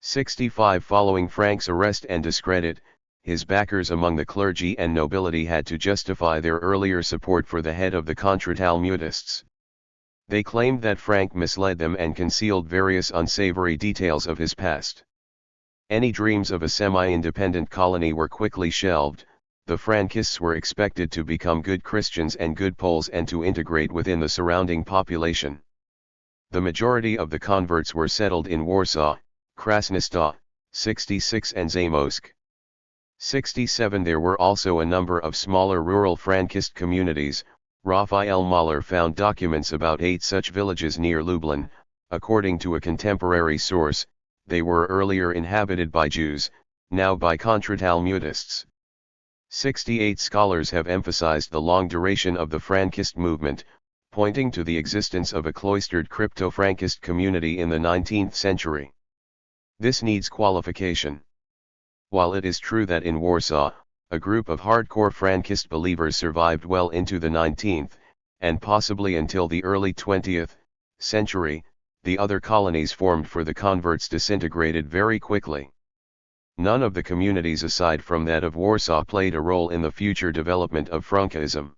65 Following Frank's arrest and discredit, his backers among the clergy and nobility had to justify their earlier support for the head of the Contra-Talmudists. They claimed that Frank misled them and concealed various unsavory details of his past. Any dreams of a semi-independent colony were quickly shelved. The Frankists were expected to become good Christians and good Poles and to integrate within the surrounding population. The majority of the converts were settled in Warsaw, Krasnosta, 66 and Zamość. 67 There were also a number of smaller rural Frankist communities. Raphael Mahler found documents about 8 such villages near Lublin. According to a contemporary source, they were earlier inhabited by Jews, now by Contra-Talmudists. 68 Scholars have emphasized the long duration of the Frankist movement, pointing to the existence of a cloistered crypto-Frankist community in the 19th century. This needs qualification. While it is true that in Warsaw, a group of hardcore Frankist believers survived well into the 19th, and possibly until the early 20th, century, the other colonies formed for the converts disintegrated very quickly. None of the communities aside from that of Warsaw played a role in the future development of Frankism.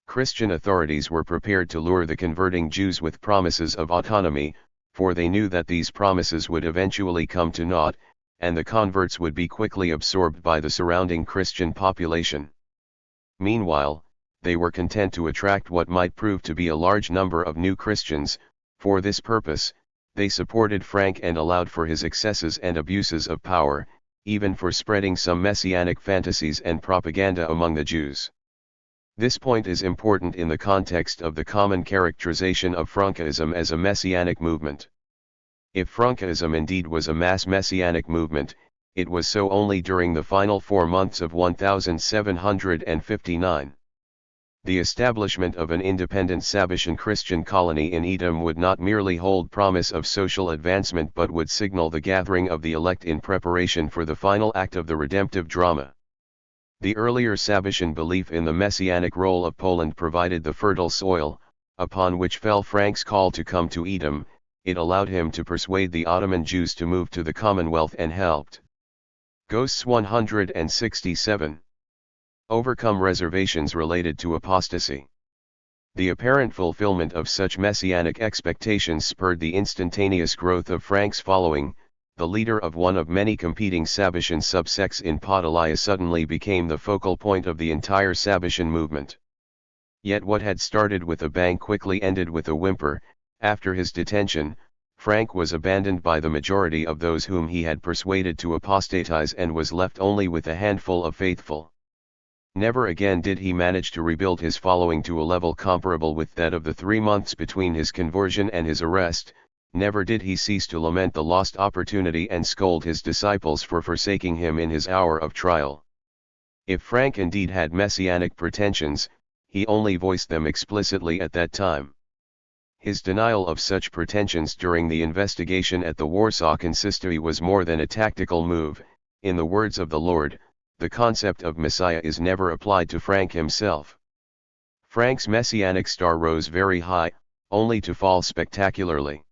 Christian authorities were prepared to lure the converting Jews with promises of autonomy, for they knew that these promises would eventually come to naught, and the converts would be quickly absorbed by the surrounding Christian population. Meanwhile, they were content to attract what might prove to be a large number of new Christians. For this purpose, they supported Frank and allowed for his excesses and abuses of power, even for spreading some messianic fantasies and propaganda among the Jews. This point is important in the context of the common characterization of Frankism as a messianic movement. If Frankism indeed was a mass messianic movement, it was so only during the final 4 months of 1759. The establishment of an independent Sabbatean Christian colony in Edom would not merely hold promise of social advancement but would signal the gathering of the elect in preparation for the final act of the redemptive drama. The earlier Sabbatean belief in the messianic role of Poland provided the fertile soil, upon which fell Frank's call to come to Edom. It allowed him to persuade the Ottoman Jews to move to the Commonwealth and helped. Ghosts 167. Overcome reservations related to apostasy. The apparent fulfillment of such messianic expectations spurred the instantaneous growth of Frank's following. The leader of one of many competing Sabbatean subsects in Podolia suddenly became the focal point of the entire Sabbatean movement. Yet what had started with a bang quickly ended with a whimper. After his detention, Frank was abandoned by the majority of those whom he had persuaded to apostatize and was left only with a handful of faithful. Never again did he manage to rebuild his following to a level comparable with that of the 3 months between his conversion and his arrest. Never did he cease to lament the lost opportunity and scold his disciples for forsaking him in his hour of trial. If Frank indeed had messianic pretensions, he only voiced them explicitly at that time. His denial of such pretensions during the investigation at the Warsaw Consistory was more than a tactical move. In the words of the Lord, the concept of Messiah is never applied to Frank himself. Frank's messianic star rose very high, only to fall spectacularly.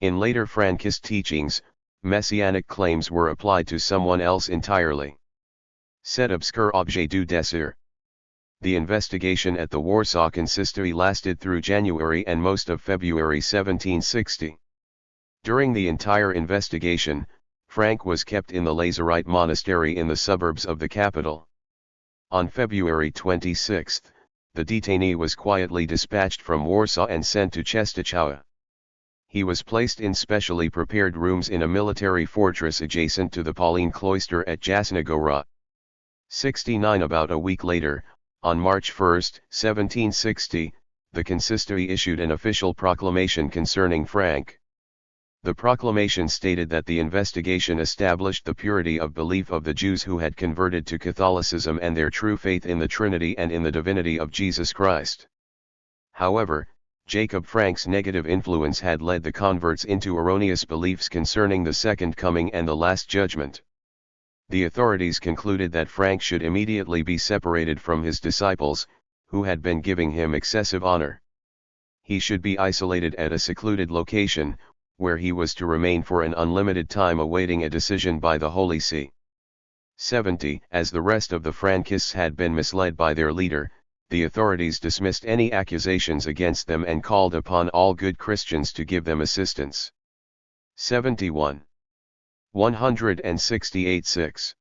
In later Frankist teachings, messianic claims were applied to someone else entirely. Cet obscur objet du désir. The investigation at the Warsaw Consistory lasted through January and most of February 1760. During the entire investigation, Frank was kept in the Lazarite monastery in the suburbs of the capital. On February 26, the detainee was quietly dispatched from Warsaw and sent to Częstochowa. He was placed in specially prepared rooms in a military fortress adjacent to the Pauline cloister at Jasna Góra. 69 About a week later, on March 1, 1760, the consistory issued an official proclamation concerning Frank. The proclamation stated that the investigation established the purity of belief of the Jews who had converted to Catholicism and their true faith in the Trinity and in the divinity of Jesus Christ. However, Jacob Frank's negative influence had led the converts into erroneous beliefs concerning the Second Coming and the Last Judgment. The authorities concluded that Frank should immediately be separated from his disciples, who had been giving him excessive honor. He should be isolated at a secluded location, where he was to remain for an unlimited time awaiting a decision by the Holy See. 70 As the rest of the Frankists had been misled by their leader, the authorities dismissed any accusations against them and called upon all good Christians to give them assistance. 71. 168-6.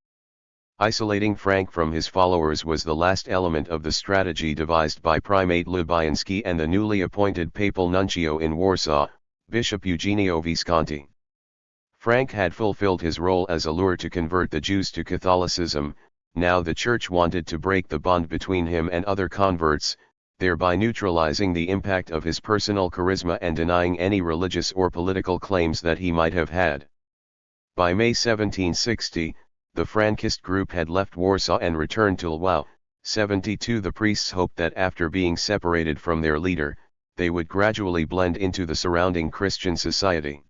Isolating Frank from his followers was the last element of the strategy devised by Primate Lubianski and the newly appointed papal nuncio in Warsaw, Bishop Eugenio Visconti. Frank had fulfilled his role as a lure to convert the Jews to Catholicism. Now the Church wanted to break the bond between him and other converts, thereby neutralizing the impact of his personal charisma and denying any religious or political claims that he might have had. By May 1760, the Frankist group had left Warsaw and returned to Lwów. 72 The priests hoped that after being separated from their leader, they would gradually blend into the surrounding Christian society.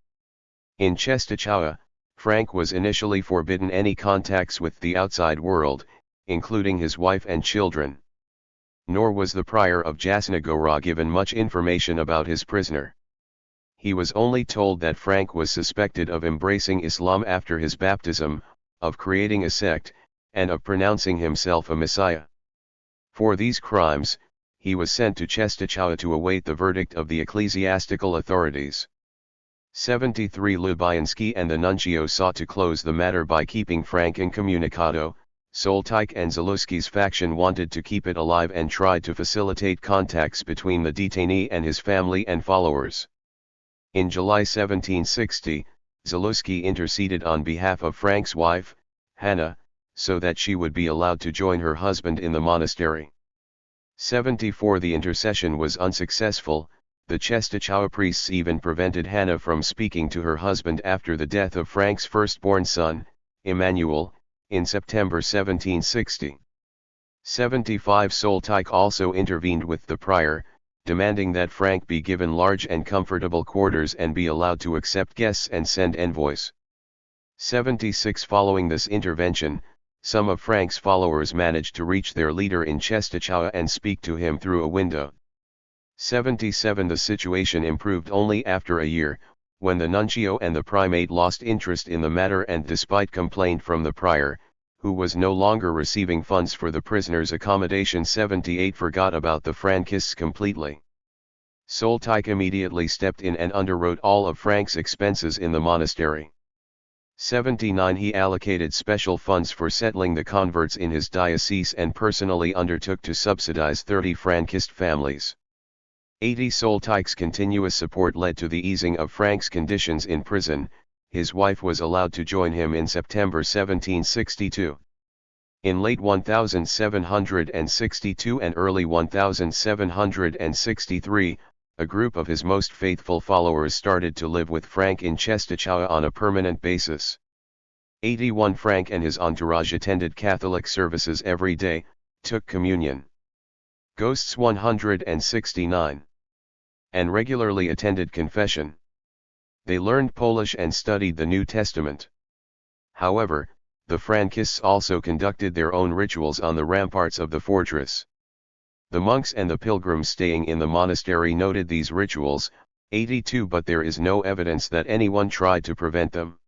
In Częstochowa, Frank was initially forbidden any contacts with the outside world, including his wife and children. Nor was the prior of Jasna Góra given much information about his prisoner. He was only told that Frank was suspected of embracing Islam after his baptism, of creating a sect, and of pronouncing himself a Messiah. For these crimes, he was sent to Częstochowa to await the verdict of the ecclesiastical authorities. 73 Lubianski and the nuncio sought to close the matter by keeping Frank incommunicado. Soltike and Zaluski's faction wanted to keep it alive and tried to facilitate contacts between the detainee and his family and followers. In July 1760, Zaluski interceded on behalf of Frank's wife, Hannah, so that she would be allowed to join her husband in the monastery. 74 The intercession was unsuccessful. The Częstochowa priests even prevented Hannah from speaking to her husband after the death of Frank's firstborn son, Emmanuel, in September 1760. 75 Soltike also intervened with the prior, demanding that Frank be given large and comfortable quarters and be allowed to accept guests and send envoys. 76 Following this intervention, some of Frank's followers managed to reach their leader in Częstochowa and speak to him through a window. 77 The situation improved only after a year, when the nuncio and the primate lost interest in the matter and despite complaint from the prior, who was no longer receiving funds for the prisoners' accommodation. 78 Forgot about the Frankists completely. Soltike immediately stepped in and underwrote all of Frank's expenses in the monastery. 79 He allocated special funds for settling the converts in his diocese and personally undertook to subsidize 30 Frankist families. 80 Soltike's continuous support led to the easing of Frank's conditions in prison. His wife was allowed to join him in September 1762. In late 1762 and early 1763, a group of his most faithful followers started to live with Frank in Czestochowa on a permanent basis. 81 Frank and his entourage attended Catholic services every day, took communion. Ghosts 169. And regularly attended confession. They learned Polish and studied the New Testament. However, the Frankists also conducted their own rituals on the ramparts of the fortress. The monks and the pilgrims staying in the monastery noted these rituals. 82 But there is no evidence that anyone tried to prevent them.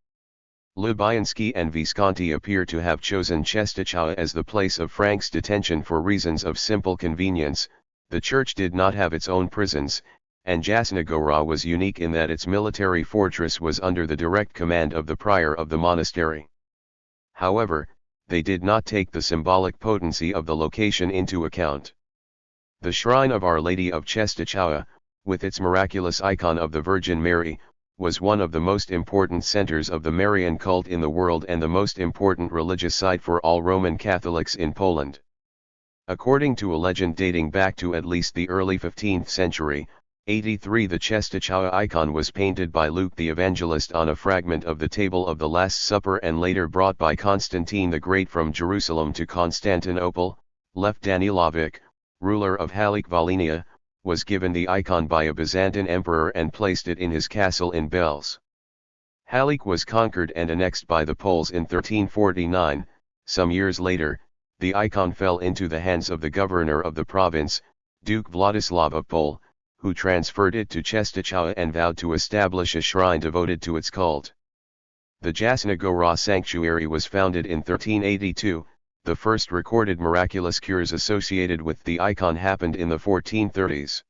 Lubianski and Visconti appear to have chosen Czestochowa as the place of Frank's detention for reasons of simple convenience. The church did not have its own prisons, and Jasna Gora was unique in that its military fortress was under the direct command of the prior of the monastery. However, they did not take the symbolic potency of the location into account. The shrine of Our Lady of Czestochowa, with its miraculous icon of the Virgin Mary, was one of the most important centers of the Marian cult in the world and the most important religious site for all Roman Catholics in Poland. According to a legend dating back to at least the early 15th century, 83 the Czestochowa icon was painted by Luke the Evangelist on a fragment of the Table of the Last Supper and later brought by Constantine the Great from Jerusalem to Constantinople. Lev Danilovic, ruler of Halik Volhynia, was given the icon by a Byzantine emperor and placed it in his castle in Belz. Halik was conquered and annexed by the Poles in 1349. Some years later, the icon fell into the hands of the governor of the province, Duke Władysław of Pole, who transferred it to Czestochowa and vowed to establish a shrine devoted to its cult. The Jasna Gora sanctuary was founded in 1382. The first recorded miraculous cures associated with the icon happened in the 1430s.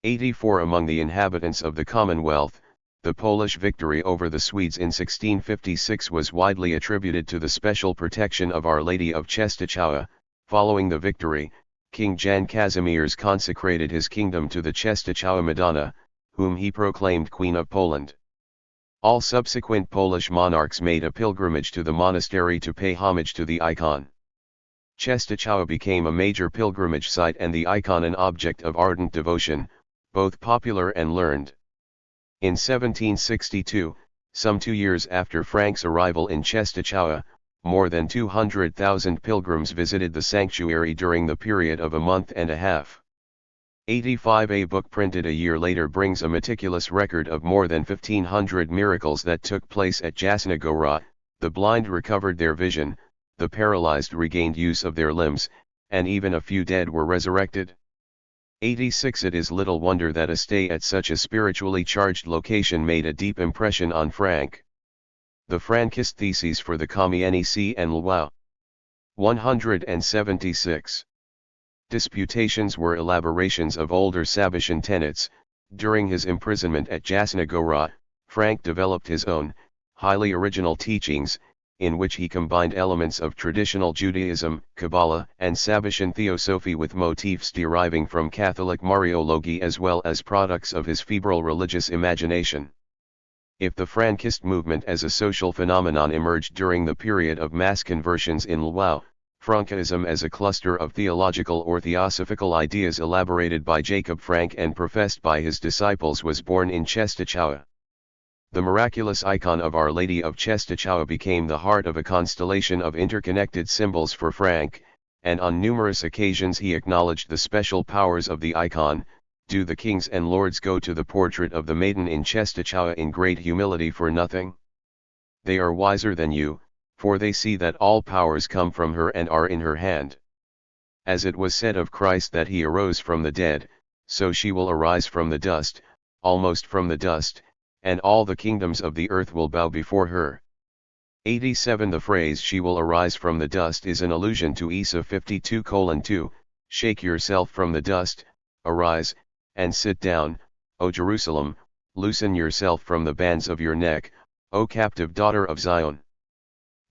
84 Among the inhabitants of the Commonwealth, the Polish victory over the Swedes in 1656 was widely attributed to the special protection of Our Lady of Czestochowa. Following the victory, King Jan Kazimierz consecrated his kingdom to the Czestochowa Madonna, whom he proclaimed Queen of Poland. All subsequent Polish monarchs made a pilgrimage to the monastery to pay homage to the icon. Czestochowa became a major pilgrimage site and the icon an object of ardent devotion, both popular and learned. In 1762, some 2 years after Frank's arrival in Czestochowa, more than 200,000 pilgrims visited the sanctuary during the period of a month and a half. 85 A book printed a year later brings a meticulous record of more than 1,500 miracles that took place at Jasna Gora. The blind recovered their vision, the paralyzed regained use of their limbs, and even a few dead were resurrected. 86 It is little wonder that a stay at such a spiritually charged location made a deep impression on Frank. The Frankist Theses for the Kamienice and Lwów. 176. Disputations were elaborations of older Sabbacian tenets. During his imprisonment at Jasna Gora, Frank developed his own, highly original teachings, in which he combined elements of traditional Judaism, Kabbalah, and Sabbacian theosophy with motifs deriving from Catholic Mariology as well as products of his febrile religious imagination. If the Frankist movement as a social phenomenon emerged during the period of mass conversions in Lwów, Frankism as a cluster of theological or theosophical ideas elaborated by Jacob Frank and professed by his disciples was born in Czestochowa. The miraculous icon of Our Lady of Czestochowa became the heart of a constellation of interconnected symbols for Frank, and on numerous occasions he acknowledged the special powers of the icon. Do the kings and lords go to the portrait of the maiden in Czestochowa in great humility for nothing? They are wiser than you, for they see that all powers come from her and are in her hand. As it was said of Christ that he arose from the dead, so she will arise from the dust, almost from the dust, and all the kingdoms of the earth will bow before her. 87 The phrase she will arise from the dust is an allusion to Isa 52:2, shake yourself from the dust, arise, and sit down, O Jerusalem, loosen yourself from the bands of your neck, O captive daughter of Zion.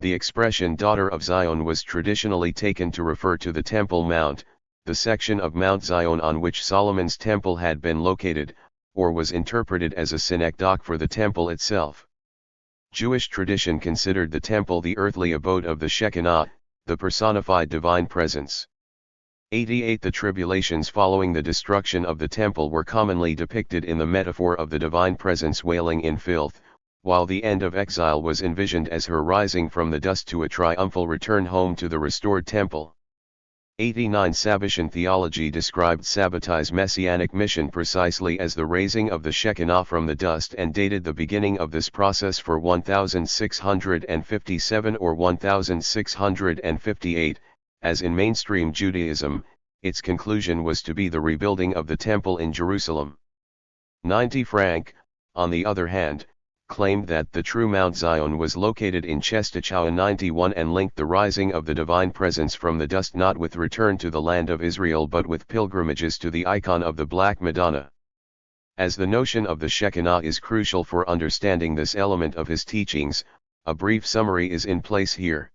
The expression daughter of Zion was traditionally taken to refer to the Temple Mount, the section of Mount Zion on which Solomon's temple had been located, or was interpreted as a synecdoche for the temple itself. Jewish tradition considered the temple the earthly abode of the Shekinah, the personified divine presence. 88 The tribulations following the destruction of the temple were commonly depicted in the metaphor of the divine presence wailing in filth, while the end of exile was envisioned as her rising from the dust to a triumphal return home to the restored temple. 89 Sabbatian theology described Sabbatai's messianic mission precisely as the raising of the Shekinah from the dust and dated the beginning of this process for 1657 or 1658, as in mainstream Judaism, its conclusion was to be the rebuilding of the temple in Jerusalem. 90 Frank, on the other hand, claimed that the true Mount Zion was located in Czestochowa 91 and linked the rising of the divine presence from the dust not with return to the land of Israel but with pilgrimages to the icon of the Black Madonna. As the notion of the Shekinah is crucial for understanding this element of his teachings, a brief summary is in place here.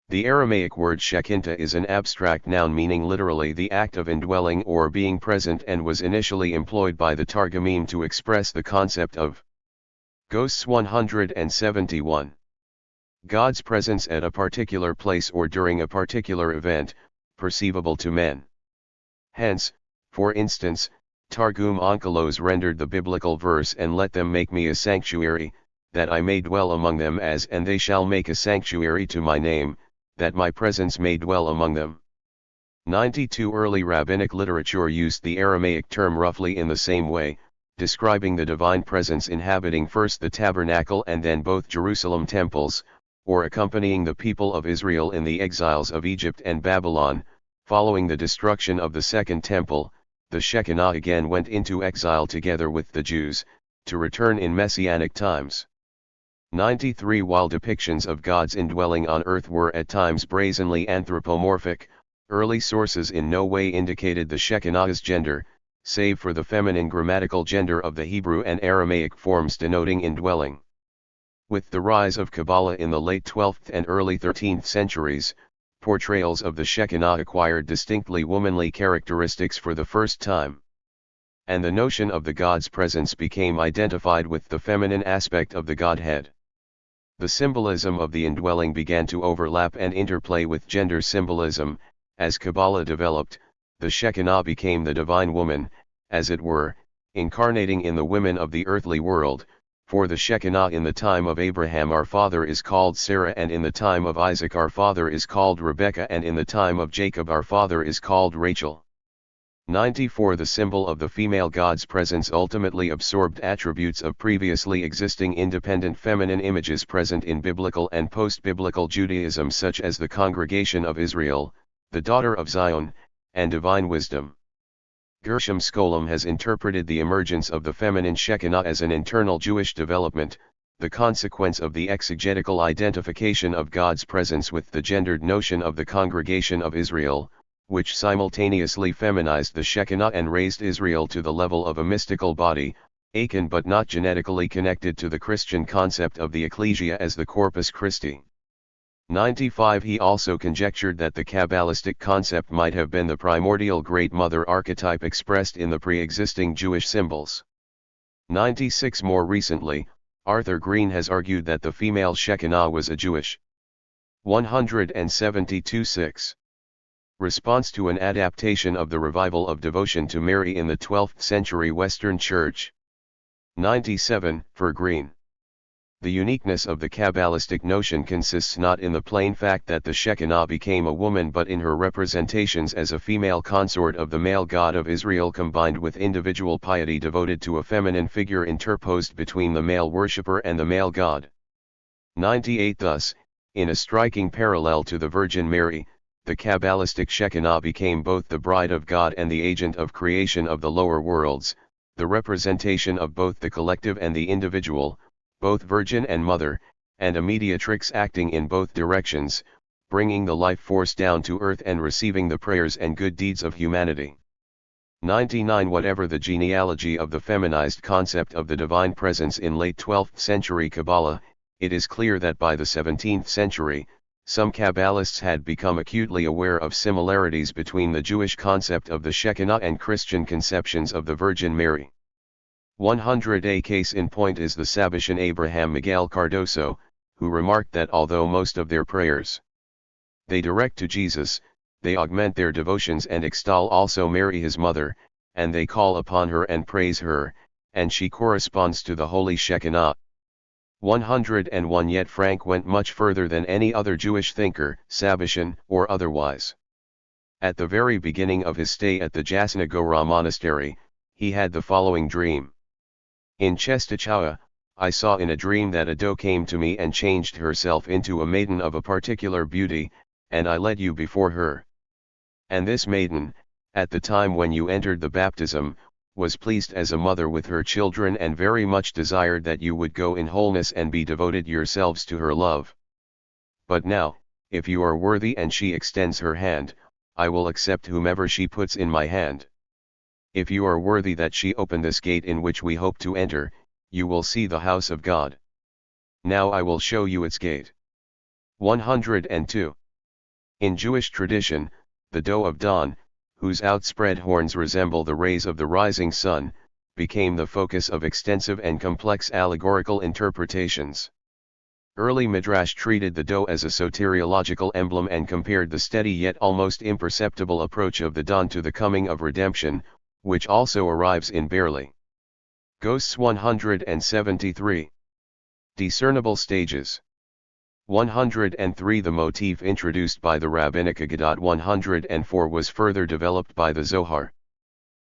The Aramaic word shekinta is an abstract noun meaning literally the act of indwelling or being present and was initially employed by the Targumim to express the concept of ghosts. 171. God's presence at a particular place or during a particular event, perceivable to men. Hence, for instance, Targum Onkelos rendered the biblical verse, "And let them make me a sanctuary, that I may dwell among them as and they shall make a sanctuary to my name, that my presence may dwell among them." 92 Early rabbinic literature used the Aramaic term roughly in the same way, describing the divine presence inhabiting first the tabernacle and then both Jerusalem temples, or accompanying the people of Israel in the exiles of Egypt and Babylon. Following the destruction of the second temple, the Shekinah again went into exile together with the Jews, to return in messianic times. 93 While depictions of God's indwelling on earth were at times brazenly anthropomorphic, early sources in no way indicated the Shekinah's gender, save for the feminine grammatical gender of the Hebrew and Aramaic forms denoting indwelling. With the rise of Kabbalah in the late 12th and early 13th centuries, portrayals of the Shekinah acquired distinctly womanly characteristics for the first time. And the notion of the God's presence became identified with the feminine aspect of the Godhead. The symbolism of the indwelling began to overlap and interplay with gender symbolism. As Kabbalah developed, the Shekinah became the divine woman, as it were, incarnating in the women of the earthly world. For the Shekinah in the time of Abraham our father is called Sarah, and in the time of Isaac our father is called Rebekah, and in the time of Jacob our father is called Rachel. 94 The symbol of the female God's presence ultimately absorbed attributes of previously existing independent feminine images present in biblical and post-biblical Judaism, such as the Congregation of Israel, the Daughter of Zion, and divine wisdom. Gershom Scholem has interpreted the emergence of the feminine Shekinah as an internal Jewish development, the consequence of the exegetical identification of God's presence with the gendered notion of the Congregation of Israel, which simultaneously feminized the Shekinah and raised Israel to the level of a mystical body, akin but not genetically connected to the Christian concept of the ecclesia as the Corpus Christi. 95 He also conjectured that the Kabbalistic concept might have been the primordial Great Mother archetype expressed in the pre-existing Jewish symbols. 96 More recently, Arthur Green has argued that the female Shekinah was a Jewish 172-6 response to an adaptation of the revival of devotion to Mary in the 12th century Western Church. 97 For Green, the uniqueness of the Kabbalistic notion consists not in the plain fact that the Shekinah became a woman but in her representations as a female consort of the male God of Israel, combined with individual piety devoted to a feminine figure interposed between the male worshipper and the male God. 98 Thus, in a striking parallel to the Virgin Mary, the Kabbalistic Shekinah became both the bride of God and the agent of creation of the lower worlds, the representation of both the collective and the individual, both virgin and mother, and a mediatrix acting in both directions, bringing the life force down to earth and receiving the prayers and good deeds of humanity. 99 Whatever the genealogy of the feminized concept of the divine presence in late 12th century Kabbalah, it is clear that by the 17th century, Some Kabbalists had become acutely aware of similarities between the Jewish concept of the Shekinah and Christian conceptions of the Virgin Mary. 100. A case in point is the Sabbatian Abraham Miguel Cardoso, who remarked that although most of their prayers they direct to Jesus, they augment their devotions and extol also Mary his mother, and they call upon her and praise her, and she corresponds to the Holy Shekinah. 101. Yet Frank went much further than any other Jewish thinker, Sabbatian or otherwise. At the very beginning of his stay at the Jasna Gora monastery, he had the following dream. In Czestochowa, I saw in a dream that a doe came to me and changed herself into a maiden of a particular beauty, and I led you before her. And this maiden, at the time when you entered the baptism, was pleased as a mother with her children and very much desired that you would go in wholeness and be devoted yourselves to her love. But now, if you are worthy and she extends her hand, I will accept whomever she puts in my hand. If you are worthy that she open this gate in which we hope to enter, you will see the house of God. Now I will show you its gate. 102. In Jewish tradition, the doe of dawn, whose outspread horns resemble the rays of the rising sun, became the focus of extensive and complex allegorical interpretations. Early Midrash treated the doe as a soteriological emblem and compared the steady yet almost imperceptible approach of the dawn to the coming of redemption, which also arrives in barely. Ghosts. 173. Discernible stages. 103. The motif introduced by the Rabbinic Aggadah 104 was further developed by the Zohar.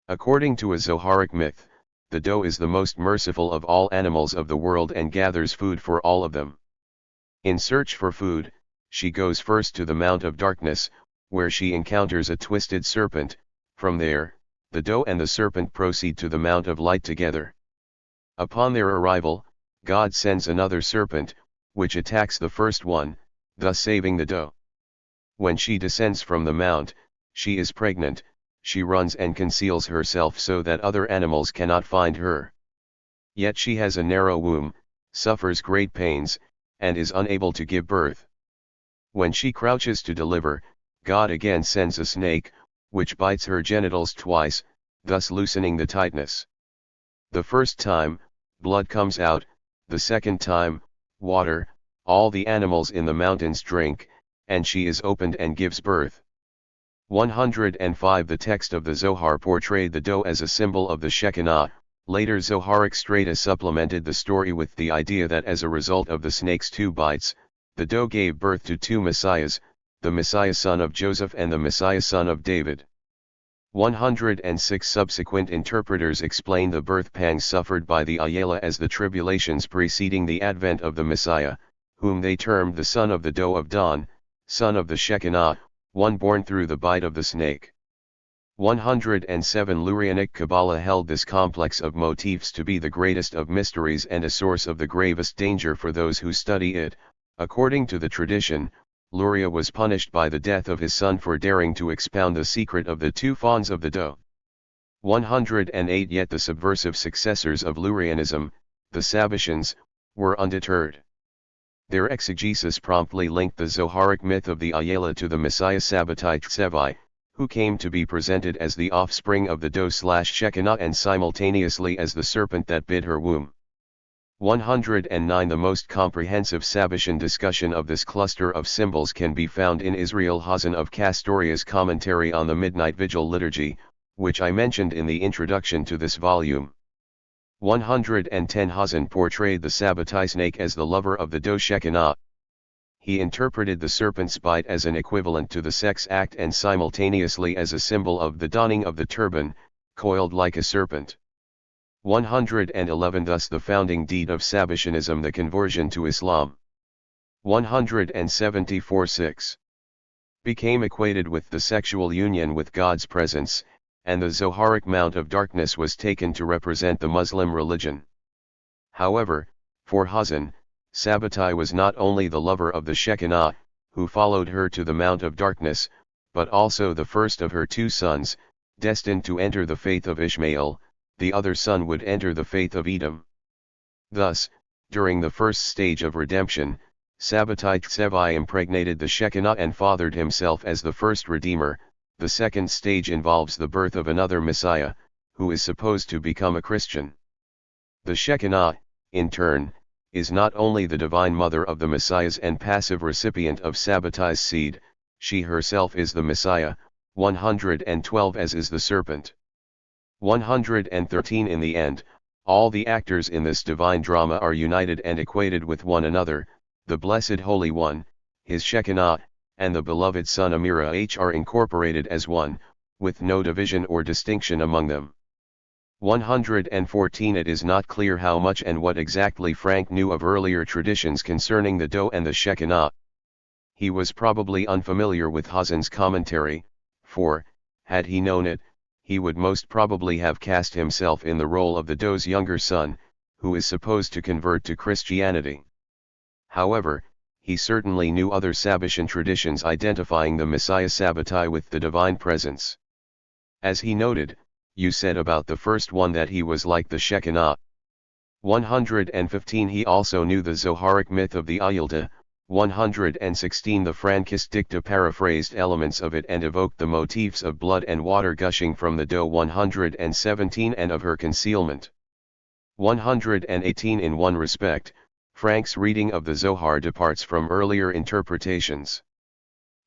According to a Zoharic myth, the doe is the most merciful of all animals of the world and gathers food for all of them. In search for food, she goes first to the Mount of Darkness, where she encounters a twisted serpent. From there, the doe and the serpent proceed to the Mount of Light together. Upon their arrival, God sends another serpent, which attacks the first one, thus saving the doe. When she descends from the mount, she is pregnant, she runs and conceals herself so that other animals cannot find her. Yet she has a narrow womb, suffers great pains, and is unable to give birth. When she crouches to deliver, God again sends a snake, which bites her genitals twice, thus loosening the tightness. The first time, blood comes out, the second time, water, all the animals in the mountains drink, and she is opened and gives birth. 105. The text of the Zohar portrayed the doe as a symbol of the Shekinah. Later Zoharic strata supplemented the story with the idea that as a result of the snake's 2 bites, the doe gave birth to 2 messiahs, the Messiah son of Joseph and the Messiah son of David. 106. Subsequent interpreters explain the birth pangs suffered by the Ayala as the tribulations preceding the advent of the Messiah, whom they termed the son of the doe of dawn, son of the Shekinah, one born through the bite of the snake. 107. Lurianic Kabbalah held this complex of motifs to be the greatest of mysteries and a source of the gravest danger for those who study it. According to the tradition, Luria was punished by the death of his son for daring to expound the secret of the 2 fawns of the doe. 108. Yet the subversive successors of Lurianism, the Sabbatians, were undeterred. Their exegesis promptly linked the Zoharic myth of the Ayala to the Messiah Sabbatai Tsevai, who came to be presented as the offspring of the doe/Shekinah and simultaneously as the serpent that bit her womb. 109. The most comprehensive Sabbatian discussion of this cluster of symbols can be found in Israel Hazan of Castoria's commentary on the Midnight Vigil Liturgy, which I mentioned in the introduction to this volume. 110. Hazan portrayed the Sabbatai snake as the lover of the doe Shekinah. He interpreted the serpent's bite as an equivalent to the sex act and simultaneously as a symbol of the donning of the turban, coiled like a serpent. 111. Thus the founding deed of Sabbatianism, the conversion to Islam. 174. 6. Became equated with the sexual union with God's presence, and the Zoharic Mount of Darkness was taken to represent the Muslim religion. However, for Hazan, Sabbatai was not only the lover of the Shekinah, who followed her to the Mount of Darkness, but also the first of her 2 sons, destined to enter the faith of Ishmael. The other son would enter the faith of Edom. Thus, during the first stage of redemption, Sabbatai Tsevai impregnated the Shekinah and fathered himself as the first Redeemer. The second stage involves the birth of another Messiah, who is supposed to become a Christian. The Shekinah, in turn, is not only the divine mother of the Messiahs and passive recipient of Sabbatai's seed, she herself is the Messiah. 112 as is the serpent. 113 in the end, all the actors in this divine drama are united and equated with one another, the Blessed Holy One, his Shekinah, and the beloved Son Amira are incorporated as one, with no division or distinction among them. 114 It is not clear how much and what exactly Frank knew of earlier traditions concerning the dough and the Shekinah. He was probably unfamiliar with Hassan's commentary, for, had he known it, he would most probably have cast himself in the role of the dough's younger son, who is supposed to convert to Christianity. However, he certainly knew other Sabbatian traditions identifying the Messiah Sabbatai with the divine presence. As he noted, you said about the first one that he was like the Shekinah. 115 He also knew the Zoharic myth of the Ayilta. 116 The Frankist dicta paraphrased elements of it and evoked the motifs of blood and water gushing from the dough. 117 And of her concealment. 118 In one respect, Frank's reading of the Zohar departs from earlier interpretations.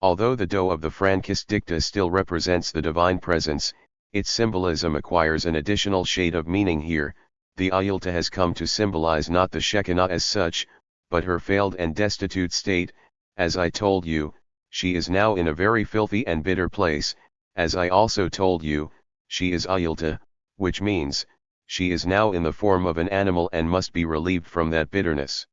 Although the dough of the Frankist dicta still represents the divine presence, its symbolism acquires an additional shade of meaning here. The Ayilta has come to symbolize not the Shekinah as such, but her failed and destitute state. As I told you, she is now in a very filthy and bitter place. As I also told you, she is Ayilta, which means, she is now in the form of an animal and must be relieved from that bitterness.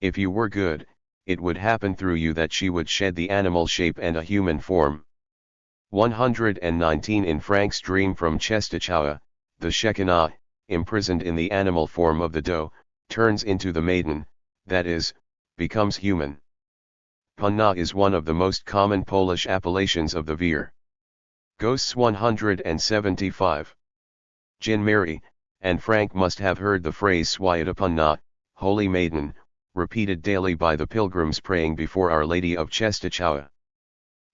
If you were good, it would happen through you that she would shed the animal shape and a human form. 119 In Frank's dream from Czestochowa, the Shekinah, imprisoned in the animal form of the dough, turns into the maiden, that is, becomes human. Panna is one of the most common Polish appellations of the Vir. Ghosts. 175. Jin Mary, and Frank must have heard the phrase Swayata Panna, Holy Maiden, repeated daily by the pilgrims praying before Our Lady of Czestochowa.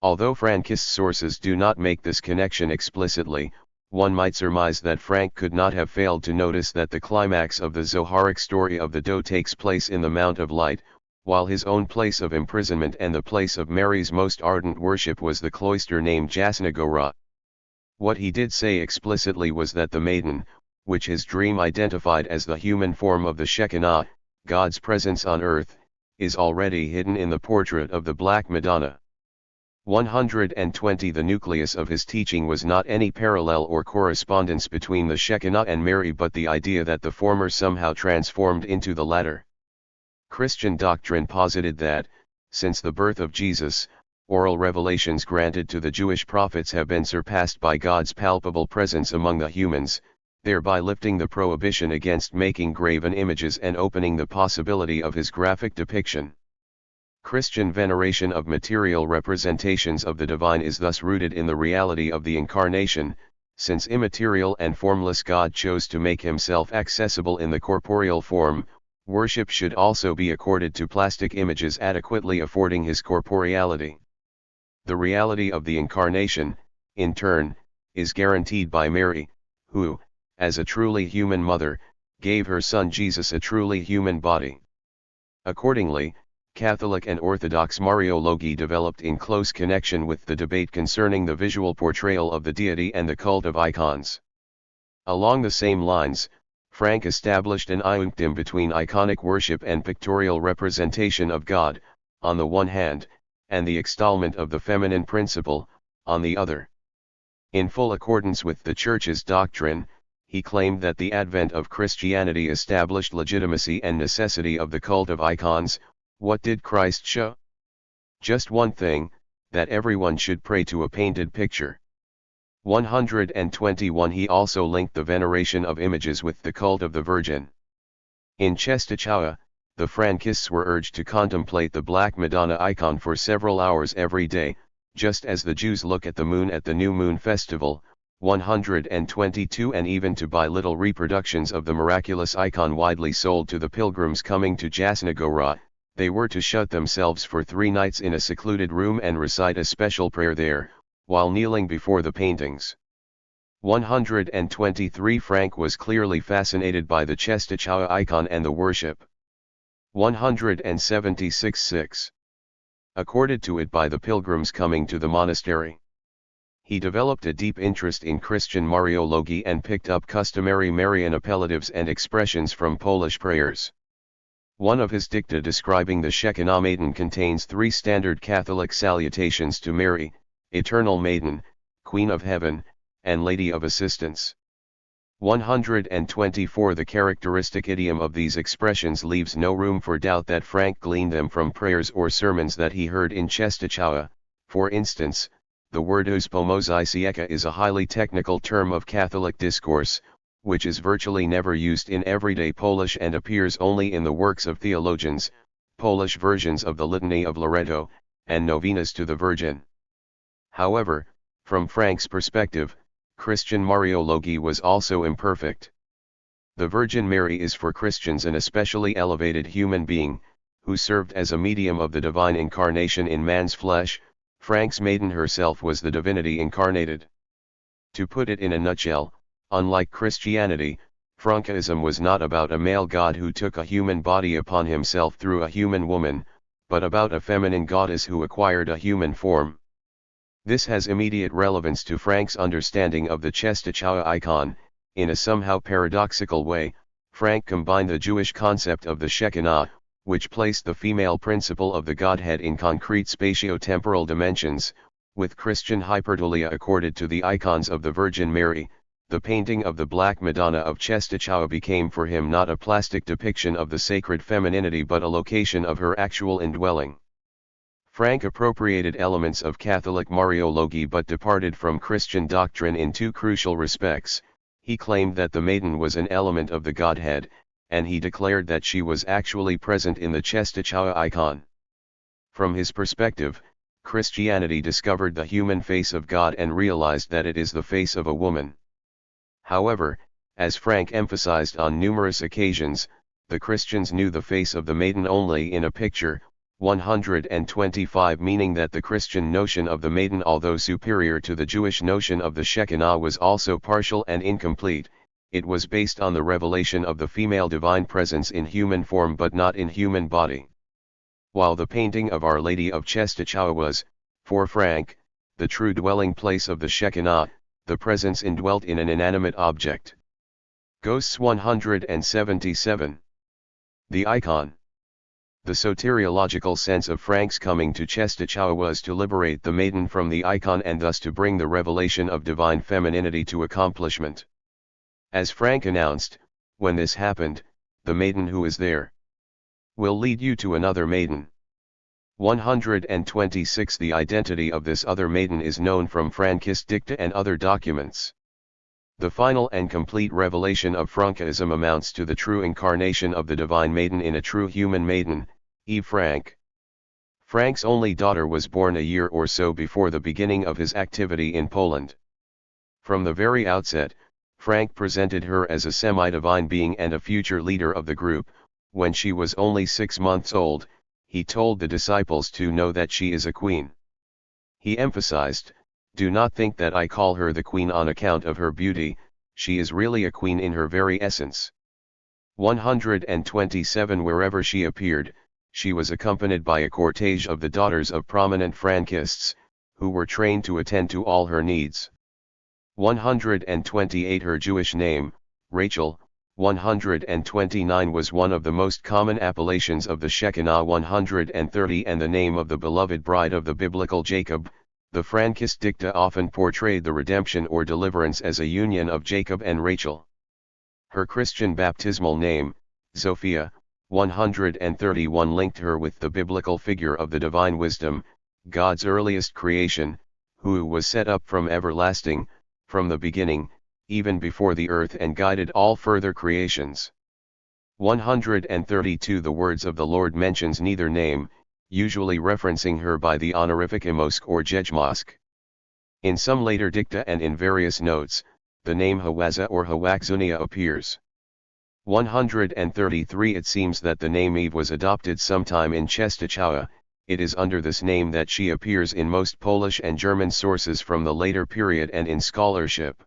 Although Frankist sources do not make this connection explicitly, one might surmise that Frank could not have failed to notice that the climax of the Zoharic story of the dough takes place in the Mount of Light, while his own place of imprisonment and the place of Mary's most ardent worship was the cloister named Jasna Gora. What he did say explicitly was that the maiden, which his dream identified as the human form of the Shekinah, God's presence on earth, is already hidden in the portrait of the Black Madonna. 120 The nucleus of his teaching was not any parallel or correspondence between the Shekinah and Mary but the idea that the former somehow transformed into the latter. Christian doctrine posited that, since the birth of Jesus, oral revelations granted to the Jewish prophets have been surpassed by God's palpable presence among the humans, thereby lifting the prohibition against making graven images and opening the possibility of his graphic depiction. Christian veneration of material representations of the divine is thus rooted in the reality of the Incarnation, since immaterial and formless God chose to make himself accessible in the corporeal form. Worship should also be accorded to plastic images adequately affording his corporeality. The reality of the Incarnation, in turn, is guaranteed by Mary, who, as a truly human mother, gave her son Jesus a truly human body. Accordingly, Catholic and Orthodox Mariology developed in close connection with the debate concerning the visual portrayal of the deity and the cult of icons. Along the same lines, Frank established an iunctim between iconic worship and pictorial representation of God, on the one hand, and the extolment of the feminine principle, on the other. In full accordance with the Church's doctrine, he claimed that the advent of Christianity established legitimacy and necessity of the cult of icons. What did Christ show? Just one thing, that everyone should pray to a painted picture. 121 He also linked the veneration of images with the cult of the Virgin. In Czestochowa, the Frankists were urged to contemplate the Black Madonna icon for several hours every day, just as the Jews look at the moon at the New Moon Festival. 122 And even to buy little reproductions of the miraculous icon widely sold to the pilgrims coming to Jasna Gora, They were to shut themselves for 3 nights in a secluded room and recite a special prayer there, while kneeling before the paintings. 123 Frank was clearly fascinated by the Czestochowa icon and the worship. 176-6. Accorded to it by the pilgrims coming to the monastery. He developed a deep interest in Christian Mariology and picked up customary Marian appellatives and expressions from Polish prayers. One of his dicta describing the Shekinah Maiden contains 3 standard Catholic salutations to Mary, Eternal Maiden, Queen of Heaven, and Lady of Assistance. 124 The characteristic idiom of these expressions leaves no room for doubt that Frank gleaned them from prayers or sermons that he heard in Czestochowa. For instance, the word Maciejko is a highly technical term of Catholic discourse, which is virtually never used in everyday Polish and appears only in the works of theologians, Polish versions of the Litany of Loreto, and novenas to the Virgin. However, from Frank's perspective, Christian Mariology was also imperfect. The Virgin Mary is for Christians an especially elevated human being, who served as a medium of the divine incarnation in man's flesh. Frank's maiden herself was the divinity incarnated. To put it in a nutshell, unlike Christianity, Frankism was not about a male god who took a human body upon himself through a human woman, but about a feminine goddess who acquired a human form. This has immediate relevance to Frank's understanding of the Czestochowa icon. In a somehow paradoxical way, Frank combined the Jewish concept of the Shekinah, which placed the female principle of the Godhead in concrete spatio-temporal dimensions, with Christian hyperdulia accorded to the icons of the Virgin Mary. The painting of the Black Madonna of Czestochowa became for him not a plastic depiction of the sacred femininity but a location of her actual indwelling. Frank appropriated elements of Catholic Mariology but departed from Christian doctrine in 2 crucial respects. He claimed that the Maiden was an element of the Godhead, and he declared that she was actually present in the Czestochowa icon. From his perspective, Christianity discovered the human face of God and realized that it is the face of a woman. However, as Frank emphasized on numerous occasions, the Christians knew the face of the Maiden only in a picture. 125 Meaning that the Christian notion of the Maiden, although superior to the Jewish notion of the Shekinah, was also partial and incomplete. It was based on the revelation of the female divine presence in human form but not in human body. While the painting of Our Lady of Czestochowa was, for Frank, the true dwelling place of the Shekinah, the presence indwelt in an inanimate object. Ghosts 177. The icon. The soteriological sense of Frank's coming to Czestochowa was to liberate the Maiden from the icon and thus to bring the revelation of divine femininity to accomplishment. As Frank announced, when this happened, the Maiden who is there will lead you to another Maiden. 126 The identity of this other Maiden is known from Frankist dicta and other documents. The final and complete revelation of Frankism amounts to the true incarnation of the Divine Maiden in a true human maiden, Eve Frank. Frank's only daughter was born a year or so before the beginning of his activity in Poland. From the very outset, Frank presented her as a semi-divine being and a future leader of the group. When she was only 6 months old, he told the disciples to know that she is a queen. He emphasized, "Do not think that I call her the queen on account of her beauty, she is really a queen in her very essence." 127 Wherever she appeared, she was accompanied by a cortege of the daughters of prominent Frankists, who were trained to attend to all her needs. 128 Her Jewish name, Rachel. 129 was one of the most common appellations of the Shekinah. 130 And the name of the beloved bride of the biblical Jacob. The Frankist dicta often portrayed the redemption or deliverance as a union of Jacob and Rachel. Her Christian baptismal name, Sophia. 131 linked her with the biblical figure of the divine wisdom, God's earliest creation, who was set up from everlasting, from the beginning, even before the earth, and guided all further creations. 132 The words of the Lord mentions neither name, usually referencing her by the honorific Imosk or Jejmosk. In some later dicta and in various notes, the name Hawaza or Hawaxunia appears. 133 It seems that the name Eve was adopted sometime in Czestochowa. It is under this name that she appears in most Polish and German sources from the later period and in scholarship.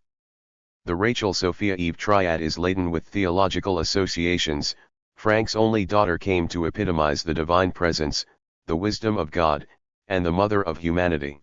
The Rachel Sophia Eve triad is laden with theological associations. Frank's only daughter came to epitomize the divine presence, the wisdom of God, and the mother of humanity.